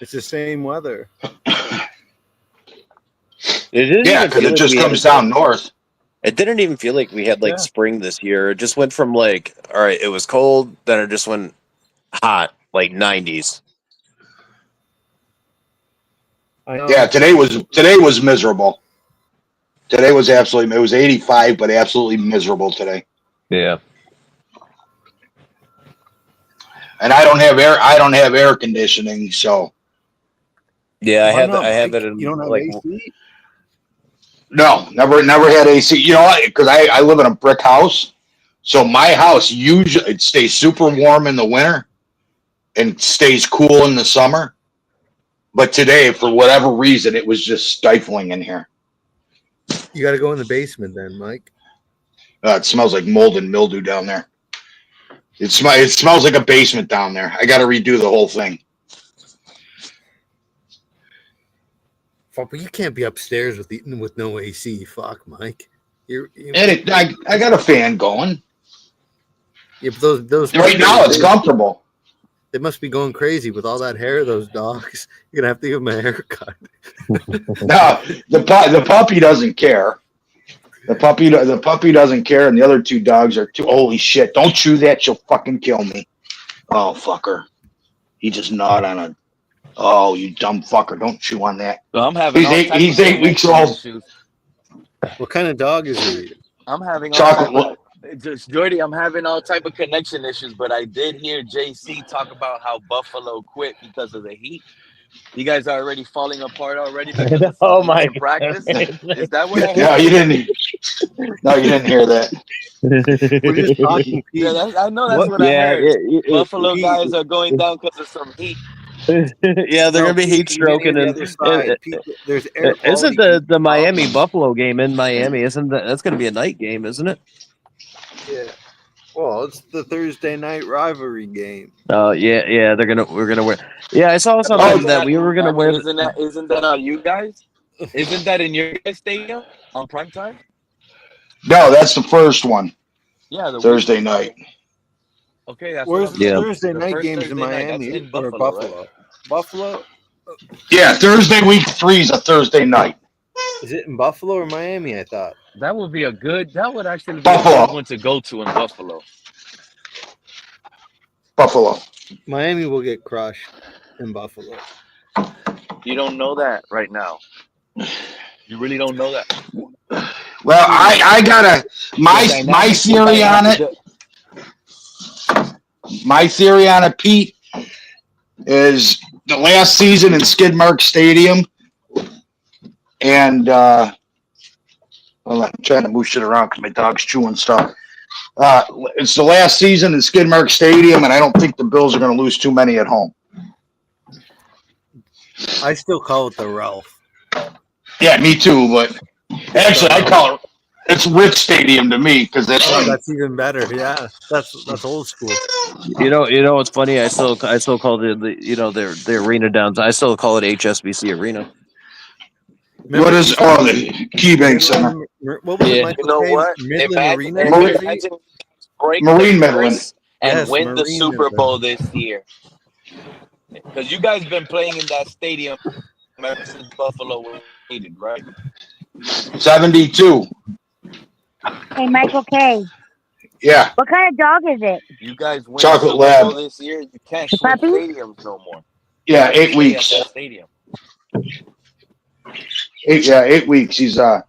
It's the same weather. Because it just comes down north. It didn't even feel like we had spring this year. It just went from all right, it was cold, then it just went hot, like 90s. Yeah, today was miserable. Today was it was 85, but absolutely miserable today. Yeah. And I don't have air conditioning, so. Yeah, I have it in. You don't have AC? No, never had AC. You know what? Because I live in a brick house, so my house usually it stays super warm in the winter, and stays cool in the summer. But today, for whatever reason, it was just stifling in here. You got to go in the basement then, Mike. It smells like mold and mildew down there. It smells like a basement down there. I got to redo the whole thing. Fuck, but you can't be upstairs with no AC. Fuck, Mike. I got a fan going. Yeah, but those right now it's comfortable. They must be going crazy with all that hair. Those dogs. You're gonna have to give them a haircut. No, the puppy doesn't care. The puppy doesn't care, and the other two dogs are too. Holy shit! Don't chew that; she'll fucking kill me. Oh fucker! He just gnawed on a. Oh, you dumb fucker! Don't chew on that. So I'm having He's 8 weeks old. Issues. What kind of dog is he? I'm having chocolate. Just Jordy, I'm having all type of connection issues, but I did hear JC talk about how Buffalo quit because of the heat. You guys are already falling apart already because of Oh my practice. Is that what I heard? No, you didn't. No, you didn't hear that. We're just talking. Yeah, I know that's what I heard. Buffalo guys are going down because of some heat. Yeah, they're gonna be heat stroking, and there's air isn't the Miami Buffalo game in Miami? That's gonna be a night game, isn't it? Yeah. Well, it's the Thursday night rivalry game. Oh yeah. We're gonna wear. Yeah, I saw something that we were gonna wear. Isn't that on you guys? Isn't that in your guys' stadium on prime time? No, that's the first one. Yeah, Thursday night. Okay, that's where's the Thursday the night first games Thursday in night, Miami that's in or Buffalo, Buffalo? right? Buffalo. Yeah, Thursday week 3 is a Thursday night. Is it in Buffalo or Miami? I thought that would be that would actually be Buffalo. a good one to go to in Buffalo. Buffalo. Miami will get crushed in Buffalo. You don't know that right now. You really don't know that. Well, I got my theory on it. My theory on it, Pete, is the last season in Skidmark Stadium, and well, I'm trying to move shit around because my dog's chewing stuff. It's the last season in Skidmark Stadium, and I don't think the Bills are going to lose too many at home. I still call it the Ralph. Yeah, me too, but actually, I call it. It's Rich Stadium to me because that's even better. Yeah, that's old school. You know what's funny? I still call the arena down. I still call it HSBC Arena. What is the KeyBank Center? What was it, Michael? You know K? what? Midland Arena. Imagine break Marine the Midland. curse and Yes, win the Marine Super Midland. Bowl this year. Because you guys been playing in that stadium ever since Buffalo was needed, right? 72. Hey, Michael K. Yeah. What kind of dog is it? You guys win Chocolate the Super Bowl Lab. this year. You can't The switch puppy? stadiums no more. Yeah, 8 Stay weeks. at that stadium. 8 weeks. He's the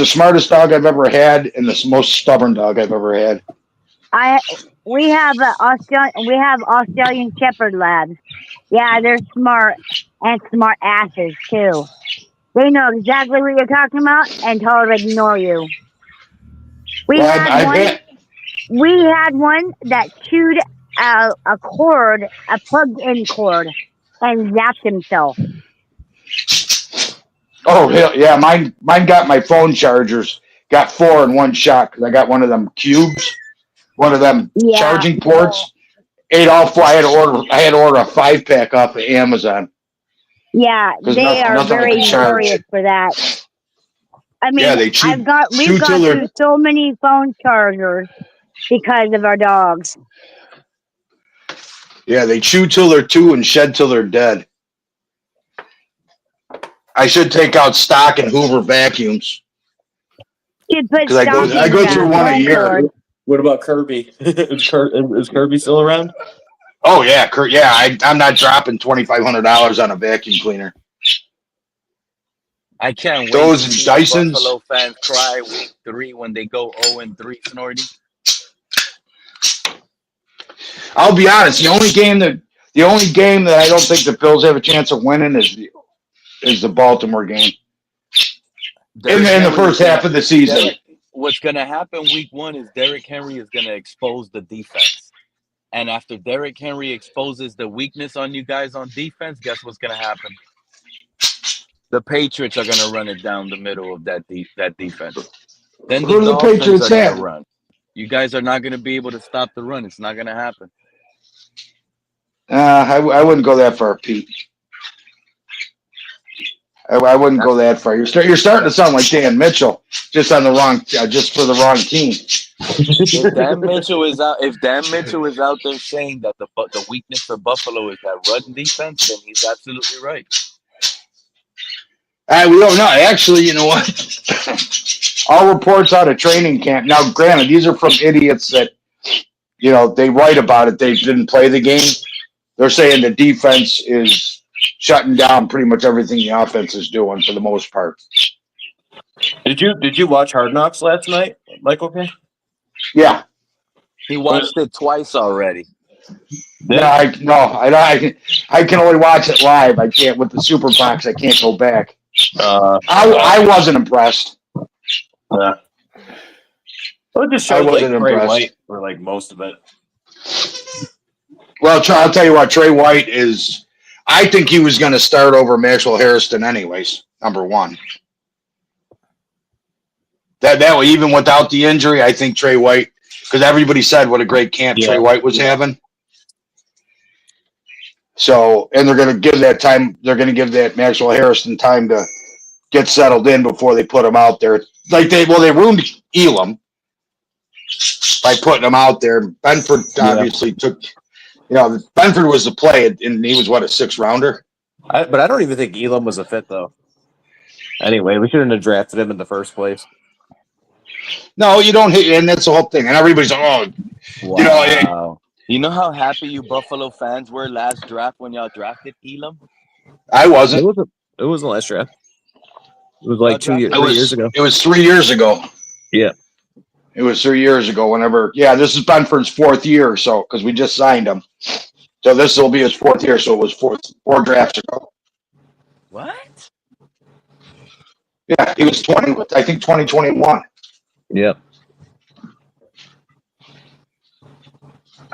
smartest dog I've ever had and the most stubborn dog I've ever had. We have Australian Shepherd labs. Yeah, they're smart and smart asses too. They know exactly what you're talking about and totally ignore you. We had one that chewed a cord, a plugged-in cord, and zapped himself. Oh hell yeah, mine got my phone chargers. Got 4 in one shot because I got one of them cubes, one of them charging ports. Ate all 4. I had to order a 5-pack off of Amazon. Yeah, they are very notorious for that. I mean, Yeah, we've gone through so many phone chargers because of our dogs. Yeah, they chew till they're 2 and shed till they're dead. I should take out stock and Hoover vacuums. Because I go through one a year. What about Kirby? Is Kirby still around? Oh yeah, I'm not dropping $2,500 on a vacuum cleaner. I can't wait Those to see Dysons. Buffalo fans cry week 3 when they go 0-3, Snorty. I'll be honest. The only game that I don't think the Bills have a chance of winning is the Baltimore game in the first half of the season. What's going to happen week 1 is Derrick Henry is going to expose the defense. And after Derrick Henry exposes the weakness on you guys on defense, guess what's going to happen? The Patriots are going to run it down the middle of that defense. Then Who the do the Dolphins Patriots are going to have? run. You guys are not going to be able to stop the run. It's not going to happen. I wouldn't go that far, Pete. I wouldn't go that far. You're starting to sound like Dan Mitchell, just for the wrong team. If Dan Mitchell is out there saying that the weakness for Buffalo is that run defense, then he's absolutely right. We don't know. Actually, you know what? All reports out of training camp. Now, granted, these are from idiots that, they write about it. They didn't play the game. They're saying the defense is shutting down pretty much everything the offense is doing for the most part. Did you watch Hard Knocks last night, Michael K? Yeah. He watched it twice already. I can only watch it live. I can't with the Super Box. I can't go back. I wasn't impressed. Well, it just showed Trey White for most of it. Well, I'll tell you what, Trey White is. I think he was going to start over Maxwell Harrison, anyways. Number one. That way, even without the injury, I think Trey White, because everybody said what a great camp Trey White was having. So, and they're going to give that time. They're going to give that Maxwell Harrison time to get settled in before they put him out there. They ruined Elam by putting him out there. Benford obviously took. Benford was the play, and he was a 6th rounder. But I don't even think Elam was a fit though. Anyway, we shouldn't have drafted him in the first place. No, you don't hit, and that's the whole thing. And everybody's wow. You know how happy you Buffalo fans were last draft when y'all drafted Elam? I wasn't. It wasn't last draft. It was 3 years ago. It was 3 years ago. Yeah. It was 3 years ago. This is Benford's 4th year, so because we just signed him, so this will be his 4th year. So it was 4 drafts ago. What? Yeah, he was 20. I think 2021. Yep.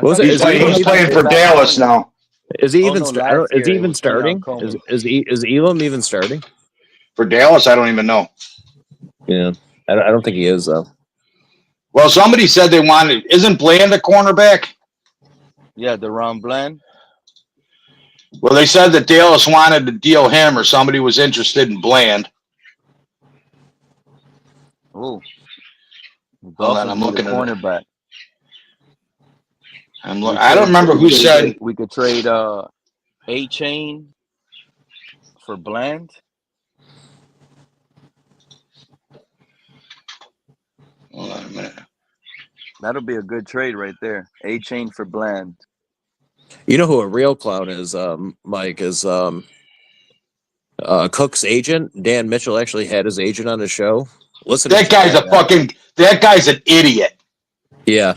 He's playing for Dallas now. Is he even starting? Is Elam even starting for Dallas? I don't even know. Yeah, I don't think he is though. Well, somebody said they wanted. Isn't Bland a cornerback? Yeah, DeRon Bland. Well, they said that Dallas wanted to deal him, or somebody was interested in Bland. Oh, hold on, I'm looking at cornerback. I don't remember who said we could trade A-Chain for Bland. Hold on a minute. That'll be a good trade right there. A-Chain for Bland. You know who a real clown is, Mike, is Cook's agent. Dan Mitchell actually had his agent on his show. Listen, that guy's an idiot. Yeah.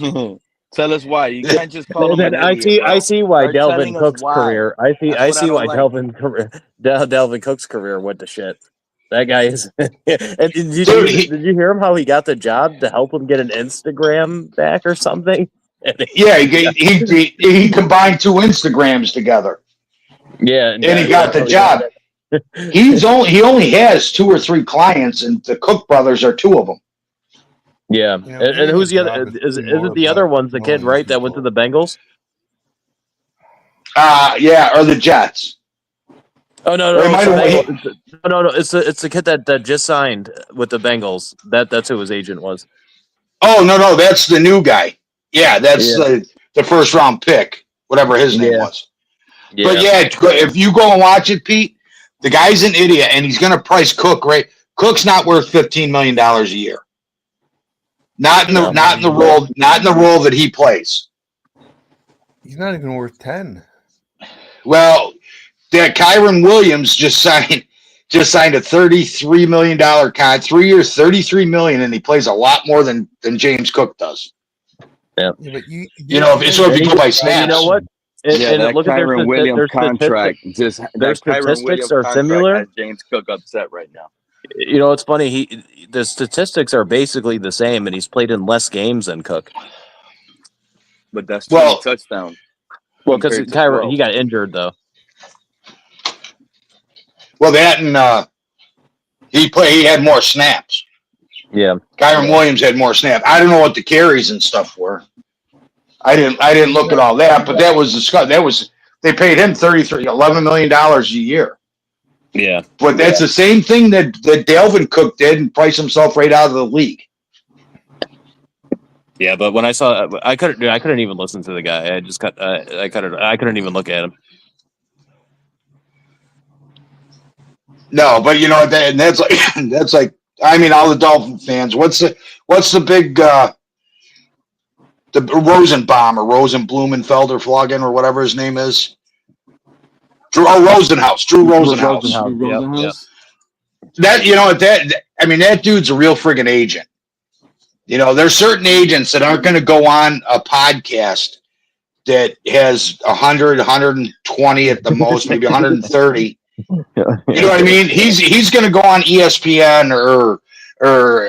Tell us why. You can't just call him an idiot. I see why Delvin Cook's career. I see why Delvin Cook's career went to shit. That guy is. Did you hear him? How he got the job to help him get an Instagram back or something? Yeah, he combined 2 Instagrams together. Yeah, and he got the job. He only has 2 or 3 clients, and the Cook brothers are 2 of them. Yeah, and who's the other? Is it the other one's the kid, right? That went to the Bengals. Yeah, or the Jets. Oh no, it's the kid that just signed with the Bengals. That's who his agent was. Oh no, that's the new guy. Yeah, that's the 1st round pick, whatever his name was. Yeah. But if you go and watch it, Pete, the guy's an idiot, and he's going to price Cook right. Cook's not worth $15 million a year. Not in the role that he plays. He's not even worth 10. Well, that Kyron Williams just signed a $33 million contract, 3 years, $33 million, and he plays a lot more than James Cook does. Yeah, but if you go by snaps, you know what? That Kyron Williams contract their statistics are similar. Has James Cook upset right now. You know, it's funny. The statistics are basically the same, and he's played in less games than Cook. but that's 20 Well, touchdowns Well, because compared to 12. he got injured though. well, that and he had more snaps. Yeah. Kyron Williams had more snaps. I don't know what the carries and stuff were. I didn't look at all that, but that was discussed. They paid him $11 million a year. Yeah. But that's the same thing that Dalvin Cook did and priced himself right out of the league. Yeah, but when I saw, I couldn't even listen to the guy. I just cut. I couldn't even look at him. No, but you know that, and that's like that's like. I mean, all the Dolphin fans. What's the big the Rosenbaum or Rosenblumenfeld or Flogan or whatever his name is? Drew Rosenhaus. Drew Rosenhaus. Yep. That I mean that dude's a real friggin' agent. You know, there's certain agents that aren't going to go on a podcast that has 100, 120 at the most, maybe 130. You know what I mean? He's going to go on ESPN or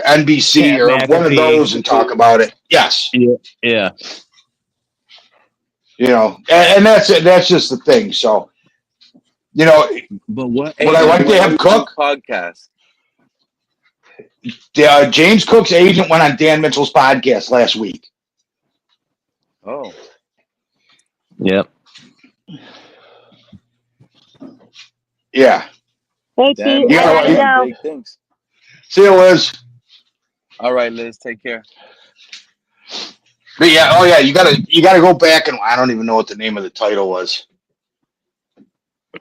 NBC or one of those and talk about it. Yes. Yeah. You know, and that's it. That's just the thing. So, you know, but would I like to have Cook podcast? James Cook's agent went on Dan Mitchell's podcast last week. Oh. Yep. Yeah. Hey, Damn, T, I gotta go. big things. See you, Liz. All right, Liz, take care. But yeah, you gotta go back and I don't even know what the name of the title was.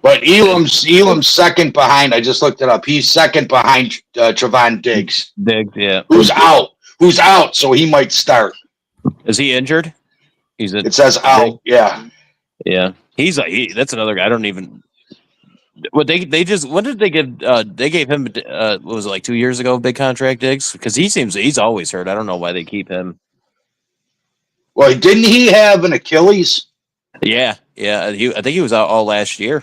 But Elam's second behind. I just looked it up. He's second behind Trevon Diggs. Yeah. Who's out? So he might start. Is he injured? It says out. Yeah. Yeah. That's another guy. I don't even. What when did they give? They gave him. What was it, like 2 years ago? Big contract, Diggs, because he's always hurt. I don't know why they keep him. Well, didn't he have an Achilles? Yeah. I think he was out all last year.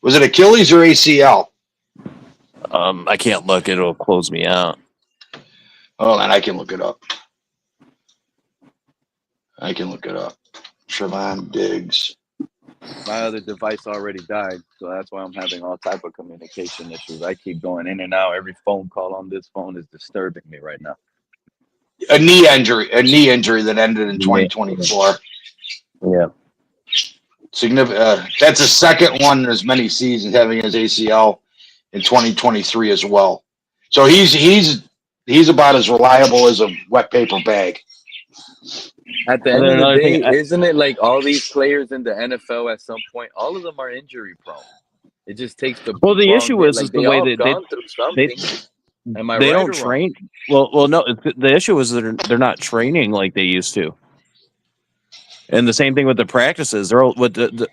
Was it Achilles or ACL? I can't look. It'll close me out. Oh, and I can look it up. Trevon Diggs. My other device already died, so that's why I'm having all type of communication issues. I keep going in and out. Every phone call on this phone is disturbing me right now. A knee injury that ended in 2024. Yeah. Significant. That's the second one in as many seasons, having his ACL in 2023 as well. So he's about as reliable as a wet paper bag. At the end of the day, isn't it like all these players in the NFL at some point, all of them are injury prone? It just takes the issue is the way that they don't train. Well, no. The issue is that they're not training like they used to. And the same thing with the practices. They're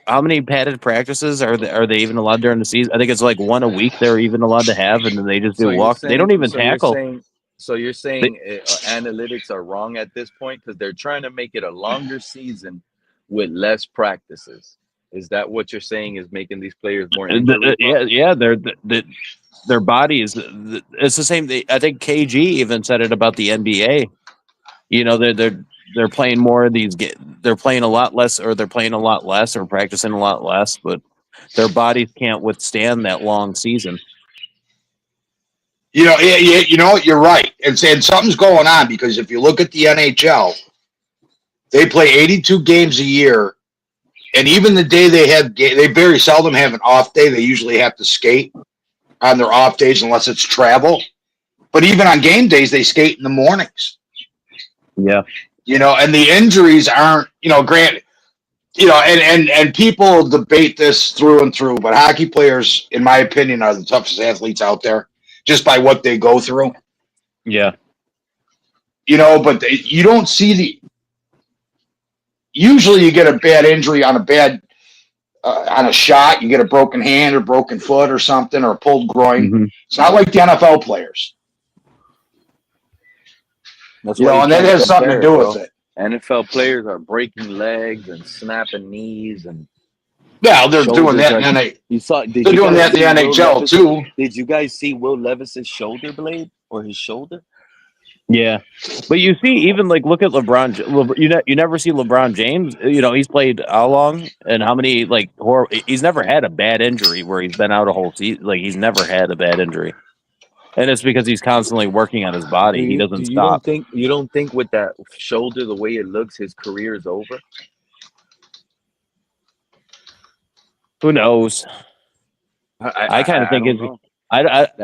how many padded practices are they even allowed during the season? I think it's like one a week they're even allowed to have, and then they just do walk. They don't even tackle. So you're saying analytics are wrong at this point because they're trying to make it a longer season with less practices. Is that what you're saying is making these players more injury prone? Yeah. Their bodies. It's the same. I think KG even said it about the NBA. You know, they're playing more of these. They're playing a lot less, or they're playing a lot less, or practicing a lot less. But their bodies can't withstand that long season. You know, you're right. And something's going on because if you look at the NHL, they play 82 games a year, and even the day they very seldom have an off day. They usually have to skate on their off days unless it's travel. But even on game days, they skate in the mornings. Yeah. You know, and the injuries aren't, granted, and people debate this through and through, but hockey players, in my opinion, are the toughest athletes out there just by what they go through. Yeah. But you don't see usually you get a bad injury on on a shot, you get a broken hand or broken foot or something, or a pulled groin. Mm-hmm. It's not like the NFL players. That's and that has something to do with it. NFL players are breaking legs and snapping knees and. Yeah, they're doing that in the They're doing that in the NHL too. Did you guys see Will Levis's shoulder blade or his shoulder? Yeah, but you see, even like look at LeBron. You never see LeBron James. He's played how long and how many he's never had a bad injury where he's been out a whole season. Like he's never had a bad injury, and it's because he's constantly working on his body. He doesn't You stop. don't think with that shoulder the way it looks, his career is over? Who knows? I kind of think don't know.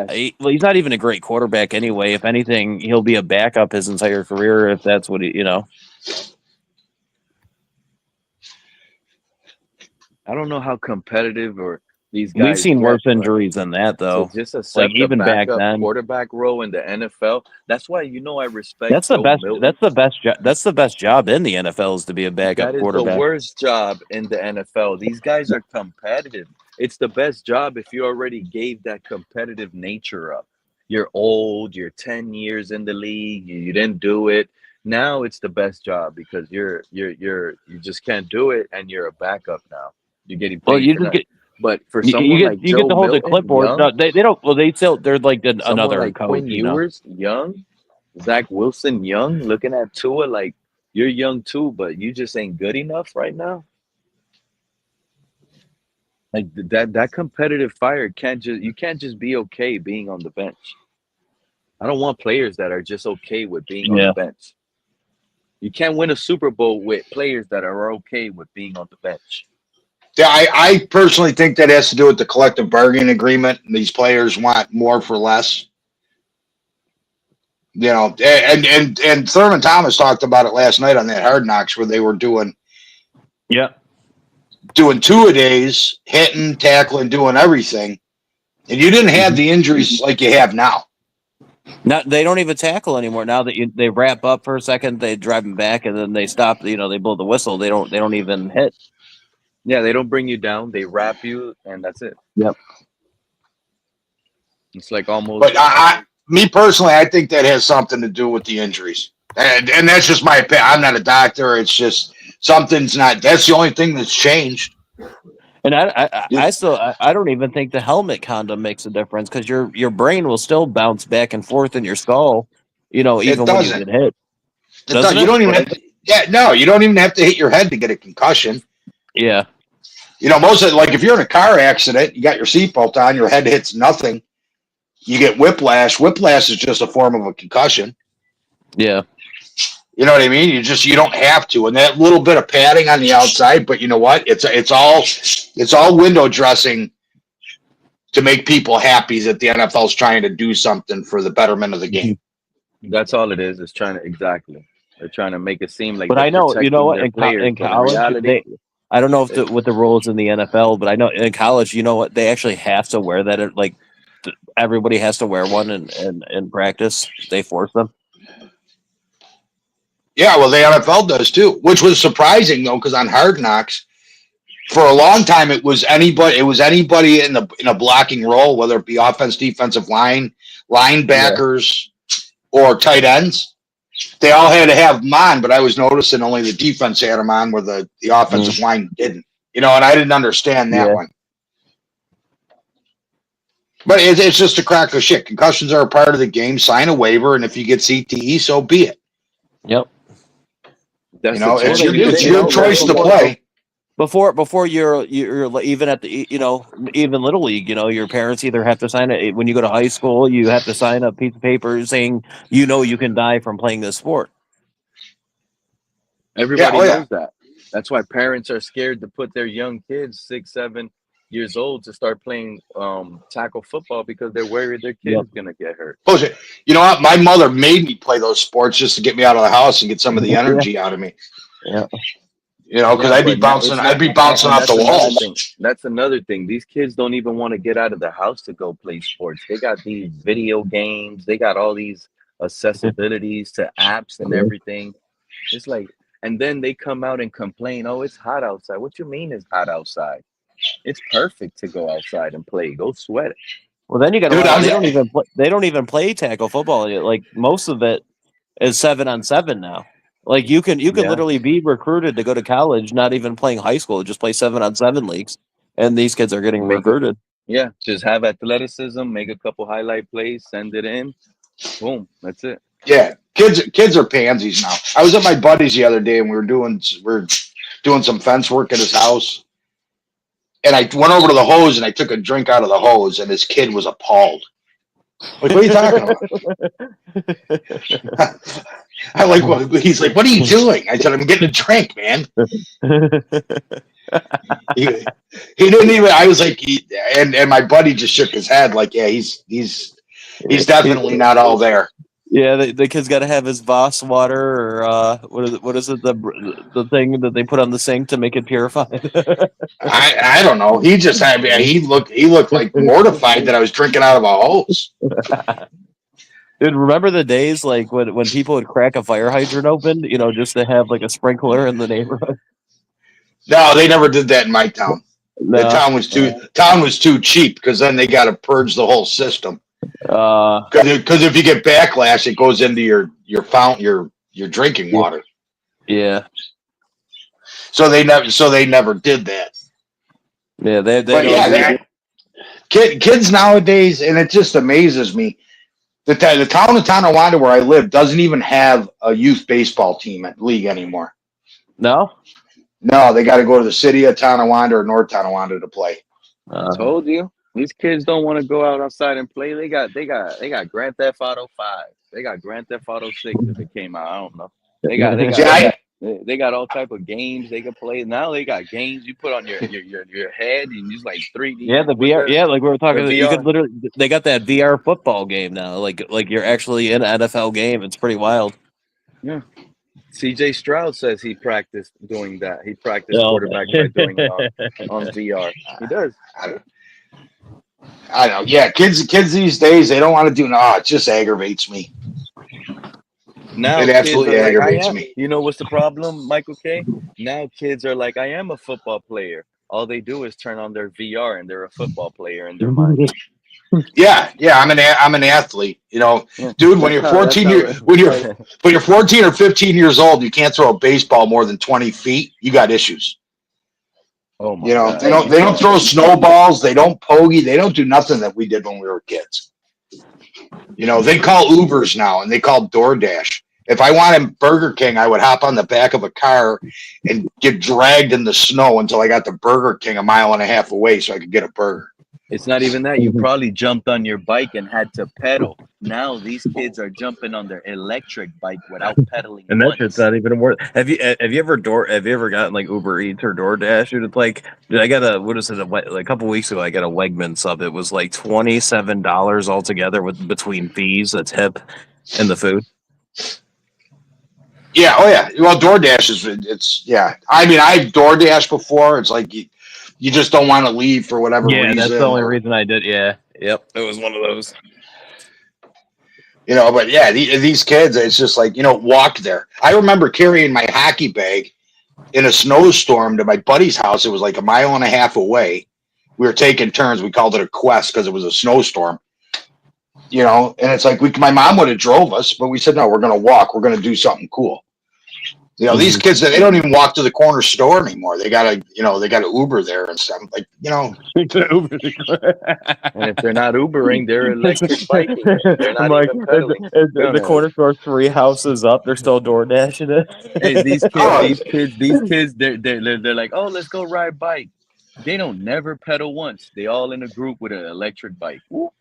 he's not even a great quarterback anyway. If anything, he'll be a backup his entire career if that's what I don't know how competitive or these We've guys seen get, worse but injuries than that, to though. just Like accept a even back backup then, quarterback role in the NFL, that's why I respect that's the Joe best. Milton. That's the best. That's the best job in the NFL is to be a backup That is the quarterback. worst job in the NFL. These guys are competitive. It's the best job if you already gave that competitive nature up. You're old, you're 10 years in the league, you didn't do it. Now it's the best job because you just can't do it and you're a backup now. You're getting Well, paid you for just nothing. get But for you someone like you get Joe to hold the Milton, clipboard. No, young, they don't. Well, they're like someone another like coach. Quinn Ewers, young, Zach Wilson, young, looking at Tua like you're young too, but you just ain't good enough right now. Like that competitive fire you can't just be okay being on the bench. I don't want players that are just okay with being on the Yeah. bench. You can't win a Super Bowl with players that are okay with being on the bench. Yeah, I personally think that has to do with the collective bargaining agreement. These players want more for less. And Thurman Thomas talked about it last night on that Hard Knocks where they were doing Yeah. 2-a-days, hitting, tackling, doing everything. And you didn't have the injuries like you have now. They don't even tackle anymore. Now that they wrap up for a second, they drive them back, and then they stop. They blow the whistle. They don't even hit. Yeah, they don't bring you down. They wrap you, and that's it. Yep. It's like almost. But me personally, I think that has something to do with the injuries. And that's just my opinion. I'm not a doctor. It's just something's not. That's the only thing that's changed. And I still don't even think the helmet condom makes a difference because your brain will still bounce back and forth in your skull, even when you get hit. Doesn't You it? don't even have to. Yeah, no, you don't even have to hit your head to get a concussion. Yeah. Most of it, like if you're in a car accident, you got your seatbelt on, your head hits nothing. You get whiplash. Whiplash is just a form of a concussion. Yeah. You know what I mean? You don't have to. And that little bit of padding on the outside, but you know what? It's all window dressing to make people happy that the NFL's trying to do something for the betterment of the game. That's all it is. It's trying to exactly. They're trying to make it seem like. But they're I know, protecting what, their players, in but college, reality, I don't know what the rules in the NFL, but I know in college, what, they actually have to wear that. Everybody has to wear one in practice. They force them. Yeah, well, the NFL does too, which was surprising though, because on Hard Knocks, for a long time it was anybody in a blocking role, whether it be offense, defensive line, linebackers, or tight ends. They all had to have them on, but I was noticing only the defense had them on, where the offensive line didn't. And I didn't understand that one. But it's just a crack of shit. Concussions are a part of the game. Sign a waiver, and if you get CTE, so be it. Yep. It's your choice to play. Before you're even at the even little league, your parents either have to sign it when you go to high school. You have to sign a piece of paper saying you can die from playing this sport. everybody knows that. That's why parents are scared to put their young kids 6, 7 years old to start playing tackle football because they're worried their kid is gonna get hurt. You know what? My mother made me play those sports just to get me out of the house and get some of the energy out of me. Yeah. Because I'd be bouncing off the walls. That's another thing. These kids don't even want to get out of the house to go play sports. They got these video games. They got all these accessibilities to apps and everything. It's like, and then they come out and complain, oh, it's hot outside. What you mean it's hot outside? It's perfect to go outside and play. Go sweat it. Well, then you got they don't even play tackle football. Like most of it is 7-on-7 now. Like you can literally be recruited to go to college, not even playing high school, just play 7-on-7 leagues, and these kids are getting recruited. Just have athleticism, make a couple highlight plays, send it in, boom, that's it. Yeah, kids are pansies now. I was at my buddy's the other day, and we were doing some fence work at his house, and I went over to the hose and I took a drink out of the hose, and this kid was appalled. Like, what are you talking about? I like what he's like. What are you doing? I said, I'm getting a drink, man. He didn't even. I was like, and my buddy just shook his head, like, yeah, he's definitely not all there. Yeah, the kid's got to have his Voss water, or what is it, the thing that they put on the sink to make it purified? I don't know. He just had. He looked like mortified that I was drinking out of a hose. Dude, remember the days like when people would crack a fire hydrant open, just to have like a sprinkler in the neighborhood? No, they never did that in my town. No. The town was too cheap, because then they got to purge the whole system. Because if you get backlash, it goes into your fountain, your drinking water. Yeah. So they never did that. Yeah, kids nowadays, and it just amazes me. The town of Tonawanda where I live doesn't even have a youth baseball team at league anymore. No? No, they got to go to the city of Tonawanda or North Tonawanda to play. I told you. These kids don't want to go outside and play. They got Grand Theft Auto 5. They got Grand Theft Auto 6 if it came out. I don't know. They got all type of games they can play. Now they got games you put on your head and use like 3D. Yeah, the VR. Yeah, like we were talking. The You could VR. literally. They got that VR football game now. Like you're actually in an NFL game. It's pretty wild. Yeah. CJ Stroud says he practiced doing that. He practiced quarterback by doing it on VR. He does. I know. Yeah, kids these days, they don't want to do. No, it just aggravates me. Now It absolutely kids are like, aggravates me. You know what's the problem, Michael K? Now kids are like, I am a football player. All they do is turn on their VR and they're a football player in their mind. Yeah, I'm an athlete. Dude, when you're 14 when you're 14 or 15 years old, you can't throw a baseball more than 20 feet. You got issues. Oh my God. They don't throw snowballs. They don't pogey. They don't do nothing that we did when we were kids. They call Ubers now, and they call DoorDash. If I wanted Burger King, I would hop on the back of a car and get dragged in the snow until I got to Burger King a mile and a half away so I could get a burger. It's not even that. You probably jumped on your bike and had to pedal. Now these kids are jumping on their electric bike without pedaling. And that shit's not even worth. Have you ever gotten like Uber Eats or DoorDash? Dude, it's like, dude, I got a couple weeks ago. I got a Wegman sub. It was like $27 altogether between fees, the tip, and the food. Yeah. Oh yeah. Well, DoorDash it's yeah. I mean, I've DoorDash before. It's like you just don't want to leave for whatever reason. Yeah, that's the only reason I did. Yeah. Yep. It was one of those. But yeah, these kids, it's just like, walk there. I remember carrying my hockey bag in a snowstorm to my buddy's house. It was like a mile and a half away. We were taking turns. We called it a quest because it was a snowstorm. And it's like my mom would have drove us, but we said, no, we're going to walk. We're going to do something cool. These kids, they don't even walk to the corner store anymore. They got to Uber there and stuff. Like, And if they're not Ubering, they're electric biking. They're not even pedaling. The corner store 3 houses up. They're still door dashing it. Hey, these kids, they're like, oh, let's go ride bike. They don't never pedal once. They all in a group with an electric bike. Woo.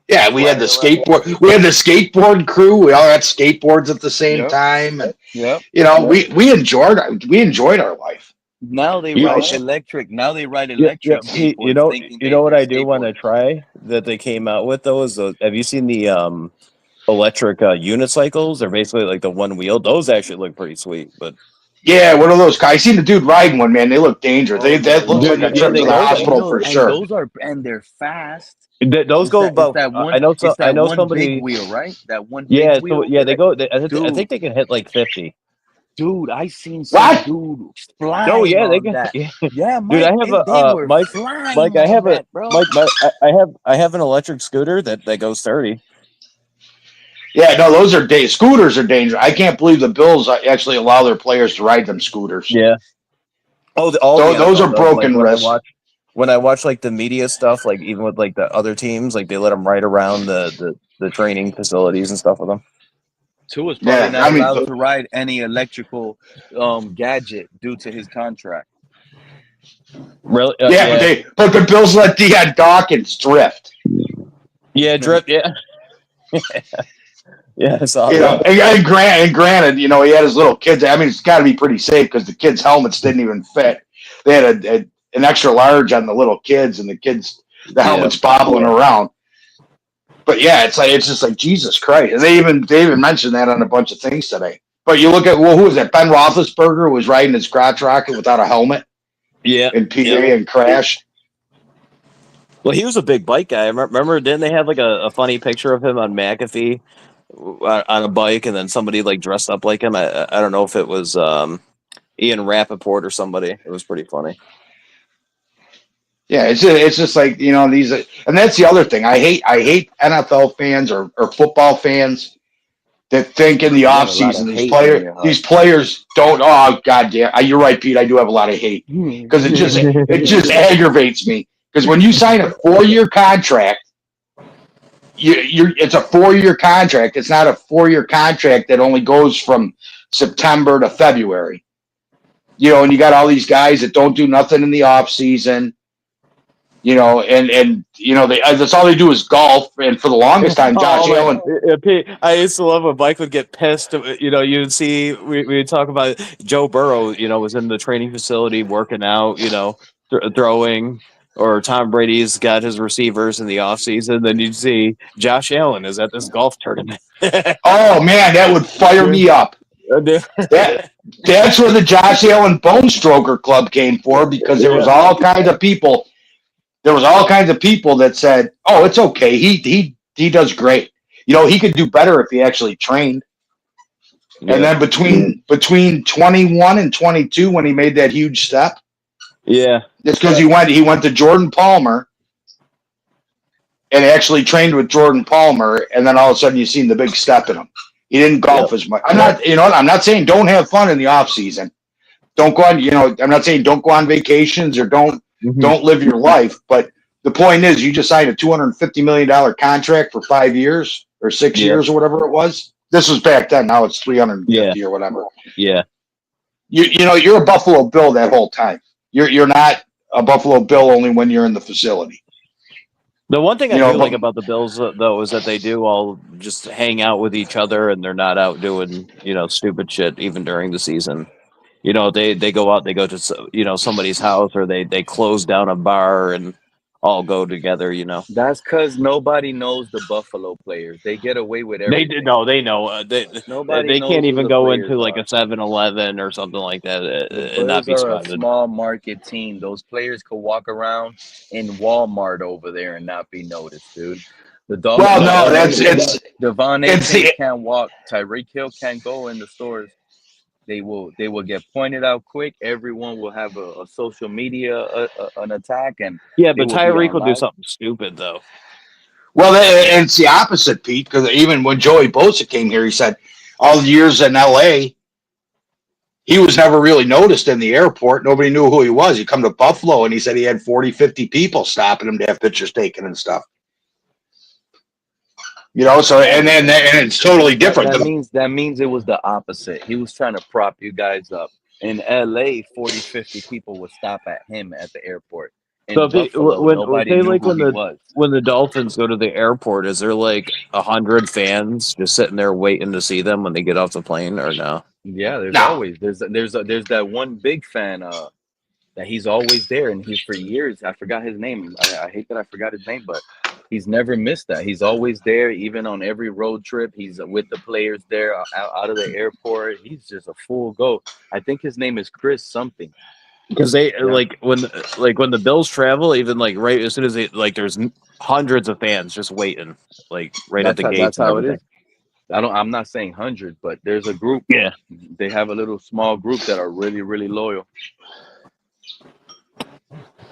Yeah, we had the skateboard. We had the skateboard crew. We all had skateboards at the same time. And, we enjoyed our life. Now they ride electric. Skateboards, you know what I do want to try that they came out with though is have you seen the electric unicycles? They're basically like the one wheel. Those actually look pretty sweet, but. Yeah, what are those? I seen the dude riding one, man. They look dangerous. That looks like a trip to the hospital for sure. And they're fast. Those go about. I know somebody. Big wheel, right? That one. Yeah, big wheel. they go. I think they can hit like 50. Dude, I seen some dude flying. Oh yeah, they can. That. Yeah, Mike, dude, I have a Mike. I have an electric scooter that goes 30. Yeah, no, those are scooters are dangerous. I can't believe the Bills actually allow their players to ride them scooters. Yeah. Those are broken wrists. When I watch like the media stuff, like even with like the other teams, like they let them ride around the training facilities and stuff with them. Tua's probably Yeah, not I mean, allowed to ride any electrical gadget due to his contract. Really? yeah, but the Bills let Deion Dawkins drift. Yeah, drip. Yeah. Yeah, I saw You know, that. and granted, you know, he had his little kids. I mean, it's got to be pretty safe because the kids' helmets didn't even fit. They had an extra large on the little kids, and the helmets bobbling around. But yeah, it's just like Jesus Christ. And they even mentioned that on a bunch of things today. But you look at who was that? Ben Roethlisberger was riding his crotch rocket without a helmet. Yeah. In PA and crashed. Well, he was a big bike guy. Remember, didn't they have like a funny picture of him on McAfee on a bike, and then somebody like dressed up like him? I don't know if it was Ian Rappaport or somebody. It was pretty funny. Yeah, it's just like, you know, these, and that's the other thing. I hate NFL fans or football fans that think in the offseason these players don't. Oh God damn, you're right, Pete. I do have a lot of hate because it just aggravates me. Because when you sign a 4-year contract, it's a 4-year contract. It's not a 4-year contract that only goes from September to February. You know, and you got all these guys that don't do nothing in the offseason. You know, and you know, that's all they do is golf. And for the longest time, Josh Allen. I used to love when Mike would get pissed. You know, you'd see we would talk about Joe Burrow. You know, was in the training facility working out. You know, throwing. Or Tom Brady's got his receivers in the offseason. Then you'd see Josh Allen is at this golf tournament. Oh man, that would fire me up. That's where the Josh Allen Bone Stroker Club came for, because there was all kinds of people. There was all kinds of people that said, "Oh, it's okay. He does great. You know, he could do better if he actually trained." Yeah. And then between 21 and 22, when he made that huge step, it's because he went to Jordan Palmer and actually trained with Jordan Palmer, and then all of a sudden you seen the big step in him. He didn't golf as much. I'm not saying don't have fun in the off season. Don't go on, I'm not saying don't go on vacations or don't live your life, but the point is you just signed a $250 million contract for 5 years or 6 years or whatever it was. This was back then. Now it's 350 or whatever. Yeah. You're a Buffalo Bill that whole time. You're not a Buffalo Bill only when you're in the facility. The one thing I do like about the Bills, though, is that they do all just hang out with each other, and they're not out doing, stupid shit even during the season. They go out, they go to, somebody's house, or they close down a bar and all go together, That's because nobody knows the Buffalo players. They get away with everything. They know. They can't even go into like a 7-Eleven or something like that and not be spotted. A small market team. Those players could walk around in Walmart over there and not be noticed, dude. The Dolphins. Well, no, Devon A. can't walk. Tyreek Hill can't go in the stores. They will get pointed out quick. Everyone will have a social media an attack, and but Tyreek will do something stupid though. Well, and it's the opposite, Pete. Because even when Joey Bosa came here, he said all the years in L.A., he was never really noticed in the airport. Nobody knew who he was. He come to Buffalo, and he said he had 40, 50 people stopping him to have pictures taken and stuff. So and it's totally different. That means it was the opposite. He was trying to prop you guys up. In LA, 40, 50 people would stop at him at the airport. So when the Dolphins go to the airport, is there like 100 fans just sitting there waiting to see them when they get off the plane, or no? Yeah, always there's that one big fan that he's always there, and he's for years. I forgot his name. I hate that I forgot his name, but he's never missed that. He's always there, even on every road trip. He's with the players there out of the airport. He's just a full go. I think his name is Chris something. Because they when the Bills travel, even like right as soon as there's hundreds of fans just waiting, like at the gate. That's how it is. I'm not saying 100, but there's a group. Yeah, they have a little small group that are really, really loyal.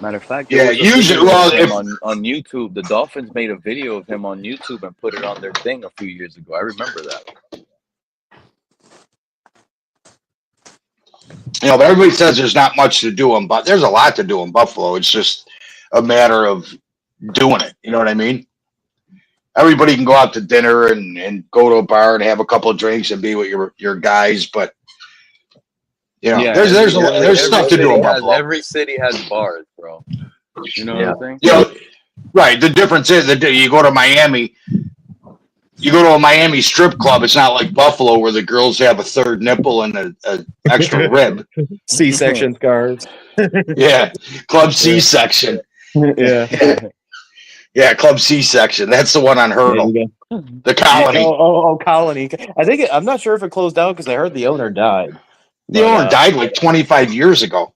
Matter of fact, usually, on YouTube, the Dolphins made a video of him on YouTube and put it on their thing a few years ago. I remember that. But everybody says there's not much to do but there's a lot to do in Buffalo. It's just a matter of doing it. You know what I mean? everybody can go out to dinner and go to a bar and have a couple of drinks and be with your guys, but Yeah, there's stuff to do in Buffalo. every city has bars, bro. You know what I'm saying? You know, right. The difference is that you go to Miami, you go to a Miami strip club. It's not like Buffalo where the girls have a third nipple and a extra rib. C-section scars. Yeah, Club C-section. Yeah. Yeah, Club C-section. That's the one on Hurdle. The Colony. Colony. I'm not sure if it closed down because I heard the owner died. The owner died like 25 years ago.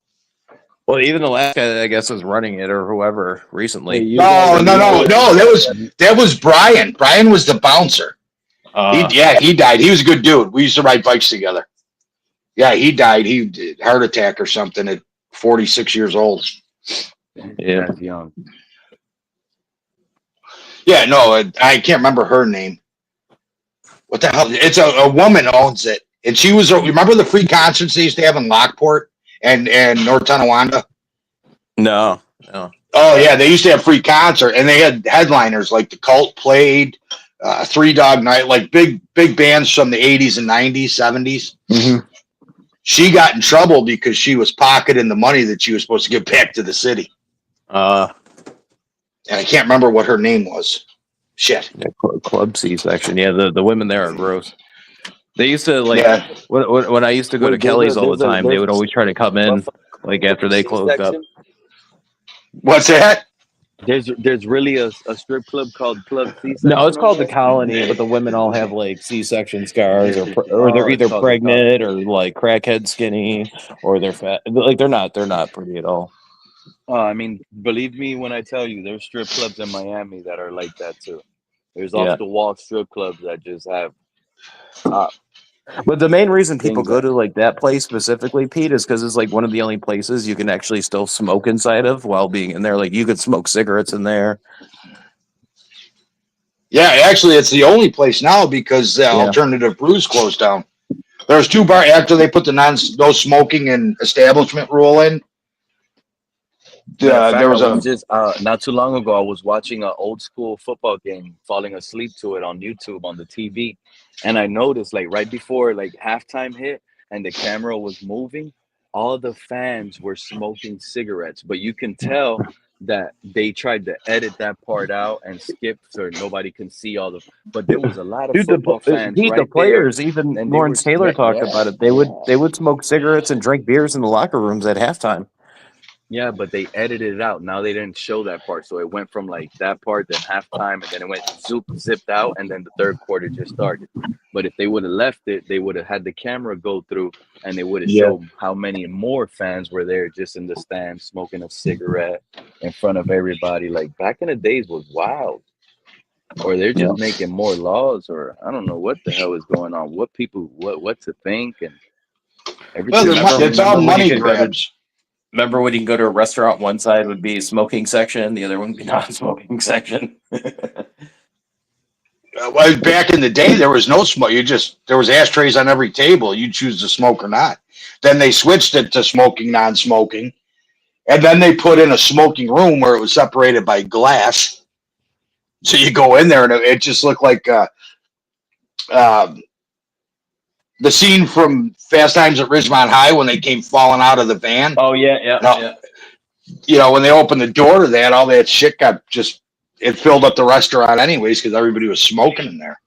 Well, even the last guy, I guess, was running it or whoever recently. No. That was Brian. Brian was the bouncer. He died. He was a good dude. We used to ride bikes together. Yeah, he died. He did heart attack or something at 46 years old. Yeah, that's young. Yeah, no, I can't remember her name. What the hell? It's a woman owns it, and she was. Remember the free concerts they used to have in Lockport and North Tonawanda? No. Oh yeah, they used to have free concert, and they had headliners like the Cult played, Three Dog Night, like big bands from the 80s and 90s, 70s. Mm-hmm. She got in trouble because she was pocketing the money that she was supposed to give back to the city. And I can't remember what her name was. Shit. Yeah, Club C-section. Yeah, the women there are gross. They used to when I used to go to Kelly's all the time. They would always try to come in like after they closed up. What's that? There's really a strip club called Club C-section. No, it's called the Colony, but the women all have like C-section scars, or they're either pregnant or like crackhead skinny, or they're fat. Like they're not pretty at all. I mean, believe me when I tell you, there's strip clubs in Miami that are like that too. There's off the wall strip clubs that just have. But the main reason people go to like that place specifically, Pete, is because it's like one of the only places you can actually still smoke inside of while being in there. Like you could smoke cigarettes in there. Yeah, actually, it's the only place now because Alternative Brews closed down. There's 2 bars after they put the no smoking and establishment rule in. There was just not too long ago. I was watching an old school football game, falling asleep to it on YouTube on the TV, and I noticed like right before like halftime hit and the camera was moving, all the fans were smoking cigarettes, but you can tell that they tried to edit that part out and skip so nobody can see all the. But there was a lot of football fans. The players, even Lawrence Taylor talked about it. They would smoke cigarettes and drink beers in the locker rooms at halftime. Yeah, but they edited it out. Now they didn't show that part, so it went from like that part, then halftime, and then it went zipped out, and then the third quarter just started. But if they would have left it, they would have had the camera go through, and they would have shown how many more fans were there just in the stands smoking a cigarette in front of everybody. Like back in the days was wild. Or they're just making more laws, or I don't know what the hell is going on. What to think and everything. It's all money grabs. Remember when you can go to a restaurant, one side would be smoking section, the other one would be non-smoking section. Well, back in the day, there was no smoke. There was ashtrays on every table. You choose to smoke or not. Then they switched it to smoking, non-smoking, and then they put in a smoking room where it was separated by glass. So you go in there and it just looked like the scene from Fast Times at Ridgemont High when they came falling out of the van. Oh yeah. You know, when they opened the door to that, all that shit it filled up the restaurant anyways because everybody was smoking in there.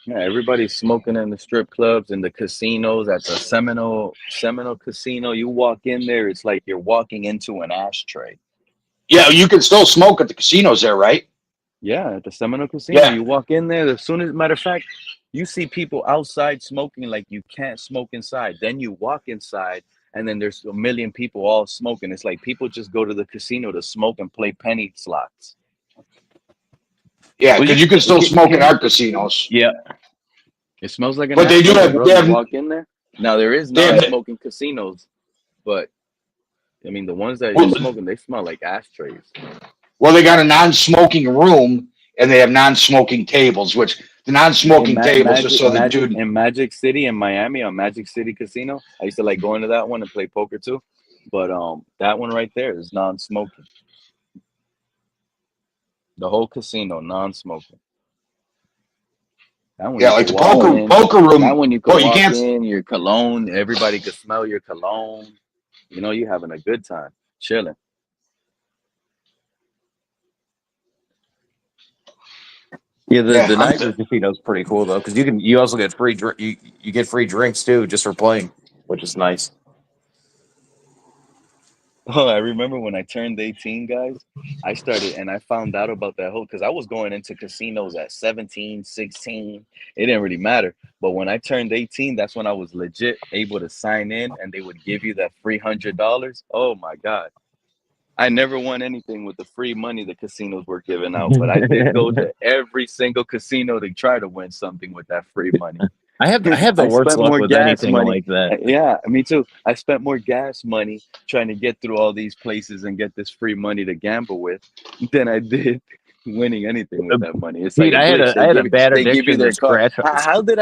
Yeah, everybody's smoking in the strip clubs and the casinos. At the Seminole Casino, you walk in there, it's like you're walking into an ashtray. Yeah, you can still smoke at the casinos there, right? Yeah, at the Seminole Casino, you walk in there. As soon as, matter of fact, you see people outside smoking like you can't smoke inside. Then you walk inside, and then there's a million people all smoking. It's like people just go to the casino to smoke and play penny slots. Yeah, because you can still smoke in our casinos. Yeah, it smells like an. But they do have. Walk in there. Now there is non-smoking casinos, but I mean the ones that you're smoking, they smell like ashtrays. Well, they got a non-smoking room and they have non-smoking tables, which the non-smoking tables just so the dude in Magic City in Miami on Magic City Casino. I used to like going to that one and play poker too, but that one right there is non-smoking. The whole casino non-smoking. That one Yeah, you like could the walk in. poker That room. one you Oh, could you walk can't. in. Your cologne. Everybody could smell your cologne. You know, you having a good time, chilling. Yeah, the Yeah, the night at the casino is pretty cool though, because you also get you get free drinks too just for playing, which is nice. Oh, I remember when I turned 18, guys, I started and I found out about that whole because I was going into casinos at 17, 16. It didn't really matter. But when I turned 18, that's when I was legit able to sign in and they would give you that free $100. Oh my God. I never won anything with the free money the casinos were giving out, but I did go to every single casino to try to win something with that free money. I have the I worst spent luck more with gas anything money. like that. Yeah, me too. I spent more gas money trying to get through all these places and get this free money to gamble with than I did winning anything with that money. It's like Pete, a I had glitch. a I had a bad They give you addiction to their card. scratch. How did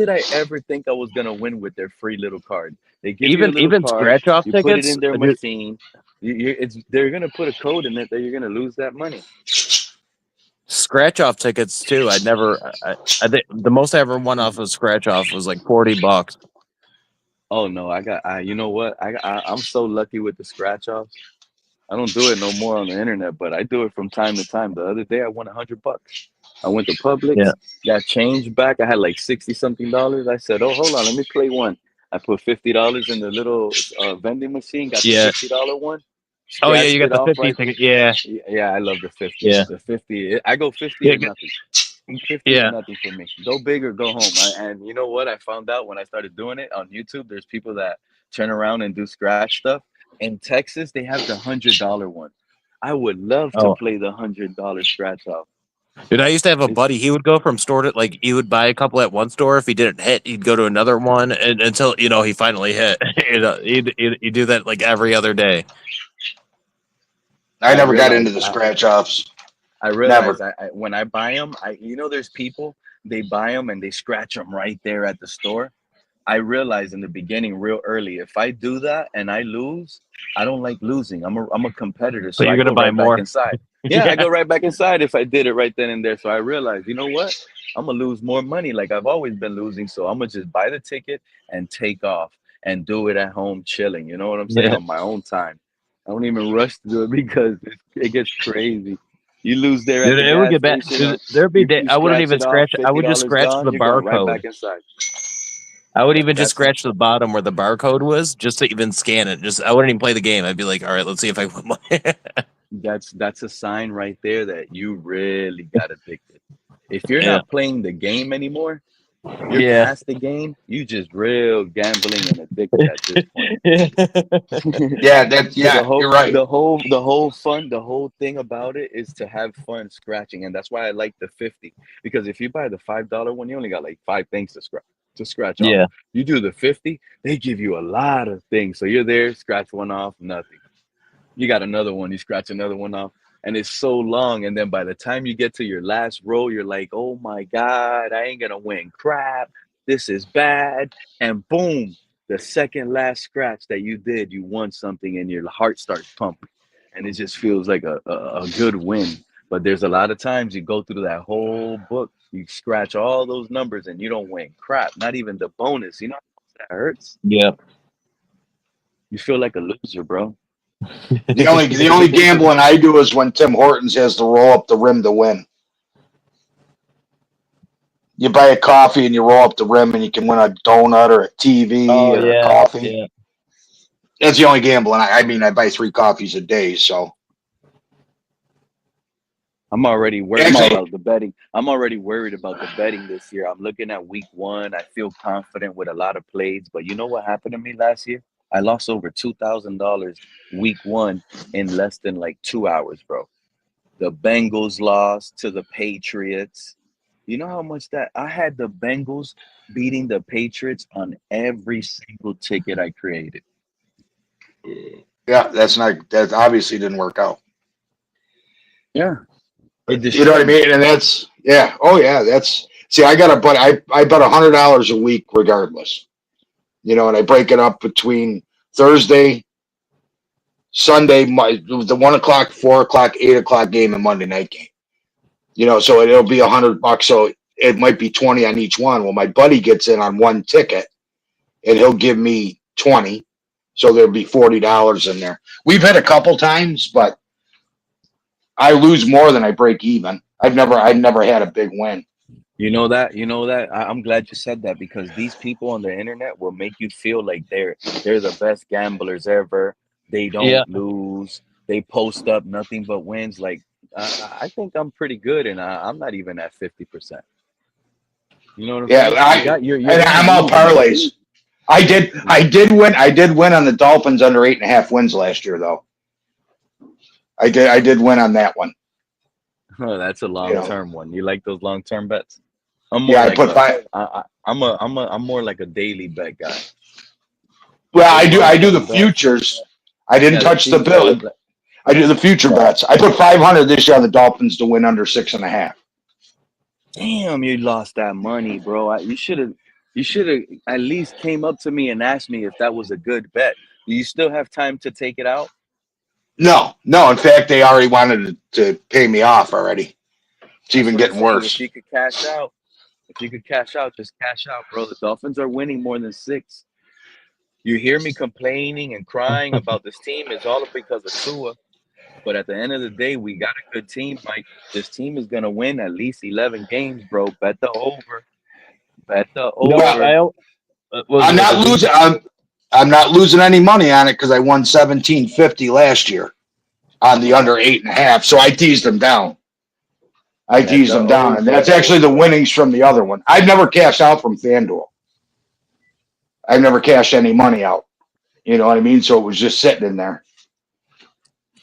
I ever think I was gonna win with their free little card? They give you a little Even card, scratch off you put it tickets, in their dude. machine. They're gonna put a code in it that you're gonna lose that money. Scratch off tickets too. I think the most I ever won off of scratch off was like $40. Oh no, you know what? I'm so lucky with the scratch offs. I don't do it no more on the internet, but I do it from time to time. The other day I won $100. I went to Yeah. Publix, got change back. I had like 60 something dollars. I said, "Oh, hold on, let me play one." I put $50 in the little vending machine. Got the Yeah. $50 one, Oh yeah, you scratched got it the off 50 right. ticket. Yeah. Yeah, I love the 50. Yeah. The 50. I go 50 Yeah. or nothing. 50 or Yeah. nothing for me. Go big or go home. And you know what? I found out when I started doing it on YouTube. There's people that turn around and do scratch stuff. In Texas, they have the $100 one. I would love to Oh. play the $100 scratch off. Dude, I used to have a It's buddy. He would go from store to like he would buy a couple at one store. If he didn't hit, he'd go to another one, and until he finally hit. He'd do that like every other day. I I never got into realized the scratch offs. I Never. realized when I buy them, there's people they buy them and they scratch them right there at the store. I realized in the beginning, real early, if I do that and I lose, I don't like losing. I'm a competitor, So so you're I gonna go buy right back more. inside. Yeah, I Yeah. go right back inside if I did it right then and there. So I realized, you know what? I'm gonna lose more money. Like I've always been losing, so I'm gonna just buy the ticket and take off and do it at home, chilling. You know what I'm saying? Yeah. On my own time. I don't even rush to do it because it gets crazy. You lose there at Dude, the it would gas get bad. station, Dude, there'd be day. you I wouldn't scratch even it off, scratch. I fifty would just dollars scratch gone, the you're going right barcode. back inside. I would even just That's scratch the bottom where the barcode was, just to even scan it. Just I wouldn't even play the game. I'd be like, all right, let's see if I win money. that's a sign right there that you really got addicted. If you're Yeah. not playing the game anymore, you're Yeah. past the game. You just real gambling and addicted at this point. Yeah, the whole you're right. the whole thing about it is to have fun scratching, and that's why I like the 50. Because if you buy the $5 one, you only got like 5 things to scratch off. Yeah. You do the 50, they give you a lot of things. So you're there, scratch one off, nothing. You got another one, you scratch another one off, and it's so long. And then by the time you get to your last row, you're like, oh my God, I ain't gonna win crap. This is bad. And boom, the second last scratch that you did, you won something and your heart starts pumping. And it just feels like a good win. But there's a lot of times you go through that whole book, you scratch all those numbers and you don't win crap, not even the bonus. You know how much that hurts? Yeah. You feel like a loser, bro. The only gambling I do is when Tim Hortons has to roll up the rim to win. You buy a coffee and you roll up the rim and you can win a donut or a TV Oh or a yeah. coffee. Yeah. That's the only gambling. I mean, I buy 3 coffees a day, so I'm already worried actually, about the betting. I'm already worried about the betting this year. I'm looking at week 1. I feel confident with a lot of plays, but you know what happened to me last year? I lost over $2,000 week 1 in less than like 2 hours, bro. The Bengals lost to the Patriots. You know how much that I had the Bengals beating the Patriots on every single ticket I created. yeah, that obviously didn't work out. Yeah. It You know what I destroyed me. mean? And that's oh yeah, see, I got I bet $100 a week regardless. You know, and I break it up between Thursday, Sunday, the 1 o'clock, 4 o'clock, 8 o'clock game, and Monday night game. You know, so it'll be $100. So it might be 20 on each one. Well, my buddy gets in on one ticket, and he'll give me 20, so there'll be $40 in there. We've hit a couple times, but I lose more than I break even. I've never had a big win. You know that. I'm glad you said that, because these people on the internet will make you feel like they're the best gamblers ever. They don't Yeah. lose. They post up nothing but wins. Like I think I'm pretty good, and I'm not even at 50%. You know what I'm Yeah, saying? You're and gonna I'm all lose. parlays. I did win on the Dolphins under 8.5 wins last year, though. I did win on that one. Oh, that's a You long know, term one. You like those long term bets? I'm more yeah, I like put five. I'm more like a daily bet guy. Well, Those long I do the term bets. futures. I didn't Yeah, the touch the future. bill. I do the future bets. I put 500 this year on the Dolphins to win under 6.5. Damn, you lost that money, bro. You should have at least came up to me and asked me if that was a good bet. Do you still have time to take it out? No. In fact, they already wanted to pay me off already. It's That's even what I'm getting saying. worse. If you could cash out, just cash out, bro. The Dolphins are winning more than 6. You hear me complaining and crying about this team, it's all because of Tua. But at the end of the day, we got a good team, Mike. This team is gonna win at least 11 games, bro. Bet the over. Bet the over. I'm not losing. I'm not losing any money on it because I won $17.50 last year on the under 8.5. So I teased them down. And that's actually the winnings from the other one. I've never cashed out from FanDuel. I've never cashed any money out. You know what I mean? So it was just sitting in there.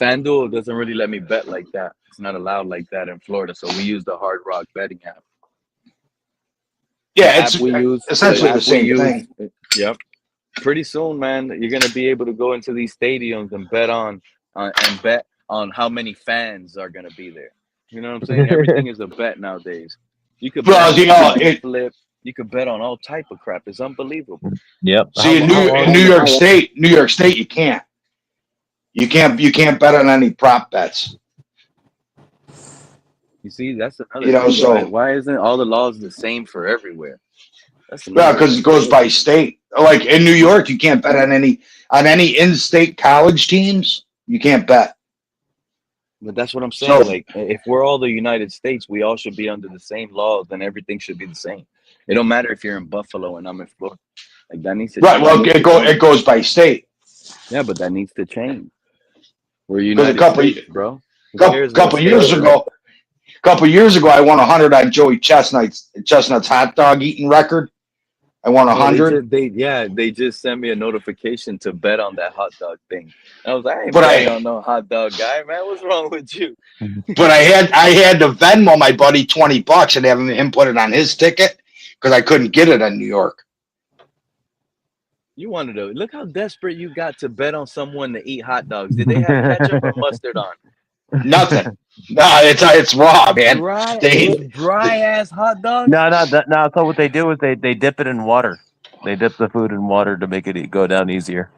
FanDuel doesn't really let me bet like that. It's not allowed like that in Florida. So we use the Hard Rock betting app. Yeah, it's essentially the same thing. Yep. Pretty soon, man, you're gonna be able to go into these stadiums and bet on how many fans are gonna be there. You know what I'm saying? Everything is a bet nowadays. You could bet on a flip. You could bet on all type of crap. It's unbelievable. Yep. See, in New York State, you can't. You can't bet on any prop bets. You see, that's another thing. So why isn't all the laws the same for everywhere? That's because it goes by state. Like in New York, you can't bet on any in-state college teams. You can't bet. But that's what I'm saying. So, like, if we're all the United States, we all should be under the same laws, then everything should be the same. It don't matter if you're in Buffalo and I'm in Florida. Like that needs to right. change. Well, it goes by state. Yeah, but that needs to change. We're United States, bro. Couple years ago, I won 100 on Joey Chestnut's hot dog eating record. I won 100. They just sent me a notification to bet on that hot dog thing. I was like, I ain't betting on no hot dog guy, man. What's wrong with you? But I had to Venmo my buddy $20 and have him put it on his ticket because I couldn't get it in New York. You wanted to look how desperate you got to bet on someone to eat hot dogs. Did they have ketchup or mustard on? Nothing. No, it's raw, man. Dry ass hot dogs. No. So what they do is they dip it in water. They dip the food in water to make it go down easier.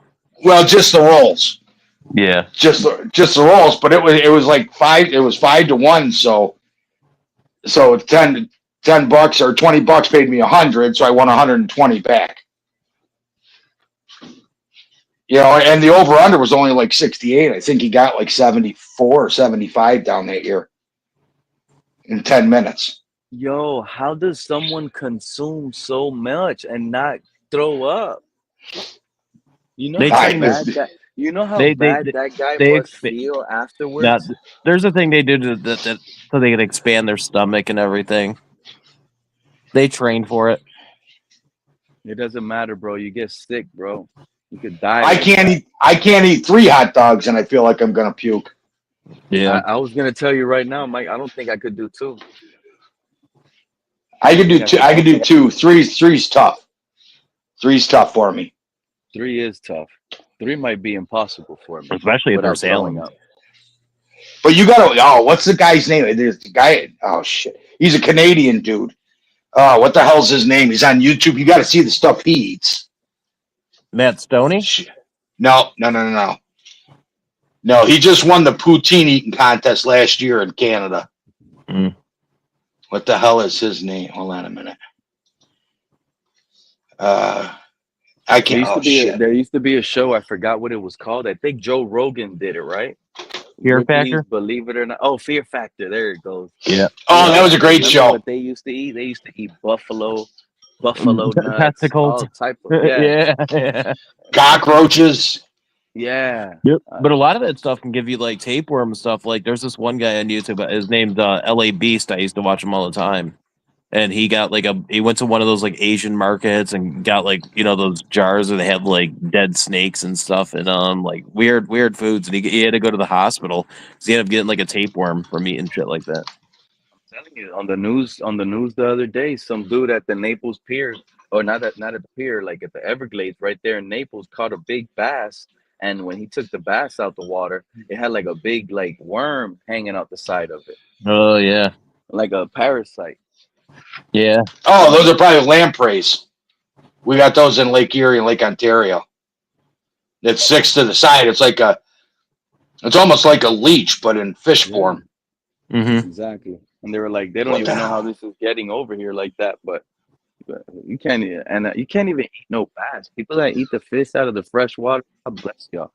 Well, just the rolls. Yeah. Just the rolls, but it was like 5. It was 5-1. So $10 or $20 paid me 100, so I won 120 back. You know, and the over under was only like 68. I think he got like 74 or 75 down that year in 10 minutes. Yo, how does someone consume so much and not throw up? You know how bad that guy must feel afterwards? Now, there's a thing they do so they can expand their stomach and everything. They train for it. It doesn't matter, bro. You get sick, bro. You could die. I can't eat 3 hot dogs and I feel like I'm gonna puke. Yeah. I was gonna tell you right now, Mike. I don't think I could do 2. I could do 2. I could do 2. Three's tough. 3's tough for me. 3 is tough. 3 might be impossible for me, especially if they're sailing up. But you gotta. Oh, what's the guy's name? There's the guy. Oh shit, he's a Canadian dude. Oh, what the hell's his name? He's on YouTube. You got to see the stuff he eats. Matt Stoney? No. No, he just won the poutine eating contest last year in Canada. What the hell is his name? Hold on a minute. I can't. Oh shit! There used to be a show. I forgot what it was called. I think Joe Rogan did it, right? Fear Ripley's Factor? Believe It or Not. Oh, Fear Factor. There it goes. Yeah. Oh, that was a great Remember show. what they used to eat? They used to eat buffalo nuts, Testicles. all type of Yeah. Cockroaches. Yeah. Yep. But a lot of that stuff can give you like tapeworm and stuff. Like there's this one guy on YouTube. His name's LA Beast. I used to watch him all the time. And he got he went to one of those like Asian markets and got like, those jars where they had like dead snakes and stuff and like weird foods. And he had to go to the hospital because he ended up getting like a tapeworm from eating shit like that. Telling you on the news the other day, some dude at the Naples Pier, or not at the pier, like at the Everglades right there in Naples, caught a big bass. And when he took the bass out the water, it had like a big like worm hanging out the side of it, Oh yeah. like a parasite. Yeah. Oh, those are probably lampreys. We got those in Lake Erie and Lake Ontario. It's 6 to the side. It's almost like a leech, but in fish form. Mm-hmm. Exactly. And they were like, they don't even know how this is getting over here like that. But you can't, and you can't even eat no bass. People that eat the fish out of the fresh water, God bless y'all.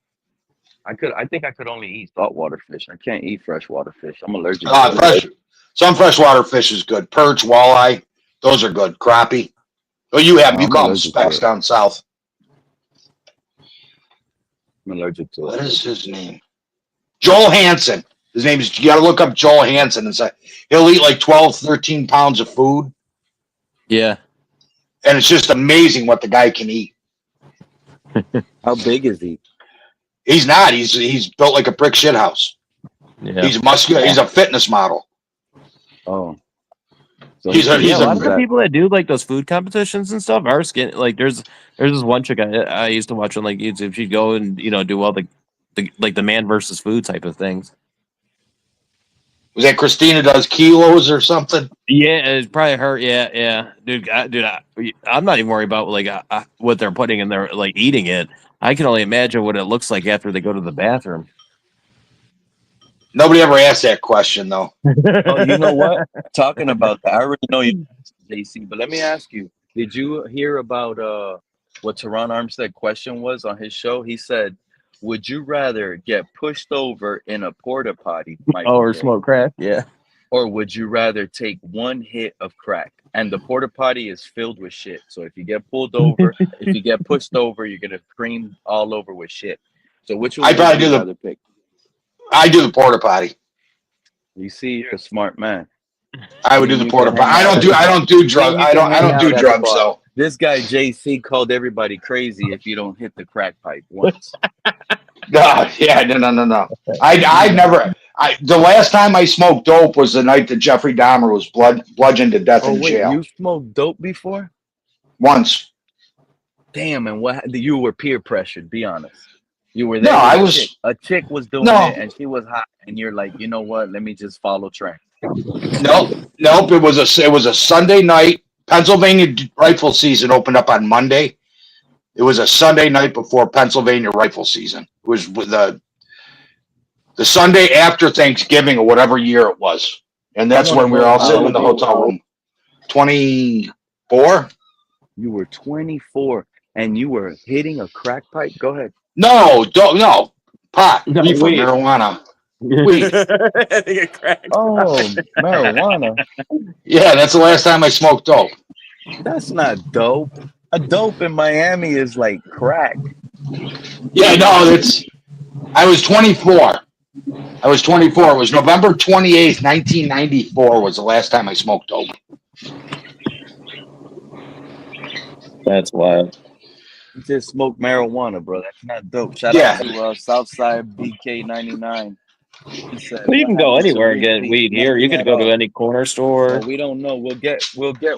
I think I could only eat saltwater fish. I can't eat freshwater fish. I'm allergic to it. Some freshwater fish is good. Perch, walleye, those are good. Crappie. Oh, you call them specks down south. I'm allergic to it. What is his name? Joel Hansen. His name is, you got to look up Joel Hansen and say, he'll eat like 12, 13 pounds of food. Yeah. And it's just amazing what the guy can eat. How big is he? He's not. He's built like a brick shit house. Yeah. He's muscular. He's a fitness model. Oh. So a lot of the people that do like those food competitions and stuff are skin. Like there's this one chick I used to watch on like YouTube. She'd go and do all the man versus food type of things. Was that Christina does kilos or something? Yeah, it's probably her. Yeah, dude. I'm not even worried about like what they're putting in there, like eating it. I can only imagine what it looks like after they go to the bathroom. Nobody ever asked that question though. Oh, you know what? Talking about that, I already know you, JC. But let me ask you: did you hear about what Teron Armstead question was on his show? He said, "Would you rather get pushed over in a porta potty, or smoke crack? Yeah. Or would you rather take one hit of crack? And the porta potty is filled with shit. So if you get pulled over, if you get pushed over, you're gonna cream all over with shit. So which one would you rather pick? I do the porta potty. You see, you're a smart man. I would do the porta potty. I don't do drugs. I don't do drugs though. This guy JC called everybody crazy if you don't hit the crack pipe once. No. I never. The last time I smoked dope was the night that Jeffrey Dahmer was bludgeoned to death in jail. You smoked dope before? Once. Damn, and you were peer pressured, be honest. You were there. No, I was. A chick was doing it and she was hot, and you're like, you know what? Let me just follow trend. Nope. It was a Sunday night. Pennsylvania rifle season opened up on Monday. It was a Sunday night before Pennsylvania rifle season. It was the Sunday after Thanksgiving or whatever year it was. And that's when we were all sitting in the hotel room. 24? You were 24 and you were hitting a crack pipe? Go ahead. No. Pot. Weed. Marijuana. Weed. Oh, marijuana. Yeah, that's the last time I smoked dope. That's not dope. A dope in Miami is like crack. Yeah, no, I was 24. It was November 28th, 1994 was the last time I smoked dope. That's wild. You just smoke marijuana, bro. That's not dope. Shout out to Southside BK99. Well, you can go anywhere and get weed here. You could go to any corner store. Well, we don't know. We'll get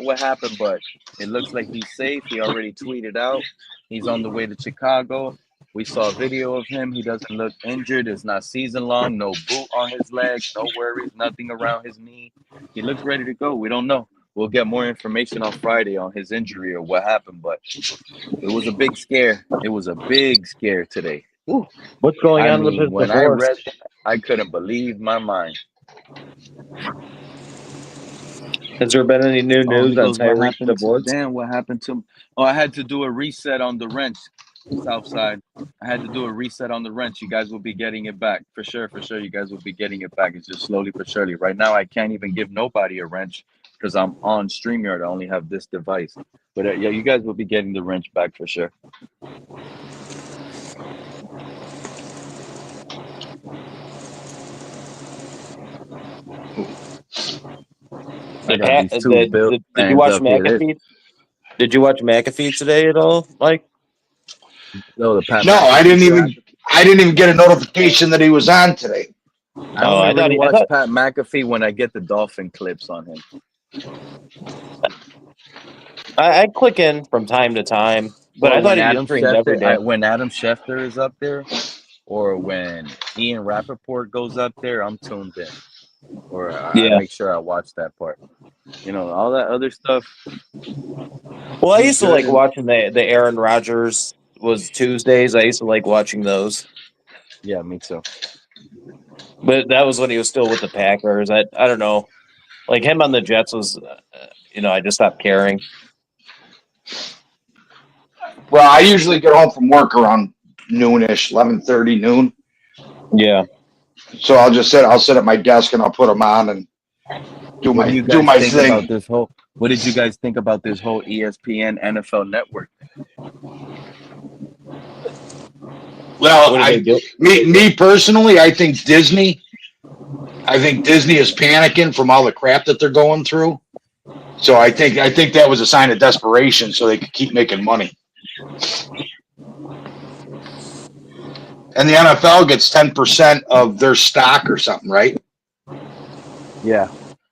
what happened, but it looks like he's safe. He already tweeted out. He's on the way to Chicago. We saw a video of him. He doesn't look injured. It's not season long. No boot on his leg. No worries. Nothing around his knee. He looks ready to go. We don't know. We'll get more information on Friday on his injury or what happened, but it was a big scare. It was a big scare today. Woo. What's going on with his when divorce? I read that, I couldn't believe my mind. Has there been any new Oh, news he on goes, what Tyreek happened to, divorce? damn, what happened to, oh, I had to do a reset on the wrench, Southside. I had to do a reset on the wrench. You guys will be getting it back. For sure, you guys will be getting it back. It's just slowly but surely. Right now, I can't even give nobody a wrench because I'm on StreamYard. I only have this device. But yeah, you guys will be getting the wrench back for sure. I got these two Bill Did you fans watch up here. McAfee? Did you watch McAfee today at all, Mike? No, the Pat No, I McAfee didn't show. even get a notification that he was on today. I only really watch Pat McAfee when I get the Dolphin clips on him. I click in from time to time, but Or I thought when he Adam just streamed every day. Schefter is up there, or when Ian Rappaport goes up there, I'm tuned in. Or I make sure I watch that part. You know, all that other stuff. Well, I used to like watching the Aaron Rodgers was Tuesdays. I used to like watching those. Yeah, me too. But that was when he was still with the Packers. I don't know. Like him on the Jets was, I just stopped caring. Well, I usually get home from work around noonish, 11:30, noon. Yeah. So I'll sit at my desk and I'll put them on and do my thing. About this whole? What did you guys think about this whole ESPN NFL Network thing? Well, me personally, I think Disney is panicking from all the crap that they're going through. So I think that was a sign of desperation, so they could keep making money. And the NFL gets 10% of their stock or something, right? Yeah,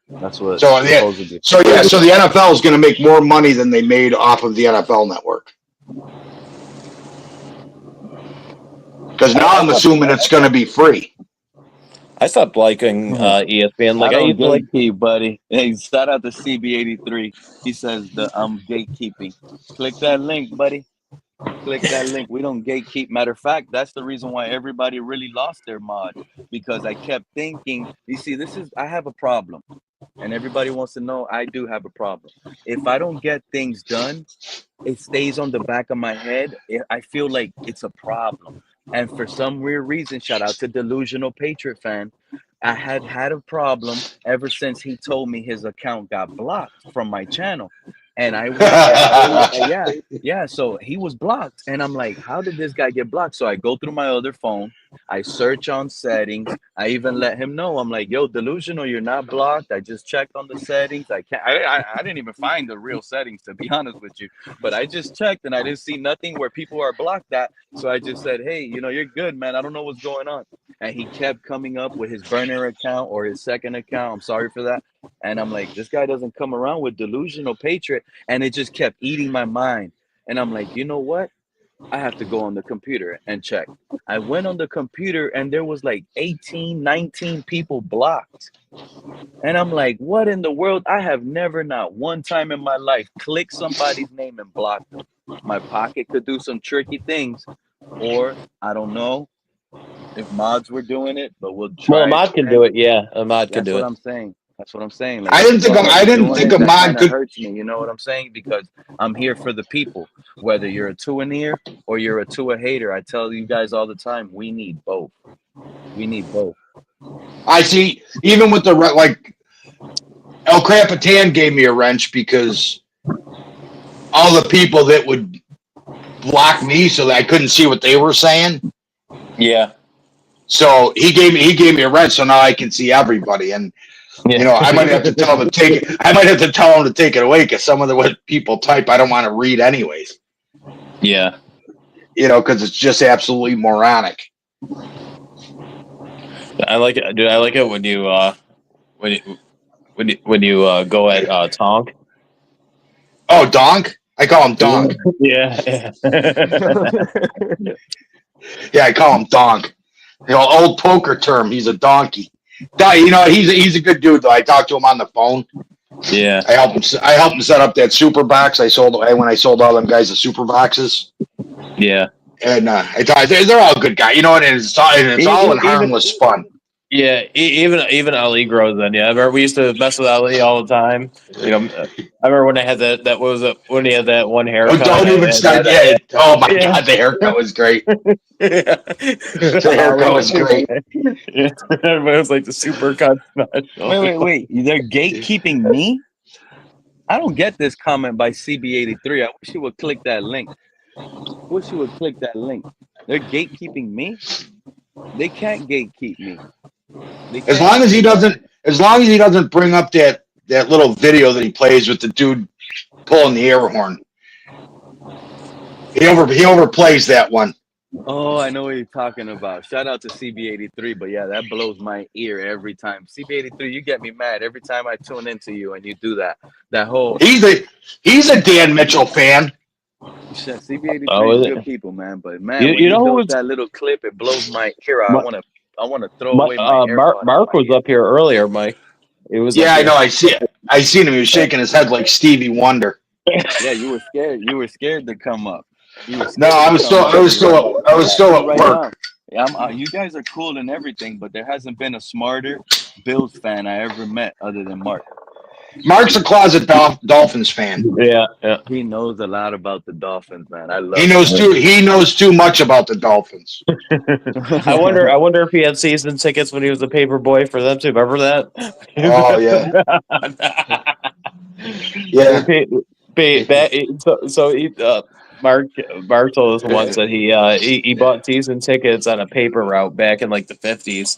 that's what. So the NFL is going to make more money than they made off of the NFL Network. Because now I'm assuming it's going to be free. I stopped liking ESPN. Like I don't used to like. gatekeep, buddy. Hey, shout out to CB83. He says I'm gatekeeping. Click that link, buddy. Click that link. We don't gatekeep. Matter of fact, that's the reason why everybody really lost their mod, because I kept thinking, you see, I have a problem, and everybody wants to know I do have a problem. If I don't get things done, it stays on the back of my head. I feel like it's a problem. And for some weird reason, shout out to Delusional Patriot Fan, I had a problem ever since he told me his account got blocked from my channel. And I went, so he was blocked. And I'm like, how did this guy get blocked? So I go through my other phone. I search on settings. I even let him know. I'm like, yo, Delusional, you're not blocked. I just checked on the settings. I didn't even find the real settings, to be honest with you. But I just checked and I didn't see nothing where people are blocked at. So I just said, hey, you're good, man. I don't know what's going on. And he kept coming up with his burner account or his second account. I'm sorry for that. And I'm like, this guy doesn't come around with Delusional Patriot. And it just kept eating my mind. And I'm like, you know what? I have to go on the computer and check. I went on the computer and there was like 18, 19 people blocked. And I'm like, what in the world? I have never, not one time in my life, clicked somebody's name and blocked them. My pocket could do some tricky things, or I don't know if mods were doing it, but we'll try. Well, a mod can do it. Yeah, a mod can do it. That's what I'm saying. Like, I didn't think a mod could. Hurts me. You know what I'm saying? Because I'm here for the people. Whether you're a Tua-neer or you're a Tua hater, I tell you guys all the time, we need both. We need both. I see. Even with El Capitan gave me a wrench because all the people that would block me so that I couldn't see what they were saying. Yeah. So he gave me a wrench, so now I can see everybody. And I might have to tell him to take it. I might have to tell him to take it away because some of what people type I don't want to read anyways. Yeah. Because it's just absolutely moronic. I like it, dude. I like it when you go at Tonk. Oh, Donk? I call him Donk. Yeah. Yeah, I call him Donk. Old poker term. He's a donkey. He's a good dude though. I talked to him on the phone. Yeah. I helped him set up that super box. When I sold all them guys the super boxes. Yeah. And they're all good guys. And it's all in harmless fun. Yeah, even Ali grows in. Yeah, I remember we used to mess with Ali all the time. You know, I remember when I had that what was it when he had that one Oh, haircut. don't even start. Yeah. Oh my Yeah. God, the haircut was great. The haircut was great. Yeah, everybody was like the super cut special. Wait. They're gatekeeping me? I don't get this comment by CB83. I wish you would click that link. They're gatekeeping me? They can't gatekeep me. They As can't long as keep he me out. doesn't bring up that little video that he plays with the dude pulling the air horn. He overplays that one. Oh, I know what you're talking about. Shout out to CB83, but yeah, that blows my ear every time. CB83, you get me mad every time I tune into you and you do that. That whole He's a Dan Mitchell fan. shit, CB83 Oh, is is good it? people, man. But man, when You he know who does was that little clip, it blows my ear out. I wanna throw away my Mark? AirPod out Mark my was ear. up here earlier, Mike. He was Yeah, up I know. here. I seen him. He was shaking his head like Stevie Wonder. Yeah, you were scared. You were scared to come up. You were No, scared to come up. You're right. I was still You're at right work. now. Yeah, you guys are cool and everything, but there hasn't been a smarter Bills fan I ever met other than Mark. Mark's a closet Dolphins fan. Yeah. He knows a lot about the Dolphins, man. I love He it. knows too much about the Dolphins. I wonder if he had season tickets when he was a paper boy for them too. Remember that? Oh yeah. Yeah. Mark told us once that he bought season tickets on a paper route back in like the 50s.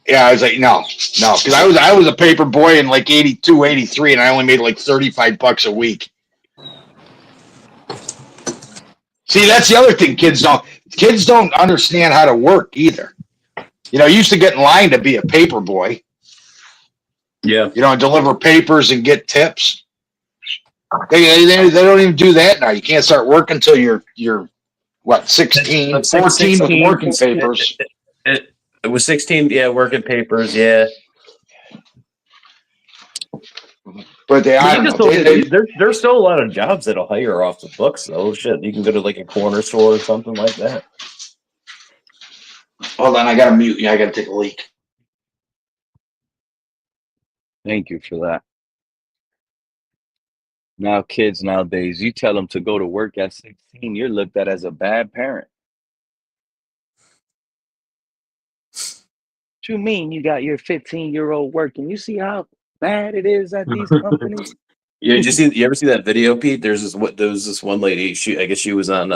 Yeah, I was like, no, because I was a paper boy in like 82, 83, and I only made like $35 a week. See, that's the other thing kids don't understand how to work either. You know, you used to get in line to be a paper boy. Yeah. You know, and deliver papers and get tips. They don't even do that now. You can't start working until you're what, 16, 14 with working papers. It was 16, yeah, working papers, yeah. But there's still a lot of jobs that'll hire off the books though. Shit, you can go to like a corner store or something like that. Hold on, I gotta mute you. I gotta take a leak. Thank you for that. Now, kids nowadays, you tell them to go to work at 16, you're looked at as a bad parent. What you mean you got your 15-year-old working? You see how bad it is at these companies? Yeah, you ever see that video, Pete? There was this one lady. I guess she was on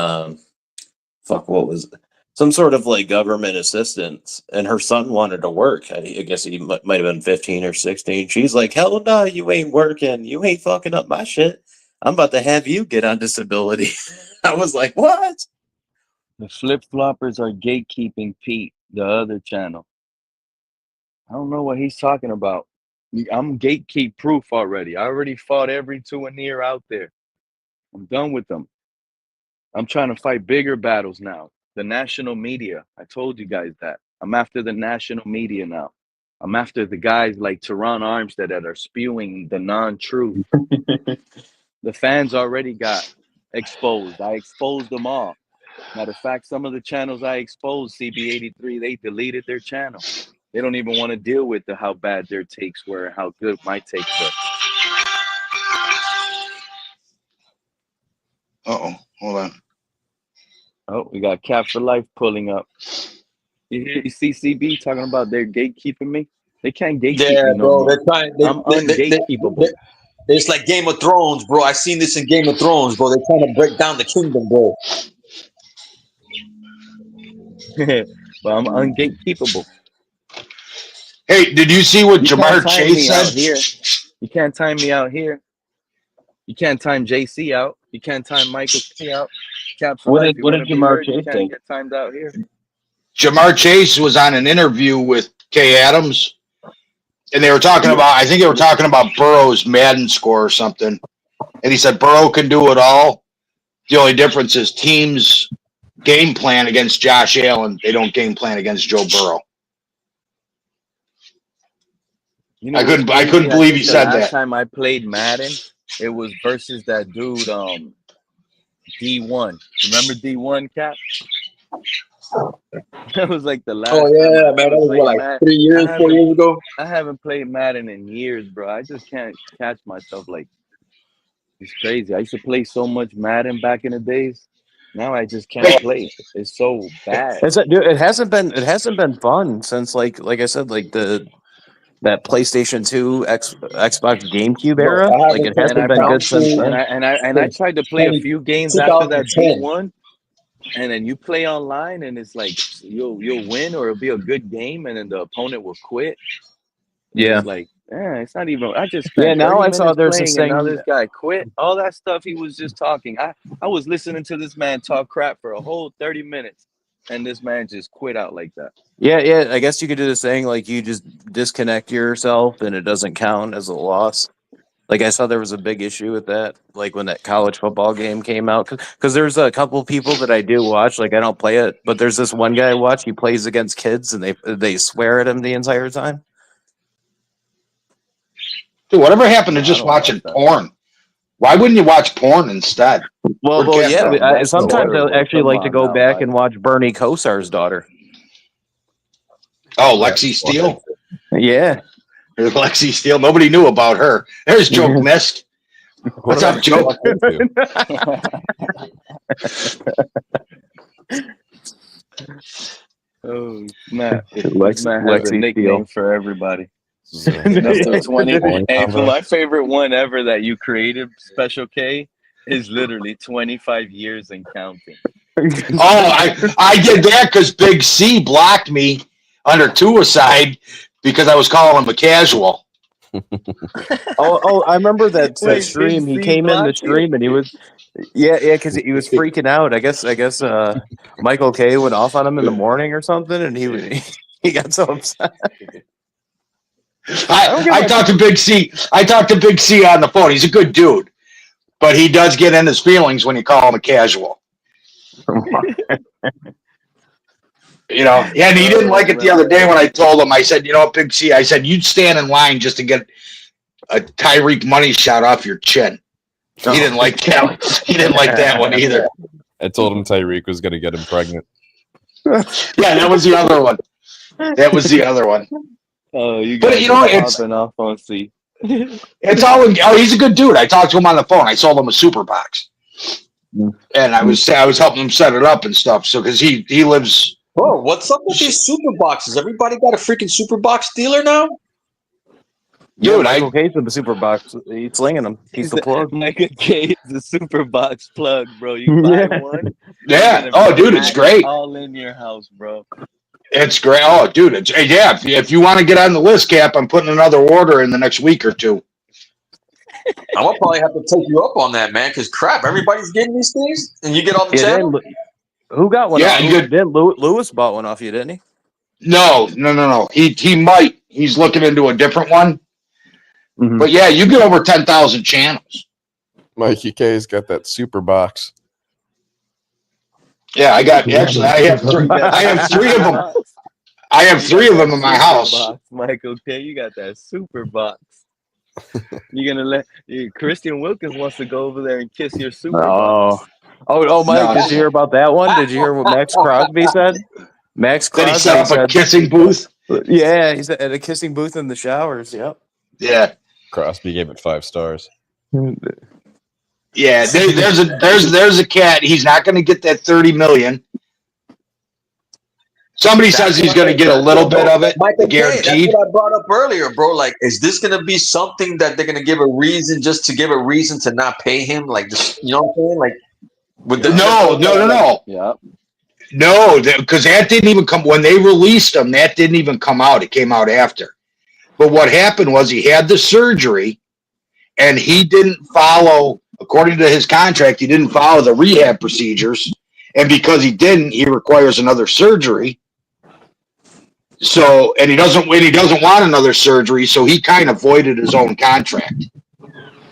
what was it? Some sort of like government assistance, and her son wanted to work. I guess he might have been 15 or 16. She's like, "Hell no, you ain't working. You ain't fucking up my shit. I'm about to have you get on disability." I was like, "What?" The flip-floppers are gatekeeping Pete, the other channel. I don't know what he's talking about. I'm gatekeep proof already. I already fought every two and near out there. I'm done with them. I'm trying to fight bigger battles now. The national media. I told you guys that. I'm after the national media now. I'm after the guys like Teron Armstead that are spewing the non-truth. The fans already got exposed. I exposed them all. Matter of fact, some of the channels I exposed, CB83, they deleted their channel. They don't even want to deal with how bad their takes were, how good my takes were. Uh-oh, hold on. Oh, we got Cap for Life pulling up. You see CB talking about they're gatekeeping me? They can't gatekeep me no more. I'm ungatekeepable. It's like Game of Thrones, bro. I seen this in Game of Thrones, bro. They're trying to break down the kingdom, bro. But I'm ungatekeepable. Hey, did you see what Jamar Chase said? Here. You can't time me out here. You can't time JC out. You can't time Michael K out. Caps for life. What did Jamar Chase say? You can't get timed out here. Jamar Chase was on an interview with Kay Adams, and they were talking about, I think they were talking about Burrow's Madden score or something. And he said Burrow can do it all. The only difference is teams game plan against Josh Allen. They don't game plan against Joe Burrow. You know, I couldn't believe he said that. Last time I played Madden, it was versus that dude, D1. Remember D1, Cap? That was like the last Oh time yeah, I man. That ever was what, played like Madden. 3 years, 4 years ago. I haven't played Madden in years, bro. I just can't catch myself. Like, it's crazy. I used to play so much Madden back in the days. Now I just can't play. It's so bad. Dude, it hasn't been fun since like I said, like that PlayStation 2 Xbox GameCube Bro, era. I Like haven't it touched hasn't the been good since console then. I tried to play a since few games after that 2010. D1, and then you play online, and it's like you'll win or it'll be a good game, and then the opponent will quit. And Yeah. it's like, it's not even. I just Yeah, spent now 30 I saw minutes there's this playing, and now thing. this guy quit. All that stuff he was just talking. I was listening to this man talk crap for a whole 30 minutes, and this man just quit out like that. Yeah. I guess you could do this thing like you just disconnect yourself and it doesn't count as a loss. Like I saw there was a big issue with that, like when that college football game came out, because there's a couple people that I do watch. Like I don't play it, but there's this one guy I watch. He plays against kids, and they swear at him the entire time. Dude, whatever happened to I just don't watch watching that. porn? Why wouldn't you watch porn instead? Well, yeah. That's Sometimes I horrible. actually Come like to on go now, back Mike. and watch Bernie Kosar's daughter. Oh, Lexi Steele? Yeah. Lexi Steele. Nobody knew about her. There's Joke Missed. What's up, Joke? Oh, Matt. Lex- Matt has a Lexi nickname Steele. for everybody. After 20. Hey, my favorite one ever that you created, Special K, is literally 25 years and counting. I did that because Big C blocked me under suicide because I was calling him a casual. I remember that Wait, stream. Big He C came in the blocked you? stream and he was, because he was freaking out. I guess Michael K went off on him in the morning or something, and he got so upset. I talked to Big C. I talked to Big C on the phone. He's a good dude, but he does get in his feelings when you call him a casual. And he didn't like it the other day when I told him. I said, Big C, I said, you'd stand in line just to get a Tyreek money shot off your chin. He didn't like that. He didn't like that one either. I told him Tyreek was going to get him pregnant. Yeah, that was the other one. Oh, you But, guys are popping off on C. It's all. He's a good dude. I talked to him on the phone. I sold him a super box, and I was helping him set it up and stuff. So because he lives. Bro, what's up with these super boxes? Everybody got a freaking super box dealer now? Dude, Michael K's with the super box. He's slinging them. He's the plug. Michael K is the super box plug, bro. You buy one. Yeah. Oh, dude, it's great. All in your house, bro. It's great. Oh, dude, if you want to get on the list, Cap, I'm putting another order in the next week or two. I'm gonna probably have to take you up on that, man. Because crap, everybody's getting these things, and you get all the channel. Who got one? Yeah, Lewis bought one off you, didn't he? No. He might. He's looking into a different one. Mm-hmm. But yeah, you get over 10,000 channels. Mikey K's got that super box. Yeah, I have three of them. I have three of them in my house. Box, Michael K, you got that super box. You're gonna Christian Wilkins wants to go over there and kiss your super box. Oh, Mike, did you hear about that one? Did you hear what Max Crosby said? Max Crosby he set up a kissing booth. Yeah, he's at a kissing booth in the showers. Yep. Yeah. Crosby gave it 5 stars. Yeah, there's a cat. He's not going to get that 30 million. Somebody says he's going to get a little bit of it, guaranteed. That's what I brought up earlier, bro. Like, is this going to be something that they're going to give a reason just to give a reason to not pay him? Like, just, you know what I'm saying? Like, with the no. Yeah. No, because that didn't even come when they released him. That didn't even come out. It came out after. But what happened was he had the surgery, and he didn't follow, according to his contract, he didn't follow the rehab procedures. And because he didn't, he requires another surgery. So, and he doesn't want another surgery, so he kind of voided his own contract.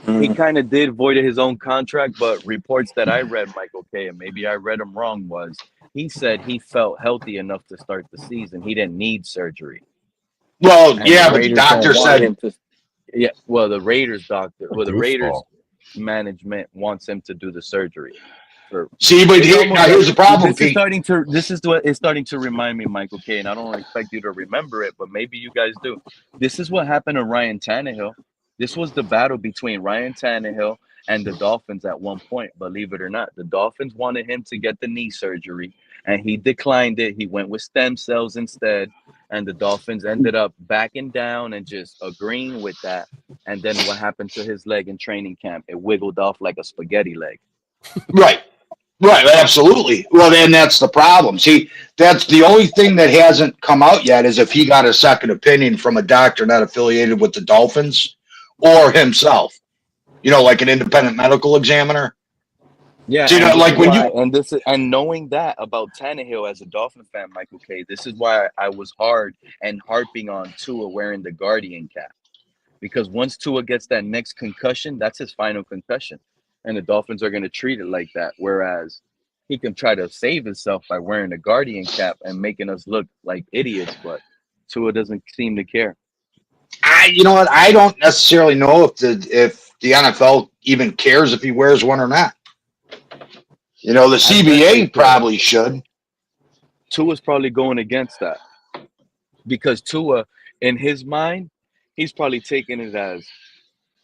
He kind of did void his own contract, but reports that I read, Michael K, and maybe I read him wrong, was he said he felt healthy enough to start the season. He didn't need surgery. Well, yeah, but the doctor said. The Raiders doctor, the Raiders management wants him to do the surgery. See, but here's the problem, This is Pete. starting to. This is what it's starting to remind me, Michael K. And I don't expect you to remember it, but maybe you guys do. This is what happened to Ryan Tannehill. This was the battle between Ryan Tannehill and the Dolphins at one point. Believe it or not, the Dolphins wanted him to get the knee surgery, and he declined it. He went with stem cells instead, and the Dolphins ended up backing down and just agreeing with that. And then what happened to his leg in training camp? It wiggled off like a spaghetti leg. Right. Right, absolutely. Well, then that's the problem. See, that's the only thing that hasn't come out yet is if he got a second opinion from a doctor not affiliated with the Dolphins or himself. Like an independent medical examiner. Yeah, so, like when you and knowing that about Tannehill as a Dolphin fan, Michael K. This is why I was hard and harping on Tua wearing the Guardian cap, because once Tua gets that next concussion, that's his final concussion, and the Dolphins are going to treat it like that. Whereas he can try to save himself by wearing a Guardian cap and making us look like idiots, but Tua doesn't seem to care. You know what? I don't necessarily know if the NFL even cares if he wears one or not. The CBA probably should. Tua's probably going against that because Tua, in his mind, he's probably taking it as,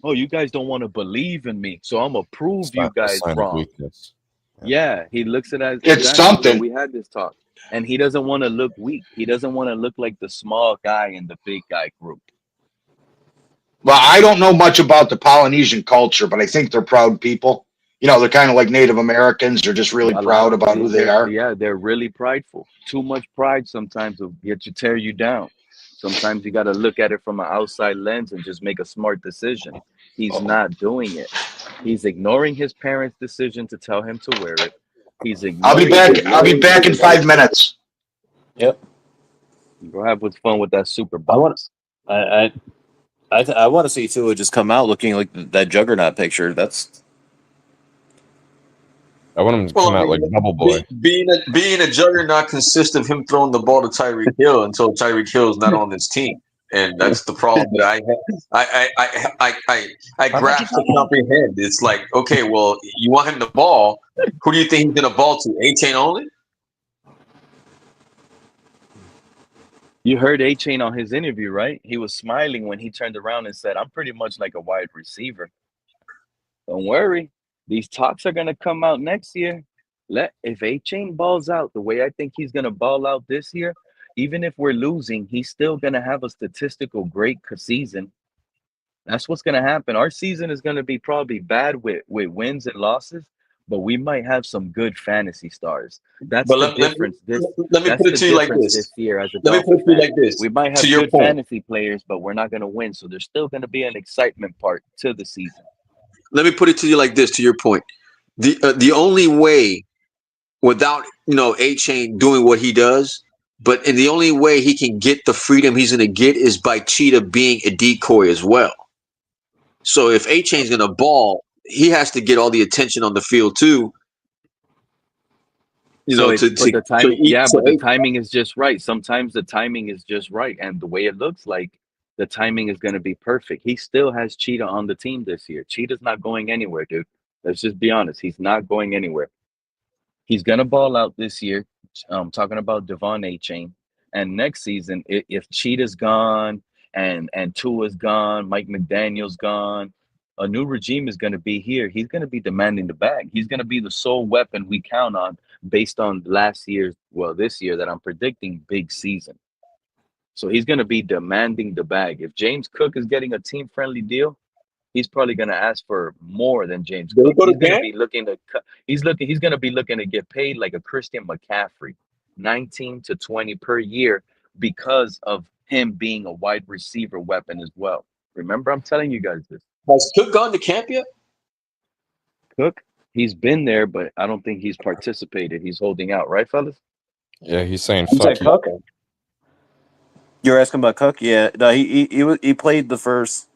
oh, you guys don't want to believe in me, so I'm gonna prove you guys wrong. Yeah, he looks at it as it's something. We had this talk, and he doesn't want to look weak. He doesn't want to look like the small guy in the big guy group. Well, I don't know much about the Polynesian culture, but I think they're proud people. They're kind of like Native Americans. They're just really proud about who they are. Yeah, they're really prideful. Too much pride sometimes will tear you down. Sometimes you got to look at it from an outside lens and just make a smart decision. He's not doing it. He's ignoring his parents' decision to tell him to wear it. He's ignoring. I'll be back in 5 minutes. Yep. Go have fun with that Super Bowl. I want to see Tua just come out looking like that juggernaut picture. I want him to come out like Bubble Boy. Being a juggernaut consists of him throwing the ball to Tyreek Hill until Tyreek Hill is not on his team, and that's the problem that I grasp to comprehend. It's like, okay, well, you want him to ball. Who do you think he's going to ball to? A-Chain only? You heard A-Chain on his interview, right? He was smiling when he turned around and said, I'm pretty much like a wide receiver. Don't worry. These talks are going to come out next year. If A-Chain balls out the way I think he's going to ball out this year, even if we're losing, he's still going to have a statistical great season. That's what's going to happen. Our season is going to be probably bad with wins and losses, but we might have some good fantasy stars. That's the difference. Let me put it to you like this. This year as a let me put it to you like this. We might have good fantasy players, but we're not going to win. So there's still going to be an excitement part to the season. Let me put it to you like this, to your point. The only way, without A-Chain doing what he does, but the only way he can get the freedom he's going to get is by Cheetah being a decoy as well. So if A-Chain's going to ball, he has to get all the attention on the field too. The timing is just right. Sometimes the timing is just right, and the way it looks like, the timing is going to be perfect. He still has Cheetah on the team this year. Cheetah's not going anywhere, dude. Let's just be honest. He's not going anywhere. He's going to ball out this year. I'm talking about Devon A-Chain. And next season, if Cheetah's gone and Tua's gone, Mike McDaniel's gone, a new regime is going to be here. He's going to be demanding the bag. He's going to be the sole weapon we count on based on this year that I'm predicting big season. So he's going to be demanding the bag. If James Cook is getting a team-friendly deal, he's probably going to ask for more than James Cook. He's going to be looking to he's going to be looking to get paid like a Christian McCaffrey, 19 to 20 per year, because of him being a wide receiver weapon as well. Remember, I'm telling you guys this. Has Cook gone to camp yet? Cook, he's been there, but I don't think he's participated. He's holding out, right, fellas? Yeah, he's saying fuck you. You're asking about Cook? Yeah, no, he played the first.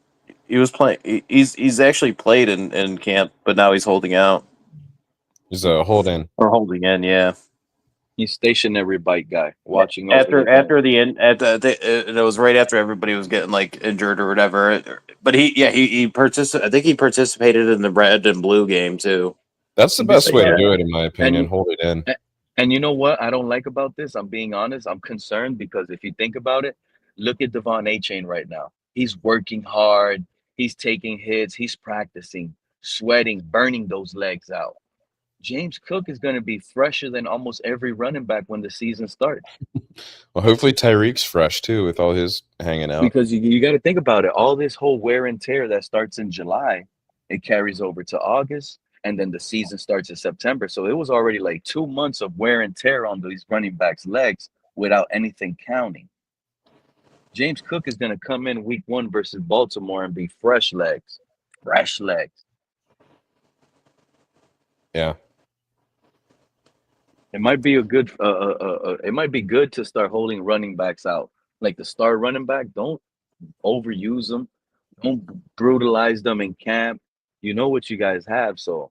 He was playing. He's actually played in camp, but now he's holding out. He's a hold in or holding in. Yeah, he's stationary bike guy watching after the end. It was right after everybody was getting like injured or whatever. But he participated. I think he participated in the red and blue game too. That's the And best way to Yeah. do it, in my opinion. and Hold it in. and you know what I don't like about this? I'm being honest. I'm concerned because if you think about it, look at Devon A. Chain right now. He's working hard. He's taking hits. He's practicing, sweating, burning those legs out. James Cook is going to be fresher than almost every running back when the season starts. Well, hopefully Tyreek's fresh too with all his hanging out. Because you got to think about it. All this whole wear and tear that starts in July, it carries over to August, and then the season starts in September. So it was already like 2 months of wear and tear on these running backs' legs without anything counting. James Cook is going to come in week 1 versus Baltimore and be fresh legs. Fresh legs. Yeah. It might be a good. It might be good to start holding running backs out, like the star running back. Don't overuse them. Don't brutalize them in camp. You know what you guys have, so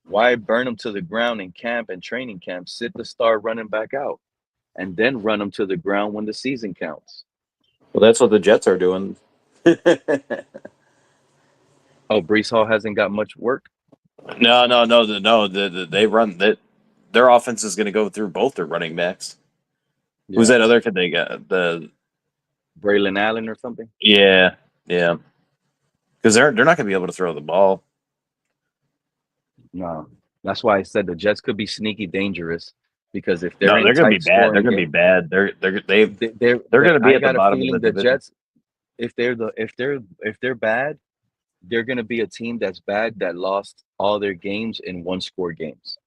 why burn them to the ground in camp and training camp? Sit the star running back out, and then run them to the ground when the season counts. Well, that's what the Jets are doing. Oh, Brees Hall hasn't got much work. No. They run that. Their offense is going to go through both their running backs. Yeah. Who's that other kid they got? The Braylon Allen or something? Yeah. Because they're not going to be able to throw the ball. No, that's why I said the Jets could be sneaky dangerous because if they're They're going to be bad. They're going to be bad. They're going to be at the bottom of the division. Jets, if they're bad, they're going to be a team that's bad that lost all their games in 1-score games.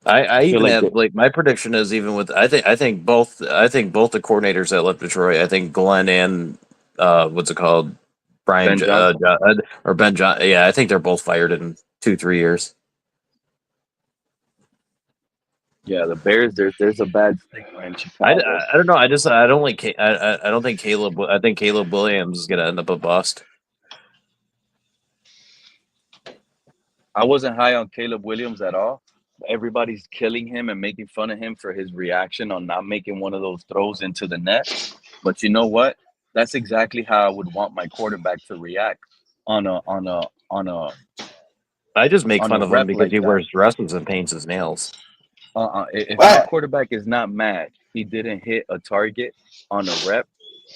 I even like have like my prediction is even with I think both the coordinators that left Detroit, I think Glenn and what's it called, Brian Ben Johnson? or Ben John, yeah, I think they're both fired in 2-3 years. Yeah, the Bears. There's a bad stigma in Chicago. I don't know. I don't like. I don't think Caleb. I think Caleb Williams is gonna end up a bust. I wasn't high on Caleb Williams at all. Everybody's killing him and making fun of him for his reaction on not making one of those throws into the net. But you know what? That's exactly how I would want my quarterback to react on a. I just make on fun a of him rep because like he that. wears dresses and paints his nails. If my quarterback is not mad, he didn't hit a target on a rep,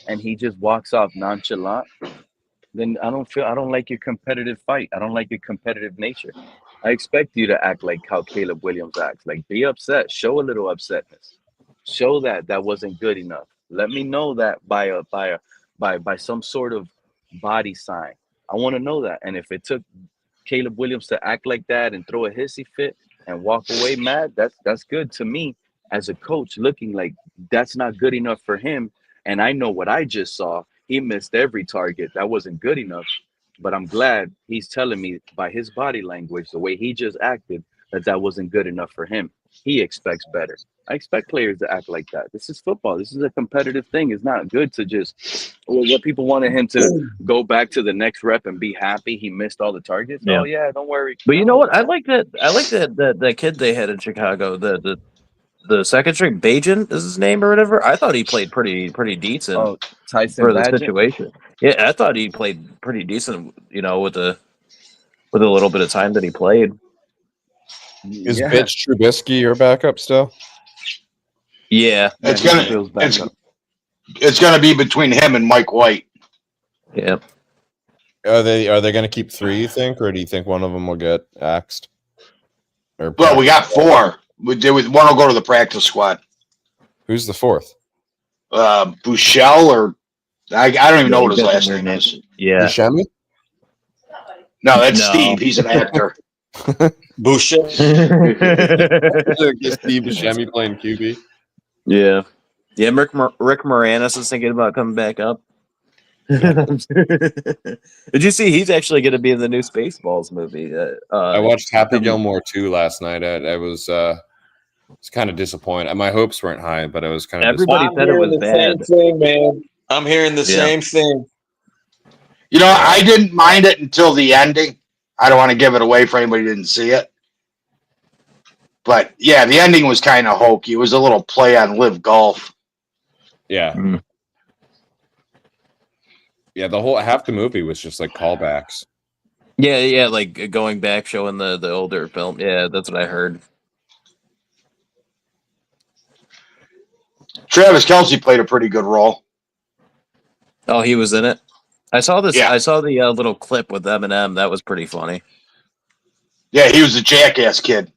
and he just walks off nonchalant, then I don't like your competitive fight. I don't like your competitive nature. I expect you to act like how Caleb Williams acts. Like, be upset, show a little upsetness, show that wasn't good enough. Let me know that by some sort of body sign. I want to know that. And if it took Caleb Williams to act like that and throw a hissy fit and walk away mad, that's good to me as a coach, looking like that's not good enough for him. And I know what I just saw. He missed every target. That wasn't good enough. But I'm glad he's telling me by his body language, the way he just acted, that wasn't good enough for him. He expects better. I expect players to act like that. This is football. This is a competitive thing. It's not good to just what people wanted him to go back to the next rep and be happy he missed all the targets. Yeah. Oh yeah, don't worry. But you know what? I like that kid they had in Chicago. The second string, Bajan is his name or whatever. I thought he played pretty decent. Oh, Tyson for the Bagent? situation. Yeah, I thought he played pretty decent. You know, with a little bit of time that he played. Is Bitch Trubisky your backup still? Yeah, It's gonna be between him and Mike White. Yeah. Are they gonna keep 3? You think, or do you think one of them will get axed? Well, we got 4. One will go to the practice squad. Who's the 4th? Bouchel or I don't even know what his last name is. Yeah. Buscemi? No, that's Steve. He's an actor. Boucher. Steve Buscemi playing QB. Yeah. Yeah, Rick Moranis is thinking about coming back up. Did you see he's actually going to be in the new Spaceballs movie? I watched Happy Gilmore 2 last night. I was kind of disappointed. My hopes weren't high, but I was kind of Everybody said it was bad. Same thing, man. I'm hearing the same thing. You know, I didn't mind it until the ending. I don't want to give it away for anybody who didn't see it. But yeah, the ending was kind of hokey. It was a little play on Live Golf. Yeah. Mm. Yeah, the whole half the movie was just like callbacks. Yeah, like going back, showing the older film. Yeah, that's what I heard. Travis Kelce played a pretty good role. Oh, he was in it. I saw this. Yeah. I saw the little clip with Eminem. That was pretty funny. Yeah, he was a jackass kid.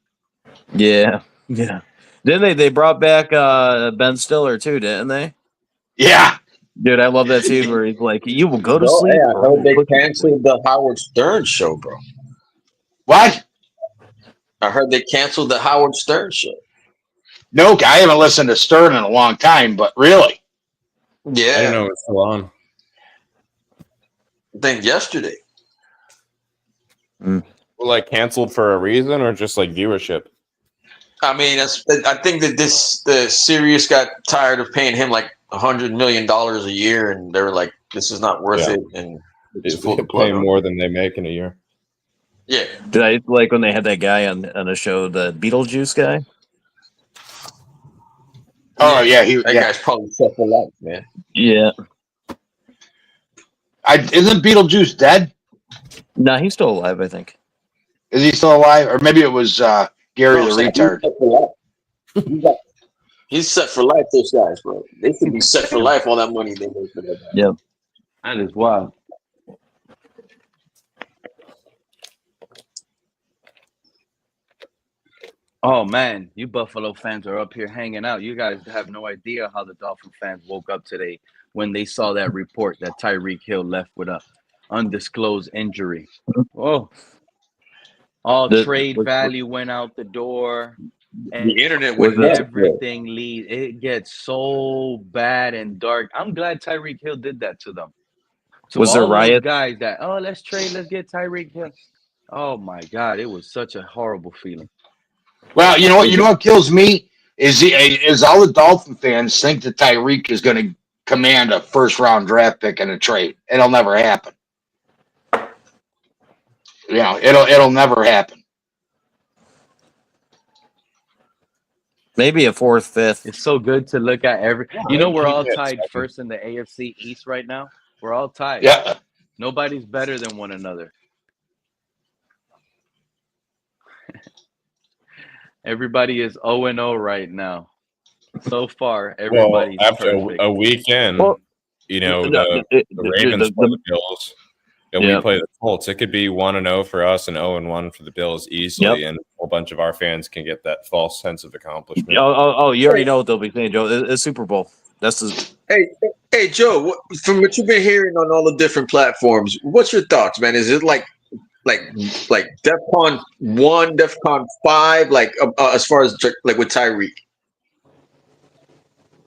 Yeah. Didn't they brought back Ben Stiller too? Didn't they? Yeah. Dude, I love that scene where he's like, "You will go to Bro, sleep." hey, I Or I heard will they put you to sleep." canceled the Howard Stern show, bro. What? I heard they canceled the Howard Stern show. No, I haven't listened to Stern in a long time, but really? Yeah. I didn't know it was still on. I think yesterday. Well, like canceled for a reason or just like viewership? I mean, I think that the Sirius got tired of paying him like $100 million a year, and they were like, "This is not worth it," and just pulled the plug Pay on. more than they make in a year. Yeah. Did I like when they had that guy on a show, the Beetlejuice guy? Oh yeah, that guy's probably set for life, man. Yeah. Isn't Beetlejuice dead? No, he's still alive, I think. Is he still alive? Or maybe it was Gary the retard. He's set for life, those guys, bro. They should be set for life, all that money they make for that guy. Yep. That is wild. Oh man, you Buffalo fans are up here hanging out. You guys have no idea how the Dolphin fans woke up today when they saw that report that Tyreek Hill left with a undisclosed injury. Oh, all trade value went out the door. And The internet went nuts. everything lead. It gets so bad and dark. I'm glad Tyreek Hill did that to them. To Was there all those riot? guys that let's trade, let's get Tyreek Hill. Oh my God, it was such a horrible feeling. Well, you know what kills me is all the Dolphin fans think that Tyreek is going to command a first round draft pick in a trade. It'll never happen. You know, it'll never happen. Maybe a fourth, fifth. It's so good to look at we're all Yeah, tied second. first in the AFC East right now. We're all tied. Yeah. Nobody's better than one another. Everybody is 0-0 right now. So far, everybody's after perfect. a weekend, the Ravens play the Bills, and we play the Colts. It could be 1-0 for us and 0-1 for the Bills easily, and a whole bunch of our fans can get that false sense of accomplishment. Oh, you already know what they'll be saying, Joe. It's Super Bowl. Hey, Joe. From what you've been hearing on all the different platforms, what's your thoughts, man? Is it like DEFCON 1, DEFCON 5, as far as like with Tyreek?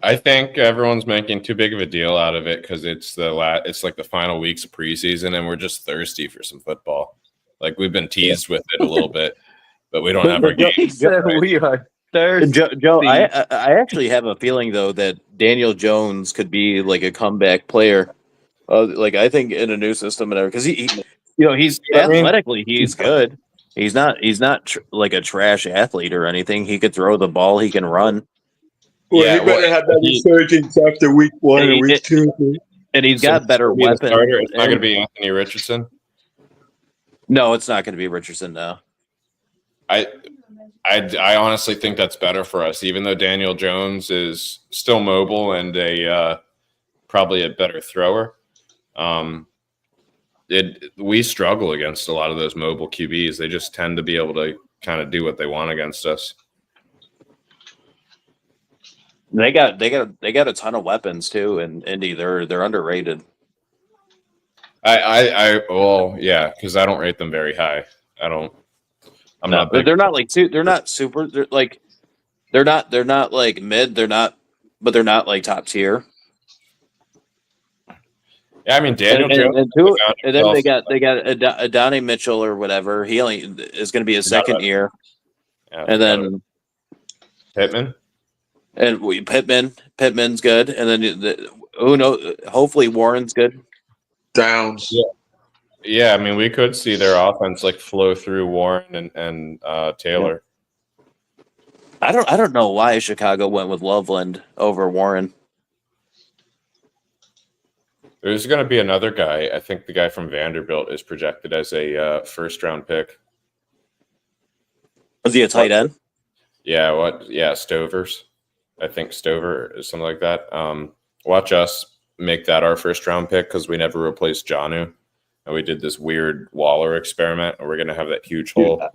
I think everyone's making too big of a deal out of it because it's like the final weeks of preseason, and we're just thirsty for some football. Like we've been teased with it a little bit, but we don't have our games. We are thirsty. Joe, I actually have a feeling though that Daniel Jones could be like a comeback player. I think in a new system and everything, because he's athletically he's good. He's not like a trash athlete or anything. He could throw the ball. He can run. Well, he better have that resurgence after week 1 and week 2. And he's got better weapons. It's not going to be Anthony Richardson. No, it's not going to be Richardson now. I honestly think that's better for us, even though Daniel Jones is still mobile and probably a better thrower. We struggle against a lot of those mobile QBs. They just tend to be able to kind of do what they want against us. They got a ton of weapons too, and Indy they're underrated. Because I don't rate them very high. I'm not. They're not like they're not super. They're not like mid. But they're not like top tier. Yeah, I mean Daniel Jones, and then they got Adonai Mitchell or whatever. He only is going to be his second year, and then Pittman. And Pittman's good, and then who knows? Hopefully Warren's good. Downs. Yeah. I mean, we could see their offense flow through Warren and Taylor. I don't know why Chicago went with Loveland over Warren. There's going to be another guy. I think the guy from Vanderbilt is projected as a first-round pick. Was he a tight end? Yeah, Stovers. I think Stover is something like that. Watch us make that our first-round pick because we never replaced Jonnu. And we did this weird Waller experiment, and we're going to have that huge hole.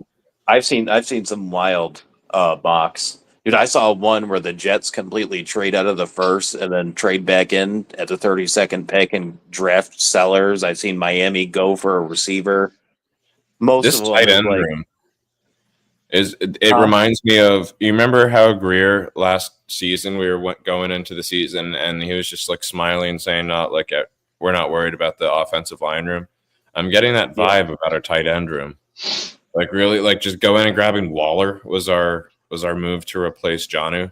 I've seen some wild mocks. Dude, I saw one where the Jets completely trade out of the first and then trade back in at the 32nd pick and draft sellers. I've seen Miami go for a receiver. Most This of them tight is end like, room reminds me of, you remember how Greer last season, we were going into the season and he was just like smiling saying, we're not worried about the offensive line room. I'm getting that vibe about our tight end room. Like really, like just going and grabbing Waller was our move to replace Jonnu.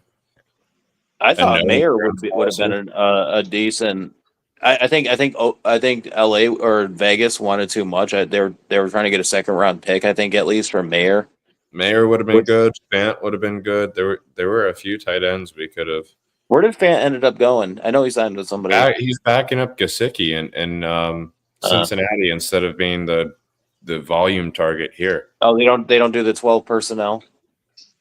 I thought Mayer would have been a decent. I think LA or Vegas wanted too much. They were trying to get a second round pick. I think at least for Mayer. Mayer would have been good. Fant would have been good. There were a few tight ends we could have. Where did Fant ended up going? I know he signed with somebody. He's backing up Gesicki in Cincinnati instead of being the volume target here. Oh, they don't do the 12 personnel.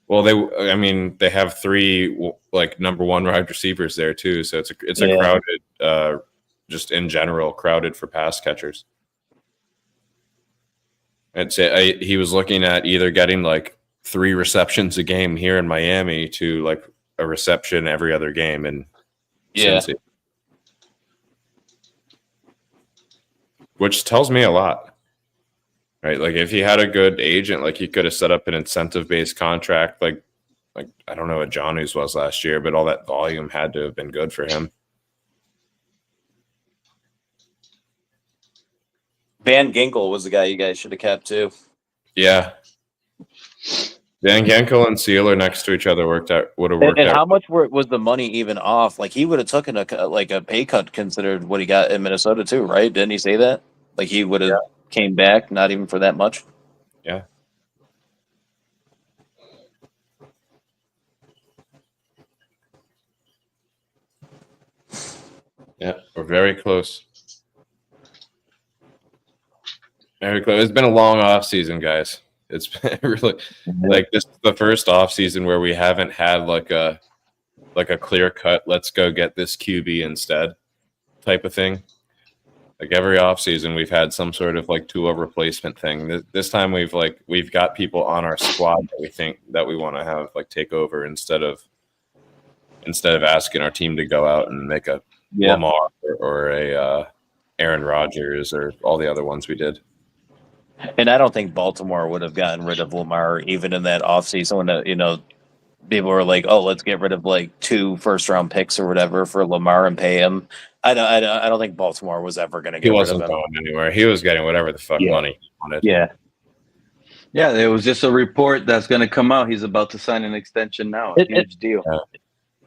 Well, they have 3 like number 1 wide receivers there too, so it's a crowded, just in general crowded for pass catchers. I'd say he was looking at either getting like 3 receptions a game here in Miami to like a reception every other game in Cincy, which tells me a lot. Right, like if he had a good agent, like he could have set up an incentive-based contract, like I don't know what Johnny's was last year, but all that volume had to have been good for him. Van Ginkel was the guy you guys should have kept too. Yeah, Van Ginkel and Sealer next to each other would have worked And out. how much was the money even off? Like he would have taken a pay cut considered what he got in Minnesota too, right? Didn't he say that? Like he would have came back not even for that much. Yeah. Yeah, we're very close. Very close. It's been a long off season, guys. It's been really like this is the first off season where we haven't had like a clear cut, let's go get this QB instead type of thing. Like every off season we've had some sort of like Tua replacement thing. This time we've got people on our squad that we think that we want to have like take over instead of asking our team to go out and make a Lamar or a Aaron Rodgers or all the other ones we did. And I don't think Baltimore would have gotten rid of Lamar even in that offseason when people were like, "Oh, let's get rid of like 2 first-round picks or whatever for Lamar and pay him." I don't think Baltimore was ever going to get rid of him. He wasn't going anywhere. He was getting whatever the fuck money he wanted. Yeah. Yeah, there was just a report that's going to come out. He's about to sign an extension now. A huge deal.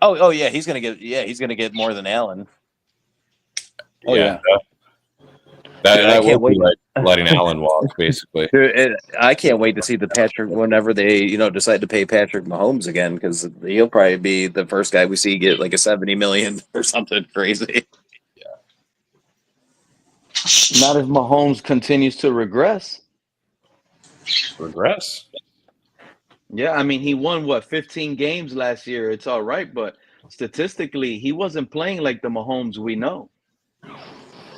Oh yeah, he's going to get more than Allen. Oh yeah. That would be like letting Allen walk, basically. Dude, I can't wait to see the Patrick whenever they decide to pay Patrick Mahomes again because he'll probably be the first guy we see get like a $70 million or something crazy. Not if Mahomes continues to regress. Regress? Yeah, I mean, he won 15 games last year. It's all right, but statistically, he wasn't playing like the Mahomes we know.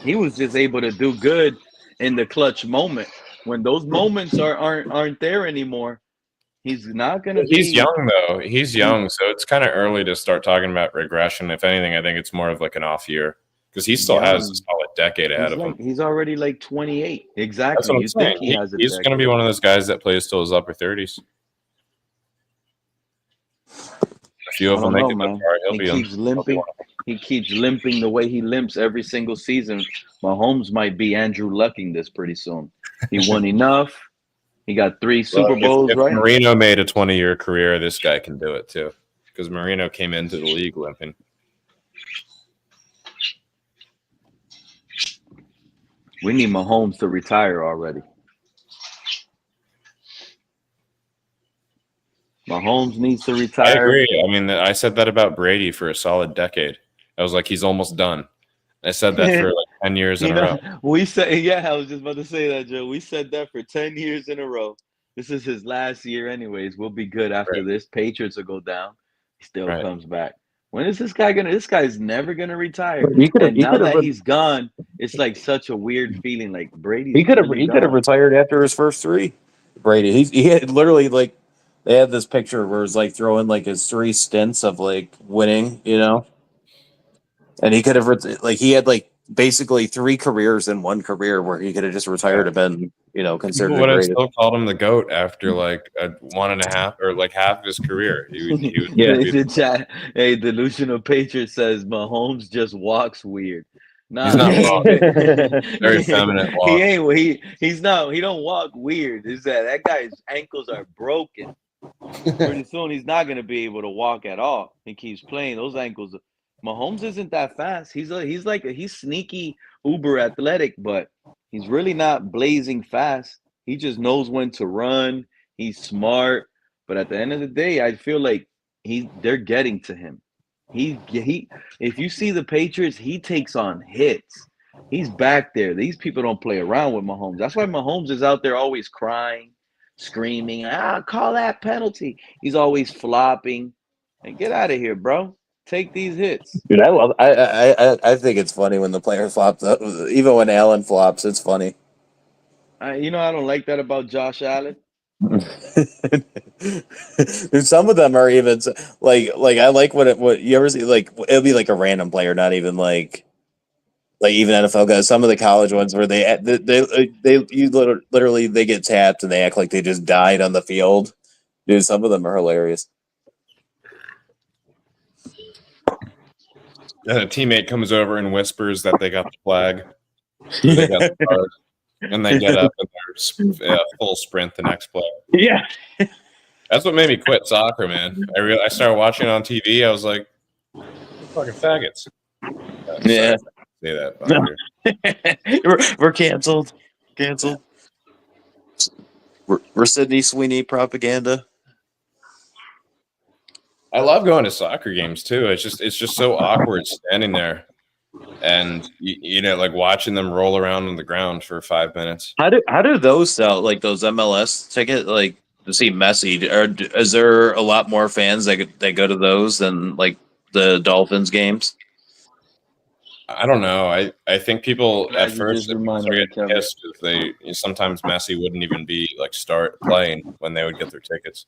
He was just able to do good in the clutch moment. When those moments aren't there anymore, he's not going to be. He's young though. He's young, so it's kind of early to start talking about regression. If anything, I think it's more of like an off year because he still has a solid decade ahead of him. He's already like 28. Exactly. That's what I'm saying. He's going to be one of those guys that plays till his upper 30s. A few of them make it that far. He keeps limping. He keeps limping the way he limps every single season. Mahomes might be Andrew Lucking this pretty soon. He won enough. He got 3 Super Bowls, if right? Marino made a 20-year career, this guy can do it too. Because Marino came into the league limping. We need Mahomes to retire already. Mahomes needs to retire. I agree. I mean, I said that about Brady for a solid decade. I was like, he's almost done. I said that for like 10 years in You a row. know, we said, yeah, I was just about to say that, Joe. We said that for 10 years in a row. This is his last year, anyways. We'll be good after Right. this. Patriots will go down. He still Right. comes back. When is this guy gonna? This guy's never gonna retire. He could have. And He now could have. that he's gone, it's like such a weird feeling. Like He Brady's could have. really He could have gone. retired after his first three. Brady. He had literally like they had this picture where it's like throwing like his three stints of like winning, and he could have like he had like basically three careers in one career where he could have just retired and been People considered the would have greatest. still called him the GOAT after like a 1.5 or like half of his career. He would The chat, hey, delusional patriot says Mahomes just walks weird. Nah, He's not he walking. ain't. Very feminine walk. He ain't. He's not. He don't walk weird. Is that guy's ankles are broken? Pretty soon he's not gonna be able to walk at all. He keeps playing those ankles. Mahomes isn't that fast. He's sneaky, uber athletic, but he's really not blazing fast. He just knows when to run. He's smart, but at the end of the day, I feel like they're getting to him. He if you see the Patriots, he takes on hits. He's back there. These people don't play around with Mahomes. That's why Mahomes is out there always crying, screaming, call that penalty. He's always flopping. And get out of here, bro. Take these hits. Dude, I think it's funny when the player flops up. Even when Allen flops, it's funny. I don't like that about Josh Allen. Dude, some of them are even like I like what you ever see, like it'll be like a random player, not even like even NFL guys. Some of the college ones where they literally they get tapped and they act like they just died on the field. Dude, some of them are hilarious. And a teammate comes over and whispers that they got the flag. They got the card, and they get up and they're full sprint the next play. Yeah. That's what made me quit soccer, man. I started watching it on TV. I was like, fucking faggots. Yeah. Say that. We're canceled. We're Sydney Sweeney propaganda. I love going to soccer games too. It's just so awkward standing there, and like watching them roll around on the ground for 5 minutes. How do those sell? Like those MLS tickets, like to see Messi? Or is there a lot more fans that go to those than like the Dolphins games? I don't know. I think people Glad at you first just reminded me, get Kevin. pissed because sometimes Messi wouldn't even be like start playing when they would get their tickets.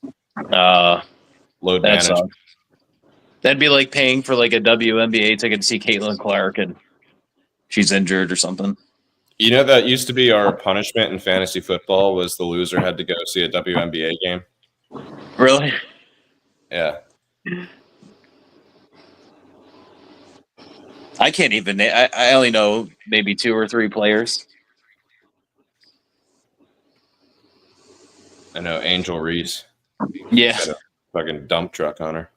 Load That management. sucks. That'd be like paying for like a WNBA ticket to see Caitlin Clark and she's injured or something. You know, that used to be our punishment in fantasy football was the loser had to go see a WNBA game. Really? Yeah. I can't even. I only know maybe 2 or 3 players. I know Angel Reese. Yeah. Got a fucking dump truck on her.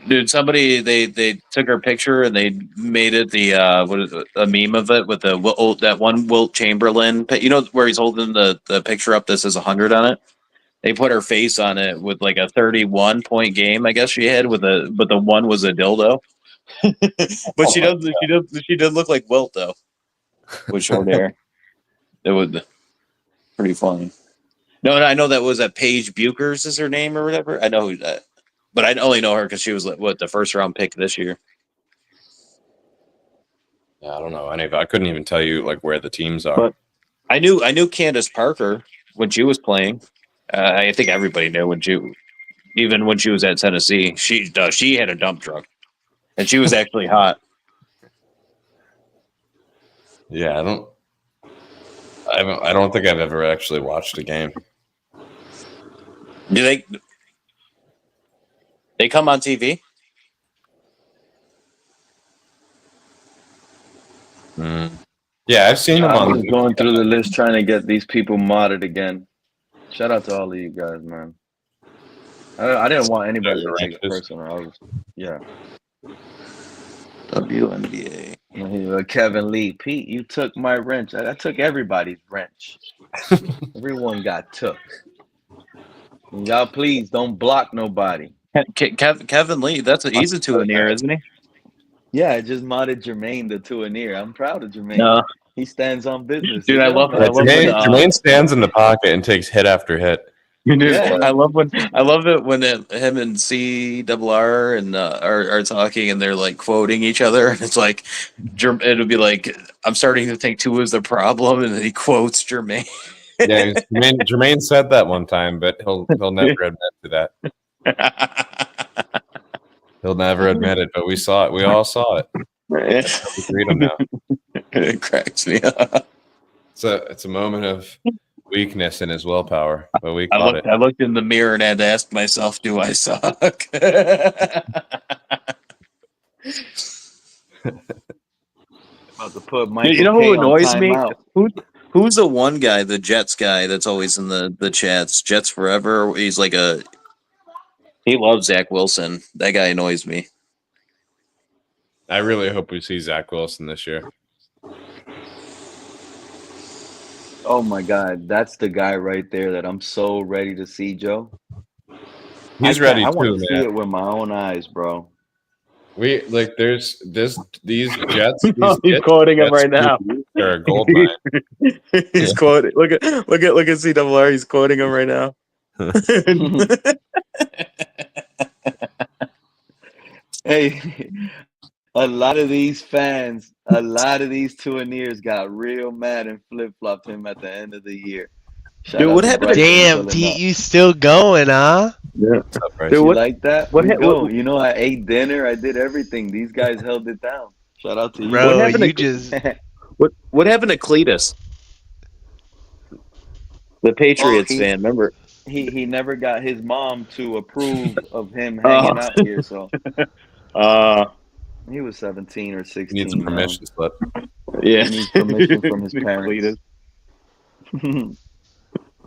Dude, somebody they took her picture and they made it a meme of it with that one Wilt Chamberlain, where he's holding the picture up that says 100 on it. They put her face on it with like a 31-point game, I guess she had but the one was a dildo. But she does look like Wilt though, with short hair. It was pretty funny. No, I know that was Paige Buchers is her name or whatever. I know who that. But I only know her because she was the first round pick this year. Yeah, I don't know. I couldn't even tell you like where the teams are. But I knew Candace Parker when she was playing. I think everybody knew even when she was at Tennessee. She had a dump truck, and she was actually hot. Yeah, I don't think I've ever actually watched a game. Do they come on TV? Yeah, I've seen them I on. was going through the list trying to get these people modded again. Shout out to all of you guys, man. I didn't want anybody to take it personal. Yeah. WNBA. Kevin Lee, Pete, you took my wrench. I took everybody's wrench. Everyone got took. Y'all, please don't block nobody. Kevin Lee, he's a 2 in the air, isn't he? Yeah, I just modded Jermaine the Tuaneer. I'm proud of Jermaine. No, He stands on business. dude, The I young love man. I love when Jermaine stands in the pocket and takes hit after hit. dude, Yeah. I love it when him and CRR and are talking and they're like quoting each other, and it's like it'll be like, I'm starting to think Tua is the problem, and then he quotes Jermaine. Yeah, Jermaine said that one time, but he'll never admit to that. He'll never admit it, but we saw it. We all saw it. We read him now. It cracks me up. It's a moment of weakness in his willpower, but we caught it. I looked in the mirror and had to ask myself, do I suck? About to put Michael You know who K on annoys me? timeout. Who's the one guy, the Jets guy that's always in the chats? Jets Forever. He's like he loves Zach Wilson. That guy annoys me. I really hope we see Zach Wilson this year. Oh my God, that's the guy right there that I'm so ready to see, Joe. He's ready I want too, to see man. it with my own eyes, bro. There's these Jets. He's quoting him right now. They're a gold mine. He's quoting. Look at CRR. He's quoting him right now. Hey, a lot of these fans, a lot of these Tuaneers got real mad and flip-flopped him at the end of the year. Dude, what happened? Damn, Pete, you still going, huh? Yeah. Dude, you like that? You know, I ate dinner. I did everything. These guys held it down. Shout out to you. Bro, what happened you to, just what happened to Cletus? The Patriots fan, remember? He never got his mom to approve of him hanging out here, so he was 17 or 16. He needs a permission slip. Yeah. He needs permission from his parents.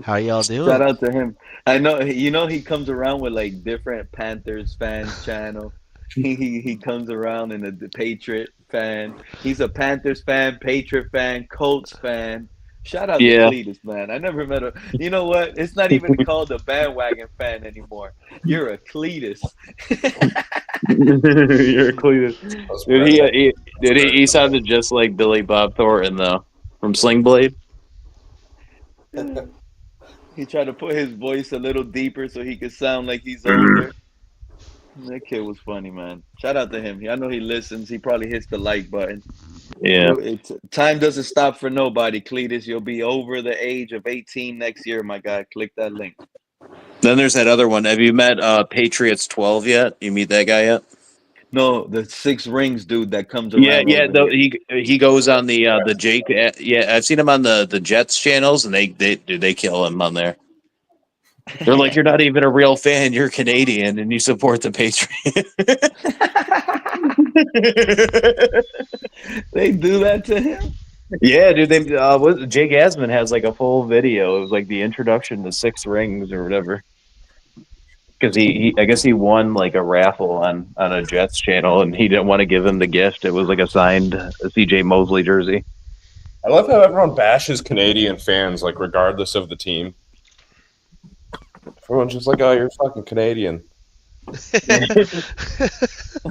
how y'all doing? Shout out to him. I know, he comes around with like different Panthers fans channel. He comes around in the Patriot fan. He's a Panthers fan, Patriot fan, Colts fan. Shout out to Cletus, man. I never met a. You know what? It's not even called a bandwagon fan anymore. You're a Cletus. You're a Cletus. Dude, he sounded just like Billy Bob Thornton though, from Sling Blade. He tried to put his voice a little deeper so he could sound like he's older. That kid was funny, man. Shout out to him. I know he listens. He probably hits the like button. Yeah. Time doesn't stop for nobody, Cletus. You'll be over the age of 18 next year, my guy. Click that link. Then there's that other one. Have you met Patriots 12 yet? You meet that guy yet? No, the 6 rings dude that comes around. Yeah. He goes on the Jake. Yeah, I've seen him on the Jets channels, and they kill him on there. They're like, you're not even a real fan. You're Canadian, and you support the Patriots. They do that to him? Yeah, dude. Jake Asman has like a full video. It was like the introduction to 6 rings or whatever. Because I guess he won like a raffle on a Jets channel, and he didn't want to give him the gift. It was like a signed CJ Mosley jersey. I love how everyone bashes Canadian fans, like regardless of the team. Everyone's just like, "Oh, you're fucking Canadian."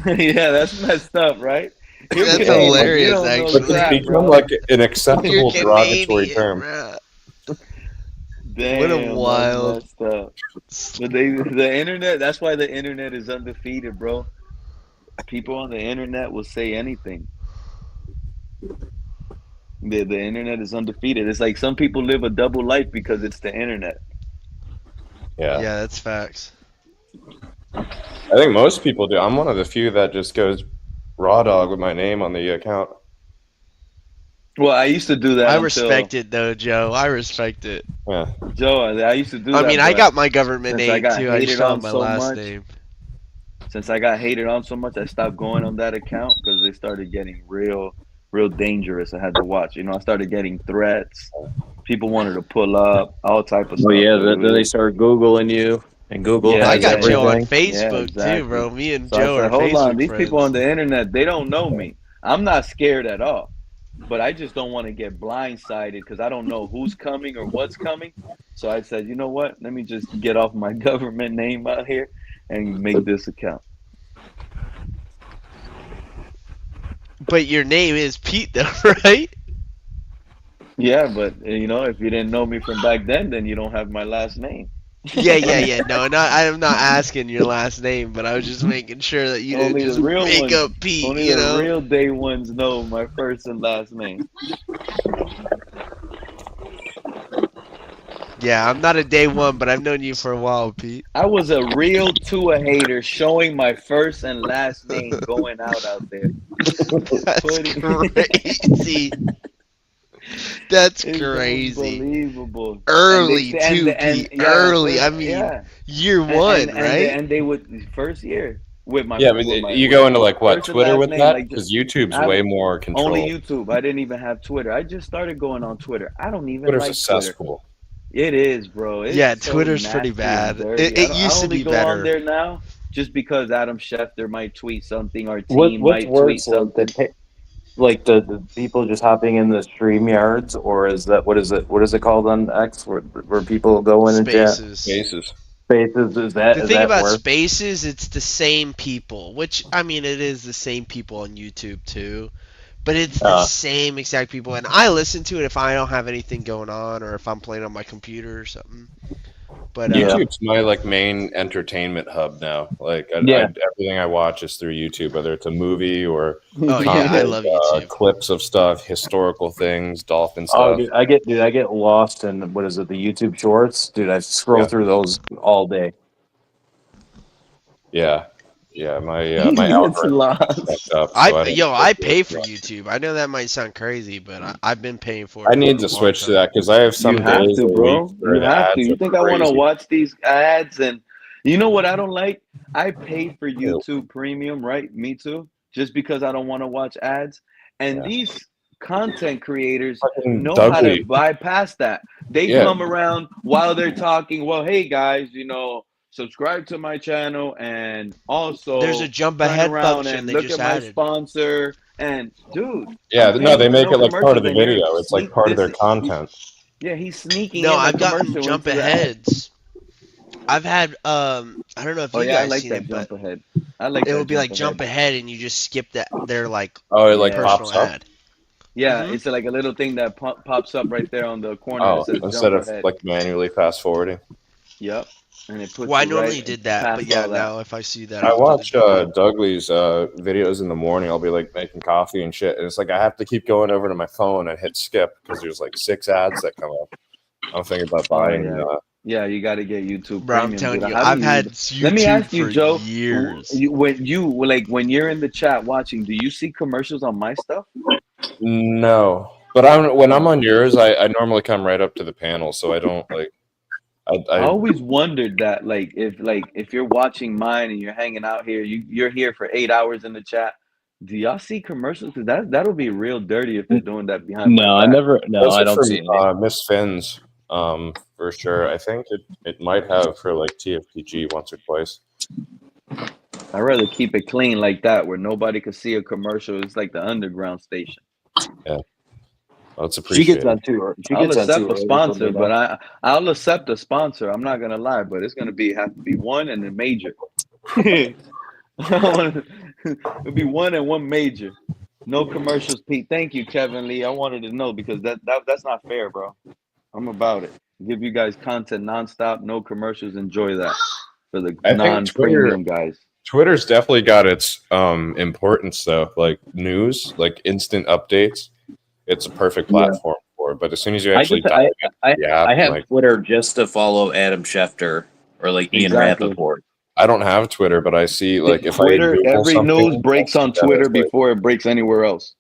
Yeah, that's messed up, right? That's hilarious, actually. It's become like an acceptable derogatory term. Damn, what a wild. But the internet, that's why the internet is undefeated, bro. People on the internet will say anything. The internet is undefeated. It's like some people live a double life because it's the internet. Yeah, that's facts. I think most people do. I'm one of the few that just goes raw dog with my name on the account. Well, I used to do that. I respect it though, Joe. I respect it. Yeah, Joe, I used to do that. I mean, I got my government name too. I just found my last name. Since I got hated on so much, I stopped going on that account because they started getting real dangerous. I had to watch. I started getting threats. People wanted to pull up, all type of stuff. Oh yeah, then they started Googling you, and Google. Yeah, I got everything. Joe on Facebook too, bro. Me and Joe are hold Facebook on, these friends. people on the internet, they don't know me. I'm not scared at all, but I just don't want to get blindsided because I don't know who's coming or what's coming. So I said, you know what? Let me just get off my government name out here and make this account. But your name is Pete, though, right? Yeah, but if you didn't know me from back then you don't have my last name. Yeah. No, I'm not asking your last name, but I was just making sure that you didn't Only just the real make ones, up Pete. only the real day ones know my first and last name. Yeah, I'm not a day one, but I've known you for a while, Pete. I was a real Tua hater, showing my first and last name going out there. That's crazy. That's It's crazy. unbelievable. Early And too, Pete. Early. I mean, year one, right? And they would first year with my Yeah, but you go into like what, first and Twitter last with name, that? like Because YouTube's I way more only control. YouTube. I didn't even have Twitter. I just started going on Twitter. I don't even Twitter's like a Twitter. cesspool. It is, bro. It's Yeah, so Twitter's pretty nasty and bad. dirty. It used I to only be go better. on there now just because Adam Schefter might tweet something, our What's team might tweet worse, like something. the people just hopping in the stream yards, or is that what is it called on X where people go in and chat? Spaces. Spaces is that The is thing that about worse? Spaces, it's the same people, which, I mean, it is the same people on YouTube too, but it's the same exact people, and I listen to it if I don't have anything going on or if I'm playing on my computer or something. But YouTube's my like main entertainment hub now. Like everything I watch is through YouTube, whether it's a movie or I love YouTube. clips of stuff, historical things, dolphin Oh, stuff. dude, I get lost in what is it, the YouTube Shorts, dude. I scroll through those all day. Yeah, my It's algorithm lost. is up. I pay for YouTube. I know that might sound crazy, but I've been paying for it. I need for a to long switch to time. that because I have some You have days to, a bro. week where You the have to. ads You are think I want to crazy. watch these ads? And you know what I don't like? I pay for YouTube Premium, right? Me too. Just because I don't want to watch ads. And these content creators know how to Dudley. bypass that. They come around while they're talking. Well, hey guys, subscribe to my channel and also There's a jump turn ahead around function and they look just at my added. sponsor. And dude, Yeah, I'm no, they paying for make no it like part of commercials the and you're video. It's like part of their content. Yeah, he's sneaking No, in the I've gotten commercial jump into the ad. ahead. I've had I don't know if you I guys like seen that it, jump but ahead. I like it that will be like jump jump ahead and you just skip their like Oh, it like personal pops up? ad. Yeah, it's like a little thing that pops up right there on the corner. Oh, It says instead jump of ahead. like manually fast forwarding. Yep, and it puts Well, I you normally right did that, but past yeah, all that. now if I see that, I I'll watch do the Douglas videos in the morning. I'll be like making coffee and shit, and it's like I have to keep going over to my phone and hit skip because there's like 6 ads that come up. I'm thinking about buying. Yeah, you got to get YouTube Bro, I'm Premium. telling dude. you, How do I've had Let me YouTube ask you, for Joe. years. When you're in the chat watching, do you see commercials on my stuff? No, but when I'm on yours, I normally come right up to the panel, so I don't like. I always wondered that, if you're watching mine and you're hanging out here, you're here for 8 hours in the chat. Do y'all see commercials? Because that'll be real dirty if they're doing that behind my back. No, I don't from, see any. Miss Finn's, for sure. I think it might have for like TFTG once or twice. I'd rather keep it clean like that, where nobody could see a commercial. It's like the underground station. Yeah, that's She appreciated. gets on too. I'll accept a sponsor, but I'll accept a sponsor. I'm not gonna lie, but it's gonna have to be one and a major. It'll be one and one major. No commercials, Pete. Thank you, Kevin Lee. I wanted to know because that's not fair, bro. I'm about it. Give you guys content nonstop, no commercials. Enjoy that for the I think non-premium guys. Twitter's definitely got its importance though, like news, like instant updates. It's a perfect platform for it. But as soon as you actually dive into the app, I have like, Twitter just to follow Adam Schefter or like Ian Exactly. Rappaport. I don't have Twitter, but I see like if Twitter, I Google every something, news breaks I'll on see that Twitter it's, like, before it breaks anywhere else.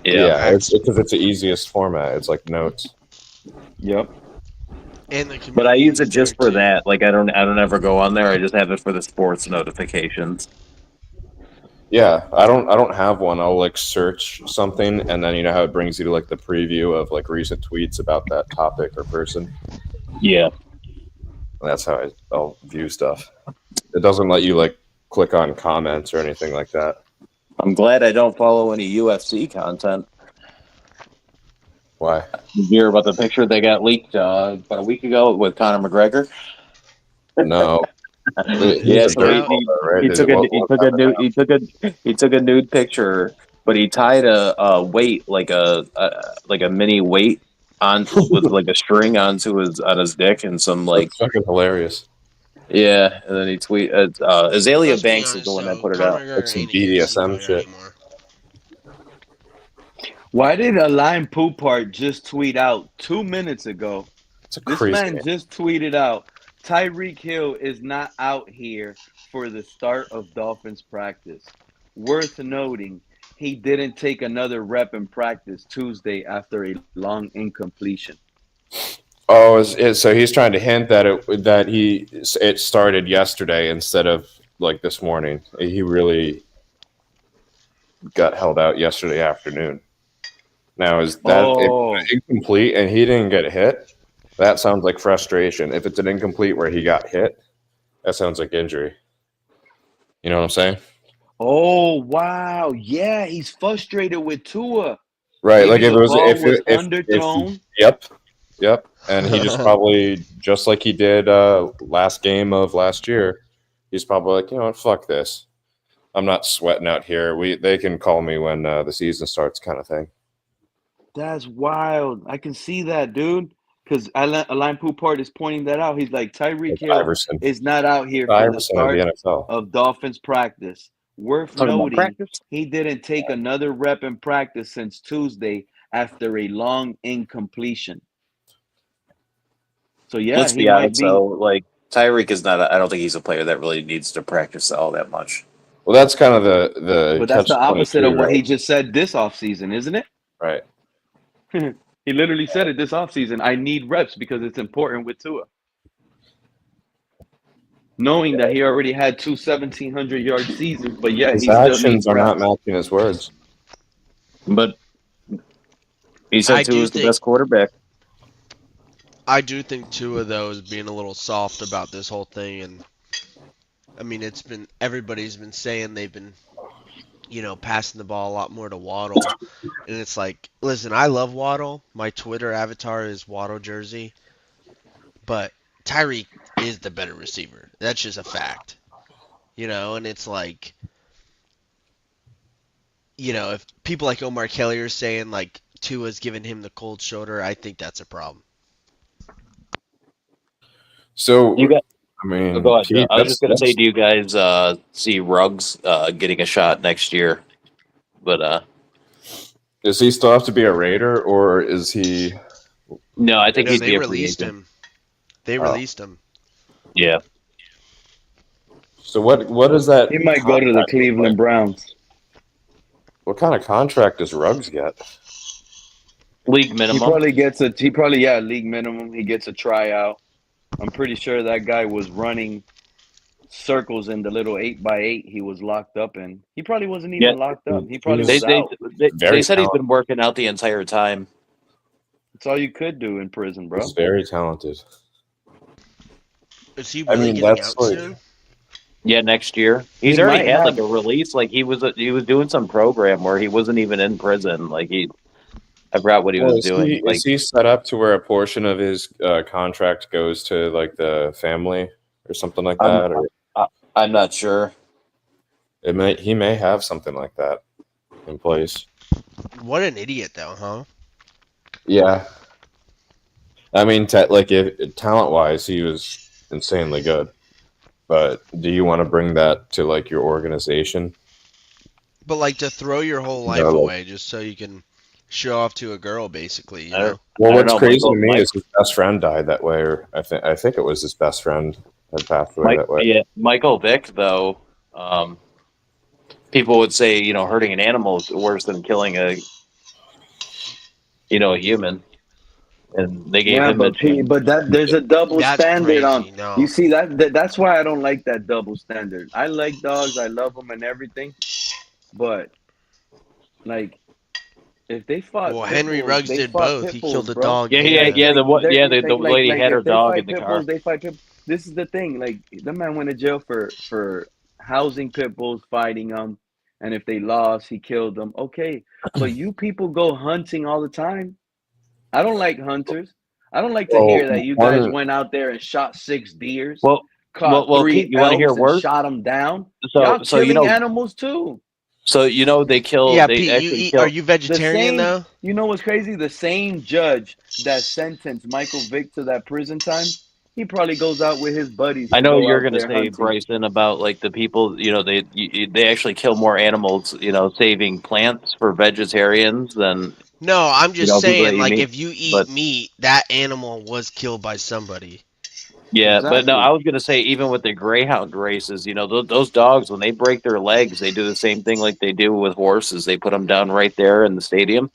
Yeah, it's because it's the easiest format. It's like notes. Yep. And But I use it just for that. Like I don't ever go on there. I just have it for the sports notifications. Yeah, I don't have one. I'll like search something, and then you know how it brings you to like the preview of like recent tweets about that topic or person. Yeah, that's how I'll view stuff. It doesn't let you like click on comments or anything like that. I'm glad I don't follow any UFC content. Why? You hear about the picture they got leaked about a week ago with Conor McGregor? No. Yeah, so he took a nude picture but he tied a weight like a mini weight on with like a string on his dick and some like That's fucking hilarious. Yeah, and then he Azalea Let's be Banks is honest, the one that though. put it Conor out. McGregor That's some ain't a UFC BDSM fighter shit. anymore. Why did Alain Poupart just tweet out 2 minutes ago? It's a This crazy. man just tweeted out, Tyreek Hill is not out here for the start of Dolphins practice. Worth noting, he didn't take another rep in practice Tuesday after a long incompletion. Oh, so he's trying to hint that it started yesterday instead of like this morning. He really got held out yesterday afternoon. Now, is that incomplete and he didn't get hit? That sounds like frustration. If it's an incomplete where he got hit, that sounds like injury. You know what I'm saying? Oh, wow. Yeah, he's frustrated with Tua. Right. Maybe Like if the it was ball was if underthrown. Yep. And he just probably, just like he did last game of last year, he's probably like, you know what, fuck this. I'm not sweating out here. They can call me when the season starts, kind of thing. That's wild. I can see that, dude. Because Alain Poupart is pointing that out. He's like, Tyreek Hill Iverson. is not out here for the Iverson of start the NFL. of Dolphins practice. Worth Talking about noting, practice? he didn't take another rep in practice since Tuesday after a long incompletion. So yeah, Let's he be might honest be. though, like Tyreek is not. I don't think he's a player that really needs to practice all that much. Well, that's kind of the But that's the opposite catch-22, of what right? he just said this offseason, isn't it? Right. He literally said it this offseason. I need reps because it's important with Tua. Knowing that he already had two 1,700-yard seasons, but yeah, His he still actions needs are not reps. matching his words. But he said Tua was the best quarterback. I do think Tua, though, is being a little soft about this whole thing. And, I mean, everybody's been saying they've been, passing the ball a lot more to Waddle. And it's like, listen, I love Waddle. My Twitter avatar is Waddle jersey. But Tyreek is the better receiver. That's just a fact. And it's like, if people like Omar Kelly are saying, like, Tua's giving him the cold shoulder, I think that's a problem. So, You got. I mean, Go ahead, Joe. Pete, I was just going to say, do you guys see Ruggs getting a shot next year? But does he still have to be a Raider, or is he? No, I think he'd they be a released free agent. him. They released him. Yeah. So what is that? He might go to the contract look Cleveland like? Browns. What kind of contract does Ruggs get? League minimum. He probably gets league minimum. He gets a tryout. I'm pretty sure that guy was running circles in the little 8x8 he was locked up in. He probably wasn't even locked up. He probably was out. They said he's been working out the entire time. That's all you could do in prison, bro. He's very talented. Is he really getting out soon? Yeah, next year. He's He already might had have- like a release. Like he was doing some program where he wasn't even in prison. Like I forgot what he was doing. Is he set up to where a portion of his contract goes to like the family or something like that? I'm not sure. He may have something like that in place. What an idiot, though, huh? Yeah. I mean, talent-wise, he was insanely good. But do you want to bring that to like your organization? But like to throw your whole life away just so you can show off to a girl, basically. You know? Well, what's crazy to me is his best friend died that way, or I think it was his best friend that passed away that way. Yeah, Michael Vick though. People would say hurting an animal is worse than killing a human, and they gave him but there's a double That's standard crazy, on. no. You see that's why I don't like that double standard. I like dogs, I love them and everything, but like if they fought, Well, pit Henry bulls, Ruggs they did fought both. pit He bulls, killed a bro. dog. The lady had her if they dog fight in the pit car. bulls, they fight pit. This is the thing. Like the man went to jail for housing pit bulls, fighting them, and if they lost, he killed them. Okay, but you people go hunting all the time. I don't like hunters. I don't like to hear that you guys went out there and shot 6 deers, caught well, 3 Pete, you want to hear elks and worse? shot them down. So Y'all so killing animals too. So they kill. Yeah, They Pete, you actually eat. kill. Are you vegetarian though? You know what's crazy? The same judge that sentenced Michael Vick to that prison time, he probably goes out with his buddies I and know go you're out going to there say, hunting. Bryson, about like the people. They actually kill more animals. Saving plants for vegetarians than No, I'm just people that saying, eat like, meat. if you eat But meat, that animal was killed by somebody. yeah, but no, Exactly. I was going to say even with the greyhound races, those dogs when they break their legs, they do the same thing like they do with horses. They put them down right there in the stadium.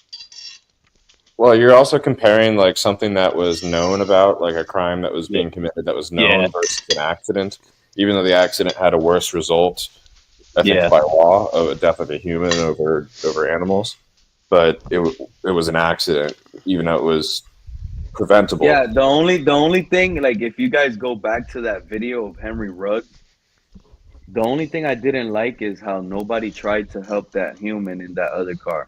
Well, you're also comparing like something that was known about, like a crime that was being committed that was known Yeah. versus an accident, even though the accident had a worse result, I think Yeah. by law, of a death of a human over animals. But it was an accident, even though it was preventable. Yeah, the only thing, like, if you guys go back to that video of Henry Ruggs, the only thing I didn't like is how nobody tried to help that human in that other car.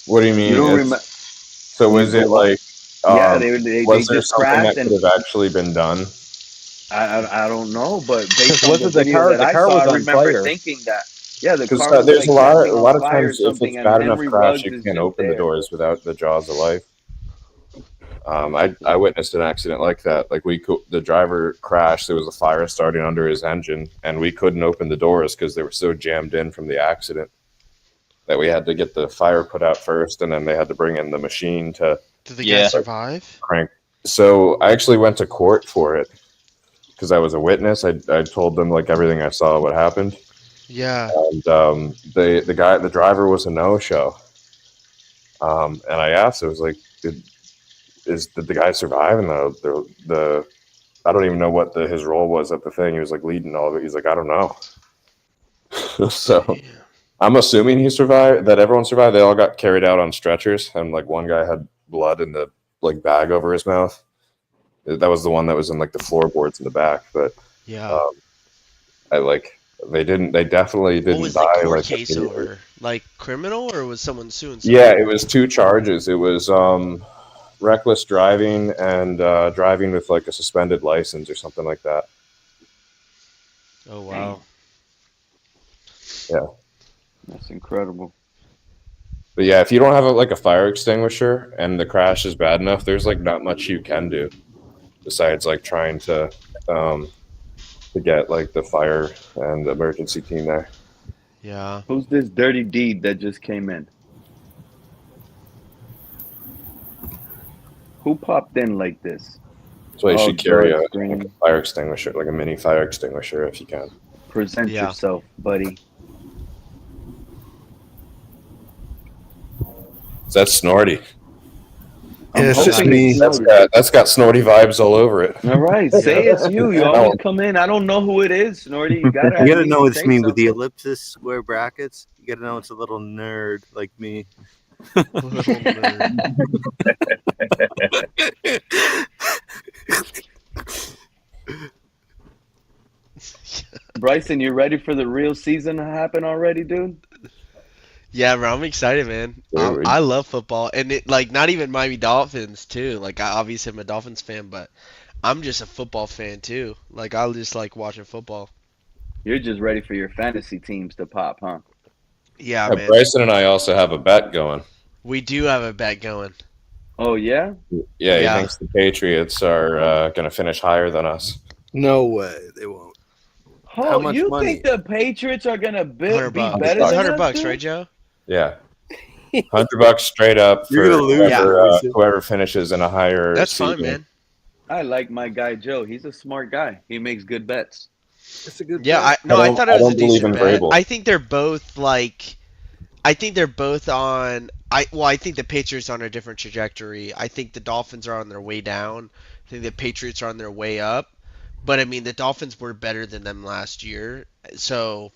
What do you mean? You don't remember? So was it like? Yeah, they was there just something crashed, that and could have actually been done? I don't know, but based on Wasn't the the video car- that the I car saw, was I on remember fire. thinking that. Yeah, the Because car was there's like catching a on lot of fire or times if something, it's and bad enough Henry crash, Ruggs you is can't just open the there. doors without the jaws of life. I witnessed an accident like that. Like the driver crashed. There was a fire starting under his engine, and we couldn't open the doors because they were so jammed in from the accident that we had to get the fire put out first, and then they had to bring in the machine to. Did the guy survive? Crank. So I actually went to court for it because I was a witness. I told them like everything I saw, what happened. Yeah. And the driver was a no-show. And I asked, I was like, did the guy survive? And the I don't even know what his role was at the thing. He was like leading all of it. He's like, I don't know. So I'm assuming he survived. That everyone survived. They all got carried out on stretchers, and like one guy had blood in the like bag over his mouth. That was the one that was in like the floorboards in the back. But Yeah. they definitely didn't What was die. the court Like case over? Like criminal, or was someone suing? Yeah, it was 2 charges. It was reckless driving and driving with like a suspended license or something like that. Oh wow. Yeah. That's incredible. But yeah, if you don't have a fire extinguisher and the crash is bad enough, there's like not much you can do besides like trying to get like the fire and the emergency team there. Yeah. Who's this dirty deed that just came in? Who popped in like this? That's why you should carry a Doug Green. fire extinguisher, like a mini fire extinguisher if you can. Present yourself, buddy. That's Snorty. It's just me. That's got Snorty vibes all over it. All right, say it's you. You always come in. I don't know who it is, Snorty. You gotta, You gotta know it's me with the ellipsis square brackets. You gotta know it's a little nerd like me. Bryson, you ready for the real season to happen already, dude? Yeah, bro, I'm excited, man. I love football, and it like not even Miami Dolphins too. Like I obviously am a Dolphins fan, but I'm just a football fan too. Like I just like watching football. You're just ready for your fantasy teams to pop, huh? Yeah, man. Bryson and I also have a bet going. We do have a bet going. Oh yeah? Yeah, he Yeah. thinks the Patriots are going to finish higher than us. No way, they won't. Oh, much you money? think the Patriots are gonna be $100. better It's than $100, us, dude? right, Joe? Yeah. $100 straight up You're for gonna lose, whoever finishes in a higher That's fine, seeding. man. I like my guy Joe. He's a smart guy. He makes good bets. It's a good. Yeah, I don't- thought I it was a don't believe decent in bet. Vrabel. I think they're both like, I think they're both on. I think the Patriots are on a different trajectory. I think the Dolphins are on their way down. I think the Patriots are on their way up. But I mean, the Dolphins were better than them last year, so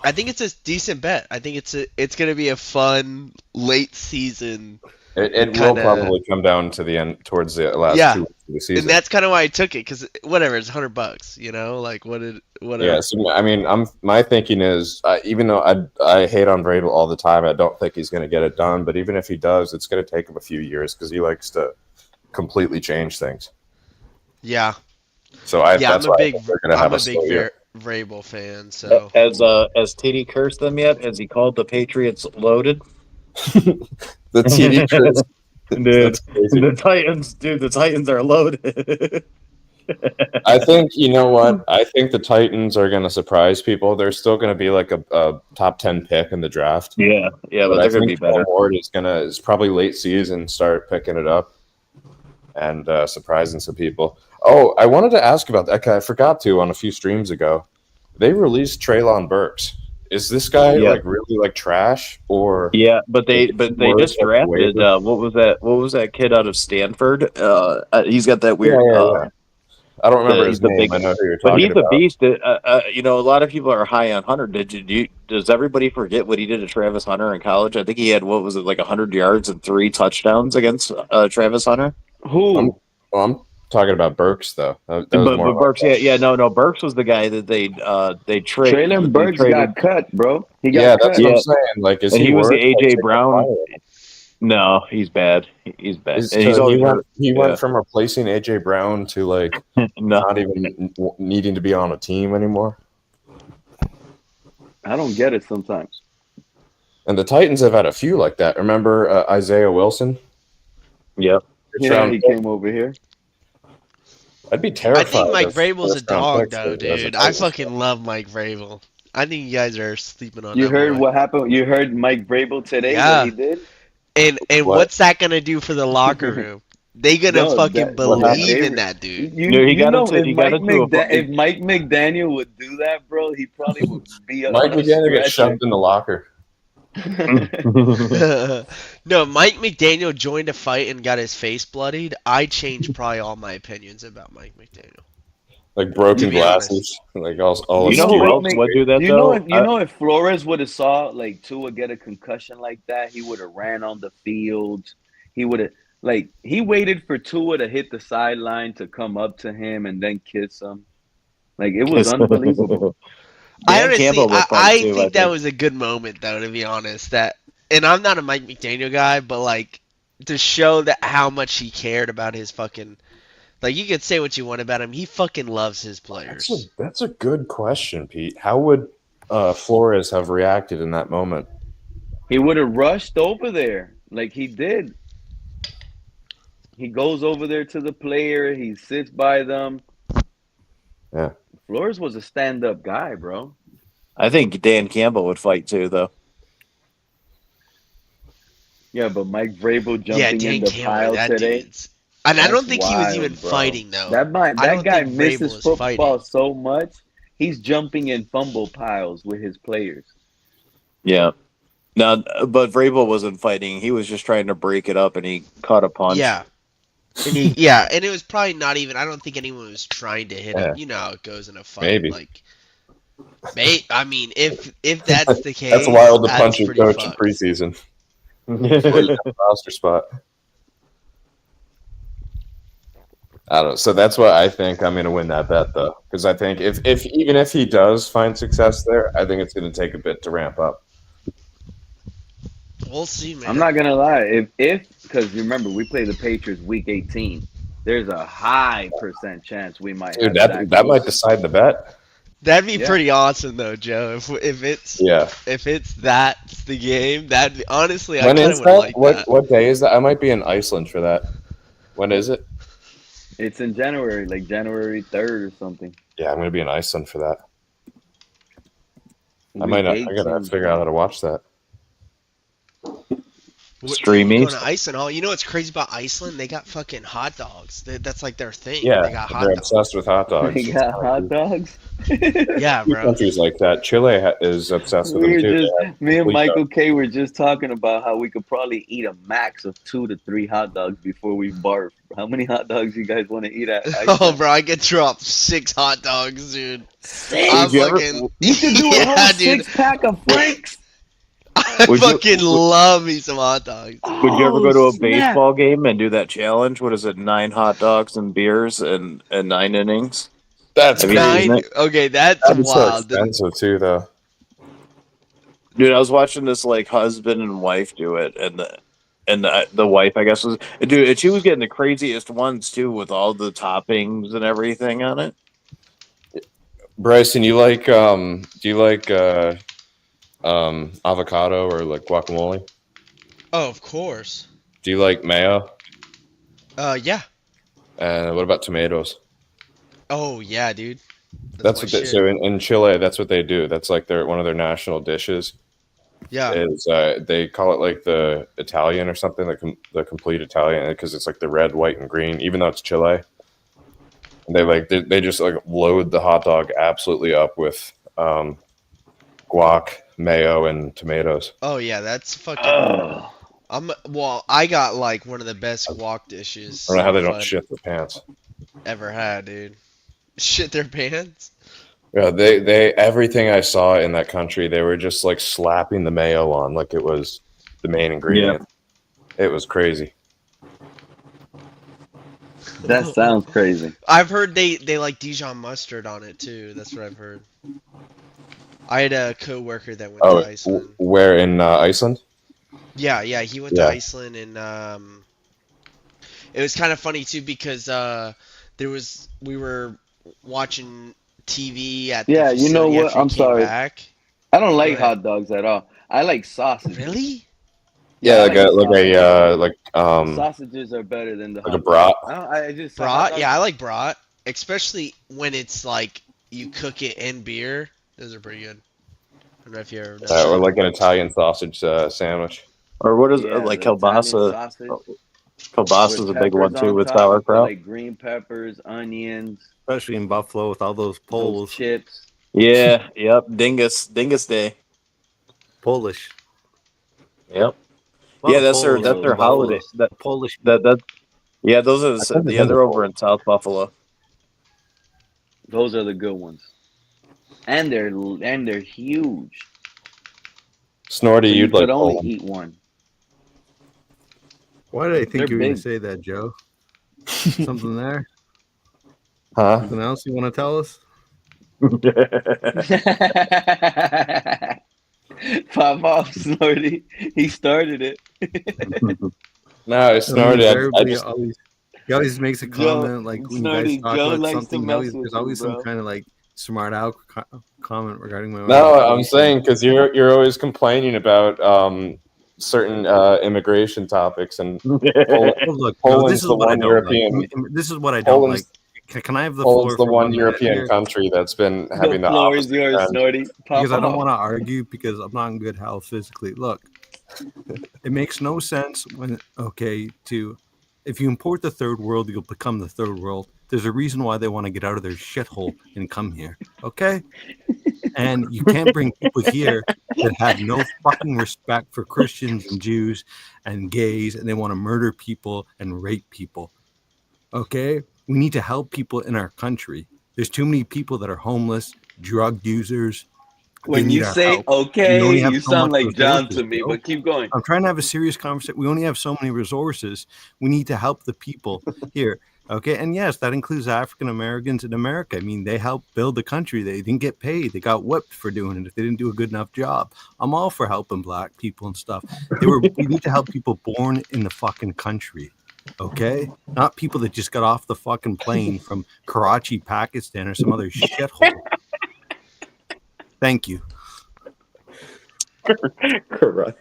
I think it's a decent bet. I think it's gonna be a fun late season. It will kinda- probably come down to the end, towards the last Yeah, 2 weeks of the season. and that's kind of why I took it because whatever, it's $100. You know, like whatever. Yeah, so, I mean, my thinking is, even though I hate on Vrabel all the time, I don't think he's going to get it done. But even if he does, it's going to take him a few years because he likes to completely change things. Yeah. So that's I'm a why I big, think they're going to have a slow year. Vrabel fan, so Has TD cursed them yet? Has he called the Patriots loaded? The TD curse. Dude, That's crazy. the Titans are loaded. I think you know what? I think the Titans are going to surprise people. They're still going to be like a top 10 pick in the draft. Yeah, but they're I going to be think better. Ward is probably late season start picking it up and surprising some people. Oh, I wanted to ask about that. I forgot to on a few streams ago. They released Treylon Burks. Is this guy like really like trash or? Yeah, but they just at the drafted waiver? what was that kid out of Stanford? He's got that weird. Yeah. I don't remember his he's the name. big, I know who you're but talking he's about. a beast. You know, a lot of people are high on Hunter. Does everybody forget what he did to Travis Hunter in college? I think he had what was it like 100 yards and 3 touchdowns against Travis Hunter. Who? I'm talking about Burks though. That was But more Burks, no, Burks was the guy that they traded. Traylon Burks got cut, bro. He got cut. that's what I'm saying. Like, is and he he was the worth, AJ like, Brown. No, he's bad. He's bad. And he's always hurt. He went from replacing AJ Brown to like not even needing to be on a team anymore. I don't get it sometimes. And the Titans have had a few like that. Remember Isaiah Wilson? Yep. Yeah, he came over here. I'd be I terrified. think Mike of Vrabel's a first round dog, picks though, as a dude. I Titans. fucking love Mike Vrabel. I think you guys are sleeping on You that heard boy. what happened? You heard Mike Vrabel today, Yeah. what he did? And what's that gonna do for the locker room? They gonna No, fucking what believe happened? in that dude. If Mike McDaniel would do that, bro, he probably would be up Mike on a McDaniel gets stretcher. shoved in the locker. No, Mike McDaniel joined a fight and got his face bloodied. I changed probably all my opinions about Mike McDaniel. Like broken To be glasses. Like all You know askew. who else would do that, though? You know if Flores would have saw like Tua get a concussion like that, he would have ran on the field. He would have he waited for Tua to hit the sideline to come up to him and then kiss him. Like it was unbelievable. I Dan honestly, Campbell was fun I too, think I that think. was a good moment, though. To be honest, and I'm not a Mike McDaniel guy, but like to show that how much he cared about his fucking. Like you could say what you want about him, he fucking loves his players. That's a good question, Pete. How would Flores have reacted in that moment? He would have rushed over there like he did. He goes over there to the player. He sits by them. Yeah. Flores was a stand-up guy, bro. I think Dan Campbell would fight too, though. Yeah, but Mike Vrabel jumping Yeah, in Dan the Campbell, pile that today. dude's. And I don't That's think he was wild, even bro. fighting though. That I don't guy think misses Vrabel was football fighting. so much. He's jumping in fumble piles with his players. Yeah. No, but Vrabel wasn't fighting. He was just trying to break it up, and he caught a punch. Yeah. And and it was probably not even. I don't think anyone was trying to hit him. Yeah. You know how it goes in a fight. Maybe. Like, I mean, if that's the case, That's wild to that's punch your pretty coach in fucked. preseason. Before you have a roster spot. I don't know. So that's what I think I'm going to win that bet, though, because I think if even if he does find success there, I think it's going to take a bit to ramp up. We'll see, man. I'm not gonna lie. If because remember we play the Patriots week 18, there's a high % chance we might Dude, have that Zach might Wilson. decide the bet. That'd be Yeah. pretty awesome, though, Joe. If it's that's the game, that honestly, I When kind is of would that? like that. What day is that? I might be in Iceland for that. When is it? It's in January, like January 3rd or something. Yeah, I'm going to be in Iceland for that. I Week might not. I 18. gotta figure out how to watch that. Streamy. Going to Iceland, oh, you know what's crazy about Iceland? They got fucking hot dogs. That's like their thing. Yeah, they got hot they're dogs. obsessed with hot dogs. They got hot dogs. Yeah, Few bro. countries like that. Chile is obsessed with them too. They have Me and complete Michael dogs. K were just talking about how we could probably eat a max of 2 to 3 hot dogs before we barf. How many hot dogs you guys want to eat at Iceland? Oh, bro, I could drop 6 hot dogs, dude. Six? I Would you ever- fucking You could do a yeah, whole dude. 6-pack of Franks. I Would you- fucking love me some hot dogs. Would you ever go to a snap. baseball game and do that challenge? What is it? 9 hot dogs and beers and 9 innings. That's Have you seen Nine, it? okay, that's That'd be so wild. expensive too, though. Dude, I was watching this like husband and wife do it, and the wife, I guess, was dude, and she was getting the craziest ones too, with all the toppings and everything on it. Bryson, you like do you like avocado or like guacamole? Oh, of course. Do you like mayo? Yeah. And what about tomatoes? Oh yeah, dude. That's That's my what they, shit. so in Chile, that's what they do. That's like one of their national dishes. Yeah. Is they call it like the Italian or something, the complete Italian, because it's like the red, white, and green. Even though it's Chile, and they just like load the hot dog absolutely up with guac, mayo, and tomatoes. Oh yeah, that's fucking. I got like one of the best guac dishes I don't know how they don't I've shit their pants. ever had, dude. Shit their pants. Yeah, they everything I saw in that country, they were just like slapping the mayo on like it was the main ingredient. It was crazy. That sounds crazy. I've heard they like Dijon mustard on it too. That's what I've heard. I had a coworker that went to Iceland. Where in Iceland? Yeah, he went to Iceland, and it was kind of funny too because we were watching TV at the Yeah, you know facility what? after he I'm came sorry. back. I don't Go like ahead. hot dogs at all. I like sausages. Really? Yeah, I sausages sausages are better than the like a hot brat. dogs. I just Brat? Yeah, I like brat, especially when it's like you cook it in beer. Those are pretty good. I don't know if you ever done Or that. like an Italian sausage sandwich. Or what is Yeah, like the Italian kielbasa? sausage Kielbasa is with a big one peppers too on with top, sauerkraut. like green peppers, onions, Especially in Buffalo with all those those Poles. chips. Yeah, yep. Dingus Day. Polish. Yep. A lot Yeah, of that's Poles their in holiday. Buffalo. Polish. Yeah, those are I've never been to they're over Poland. in South Buffalo. Those are the good ones, and they're huge. Snorty, So you you'd like could only Poland. eat one. Why did I think They're you were going to big. say that, Joe? Something there? Huh? Something else you want to tell us? Pop off, Snorty. He started it. No, it's Snorty. I just He always makes a Joe, comment like when you guys Snorty, talk Joe about likes to something. mess There's with you, always some bro. kind of like smart aleck comment regarding my no. I'm education. saying because you're always complaining about certain immigration topics, and Well, look, Joe, Poland's this is the what I one don't like. European. This is what I don't like. Poland's Can I have the Poland's floor the for one 1 minute European here? country that's been The having the floor is opposite yours, trend. Snorty. Pop Because I don't off. want to argue because I'm not in good health physically. Look, it makes no sense if you import the third world, you'll become the third world. There's a reason why they want to get out of their shithole and come here. Okay? And you can't bring people here that have no fucking respect for Christians and Jews and gays, and they want to murder people and rape people. Okay? We need to help people in our country. There's too many people that are homeless, drug users. They When need you our say help. We okay, only have you so sound much like John resources, to me, Joe. but keep going. I'm trying to have a serious conversation. We only have so many resources. We need to help the people here. Okay. And yes, that includes African Americans in America. I mean, they helped build the country. They didn't get paid. They got whipped for doing it if they didn't do a good enough job. I'm all for helping black people and stuff. We need to help people born in the fucking country. Okay. Not people that just got off the fucking plane from Karachi, Pakistan, or some other shithole. Thank you. Correct.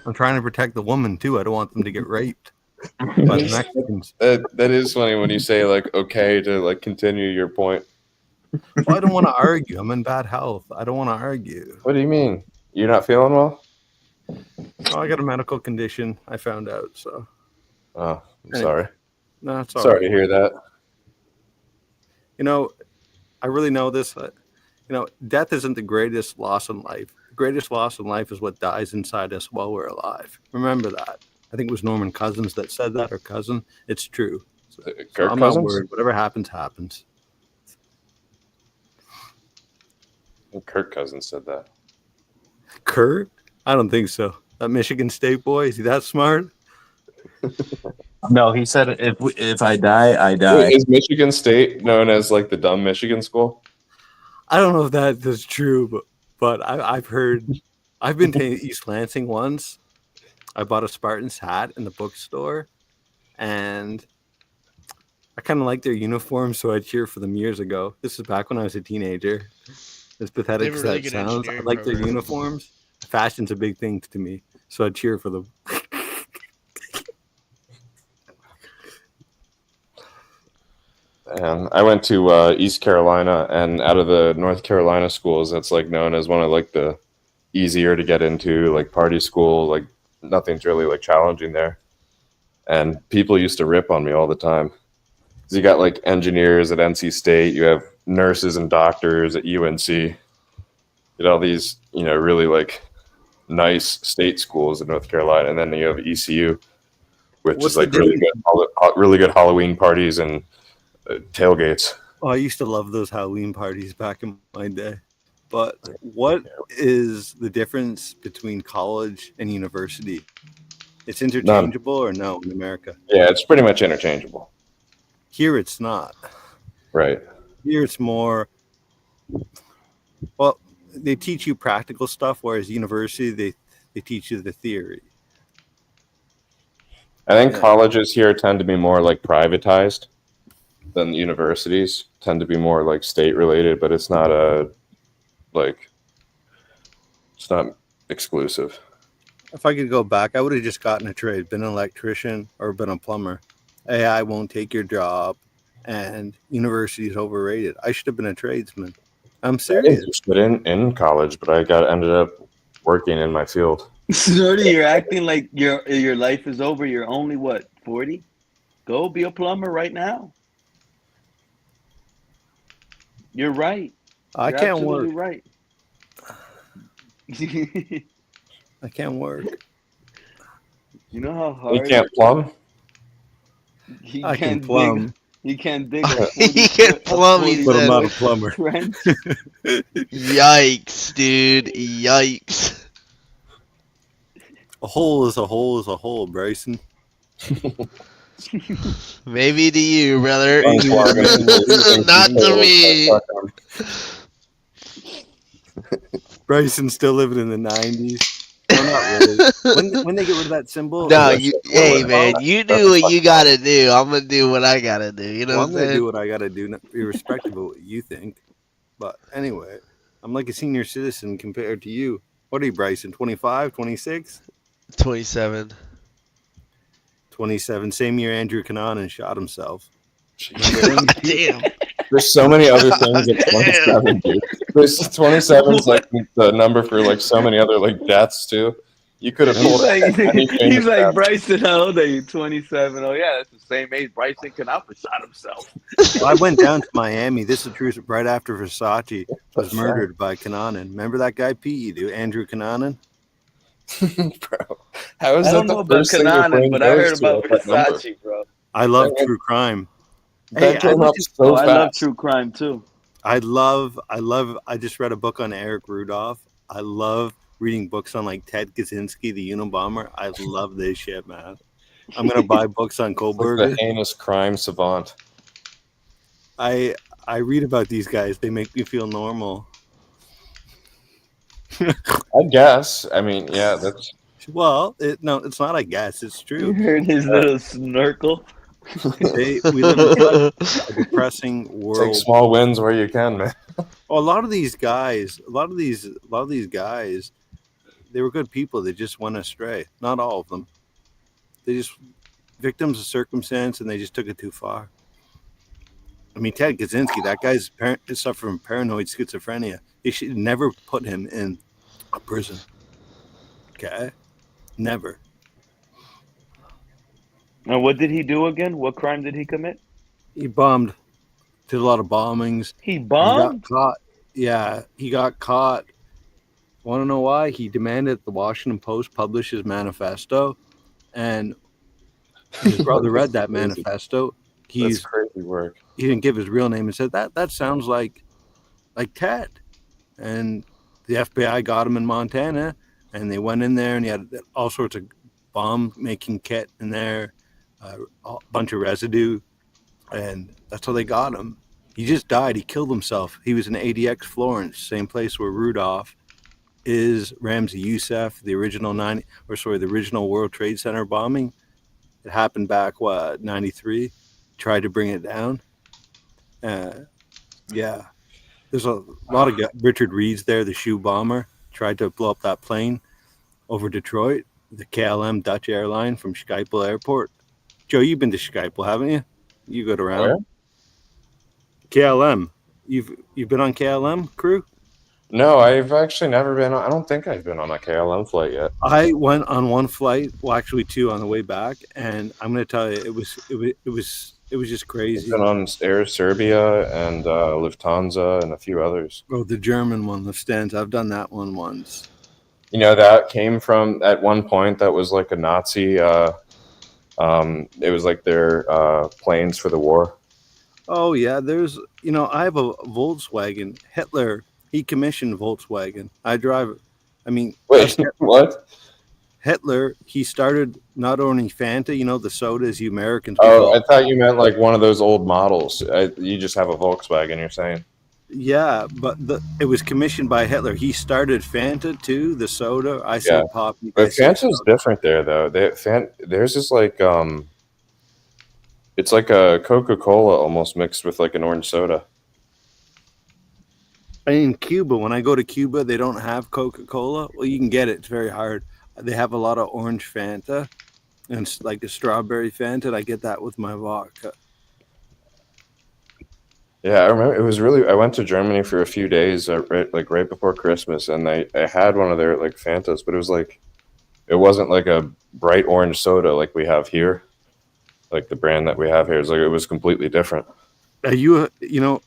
I'm trying to protect the woman too. I don't want them to get raped by the Mexicans. That is funny when you say like okay to like continue your point. Well, I don't want to argue. I'm in bad health. I don't want to argue. What do you mean? You're not feeling well? Oh, I got a medical condition. I found out. So. Oh, I'm sorry. No, it's all sorry right. to hear that. You know, I really know this. Death isn't the greatest loss in life. The greatest loss in life is what dies inside us while we're alive. Remember that. I think it was Norman Cousins that said that, or Cousin. It's true. So I'm not worried. Whatever happens, happens. Kirk Cousins said that. Kurt? I don't think so. That Michigan State boy, is he that smart? No, he said if I die, I die. Wait, is Michigan State known as like the dumb Michigan school? I don't know if that is true, but I've heard. I've been to East Lansing once. I bought a Spartans hat in the bookstore, and I kind of like their uniforms, so I cheer for them years ago. This is back when I was a teenager. As They pathetic have a as really that good sounds, I engineering like their program. uniforms. Fashion's a big thing to me, so I cheer for them. And I went to East Carolina, and out of the North Carolina schools, that's like known as one of like the easier to get into, like party school. Like nothing's really like challenging there, and people used to rip on me all the time. 'Cause you got like engineers at NC State, you have nurses and doctors at UNC, you get all these really like nice state schools in North Carolina, and then you have ECU, which What's is the like really good Halloween parties and tailgates. Oh, I used to love those Halloween parties back in my day. But what is the difference between college and university? It's None. interchangeable or no in America? Yeah, it's pretty much interchangeable. Here it's not. Right. Here it's more, well, they teach you practical stuff, whereas university, they teach you the theory. I think colleges here tend to be more like privatized than universities tend to be more like state related, but it's not it's not exclusive. If I could go back, I would have just gotten a trade, been an electrician or been a plumber. AI won't take your job, and university is overrated. I should have been a tradesman. I'm I serious. interested in college, but I ended up working in my field. Snorty, you're acting like your life is over. You're only what, 40? Go be a plumber right now. You're right. I You're can't absolutely work. right. I can't work. You know how hard You can't plumb? He I can can't plumb. dig. He can't dig a 40 He can foot- a plumb, he 40 But I'm said. not a foot plumber. trench. Yikes, dude. Yikes. A hole is a hole is a hole, Bryson. Maybe to you, brother. Thanks, Marvin. Not to me. Bryson's still living in the 90s. No, not really. When they get rid of that symbol, No, like, hey man, you do what you gotta do. I'm gonna do what I gotta do. You know well, what I'm I'm gonna do saying? what I gotta do, irrespective of what you think. But anyway, I'm like a senior citizen compared to you. What are you, Bryson? 25, 26? 27. 27. Same year Andrew Cunanan shot himself. Damn. There's so many other things at 27, dude. There's 27 is like the number for like so many other like deaths too. You could have He's pulled like, any he's famous like death. Bryson, how old are you? 27. Oh yeah, that's the same age Bryson Canafa shot himself. Well, I went down to Miami. This is true. Right after Versace was murdered by Cunanan. Remember that guy, Pete? You do, Andrew Cunanan? Bro, how is I that don't the know about first thing your Cananan, brain but I heard goes to about at that number? Versace, bro. I love true crime. That came up so Oh, I love fast. true crime too. I just read a book on Eric Rudolph. I love reading books on like Ted Kaczynski, the Unabomber. I love this shit, man. I'm gonna buy books on It's like Kohlberger. the heinous crime savant. I read about these guys. They make me feel normal. I guess. I mean, yeah, that's Well, it's not. I guess it's You true. heard his little snorkel. We live in such a depressing world. take small wins where you can, man. Well, a lot of these guys, they were good people. They just went astray. Not all of them. They just victims of circumstance, and they just took it too far. I mean, Ted Kaczynski, that guy's suffering from paranoid schizophrenia. They should never put him in a prison. Okay, never. And what did he do again? What crime did he commit? He bombed. Did a lot of bombings. He He bombed? got caught. Yeah, he got caught. Want to know why? He demanded the Washington Post publish his manifesto, and his brother read that Crazy. manifesto. That's crazy work. He didn't give his real name and said that sounds like Ted. And the FBI got him in Montana, and they went in there, and he had all sorts of bomb making kit in there, a bunch of residue, and that's how they got him. He just died. He killed himself. He was in ADX Florence, same place where Rudolph is. Ramzi Youssef, the original the original World Trade Center bombing. It happened back 93. tried to bring it down. Yeah, there's a lot of Richard Reed's there. The shoe bomber tried to blow up that plane over Detroit. The KLM Dutch airline from Schiphol Airport. Joe, you've been to Schiphol, haven't you? You go around. Where? KLM. You've been on KLM crew? No, I've actually never been. I don't think I've been on a KLM flight yet. I went on one flight, well, actually two on the way back, and I'm going to tell you, it was just crazy. I've been on Air Serbia and Lufthansa and a few others. Oh, the German one, Lufthansa. I've done that one once. You know, that came from, at one point, that was like a Nazi. It was like their planes for the war. Oh, yeah. There's, I have a Volkswagen. Hitler, he commissioned Volkswagen. I drive it. I mean, wait, what? Hitler, he started not only Fanta, the sodas you Americans. Oh, I thought you meant like one of those old models. You just have a Volkswagen, you're saying? Yeah, but it was commissioned by Hitler. He started Fanta too, the soda. I said pop. But Fanta's different there, though. There's this like it's like a Coca-Cola almost mixed with like an orange soda. In Cuba, when I go to Cuba, they don't have Coca-Cola. Well, you can get it. It's very hard. They have a lot of orange Fanta and like a strawberry Fanta. And I get that with my vodka. Yeah, I remember it was really. I went to Germany for a few days, right before Christmas, and I had one of their like Fantas, but it wasn't like a bright orange soda like we have here, like the brand that we have here. It was completely different.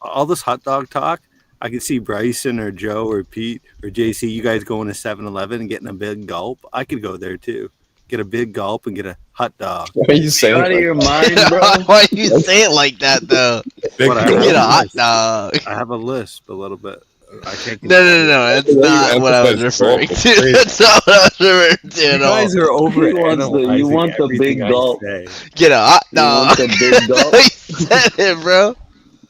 All this hot dog talk. I could see Bryson or Joe or Pete or JC, you guys going to 7-Eleven and getting a big gulp. I could go there too. Get a big gulp and get a hot dog. What are you saying? Out of your mind, bro. Why do you say it like that, though? Get a hot dog. I have a lisp a little bit. I can't. No. That's not what I was referring to. That's not what I was referring to at all. You guys are over it. You want the big gulp. Get a hot dog. You want the big gulp. You said it, bro.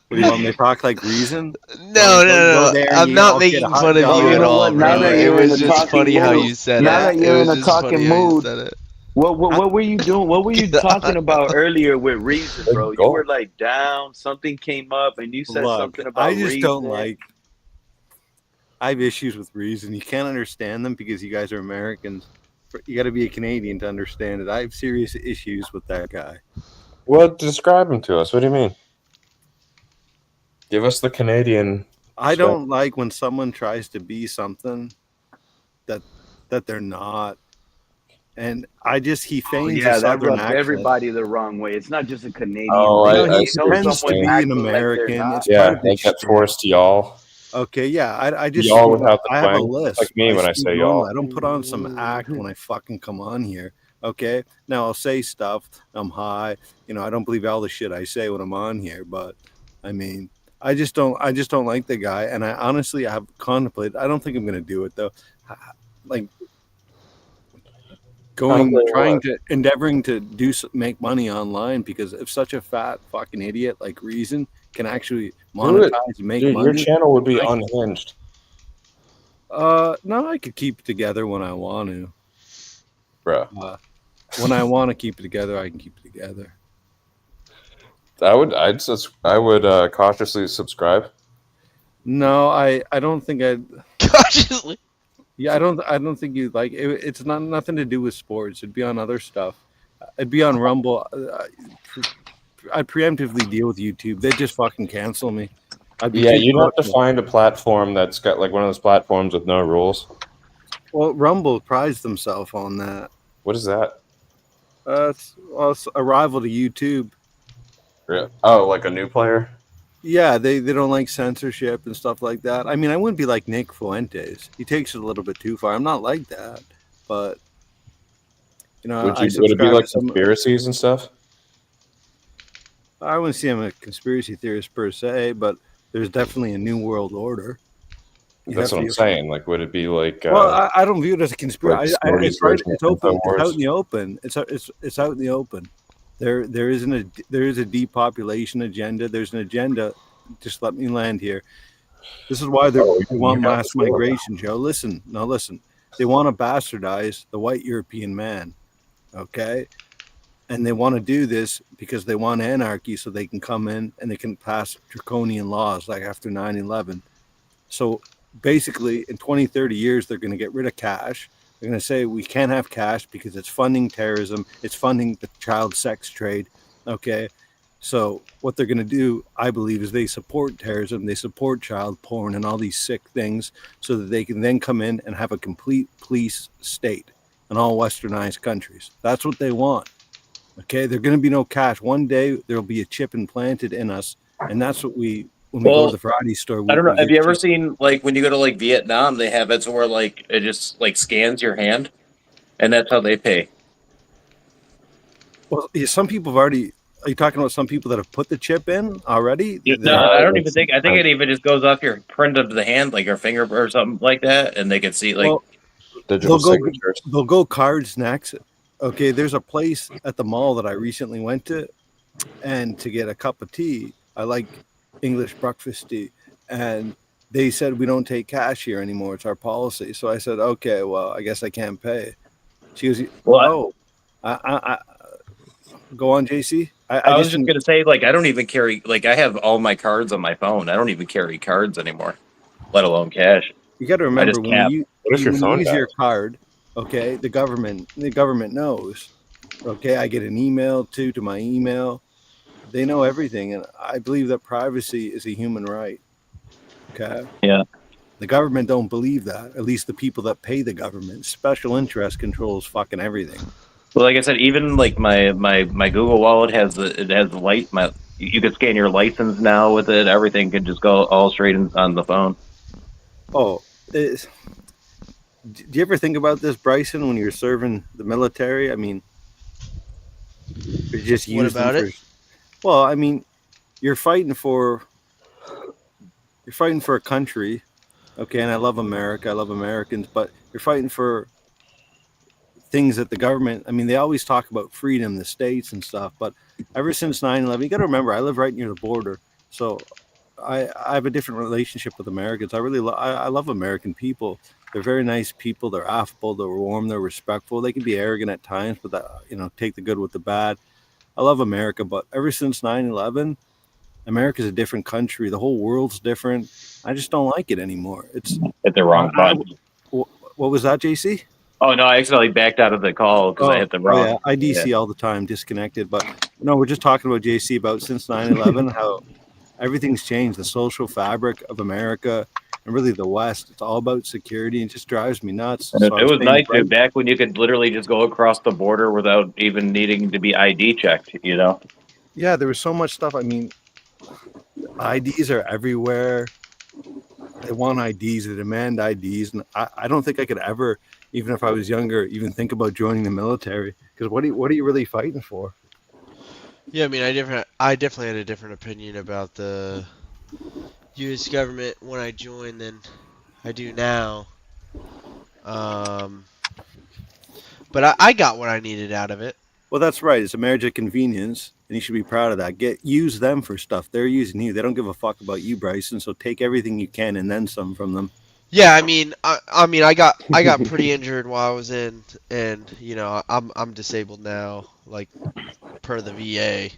What, do you want me to talk like Reason? No. I'm not making fun of you at all, bro. It was just funny how you said it. Now that you're in a just talking funny how you mood. said it. What were you doing? What were you talking about earlier with Reason, bro? You were like down. Something came up, and you said something about I just Reason. don't like. I have issues with Reason. You can't understand them because you guys are Americans. You got to be a Canadian to understand it. I have serious issues with that guy. Well, describe him to us. What do you mean? Give us the Canadian. I don't like when someone tries to be something that they're not. And he feigns a that southern rubs accent. everybody the wrong way. It's not just a Canadian. He pretends to be an American. It's part of like that forced y'all. Okay, yeah. I just y'all without the I have a twang. list. Like me when I say y'all. I don't put on some act when I fucking come on here. Okay. Now I'll say stuff. I'm high. I don't believe all the shit I say when I'm on here, but I mean, I just don't like the guy, and I honestly have contemplated. I don't think I'm gonna do it though. Like endeavoring to make money online, because if such a fat fucking idiot like Reason can actually monetize and make money, your channel would be unhinged. No, I could keep it together when I want to, bro. When I want to keep it together, I can keep it together. I would cautiously subscribe. No, I don't think I'd cautiously. Yeah, I don't think you'd like it. It's nothing to do with sports. It'd be on other stuff. It'd be on Rumble. I'd preemptively deal with YouTube. They'd just fucking cancel me. You'd have to find a platform that's got like one of those platforms with no rules. Well, Rumble prides themselves on that. What is that? It's a rival to YouTube. Really? Oh, like a new player? Yeah, they don't like censorship and stuff like that. I mean, I wouldn't be like Nick Fuentes. He takes it a little bit too far. I'm not like that, but would it be like conspiracies and stuff? I wouldn't see him a conspiracy theorist per se, but there's definitely a new world order. That's what I'm saying. Like, would it be like? Well, I don't view it as a conspiracy. Like It's open. It's out in the open. It's out in the open. There is a depopulation agenda. There's an agenda. Just let me land here. This is why they want mass migration, Joe. Listen. They want to bastardize the white European man. Okay. And they want to do this because they want anarchy so they can come in and they can pass draconian laws like after 9/11. So basically, in 20, 30 years, they're going to get rid of cash. They're going to say we can't have cash because it's funding terrorism. It's funding the child sex trade. Okay. So what they're going to do, I believe, is they support terrorism. They support child porn and all these sick things so that they can then come in and have a complete police state in all westernized countries. That's what they want. Okay. There's going to be no cash. One day there'll be a chip implanted in us. And that's what when we go to the variety store. I don't know. we Have get you ever chips. seen like when you go to like Vietnam, they have it to where like it just like scans your hand, and that's how they pay. Well, yeah, some people have already. Are you talking about some people that have put the chip in already? No, I don't even think. I think it even just goes off your print of the hand, like your finger or something like that, and they can see like Well, digital they'll go. signatures. They'll go cards next. Okay, there's a place at the mall that I recently went to, and to get a cup of tea, I like English breakfast tea, and they said we don't take cash here anymore. It's our policy. So I said, okay, well, I guess I can't pay. She goes, Well, I go on, JC. I was just gonna say, like, I don't even carry, like, I have all my cards on my phone. I don't even carry cards anymore, let alone cash. You got to I remember just when tap. you use your card, okay, the government knows. Okay, I get an email to my email. They know everything, and I believe that privacy is a human right. Okay. Yeah. The government don't believe that. At least the people that pay the government. Special interest controls fucking everything. Well, like I said, even like my Google Wallet has the light. You can scan your license now with it. Everything can just go all straight on the phone. Oh, do you ever think about this, Bryson, when you're serving the military? I mean, you just use them for. Well, I mean, you're fighting for a country, okay? And I love America. I love Americans, but you're fighting for things that the government. I mean, they always talk about freedom, the states and stuff, but ever since 9/11, you got to remember, I live right near the border, so I have a different relationship with Americans. I really I love American people. They're very nice people. They're affable. They're warm. They're respectful. They can be arrogant at times, but take the good with the bad. I love America, but ever since 9/11, America's a different country. The whole world's different. I just don't like it anymore. It's hit the wrong button. What was that, JC? Oh no, I accidentally backed out of the call because I hit the wrong. Yeah, I DC all the time, disconnected. But no, we're just talking about JC about since 9/11, how everything's changed. The social fabric of America and really the West. It's all about security, and it just drives me nuts. It was nice, dude. Back when you could literally just go across the border without even needing to be ID checked, Yeah, there was so much stuff. I mean, IDs are everywhere. They want IDs. They demand IDs, and I don't think I could ever, even if I was younger, even think about joining the military. Because what are you really fighting for? Yeah, I mean, I definitely had a different opinion about the U.S. government when I joined than I do now. But I got what I needed out of it. Well, that's right. It's a marriage of convenience, and you should be proud of that. Use them for stuff. They're using you. They don't give a fuck about you, Bryson. So take everything you can and then some from them. Yeah, I mean, I got pretty injured while I was in, and I'm disabled now, like per the VA.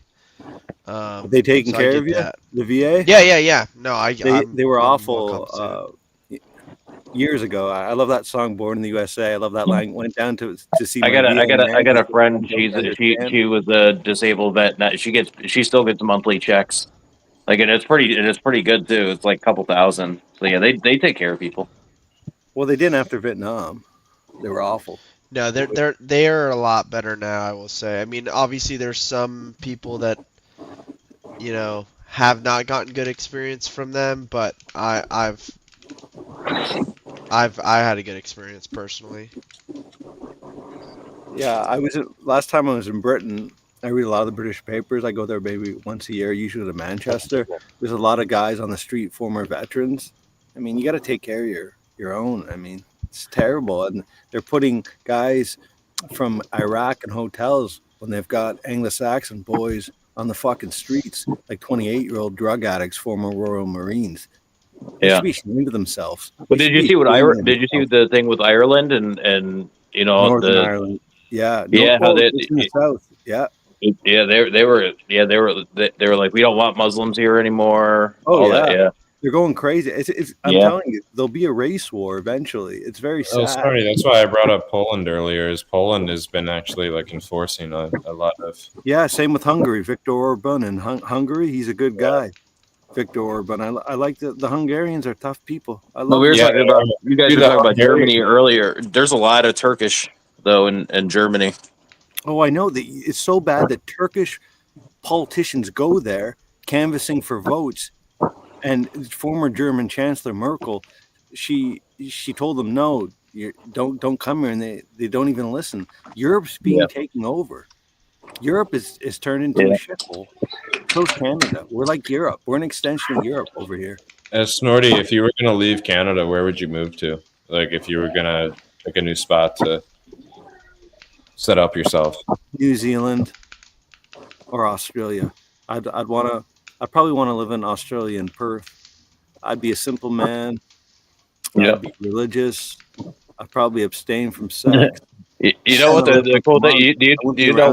Are they taking care of you? That. The VA? Yeah. No, they were awful years ago. I love that song "Born in the USA." I love that line. Went down to see. I got a friend. She was a disabled vet. Now she still gets monthly checks. Like, and it's pretty good too. It's like a couple thousand. So yeah, they take care of people. Well, they didn't after Vietnam. They were awful. No, they're a lot better now, I will say. I mean, obviously there's some people that have not gotten good experience from them, but I had a good experience personally. Yeah, last time I was in Britain. I read a lot of the British papers. I go there maybe once a year, usually to Manchester. There's a lot of guys on the street, former veterans. I mean, you got to take care of your own. I mean, it's terrible. And they're putting guys from Iraq in hotels when they've got Anglo-Saxon boys on the fucking streets, like 28-year-old drug addicts, former Royal Marines. They should be ashamed of themselves. But did you see the thing with Ireland and Northern Ireland? Yeah. How in the south. Yeah. Yeah, they were like, we don't want Muslims here anymore. Oh All yeah. that, yeah. They're going crazy. It's I'm Yeah. telling you, there'll be a race war eventually. It's very Oh, sad. sorry. That's why I brought up Poland earlier. Is Poland has been actually like enforcing a lot of. Yeah, same with Hungary. Viktor Orban in Hungary, he's a good guy. Viktor Orban. I like the Hungarians are tough people. I But love we were them. talking about you guys Dude, were the talking about Hungarian- Germany earlier. There's a lot of Turkish though in Germany. Oh, I know that it's so bad that Turkish politicians go there canvassing for votes, and former German Chancellor Merkel, she told them no, you don't come here, and they don't even listen. Europe's being taken over. Europe is turned into a shithole. So's Canada. We're like Europe. We're an extension of Europe over here. Snorty, if you were gonna leave Canada, where would you move to? Like, if you were gonna pick a new spot to set up yourself. New Zealand or Australia. I'd probably want to live in Australia in Perth. I'd be a simple man. Yeah. I'd be religious. I'd probably abstain from sex. You know what the cool thing? You know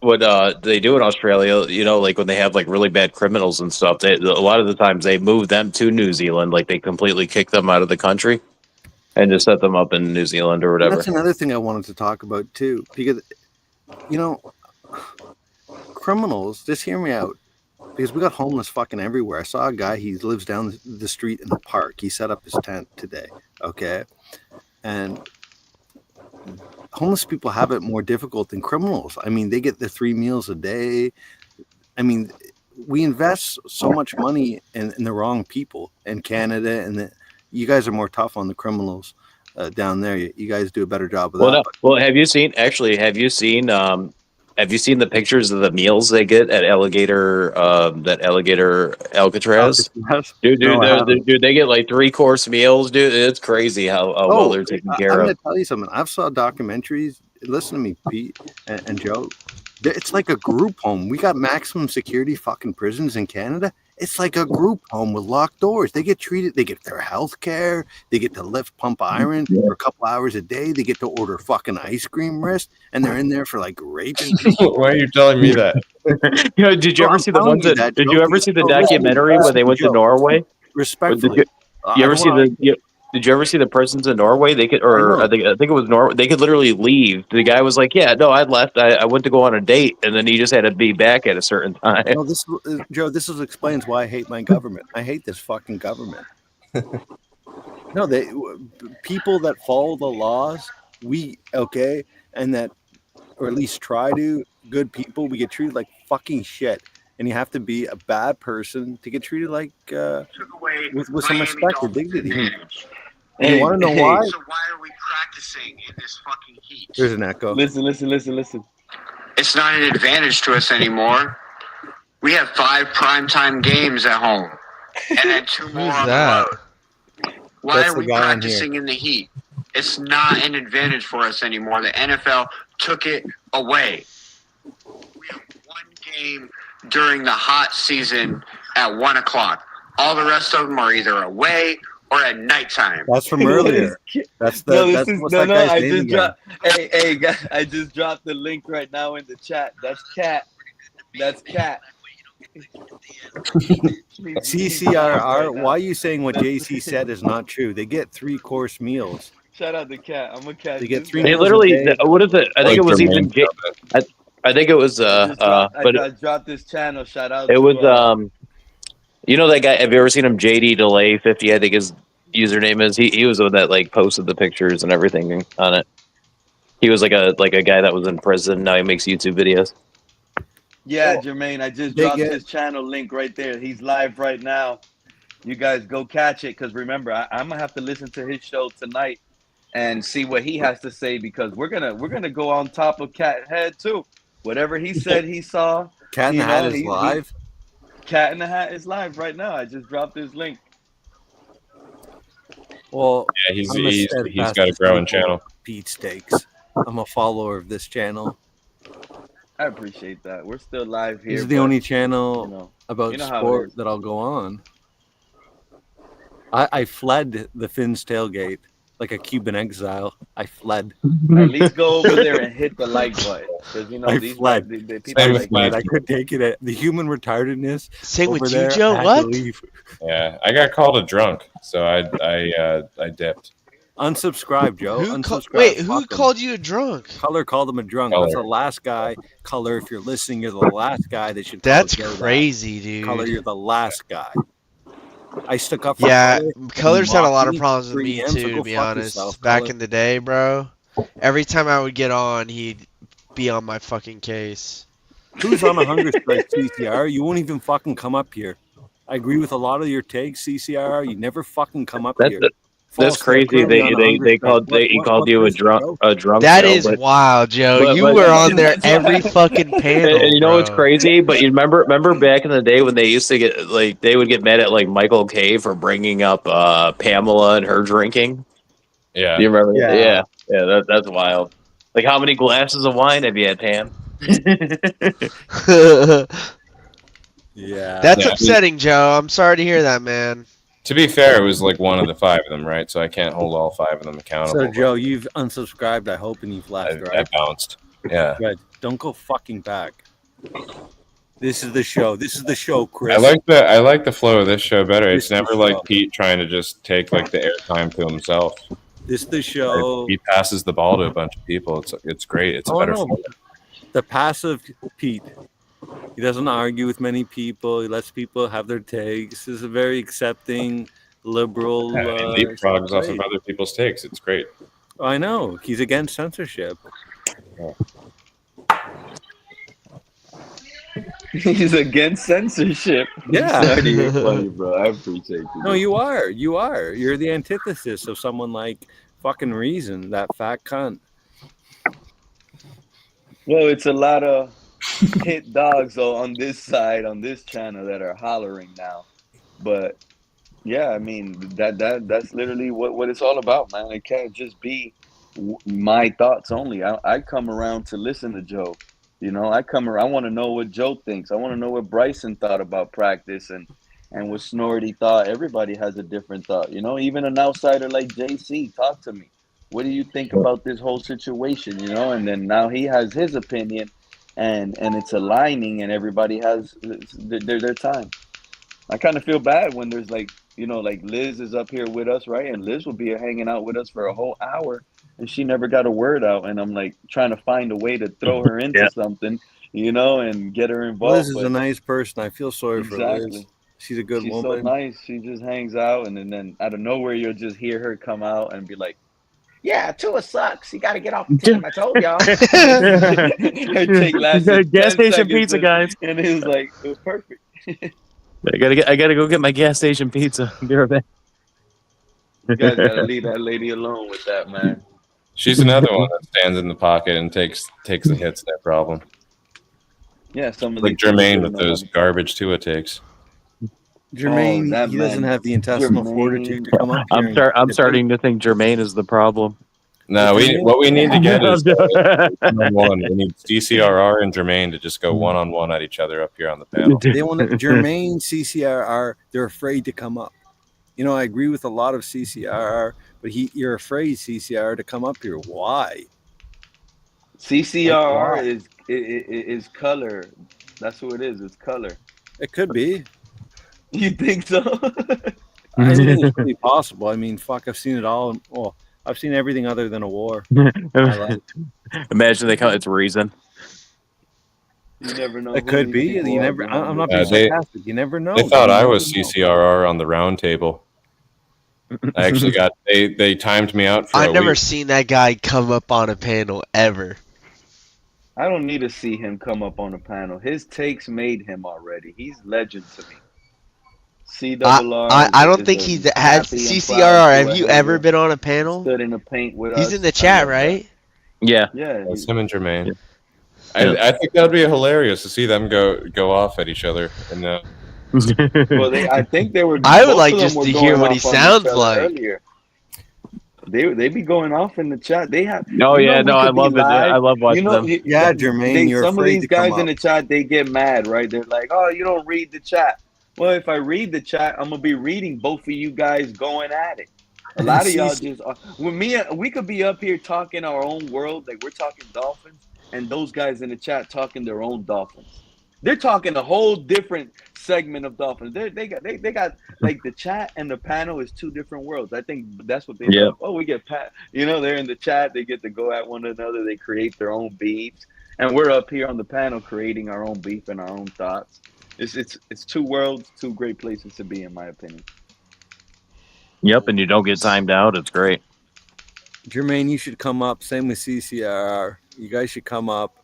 what they do in Australia? You know, like when they have like really bad criminals and stuff. A lot of the times they move them to New Zealand. Like they completely kick them out of the country and just set them up in New Zealand or whatever. That's another thing I wanted to talk about too, because criminals. Just hear me out, because we got homeless fucking everywhere. I saw a guy. He lives down the street in the park. He set up his tent today. Okay, and homeless people have it more difficult than criminals. I mean, they get their 3 meals a day. I mean, we invest so much money in the wrong people in Canada, and you guys are more tough on the criminals down there. You guys do a better job of that. No. Well, have you seen the pictures of the meals they get at Alligator Alcatraz? Dude, they get like 3-course meals, dude. It's crazy how well they're taken care I'm of. going to tell you something. I've saw documentaries. Listen to me, Pete and Joe. It's like a group home. We got maximum security fucking prisons in Canada. It's like a group home with locked doors. They get treated. They get their health care. They get to lift pump iron for a couple hours a day. They get to order fucking ice cream wrist, and they're in there for like raping people. Why are you telling me that? Did you ever see the ones that? Did you ever see the documentary where they went to Norway? Respectfully, You ever see the? Did you ever see the prisons in Norway? They could, or I think it was Norway. They could literally leave. The guy was like, "Yeah, no, I left. I went to go on a date, and then he just had to be back at a certain time." No, Joe. This explains why I hate my government. I hate this fucking government. No, people that follow the laws, and that, or at least try to, good people, we get treated like fucking shit. And you have to be a bad person to get treated like with some respect or dignity. And you want to know why? So why are we practicing in this fucking heat? There's an echo. Listen. It's not an advantage to us anymore. We have 5 primetime games at home, and then 2 more on the road. Why That's are we the guy on practicing in the heat? It's not an advantage for us anymore. The NFL took it away. We have 1 game during the hot season at 1 o'clock. All the rest of them are either away or at nighttime. That's from earlier. That's the Hey, guys, I just dropped the link right now in the chat. That's Cat. CCRR. Why are you saying what JC said is not true? They get 3-course meals. Shout out to Cat. I'm a Cat. They get 3 They meals literally. a day. What is it? I think it was even. I think it was. I dropped this channel. Shout out. It was. You know that guy? Have you ever seen him? JD Delay 50. I think his username is. He was the one that like posted the pictures and everything on it. He was like a guy that was in prison. Now he makes YouTube videos. Yeah, Jermaine. I just dropped his channel link right there. He's live right now. You guys go catch it, because remember, I'm gonna have to listen to his show tonight and see what he has to say, because we're gonna go on top of Cat Head too. Whatever he said he saw. Cat in the Hat is live. Cat in the Hat is live right now. I just dropped his link. Well, yeah, he's got a growing channel. Pete Steaks. I'm a follower of this channel. I appreciate that. We're still live here. This is the only channel about sport that I'll go on. I fled the Finns tailgate like a Cuban exile. I fled. At least go over there and hit the like button, because you know I these fled. the people I like fled. I couldn't take it. The human retardedness Same over with you, there. Joe? I had What? to leave. Yeah, I got called a drunk, so I dipped. Unsubscribe, Joe. Who Unsubscribe. who Fuck 'em. called you a drunk? Color called him a drunk. Color. That's the last guy. Color, if you're listening, you're the last guy that should. That's call Joe crazy, that. Color, dude. you're the last guy. I stuck up for Yeah, Color. Color's had a lot of Mocked problems with for me EM, so too, go to be fuck honest. yourself, Back Color. in the day, bro. Every time I would get on, he'd be on my fucking case. Who's on a hunger strike, CCR? You won't even fucking come up here. I agree with a lot of your takes, CCR. You never fucking come up here. That's False, they're crazy. currently on a hunger They strike. called he called What you is it, Joe? a drunk. That Joe, is but, wild, Joe. You but were on there every fucking panel, and you know what's bro. crazy? But you remember back in the day when they used to get like they would get mad at like Michael K for bringing up Pamela and her drinking. Yeah. Do you remember? Yeah. Yeah. That's wild. Like how many glasses of wine have you had, Pam? Yeah. That's Yeah, upsetting, Joe. I'm sorry to hear that, man. To be fair, it was like one of the 5 of them, right? So I can't hold all 5 of them accountable. So, Joe, you've unsubscribed, I hope, and you've left, I right? bounced. Yeah. Good. Don't go fucking back. This is the show. This is the show, Chris. I like the flow of this show better. This It's is the never like show. Pete trying to just take like the airtime to himself. This is the show. He passes the ball to a bunch of people. It's great. It's a better no. flow. The passive Pete. He doesn't argue with many people. He lets people have their takes. He's a very accepting, liberal. Yeah, he leapfrogs off of great. other people's takes. It's great. I know. He's against censorship. Yeah. He's against censorship. Yeah. Sorry, you're funny, bro. I appreciate you. No, you are. You are. You're the antithesis of someone like fucking Reason, that fat cunt. Well, it's a lot of hit dogs on this side, on this channel, that are hollering now. But yeah, I mean that's literally what it's all about, man. It can't just be my thoughts only. I come around to listen to Joe. You know, I want to know what Joe thinks. I want to know what Bryson thought about practice and what Snorty thought. Everybody has a different thought. You know, even an outsider like JC, talk to me. What do you think about this whole situation? You know, and then now he has his opinion, and it's aligning, and everybody has their time. I kind of feel bad when there's like, you know, like Liz is up here with us, right? And Liz will be hanging out with us for a whole hour, and she never got a word out. And I'm like trying to find a way to throw her into something, you know, and get her involved. Liz is a nice person. I feel sorry for Liz. She's a good She's woman. so nice. She just hangs out, and then out of nowhere, you'll just hear her come out and be like, "Yeah, Tua sucks. You got to get off the team. I told y'all." Her take lasted Gas 10 station seconds, pizza, guys. and it was like, it was perfect. I gotta go get my gas station pizza. Be right back. You guys gotta leave that lady alone with that, man. She's another one that stands in the pocket and takes the hits. No problem. Yeah, some of Like Jermaine with those garbage Tua takes. Jermaine, that he doesn't man. have the intestinal Jermaine. fortitude to come up here. I'm starting to think Jermaine is the problem. No, what we need to get is one-on-one. We need CCRR and Jermaine to just go one-on-one at each other up here on the panel. They want Jermaine, CCRR. They're afraid to come up. You know, I agree with a lot of CCRR, but you're afraid CCRR to come up here. Why? CCRR is color. That's what it is. It's color. It could be. You think so? I think it's pretty possible. I mean, fuck, I've seen it all. Well, I've seen everything other than a war. Imagine they call it's Reason. You never know. It could be. You never. I'm not being sarcastic. You never know. They thought I was CCRR on the round table. I actually got they timed me out for I've a never week. seen that guy come up on a panel ever. I don't need to see him come up on a panel. His takes made him already. He's legend to me. CRR. I don't think he's had CCRR. Have you ever been on a panel? Stood in the paint with He's us. in the chat, right? Yeah. Yeah. It's him and Jermaine. I think that would be hilarious to see them go off at each other. And Well, I think they were. I would both like of them just were to going hear what he off on each sounds other like. earlier. They be going off in the chat. They have. Oh you know, yeah, we no, I could be love it. live. I love watching them. Yeah, Jermaine, you're some of afraid these to come guys in up. the chat, they get mad, right? They're like, "Oh, you don't read the chat." Well, if I read the chat, I'm gonna be reading both of you guys going at it. A lot of y'all just are, when we could be up here talking our own world, like we're talking Dolphins, and those guys in the chat talking their own Dolphins. They're talking a whole different segment of Dolphins. They got like the chat and the panel is two different worlds. I think that's what they Yep. love. Oh, we get they're in the chat, they get to go at one another, they create their own beefs, and we're up here on the panel creating our own beef and our own thoughts. It's two worlds, two great places to be, in my opinion. Yep, and you don't get timed out. It's great. Jermaine, you should come up. Same with CCR. You guys should come up.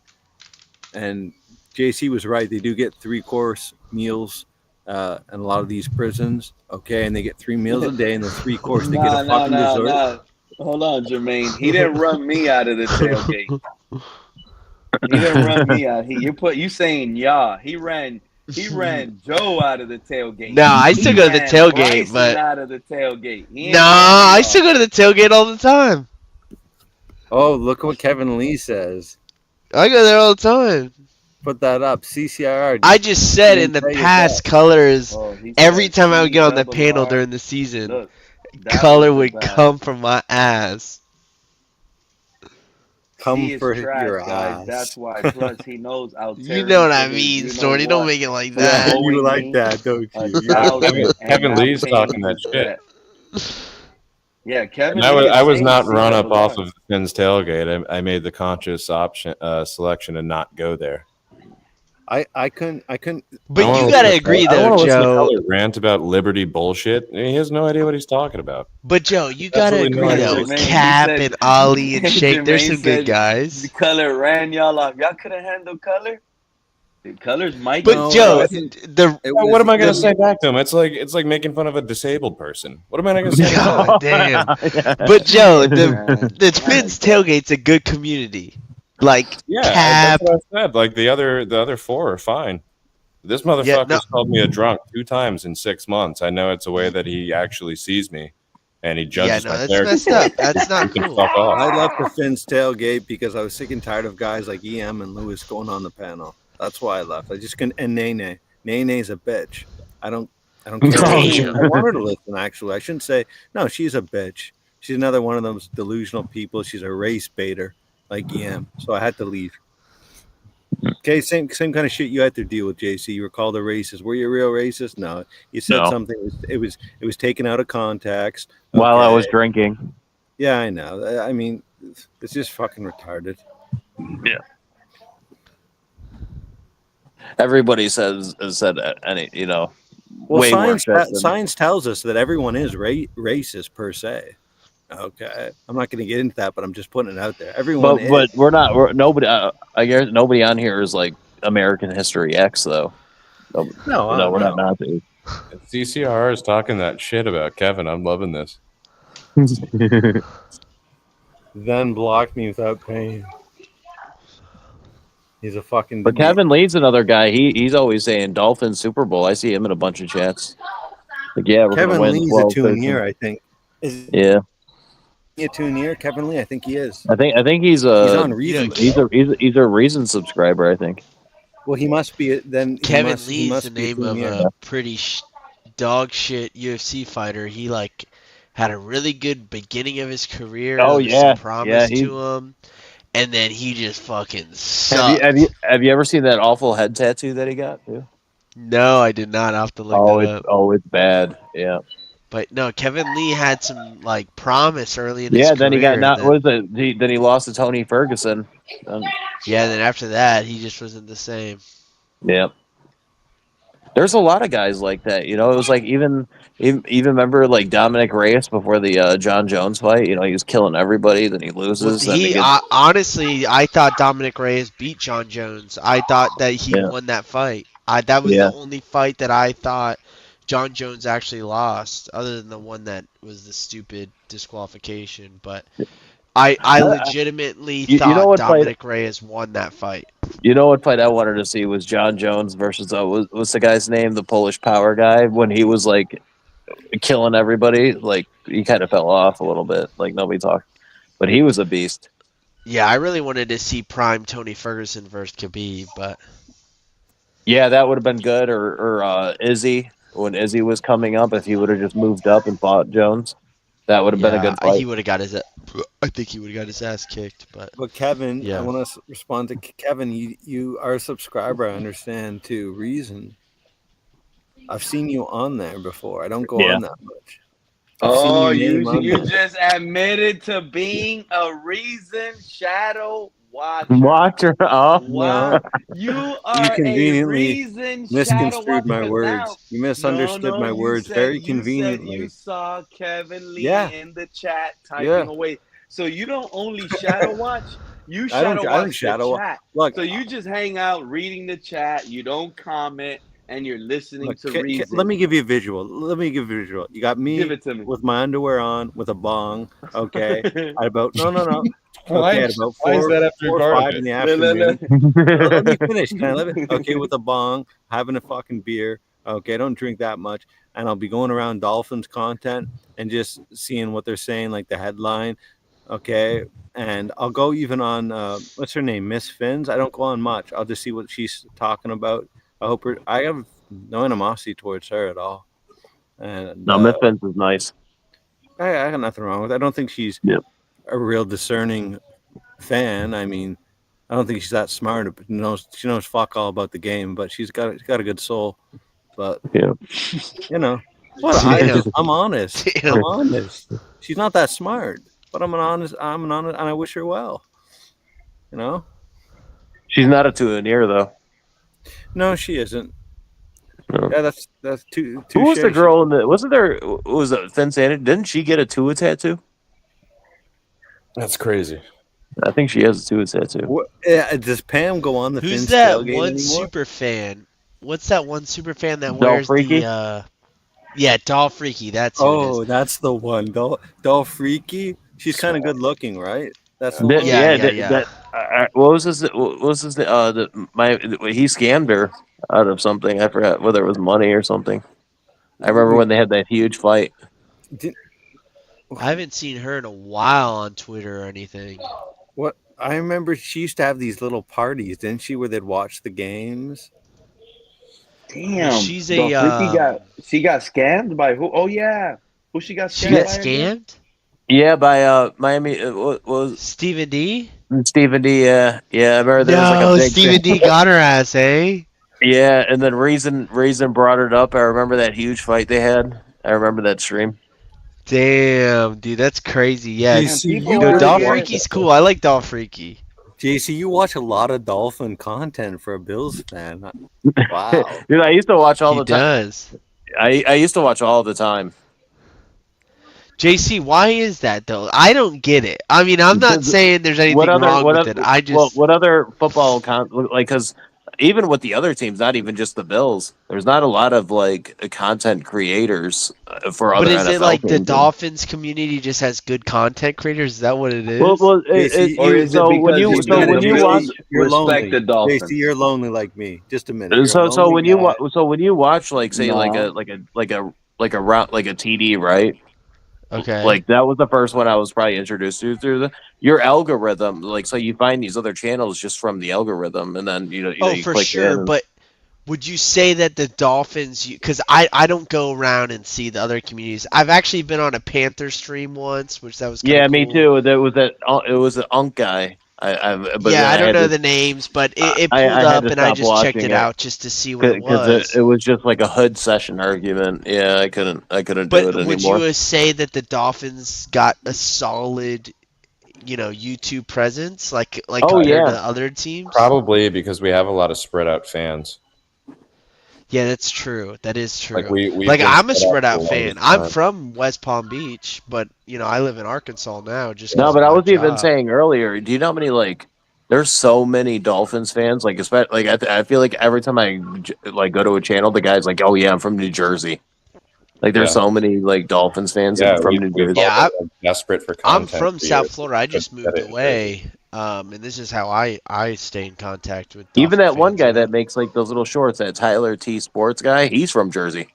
And JC was right. They do get 3-course meals in a lot of these prisons. Okay, and they get 3 meals a day, and the 3-course they get a fucking dessert. Hold on, Jermaine. He didn't run me out of the tailgate. He didn't run me out. You saying yeah? He ran Joe out of the tailgate. No, I still go to the tailgate, but out of the tailgate. I still go to the tailgate all the time. Oh, look what Kevin Lee says. I go there all the time. Put that up. CCR. I just said in the past, colors. Every time I would get on the panel during the season, color would come from my ass. Come for your guys. ass. That's why. Plus, he knows out there. You know what I mean, Shorty. Don't make it like that. Yeah, you like that, don't you? Kevin Lee's talking that shit. Yeah, Kevin. I was not run up off of Finn's tailgate. I made the conscious selection to not go there. I couldn't. But you gotta agree, though, Joe. Rant about liberty bullshit. He has no idea what he's talking about. But Joe, you gotta agree, though. Cap and Ollie and Shake, there's some good guys. The color ran y'all off. Y'all couldn't handle color. Colors might. But Joe, what am I going to say back to him? It's like making fun of a disabled person. What am I going to say? God damn. But Joe, the Finn's tailgate's a good community. Like Cap. That's what I said. Like the other 4 are fine. This motherfucker's called me a drunk 2 times in 6 months. I know it's a way that he actually sees me, and he judges my that's character. messed up. That's not cool. Fuck off. I left the Finn's tailgate because I was sick and tired of guys like EM and Lewis going on the panel. That's why I left. I just couldn't. And Nene. Nene's a bitch. I don't care. I want her to listen, actually. I shouldn't say, no, she's a bitch. She's another one of those delusional people. She's a race baiter like EM. So I had to leave. Okay, same kind of shit you had to deal with, JC. You were called a racist. Were you a real racist? No. You said something. It was taken out of context. While I was drinking. Yeah, I know. I mean, it's just fucking retarded. Yeah. Everybody said any, Well, way more shit than- science tells us that everyone is racist per se. Okay, I'm not going to get into that, but I'm just putting it out there. Everyone, but we're not. Nobody. I guess nobody on here is like American History X, though. No, we're not Nazis. CCR is talking that shit about Kevin. I'm loving this. Then blocked me without paying. He's a fucking. But Kevin Lee's another guy. He's always saying Dolphins Super Bowl. I see him in a bunch of chats. Like, yeah, we're Kevin gonna win. Lee's 12, a 2 13. year, I think. Yeah. A 2 year, Kevin Lee. I think he is. I think he's on Reason. He's a Reason subscriber. I think. Well, he must be. Then Kevin he Lee's must the be name of a pretty dog shit UFC fighter. He had a really good beginning of his career. Oh, There was yeah. some promise Yeah, to him, and then he just fucking sucked. Have you ever seen that awful head tattoo that he got too? No, I did not. I'll have to look that up. It's bad. Yeah. But no, Kevin Lee had some promise early in his Yeah. career. Then he got not. What was it? Then he lost to Tony Ferguson. Yeah. Then after that, he just wasn't the same. Yeah. There's a lot of guys like that. It was like even remember like Dominic Reyes before the John Jones fight. He was killing everybody. Then he loses. Honestly, I thought Dominic Reyes beat John Jones. I thought that he won that fight. That was the only fight that I thought John Jones actually lost, other than the one that was the stupid disqualification. But I legitimately thought Dominic Reyes won that fight. You know what fight I wanted to see was John Jones versus what's the guy's name? The Polish Power guy, when he was like killing everybody. Like he kind of fell off a little bit. Like nobody talked, but he was a beast. Yeah, I really wanted to see prime Tony Ferguson versus Khabib, but yeah, that would have been good. Or Izzy, when Izzy was coming up, if he would have just moved up and fought Jones. That would have been a good fight. He would have got his. I think he would have got his ass kicked. But Kevin, yeah. I want to respond to Kevin. You are a subscriber. I understand too. Reason. I've seen you on there before. I don't go on that much. Oh, you just admitted to being a Reason shadow watcher. Oh, wow! You are a Reason shadow misconstrued watcher. my words. Now, You misunderstood my words very conveniently. You saw Kevin Lee Yeah. in the chat typing away. So you don't only shadow watch. You shadow I don't watch shadow the watch. chat. Look, so you just hang out reading the chat. You don't comment. And you're listening to Reason. Let me give you a visual. You got me, Give it to me. with my underwear on, with a bong. Okay, at about no. Why Okay, at is- about why is 4 that after 4 or dark? 5 in the No, afternoon. no. Let me finish. Can I let it? Okay, with a bong, having a fucking beer. Okay, I don't drink that much, and I'll be going around Dolphins content and just seeing what they're saying, like the headline. Okay, and I'll go even on what's her name, Miss Finns. I don't go on much. I'll just see what she's talking about. I have no animosity towards her at all. And No, Miss Vince is nice. I got nothing wrong with it. I don't think she's a real discerning fan. I mean, I don't think she's that smart. But she knows fuck all about the game, but she's got a good soul. But I'm honest. I'm honest. She's not that smart, but I'm an honest, and I wish her well. You know, she's not a two-in-ear though. No, she isn't. No. Yeah, that's too. Who was the girl in the? Wasn't there? Was it Finn Sanity? Didn't she get a Tua tattoo? That's crazy. I think she has a Tua tattoo. Does Pam go on the Who's Finn's that tailgate one anymore? super fan? What's that one super fan that Doll wears Freaky? the? Yeah, Doll Freaky. That's who it is. That's the one. Doll Freaky. She's kind of good looking, right? That's the That, one. what was his? What was his? He scammed her out of something. I forgot whether it was money or something. I remember when they had that huge fight. I haven't seen her in a while on Twitter or anything. What I remember, she used to have these little parties, didn't she, where they'd watch the games? Damn, She's the a, freaky she got scammed by who? Oh yeah, who she got scammed? She got by again? scammed? Yeah, by Miami. What was Stephen D? Stephen D. Yeah, I remember there was like a big Stephen D got her ass, eh? Yeah, and then Reason brought it up. I remember that huge fight they had. I remember that stream. Damn, dude, that's crazy. Yeah, JC, Doll Freaky's cool. I like Doll Freaky. JC, you watch a lot of Dolphin content for a Bills fan. Wow. Dude, I used to watch all He the time. does. I used to watch all the time. JC, why is that though? I don't get it. I mean, I'm not saying there's anything wrong with it. I just what other football because even with the other teams, not even just the Bills, there's not a lot of like content creators for other. But is it NFL like the teams. Dolphins community just has good content creators? Is that what it is? Well, when you watch, you're lonely. the Dolphins. JC, you're lonely like me. Just a minute. So when you watch like say like a TD, right? Okay. Like that was the first one I was probably introduced to through your algorithm. Like, so you find these other channels just from the algorithm, and then you for click sure. in. But would you say that the Dolphins? Because I don't go around and see the other communities. I've actually been on a Panther stream once, which that was kinda me cool. too. There was that. It was an Unk guy. I don't know the names, but it pulled up, and I just checked it out just to see what it was. It was just like a hood session argument. Yeah, I couldn't do it anymore. Would you say that the Dolphins got a solid, YouTube presence, like compared to other teams? Probably because we have a lot of spread out fans. Yeah, that's true. That is true. Like we've like been I'm a spread spread out out for a fan. long I'm time. from West Palm Beach, but I live in Arkansas now. No, but I was even job. saying earlier. Do you know how many There's so many Dolphins fans. Like, especially I feel like every time I go to a channel, the guy's like, "Oh yeah, I'm from New Jersey." Like, there's so many Dolphins fans from New Jersey. Yeah, desperate for I'm content. from for South years. Florida. I just moved Pathetic. away, and this is how I stay in contact with. Even that one guy that makes those little shorts, that Tyler T Sports guy, he's from Jersey.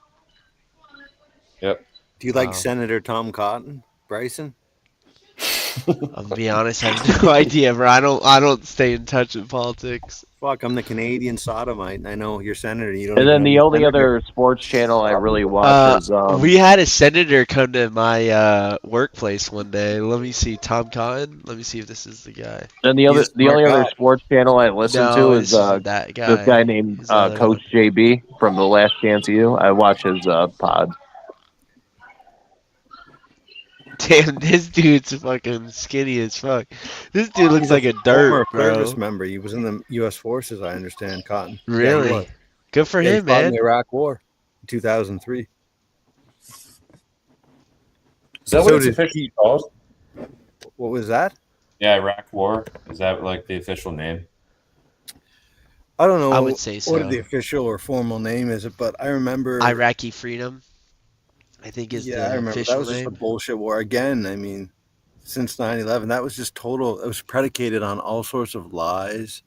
Yep. Do you like Senator Tom Cotton, Bryson? I'll be honest, I have no idea, bro. I don't stay in touch with politics. Fuck, I'm the Canadian sodomite, and I know your senator. You don't And even then know the my only senator. other sports channel I really watch is We had a senator come to my workplace one day. Let me see, Tom Cotton. Let me see if this is the guy. and He's a the smart only other guy. sports channel I listen No, to is this isn't that this guy. guy named He's the other Coach one. JB from The Last Chance U. I watch his pod. Damn, this dude's fucking skinny as fuck. This dude looks He's like a former dirt, service bro. member. He was in the U.S. forces, I understand. Cotton. Yeah, he was. Really? Good for Yeah, he him, fought in the man. Iraq War in 2003. Is that what So it's did officially he. called? What was that? Yeah, Iraq War. Is that like the official name? I don't know I would say what the so. official or formal name is, but I remember. Iraqi freedom, I think, is Yeah, I the remember that official was just a name. bullshit war again. I mean, since 9/11, that was just total. It was predicated on all sorts of lies.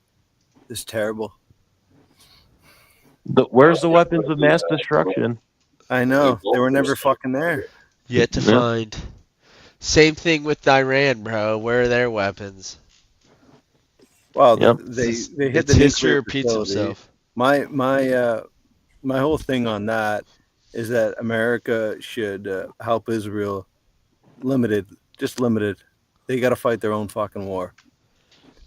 It's terrible. Where's the weapons of mass destruction? I know they were never fucking there. Yet to Yeah. find. Same thing with Iran, bro. Where are their weapons? Well, Yep. they It's hit it's the history nuclear repeats facility. himself. My whole thing on that is that America should help Israel limited. They got to fight their own fucking war.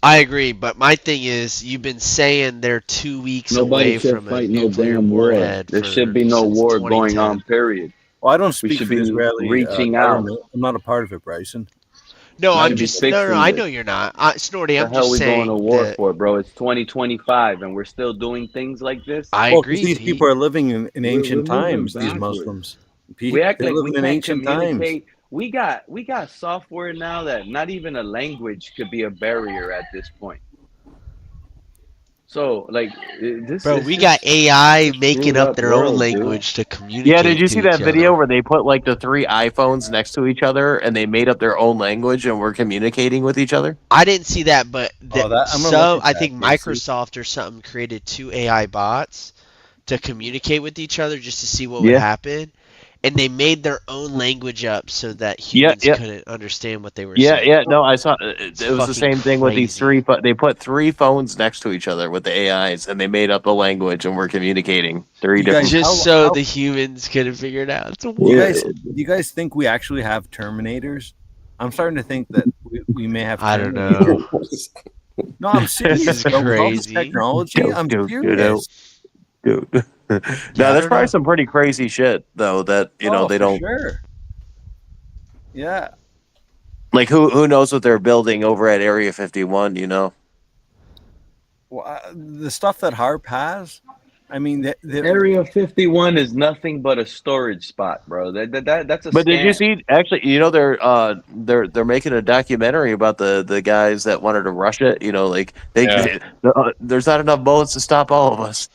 I agree, but my thing is, you've been saying they're 2 weeks Nobody away should from a fight no nuclear damn war. warhead There should be no since war going 2010. on, period. Well, I don't We speak should for the be Israeli reaching out. government. I'm not a part of it, Bryson. No, We I'm should be just no. fixing I this. know you're not, Snorty. The I'm hell just we going to saying war that for, bro? It's 2025 and we're still doing things like this. I Well, because agree, these Pete. people are living in We're ancient moving times. These backwards. Muslims, We Pete, act they're like we living in can't ancient times. communicate. We got software now that not even a language could be a barrier at this point. So like this Bro, is we got just AI a making screwed up up their own world, dude. language to Yeah, communicate did you to see each that video other. where they put like the 3 iPhones next to each other and they made up their own language and were communicating with each other? I didn't see that, but Oh, that I'm gonna look at I that, think Casey. Microsoft or something created 2 AI bots to communicate with each other just to see what would Yeah. happen, and they made their own language up so that Yeah, humans yeah. couldn't understand what they were Yeah, saying. yeah, no, I saw It's it was the fucking same thing with these crazy. 3 but they put 3 phones next to each other with the AIs and they made up a language and were communicating 3 You guys, different Just so the humans couldn't figure it out. It's you guys think we actually have Terminators? I'm starting to think that we may have. I don't Terminators. know. No, I'm This serious. is Bro. With all this crazy. technology, I'm Dude. serious. No, Yeah, I that's don't probably know. some pretty crazy shit though that you know Oh, they for don't sure. Yeah. like who knows what they're building over at Area 51, you know. Well, the stuff that Harp has, I mean, Area 51 is nothing but a storage spot, bro. That's a But did you scam. see? Actually, you know they're making a documentary about the guys that wanted to rush it. You know, like there's not enough bullets to stop all of us.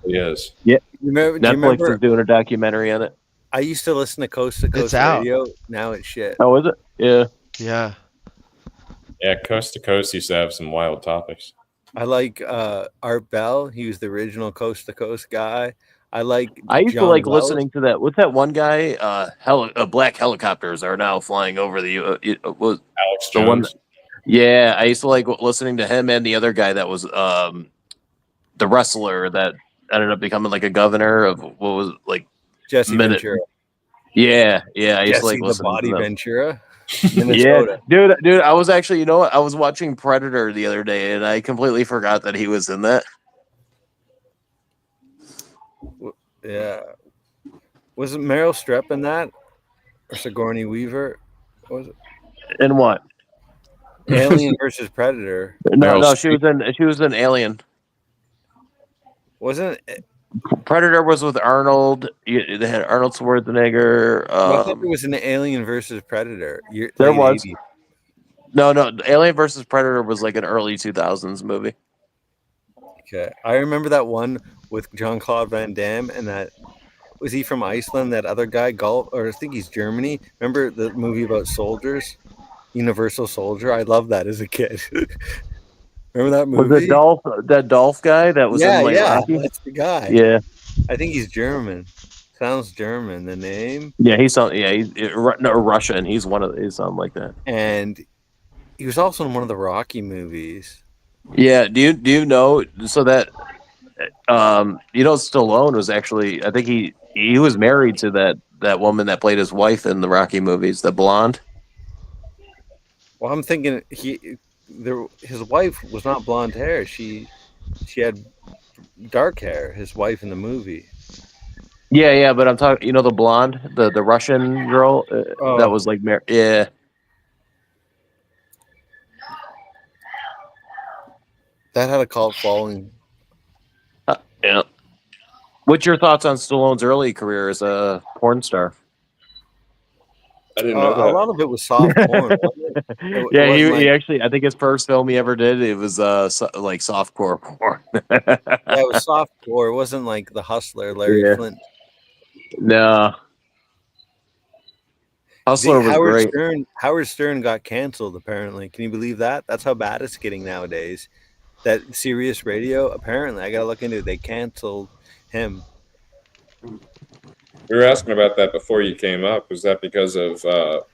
Yes. Yeah. Do you Netflix remember? is doing a documentary on it. I used to listen to Coast It's out. Radio. Now it's shit. Oh, is it? Yeah. Yeah. Yeah, Coast to Coast used to have some wild topics. I like Art Bell. He was the original Coast to Coast guy. I like. I used to John like Wells. listening to that. What's that one guy? Black helicopters are now flying over the. Was Alex the one? Jones. Yeah, I used to like listening to him and the other guy that was the wrestler that ended up becoming like a governor of what was like Jesse Ventura. Yeah, I used to Jesse like the listening Body to them. Ventura. Yeah, Minnesota. dude, I was actually, you know what? I was watching Predator the other day, and I completely forgot that he was in that. Yeah. Was it Meryl Streep in that? Or Sigourney Weaver? What was it? In what? Alien versus Predator. No, she was in Alien. Wasn't it? Predator was with Arnold. They had Arnold Schwarzenegger. I think it was an Alien versus Predator. There late was. 80s. No, Alien versus Predator was like an early 2000s movie. Okay. I remember that one with Jean-Claude Van Damme and that was he from Iceland, that other guy, or I think he's Germany. Remember the movie about soldiers? Universal Soldier. I loved that as a kid. Remember that movie? Was it that Dolph guy that was in like Rocky? That's the guy. Yeah. I think he's German. Sounds German. The name. Yeah, he's Russian. He's something like that. And he was also in one of the Rocky movies. Yeah. Do you know? So that Stallone was actually, I think he was married to that woman that played his wife in the Rocky movies, the blonde. Well, I'm thinking his wife was not blonde hair. She had dark hair. His wife in the movie. Yeah, but I'm talking. The blonde, the Russian girl that was like married. Yeah. That had a cult following. Yeah. What's your thoughts on Stallone's early career as a porn star? I didn't know that. A lot of it was soft porn. Yeah, he actually, I think his first film he ever did, it was like softcore porn. Yeah, it was soft core. It wasn't like the Hustler, Larry Flint. No. Hustler was great. Howard Stern got canceled, apparently. Can you believe that? That's how bad it's getting nowadays. That Sirius Radio, apparently, I got to look into it. They canceled him. We were asking about that before you came up. Was that because of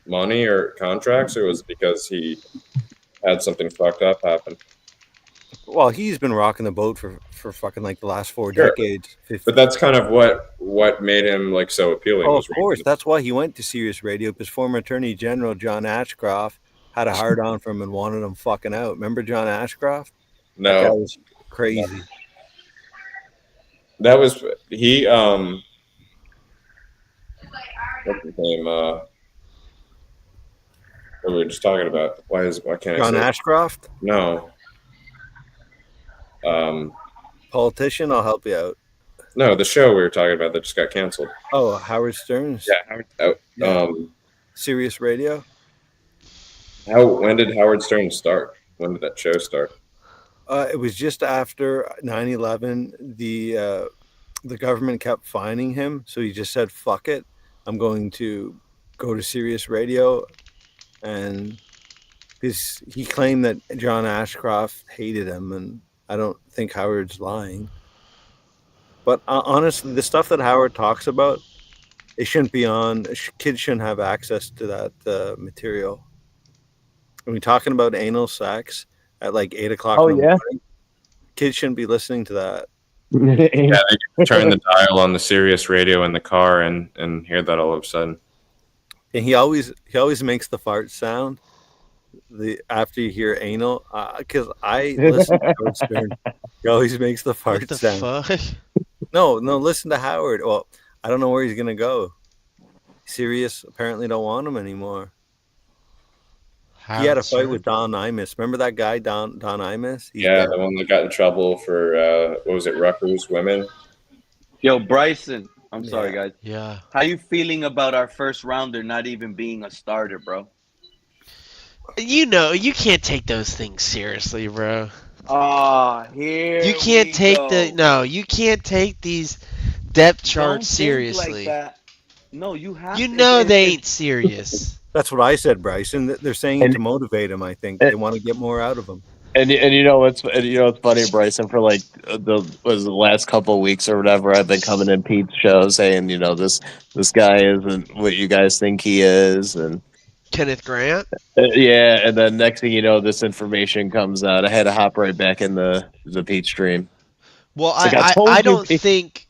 money or contracts, or was it because he had something fucked up happen? Well, he's been rocking the boat for fucking like the last 4 decades. 50. But that's kind of what made him like so appealing. Oh, of course. That's why he went to Sirius Radio, because former Attorney General John Ashcroft had a hard on for him and wanted him fucking out. Remember John Ashcroft? No. That guy was crazy. That was he. What's his name? What we were just talking about. Why can't John I say Ashcroft? No. Politician? I'll help you out. No, the show we were talking about that just got canceled. Oh, Howard Stern's? Yeah, Howard. Sirius Radio? When did Howard Stern start? When did that show start? It was just after 9/11. The government kept fining him, so he just said, fuck it. I'm going to go to Sirius Radio. And he claimed that John Ashcroft hated him, and I don't think Howard's lying. But honestly, the stuff that Howard talks about, it shouldn't be on. Kids shouldn't have access to that material. I mean, talking about anal sex at like 8 o'clock in the morning, kids shouldn't be listening to that. Yeah, they can turn the dial on the Sirius Radio in the car and hear that all of a sudden. And he always makes the fart sound after you hear anal, because I listen to Howard Stern. He always makes the fart sound. Fuck? No, listen to Howard. Well, I don't know where he's gonna go. Sirius apparently don't want him anymore. He had a fight with Don Imus. Remember that guy, Don Imus? The one that got in trouble for what was it, Rutgers women? Yo, Bryson. I'm sorry, guys. Yeah. How you feeling about our first rounder not even being a starter, bro? You can't take those things seriously, bro. Here you can't take go. You can't take these depth charts Don't seriously. think like that. No, you have. You know they ain't serious. That's what I said, Bryson. They're saying it to motivate him. I think they want to get more out of him. And it's funny, Bryson. For like the last couple of weeks or whatever, I've been coming in Pete's show saying, this guy isn't what you guys think he is, and Kenneth Grant. Yeah, and then next thing you know, this information comes out. I had to hop right back in the Pete stream. Well, I don't think.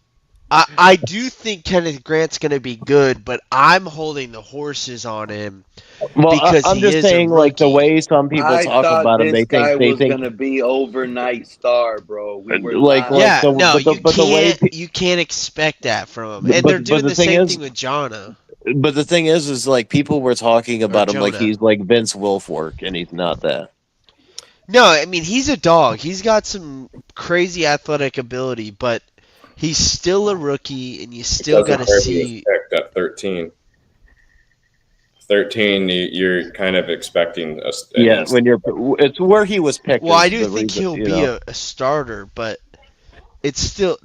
I do think Kenneth Grant's going to be good, but I'm holding the horses on him. Well, because I'm just saying, like the way some people talk about him, they think was gonna be overnight star, bro. We were you can't expect that from him, and they're doing the same thing with Jonna. But the thing is like people were talking about him like he's like Vince Wilfork, and he's not that. No, I mean he's a dog. He's got some crazy athletic ability, but he's still a rookie, and you still got to see. Picked at 13. 13, you're kind of expecting us. Yeah, it's where he was picked. Well, I do think he'll be a starter, but it's still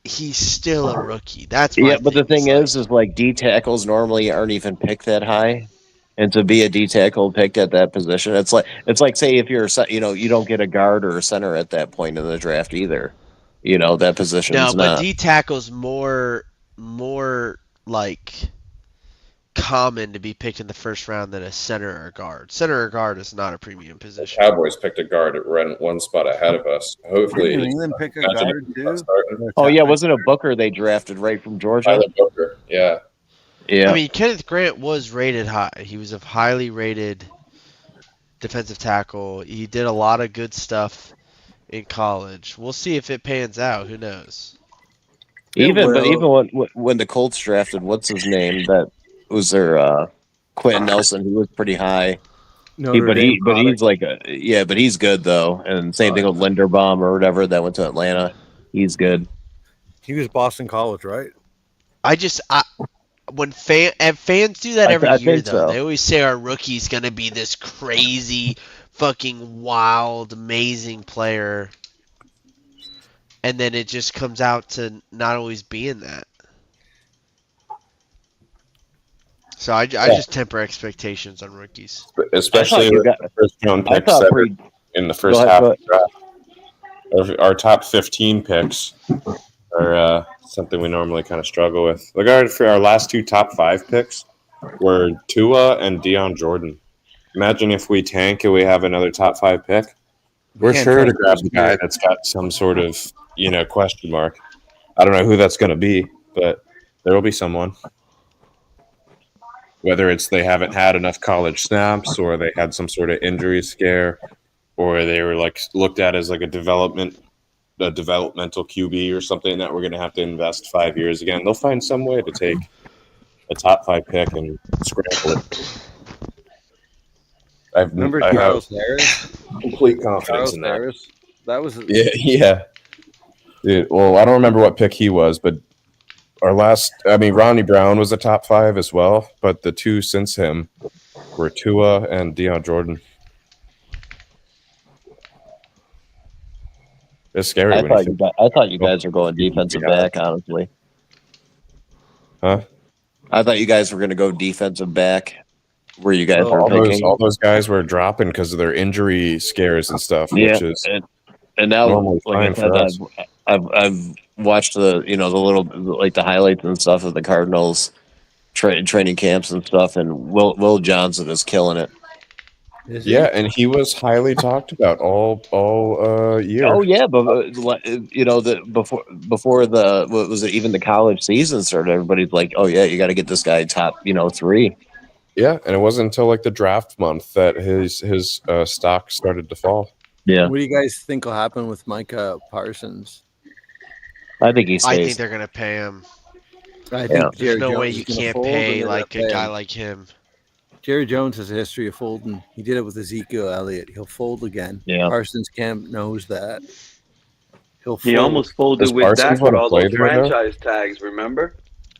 he's still a rookie. That's my but the thing is like D tackles normally aren't even picked that high, and to be a D tackle picked at that position, it's like say if you're you don't get a guard or a center at that point in the draft either. That position's no, but not. D tackle's more more like common to be picked in the first round than a center or guard. Center or guard is not a premium position. Cowboys picked a guard at one spot ahead of us. Hopefully, Didn't New England pick a imagine guard if he's not too? starting. Oh yeah, wasn't it Booker they drafted right from Georgia? Tyler Booker, yeah. Yeah. I mean, Kenneth Grant was rated high. He was a highly rated defensive tackle. He did a lot of good stuff in college. We'll see if it pans out. Who knows? Even when the Colts drafted, what's his name? That was their Quentin Nelson. He was pretty high. Notre Dame But he's like but he's good though. And same thing with Linderbaum or whatever that went to Atlanta. He's good. He was Boston College, right? When fans do that every I year, think though, so. they always say our rookie's gonna be this crazy, fucking wild, amazing player, and then it just comes out to not always being that. So I just temper expectations on rookies. Especially with the first round I picks thought in the first Go ahead, half go of the draft. Our top 15 picks are something we normally kind of struggle with. For our last two top 5 picks were Tua and Deion Jordan. Imagine if we tank and we have another top 5 pick. We're can't sure to tank grab this the guy year. that's got some sort of question mark. I don't know who that's going to be, but there will be someone. Whether it's they haven't had enough college snaps, or they had some sort of injury scare, or they were looked at as a developmental QB or something that we're going to have to invest 5 years again. They'll find some way to take a top 5 pick and scramble it. Remember I Charles have Harris? complete confidence Charles in that. Harris. That was Yeah. Dude, well, I don't remember what pick he was, but Ronnie Brown was a top 5 as well, but the two since him were Tua and Deion Jordan. It's scary. I thought you guys were going defensive back, honestly. Huh? I thought you guys were going to go defensive back. Where you guys were picking? All those guys were dropping because of their injury scares and stuff, Yeah, which is and now, normally fine for us. I've watched the the little the highlights and stuff of the Cardinals training camps and stuff, and Will Johnson is killing it. Yeah, and he was highly talked about all year. Oh yeah, but before the what was it, even the college season started, everybody's like, oh yeah, you got to get this guy top 3. Yeah, and it wasn't until the draft month that his stock started to fall. Yeah. What do you guys think will happen with Micah Parsons? I think he stays. I think they're gonna pay him. I think There's Jerry no Jones way is you gonna can't fold, and pay they're like gonna a pay guy him. like him. Jerry Jones has a history of folding. He did it with Ezekiel Elliott. He'll fold again. Yeah. Parsons Camp knows that. He'll fold. He almost folded Does with Parsons Dak with wanna all play those there, though? franchise tags, remember?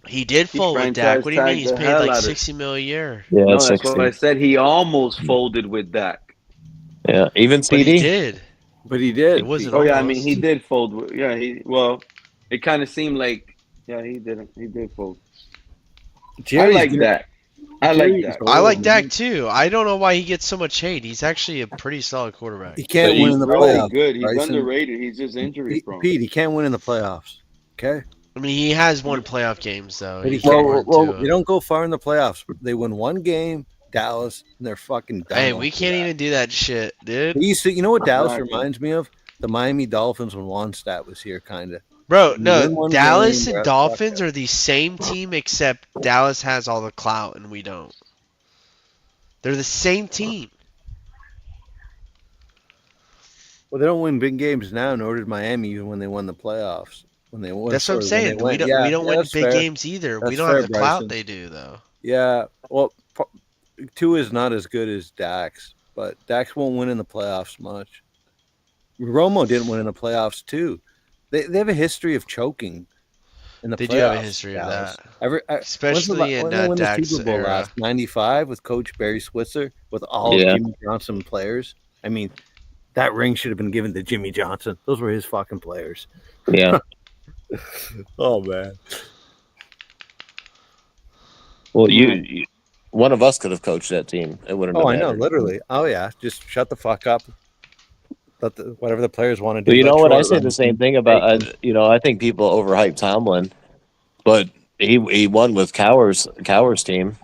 He did He fold with Dak. franchise What do you mean? tagged He's the paid hell like out of- $60 million a year. Yeah, No, that's that's 60. what I said. He almost folded with Dak. Yeah, even But he CD. did. But he did. It wasn't Oh yeah, I almost. mean he did fold. It kind of seemed like he did. He did fold. Jerry's I like gonna- that. I like Jerry's that. I like old, Dak man. too. I don't know why he gets so much hate. He's actually a pretty solid quarterback. He can't But win he's in the Really playoffs. good. He's Bryson. underrated. He's just injury prone. Pete, he can't win in the playoffs. Okay? I mean, he has won playoff games though. But he He's won can't. two. You don't go far in the playoffs. They win one game, Dallas, and they're fucking done. Hey, after we can't that. even do that shit, dude. You know what Dallas Exactly. reminds me of? The Miami Dolphins when Wannstedt was here, kind of. Bro, You no, win one Dallas game, and bro, Dolphins are the same team except Dallas has all the clout and we don't. They're the same team. Well, they don't win big games now, nor did Miami even when they won the playoffs. When they won, That's what I'm or when saying. they We went- don't yeah, we don't yeah, win that's big fair. games either. We That's don't fair, have the clout Bryson. they do though. Yeah, well, Tua is not as good as Dax, but Dax won't win in the playoffs much. Romo didn't win in the playoffs too. They have a history of choking in the They playoffs. do have a history of Dallas. that. Especially in when they won the Dak's Super Bowl era. last 95 with Coach Barry Switzer with all Yeah. Jimmy Johnson players. I mean, that ring should have been given to Jimmy Johnson. Those were his fucking players. Yeah. Oh man. Well, you one of us could have coached that team. It wouldn't. Oh, have I know, mattered. literally. Oh yeah, just shut the fuck up. Let whatever the players want to do. But you know let what? Troy I say run. the same thing about I think people overhype Tomlin, but he won with Cowher's team.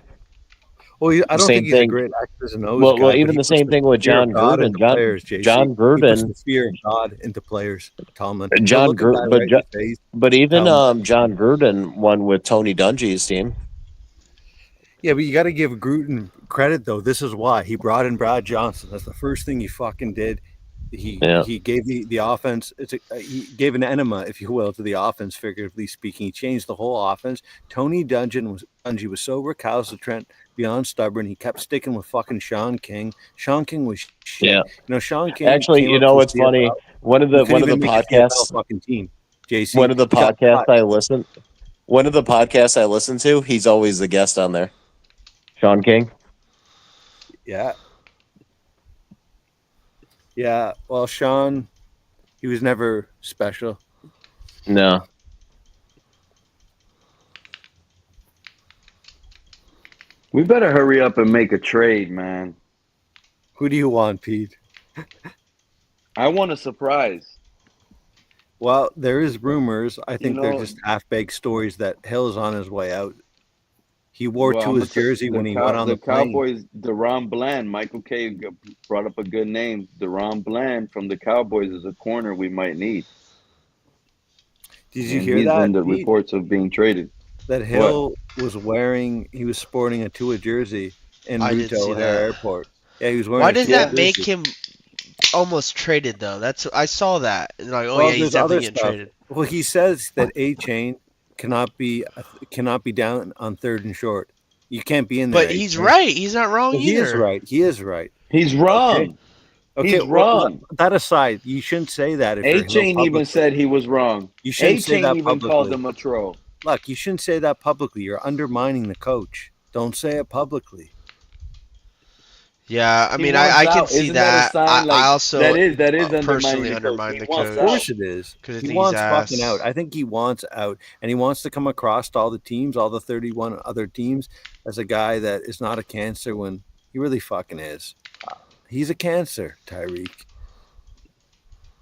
Well, I don't Same think he's a thing. great X's and O's guy, Well, but even he the puts same the thing with fear of John God Gruden. into players, JC. John He puts Gruden. the fear of God into players, Tomlin. He'll John look a guy right in the face. but even tell him, John Gruden won with Tony Dungy's team. yeah, but you got to give Gruden credit, though. This is why he brought in Brad Johnson. That's the first thing he fucking did. He gave the offense. He gave an enema, if you will, to the offense. Figuratively speaking, he changed the whole offense. Tony Dungy was so recalcitrant, beyond stubborn. He kept sticking with fucking Sean King. Sean King was shit. Yeah. You know, Sean King Actually, came you up know to what's the CFL. funny? One of the Make a podcasts CFL fucking team. JC. One of the He got podcasts cut. I listen. One of the podcasts I listen to. He's always the guest on there. Sean King. Yeah. Yeah. Well, Sean, he was never special. No. We better hurry up and make a trade, man. Who do you want, Pete? I want a surprise. Well, there is rumors. I think they're know- just half-baked stories that Hill's on his way out. He wore Well, Tua's jersey when he went on the plane. Cowboys, Deron Bland. Michael K brought up a good name. Deron Bland from the Cowboys is a corner we might need. Did you And hear he's that? in the Pete? reports of being traded. That Hill was sporting a Tua jersey en I route didn't to see O'Hare that. Airport. Yeah, he was wearing Why a does Tua that make jersey. him almost traded though? I saw that. And like, oh Well, yeah, he's there's other definitely getting stuff. traded. Well, he says that A-Chain cannot be down on third and short. You can't be in there. But he's right. He's not wrong He is either. right. He is right. He's wrong. Okay, He's wrong. That aside, you shouldn't say that. If you're Hill A-Chain even publicly. said he was wrong. You shouldn't say A-Chain that even publicly. called him a troll. Look, you shouldn't say that publicly. You're undermining the coach. Don't say it publicly. Yeah, I He mean, wants I can out. see Isn't that a that. sign, like, I also that is personally undermining undermine the coach. the He wants coach. Of course it is. Because I He think wants he's fucking ass. out. I think he wants out. And he wants to come across to all the teams, all the 31 other teams, as a guy that is not a cancer when he really fucking is. He's a cancer, Tyreek.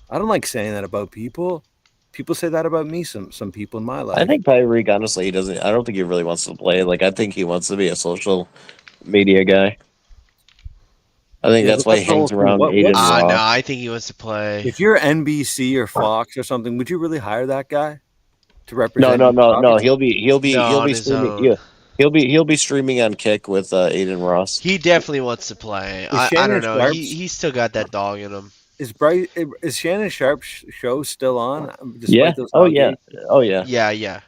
I don't like saying that about people. People say that about me, some people in my life. I think Tyreek, honestly, he doesn't. I don't think he really wants to play. Like, I think he wants to be a social media guy. I think Yeah, that's but why he that's the whole hangs thing. around What- Aiden what- Ross. No, I think he wants to play. If you're NBC or Fox or something, would you really hire that guy to No, represent? no, you? no, no. Obviously- He'll be No, on his streaming. own. Yeah, he'll be streaming on Kick with Aiden Ross. He definitely wants to play. I Shannon don't know. Sharp's- He's still got that dog in him. Is Shannon Sharp's show still on? Despite Yeah. those Oh yeah. allegations? Oh yeah. Yeah.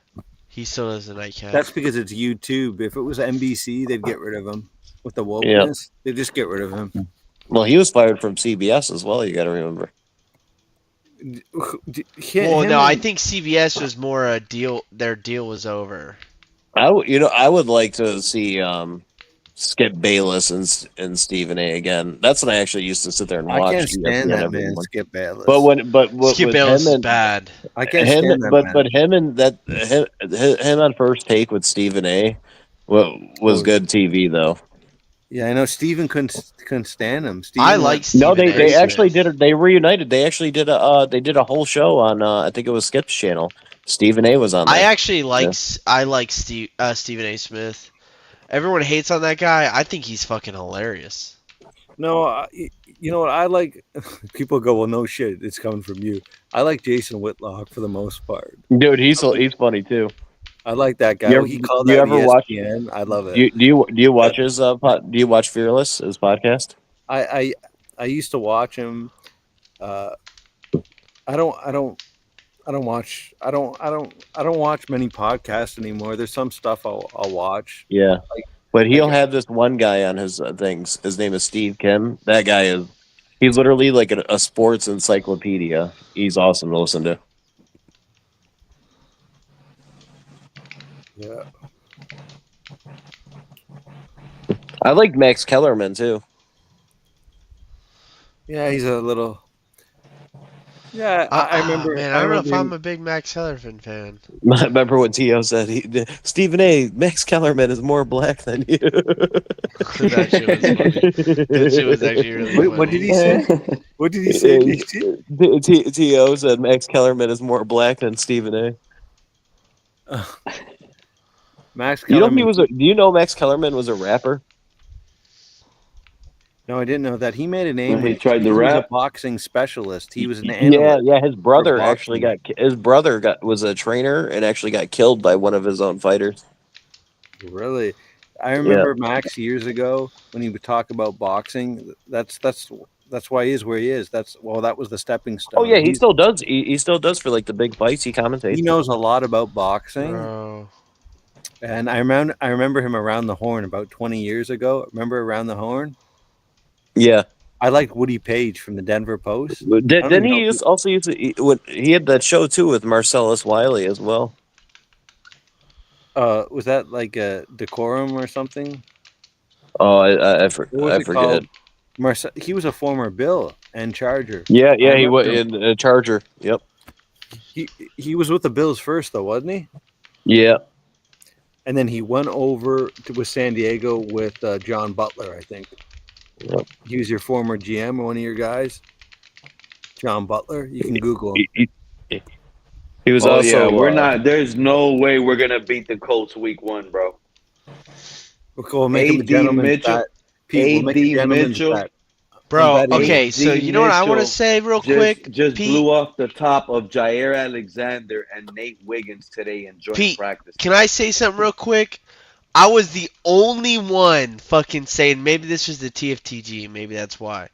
He still does the nightcap. That's because it's YouTube. If it was NBC, they'd get rid of him. With the wokeness, Yeah. they'd just get rid of him. Well, he was fired from CBS as well. You got to remember. Well, no, I think CBS was more a deal. Their deal was over. I would like to see Skip Bayless and Stephen A. again. That's when I actually used to sit there and watch. I can't stand ESPN that every man, morning. Skip Bayless. But Skip with Bayless him is and, bad. I can't him, stand that but man. but him and him on First Take with Stephen A. Was good TV though. Yeah, I know Steven couldn't stand him. I Steven like was- Stephen No, they A. actually did it. They reunited. They actually did a whole show on I think it was Skip's channel. Stephen A. was on there. I actually like Stephen A. Smith. Everyone hates on that guy. I think he's fucking hilarious. No, you know what I like? People go, well, no shit, it's coming from you. I like Jason Whitlock for the most part. Dude, he's funny too. I like that guy. You When ever- he called do you out ever watch- ESPN. I love it. Do you watch his do you watch Fearless, his podcast? I used to watch him. I don't watch many podcasts anymore. There's some stuff I'll watch. Yeah. Like, But he'll have this one guy on his things. His name is Steve Kim. That guy he's literally like a sports encyclopedia. He's awesome to listen to. yeah. I like Max Kellerman too. Yeah, he's a little. Yeah, I remember. Man, I don't know if I'm a big Max Hellerman fan. Remember when T.O. said Stephen A. Max Kellerman is more black than you. That shit was funny. That shit was actually really funny. What did he say? What did he say? T.O. said Max Kellerman is more black than Stephen A. Max You know he Kellerman. was. Do you know Max Kellerman was a rapper? No, I didn't know that. He made a name. When he He tried to was a rap. boxing specialist. He was an Yeah, analyst yeah. His for brother actually boxing. was a trainer and actually got killed by one of his own fighters. Really, I Yeah. remember Max years ago when he would talk about boxing. That's why he is where he is. That was the stepping Oh stone. yeah, he still does. He still does for like the big fights. He He commentates. knows a lot about boxing. Bro. And I remember him around the horn about 20 years ago. Remember around the horn? Yeah. I liked Woody Page from the Denver Post. I don't Didn't even know he if used also used to, he had that show too with Marcellus Wiley as well. was that like a Decorum or something? Oh, What was I it forget. called? He was a former Bill and Charger. Yeah, I yeah, he remember was him. in a Charger. Yep. He was with the Bills first though, wasn't he? Yeah. And then he went over with San Diego with John Butler, I think. Yep. He was your former GM or one of your guys, John Butler. You can Google him. He was Oh also. yeah, we're not. There's no way we're gonna beat the Colts week 1, bro. We'll make him a AD gentleman's Mitchell. bet. Pete, we'll make a AD gentleman's Mitchell. bet. Bro, betting okay, you. so AD you know what I want to Mitchell say real quick, just Pete? blew off the top of Jair Alexander and Nate Wiggins today in joint Pete, practice. can I say something real quick? I was the only one fucking saying, maybe this was the TFTG, maybe that's why.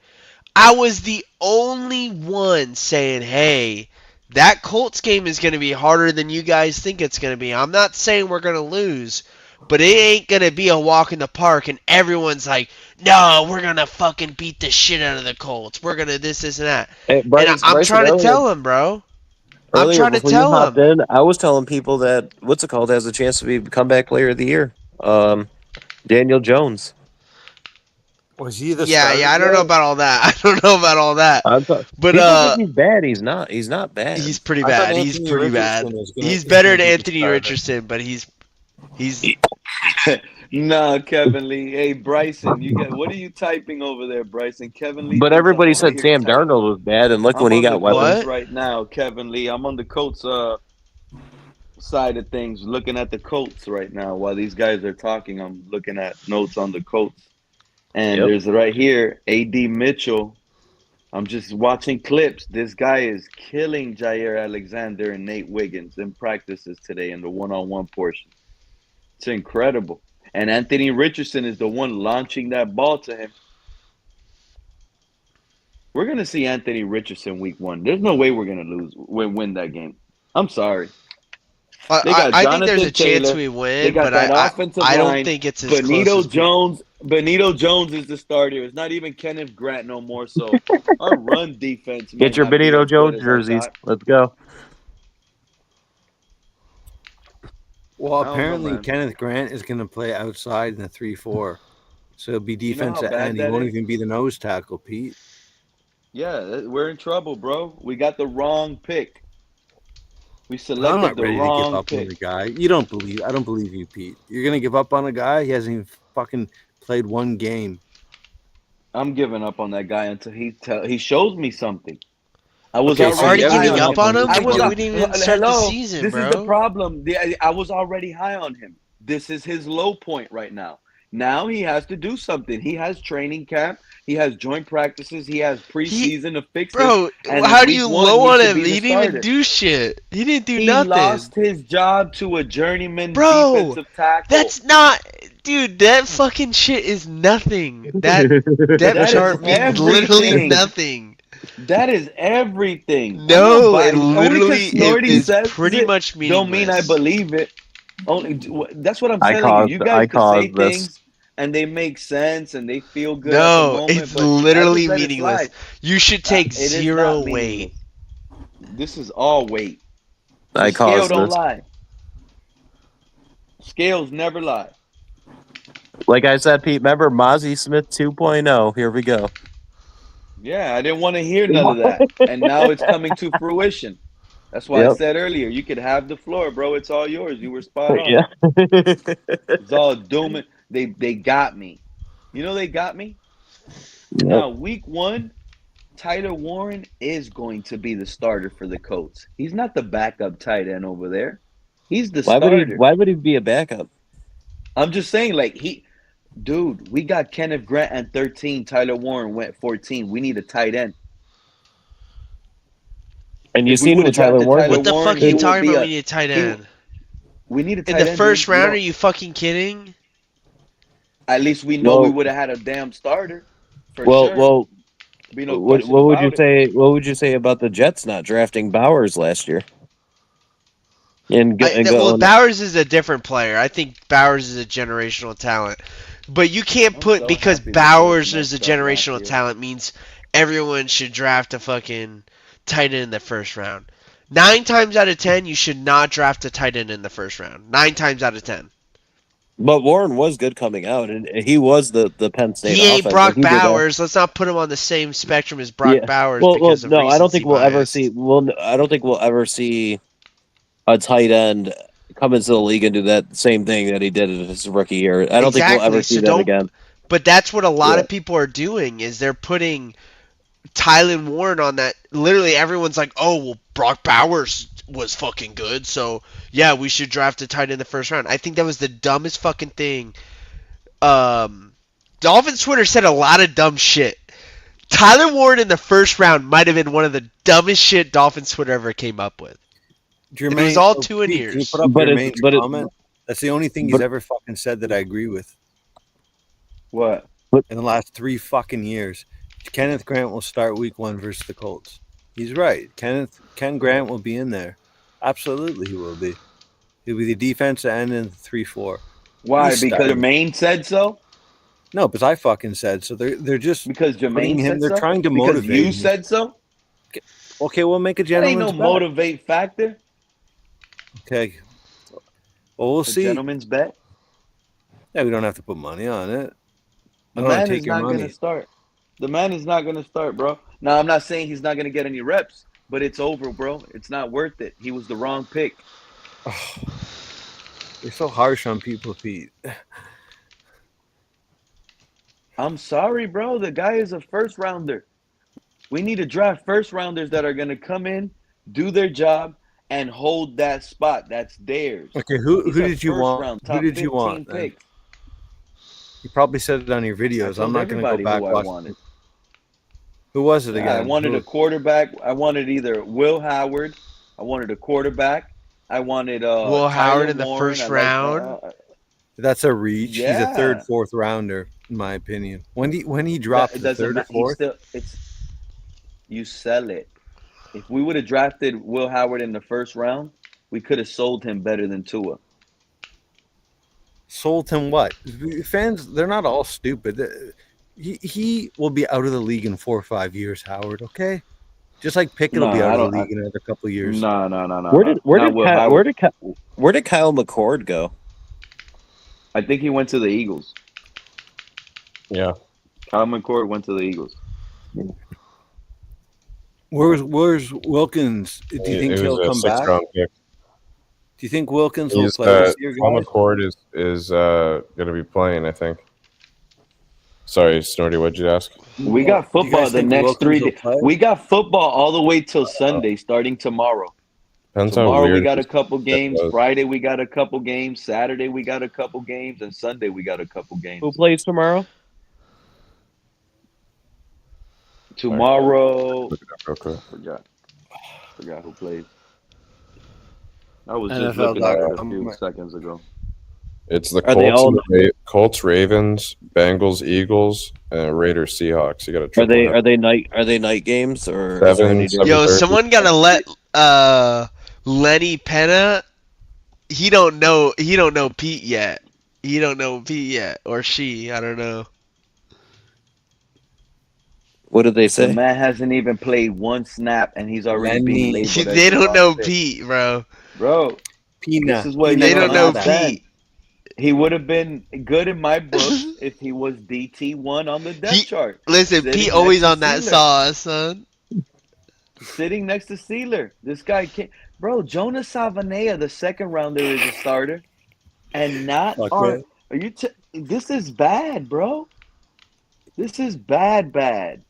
I was the only one saying, hey, that Colts game is going to be harder than you guys think it's going to be. I'm not saying we're going to lose, but it ain't going to be a walk in the park, and everyone's like, no, we're going to fucking beat the shit out of the Colts. We're going to this, and that. Hey, And I'm trying to tell him, bro. I'm Earlier, trying to before you tell hopped him. in, I was telling people that has a chance to be comeback player of the year. Daniel Jones. Was he the Yeah, starter? I don't know about all that. I don't know about all that. But People think he's bad. He's not. He's not bad. he's pretty I thought bad. He's Anthony pretty Richardson bad. was gonna- He's was better gonna than be the Anthony starter. Richardson, but he's No, Kevin Lee. Hey, Bryson, what are you typing over there, Bryson? Kevin Lee But thinks I'm everybody over said here Sam typing. Darnold was bad, and look I'm when he on the got weapons. Colts right now, Kevin Lee. I'm on the Colts side of things, looking at the Colts right now. While these guys are talking, I'm looking at notes on the Colts. And Yep. there's right here, AD Mitchell. I'm just watching clips. This guy is killing Jair Alexander and Nate Wiggins in practices today in the one-on-one portion. It's incredible. And Anthony Richardson is the one launching that ball to him. We're going to see Anthony Richardson week 1. There's no way we're going to win that game. I'm sorry. They got I think there's Jonathan a chance Taylor. we They win, got but that offensive I don't line. think it's as close as people. Benito Jones is the starter. It's not even Kenneth Grant no more. So our run defense might Get your not be Benito as good Jones as I jerseys. thought. Let's go. Well, I don't know, apparently man. Kenneth Grant is going to play outside in the 3-4. So it'll be You know how defensive bad end. He that won't is? even be the nose tackle, Pete. Yeah, we're in trouble, bro. We got the wrong pick. We I'm selected not the ready to give wrong up on pick. the guy. I don't believe you, Pete. You're going to give up on a guy? He hasn't even fucking played one game. I'm giving up on that guy until he shows me something. I was Okay, so already you Already haven't high giving on given up him. up on on him? I him. was We didn't even start the hello. season, This bro. is the problem. I was already high on him. This is his low point right now. Now he has to do something. He has training camp. He has joint practices. He has preseason to fix this. Bro, And how in do week you 1, low he on should him? be the He didn't even starter. do shit. He didn't do He nothing. lost his job to a journeyman Bro, defensive tackle. that's not, dude. That fucking shit is nothing. That That depth is chart means literally everything. nothing. That is everything. I'm not No, it biased. Only literally because Snorty is says pretty it, much don't mean I meaningless. believe it. Only that's what I'm I telling you. You caused guys could say this. things and they make sense and they feel good at the No, moment, it's but I literally just let it meaningless. slide. You should take It is zero not weight. meaningless. This is all weight. The I scale caused don't this. lie. Scales never lie. Like I said, Pete, remember Mozzie Smith 2.0. Here we go. Yeah, I didn't want to hear none of that. And now it's coming to fruition. That's why I Yep. said earlier, you could have the floor, bro. It's all yours. You were spot on. Yeah. It's all doom. They got me. You know they got me? Yep. Now, week 1, Tyler Warren is going to be the starter for the Colts. He's not the backup tight end over there. He's the starter. Why would he be a backup? I'm just saying, like dude, we got Kenneth Grant and 13. Tyler Warren went 14. We need a tight end. And you If we seen would what have Tyler drafted Warren Tyler What the fuck Warren, are you he will talking be about? a We need a tight he. end. We need a In tight the end, first dude. round, are you fucking kidding? At least we know we Well, would have had a damn starter for well, sure. well. Be no question What would you about it. say? What would you say about the Jets not drafting Bowers last year? And Well, going. Bowers is a different player. I think Bowers is a generational talent. But you can't I'm put, so because happy the Jets Bowers is a messed up last generational year. talent means everyone should draft a fucking tight end in the first round. 9 times out of 10, you should not draft a tight end in the first round. 9 times out of 10. But Warren was good coming out, and he was the Penn State He ain't offense. Like Brock he did that. Bowers. Let's not put him on the same spectrum as Brock Yeah. Bowers Well, because of no, I don't recency think we'll ever bias. see. I don't think we'll ever see a tight end come into the league and do that same thing that he did in his rookie year. I don't think we'll ever see that again. But that's what a lot Yeah. of people are doing, is they're putting Tyler Warren on that. Literally everyone's like, oh, well, Brock Bowers was fucking good, so yeah, we should draft a tight end in the first round. I think that was the dumbest fucking thing. Dolphins Twitter said a lot of dumb shit. Tyler Warren in the first round might have been one of the dumbest shit Dolphins Twitter ever came up with. Jermaine, It was all oh, two in Pete, ears. Can you put up Jermaine's comment? That's the only thing he's ever fucking said that I agree with. What? In the last 3 fucking years, Kenneth Grant will start week 1 versus the Colts. He's right. Ken Grant will be in there. Absolutely, he will be. He'll be the defensive end in 3-4. Why? He's Because starting. Jermaine said so? No, because I fucking said so. They're just Because putting Jermaine him. said They're so? trying to Because motivate you him. said so? Okay, we'll make a That ain't gentleman's no bet. motivate factor. Okay. Well, we'll A see. gentleman's bet. Yeah, we don't have to put money on it. I The don't want man to is take your not going money. to start. The man is not going to start, bro. Now, I'm not saying he's not going to get any reps, but it's over, bro. It's not worth it. He was the wrong pick. You're so harsh on people, Pete. I'm sorry, bro. The guy is a first rounder. We need to draft first rounders that are going to come in, do their job, and hold that spot. That's theirs. Okay, who These are did you first want? round, Who top did you 15 want? Then? picks. You probably said it on your I videos. I'm told not going to go everybody back who I watch. wanted. Who was it I again? wanted Who? a quarterback. I wanted either Will Howard. I wanted a quarterback. I wanted Will Tyler Howard in the Warren. first I like round. That's a reach. He's a third, yeah. fourth rounder, in my opinion. When he dropped It the doesn't third or matter. He's fourth, still. It's you sell it. If we would have drafted Will Howard in the first round, we could have sold him better than Tua. sold him what? Fans, they're not all stupid. He will be out of the league in 4 or 5 years, Howard. Okay, just like Pickett will be No, out I of the don't. league in another couple of years. No. Where Not Will did Howard. Kyle McCord go? I think he went to the Eagles. Yeah. Kyle McCord went to the Eagles. Where's Wilkins? Do you think It he'll was a come back? 6th round pick. Do you think Wilkins will He's play this year, Kyle guys? McCord is going to be playing, I think. Sorry, Snorty, what'd you ask? We got Do you football guys the think next Wilkins 3 will days. play? We got football all the way till Sunday, starting tomorrow. Depends how Tomorrow we weird got a his couple shit games. was. Friday we got a couple games. Saturday we got a couple games, and Sunday we got a couple Who games. plays tomorrow? Tomorrow, Look it up real quick. forgot who plays. I was just looking at it a few seconds ago. It's the Are they Colts, all- and the Colts, Ravens, Bengals, Eagles, and Raiders, Seahawks. You got to Are they night games or is there any 7:30. Yo, someone gotta let Lenny Penna. He don't know Pete yet. He don't know Pete yet, or she. I don't know. What did they The say? man hasn't even played one snap, and he's already being Lenny. labeled. They as the don't wrong know pick. Pete, bro. Bro. Pina. This is what They you don't know understand. Pete. He would have been good in my book if he was DT1 on the depth chart. Listen, Sitting Pete next always to on that Sealer. sauce, son. Sitting next to Sealer. This guy can't. Bro, Jonas Savanea, the second rounder, is a starter. And not Fuck our. it. Are you? This is bad, bro. This is bad.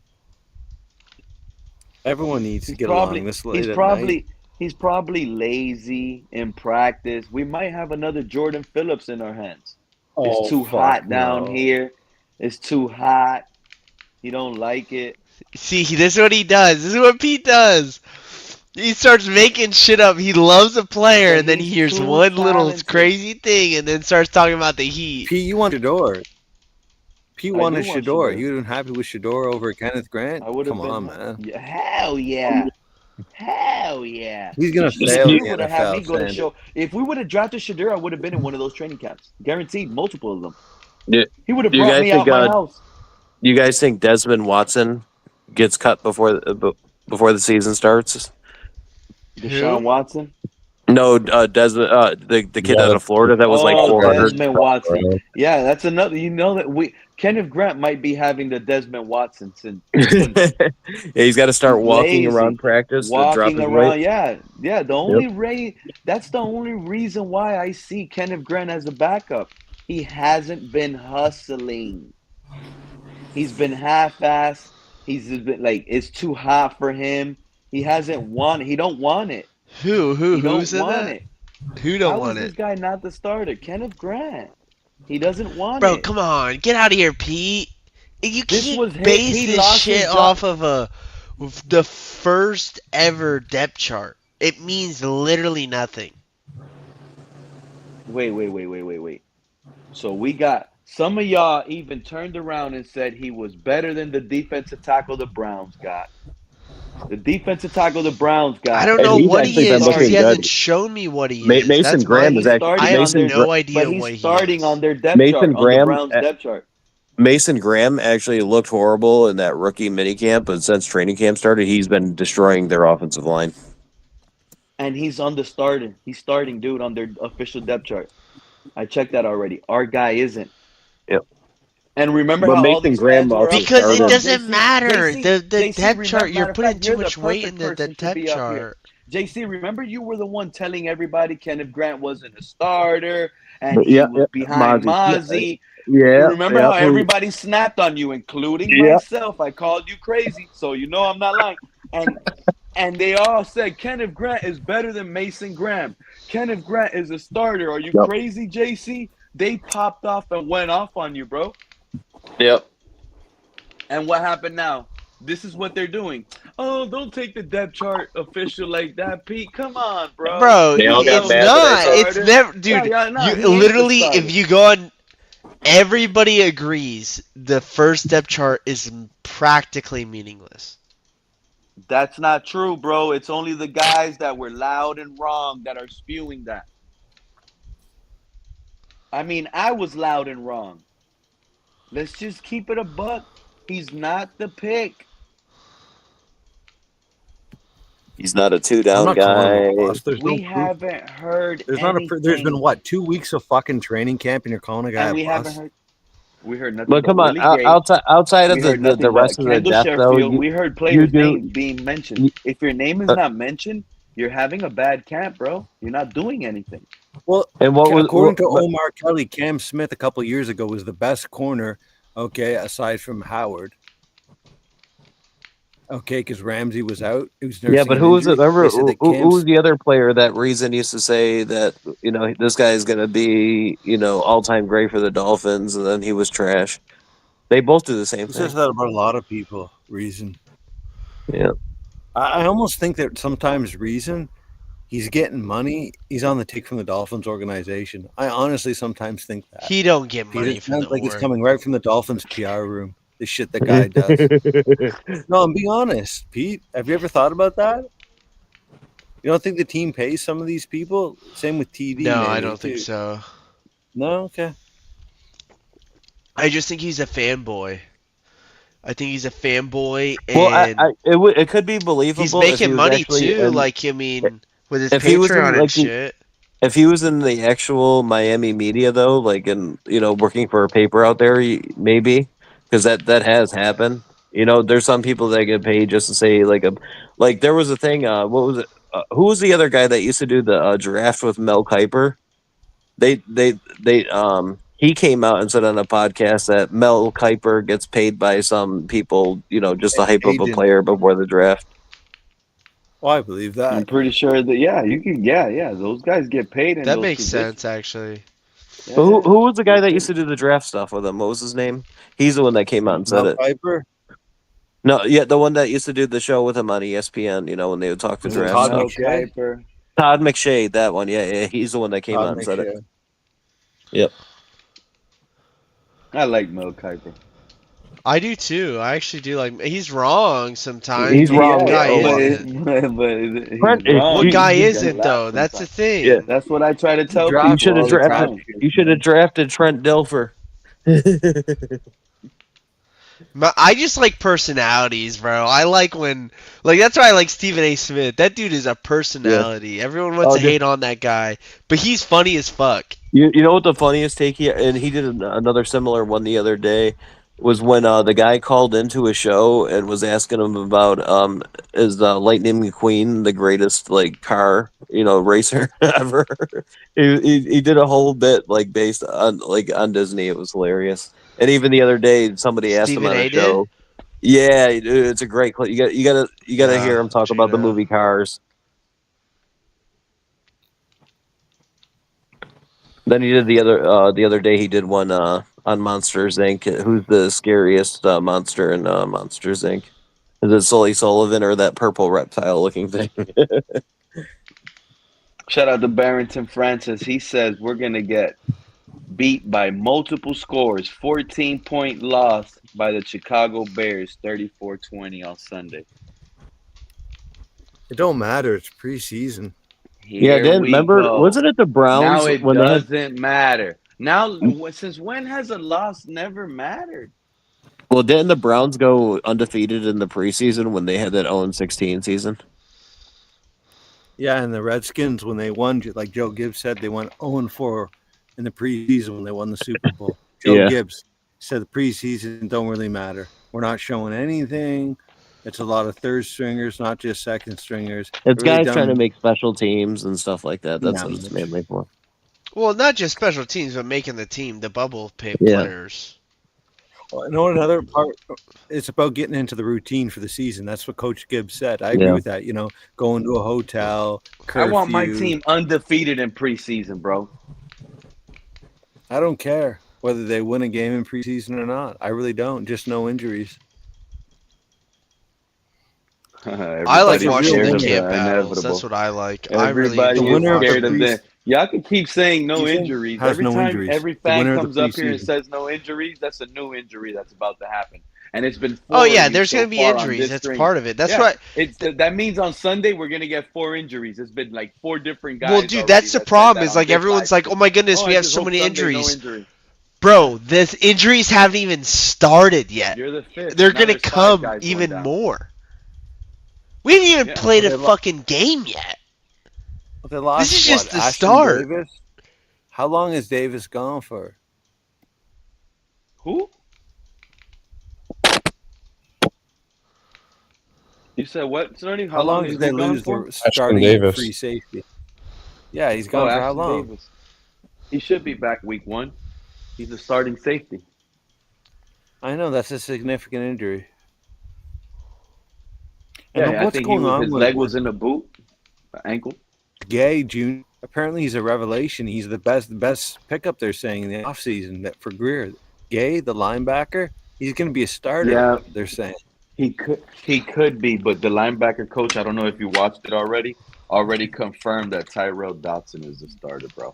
Everyone needs to He's get probably along this late he's at probably night. he's probably lazy in practice. We might have another Jordan Phillips in our hands. It's Oh, too fuck hot down no. here. It's too hot. He don't like it. See, this is what he does. This is what Pete does. He starts making shit up. He loves a player, But and then he he's hears too one little talented. crazy thing, and then starts talking about the Heat. Pete, you wanted Shador. Pete I wanted do want Shador. Shador. You happy with Shador over Kenneth Grant? I would have Come been. on, man. Yeah, hell yeah. Hell yeah. He's gonna Shador fail in the would have had me NFL, go to Sandy. show. If we would have drafted Shador, I would have been in one of those training camps. Guaranteed, multiple of them. Do He would have you brought guys me think? out my house. You guys think Desmond Watson gets cut before the season starts? Deshaun Watson? No, Desmond, the kid out of Florida that was like Oh, 400. Desmond Watson. Yeah, that's another. You know that Kenneth Grant might be having the Desmond Watson since Yeah, he's got to start walking lazy, around practice to drop walking his around. weight. Yeah. The only that's the only reason why I see Kenneth Grant as a backup. He hasn't been hustling. He's been half-assed. He's been like it's too hot for him. He hasn't won. He don't want it. Who said want that? it. Who don't How want is this it? guy not the starter? Kenneth Grant. He doesn't want Bro, it. come on, get out of here, Pete. You This was can't his- base he this lost shit his job. off of the first ever depth chart. It means literally nothing. Wait. So we got some of y'all even turned around and said he was better than the defensive tackle the Browns got. The defensive tackle the Browns got. I don't And know he's what he actually been is because looking he hasn't good. shown me what he is. Mason That's Graham my, is actually I have Mason. no idea But he's what he starting is. on their depth Mason chart, on the Graham. Browns depth chart. Mason Graham actually looked horrible in that rookie minicamp, but since training camp started, he's been destroying their offensive line. And he's on the starting. He's starting, dude, on their official depth chart. I checked that already. Our guy isn't. Yep. And remember But how all Mason these Graham fans were also up? Because started. it doesn't matter. JC, The depth chart, you're matter of putting fact, too you're the much weight in perfect the person to depth be up here. chart. JC, remember you were the one telling everybody Kenneth Grant wasn't a starter and he Yeah, was behind Mozzie. Yeah, Remember how everybody snapped on you, including Yeah. myself. I called you crazy, so you know I'm not lying. And they all said Kenneth Grant is better than Mason Graham. Kenneth Grant is a starter. Are you Yep. crazy, JC? They popped off and went off on you, bro. Yep. And what happened now? This is what they're doing. Oh, don't take the depth chart official like that, Pete. Come on, bro. Bro, They all got it's mad that not. I It's started. never, dude. Yeah, no, he you ain't the literally, starter. if you go on, everybody agrees the first depth chart is practically meaningless. That's not true, bro. It's only the guys that were loud and wrong that are spewing that. I mean, I was loud and wrong. Let's just keep it a buck. He's not the pick. He's not a I'm two-down not calling guy. him a bust. There's We no proof. haven't heard There's anything. not a. There's been what 2 weeks of fucking training camp, and you're calling a guy And a we haven't bust. heard. We heard nothing But but come on, Willie Gay. outside We of heard the nothing rest but of the Kendall death, though, Sheffield. We heard you players' do. names being mentioned. If your name is not mentioned, you're having a bad camp, bro. You're not doing anything. Well, And what was according to what- Omar Kelly, Cam Smith a couple years ago was the best corner. Okay, aside from Howard. Okay, because Ramsey was out. He was nursing Yeah, but an who was it? injury. Remember, They said that who Cam was the other player that Reason used to say that, this guy is going to be, all-time great for the Dolphins, and then he was trash. They both do the same He thing. says that about a lot of people. Reason. Yeah. I almost think that sometimes Reason, he's getting money. He's on the take from the Dolphins organization. I honestly sometimes think that. He don't get money It from sounds the like it's org. coming right from the Dolphins PR room. The shit the guy does. No, I'm being honest, Pete. Have you ever thought about that? You don't think the team pays some of these people? Same with TD. No, I maybe, don't think too. so. No, okay. I just think he's a fanboy. I think he's a fanboy, and Well, it could be believable. he's if he making was money actually too. in- Like, I mean, with his if he was in, Patreon and like, shit. if he was in the actual Miami media, though, like, in working for a paper out there, maybe, because that has happened. There's some people that get paid just to say like there was a thing. What was it? Who was the other guy that used to do the draft with Mel Kiper? He came out and said on a podcast that Mel Kiper gets paid by some people, just to hype up a Agent. player before the draft. Well, I believe that. I'm pretty sure that you can. Yeah, those guys get paid. In That those makes positions. sense, actually. But who was the guy that used to do the draft stuff with him? What was his name? He's the one that came out and said Mel it. Kiper? No, yeah, the one that used to do the show with him on ESPN. You know, when they would talk to Was it draft Todd stuff. McShay? Kuiper. Todd McShay, that one. Yeah, he's the one that came Todd out and said it. McShay. Yep. I like Mel Kiper. I do too. I actually do like. He's wrong sometimes. He's but wrong. What guy but isn't? he's Brent, wrong. What guy You isn't can laugh though? That's the sometimes. thing. Yeah. That's what I try to tell You should people have all the drafted. time. You should have drafted Trent Dilfer. I just like personalities, bro. I like when, like, that's why I like Stephen A. Smith. That dude is a personality. Everyone wants to hate on that guy, but he's funny as fuck. You know what the funniest take he did another similar one the other day was when the guy called into a show and was asking him about is Lightning McQueen the greatest like car racer ever. He did a whole bit like based on Disney. It was hilarious. And even the other day somebody asked him Stephen on A. a show. Yeah, it's a great clip. You gotta hear him talk about the movie Cars. Then he did the other day. He did one on Monsters Inc. Who's the scariest monster in Monsters Inc.? Is it Sully Sullivan or that purple reptile-looking thing? Shout out to Barrington Francis. He says we're gonna get beat by multiple scores. 14-point loss by the Chicago Bears, 34-20 on Sunday. It don't matter. It's preseason. Yeah, Here we remember? go. Wasn't it the Browns Now it when they had? doesn't matter. Now, since when has a loss never mattered? Well, didn't the Browns go undefeated in the preseason when they had that 0-16 season? Yeah, and the Redskins, when they won, like Joe Gibbs said, they went 0-4 in the preseason when they won the Super Bowl. Joe Gibbs said the preseason don't really matter. We're not showing anything. It's a lot of third stringers, not just second stringers. It's really guys trying to make special teams and stuff like that. That's what it's mainly for. Well, not just special teams, but making the team, the bubble players. Well, you know another part? It's about getting into the routine for the season. That's what Coach Gibbs said. I agree with that. Going to a hotel. Curfew. I want my team undefeated in preseason, bro. I don't care whether they win a game in preseason or not. I really don't. Just no injuries. I like watching the camp battles. That's what I like. Everybody I really is scared of them. Y'all can keep saying no injuries. Every fan comes up here and says no injuries, that's a new injury that's about to happen. And it's been there's going to be injuries. That's part of it. That's right. That means on Sunday we're going to get 4 injuries. It's been like 4 different guys. Well, dude, that's the problem. Is like everyone's like, "Oh my goodness, we have so many injuries." Bro, the injuries haven't even started yet. You're the fifth. They're going to come even more. We haven't even played a fucking game yet. This is just the start. Davis? How long is Davis gone for? Who? You said what, Sonny? How long did they lose their starting free safety? Yeah, he's gone for how long? Davis. He should be back week 1. He's a starting safety. I know, that's a significant injury. Yeah, I think his leg was in a boot, ankle. Gay Jr. Apparently, he's a revelation. He's the best pickup they're saying in the offseason for Greer. Gay, the linebacker, he's going to be a starter. Yeah, they're saying he could be, but the linebacker coach, I don't know if you watched it already confirmed that Tyrell Dotson is the starter, bro.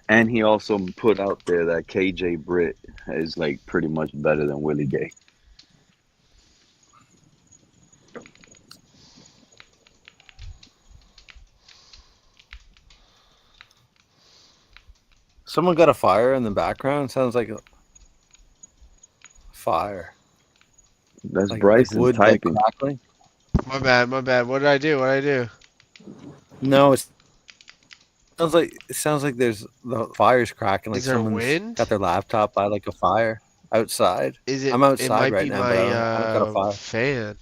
And he also put out there that KJ Britt is like pretty much better than Willie Gay. Someone got a fire in the background. Sounds like a fire. That's like, Bryson wood, typing. Like my bad. What did I do? No, it sounds like there's the fire's cracking. Like someone's got their laptop by like a fire outside. Is it? I'm outside right now, my, but I don't got a fire. Fan.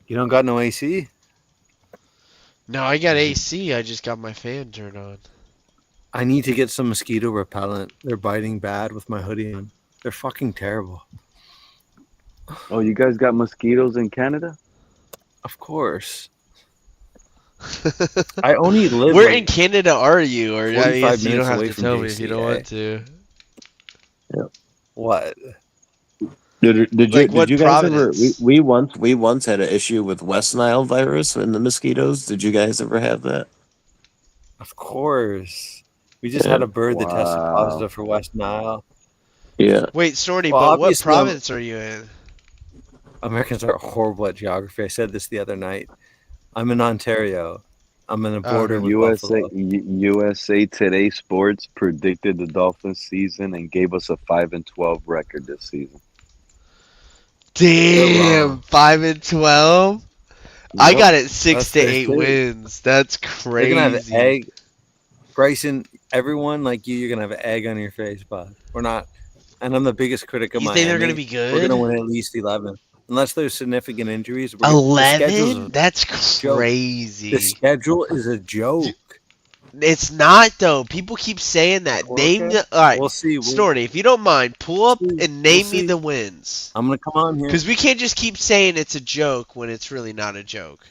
You don't got no AC? No, I got AC. I just got my fan turned on. I need to get some mosquito repellent. They're biting bad with my hoodie on. They're fucking terrible. Oh, you guys got mosquitoes in Canada? Of course. I only live Where in like Canada are you? Or I 45 guess you don't minutes have away to from tell me if you don't want JCA. to. What? Like Did what you guys ever province? we once had an issue with West Nile virus in the mosquitoes? Did you guys ever have that? Of course. We just Yeah. had a bird that tested Wow. positive for West Nile. Yeah. Wait, Snorty, Well, but what obviously, province are you in? Americans are horrible at geography. I said this the other night. I'm in Ontario. I'm in a Oh, border okay. with USA Buffalo. USA Today Sports predicted the Dolphins season and gave us a 5-12 record this season. They're Damn, wrong. 5-12. I Yep. got it 6 That's to their 8 thing. wins. That's They're gonna have crazy. egg. Bryson, everyone like you're gonna have an egg on your face, bud. We're not. And I'm the biggest critic of You think they're gonna Miami. be We're gonna good? win at least 11, unless there's significant injuries. The schedule's 11? a That's joke. The crazy. schedule is a joke. It's not though. People keep saying that. Name Okay, the all right, we'll see. Snorty. If you don't mind, pull up and We'll name me see. the wins. I'm gonna come on here. Because we can't just keep saying it's a joke when it's really not a joke.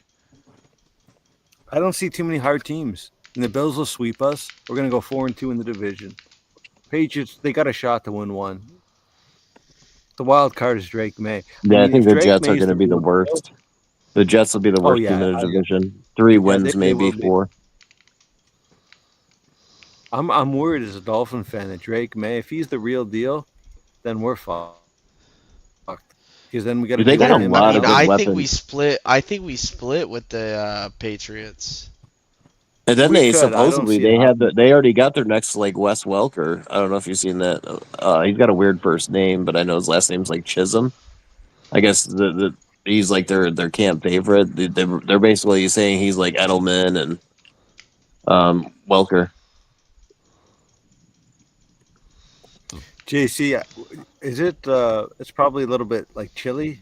I don't see too many hard teams. And the Bills will sweep us. We're gonna go 4-2 in the division. Patriots, they got a shot to win one. The wild card is Drake May. Yeah, I think If the Drake Jets are May is going to the be the real deal, worst. The Jets will be the oh worst team yeah, in the division. 3 wins, they maybe will be. 4. I'm worried as a Dolphin fan that Drake May, if he's the real deal, then we're fucked. Because then we got to They deal got with a him. lot of good I think we weapons. split. I think we split with the Patriots. And then We they could. I don't supposedly see it happening. they already got their next like Wes Welker. I don't know if you've seen that. He's got a weird first name, but I know his last name's like Chisholm. I guess he's like their camp favorite. They're basically saying he's like Edelman and Welker. JC, is it? It's probably a little bit like chilly.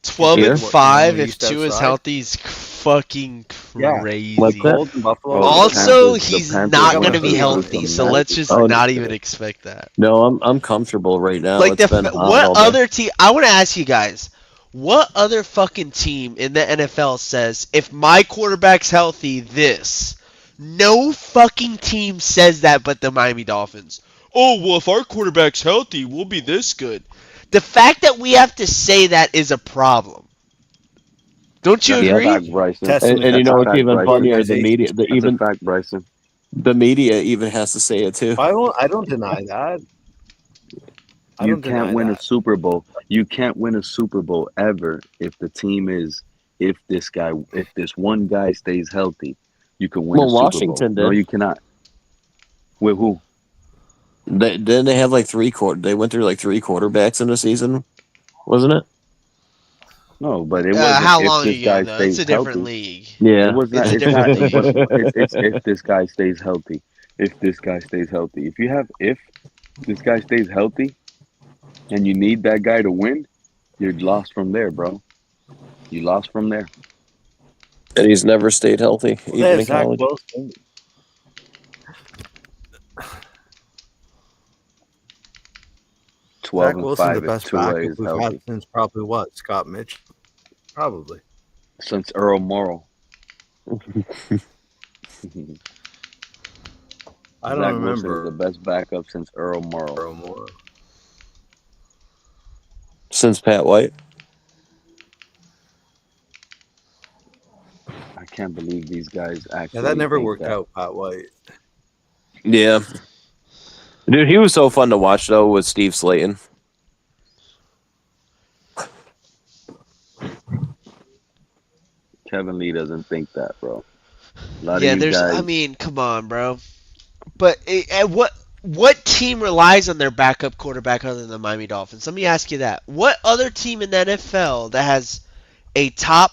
12 Here? and 5 if East Tua's outside. healthy is fucking Yeah. crazy. What's that? Cold in Buffalo. Oh, the Also, Panthers- the he's Panthers not got going to be beat with healthy, some so let's just Oh, not even expect that. No, I'm comfortable right now. Like It's been hot what all day. other team? I want to ask you guys, what other fucking team in the NFL says if my quarterback's healthy, this? No fucking team says that, but the Miami Dolphins. Oh well, if our quarterback's healthy, we'll be this good. The fact that we have to say that is a problem. Don't you That's agree? a fact, Bryson. And you know what's even Bryson. funnier? The media, That's a fact, Bryson. the media even has to say it too. I don't deny that. I You don't can't deny win a that. Super Bowl. You can't win a Super Bowl ever if the team is if this one guy stays healthy. You can win Well, a Super Washington Bowl. No, did. you cannot. With who? Didn't they have like they went through like 3 quarterbacks in a season, wasn't it? No, but it wasn't How if long this ago guy though? It's stays a different healthy. league. Yeah. It was not. It's a It's different not. league. But it's if this guy stays healthy. If this guy stays healthy. If this guy stays healthy, and you need that guy to win, you're lost from there, bro. You lost from there. And he's never stayed healthy, even Yeah, in Zach college. Wilson. Zach 12-5 Wilson's the if best Tua backup is we've healthy. had since probably what? Scott Mitchell? Probably. Since Earl Morrall. I don't Zach Wilson remember. is the best backup since Earl Morrall. Since Pat White. I can't believe these guys actually. Yeah, that never think worked that. out, Pat White. Yeah. Dude, he was so fun to watch though with Steve Slayton. Kevin Lee doesn't think that, bro. A lot Yeah, of these guys. I mean, come on, bro. But what team relies on their backup quarterback other than the Miami Dolphins? Let me ask you that. What other team in the NFL that has a top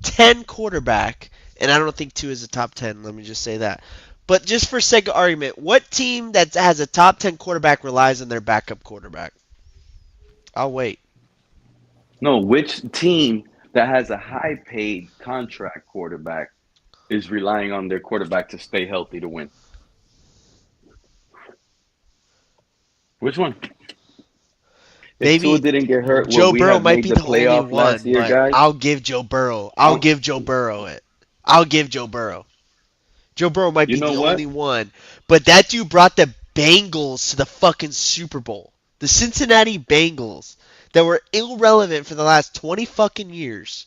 10 quarterback, and I don't think Tua is a top 10, let me just say that. But just for sake of argument, what team that has a top 10 quarterback relies on their backup quarterback? I'll wait. No, which team that has a high-paid contract quarterback is relying on their quarterback to stay healthy to win? Which one? If Tua Maybe didn't get hurt, would Joe we Burrow have might made be the the only playoff last one, year, but guys? I'll give Joe Burrow. I'll give Joe Burrow it. I'll give Joe Burrow. Joe Burrow might You be know the what? only one, but that dude brought the Bengals to the fucking Super Bowl. The Cincinnati Bengals that were irrelevant for the last 20 fucking years.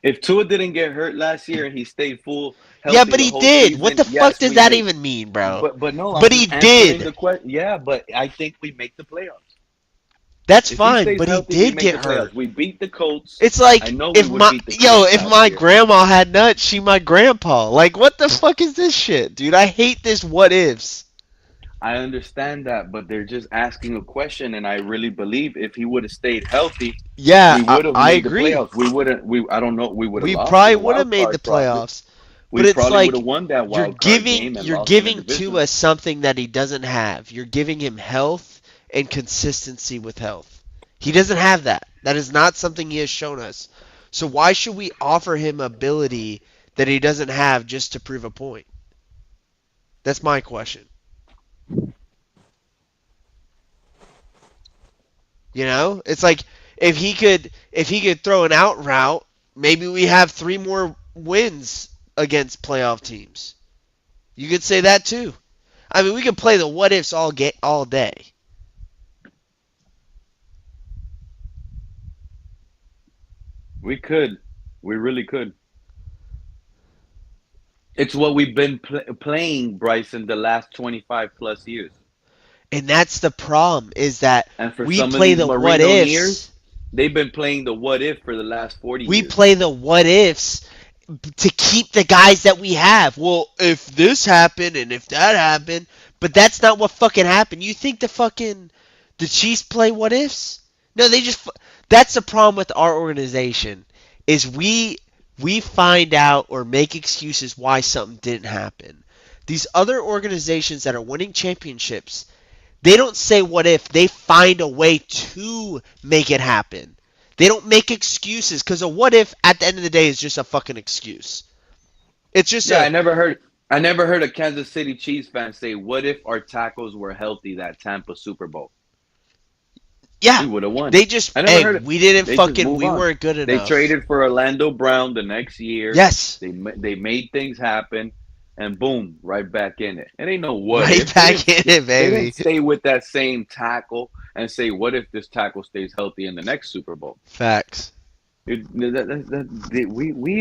If Tua didn't get hurt last year and he stayed full Yeah, healthy but the he whole did. What season, the fuck yes, does we that make. even mean, bro? But no, I'm But he just answering did. the question. Yeah, but I think we make the playoffs. That's If he fine, stays but he healthy, we did make get the playoffs. hurt. We beat the Colts. It's I like know we would beat the Colts if last my year. grandma had nuts, she my grandpa. Like, what the fuck is this shit, dude? I hate this what ifs. I understand that, but they're just asking a question, and I really believe if he would have stayed healthy, Yeah, we would have I made the agree. playoffs. We wouldn't. I don't know. We would have We lost in probably the would have wild made the card, probably. playoffs, We but it's probably would like have won that wild card game and you're lost in the giving division. Tua something that he doesn't have. You're giving him health and consistency with health. He doesn't have that. That is not something he has shown us. So why should we offer him ability that he doesn't have just to prove a point? That's my question. You know, it's like if he could throw an out route, maybe we have 3 more wins against playoff teams. You could say that too. I mean, we could play the what ifs all day. We could. We really could. It's what we've been playing, Bryson, the last 25 plus years. And that's the problem is that And for we some of play these the what Marino ifs. years, they've been playing the what if for the last 40 We years. play the what ifs to keep the guys that we have. Well, if this happened and if that happened, but that's not what fucking happened. You think the Chiefs play what ifs? No, they just. That's the problem with our organization is we find out or make excuses why something didn't happen. These other organizations that are winning championships, they don't say what if, they find a way to make it happen. They don't make excuses because a what if at the end of the day is just a fucking excuse. It's just I never heard a Kansas City Chiefs fan say, "What if our tackles were healthy that Tampa Super Bowl?" Yeah, we would have won. They just I never heard it. we didn't They fucking just we move on. weren't good They enough. traded for Orlando Brown the next year. Yes. They made things happen, and boom, right back in it. It ain't no what Right if. back in it, They baby. didn't stay with that same tackle and say, "What if this tackle stays healthy in the next Super Bowl?" Facts. We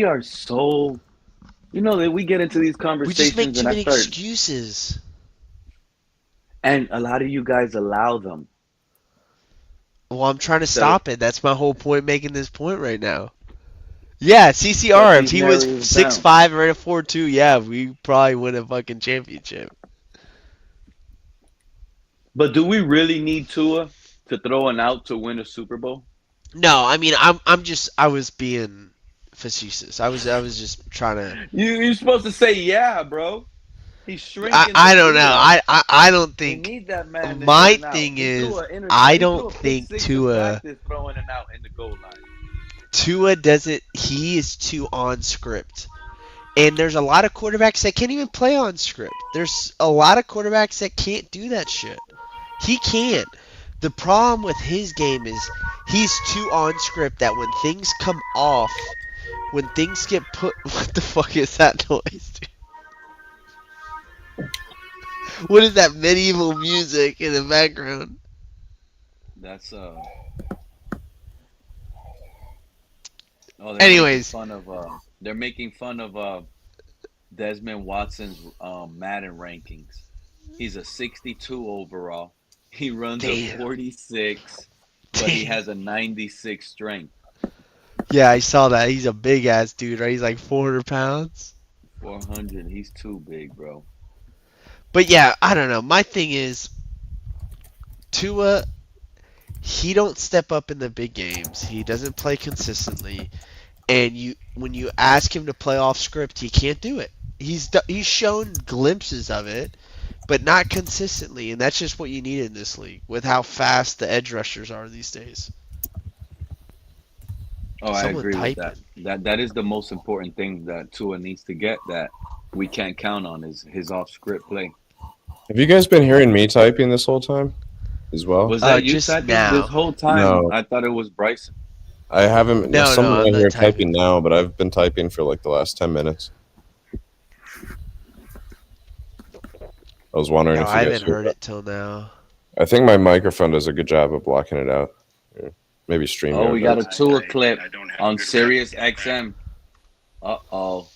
are so, that we get into these We conversations just make too and I many start, excuses. and a lot of you guys allow them. Well, I'm trying to So- stop it. That's my whole point making this point right now. Yeah, CCR, if he was 6'5" and ran a 4.2, yeah, we probably win a fucking championship. But do we really need Tua to throw an out to win a Super Bowl? No, I mean I was being facetious. I was just trying to You're supposed to say yeah, bro. He's shrinking. I don't know. I don't We think need that man. to my hit an out. thing He is threw a inter- I he threw don't a pick think six in Tua practice throwing an out in the goal line. Tua doesn't he is too on script. And there's a lot of quarterbacks that can't even play on script. There's a lot of quarterbacks that can't do that shit. He can't. The problem with his game is he's too on script that when things come off, when things get put what the fuck is that noise, dude? What is that medieval music in the background? That's Oh, Anyways. They're making fun of Desmond Watson's Madden rankings. He's a 62 overall. He runs a 46, but he has a 96 strength. Yeah, I saw that. He's a big ass dude, right? He's like 400 pounds. 400. He's too big, bro. But yeah, I don't know. My thing is, Tua, he don't step up in the big games. He doesn't play consistently, and when you ask him to play off script, he can't do it. He's shown glimpses of it, but not consistently, and that's just what you need in this league with how fast the edge rushers are these days. Oh, I Someone agree with type that. That is the most important thing that Tua needs to get that we can't count on is his off script play. Have you guys been hearing me typing this whole time? as well. Was that you Just typing this now. whole time? No, I thought it was Bryson. I haven't. No, Someone I'm in not here typing. typing now, but I've been typing for like the last 10 minutes. I was wondering No, if I you guys haven't heard heard that. it till now. I think my microphone does a good job of blocking it out. Maybe Oh, we StreamYard got a does. Tua clip on Sirius XM. Uh-oh.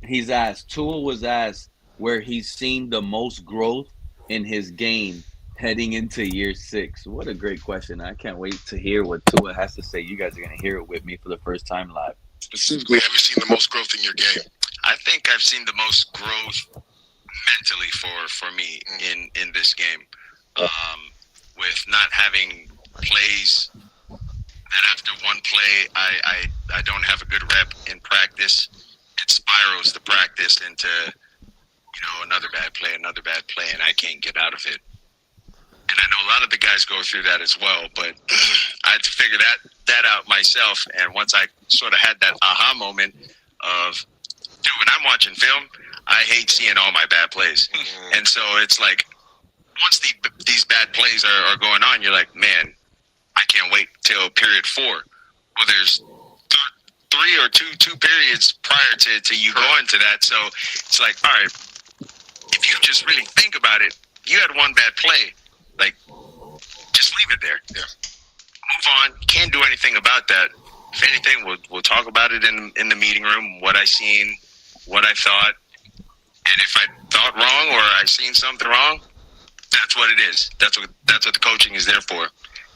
He's asked, Tua was asked where he's seen the most growth in his game heading into year 6. What a great question. I can't wait to hear what Tua has to say. You guys are going to hear it with me for the first time live. Specifically, have you seen the most growth in your game? I think I've seen the most growth mentally for me in this game, with not having plays that after one play I don't have a good rep in practice. It spirals the practice into another bad play, and I can't get out of it. And I know a lot of the guys go through that as well, but I had to figure that out myself. And once I sort of had that aha moment of, dude, when I'm watching film, I hate seeing all my bad plays. And so it's like, once these bad plays are going on, you're like, man, I can't wait till period 4. Well, there's 3 or 2 periods prior to you going to that. So it's like, all right, if you just really think about it, you had one bad play, like, just leave it there. Yeah. Move on. Can't do anything about that. If anything, we'll talk about it in the meeting room, what I seen, what I thought. And if I thought wrong or I seen something wrong, that's what it is. That's what the coaching is there for.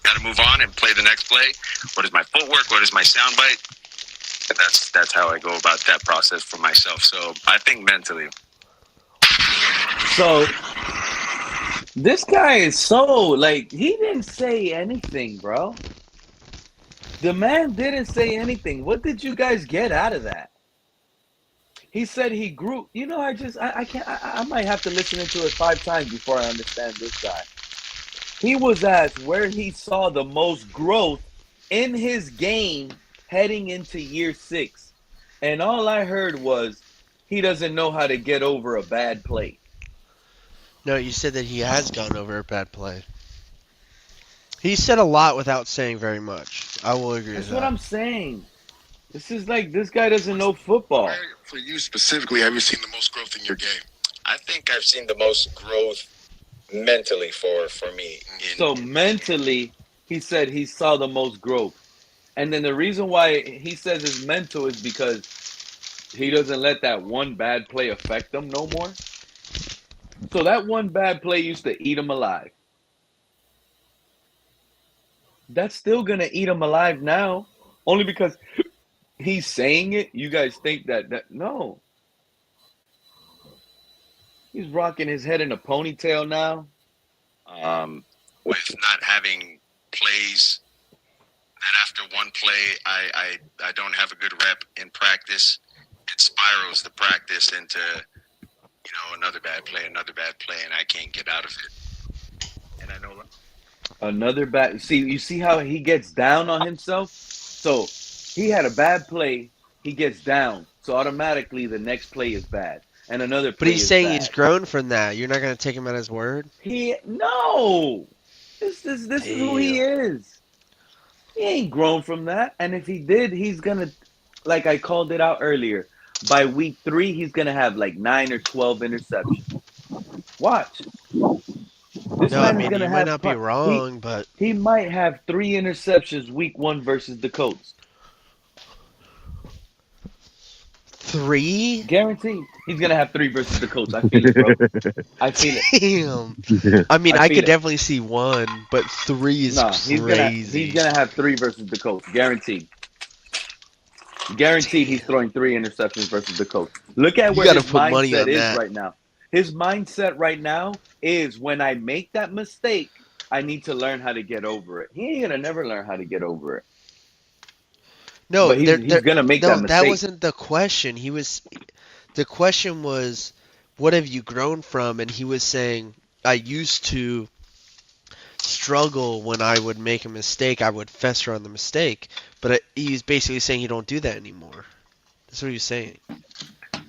Got to move on and play the next play. What is my footwork? What is my soundbite? And that's how I go about that process for myself. So I think mentally. So this guy is so, like, he didn't say anything, bro. The man didn't say anything. What did you guys get out of that? He said he grew. I can't. I might have to listen to it 5 times before I understand this guy. He was asked where he saw the most growth in his game heading into year 6. And all I heard was he doesn't know how to get over a bad play. No, you said that he has gone over a bad play. He said a lot without saying very much. I will agree That's with what that. I'm saying. This is like, this guy doesn't know football. For you specifically, have you seen the most growth in your game? I think I've seen the most growth mentally for me. So mentally, he said he saw the most growth. And then the reason why he says it's mental is because he doesn't let that one bad play affect him no more. So that one bad play used to eat him alive. That's still going to eat him alive now. Only because he's saying it. You guys think that no. He's rocking his head in a ponytail now. With not having plays that after one play I don't have a good rep in practice, it spirals the practice into another bad play, and I can't get out of it. And I know Another bad. See, you see how he gets down on himself? So he had a bad play, he gets down. So automatically the next play is bad. And another play But he's is saying bad. he's grown from that. You're not going to take him at his word? No. This is who he is. He ain't grown from that. And if he did, he's going to, like I called it out earlier, by week 3, he's going to have like 9 or 12 interceptions. Watch. This No, man I mean, is going to you have. might not be wrong, but He might have 3 interceptions week 1 versus the Colts. 3? Guaranteed. He's going to have 3 versus the Colts. I feel it, bro. I feel it. Damn. I mean, I feel could it. definitely see 1, but 3 is crazy. He's gonna have 3 versus the Colts. Guaranteed. Guaranteed he's throwing 3 interceptions versus the Colts. Look at You where gotta his put money mindset on is that. right now. His mindset right now is when I make that mistake, I need to learn how to get over it. He ain't gonna never learn how to get over it. No, But he's gonna make that mistake. that wasn't the question. The question was, what have you grown from? And he was saying, I used to struggle when I would make a mistake. I would fester on the mistake. But he's basically saying you don't do that anymore. That's what he was saying.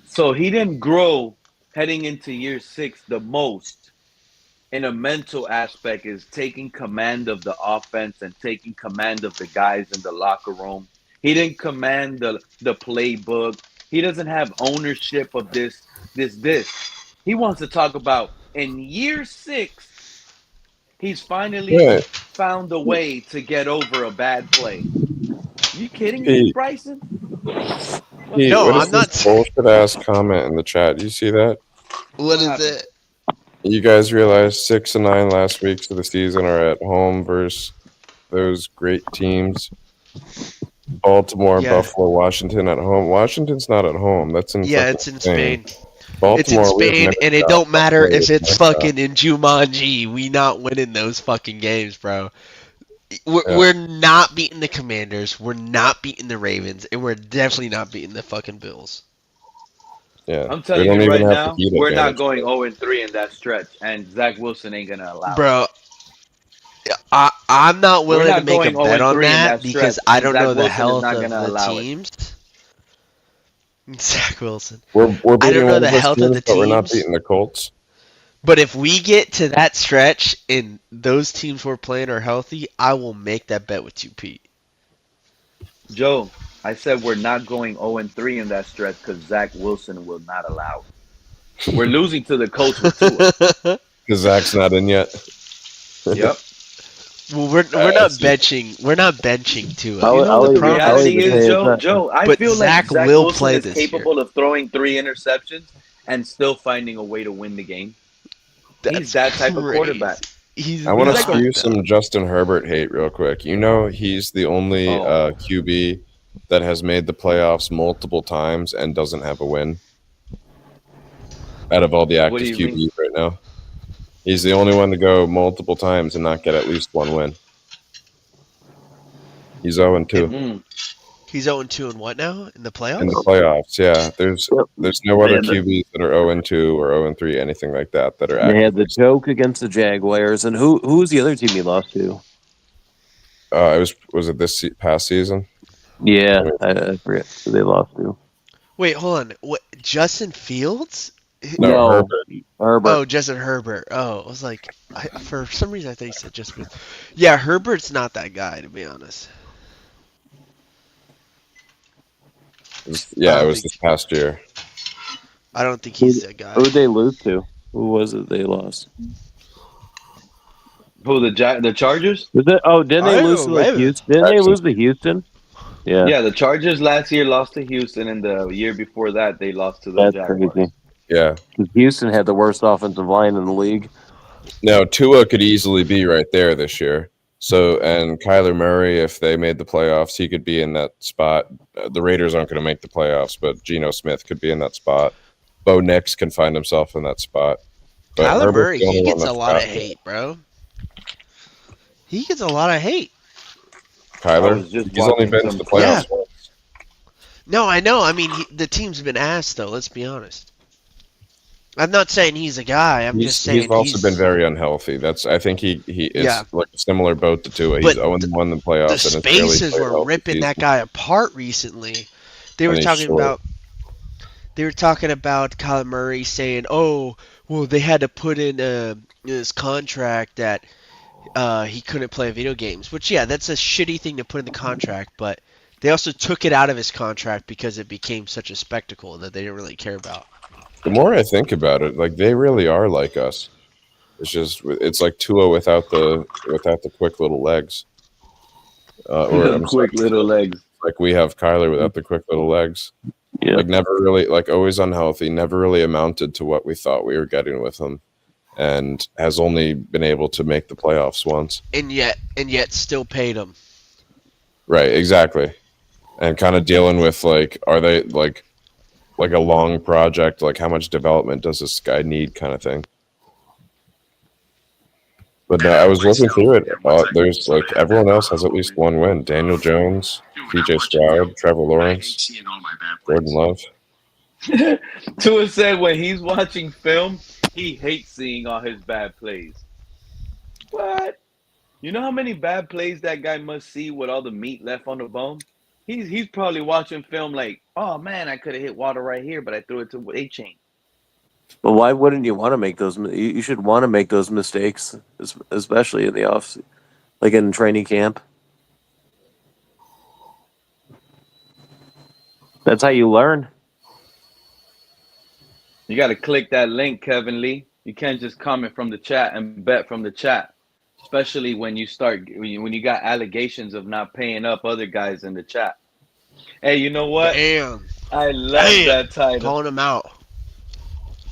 So he didn't grow heading into year 6 the most in a mental aspect is taking command of the offense and taking command of the guys in the locker room. He didn't command the playbook. He doesn't have ownership of this. He wants to talk about in year 6, he's finally Yeah. found a way to get over a bad play. You kidding me, Pete, Bryson? What's Pete, No, going what on? is I'm this not. bullshit ass comment in the chat? Do you see that? What What is happened? it? You guys realize 6 and 9 last weeks of the season are at home versus those great teams. Baltimore, Yeah. Buffalo, Washington at home. Washington's not at home. That's in Yeah, fucking it's in Spain. Spain. It's in Baltimore, we have Spain, never and it got don't matter Buffalo, if we've it's never got. fucking in Jumanji. We not winning those fucking games, bro. Yeah. We're not beating the Commanders. We're not beating the Ravens, and we're definitely not beating the fucking Bills. Yeah. I'm We telling don't you even right have the now, heat we're not advantage. going 0-3 in that stretch, and Zach Wilson ain't gonna allow it. Bro, I'm not We're willing to not make a going bet on 0-3 in that that because stretch, I and don't know Zach the Wilson is health not of gonna the allow it. teams. Zach Wilson. We're I don't beating know all the the best health of teams, the but we're not teams. beating the Colts. But if we get to that stretch and those teams we're playing are healthy, I will make that bet with you, Pete. Joe, I said we're not going 0-3 in that stretch because Zach Wilson will not allow it. We're losing to the Colts with Tua. Because Zach's not in yet. Yep. Well, we're I not see. benching. We're not benching Tua. I You would, know I what would the even, I would reality even is, say it's not. Joe? I But feel like Zach Zach will Wilson play is this year. capable of throwing 3 interceptions and still finding a way to win the game. He's That's that type of crazy. quarterback. He's I want He's to like not spew a some though. Justin Herbert hate real quick. You know, he's the only oh. QB that has made the playoffs multiple times and doesn't have a win out of all the What do active you mean? QBs right now. He's the only one to go multiple times and not get at least one win. He's 0-2 Mm. He's 0-2 in what now? In the in the playoffs? playoffs. Yeah, there's no They other had the, QBs that are 0-2 or 0-3, anything like that are they had the actively. joke against the Jaguars, and who's the other team he lost to? Was it this past season? Yeah, I mean, I forget who they lost to. Wait, hold on. What? Justin Fields? no, No, Herbert. Herbert. Oh, Justin Herbert. Oh, I was like, for some reason I thought you said Justin Fields. Yeah, Herbert's not that guy, to be honest. Yeah, it was this past year. I don't think he's that guy. Who did they lose to? Who was it they lost? Who the Chargers? Was it? Oh, didn't they I lose know, to like Ravens. Houston? Didn't they lose Texans. to Houston? Yeah, Yeah, the Chargers last year lost to Houston, and the year before that they lost to the that's Jaguars. crazy. Yeah. 'Cause Houston had the worst offensive line in the league. No, Tua could easily be right there this year. So, and Kyler Murray, if they made the playoffs, he could be in that spot. The Raiders aren't going to make the playoffs, but Geno Smith could be in that spot. Bo Nix can find himself in that spot. But Kyler Herbert's Murray, the he only one gets a that's lot of got it. hate, bro. He gets a lot of hate. I Kyler, was just he's only watching been to some the clips. playoffs once. No, I know. I mean, the team's been asked, though. Let's be honest. I'm not saying he's a guy. I'm just saying He's also been very unhealthy. I think he is Yeah. like a similar boat to Tua. But He's 0-1 in the the playoffs, and it's barely Spaces played were healthy ripping that season. guy apart recently. They were And he's talking short. about Kyler Murray saying, "Oh, well, they had to put in his contract that he couldn't play video games." Which, yeah, that's a shitty thing to put in the contract. But they also took it out of his contract because it became such a spectacle that they didn't really care about. The more I think about it, like they really are like us. It's like Tua without the quick little legs. Or I'm sorry, Quick little legs. like we have Kyler without the quick little legs. Yeah. Like never really, like always unhealthy, never really amounted to what we thought we were getting with him, and has only been able to make the playoffs once. And yet still paid him. Right, exactly. And kind of dealing with like, are they like a long project? Like, how much development does this guy need, kind of thing. But I was looking through it. There's like everyone else has at least one win. Daniel Jones, P.J. Stroud, Trevor Lawrence, Jordan Love. Tua said when he's watching film, he hates seeing all his bad plays. What? You know how many bad plays that guy must see with all the meat left on the bone? He's probably watching film like, oh man, I could have hit water right here, but I threw it to A-Chain. But why wouldn't you want to make those? You should want to make those mistakes, especially in the off, like in training camp. That's how you learn. You got to click that link, Kevin Lee. You can't just comment from the chat and bet from the chat, especially when you start when you got allegations of not paying up other guys in the chat. Hey, you know what? Damn. I love that title. Calling him out.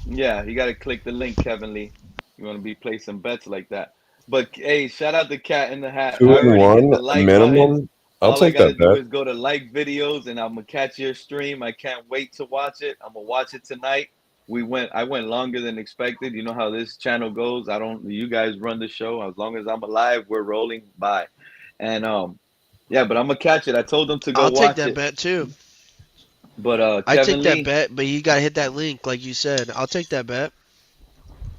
Yeah, you got to click the link, Kevin Lee. You want to be placing bets like that. But hey, shout out the Cat in the Hat. I already hit the 2-1 like button. minimum. I'll All I take got to that do bet. is go to like videos, and I'm gonna catch your stream. I can't wait to watch it. I'm gonna watch it tonight. I went longer than expected. You know how this channel goes. You guys run the show. As long as I'm alive, we're rolling by. And yeah, but I'm gonna catch it. I told them to go I'll take watch that it. bet too. But I Kevin take Lee, that bet, but you gotta hit that link, like you said. I'll take that bet.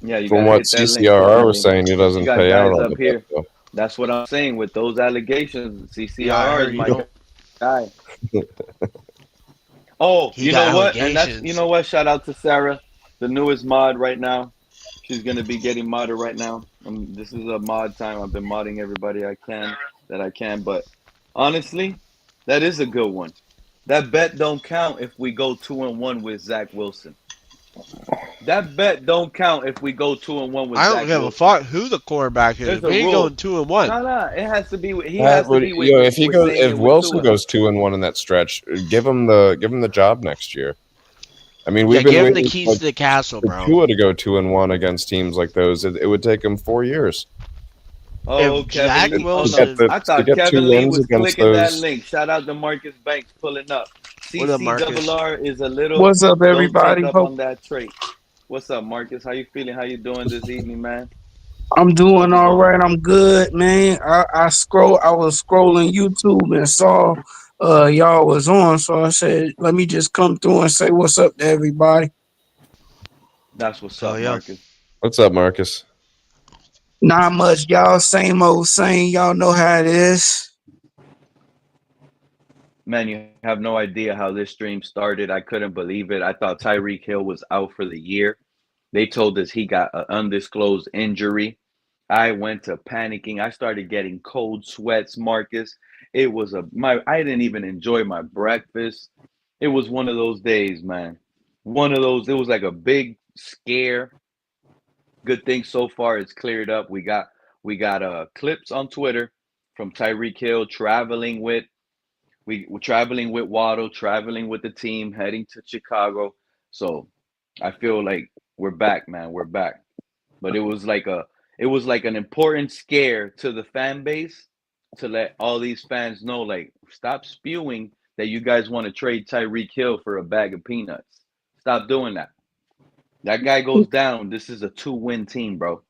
yeah, you From gotta what hit that link, CCRR Kevin was Lee. saying, he You doesn't got pay out guys on up the bet, here. though. That's what I'm saying with those allegations. Yeah, I CCRR heard is you my don't. guy. Oh, He you got know what? And that's allegations. what? Shout out to Sarah, the newest mod right now. She's gonna be getting modded right now. This is a mod time. I've been modding everybody I can. But honestly, that is a good one. That bet don't count if we go 2-1 with Zach Wilson. That bet don't count if we go 2-1 with I don't Zach give a Wilson. fuck who the quarterback is. There's We a ain't going rule. 2-1. No, it has to be. He That has to would, be with. We're saying if it with Wilson Tua. goes 2-1 in that stretch, give him the job next year. I mean, Yeah, we've been give him the waiting keys to the castle, for bro. Tua to go 2-1 against teams like those. It would take him 4 years. Oh, If Kevin Zach Lee. Oh no, Wilson, I To thought get 2 Kevin Lee wins was against clicking that those. link. Shout out to Marcus Banks pulling up. what up, Marcus? CCRR is a little. What's up, Don't take everybody? up Hope on that trait. What's up, Marcus? How you feeling? How you doing this evening, man? I'm doing How's it all going? right. I'm good, man. I was scrolling YouTube and saw y'all was on, so I said, let me just come through and say what's up to everybody. That's what's Hell up, yeah. Marcus. What's up, Marcus? Not much, y'all. Same old same. Y'all know how it is. Man, you have no idea how this stream started. I couldn't believe it. I thought Tyreek Hill was out for the year. They told us he got an undisclosed injury. I went to panicking. I started getting cold sweats, Marcus. I didn't even enjoy my breakfast. It was one of those days, man. It was like a big scare. Good thing so far it's cleared up. We got clips on Twitter from Tyreek Hill we're traveling with Waddle, traveling with the team, heading to Chicago. So I feel like we're back, man. We're back. But it was like an important scare to the fan base to let all these fans know, like, stop spewing that you guys want to trade Tyreek Hill for a bag of peanuts. Stop doing that. That guy goes down. This is a 2-win team, bro.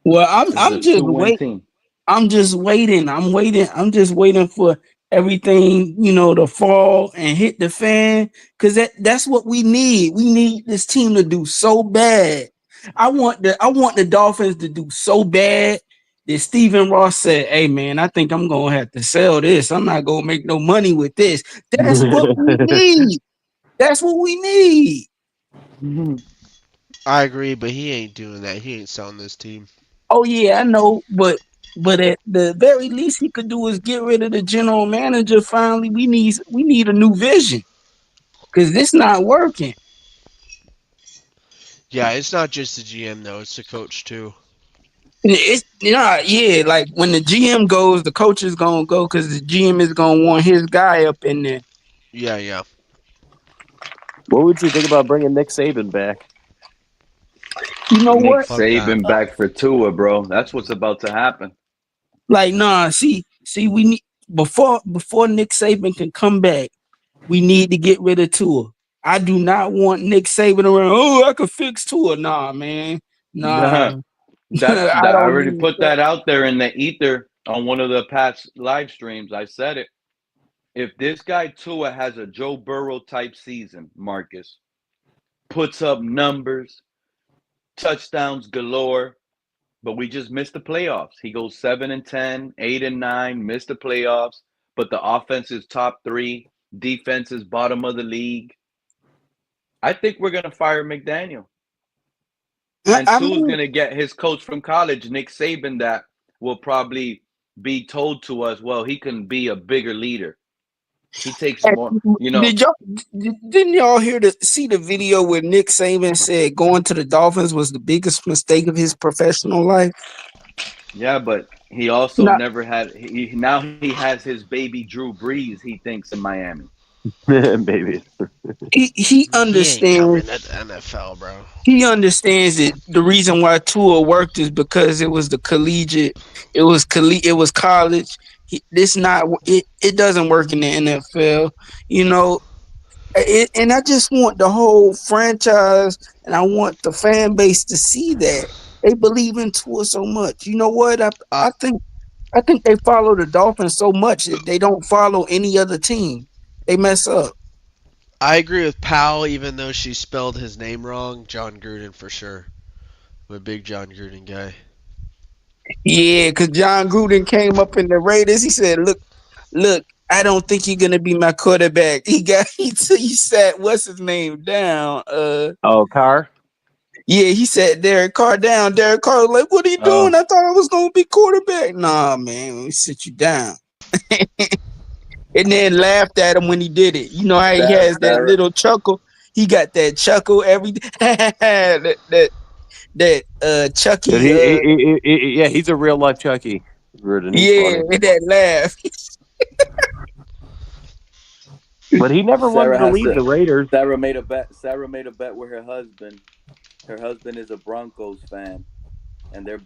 Well, This is a 2-win team. I'm just waiting. I'm just waiting for everything, to fall and hit the fan. Cause that's what we need. We need this team to do so bad. I want the Dolphins to do so bad that Stephen Ross said, hey man, I think I'm gonna have to sell this. I'm not gonna make no money with this. That's what we need. That's what we need. I agree, but he ain't doing that. He ain't selling this team. Oh yeah, I know, but at the very least he could do is get rid of the general manager. Finally, we need a new vision because this not working. Yeah, it's not just the GM though; it's the coach too. It's yeah, like when the GM goes, the coach is gonna go because the GM is gonna want his guy up in there. Yeah. What would you think about bringing Nick Saban back? You know Nick what? Saban back for Tua, bro. That's what's about to happen. Like, nah, see, we need before Nick Saban can come back, we need to get rid of Tua. I do not want Nick Saban around. Oh, I could fix Tua. Nah, man. Nah. I I don't already need put that. that out there in the ether on one of the past live streams. I said it. If this guy Tua has a Joe Burrow type season, Marcus, puts up numbers, touchdowns galore, but we just missed the playoffs. He goes 7-10, 8-9, missed the playoffs, but the offense is top 3, defense is bottom of the league. I think we're gonna fire McDaniel. And I Tua's mean, gonna get his coach from college, Nick Saban, that will probably be told to us, well, he can be a bigger leader. He takes more, did y'all didn't y'all see the video where Nick Saban said going to the Dolphins was the biggest mistake of his professional life? Yeah, but he also No, never had. Now he has his baby Drew Brees. He thinks in Miami. Baby. he He ain't understands. coming to the NFL, bro. He understands that the reason why Tua worked is because it was the collegiate, it was college. This not it. It doesn't work in the NFL. You know, and I just want the whole franchise and I want the fan base to see that they believe in Tua so much. You know what? I think they follow the Dolphins so much that they don't follow any other team. They mess up. I agree with Powell, even though she spelled his name wrong. John Gruden for sure. I'm a big John Gruden guy. Yeah, because John Gruden came up in the Raiders. He said, look, I don't think you're gonna be my quarterback. He sat what's his name down. Carr. Yeah, he sat Derek Carr down. Derek Carr was like, what are you doing? I thought I was gonna be quarterback. Nah, man, let me sit you down. And then laughed at him when he did it. You know how he has that little chuckle? He got that chuckle every that Chucky Yeah, he's a real life Chucky. Gruden. He's yeah, funny. and that laugh. But he never wanted to leave the Raiders. Sarah made a bet. Sarah made a bet with her husband. Her husband is a Broncos fan, and if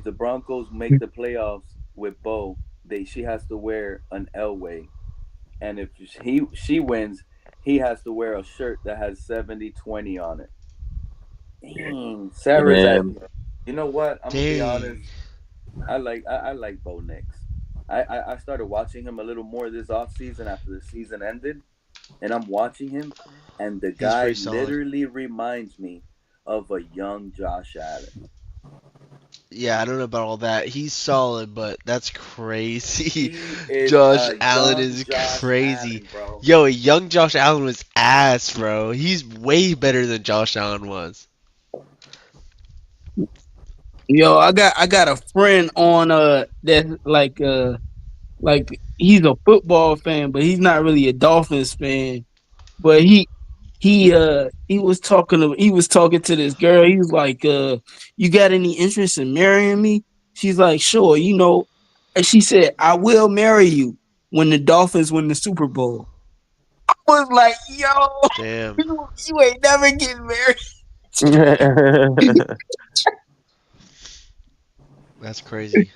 the Broncos make the playoffs with Bo, she has to wear an Elway, and if she wins, he has to wear a shirt that has 70-20 on it. Dang, Sarah's at. Damn. You know what? I'm gonna be Dang. honest. I like Bo Nix. I started watching him a little more this offseason after the season ended, and I'm watching him, and the guy pretty solid. literally reminds me of a young Josh Allen. Yeah, I don't know about all that. He's solid, but that's crazy. is Josh a Allen young is Josh crazy. Allen, bro. Yo, a young Josh Allen was ass, bro. He's way better than Josh Allen was. Yo, I got a friend on that like he's a football fan, but he's not really a Dolphins fan. But he was talking to this girl. He was like, you got any interest in marrying me? She's like, sure, you know. And she said, I will marry you when the Dolphins win the Super Bowl. I was like, yo, Damn. you ain't never getting married. That's crazy.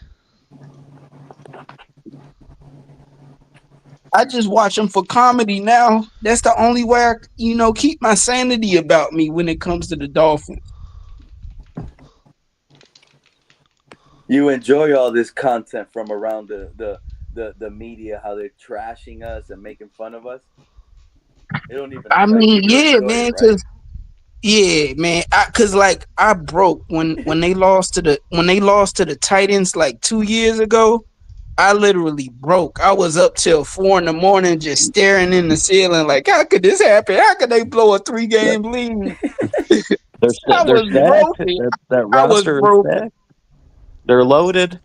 I just watch them for comedy now. That's the only way I, keep my sanity about me when it comes to the Dolphins. You enjoy all this content from around the media, how they're trashing us and making fun of us. It don't even. I mean, yeah, man, right? Cause like I broke when they lost to the Titans like 2 years ago. I literally broke. I was up till 4 a.m. just staring in the ceiling like, how could this happen? How could they blow a 3-game lead? They're stacked. That roster is stacked. They're loaded.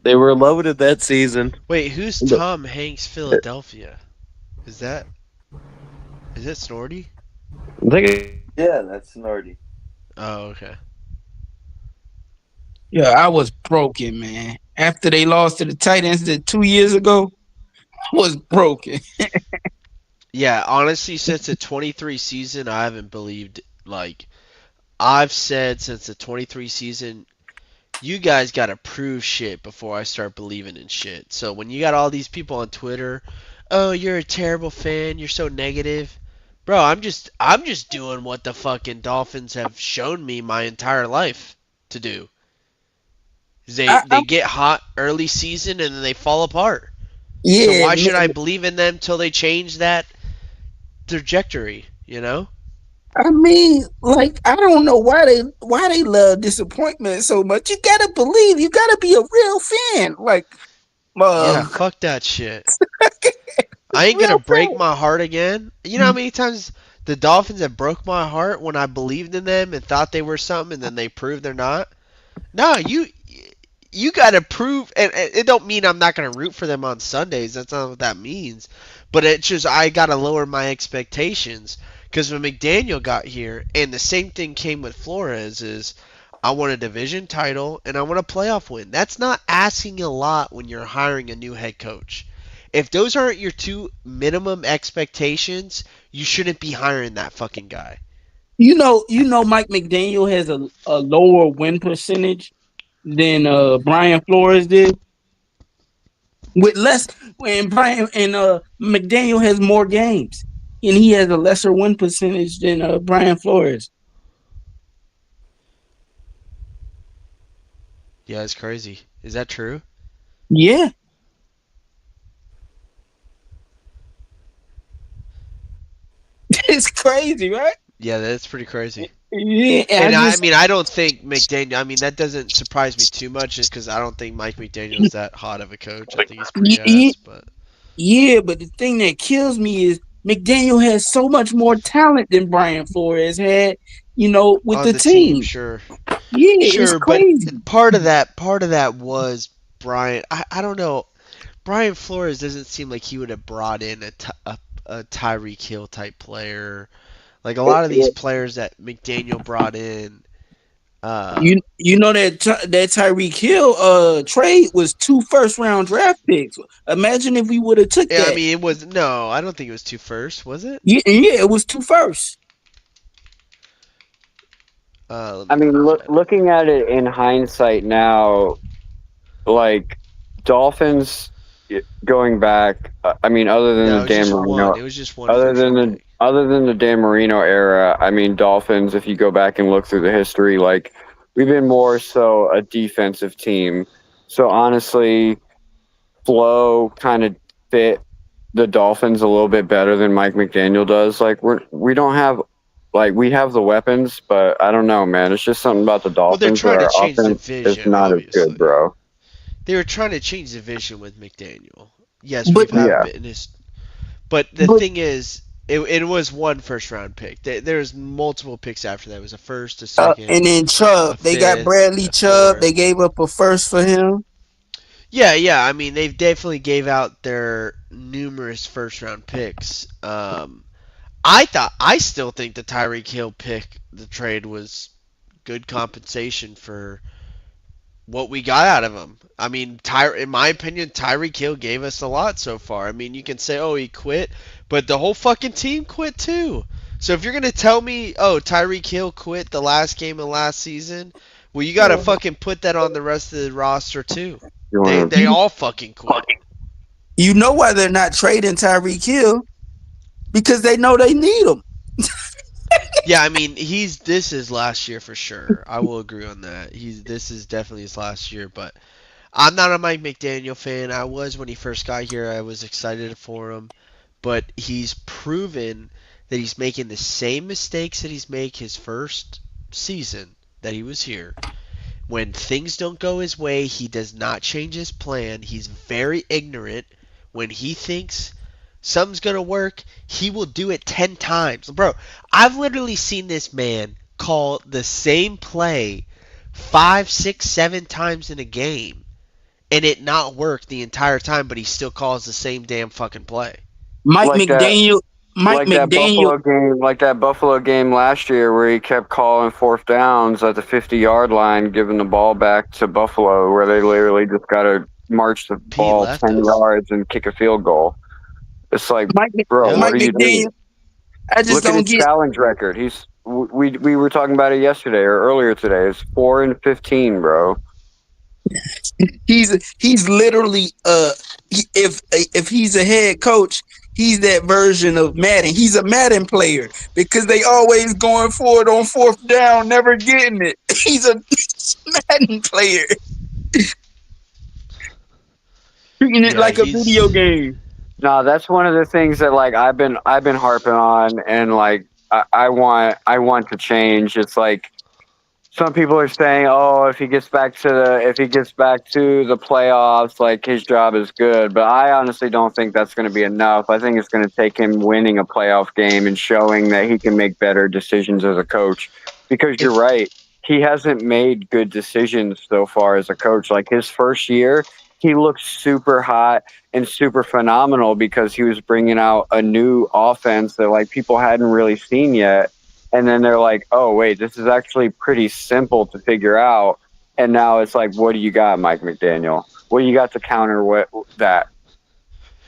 They were loaded that season. Wait, who's Tom Hanks Philadelphia? Is it Snorty? Yeah, that's Snorty. Oh, okay. Yeah, I was broken, man. After they lost to the Titans 2 years ago, I was broken. Yeah, honestly, since the 23 season, I haven't believed, I've said since the 23 season, you guys got to prove shit before I start believing in shit. So when you got all these people on Twitter, oh, you're a terrible fan, you're so negative. Bro, I'm just doing what the fucking Dolphins have shown me my entire life to do. They get hot early season and then they fall apart. Yeah. So why should I believe in them till they change that trajectory, you know? I mean, I don't know why they love disappointment so much. You gotta believe. You gotta be a real fan. Yeah, fuck that shit. I ain't gonna break my heart again. You know how many times The Dolphins that broke my heart when I believed in them and thought they were something, and then they proved they're not. No, you got to prove, and it don't mean I'm not going to root for them on Sundays. That's not what that means. But it's just I got to lower my expectations because when McDaniel got here, and the same thing came with Flores, is I want a division title and I want a playoff win. That's not asking a lot when you're hiring a new head coach. If those aren't your two minimum expectations, you shouldn't be hiring that fucking guy. You know, Mike McDaniel has a lower win percentage than Brian Flores did. With less, when Brian and McDaniel has more games, and he has a lesser win percentage than Brian Flores. Yeah, it's crazy. Is that true? Yeah. It's crazy, right? Yeah, that's pretty crazy. Yeah, And I mean, I don't think McDaniel. I mean, that doesn't surprise me too much, just because I don't think Mike McDaniel is that hot of a coach. I think he's pretty ass. But yeah, but the thing that kills me is McDaniel has so much more talent than Brian Flores had. You know, with on the team. sure. Yeah, Sure, it's crazy. but part of that was Brian. I don't know. Brian Flores doesn't seem like he would have brought in a Tyreek Hill type player. Like a lot of these players that McDaniel brought in. You know that Tyreek Hill trade was 2 first-round draft picks. Imagine if we would have took that. I mean, it was no. I don't think it was 2 first. Was it? Yeah, it was 2 first. I mean, looking at it in hindsight now, like Dolphins going back. I mean, other than the Dan Marino, it was just one. Other than the Dan Marino era, I mean, Dolphins. If you go back and look through the history, like we've been more so a defensive team. So honestly, Flo kind of fit the Dolphins a little bit better than Mike McDaniel does. Like we don't have. Like, we have the weapons, but I don't know, man. It's just something about the Dolphins. Well, they're trying to change the vision. It's not obviously. as good, bro. They were trying to change the vision with McDaniel. Yes, we've had fitness. But the thing is, it was 1 first-round pick. There's multiple picks after that. It was a first, a second. And then Chubb. They got Bradley Chubb. They gave up a first for him. Yeah. I mean, they've definitely gave out their numerous first-round picks. I still think the Tyreek Hill pick, the trade, was good compensation for what we got out of him. I mean, in my opinion, Tyreek Hill gave us a lot so far. I mean, you can say, oh, he quit, but the whole fucking team quit too. So if you're going to tell me, oh, Tyreek Hill quit the last game of last season, well, you got to fucking put that on the rest of the roster too. They all fucking quit. You know why they're not trading Tyreek Hill? Because they know they need him. Yeah, I mean, this is last year for sure. I will agree on that. This is definitely his last year, but I'm not a Mike McDaniel fan. I was when he first got here. I was excited for him, but he's proven that he's making the same mistakes that he's made his first season that he was here. When things don't go his way, he does not change his plan. He's very ignorant. When he thinks something's going to work, he will do it 10 times. Bro, I've literally seen this man call the same play 5, 6, 7 times in a game and it not work the entire time, but he still calls the same damn fucking play. Mike McDaniel. That Buffalo game last year where he kept calling 4th downs at the 50-yard line, giving the ball back to Buffalo, where they literally just got to march the ball 10 yards and kick a field goal. It's like, bro, what are you doing? I just Look at don't his challenge record. We were talking about it yesterday or earlier today. It's 4-15, bro. He's literally if he's a head coach, he's that version of Madden. He's a Madden player because they always going for it on 4th down, never getting it. He's a Madden player. Treating it like a video game. No, that's one of the things that like I've been harping on, and like I want to change. It's like some people are saying, "Oh, if he gets back to the playoffs, like his job is good." But I honestly don't think that's going to be enough. I think it's going to take him winning a playoff game and showing that he can make better decisions as a coach. Because you're right, he hasn't made good decisions so far as a coach. Like his first year, he looked super hot and super phenomenal because he was bringing out a new offense that like people hadn't really seen yet. And then they're like, oh, wait, this is actually pretty simple to figure out. And now it's like, what do you got, Mike McDaniel? What do you got to counter that?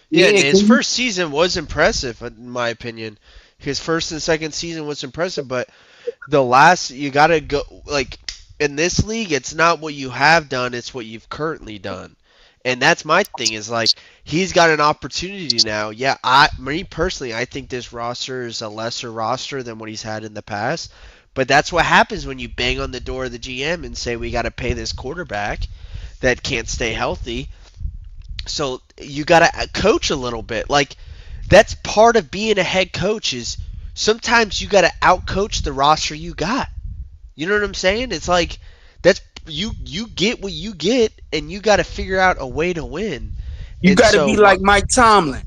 Yeah, and his first season was impressive, in my opinion. His first and second season was impressive, but the last, you got to go, like, in this league, it's not what you have done, it's what you've currently done. And that's my thing, is like, he's got an opportunity now. Yeah, me personally, I think this roster is a lesser roster than what he's had in the past. But that's what happens when you bang on the door of the GM and say, we got to pay this quarterback that can't stay healthy. So you got to coach a little bit. Like, that's part of being a head coach, is sometimes you got to outcoach the roster you got. You know what I'm saying? It's like, that's you get what you get, and you got to figure out a way to win. You got to be like Mike Tomlin.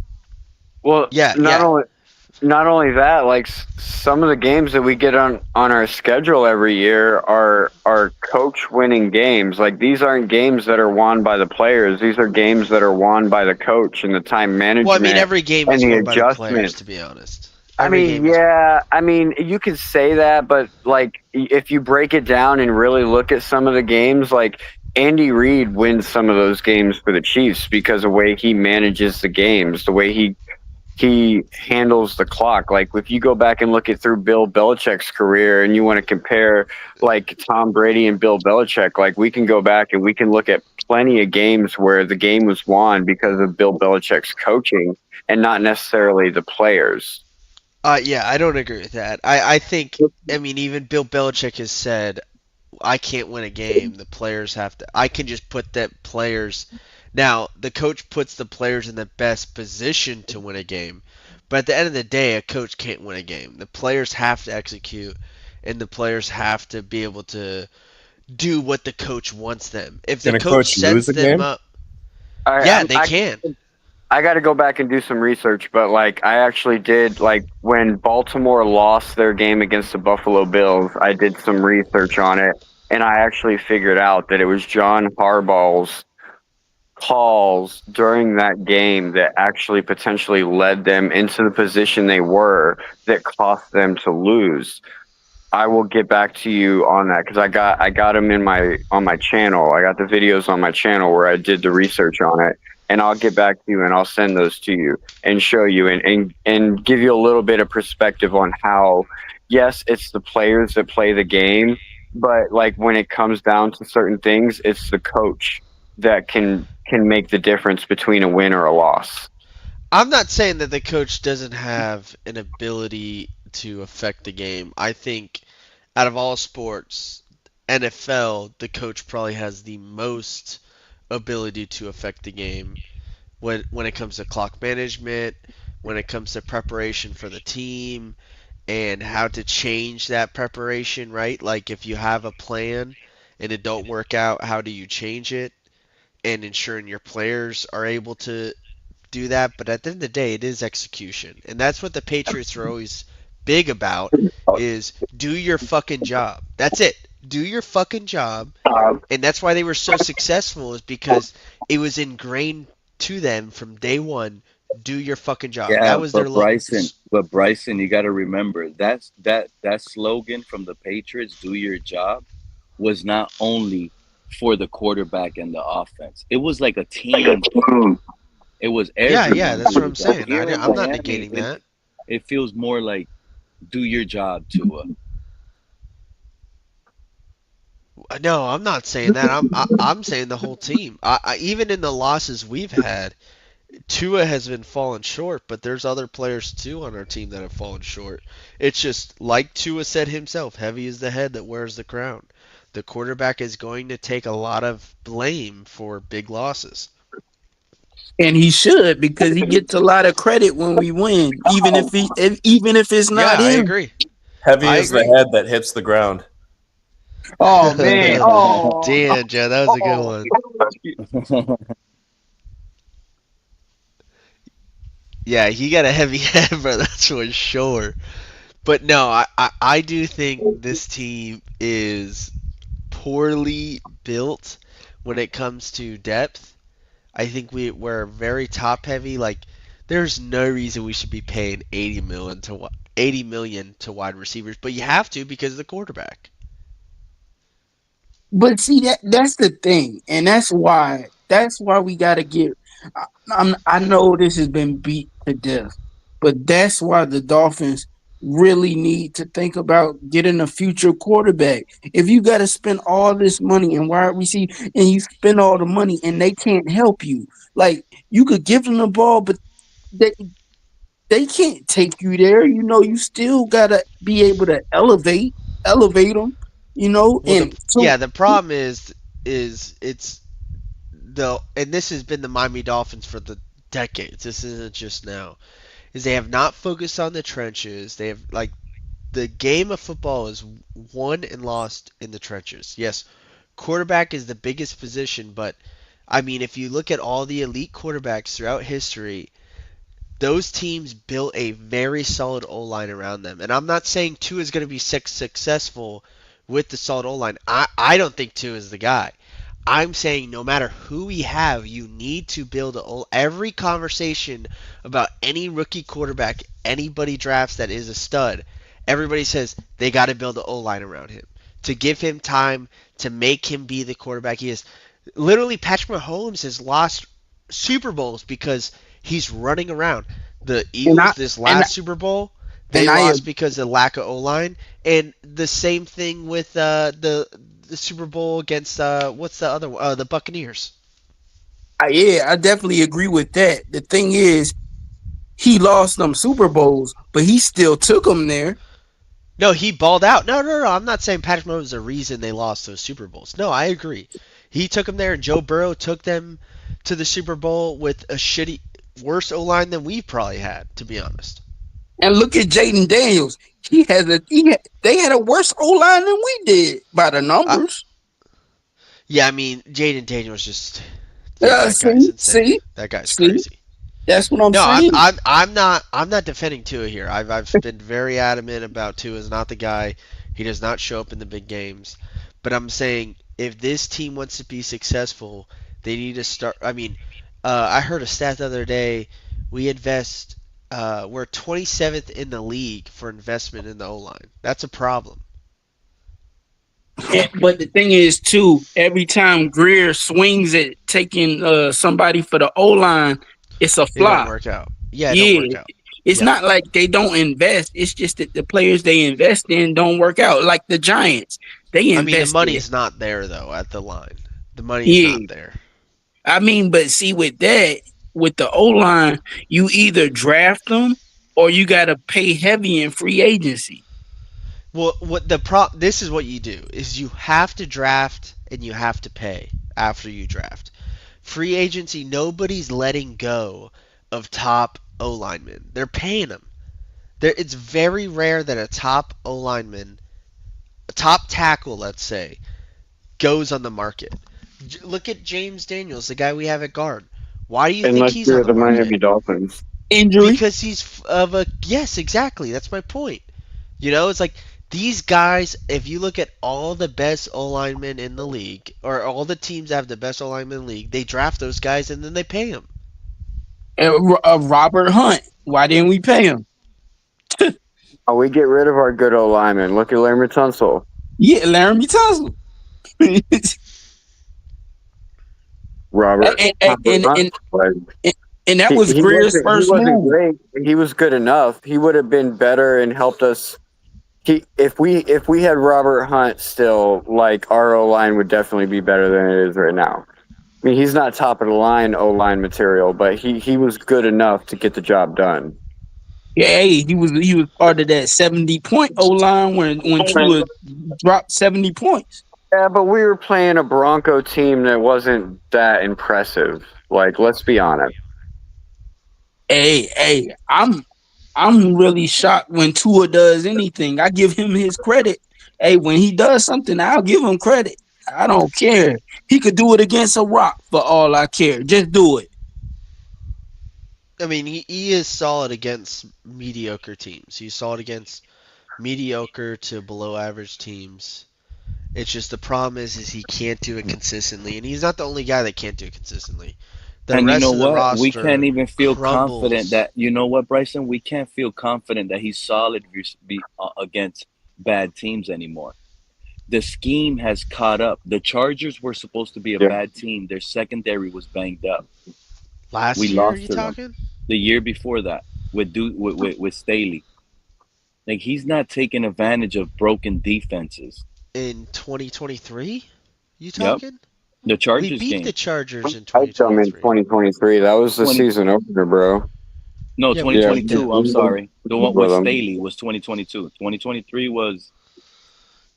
Well, not only that, like some of the games that we get on our schedule every year are coach winning games. Like these aren't games that are won by the players. These are games that are won by the coach and the time management. Well, I mean, every game is won by the players, to be honest. I mean, you could say that, but like if you break it down and really look at some of the games, like Andy Reid wins some of those games for the Chiefs because of the way he manages the games, the way he handles the clock. Like if you go back and look at through Bill Belichick's career and you want to compare like Tom Brady and Bill Belichick, like we can go back and we can look at plenty of games where the game was won because of Bill Belichick's coaching and not necessarily the players. Yeah, I don't agree with that. I think, I mean, even Bill Belichick has said, I can't win a game. The players have to. I can just put the players. Now, the coach puts the players in the best position to win a game. But at the end of the day, a coach can't win a game. The players have to execute, and the players have to be able to do what the coach wants them. If the coach sets them up, yeah, they can. I got to go back and do some research, but like I actually did, like when Baltimore lost their game against the Buffalo Bills, I did some research on it, and I actually figured out that it was John Harbaugh's calls during that game that actually potentially led them into the position they were that cost them to lose. I will get back to you on that because I got them on my channel. I got the videos on my channel where I did the research on it. And I'll get back to you and I'll send those to you and show you and give you a little bit of perspective on how, yes, it's the players that play the game, but like when it comes down to certain things, it's the coach that can make the difference between a win or a loss. I'm not saying that the coach doesn't have an ability to affect the game. I think out of all sports, NFL, the coach probably has the most ability to affect the game when it comes to clock management, when it comes to preparation for the team, and how to change that preparation, right? Like if you have a plan and it don't work out, how do you change it? And ensuring your players are able to do that. But at the end of the day, it is execution. And that's what the Patriots are always big about, is do your fucking job. That's it. Do your fucking job. And that's why they were so successful, is because it was ingrained to them from day one. Do your fucking job. Yeah, that was their Bryson, you got to remember that slogan from the Patriots, "Do your job," was not only for the quarterback and the offense. It was like a team. It was everyone. Yeah, that's what I'm saying. Here in I'm not Miami, negating that. It feels more like do your job, Tua. No, I'm not saying that. I'm saying the whole team. Even in the losses we've had, Tua has been falling short, but there's other players too on our team that have fallen short. It's just like Tua said himself, heavy is the head that wears the crown. The quarterback is going to take a lot of blame for big losses. And he should, because he gets a lot of credit when we win, even if it's not him. I agree. Heavy is the head that hits the ground. Oh man. Oh. Damn, Joe, that was a good one. Yeah, he got a heavy head, bro. That's for sure. But no, I do think this team is poorly built when it comes to depth. I think we're very top heavy. Like, there's no reason we should be paying 80 million to wide receivers, but you have to because of the quarterback. But see that's the thing, and that's why we gotta get. I know this has been beat to death, but that's why the Dolphins really need to think about getting a future quarterback. If you got to spend all this money in wide receiver, and you spend all the money, and they can't help you, like you could give them the ball, but they they can't take you there. You still gotta be able to elevate them. Well, And so the problem is it's and this has been the Miami Dolphins for the decades. This isn't just now. Is they have not focused on the trenches. They have like the game of football is won and lost in the trenches. Yes, quarterback is the biggest position, but I mean, if you look at all the elite quarterbacks throughout history, those teams built a very solid O line around them. And I'm not saying Tua is going to be successful with the solid O line. I don't think Tua is the guy. I'm saying no matter who we have, you need to build every conversation about any rookie quarterback anybody drafts that is a stud. Everybody says they got to build an O line around him to give him time to make him be the quarterback he is. Literally, Patrick Mahomes has lost Super Bowls because he's running around. The Eagles this last Super Bowl, they lost because of lack of O line, and the same thing with the Super Bowl against what's the other the Buccaneers. Yeah, I definitely agree with that. The thing is, he lost them Super Bowls, but he still took them there. No, he balled out. No. I'm not saying Patrick Mahomes is the reason they lost those Super Bowls. No, I agree. He took them there, and Joe Burrow took them to the Super Bowl with a worse O line than we probably had, to be honest. And look at Jaden Daniels. They had a worse O line than we did by the numbers. Yeah, I mean, Jaden Daniels just that guy's insane. That guy's crazy. That's what I'm saying. I'm not defending Tua here. I've been very adamant about Tua is not the guy. He does not show up in the big games. But I'm saying if this team wants to be successful, they need to start. I mean, I heard a stat the other day. We're 27th in the league for investment in the O line. That's a problem. But the thing is, too, every time Greer swings at taking somebody for the O line, it's a flop. It don't work out. Yeah, it don't work out. It's not like they don't invest. It's just that the players they invest in don't work out. Like the Giants, they invest. I mean, the money is not there though at the line. The money is not there. I mean, but see, with the O line, you either draft them or you got to pay heavy in free agency. Well, this is what you do is you have to draft and you have to pay after you draft. Free agency, nobody's letting go of top O linemen. They're paying them. It's very rare that a top O lineman, a top tackle, let's say, goes on the market. Look at James Daniels, the guy we have at guard. Why do you think he's on the market? Miami Dolphins. Injury? Because he's yes, exactly. That's my point. It's like these guys, if you look at all the best O-linemen in the league, or all the teams that have the best O-linemen in the league, they draft those guys and then they pay them. Robert Hunt, why didn't we pay him? We get rid of our good O-lineman. Look at Laremy Tunsil. Yeah, Laremy Tunsil. Robert. And that was Greer's first move. Great. He was good enough. He would have been better and helped us. If we had Robert Hunt still, like our O line would definitely be better than it is right now. I mean, he's not top of the line O line material, but he was good enough to get the job done. Yeah, he was part of that 70-point O line when Tua dropped 70 points. Yeah, but we were playing a Bronco team that wasn't that impressive. Like, let's be honest. Hey, I'm I'm really shocked when Tua does anything. I give him his credit. Hey, when he does something, I'll give him credit. I don't care. He could do it against a rock for all I care. Just do it. I mean, he is solid against mediocre teams. He's solid against mediocre to below average teams. It's just the problem is he can't do it consistently, and he's not the only guy that can't do it consistently. The And you rest know of the what? We can't roster even feel confident crumbles. that, you know what, Bryson? We can't feel confident that he's solid against bad teams anymore. The scheme has caught up. The Chargers were supposed to be a bad team. Their secondary was banged up. Last We year, lost you to them. talking? The year before that with Staley. Like, he's not taking advantage of broken defenses. In 2023, you Yep. talking? The We Chargers beat the game. Chargers in I them in 2023. 2023. That was the 20 season opener, bro. No, Yeah, we beat 2022. I'm them. sorry. The one with Brother. Staley was 2022. 2023 was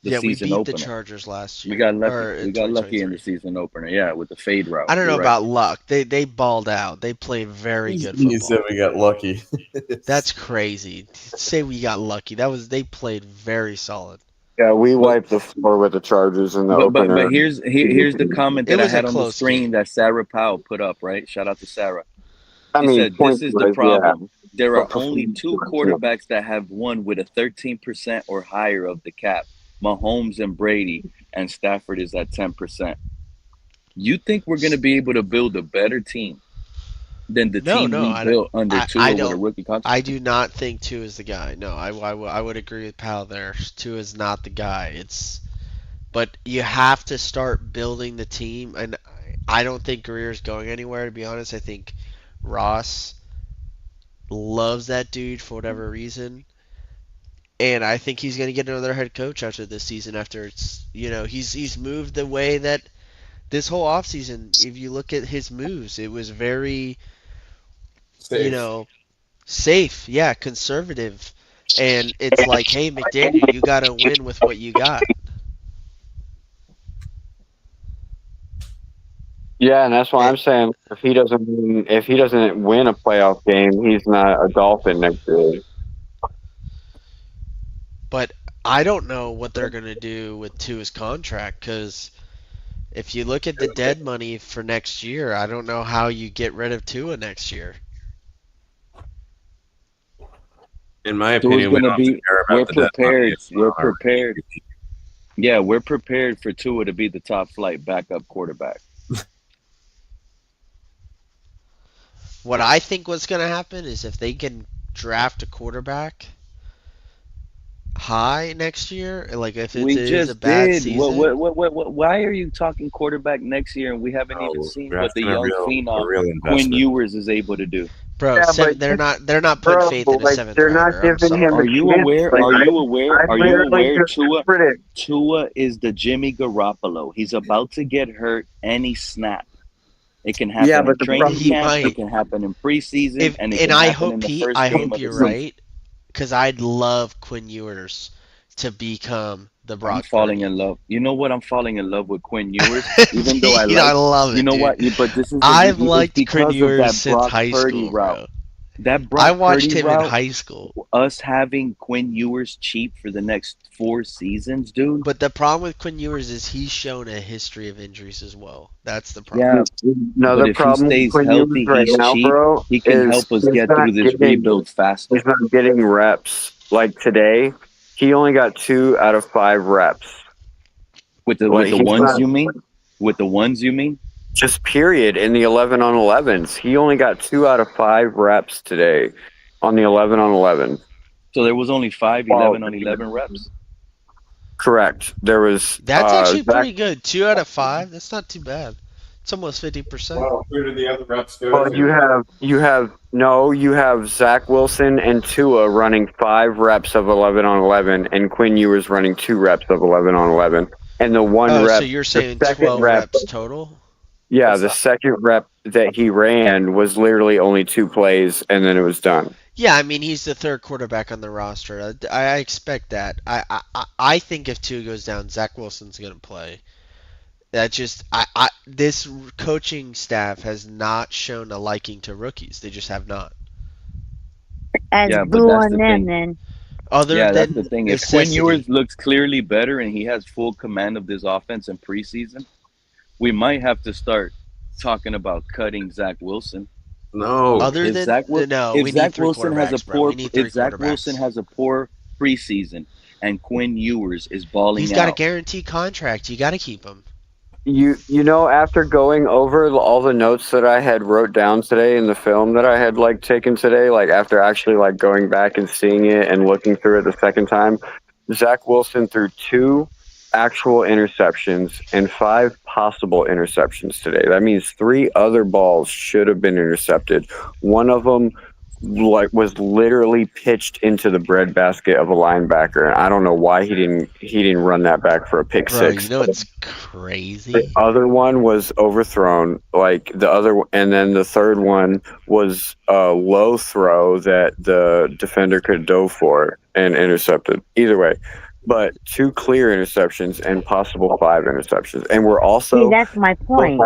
the Yeah, we season beat the opener. Chargers last We year, got lucky. or in We got lucky in 2023. the season opener. Yeah, with the fade route. I don't know You're right. about luck. They balled out. They played very good You said football. we got lucky. That's crazy. Say we got lucky. They played very solid. Yeah, we But wiped the floor with the Chargers in the but but opener. but here's the comment It that I was a had on the close screen game. that Sarah Powell put up. Right. Shout out to Sarah. I She mean, said, "This is the point-wise, yeah. problem. There are But only two performance-wise, yeah. quarterbacks that have won with a 13% or higher of the cap. Mahomes and Brady, and Stafford is at 10%. You think we're going to be able to build a better team than the No, team no, we built under I Tua with a don't. rookie contract?" I do not think Tua is the guy. No, I would agree with Pal there. Tua is not the guy. But you have to start building the team, and I don't think Greer's going anywhere. To be honest, I think Ross loves that dude for whatever reason, and I think he's going to get another head coach after this season. After he's moved the way that this whole offseason, if you look at his moves, it was very Safe. safe, yeah, conservative, and it's like, hey, McDaniel, you got to win with what you got. Yeah, and that's why And, I'm saying if he doesn't win a playoff game, he's not a Dolphin next year. but I don't know what they're going to do with Tua's contract, because if you look at the dead money for next year, I don't know how you get rid of Tua next year. In my Tua's opinion, we going don't to have to be. care We're about the dead money. prepared. It's We're not our prepared. Yeah, we're prepared for Tua to be the top flight backup quarterback. What I think what's going to happen is if they can draft a quarterback high next year, like if it We is a just bad did. season, Why are you talking quarterback next year and we haven't even No, seen we're what the asking young a phenom real Quinn investment. Ewers is able to do? bro, Yeah, but they're not putting faith in a like seventh they're not rounder. I'm giving him sorry. a Are you chance. aware? Like Are you aware? I Are you literally aware? just predict. Tua is the Jimmy Garoppolo. He's about to get hurt any snap. It can Yeah, happen in but the training problem He camp. It might. can happen in preseason, If and it and can I happen hope in the Pete, first I game hope of the you're season. right, because I'd love Quinn Ewers to become the I'm Brock falling Purdy. in love. You know what? I'm falling in love with Quinn Ewers, even though I Pete, I like. love You it, know dude. what? But this is I've it's liked Quinn because of Ewers that since Brock high Purdy school, route. bro. That I Brock watched Purdy him in route, high school. us having Quinn Ewers cheap for the next 4 seasons, dude. But the problem with Quinn Ewers is he's shown a history of injuries as well. That's the problem. Yeah, No, but the if he problem with stays Quinn Ewers healthy, right he's now, cheap. bro, He can is help us get through this rebuild faster. he's not getting reps. Like today, he only got 2 out of 5 reps. With the Like, he's ones not- you mean? With the ones you mean? Just period in the 11 on 11s. He only got 2 out of 5 reps today on the 11 on 11. So there was only 5 Wow. 11 on 11 reps. Correct. There was That's actually Zach- pretty good. 2 out of 5. That's not too bad. It's almost 50%. Well, who did the other reps go Well, to? you have Zach Wilson and Tua running 5 reps of 11 on 11, and Quinn Ewers running 2 reps of 11 on 11, and the one Oh, rep. so you're the saying second 12 reps total? Yeah, What's the that? second rep that he ran was literally only 2 plays, and then it was done. Yeah, I mean he's the third quarterback on the roster. I expect that. I think if Tua goes down, Zach Wilson's gonna play. That just this coaching staff has not shown a liking to rookies. They just have not. And Yeah, but boo that's on the them thing. then. Other Yeah, that's the than thing. If Quinn necessity. Ewers looks clearly better and he has full command of this offense in preseason, we might have to start talking about cutting Zach Wilson. No. Other If than Zach Wil- no, if we need Zach three Wilson has a quarterbacks, bro. We poor need if three Zach Wilson quarterbacks. has a poor preseason and Quinn Ewers is balling He's got a out, guaranteed contract. You got to keep him. You know, after going over all the notes that I had wrote down today in the film that I had like taken today, like after actually like going back and seeing it and looking through it the second time, Zach Wilson threw 2 actual interceptions and 5 possible interceptions today. That means 3 other balls should have been intercepted. One of them like was literally pitched into the breadbasket of a linebacker, and I don't know why he didn't run that back for a pick Bro, six. you know it's The crazy. other one was overthrown, and then the third one was a low throw that the defender could dove for and intercepted. Either way, but 2 clear interceptions and possible 5 interceptions, and See, that's my point.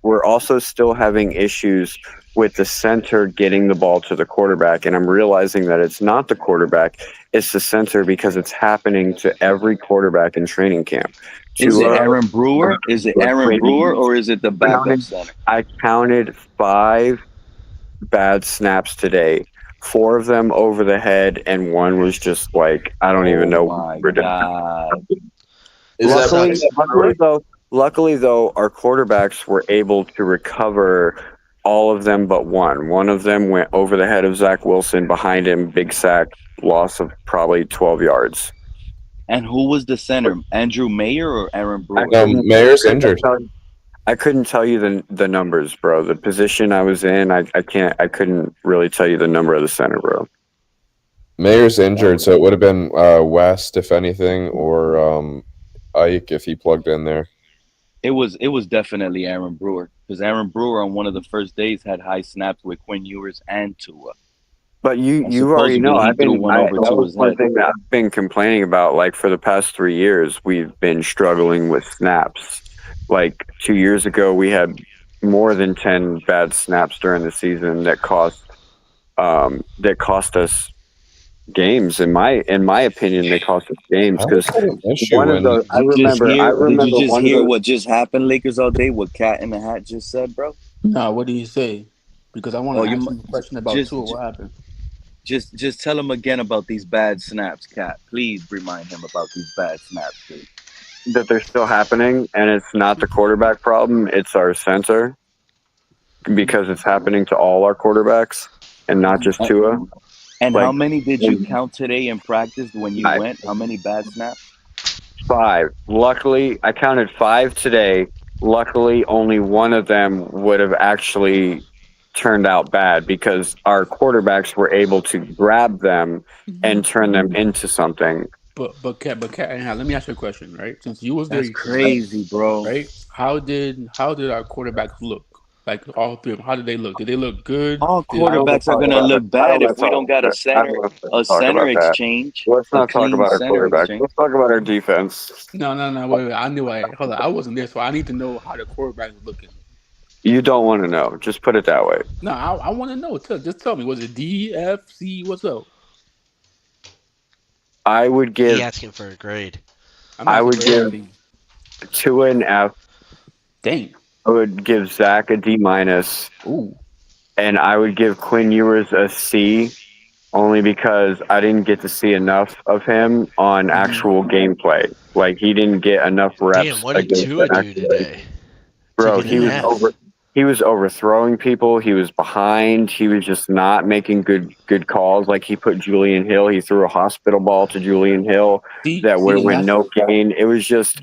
we're also still having issues with the center getting the ball to the quarterback, and I'm realizing that it's not the quarterback, it's the center because it's happening to every quarterback in training camp. is it Tua, Aaron Brewer? Is it Aaron Brewer or is it the backup center? I counted 5 bad snaps today. 4 of them over the head, and 1 was just like I don't even know. My God. Luckily though, our quarterbacks were able to recover all of them but 1. One of them went over the head of Zach Wilson, behind him, big sack, loss of probably 12 yards. And who was the center? Andrew Mayer or Aaron Brewer? Mayer's injured. I couldn't tell you the numbers, bro. The position I was in, I couldn't really tell you the number of the center, bro. Mayer's injured, so it would have been West, if anything, or Ike if he plugged in there. It was definitely Aaron Brewer, because Aaron Brewer on one of the first days had high snaps with Quinn Ewers and Tua. But you already know that was one thing that I've been complaining about. Like for the past 3 years, we've been struggling with snaps. Like 2 years ago, we had more than 10 bad snaps during the season that cost us games. In my opinion, they cost us games because one of those. I remember. Did you just hear what just happened, Lakers all day? What Cat in the Hat just said, bro? No, what did he say? Because I want to ask him a question about Tua. What happened? Just tell him again about these bad snaps, Cat. Please remind him about these bad snaps, dude. That they're still happening, and it's not the quarterback problem; it's our center, because it's happening to all our quarterbacks and not just Tua. And how many did you count today in practice when you went? How many bad snaps? 5. Luckily, I counted 5 today. Luckily, only one of them would have actually turned out bad because our quarterbacks were able to grab them and turn them into something. But Cat, let me ask you a question, right? Since you was there, that's crazy, bro. Right? How did our quarterbacks look? Like all 3 of them, how did they look? Did they look good? All quarterbacks are gonna look bad if we don't got a center exchange. Let's not talk about our quarterback. Let's talk about our defense. No. Wait. I knew. Hold on. I wasn't there, so I need to know how the quarterback was looking. You don't want to know. Just put it that way. No, I want to know. Just tell me. Was it D, F, C? What's up? I would give. He asking for a grade. I would give Tua an F. Dang. I would give Zach a D-. Ooh. And I would give Quinn Ewers a C, only because I didn't get to see enough of him on actual gameplay. Like he didn't get enough reps. Damn, what did Tua do today? Bro, he was overthrowing people. He was behind. He was just not making good calls. Like he put Julian Hill. He threw a hospital ball to Julian Hill that would win no gain. It was just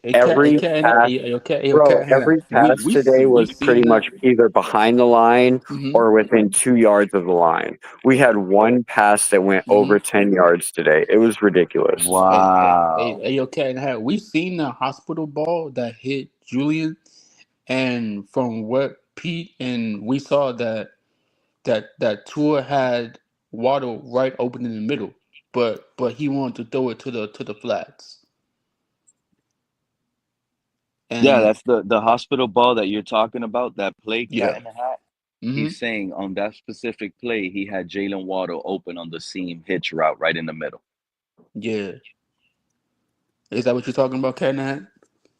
every pass today was pretty much either behind the line or within 2 yards of the line. We had one pass that went over 10 yards today. It was ridiculous. Wow. Hey, we seen the hospital ball that hit Julian. And from what Pete and we saw that Tua had Waddle right open in the middle, but he wanted to throw it to the flats. And yeah, that's the hospital ball that you're talking about. That play, Cat in the Hat. He's saying on that specific play, he had Jalen Waddle open on the seam hitch route right in the middle. Yeah. Is that what you're talking about, Catnat?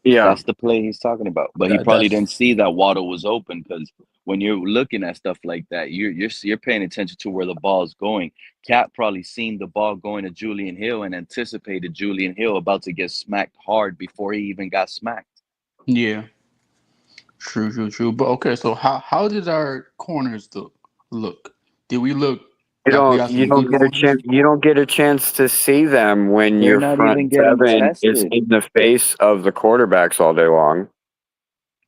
Yeah. That's the play he's talking about. But he probably didn't see that Waddle was open, because when you're looking at stuff like that, you're paying attention to where the ball's going. Cat probably seen the ball going to Julian Hill and anticipated Julian Hill about to get smacked hard before he even got smacked. Yeah. True. But okay, so how did our corners look? Did we look like we got some good corners? You don't get a chance to see them when They're your not front even getting seven is tested. in the face of the quarterbacks all day long.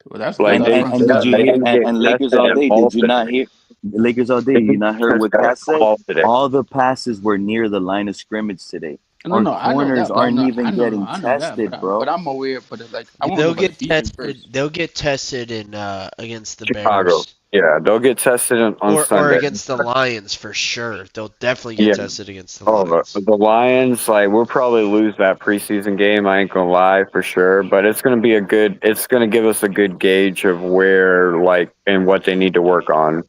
Well, that's Like that's they, front And did seven. you they hear? didn't And, get and Lakers tested all at day. all Did you not today. hear? Lakers all day. They Did you didn't not hear test what at Cat said? all today. All the passes were near the line of scrimmage today. No, Our no, I know corners that, but aren't even getting I know that, tested, but bro. I'm aware. But like, I want to They'll know about the get defense tested. first. They'll get tested in against the Chicago. Bears Yeah, they'll get tested on or Sunday. against the Lions for sure. They'll definitely get Yeah. tested against the Oh, Lions. the Lions, like we'll probably lose that preseason game. I ain't gonna lie for sure, but it's gonna be it's gonna give us a good gauge of where, like, and what they need to work on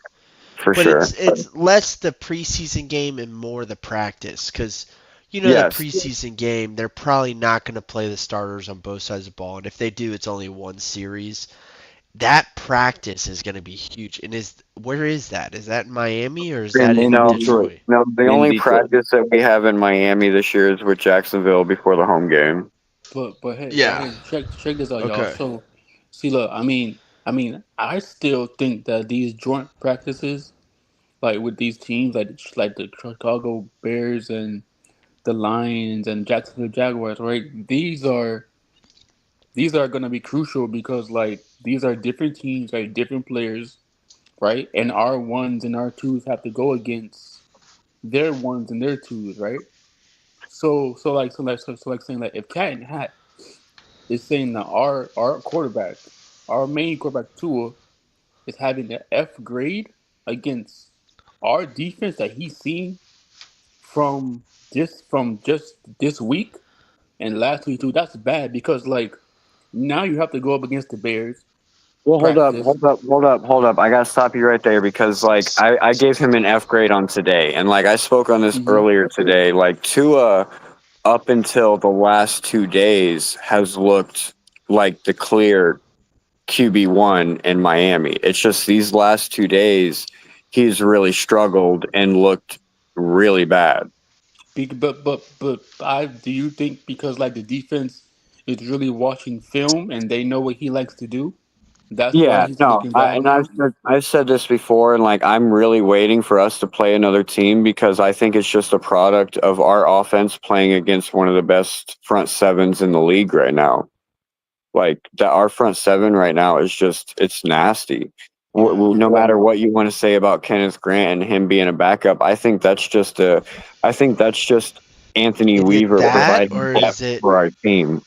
for But sure. it's less the preseason game and more the practice, because the Yes. preseason game they're probably not going to play the starters on both sides of the ball, and if they do, it's only one series. That practice is going to be huge. And where is that? Is that in Miami or is that in Detroit? No, the In only Detroit. practice that we have in Miami this year is with Jacksonville before the home game. But Yeah. hey, check this out, y'all. Okay. So, see, look, I mean, I still think that these joint practices, like with these teams, like the Chicago Bears and the Lions and Jacksonville Jaguars, right? These are gonna be crucial because like these are different teams, like different players, right? And our ones and our twos have to go against their ones and their twos, right? So saying like if Cat and Hat is saying that our quarterback, our main quarterback Tua, is having an F grade against our defense that he's seen from just this week and last week too. That's bad because like now you have to go up against the Bears. Well, Practice. hold up. I gotta stop you right there because like I gave him an F grade on today, and like I spoke on this earlier today. Like Tua, up until the last 2 days, has looked like the clear QB1 in Miami. It's just these last 2 days he's really struggled and looked really bad. But do you think because like the defense is really watching film and they know what he likes to do, that's why Yeah, he's no, looking bad now? I've said this before, and like I'm really waiting for us to play another team because I think it's just a product of our offense playing against one of the best front sevens in the league right now. Like our front seven right now is it's nasty. No matter what you want to say about Kenneth Grant and him being a backup, I think that's just Anthony Is it Weaver that, providing or depth is it for our team.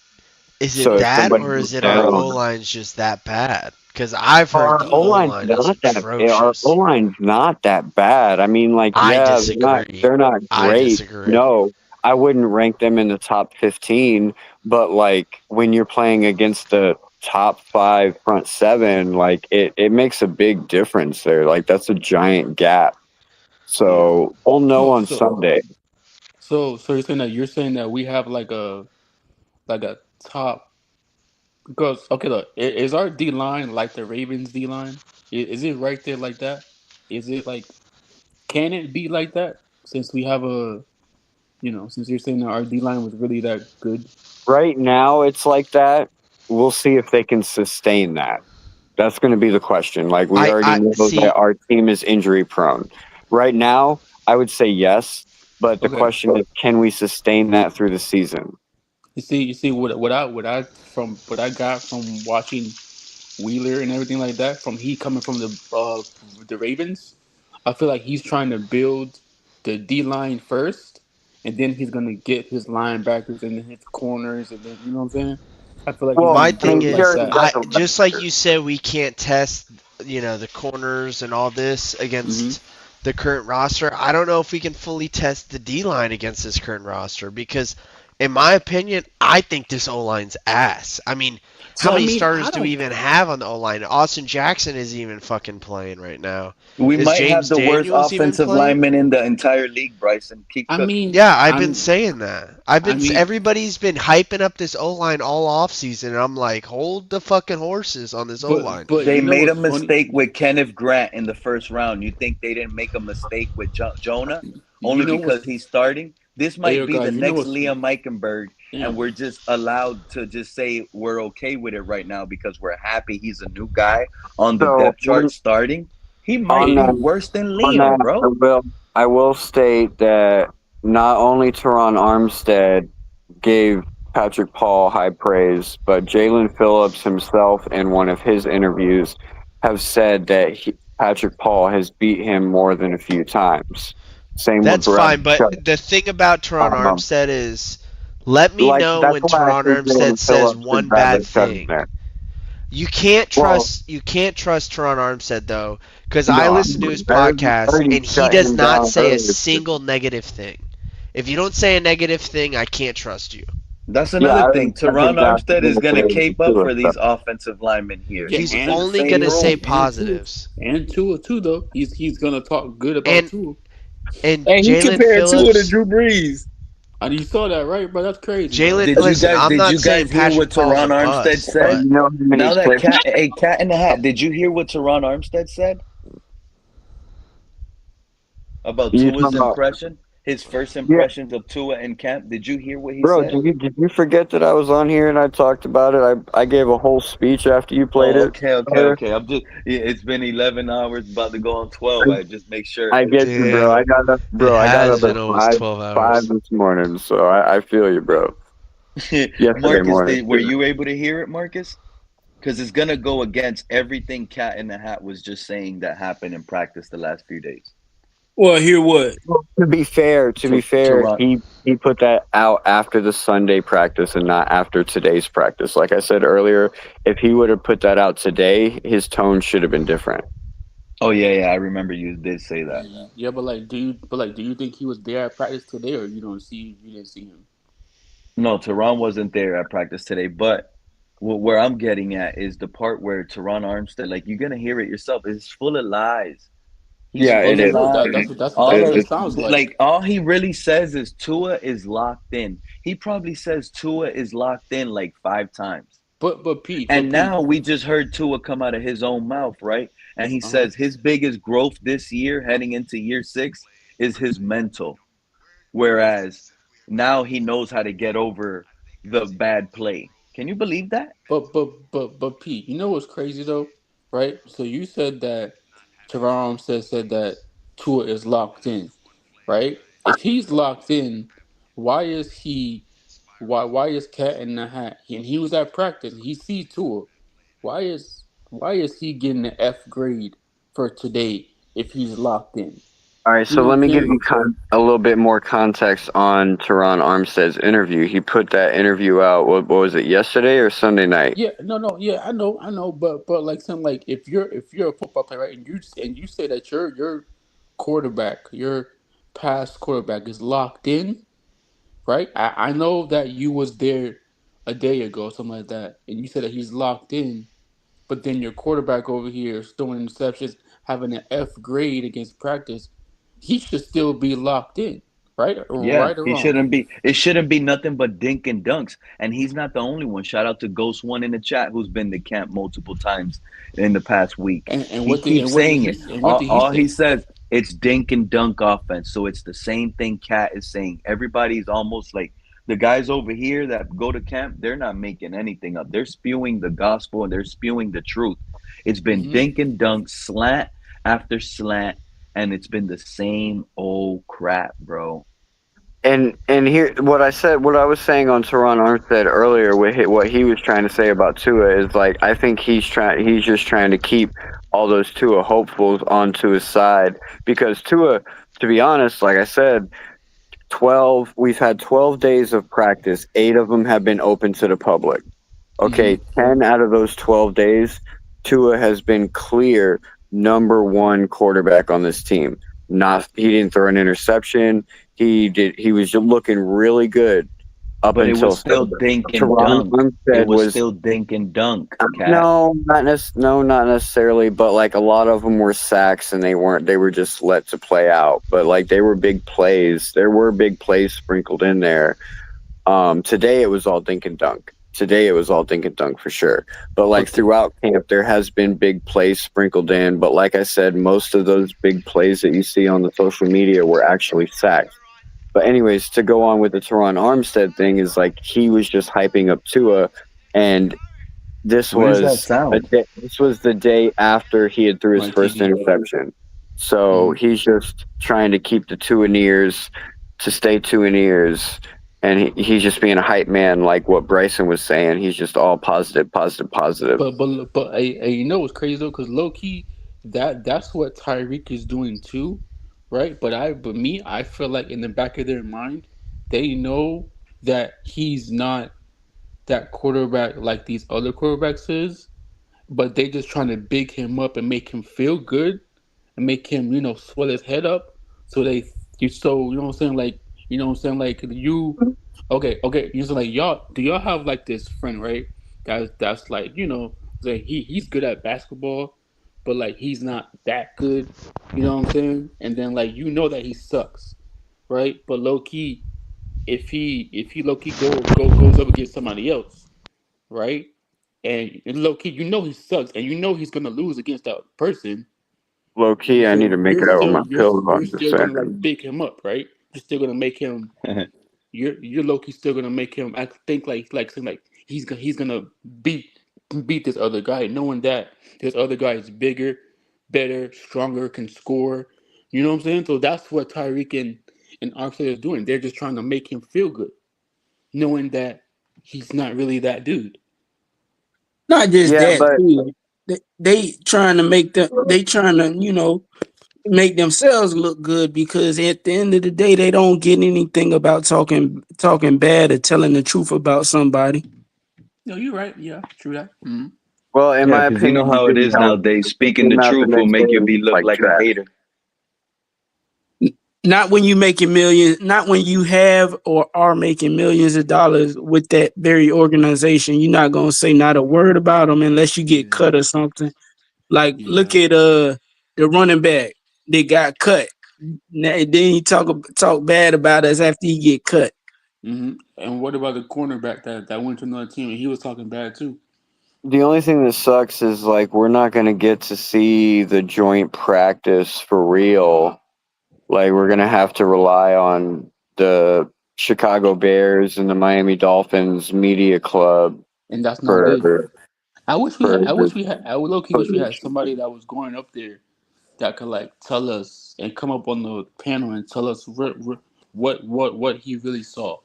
is So it if that somebody or is goes it our down- O line's just that bad? Because I've heard Our the O O line's line is not that atrocious. our O line's not that bad. I mean, like, I yeah, disagree. they're not I great. disagree. No, I wouldn't rank them in the top 15. But like when you're playing against the top 5 front seven, like it makes a big difference there. Like that's a giant gap. So we'll know on Sunday. So you're saying that we have like a top because okay look is our D line like the Ravens D line? Is it right there like that? Is it like can it be like that since we have since you're saying that our D line was really that good? Right now, it's like that. We'll see if they can sustain that. That's going to be the question. Like we already know that our team is injury prone. Right now, I would say yes, but the question is, can we sustain that through the season? You see what I got from watching Wheeler and everything like that from he coming from the Ravens. I feel like he's trying to build the D line first, and then he's gonna get his linebackers and then his corners, and then you know what I'm saying. I feel like he's My gonna thing build like is, that. just like you said, we can't test, the corners and all this against the current roster. I don't know if we can fully test the D line against this current roster because in my opinion, I think this O-line's ass. I mean, So, how I many mean, starters I do we don't. even have on the O-line? Austin Jackson isn't even fucking playing right now. We Is might have James the worst Daniels even offensive playing? lineman in the entire league, Bryson. Keep I cooking. mean, Yeah, I've been I'm. saying that. I mean, Everybody's been hyping up this O-line all offseason, and I'm like, hold the fucking horses on this O-line. but They you know made a what's funny? mistake with Kenneth Grant in the first round. You think they didn't make a mistake with Jonah You only know because what's? he's starting? This Hey, might be the guys, you know next what's? Liam Eichenberg, and Damn. we're just allowed to just say we're okay with it right now because we're happy he's a new guy on the So depth chart starting. He might on be that, worse than on Liam, that, bro. I will state that not only Teron Armstead gave Patrick Paul high praise, but Jalen Phillips himself in one of his interviews have said that Patrick Paul has beat him more than a few times. Same with That's Brad. fine, but the thing about Teron Um, Armstead is, let me like know that's when why I Teron think Armstead Jalen says Phillips is one bad bad they cut him thing. there. You can't Well, trust Teron Armstead though, because I no, listen to his I podcast already and he shut does him not down say a earlier. single negative thing. If you don't say a negative thing, I can't trust you. That's Yeah, I another already thing. shut Teron him down Armstead is going to cape up too. for these offensive linemen here. Yeah, He's He was in the only same gonna say room. positives. And Tua too, though. He's gonna talk good about And Tua. and He Jalen compared Tua to Phillips, Drew Brees. And you saw that, right, bro? That's crazy, bro. Listen, I'm Did not you saying guys hear Patrick what Paul's a Teron Armstead bust, said? but You know how many Now that sacks? cat in the hat, did you hear what Teron Armstead said about You Tua's talking about? impression? His first Yeah, impressions of Tua in camp. Did you hear what he bro. said? Did you forget that I was on here and I talked about it? I gave a whole speech after you played Oh, it. okay. It's been 11 hours, about to go on 12. I just make sure. I get you, bro. damn, it I got has up been at almost 12 five hours. this morning, so I feel you, bro. Yesterday Marcus, morning, were too. you able to hear it, Marcus? Because it's gonna go against everything Cat in the Hat was just saying that happened in practice the last few days. Well, hear what? Well, to be fair, Teron, he put that out after the Sunday practice and not after today's practice. Like I said earlier, if he would have put that out today, his tone should have been different. oh yeah, I remember you did say that. Yeah, do you think he was there at practice today, or you didn't see him? No, Teron wasn't there at practice today, but where I'm getting at is the part where Teron Armstead, like you're gonna hear it yourself, is full of lies. He's Yeah, Yeah, it full of is. bro. lies. That's All what he it sounds like. like, all he really says is Tua is locked in. He probably says Tua is locked in like 5 times. But And Pete. now we just heard Tua come out of his own mouth, right? And he Uh huh. says his biggest growth this year, heading into year 6, is his mental. Whereas now he knows how to get over the bad play. Can you believe that? But Pete, you know what's crazy though, right? So you said that Teron said that Tua is locked in, right? If he's locked in, why is he why is Cat in the Hat? And he was at practice. He sees Tua. Why is he getting an F grade for today if he's locked in? All right, You so know what let I'm me give saying? you a little bit more context on Teron Armstead's interview. He put that interview out. What was it? Yesterday or Sunday night? Yeah, no, yeah, I know, but like something like if you're a football player, right, and you say that your quarterback, your past quarterback is locked in, right? I know that you was there a day ago, something like that, and you said that he's locked in, but then your quarterback over here is throwing interceptions, having an F grade against practice, he should still be locked in, right? Yeah, Right or he wrong? shouldn't be. It shouldn't be nothing but dink and dunks. And he's not the only one. Shout out to Ghost One in the chat who's been to camp multiple times in the past week. And He keeps saying it. what did he All he say? says, it's dink and dunk offense. So it's the same thing Cat is saying. Everybody's almost like the guys over here that go to camp, they're not making anything up. They're spewing the gospel and they're spewing the truth. It's been Mm-hmm. dink and dunk, slant after slant, and it's been the same old crap, bro. And here, what I was saying on Teron Armstead earlier, what he was trying to say about Tua is like I think he's just trying to keep all those Tua hopefuls onto his side because Tua, to be honest, like I said, we've had 12 days of practice. 8 of them have been open to the public. Okay, Mm-hmm. 10 out of those 12 days, Tua has been clear number 1 quarterback on this team. He didn't throw an interception. He was looking really good. up But it until was still dink and Teron dunk. It Armstead was was still dink and dunk, Cat. no, not necessarily, but like a lot of them were sacks and they weren't. They were just let to play out. But like they were big plays. There were big plays sprinkled in there. Today it was all dink and dunk. Today it was all dink and dunk for sure. But like throughout camp, there has been big plays sprinkled in. But like I said, most of those big plays that you see on the social media were actually sacks. But anyways, to go on with the Teron Armstead thing is like he was just hyping up Tua, and this Where's that was sound? this was the day after he had threw his first interception. So he's just trying to keep the Tua ears to stay Tua ears, and he's just being a hype man, like what Bryson was saying. He's just all positive, positive, positive. But you know what's crazy though? Because low key, that's what Tyreek is doing too, right? But me, I feel like in the back of their mind, they know that he's not that quarterback like these other quarterbacks is, but they just trying to big him up and make him feel good and make him, swell his head up. So you know what I'm saying? Like, you know what I'm saying? Like okay. You know, like do y'all have like this friend, right? That's like, like he's good at basketball, but like he's not that good. You know what I'm saying? And then like that he sucks, right? But low key, if he low key goes up against somebody else, right? And low key, he sucks, and he's gonna lose against that person. Low key, I need to make it out with my pills You're on the still gonna like second. big him up, right? You're still gonna make him. You're low key still gonna make him act think like he's gonna beat this other guy, knowing that this other guy is bigger, better, stronger, can score. You know what I'm saying? So that's what Tyreek and Armstead is doing. They're just trying to make him feel good, knowing that he's not really that dude. Not just Yeah, that but too. They trying to make them. They trying to make themselves look good because at the end of the day, they don't get anything about talking bad or telling the truth about somebody. No, you're right. Yeah, true that. Mm-hmm. well, in Yeah, my because you know opinion, how you it can is tell nowadays. they Speaking the came out the truth will next make you day be look like like a trash. hater. Not when you making millions. Not when you have or are making millions of dollars with that very organization. You're not gonna say not a word about them unless you get cut or something. Like look at the running back that got cut. Then he talk bad about us after he get cut. Mm-hmm. And what about the cornerback that went to another team and he was talking bad too? The only thing that sucks is like we're not going to get to see the joint practice for real. Like we're going to have to rely on the Chicago Bears and the Miami Dolphins media club And that's not good. for I wish we for had. I the wish we had. I would low key wish we had somebody that was going up there that could like tell us and come up on the panel and tell us what he really saw.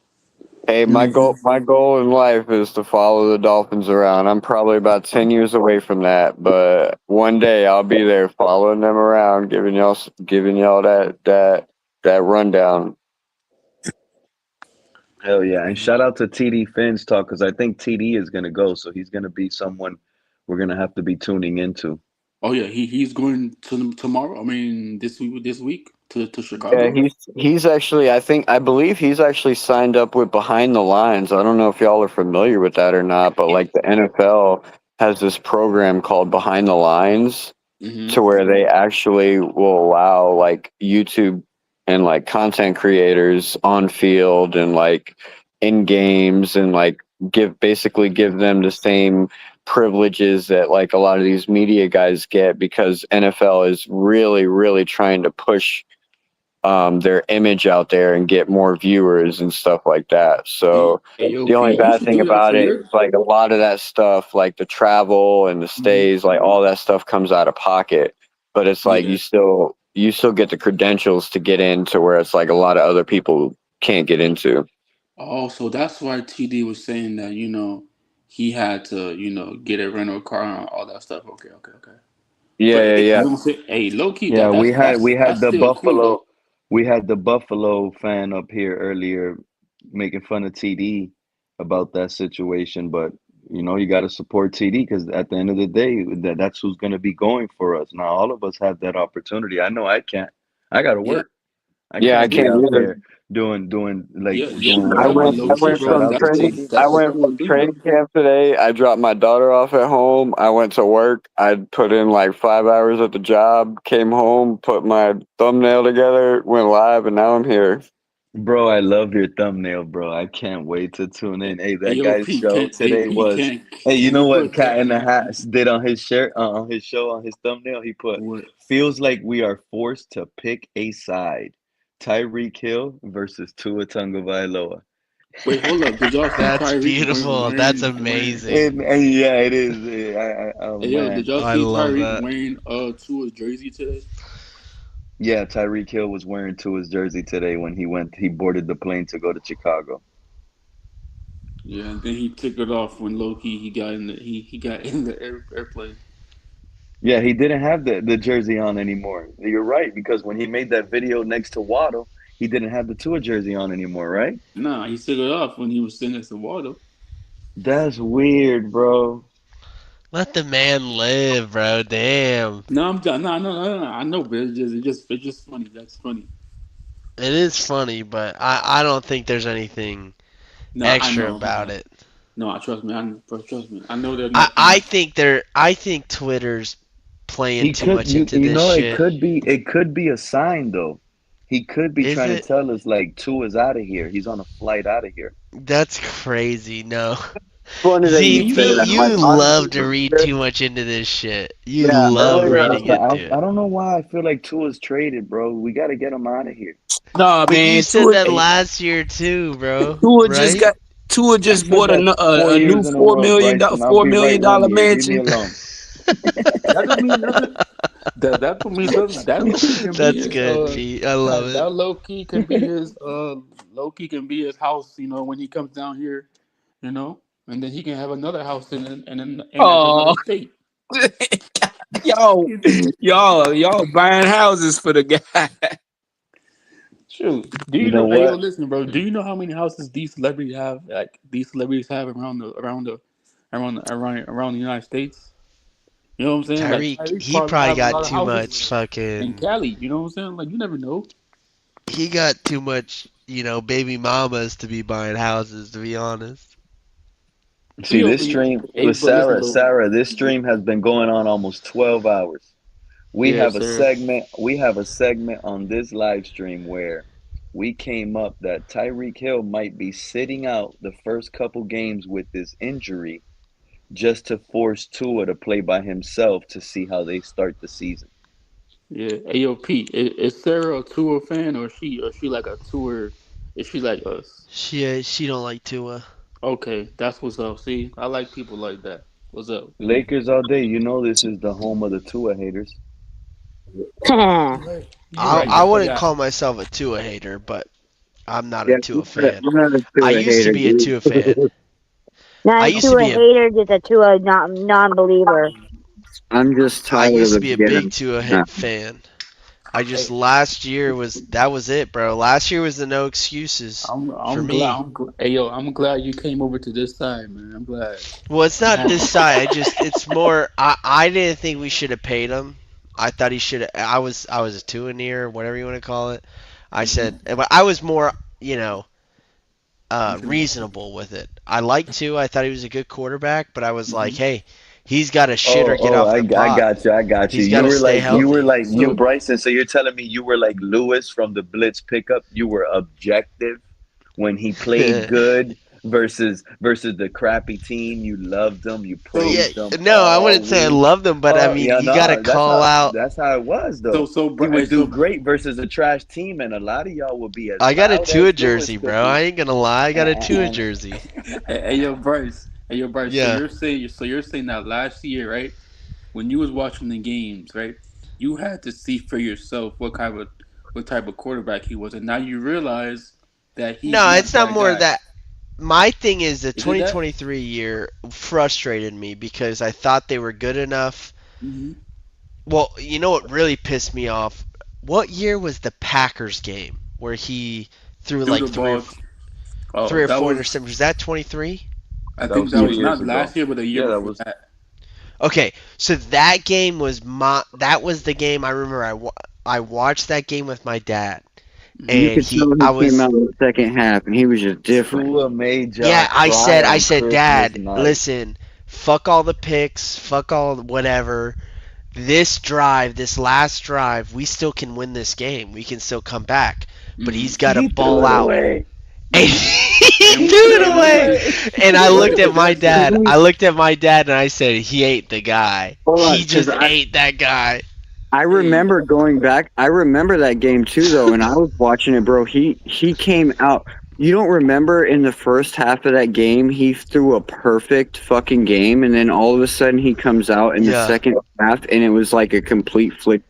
Hey, You know what I'm saying? my goal in life is to follow the Dolphins around. I'm probably about 10 years away from that, but one day I'll be there following them around, giving y'all that rundown. Hell yeah. And shout out to TD Finns talk because I think TD is going to go. So he's going to be someone we're going to have to be tuning into. Oh yeah, he's going to tomorrow. I mean this week to Yeah, Chicago. he's actually I believe he's actually signed up with Behind the Lines. I don't know if y'all are familiar with that or not, but like the NFL has this program called Behind the Lines to Mm-hmm. where they actually will allow like YouTube and like content creators on field and like in games and like give them the same privileges that like a lot of these media guys get because NFL is really, really trying to push their image out there and get more viewers and stuff like that. So Hey, yo, the only Pete, you bad should thing do that about for it your. is like a lot of that stuff, like the travel and the Mm-hmm. stays, like all that stuff comes out of pocket. But it's like Yeah. you still get the credentials to get into where it's like a lot of other people can't get into. Oh, so that's why TD was saying that he had to get a rental car and all that stuff. Okay. Yeah, But yeah, you yeah. know what I'm saying? Hey, low key, Yeah, we had that's the still cool Buffalo though. fan up here earlier making fun of TD about that situation, but you got to support TD because at the end of the day, that's who's going to be going for us. Now, all of us have that opportunity. I know I can't. I got to Yeah. work. I Yeah, I can't be can't out either. there doing Yeah, doing but I whatever but went. these low I people key, went bro. set from out to That's do. I that's the went cool from thing. training camp today. I dropped my daughter off at home. I went to work. I put in like 5 hours at the job. Came home, put my thumbnail together, went live, and now I'm here. Bro, I love your thumbnail, bro. I can't wait to tune in. Hey, Hey, that yo, guy's P, show can hey today P, was. can Hey, you can know we what put Cat that in in the the Hat did on his shirt, on his show, on his thumbnail? He put, what? "Feels like we are forced to pick a side: Tyreek Hill versus Tua Tagovailoa." Wait, hold up. Did y'all see That's Tyreek beautiful. That's wearing? amazing. And yeah, it is. Oh Hey, yo, did man, y'all I see love Tyreek that. wearing Tua's jersey today? yeah. Tyreek Hill was wearing Tua's jersey today when he boarded the plane to go to Chicago. Yeah, and then he took it off when low key he got in the airplane. Yeah, he didn't have the jersey on anymore. You're right, because when he made that video next to Waddle, he didn't have the Tua jersey on anymore, right? Nah, he took it off when he was sitting next to Water. That's weird, bro. Let the man live, bro. Damn. No, no. I know, but it's just funny. That's funny. It is funny, but I don't think there's anything No, I extra know. about it. No, trust me. Trust me. I know there's I nothing. think Twitter's playing He too could much into you this know shit. it could be a sign though. He could be Is trying to it? tell us like Tua's out of here. He's on a flight out of here. That's crazy. No. Funny that See, you say Pete, that. Like you love to read too much into this shit. You yeah, love earlier. reading into I it. don't know why I feel like Tua's traded, bro. We got to get him out of here. Nah, But you man. said Tua, that last year too, bro. Tua Right? Tua I just said bought that 4 a new years in a row, Bryson. I'll $4 be right million one dollar year. Leave me mansion. alone. That don't mean nothing. That don't mean nothing. That low key can be That's his. good, Pete. I love it. That low key can be his. Low key can be his house. You know, when he comes down here. You know, and then he can have another house in another Oh, state. y'all, y'all buying houses for the guy. Shoot, do You you know know? Hey, yo, what? listen, bro. Do you know how many houses these celebrities have? Like these celebrities have around the United States. You know what I'm saying? Like Tyreek, Tyreek he probably probably have a got lot of too houses much in fucking. Cali. You know what I'm saying? Like you never know. He got too much, baby mamas to be buying houses, to be honest. See He this only. stream Hey, with but listen, Sarah. though. Sarah, this stream has been going on almost 12 hours. Yes, sir. We have a segment on this live stream where we came up that Tyreek Hill might be sitting out the first couple games with this injury just to force Tua to play by himself to see how they start the season. Yeah. AOP. Is Sarah a tour fan or she like a tour? Is she like us? She don't like Tua. Okay, that's what's up. See, I like people like that. What's up? Lakers all day. You know this is the home of the Tua haters. You're right. You're right. I I wouldn't forgot. call myself a Tua hater, but I'm not a Yeah, Tua fan. I'm not a I Tua used to hater, be a dude. Tua fan. I Not a used to Tua be a hater, just a Tua non-believer. I'm just I tired of used to it be a big being. Tua Yeah. fan. I just Hey, last year was it, bro. Last year was the no excuses for I'm glad. me. Hey, yo, I'm glad you came over to this side, man. I'm glad. Well, it's I'm not happy. this side. It's more. I didn't think we should have paid him. I thought he should. I was a two in here, whatever you want to call it. I Hmm. said, but I was more, reasonable with it. I liked Tua. I thought he was a good quarterback, but I was like, Hmm. hey, he's got to shit or Oh, get off the I pot. got you. I got you. He's got to stay You were healthy. like you, So, Bryson. So you're telling me you were like Lewis from the Blitz pickup. You were objective when he played good versus the crappy team. You loved them. You so, Yeah, praised them no, I all wouldn't say I week. love them, but I Oh mean, yeah, you got to no, call out. that's how it was though. He would do so, great versus a trash team, and a lot of y'all would be as I got a loud Tua as Lewis jersey, could bro. I be. ain't gonna lie. I got a Tua And jersey. hey, yo, Bryce. Hey, yo, Bryce. Yeah. So you're saying that last year, right? When you was watching the games, right? You had to see for yourself what type of quarterback he was, and now you realize that he's No, not it's not that more guy. that. My thing is the Is it that? 2023 year frustrated me because I thought they were good enough. Hmm. Well, you know what really pissed me off? What year was the Packers game where he threw Threw like the ball. three Oh, or that four was. interceptions? Was that 23? I that think was that two was years not ago. last year, but the year Yeah, that before was. that. Okay, so that game was that was the game I remember I watched that game with my dad. You and could tell I he came was out in the second half, and he was just different. Tua made y'all yeah. I cry said, on Christmas Dad, night. listen, fuck all the picks, fuck all whatever. This drive, this last drive, we still can win this game. We can still come back, but he's got to He threw ball it out. away. And he threw it away. And I looked at my dad. And I said, he ain't the guy. Hold on, He 'cause just ain't that guy. I remember going back. I remember that game too, though, and I was watching it, bro. He came out. You don't remember in the first half of that game, he threw a perfect fucking game, and then all of a sudden he comes out in the Yeah. second half, and it was like a complete flip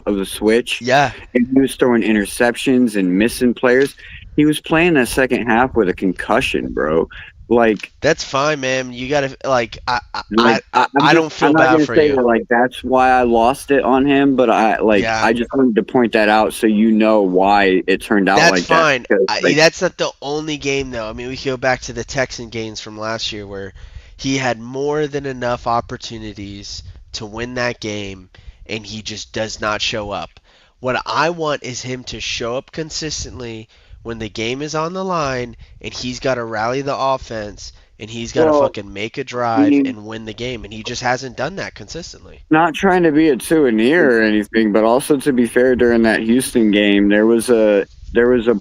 of the switch. Yeah. And he was throwing interceptions and missing players. He was playing that second half with a concussion, bro. Like, That's fine, man. You gotta I'm don't feel I'm not bad gonna for say you. that like that's why I lost it on him, but Yeah. I just wanted to point that out so you know why it turned out That's like fine. that. because, like, That's not the only game, though. I mean, we can go back to the Texan games from last year where he had more than enough opportunities to win that game, and he just does not show up. What I want is him to show up consistently when the game is on the line, and he's got to rally the offense, and he's got to Well, fucking make a drive and win the game, and he just hasn't done that consistently. not trying to be a souvenir or anything, but also to be fair, during that Houston game, there was a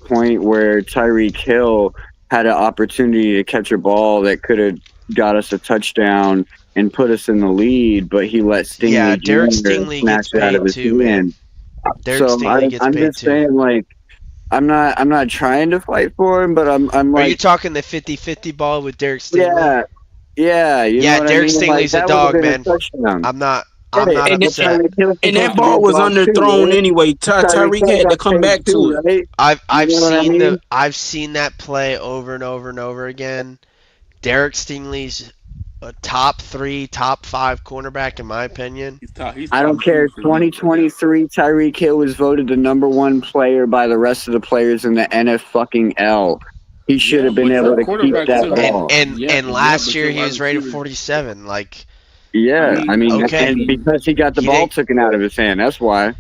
point where Tyreek Hill had an opportunity to catch a ball that could have got us a touchdown and put us in the lead, but he let Stingley Yeah, Derek Jr. Stingley snatch gets it out of paid his too, man. hand. Derek So Stingley gets I'm paid just too. saying, like, I'm not trying to fight for him, but I'm Are you like, talking the 50-50 ball with Derek Stingley? yeah, you know Yeah, what Derek I mean? Like, Stingley's a that would have dog, been a man. touchdown. I'm not Hey, And that, upset. Tyreek Hill's and that supposed to be ball a was dog too, underthrown right? anyway. Tyreek Tyreek Hill had to got come paid back too, to it. right? I've You know what I seen mean? I've seen that play over and over and over again. Derek Stingley's a top 3, top 5 cornerback in my opinion. I don't care. 2023, Tyreek Hill was voted the #1 player by the rest of the players in the NFL. He should have been able to keep that ball. And last year he was rated 47. Like, Yeah, I mean, okay. and because he got the He ball didn't- taken out of his hand, that's why.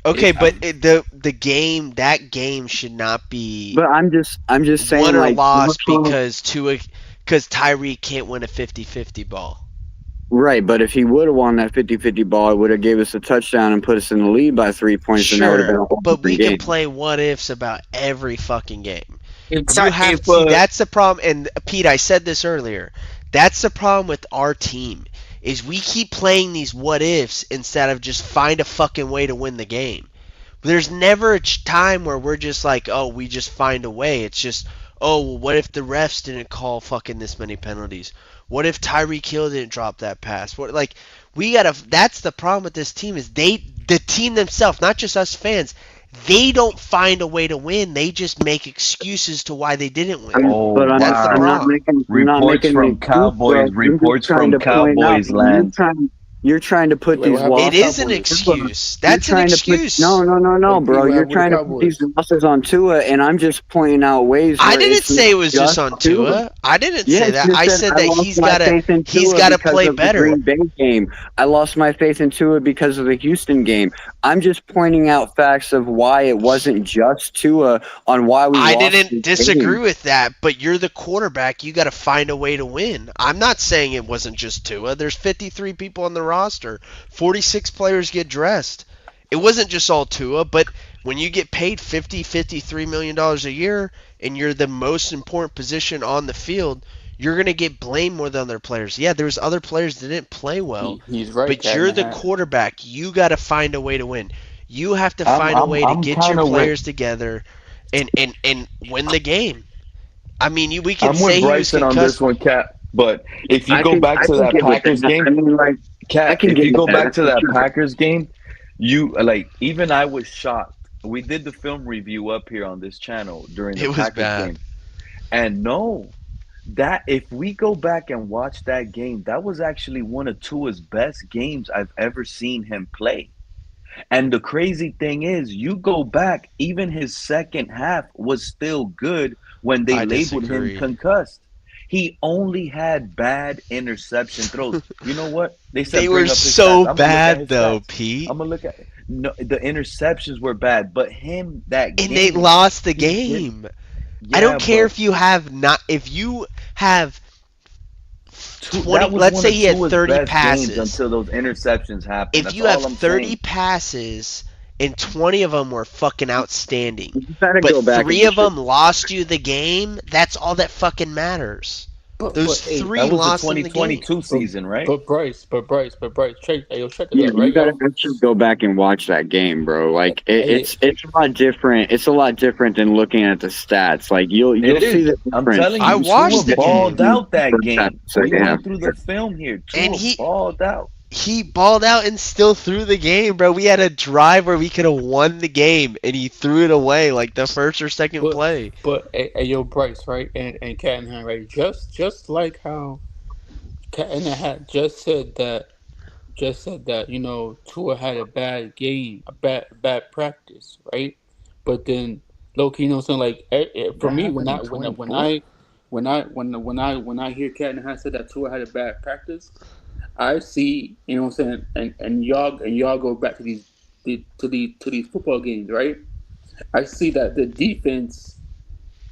Okay, but that game should not be But I'm just saying, won or like, lost Buffalo- because Tyreek can't win a 50-50 ball. right? But if he would have won that 50-50 ball, it would have gave us a touchdown and put us in the lead by 3 points, and that would have been a Sure, whole but we different can game. play what ifs about every fucking game. If You Ty- have if, to see that's the problem. And Pete, I said this earlier. That's the problem with our team is we keep playing these what ifs instead of just find a fucking way to win the game. There's never a time where we're just like, oh, we just find a way. It's just, oh, well, what if the refs didn't call fucking this many penalties? What if Tyreek Hill didn't drop that pass? What like we gotta? That's the problem with this team is the team themselves, not just us fans. They don't find a way to win. They just make excuses to why they didn't win. But I'm That's the not problem. making Reports an from excuse, bro. Cowboys. I'm Reports just trying from to point out, Cowboys land. you're trying to put these losses. It is an excuse. That's an excuse. No, bro. You're trying to put these losses on Tua, and I'm just pointing out ways. I where didn't it's say it not was just on Tua. I didn't Yes, say that. you I said that lost he's my gotta faith in Tua because play of the better. Green Bay game. I lost my faith in Tua because of the Houston game. I'm just pointing out facts of why it wasn't just Tua on why we I lost. didn't this disagree game. with that, but you're the quarterback. You got to find a way to win. I'm not saying it wasn't just Tua. There's 53 people on the roster. 46 players get dressed. It wasn't just all Tua, but when you get paid $53 million a year and you're the most important position on the field, you're going to get blamed more than other players. Yeah, there's other players that didn't play well, He's right. but Cat you're in the hat. quarterback. You got to find a way to win. You have to I'm- find a I'm- way to I'm get your kinda with- players together and win the game. I mean, we can I'm say with he was Bryson on concussed. this one, Cat. But if you I go can- back I to can that get with Packers that. game, I mean, like, I Cat, can if get you with go that. back to that Sure. Packers game, you like even I was shocked. We did the film review up here on this channel during the It was Packers bad. game, and no, that if we go back and watch that game, that was actually one of Tua's best games I've ever seen him play. And the crazy thing is, you go back, even his second half was still good when they I labeled disagree. him concussed. He only had bad interception throws. You know what? They said They bring were up his so stats. I'm gonna look at bad, his though, stats. Pete. I'm gonna look at it. No, the interceptions were bad, but that And game, they lost the he did- game. I Yeah, don't care but if you have 20, that was let's one say of he had Tua's 30 best games passes. until those interceptions happened. If That's you have all I'm 30 saying. passes and 20 of them were fucking outstanding, gotta but go back 3 and of them lost you the game, that's all that fucking matters. Those hey, 3 That was the lost them the game. 2022 season, right? But Bryce, check this Yeah, out, you right, gotta yo? actually go back and watch that game, bro. Like Hey, it's a lot different. It's a lot different than looking at the stats. Like you'll It see is. the I'm difference. telling I you, watched Tua the balled game. out that First half, game. We second half. went through the film here. And Tua balled out. he balled out and still threw the game, bro. We had a drive where we could have won the game, and he threw it away like the first or second play. But hey, yo, Bryce, right, and Cat and Hat, right, just like how Cat and Hat just said that Tua had a bad game, a bad practice, right? But then Loki, saying like for That me happened in 24. when I hear Cat and Hat said that Tua had a bad practice, I see, what I'm saying, and y'all go back to these football games, right? I see that the defense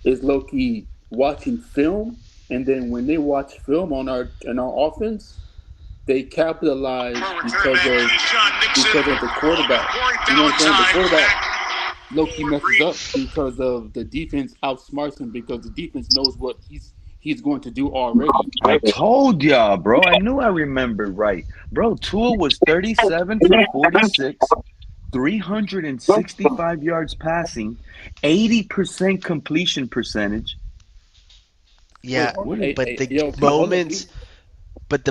is low key watching film, and then when they watch film on our offense, they capitalize because of the quarterback. You know what I'm saying? The quarterback low key messes up because of the defense outsmarts him because the defense knows what he's going to do already. I told y'all, bro. I knew I remembered right. Bro, Tua was 37 for 46, 365 yards passing, 80% completion percentage. Yeah, What is- but hey, the yo,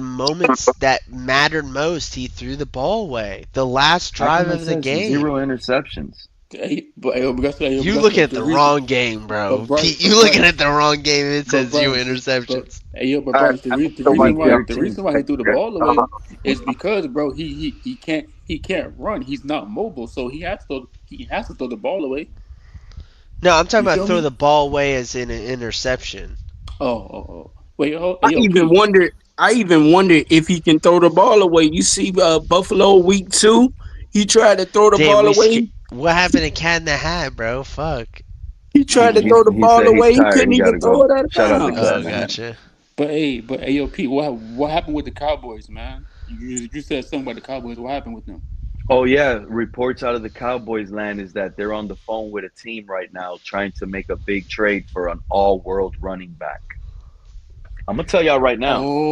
moments, that mattered most, he threw the ball away. The last How drive come it of the says game. 0 interceptions? You looking at the wrong game, bro. Pete, you looking at the wrong game. It says 0 interceptions. But Bryce, the reason why he threw the ball away is because, bro, he can't run. He's not mobile, so he has to throw the ball away. No, I'm talking You about feel throw me? the ball away as in an interception. Oh. Wait, I even wonder if he can throw the ball away. You see, Buffalo week 2, he tried to throw the ball away. What happened to Cat in the Hat, bro? Fuck. He tried to throw the He ball said he's away. He tired. couldn't He even gotta throw go. it out of Shout out to bounds. Cat Oh, in the Hat. gotcha. But yo, Pete, what happened with the Cowboys, man? You said something about the Cowboys. What happened with them? Oh yeah, reports out of the Cowboys land is that they're on the phone with a team right now trying to make a big trade for an all-world running back. I'm gonna tell y'all right now. Oh.